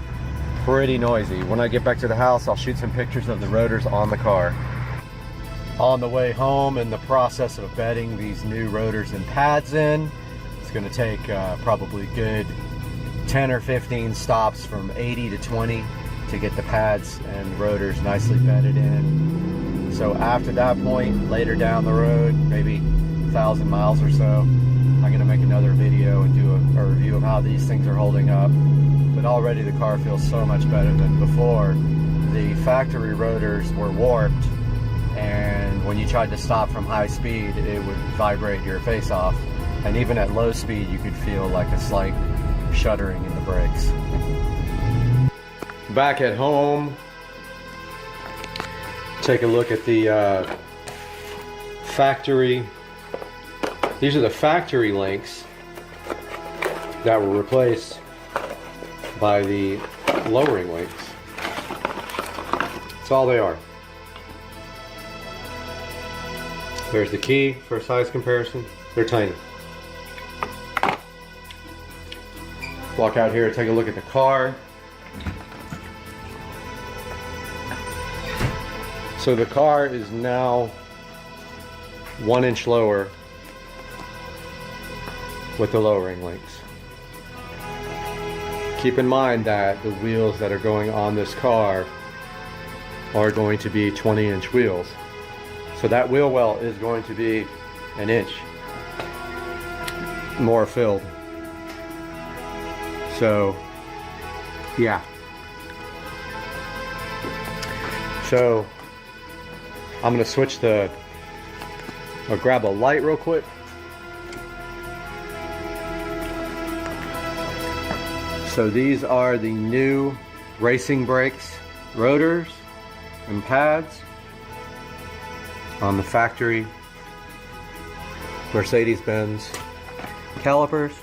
pretty noisy. When I get back to the house, I'll shoot some pictures of the rotors on the car. On the way home, in the process of bedding these new rotors and pads in, it's going to take probably good 10 or 15 stops from 80 to 20 to get the pads and rotors nicely bedded in. So after that point, later down the road, maybe 1,000 miles or so, I'm going to make another video and do a review of how these things are holding up. But already the car feels so much better than before. The factory rotors were warped, and when you tried to stop from high speed, it would vibrate your face off. And even at low speed, you could feel like a slight shuddering in the brakes. Back at home, take a look at the factory. These are the factory links that were replaced by the lowering links. That's all they are. There's the key for size comparison. They're tiny. Walk out here and take a look at the car. So the car is now 1 inch lower with the lowering links. Keep in mind that the wheels that are going on this car are going to be 20-inch wheels. So that wheel well is going to be an inch more filled. So, yeah. So, I'm gonna switch I'll grab a light real quick. So these are the new racing brakes, rotors, and pads on the factory Mercedes-Benz calipers.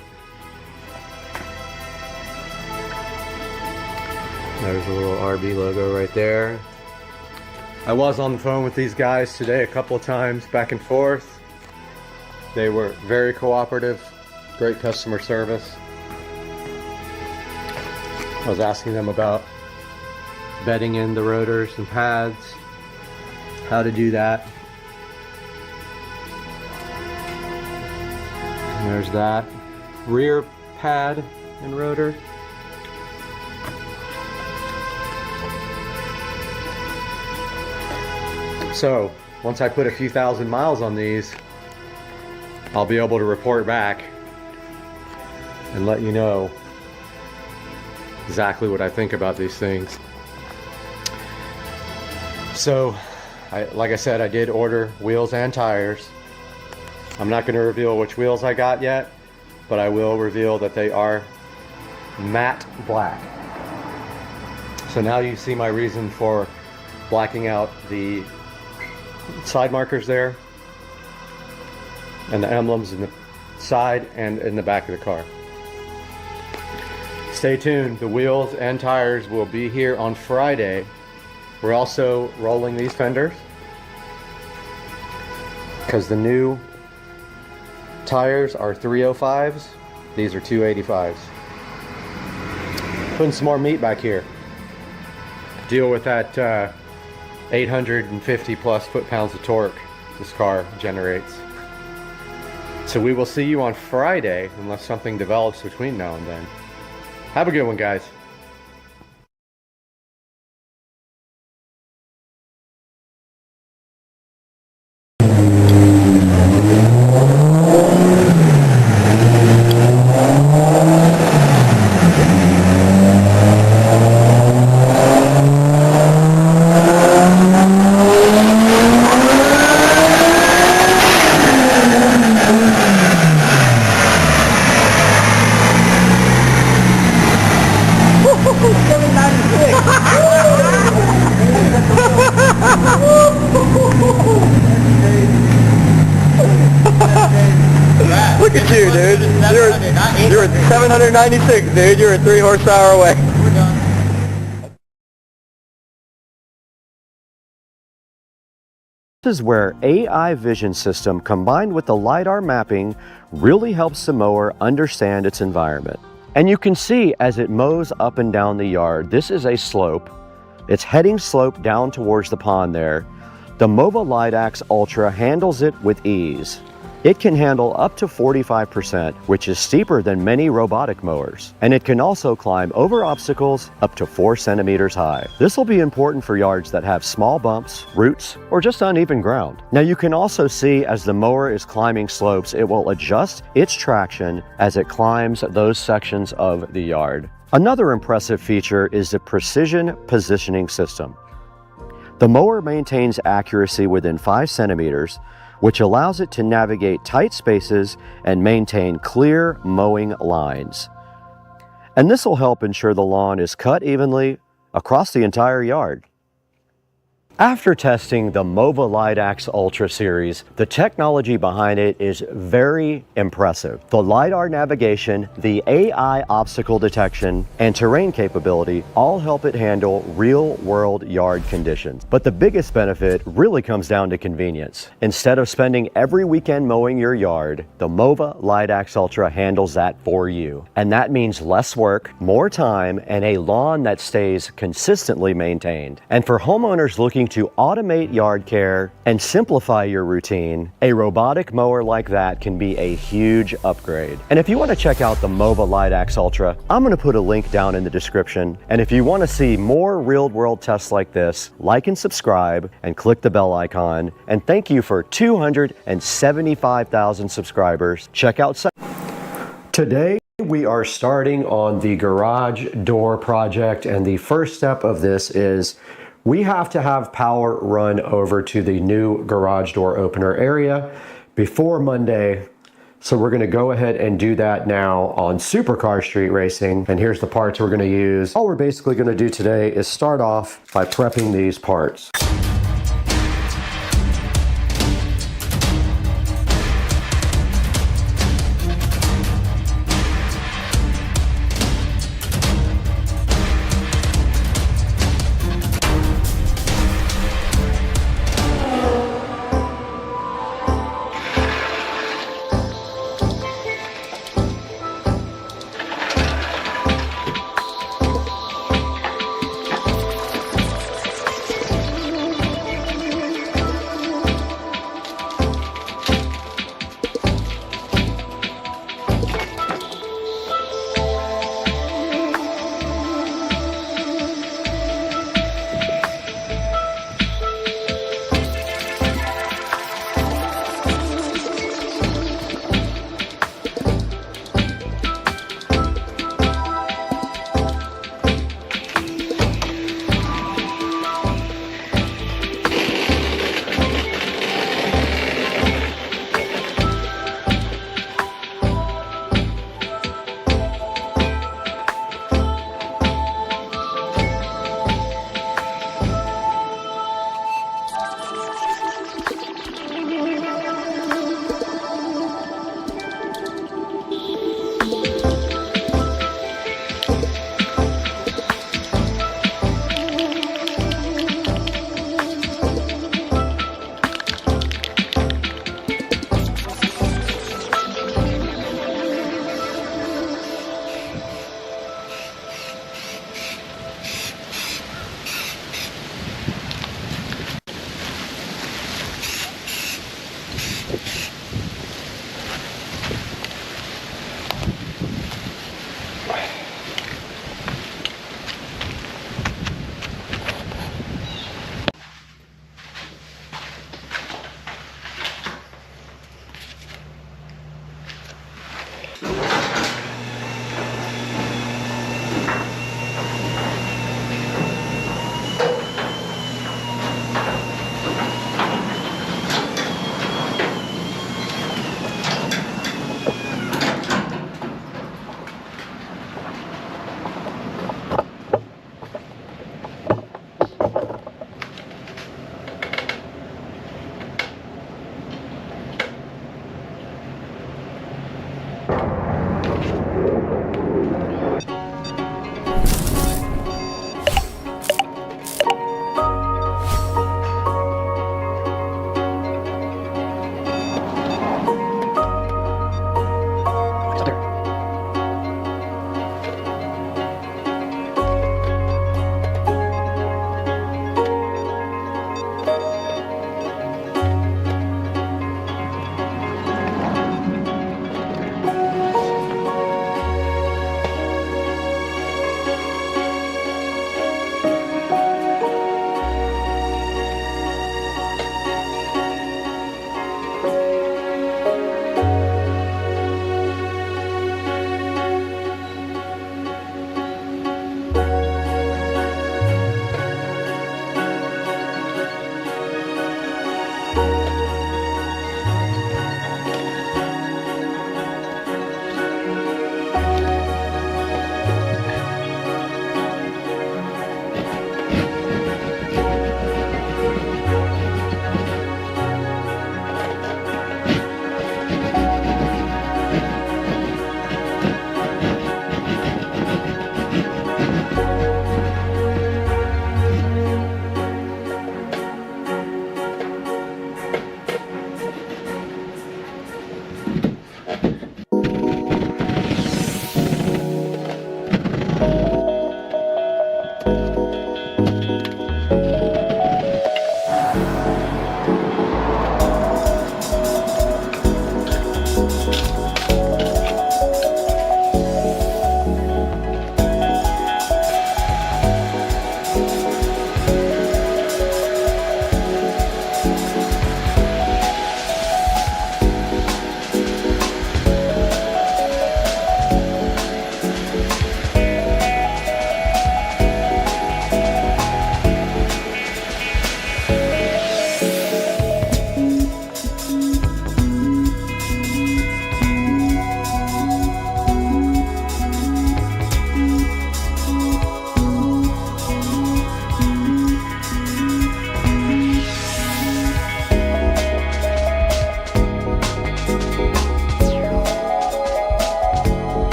There's a little RB logo right there. I was on the phone with these guys today a couple of times, back and forth. They were very cooperative, great customer service. I was asking them about bedding in the rotors and pads, how to do that. And there's that rear pad and rotor. So once I put a few thousand miles on these, I'll be able to report back and let you know exactly what I think about these things. So, like I said, I did order wheels and tires. I'm not going to reveal which wheels I got yet, but I will reveal that they are matte black. So now you see my reason for blacking out the side markers there and the emblems in the side and in the back of the car. Stay tuned. The wheels and tires will be here on Friday. We're also rolling these fenders because the new tires are 305s. These are 285s. Putting some more meat back here. Deal with that 850 plus foot-pounds of torque this car generates. So we will see you on Friday unless something develops between now and then. Have a good one, guys. Look at you, dude. You're at 796, dude. You're at 3 horsepower away. This is where AI vision system combined with the LiDAR mapping really helps the mower understand its environment. And you can see as it mows up and down the yard, this is a slope. It's heading slope down towards the pond there. The Mova LiDAX Ultra handles it with ease. It can handle up to 45%, which is steeper than many robotic mowers. And it can also climb over obstacles up to 4 centimeters high. This will be important for yards that have small bumps, roots, or just uneven ground. Now you can also see as the mower is climbing slopes, it will adjust its traction as it climbs those sections of the yard. Another impressive feature is the precision positioning system. The mower maintains accuracy within 5 centimeters, which allows it to navigate tight spaces and maintain clear mowing lines. And this will help ensure the lawn is cut evenly across the entire yard. After testing the Mova LiDAX Ultra series, the technology behind it is very impressive. The LiDAR navigation, the AI obstacle detection, and terrain capability all help it handle real-world yard conditions. But the biggest benefit really comes down to convenience. Instead of spending every weekend mowing your yard, the Mova LiDAX Ultra handles that for you. And that means less work, more time, and a lawn that stays consistently maintained. And for homeowners looking to automate yard care and simplify your routine, a robotic mower like that can be a huge upgrade. And if you want to check out the Mova LiDAX Ultra, I'm going to put a link down in the description. And if you want to see more real-world tests like this, like and subscribe and click the bell icon. And thank you for 275,000 subscribers. Check out today. We are starting on the garage door project, and the first step of this is we have to have power run over to the new garage door opener area before Monday. So we're going to go ahead and do that now on Supercar Street Racing. And here's the parts we're going to use. All we're basically going to do today is start off by prepping these parts.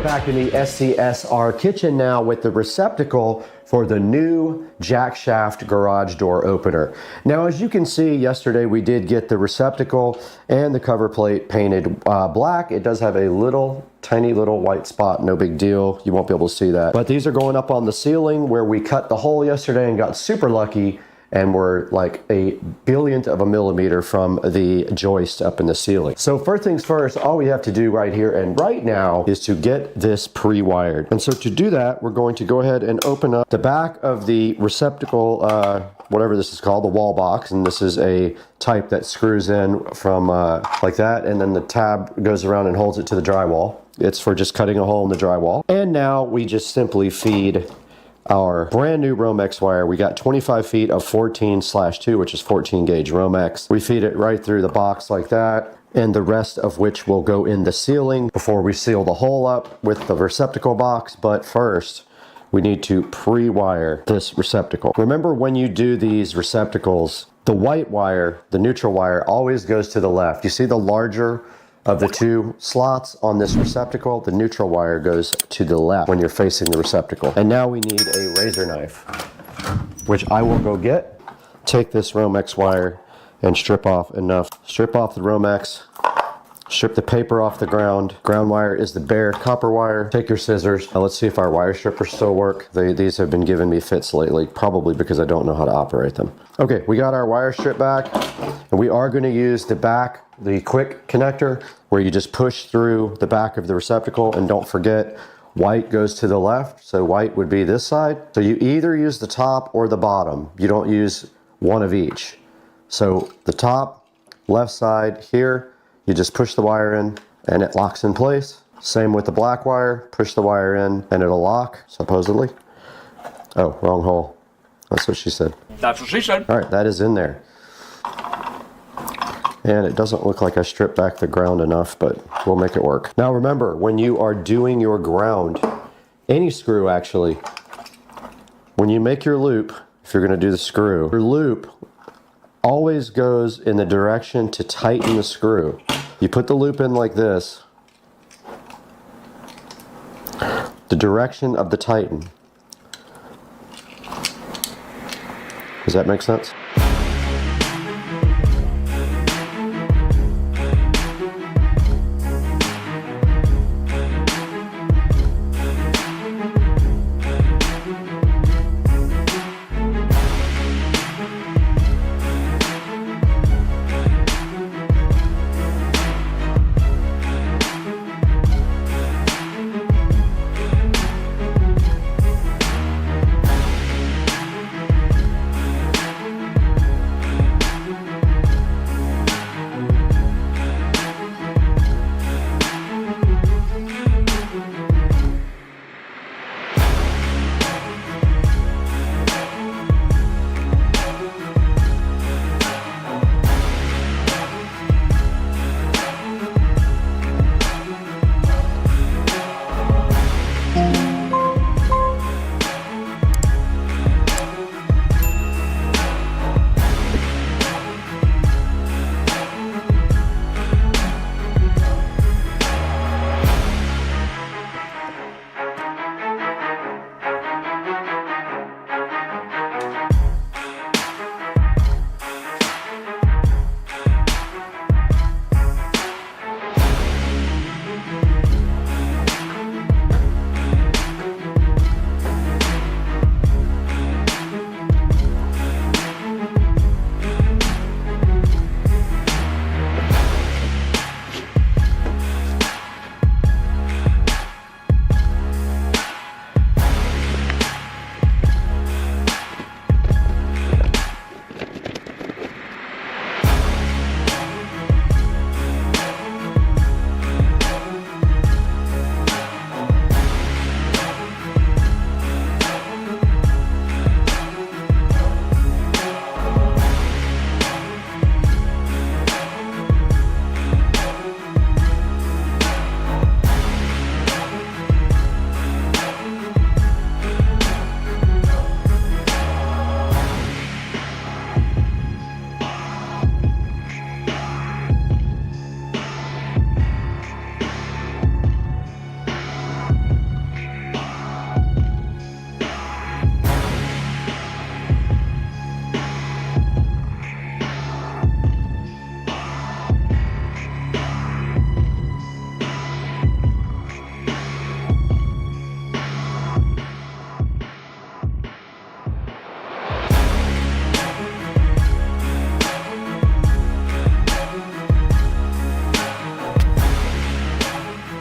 back in the SCSR kitchen now with the receptacle for the new jack shaft garage door opener. Now, as you can see, yesterday we did get the receptacle and the cover plate painted black. It does have a tiny little white spot, no big deal. You won't be able to see that. But these are going up on the ceiling where we cut the hole yesterday and got super lucky, and we're like a billionth of a millimeter from the joist up in the ceiling. So first things first, all we have to do right here and right now is to get this pre-wired. And so to do that, we're going to go ahead and open up the back of the receptacle, whatever this is called, the wall box. And this is a type that screws in from like that, and then the tab goes around and holds it to the drywall. It's for just cutting a hole in the drywall. And now we just simply feed our brand new Romex wire. We got 25 feet of 14/2, which is 14 gauge Romex. We feed it right through the box like that, and the rest of which will go in the ceiling before we seal the hole up with the receptacle box. But first, we need to pre-wire this receptacle. Remember, when you do these receptacles, the white wire, the neutral wire, always goes to the left. You see the larger of the two slots on this receptacle, the neutral wire goes to the left when you're facing the receptacle. And now we need a razor knife, which I will go get. Take this Romex wire and strip off enough. Strip off the Romex, strip the paper off the ground. Ground wire is the bare copper wire. Take your scissors. Now let's see if our wire strippers still work. These have been giving me fits lately, probably because I don't know how to operate them. Okay, we got our wire strip back, and we are going to use the back, the quick connector, where you just push through the back of the receptacle, and don't forget, white goes to the left, so white would be this side. So you either use the top or the bottom. You don't use one of each. So the top, left side here, you just push the wire in and it locks in place. Same with the black wire, push the wire in and it'll lock, supposedly. Oh, wrong hole. That's what she said. That's what she said. All right, that is in there. And it doesn't look like I stripped back the ground enough, but we'll make it work. Now remember, when you are doing your ground, any screw actually, when you make your loop, if you're gonna do the screw, your loop always goes in the direction to tighten the screw. You put the loop in like this, the direction of the tighten. Does that make sense?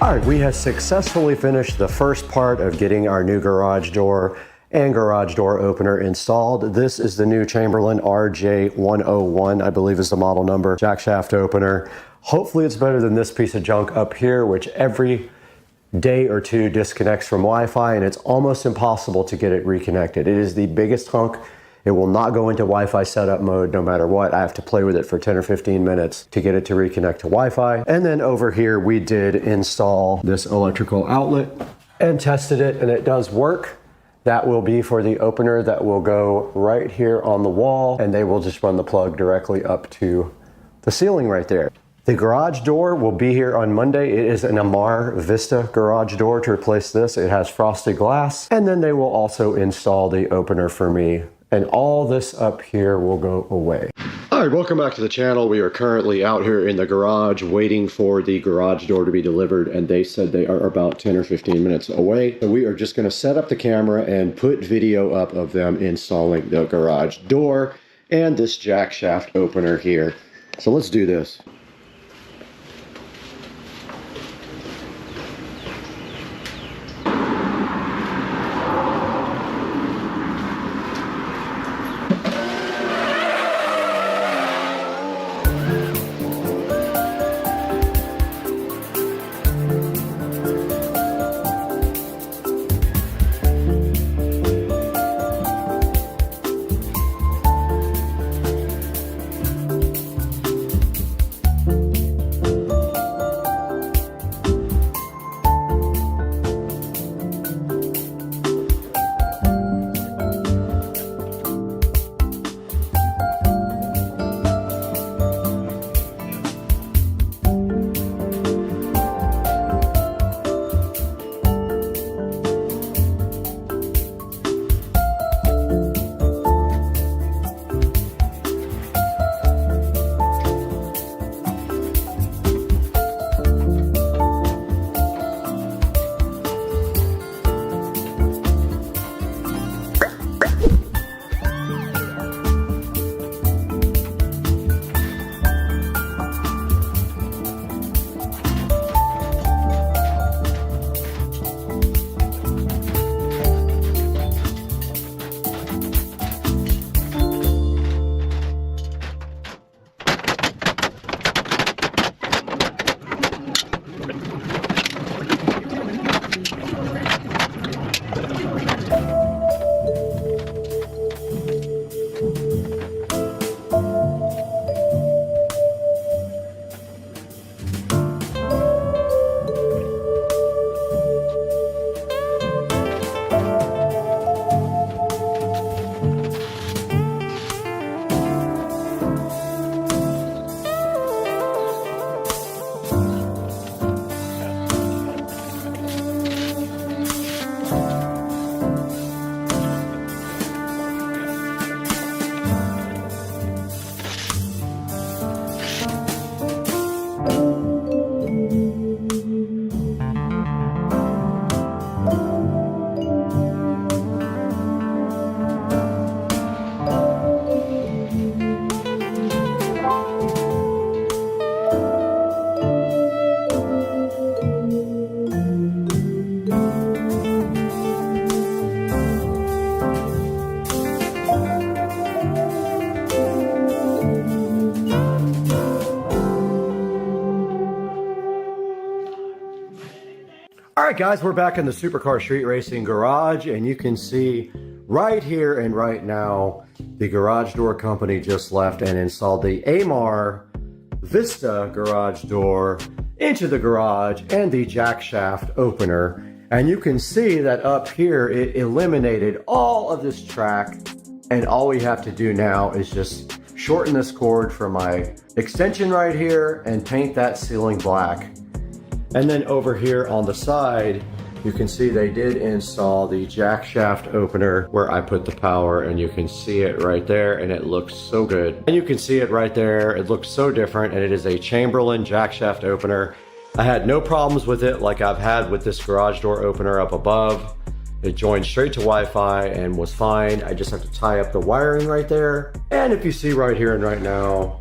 All right, we have successfully finished the first part of getting our new garage door and garage door opener installed. This is the new Chamberlain RJ101, I believe is the model number, jack shaft opener. Hopefully it's better than this piece of junk up here, which every day or two disconnects from Wi-Fi and it's almost impossible to get it reconnected. It is the biggest hunk. It will not go into Wi-Fi setup mode no matter what. I have to play with it for 10 or 15 minutes to get it to reconnect to Wi-Fi. And then over here, we did install this electrical outlet and tested it, and it does work. That will be for the opener that will go right here on the wall, and they will just run the plug directly up to the ceiling right there. The garage door will be here on Monday. It is an Amar Vista garage door to replace this. It has frosted glass, and then they will also install the opener for me. And all this up here will go away. All right, welcome back to the channel. We are currently out here in the garage waiting for the garage door to be delivered, and they said they are about 10 or 15 minutes away. So we are just going to set up the camera and put video up of them installing the garage door and this jack shaft opener here. So let's do this. All right, guys, we're back in the Supercar Street Racing garage, and you can see right here and right now, the garage door company just left and installed the AMAR VESA garage door into the garage and the jack shaft opener. And you can see that up here, it eliminated all of this track. And all we have to do now is just shorten this cord from my extension right here and paint that ceiling black. And then over here on the side, you can see they did install the jack shaft opener where I put the power, and you can see it right there, and it looks so good. And you can see it right there. It looks so different, and it is a Chamberlain jack shaft opener. I had no problems with it like I've had with this garage door opener up above. It joined straight to Wi-Fi and was fine. I just have to tie up the wiring right there. And if you see right here and right now,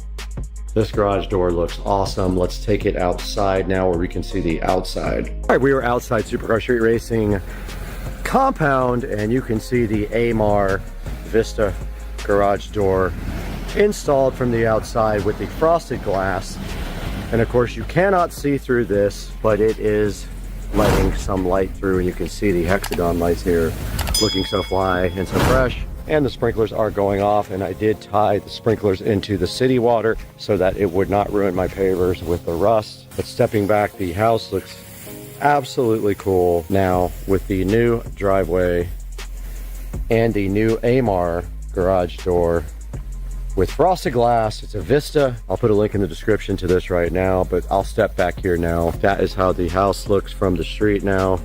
this garage door looks awesome. Let's take it outside now where we can see the outside. All right, we are outside Supercar Street Racing compound, and you can see the AMAR VESA garage door installed from the outside with the frosted glass. And of course, you cannot see through this, but it is letting some light through, and you can see the hexagon lights here looking so fly and so fresh. And the sprinklers are going off, and I did tie the sprinklers into the city water so that it would not ruin my pavers with the rust. But stepping back, the house looks absolutely cool now with the new driveway and the new AMAR garage door with frosted glass. It's a VESA. I'll put a link in the description to this right now, but I'll step back here now. That is how the house looks from the street now.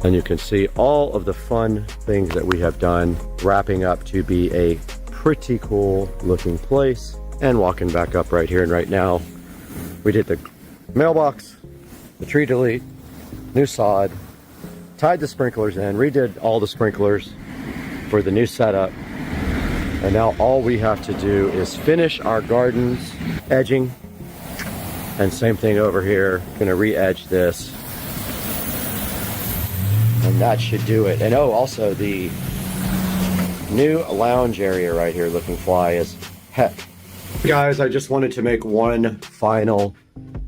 And you can see all of the fun things that we have done, wrapping up to be a pretty cool looking place. and walking back up right here and right now. We did the mailbox, the tree delete, new sod, tied the sprinklers in, redid all the sprinklers for the new setup. And now all we have to do is finish our gardens edging. And same thing over here, gonna re-edge this. And that should do it. And oh, also the new lounge area right here looking fly as heck. Guys, I just wanted to make one final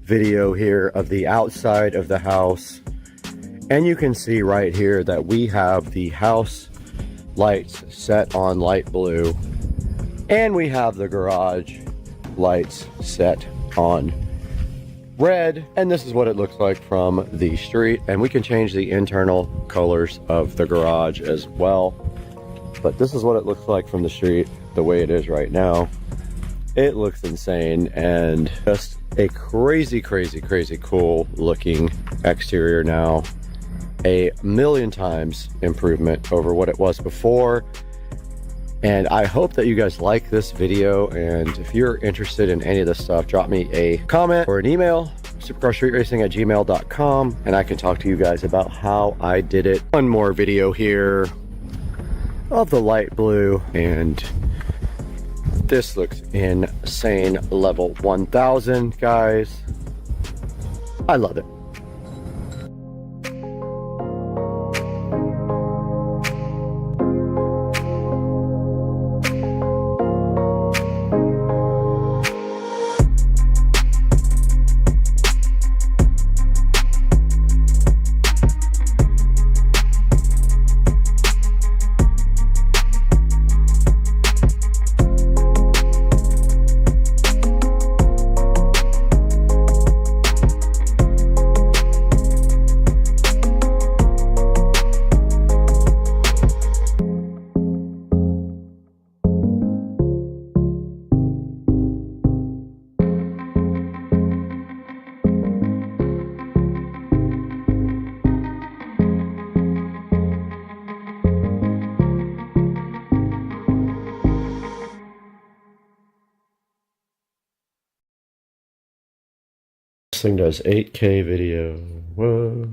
video here of the outside of the house. And you can see right here that we have the house lights set on light blue. And we have the garage lights set on red. And this is what it looks like from the street. And we can change the internal colors of the garage as well. But this is what it looks like from the street, the way it is right now. It looks insane and just a crazy, crazy, crazy cool looking exterior now. A million times improvement over what it was before. And I hope that you guys like this video. And if you're interested in any of this stuff, drop me a comment or an email, supercarstreetracing@gmail.com, and I can talk to you guys about how I did it. One more video here of the light blue, and this looks insane. Level 1000, guys. I love it. This thing does 8K video. Whoa.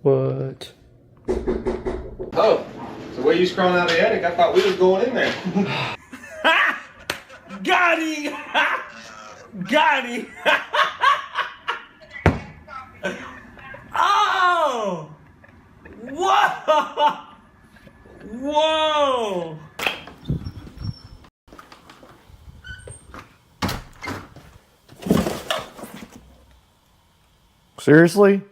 What? Oh, so where you scrolling out of the attic? I thought we was going in there. Got him! Got him! Oh! Whoa! Whoa! Seriously?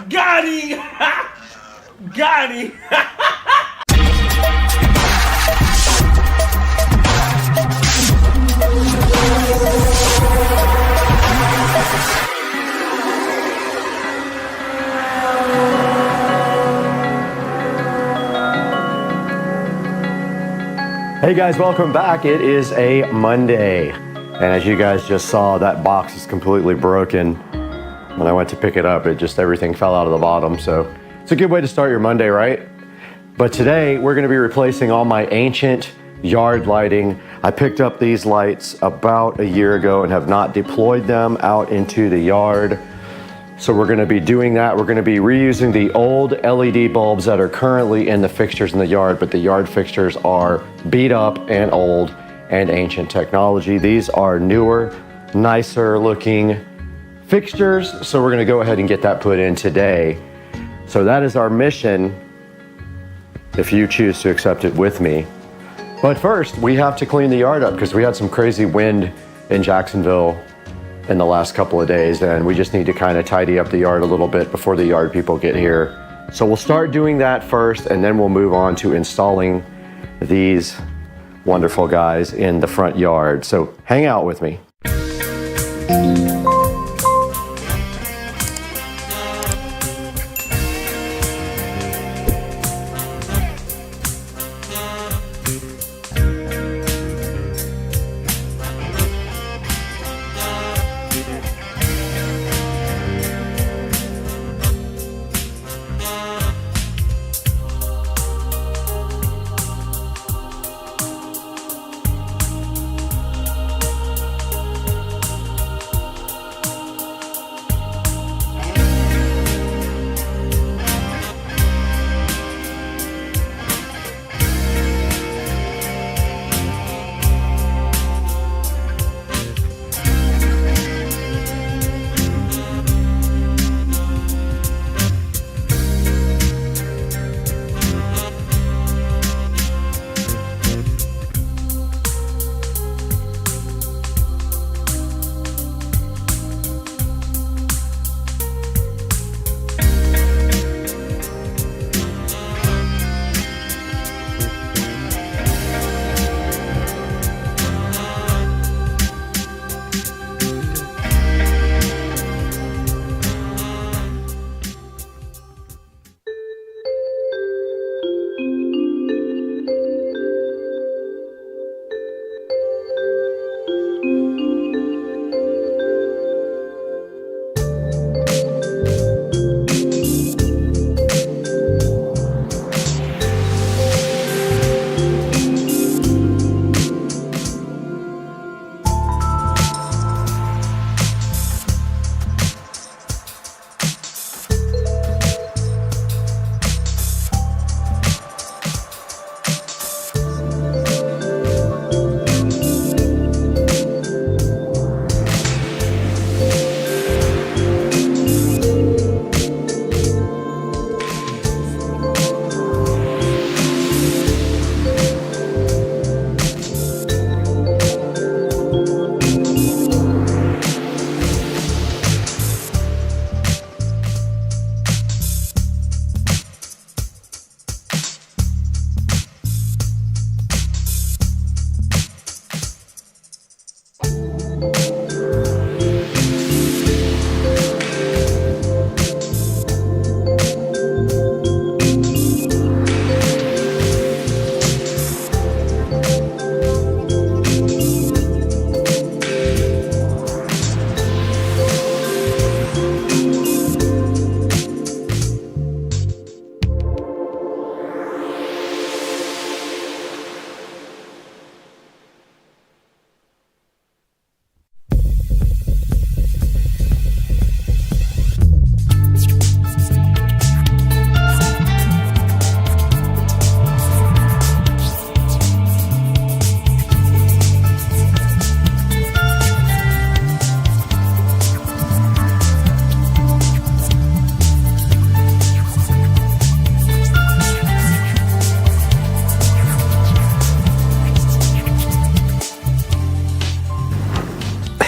Got him! Got him! Hey guys, welcome back. It is a Monday. And as you guys just saw, that box is completely broken. When I went to pick it up, everything fell out of the bottom. So it's a good way to start your Monday, right? But today we're gonna be replacing all my ancient yard lighting. I picked up these lights about a year ago and have not deployed them out into the yard. So we're gonna be doing that. We're gonna be reusing the old LED bulbs that are currently in the fixtures in the yard, but the yard fixtures are beat up and old and ancient technology. These are newer, nicer looking fixtures. So we're gonna go ahead and get that put in today. So that is our mission, if you choose to accept it with me. But first, we have to clean the yard up because we had some crazy wind in Jacksonville in the last couple of days, and we just need to kind of tidy up the yard a little bit before the yard people get here. So we'll start doing that first, and then we'll move on to installing these wonderful guys in the front yard. So hang out with me.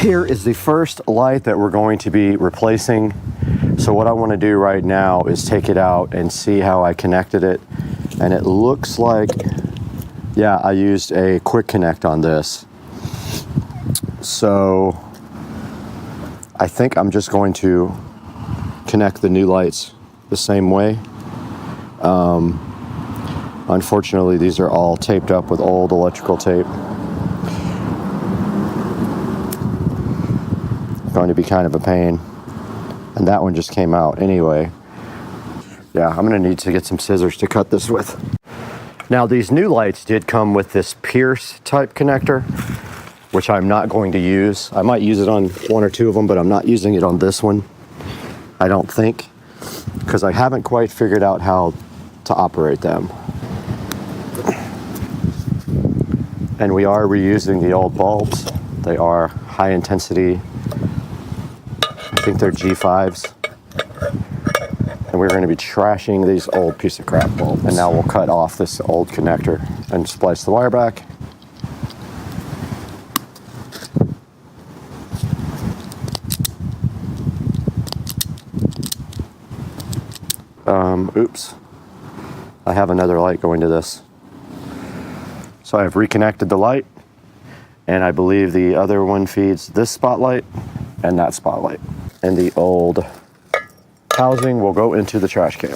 Here is the first light that we're going to be replacing. So what I want to do right now is take it out and see how I connected it. And it looks like, yeah, I used a quick connect on this. So I think I'm just going to connect the new lights the same way. Unfortunately, these are all taped up with old electrical tape. It's going to be kind of a pain. And that one just came out anyway. Yeah, I'm gonna need to get some scissors to cut this with. Now, these new lights did come with this Pierce type connector, which I'm not going to use. I might use it on one or two of them, but I'm not using it on this one, I don't think, because I haven't quite figured out how to operate them. And we are reusing the old bulbs. They are high intensity, I think they're G5s. And we're going to be trashing these old piece of crap bulbs. And now we'll cut off this old connector and splice the wire back. Oops. I have another light going to this. So I've reconnected the light, and I believe the other one feeds this spotlight and that spotlight. And the old housing will go into the trash can.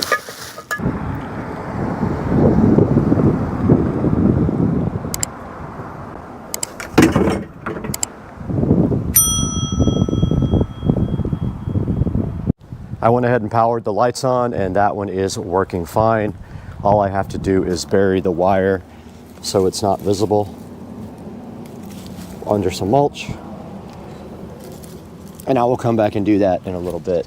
I went ahead and powered the lights on, and that one is working fine. All I have to do is bury the wire so it's not visible under some mulch. And I will come back and do that in a little bit.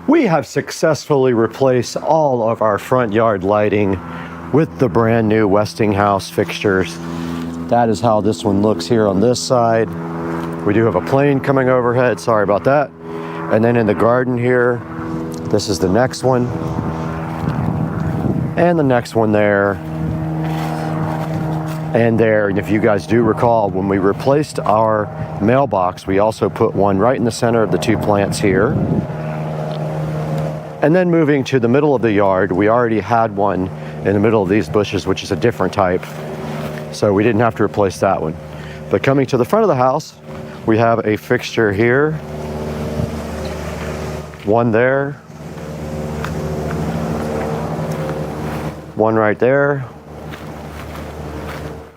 We have successfully replaced all of our front yard lighting with the brand new Westinghouse fixtures. That is how this one looks here on this side. We do have a plane coming overhead, sorry about that. And then in the garden here, this is the next one. And the next one there. And there, and if you guys do recall, when we replaced our mailbox, we also put one right in the center of the two plants here. And then moving to the middle of the yard, we already had one in the middle of these bushes, which is a different type. So we didn't have to replace that one. But coming to the front of the house, we have a fixture here, one there, one right there,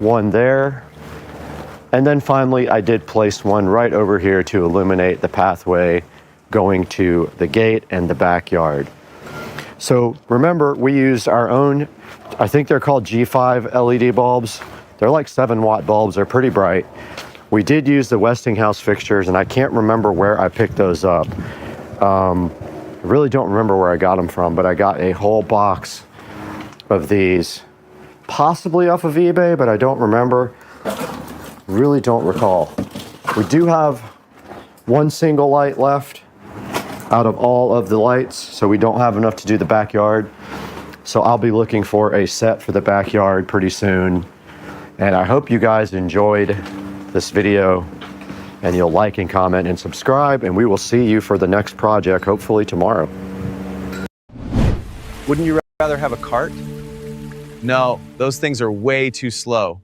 one there, and then finally I did place one right over here to illuminate the pathway going to the gate and the backyard. So remember, we used our own, I think they're called G5 LED bulbs. They're like 7-watt bulbs, they're pretty bright. We did use the Westinghouse fixtures, and I can't remember where I picked those up. I really don't remember where I got them from, but I got a whole box of these, possibly off of eBay, but I don't remember. Really don't recall. We do have one single light left out of all of the lights, so we don't have enough to do the backyard. So I'll be looking for a set for the backyard pretty soon. And I hope you guys enjoyed this video, and you'll like and comment and subscribe, and we will see you for the next project, hopefully tomorrow. Wouldn't you rather have a cart? No, those things are way too slow.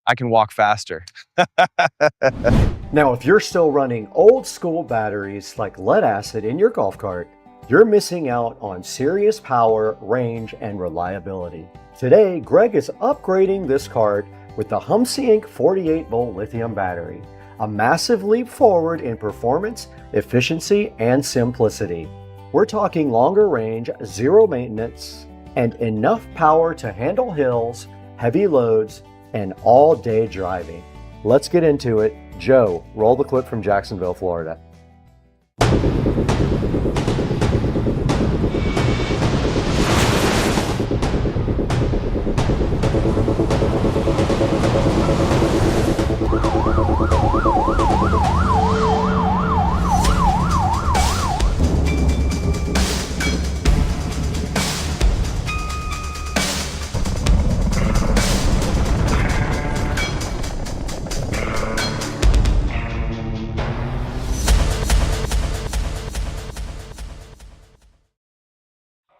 I can walk faster. Now, if you're still running old school batteries like lead acid in your golf cart, you're missing out on serious power, range, and reliability. Today, Greg is upgrading this cart with the Humsync 48-volt lithium battery, a massive leap forward in performance, efficiency, and simplicity. We're talking longer range, zero maintenance, and enough power to handle hills, heavy loads, and all-day driving. Let's get into it. Joe, roll the clip from Jacksonville, Florida.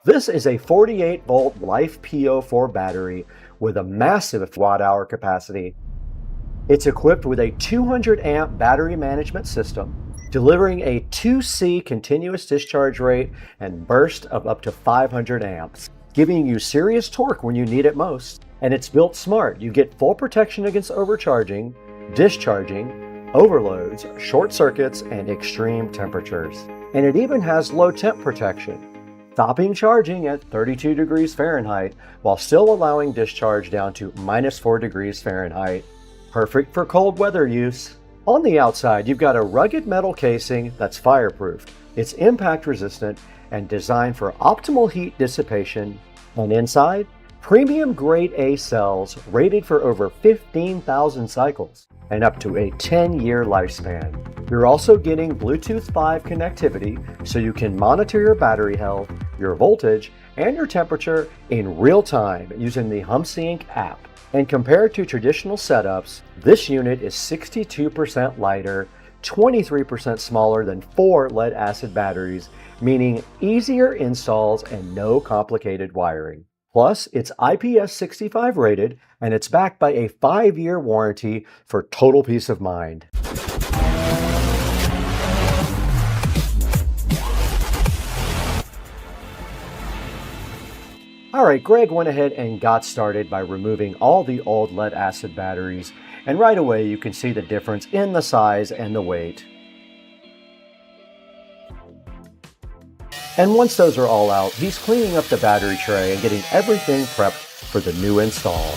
This is a 48-volt Life PO4 battery with a massive watt-hour capacity. It's equipped with a 200-amp battery management system, delivering a 2C continuous discharge rate and burst of up to 500 amps, giving you serious torque when you need it most. And it's built smart. You get full protection against overcharging, discharging, overloads, short circuits, and extreme temperatures. And it even has low temp protection, stopping charging at 32 degrees Fahrenheit while still allowing discharge down to -4 degrees Fahrenheit. Perfect for cold weather use. On the outside, you've got a rugged metal casing that's fireproof. It's impact resistant and designed for optimal heat dissipation. And inside, premium grade A cells rated for over 15,000 cycles and up to a 10-year lifespan. You're also getting Bluetooth 5 connectivity so you can monitor your battery health, your voltage, and your temperature in real time using the Humsync app. And compared to traditional setups, this unit is 62% lighter, 23% smaller than 4 lead acid batteries, meaning easier installs and no complicated wiring. Plus, it's IPS65 rated, and it's backed by a 5-year warranty for total peace of mind. Alright, Greg went ahead and got started by removing all the old lead acid batteries, and right away you can see the difference in the size and the weight. And once those are all out, he's cleaning up the battery tray and getting everything prepped for the new install.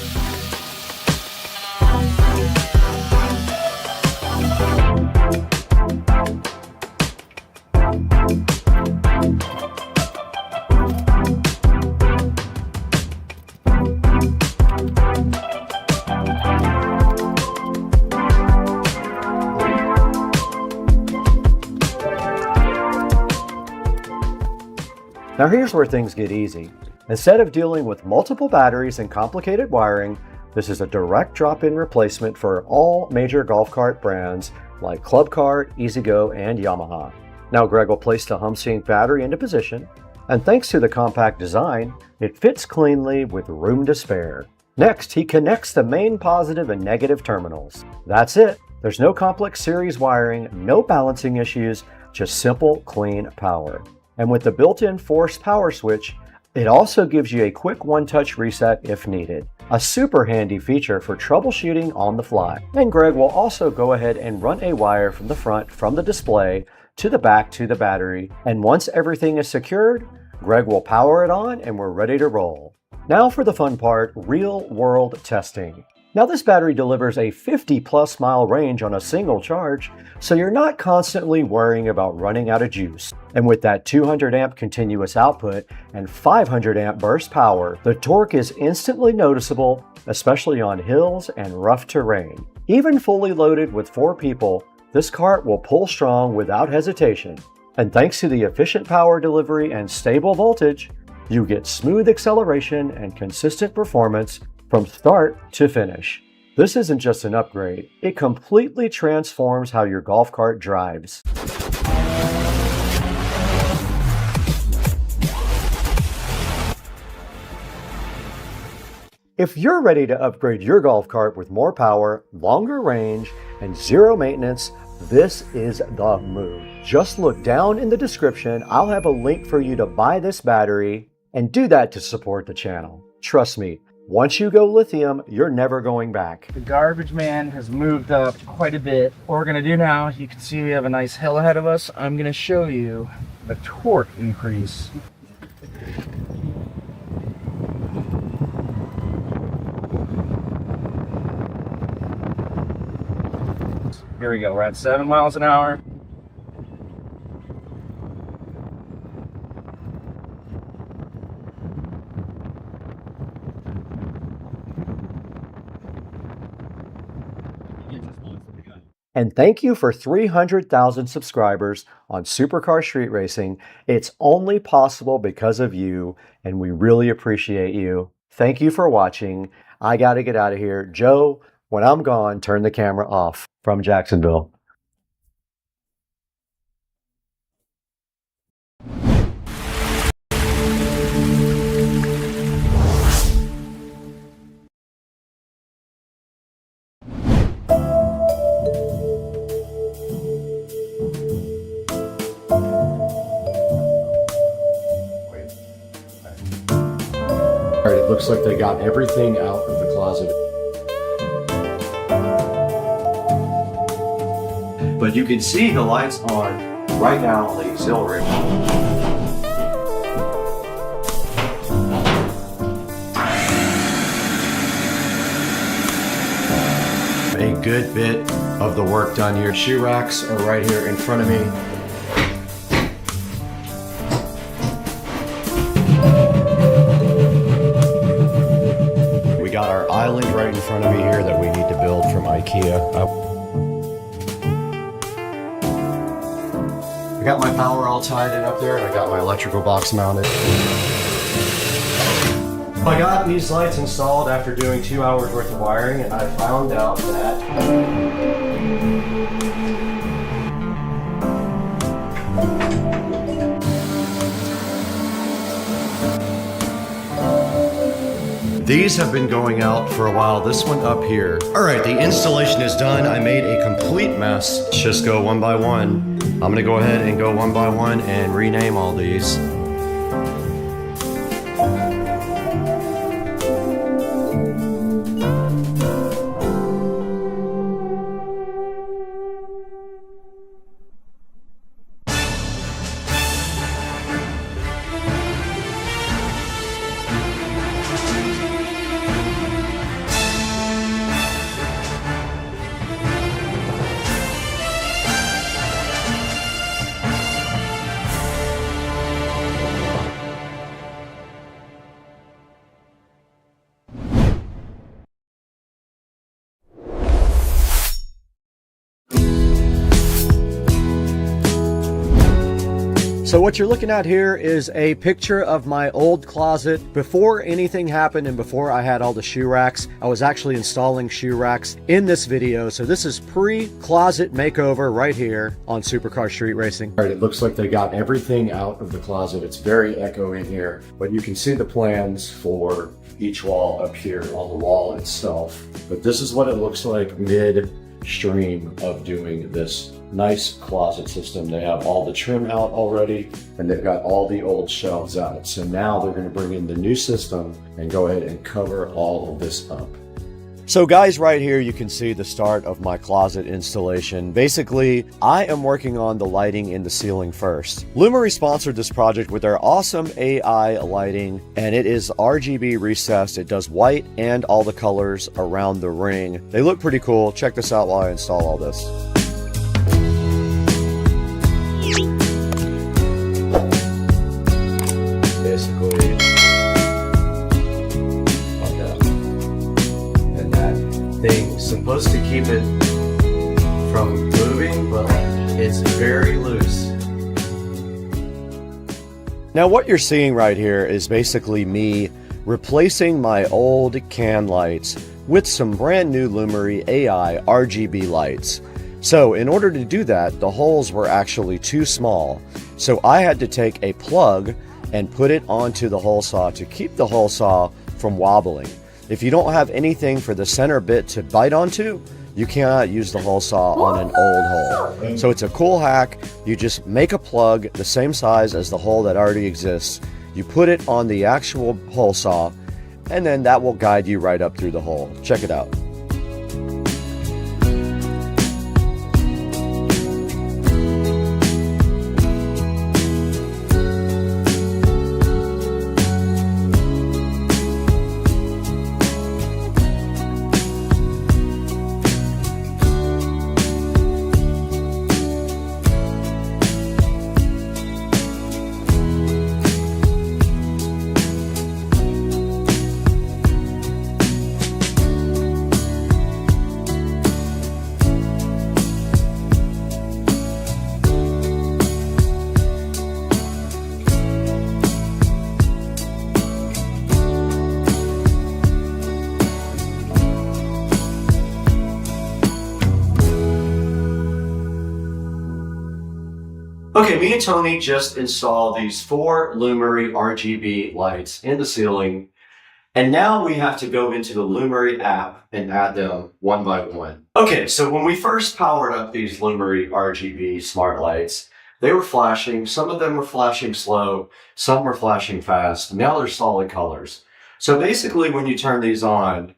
Now here's where things get easy. Instead of dealing with multiple batteries and complicated wiring, this is a direct drop-in replacement for all major golf cart brands like Club Cart, E-Z-GO, and Yamaha. Now Greg will place the HumSync battery into position, and thanks to the compact design, it fits cleanly with room to spare. Next, he connects the main positive and negative terminals. That's it. There's no complex series wiring, no balancing issues, just simple, clean power. And with the built-in forced power switch, it also gives you a quick one-touch reset if needed. A super handy feature for troubleshooting on the fly. And Greg will also go ahead and run a wire from the front, from the display, to the back to the battery. And once everything is secured, Greg will power it on and we're ready to roll. Now for the fun part, real-world testing. Now this battery delivers a 50+ mile range on a single charge, so you're not constantly worrying about running out of juice. And with that 200 amp continuous output and 500 amp burst power, the torque is instantly noticeable, especially on hills and rough terrain. Even fully loaded with 4 people, this cart will pull strong without hesitation. And thanks to the efficient power delivery and stable voltage, you get smooth acceleration and consistent performance from start to finish. This isn't just an upgrade, it completely transforms how your golf cart drives. If you're ready to upgrade your golf cart with more power, longer range, and zero maintenance, this is the move. Just look down in the description, I'll have a link for you to buy this battery, and do that to support the channel. Trust me, once you go lithium, you're never going back. The garbage man has moved up quite a bit. What we're gonna do now, you can see we have a nice hill ahead of us. I'm gonna show you the torque increase. Here we go, we're at 7 miles an hour. And thank you for 300,000 subscribers on Supercar Street Racing. It's only possible because of you, and we really appreciate you. Thank you for watching. I gotta get out of here. Joe, when I'm gone, turn the camera off. From Jacksonville. All right, it looks like they got everything out of the closet. But you can see the lights on right now on the auxiliary. A good bit of the work done here. Shoe racks are right here in front of me. We got our island right in front of me here that we need to build from IKEA. I got my power all tied in up there, and I got my electrical box mounted. I got these lights installed after doing 2 hours worth of wiring, and I found out that these have been going out for a while. This one up here. All right, the installation is done. I made a complete mess. Let's just go one by one. I'm gonna go ahead and go one by one and rename all these. So what you're looking at here is a picture of my old closet before anything happened and before I had all the shoe racks. I was actually installing shoe racks in this video. So this is pre-closet makeover right here on Supercar Street Racing. All right, it looks like they got everything out of the closet. It's very echoey in here, but you can see the plans for each wall up here on the wall itself. But this is what it looks like mid-stream of doing this nice closet system. They have all the trim out already, and they've got all the old shelves out. So now they're going to bring in the new system and go ahead and cover all of this up. So guys, right here you can see the start of my closet installation. Basically, I am working on the lighting in the ceiling first. Lumery sponsored this project with their awesome AI lighting, and it is RGB recessed. It does white and all the colors around the ring. They look pretty cool. Check this out while I install all this. Basically, thing's supposed to keep it from moving, but it's very loose. Now what you're seeing right here is basically me replacing my old can lights with some brand new Lumery AI RGB lights. So in order to do that, the holes were actually too small. So I had to take a plug and put it onto the hole saw to keep the hole saw from wobbling. If you don't have anything for the center bit to bite onto, you cannot use the hole saw on an old hole. So it's a cool hack. You just make a plug the same size as the hole that already exists. You put it on the actual hole saw, and then that will guide you right up through the hole. Check it out. Okay, me and Tony just installed these 4 Lumery RGB lights in the ceiling, and now we have to go into the Lumery app and add them one by one. Okay, so when we first powered up these Lumery RGB smart lights, they were flashing. Some of them were flashing slow, some were flashing fast. Now they're solid colors. So basically when you turn these on,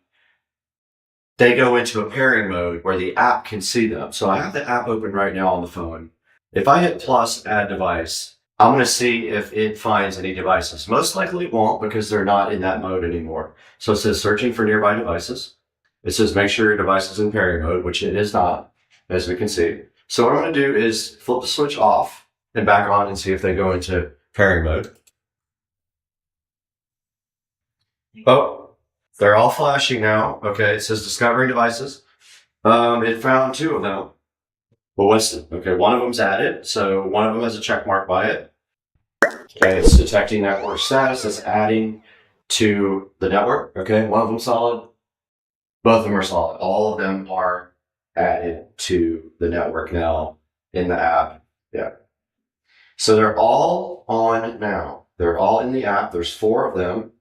they go into a pairing mode where the app can see them. So I have the app open right now on the phone. If I hit plus add device, I'm going to see if it finds any devices. Most likely it won't because they're not in that mode anymore. So it says searching for nearby devices. It says make sure your device is in pairing mode, which it is not, as we can see. So what I'm going to do is flip the switch off and back on and see if they go into pairing mode. Oh, they're all flashing now. Okay, it says discovering devices. It found 2 of them. Well, what's it? Okay, one of them's added, so one of them has a check mark by it. Okay, it's detecting network status. It's adding to the network. Okay, one of them solid. Both of them are solid. All of them are added to the network now in the app. Yeah. So they're all on now. They're all in the app. There's 4 of them,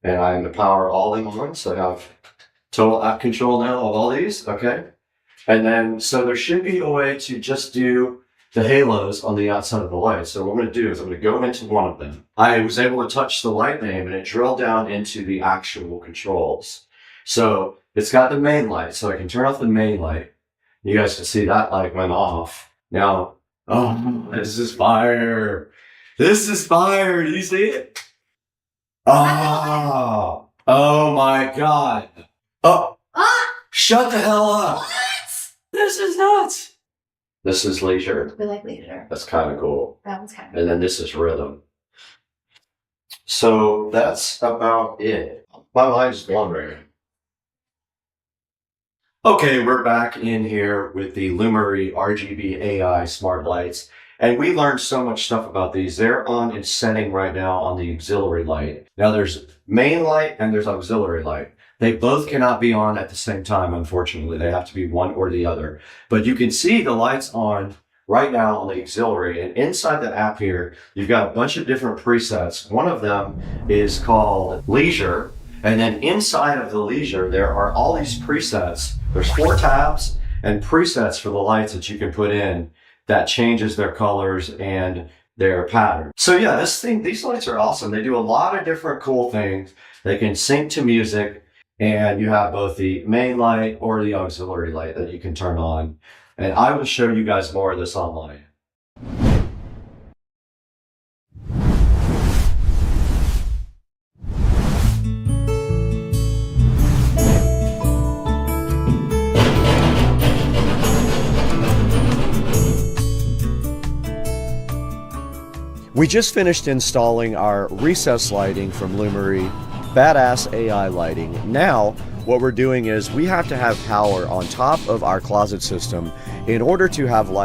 and I'm going to power all of them on. So I have total app control now of all these. Okay. And then, so there should be a way to just do the halos on the outside of the light. So what I'm going to do is I'm going to go into one of them. I was able to touch the light name and it drilled down into the actual controls. So it's got the main light, so I can turn off the main light. You guys can see that light went off. Now, oh, this is fire. This is fire. Do you see it? Oh, oh my God. Oh, shut the hell up. What? This is nuts. This is leisure. We like leisure. That's kind of cool. That one's kind of And then this is rhythm. So that's about it. My mind's blown right now. Okay, we're back in here with the Lumery RGB AI smart lights. And we learned so much stuff about these. They're on its setting right now on the auxiliary light. Now there's main light and there's auxiliary light. They both cannot be on at the same time, unfortunately. They have to be one or the other. But you can see the lights on right now on the auxiliary, and inside the app here, you've got a bunch of different presets. One of them is called Leisure, and then inside of the Leisure, there are all these presets. There's 4 tabs and presets for the lights that you can put in that changes their colors and their pattern. So yeah, these lights are awesome. They do a lot of different cool things. They can sync to music, and you have both the main light or the auxiliary light that you can turn on. And I will show you guys more of this online. We just finished installing our recess lighting from Lumery, badass AI lighting. Now, what we're doing is we have to have power on top of our closet system in order to have light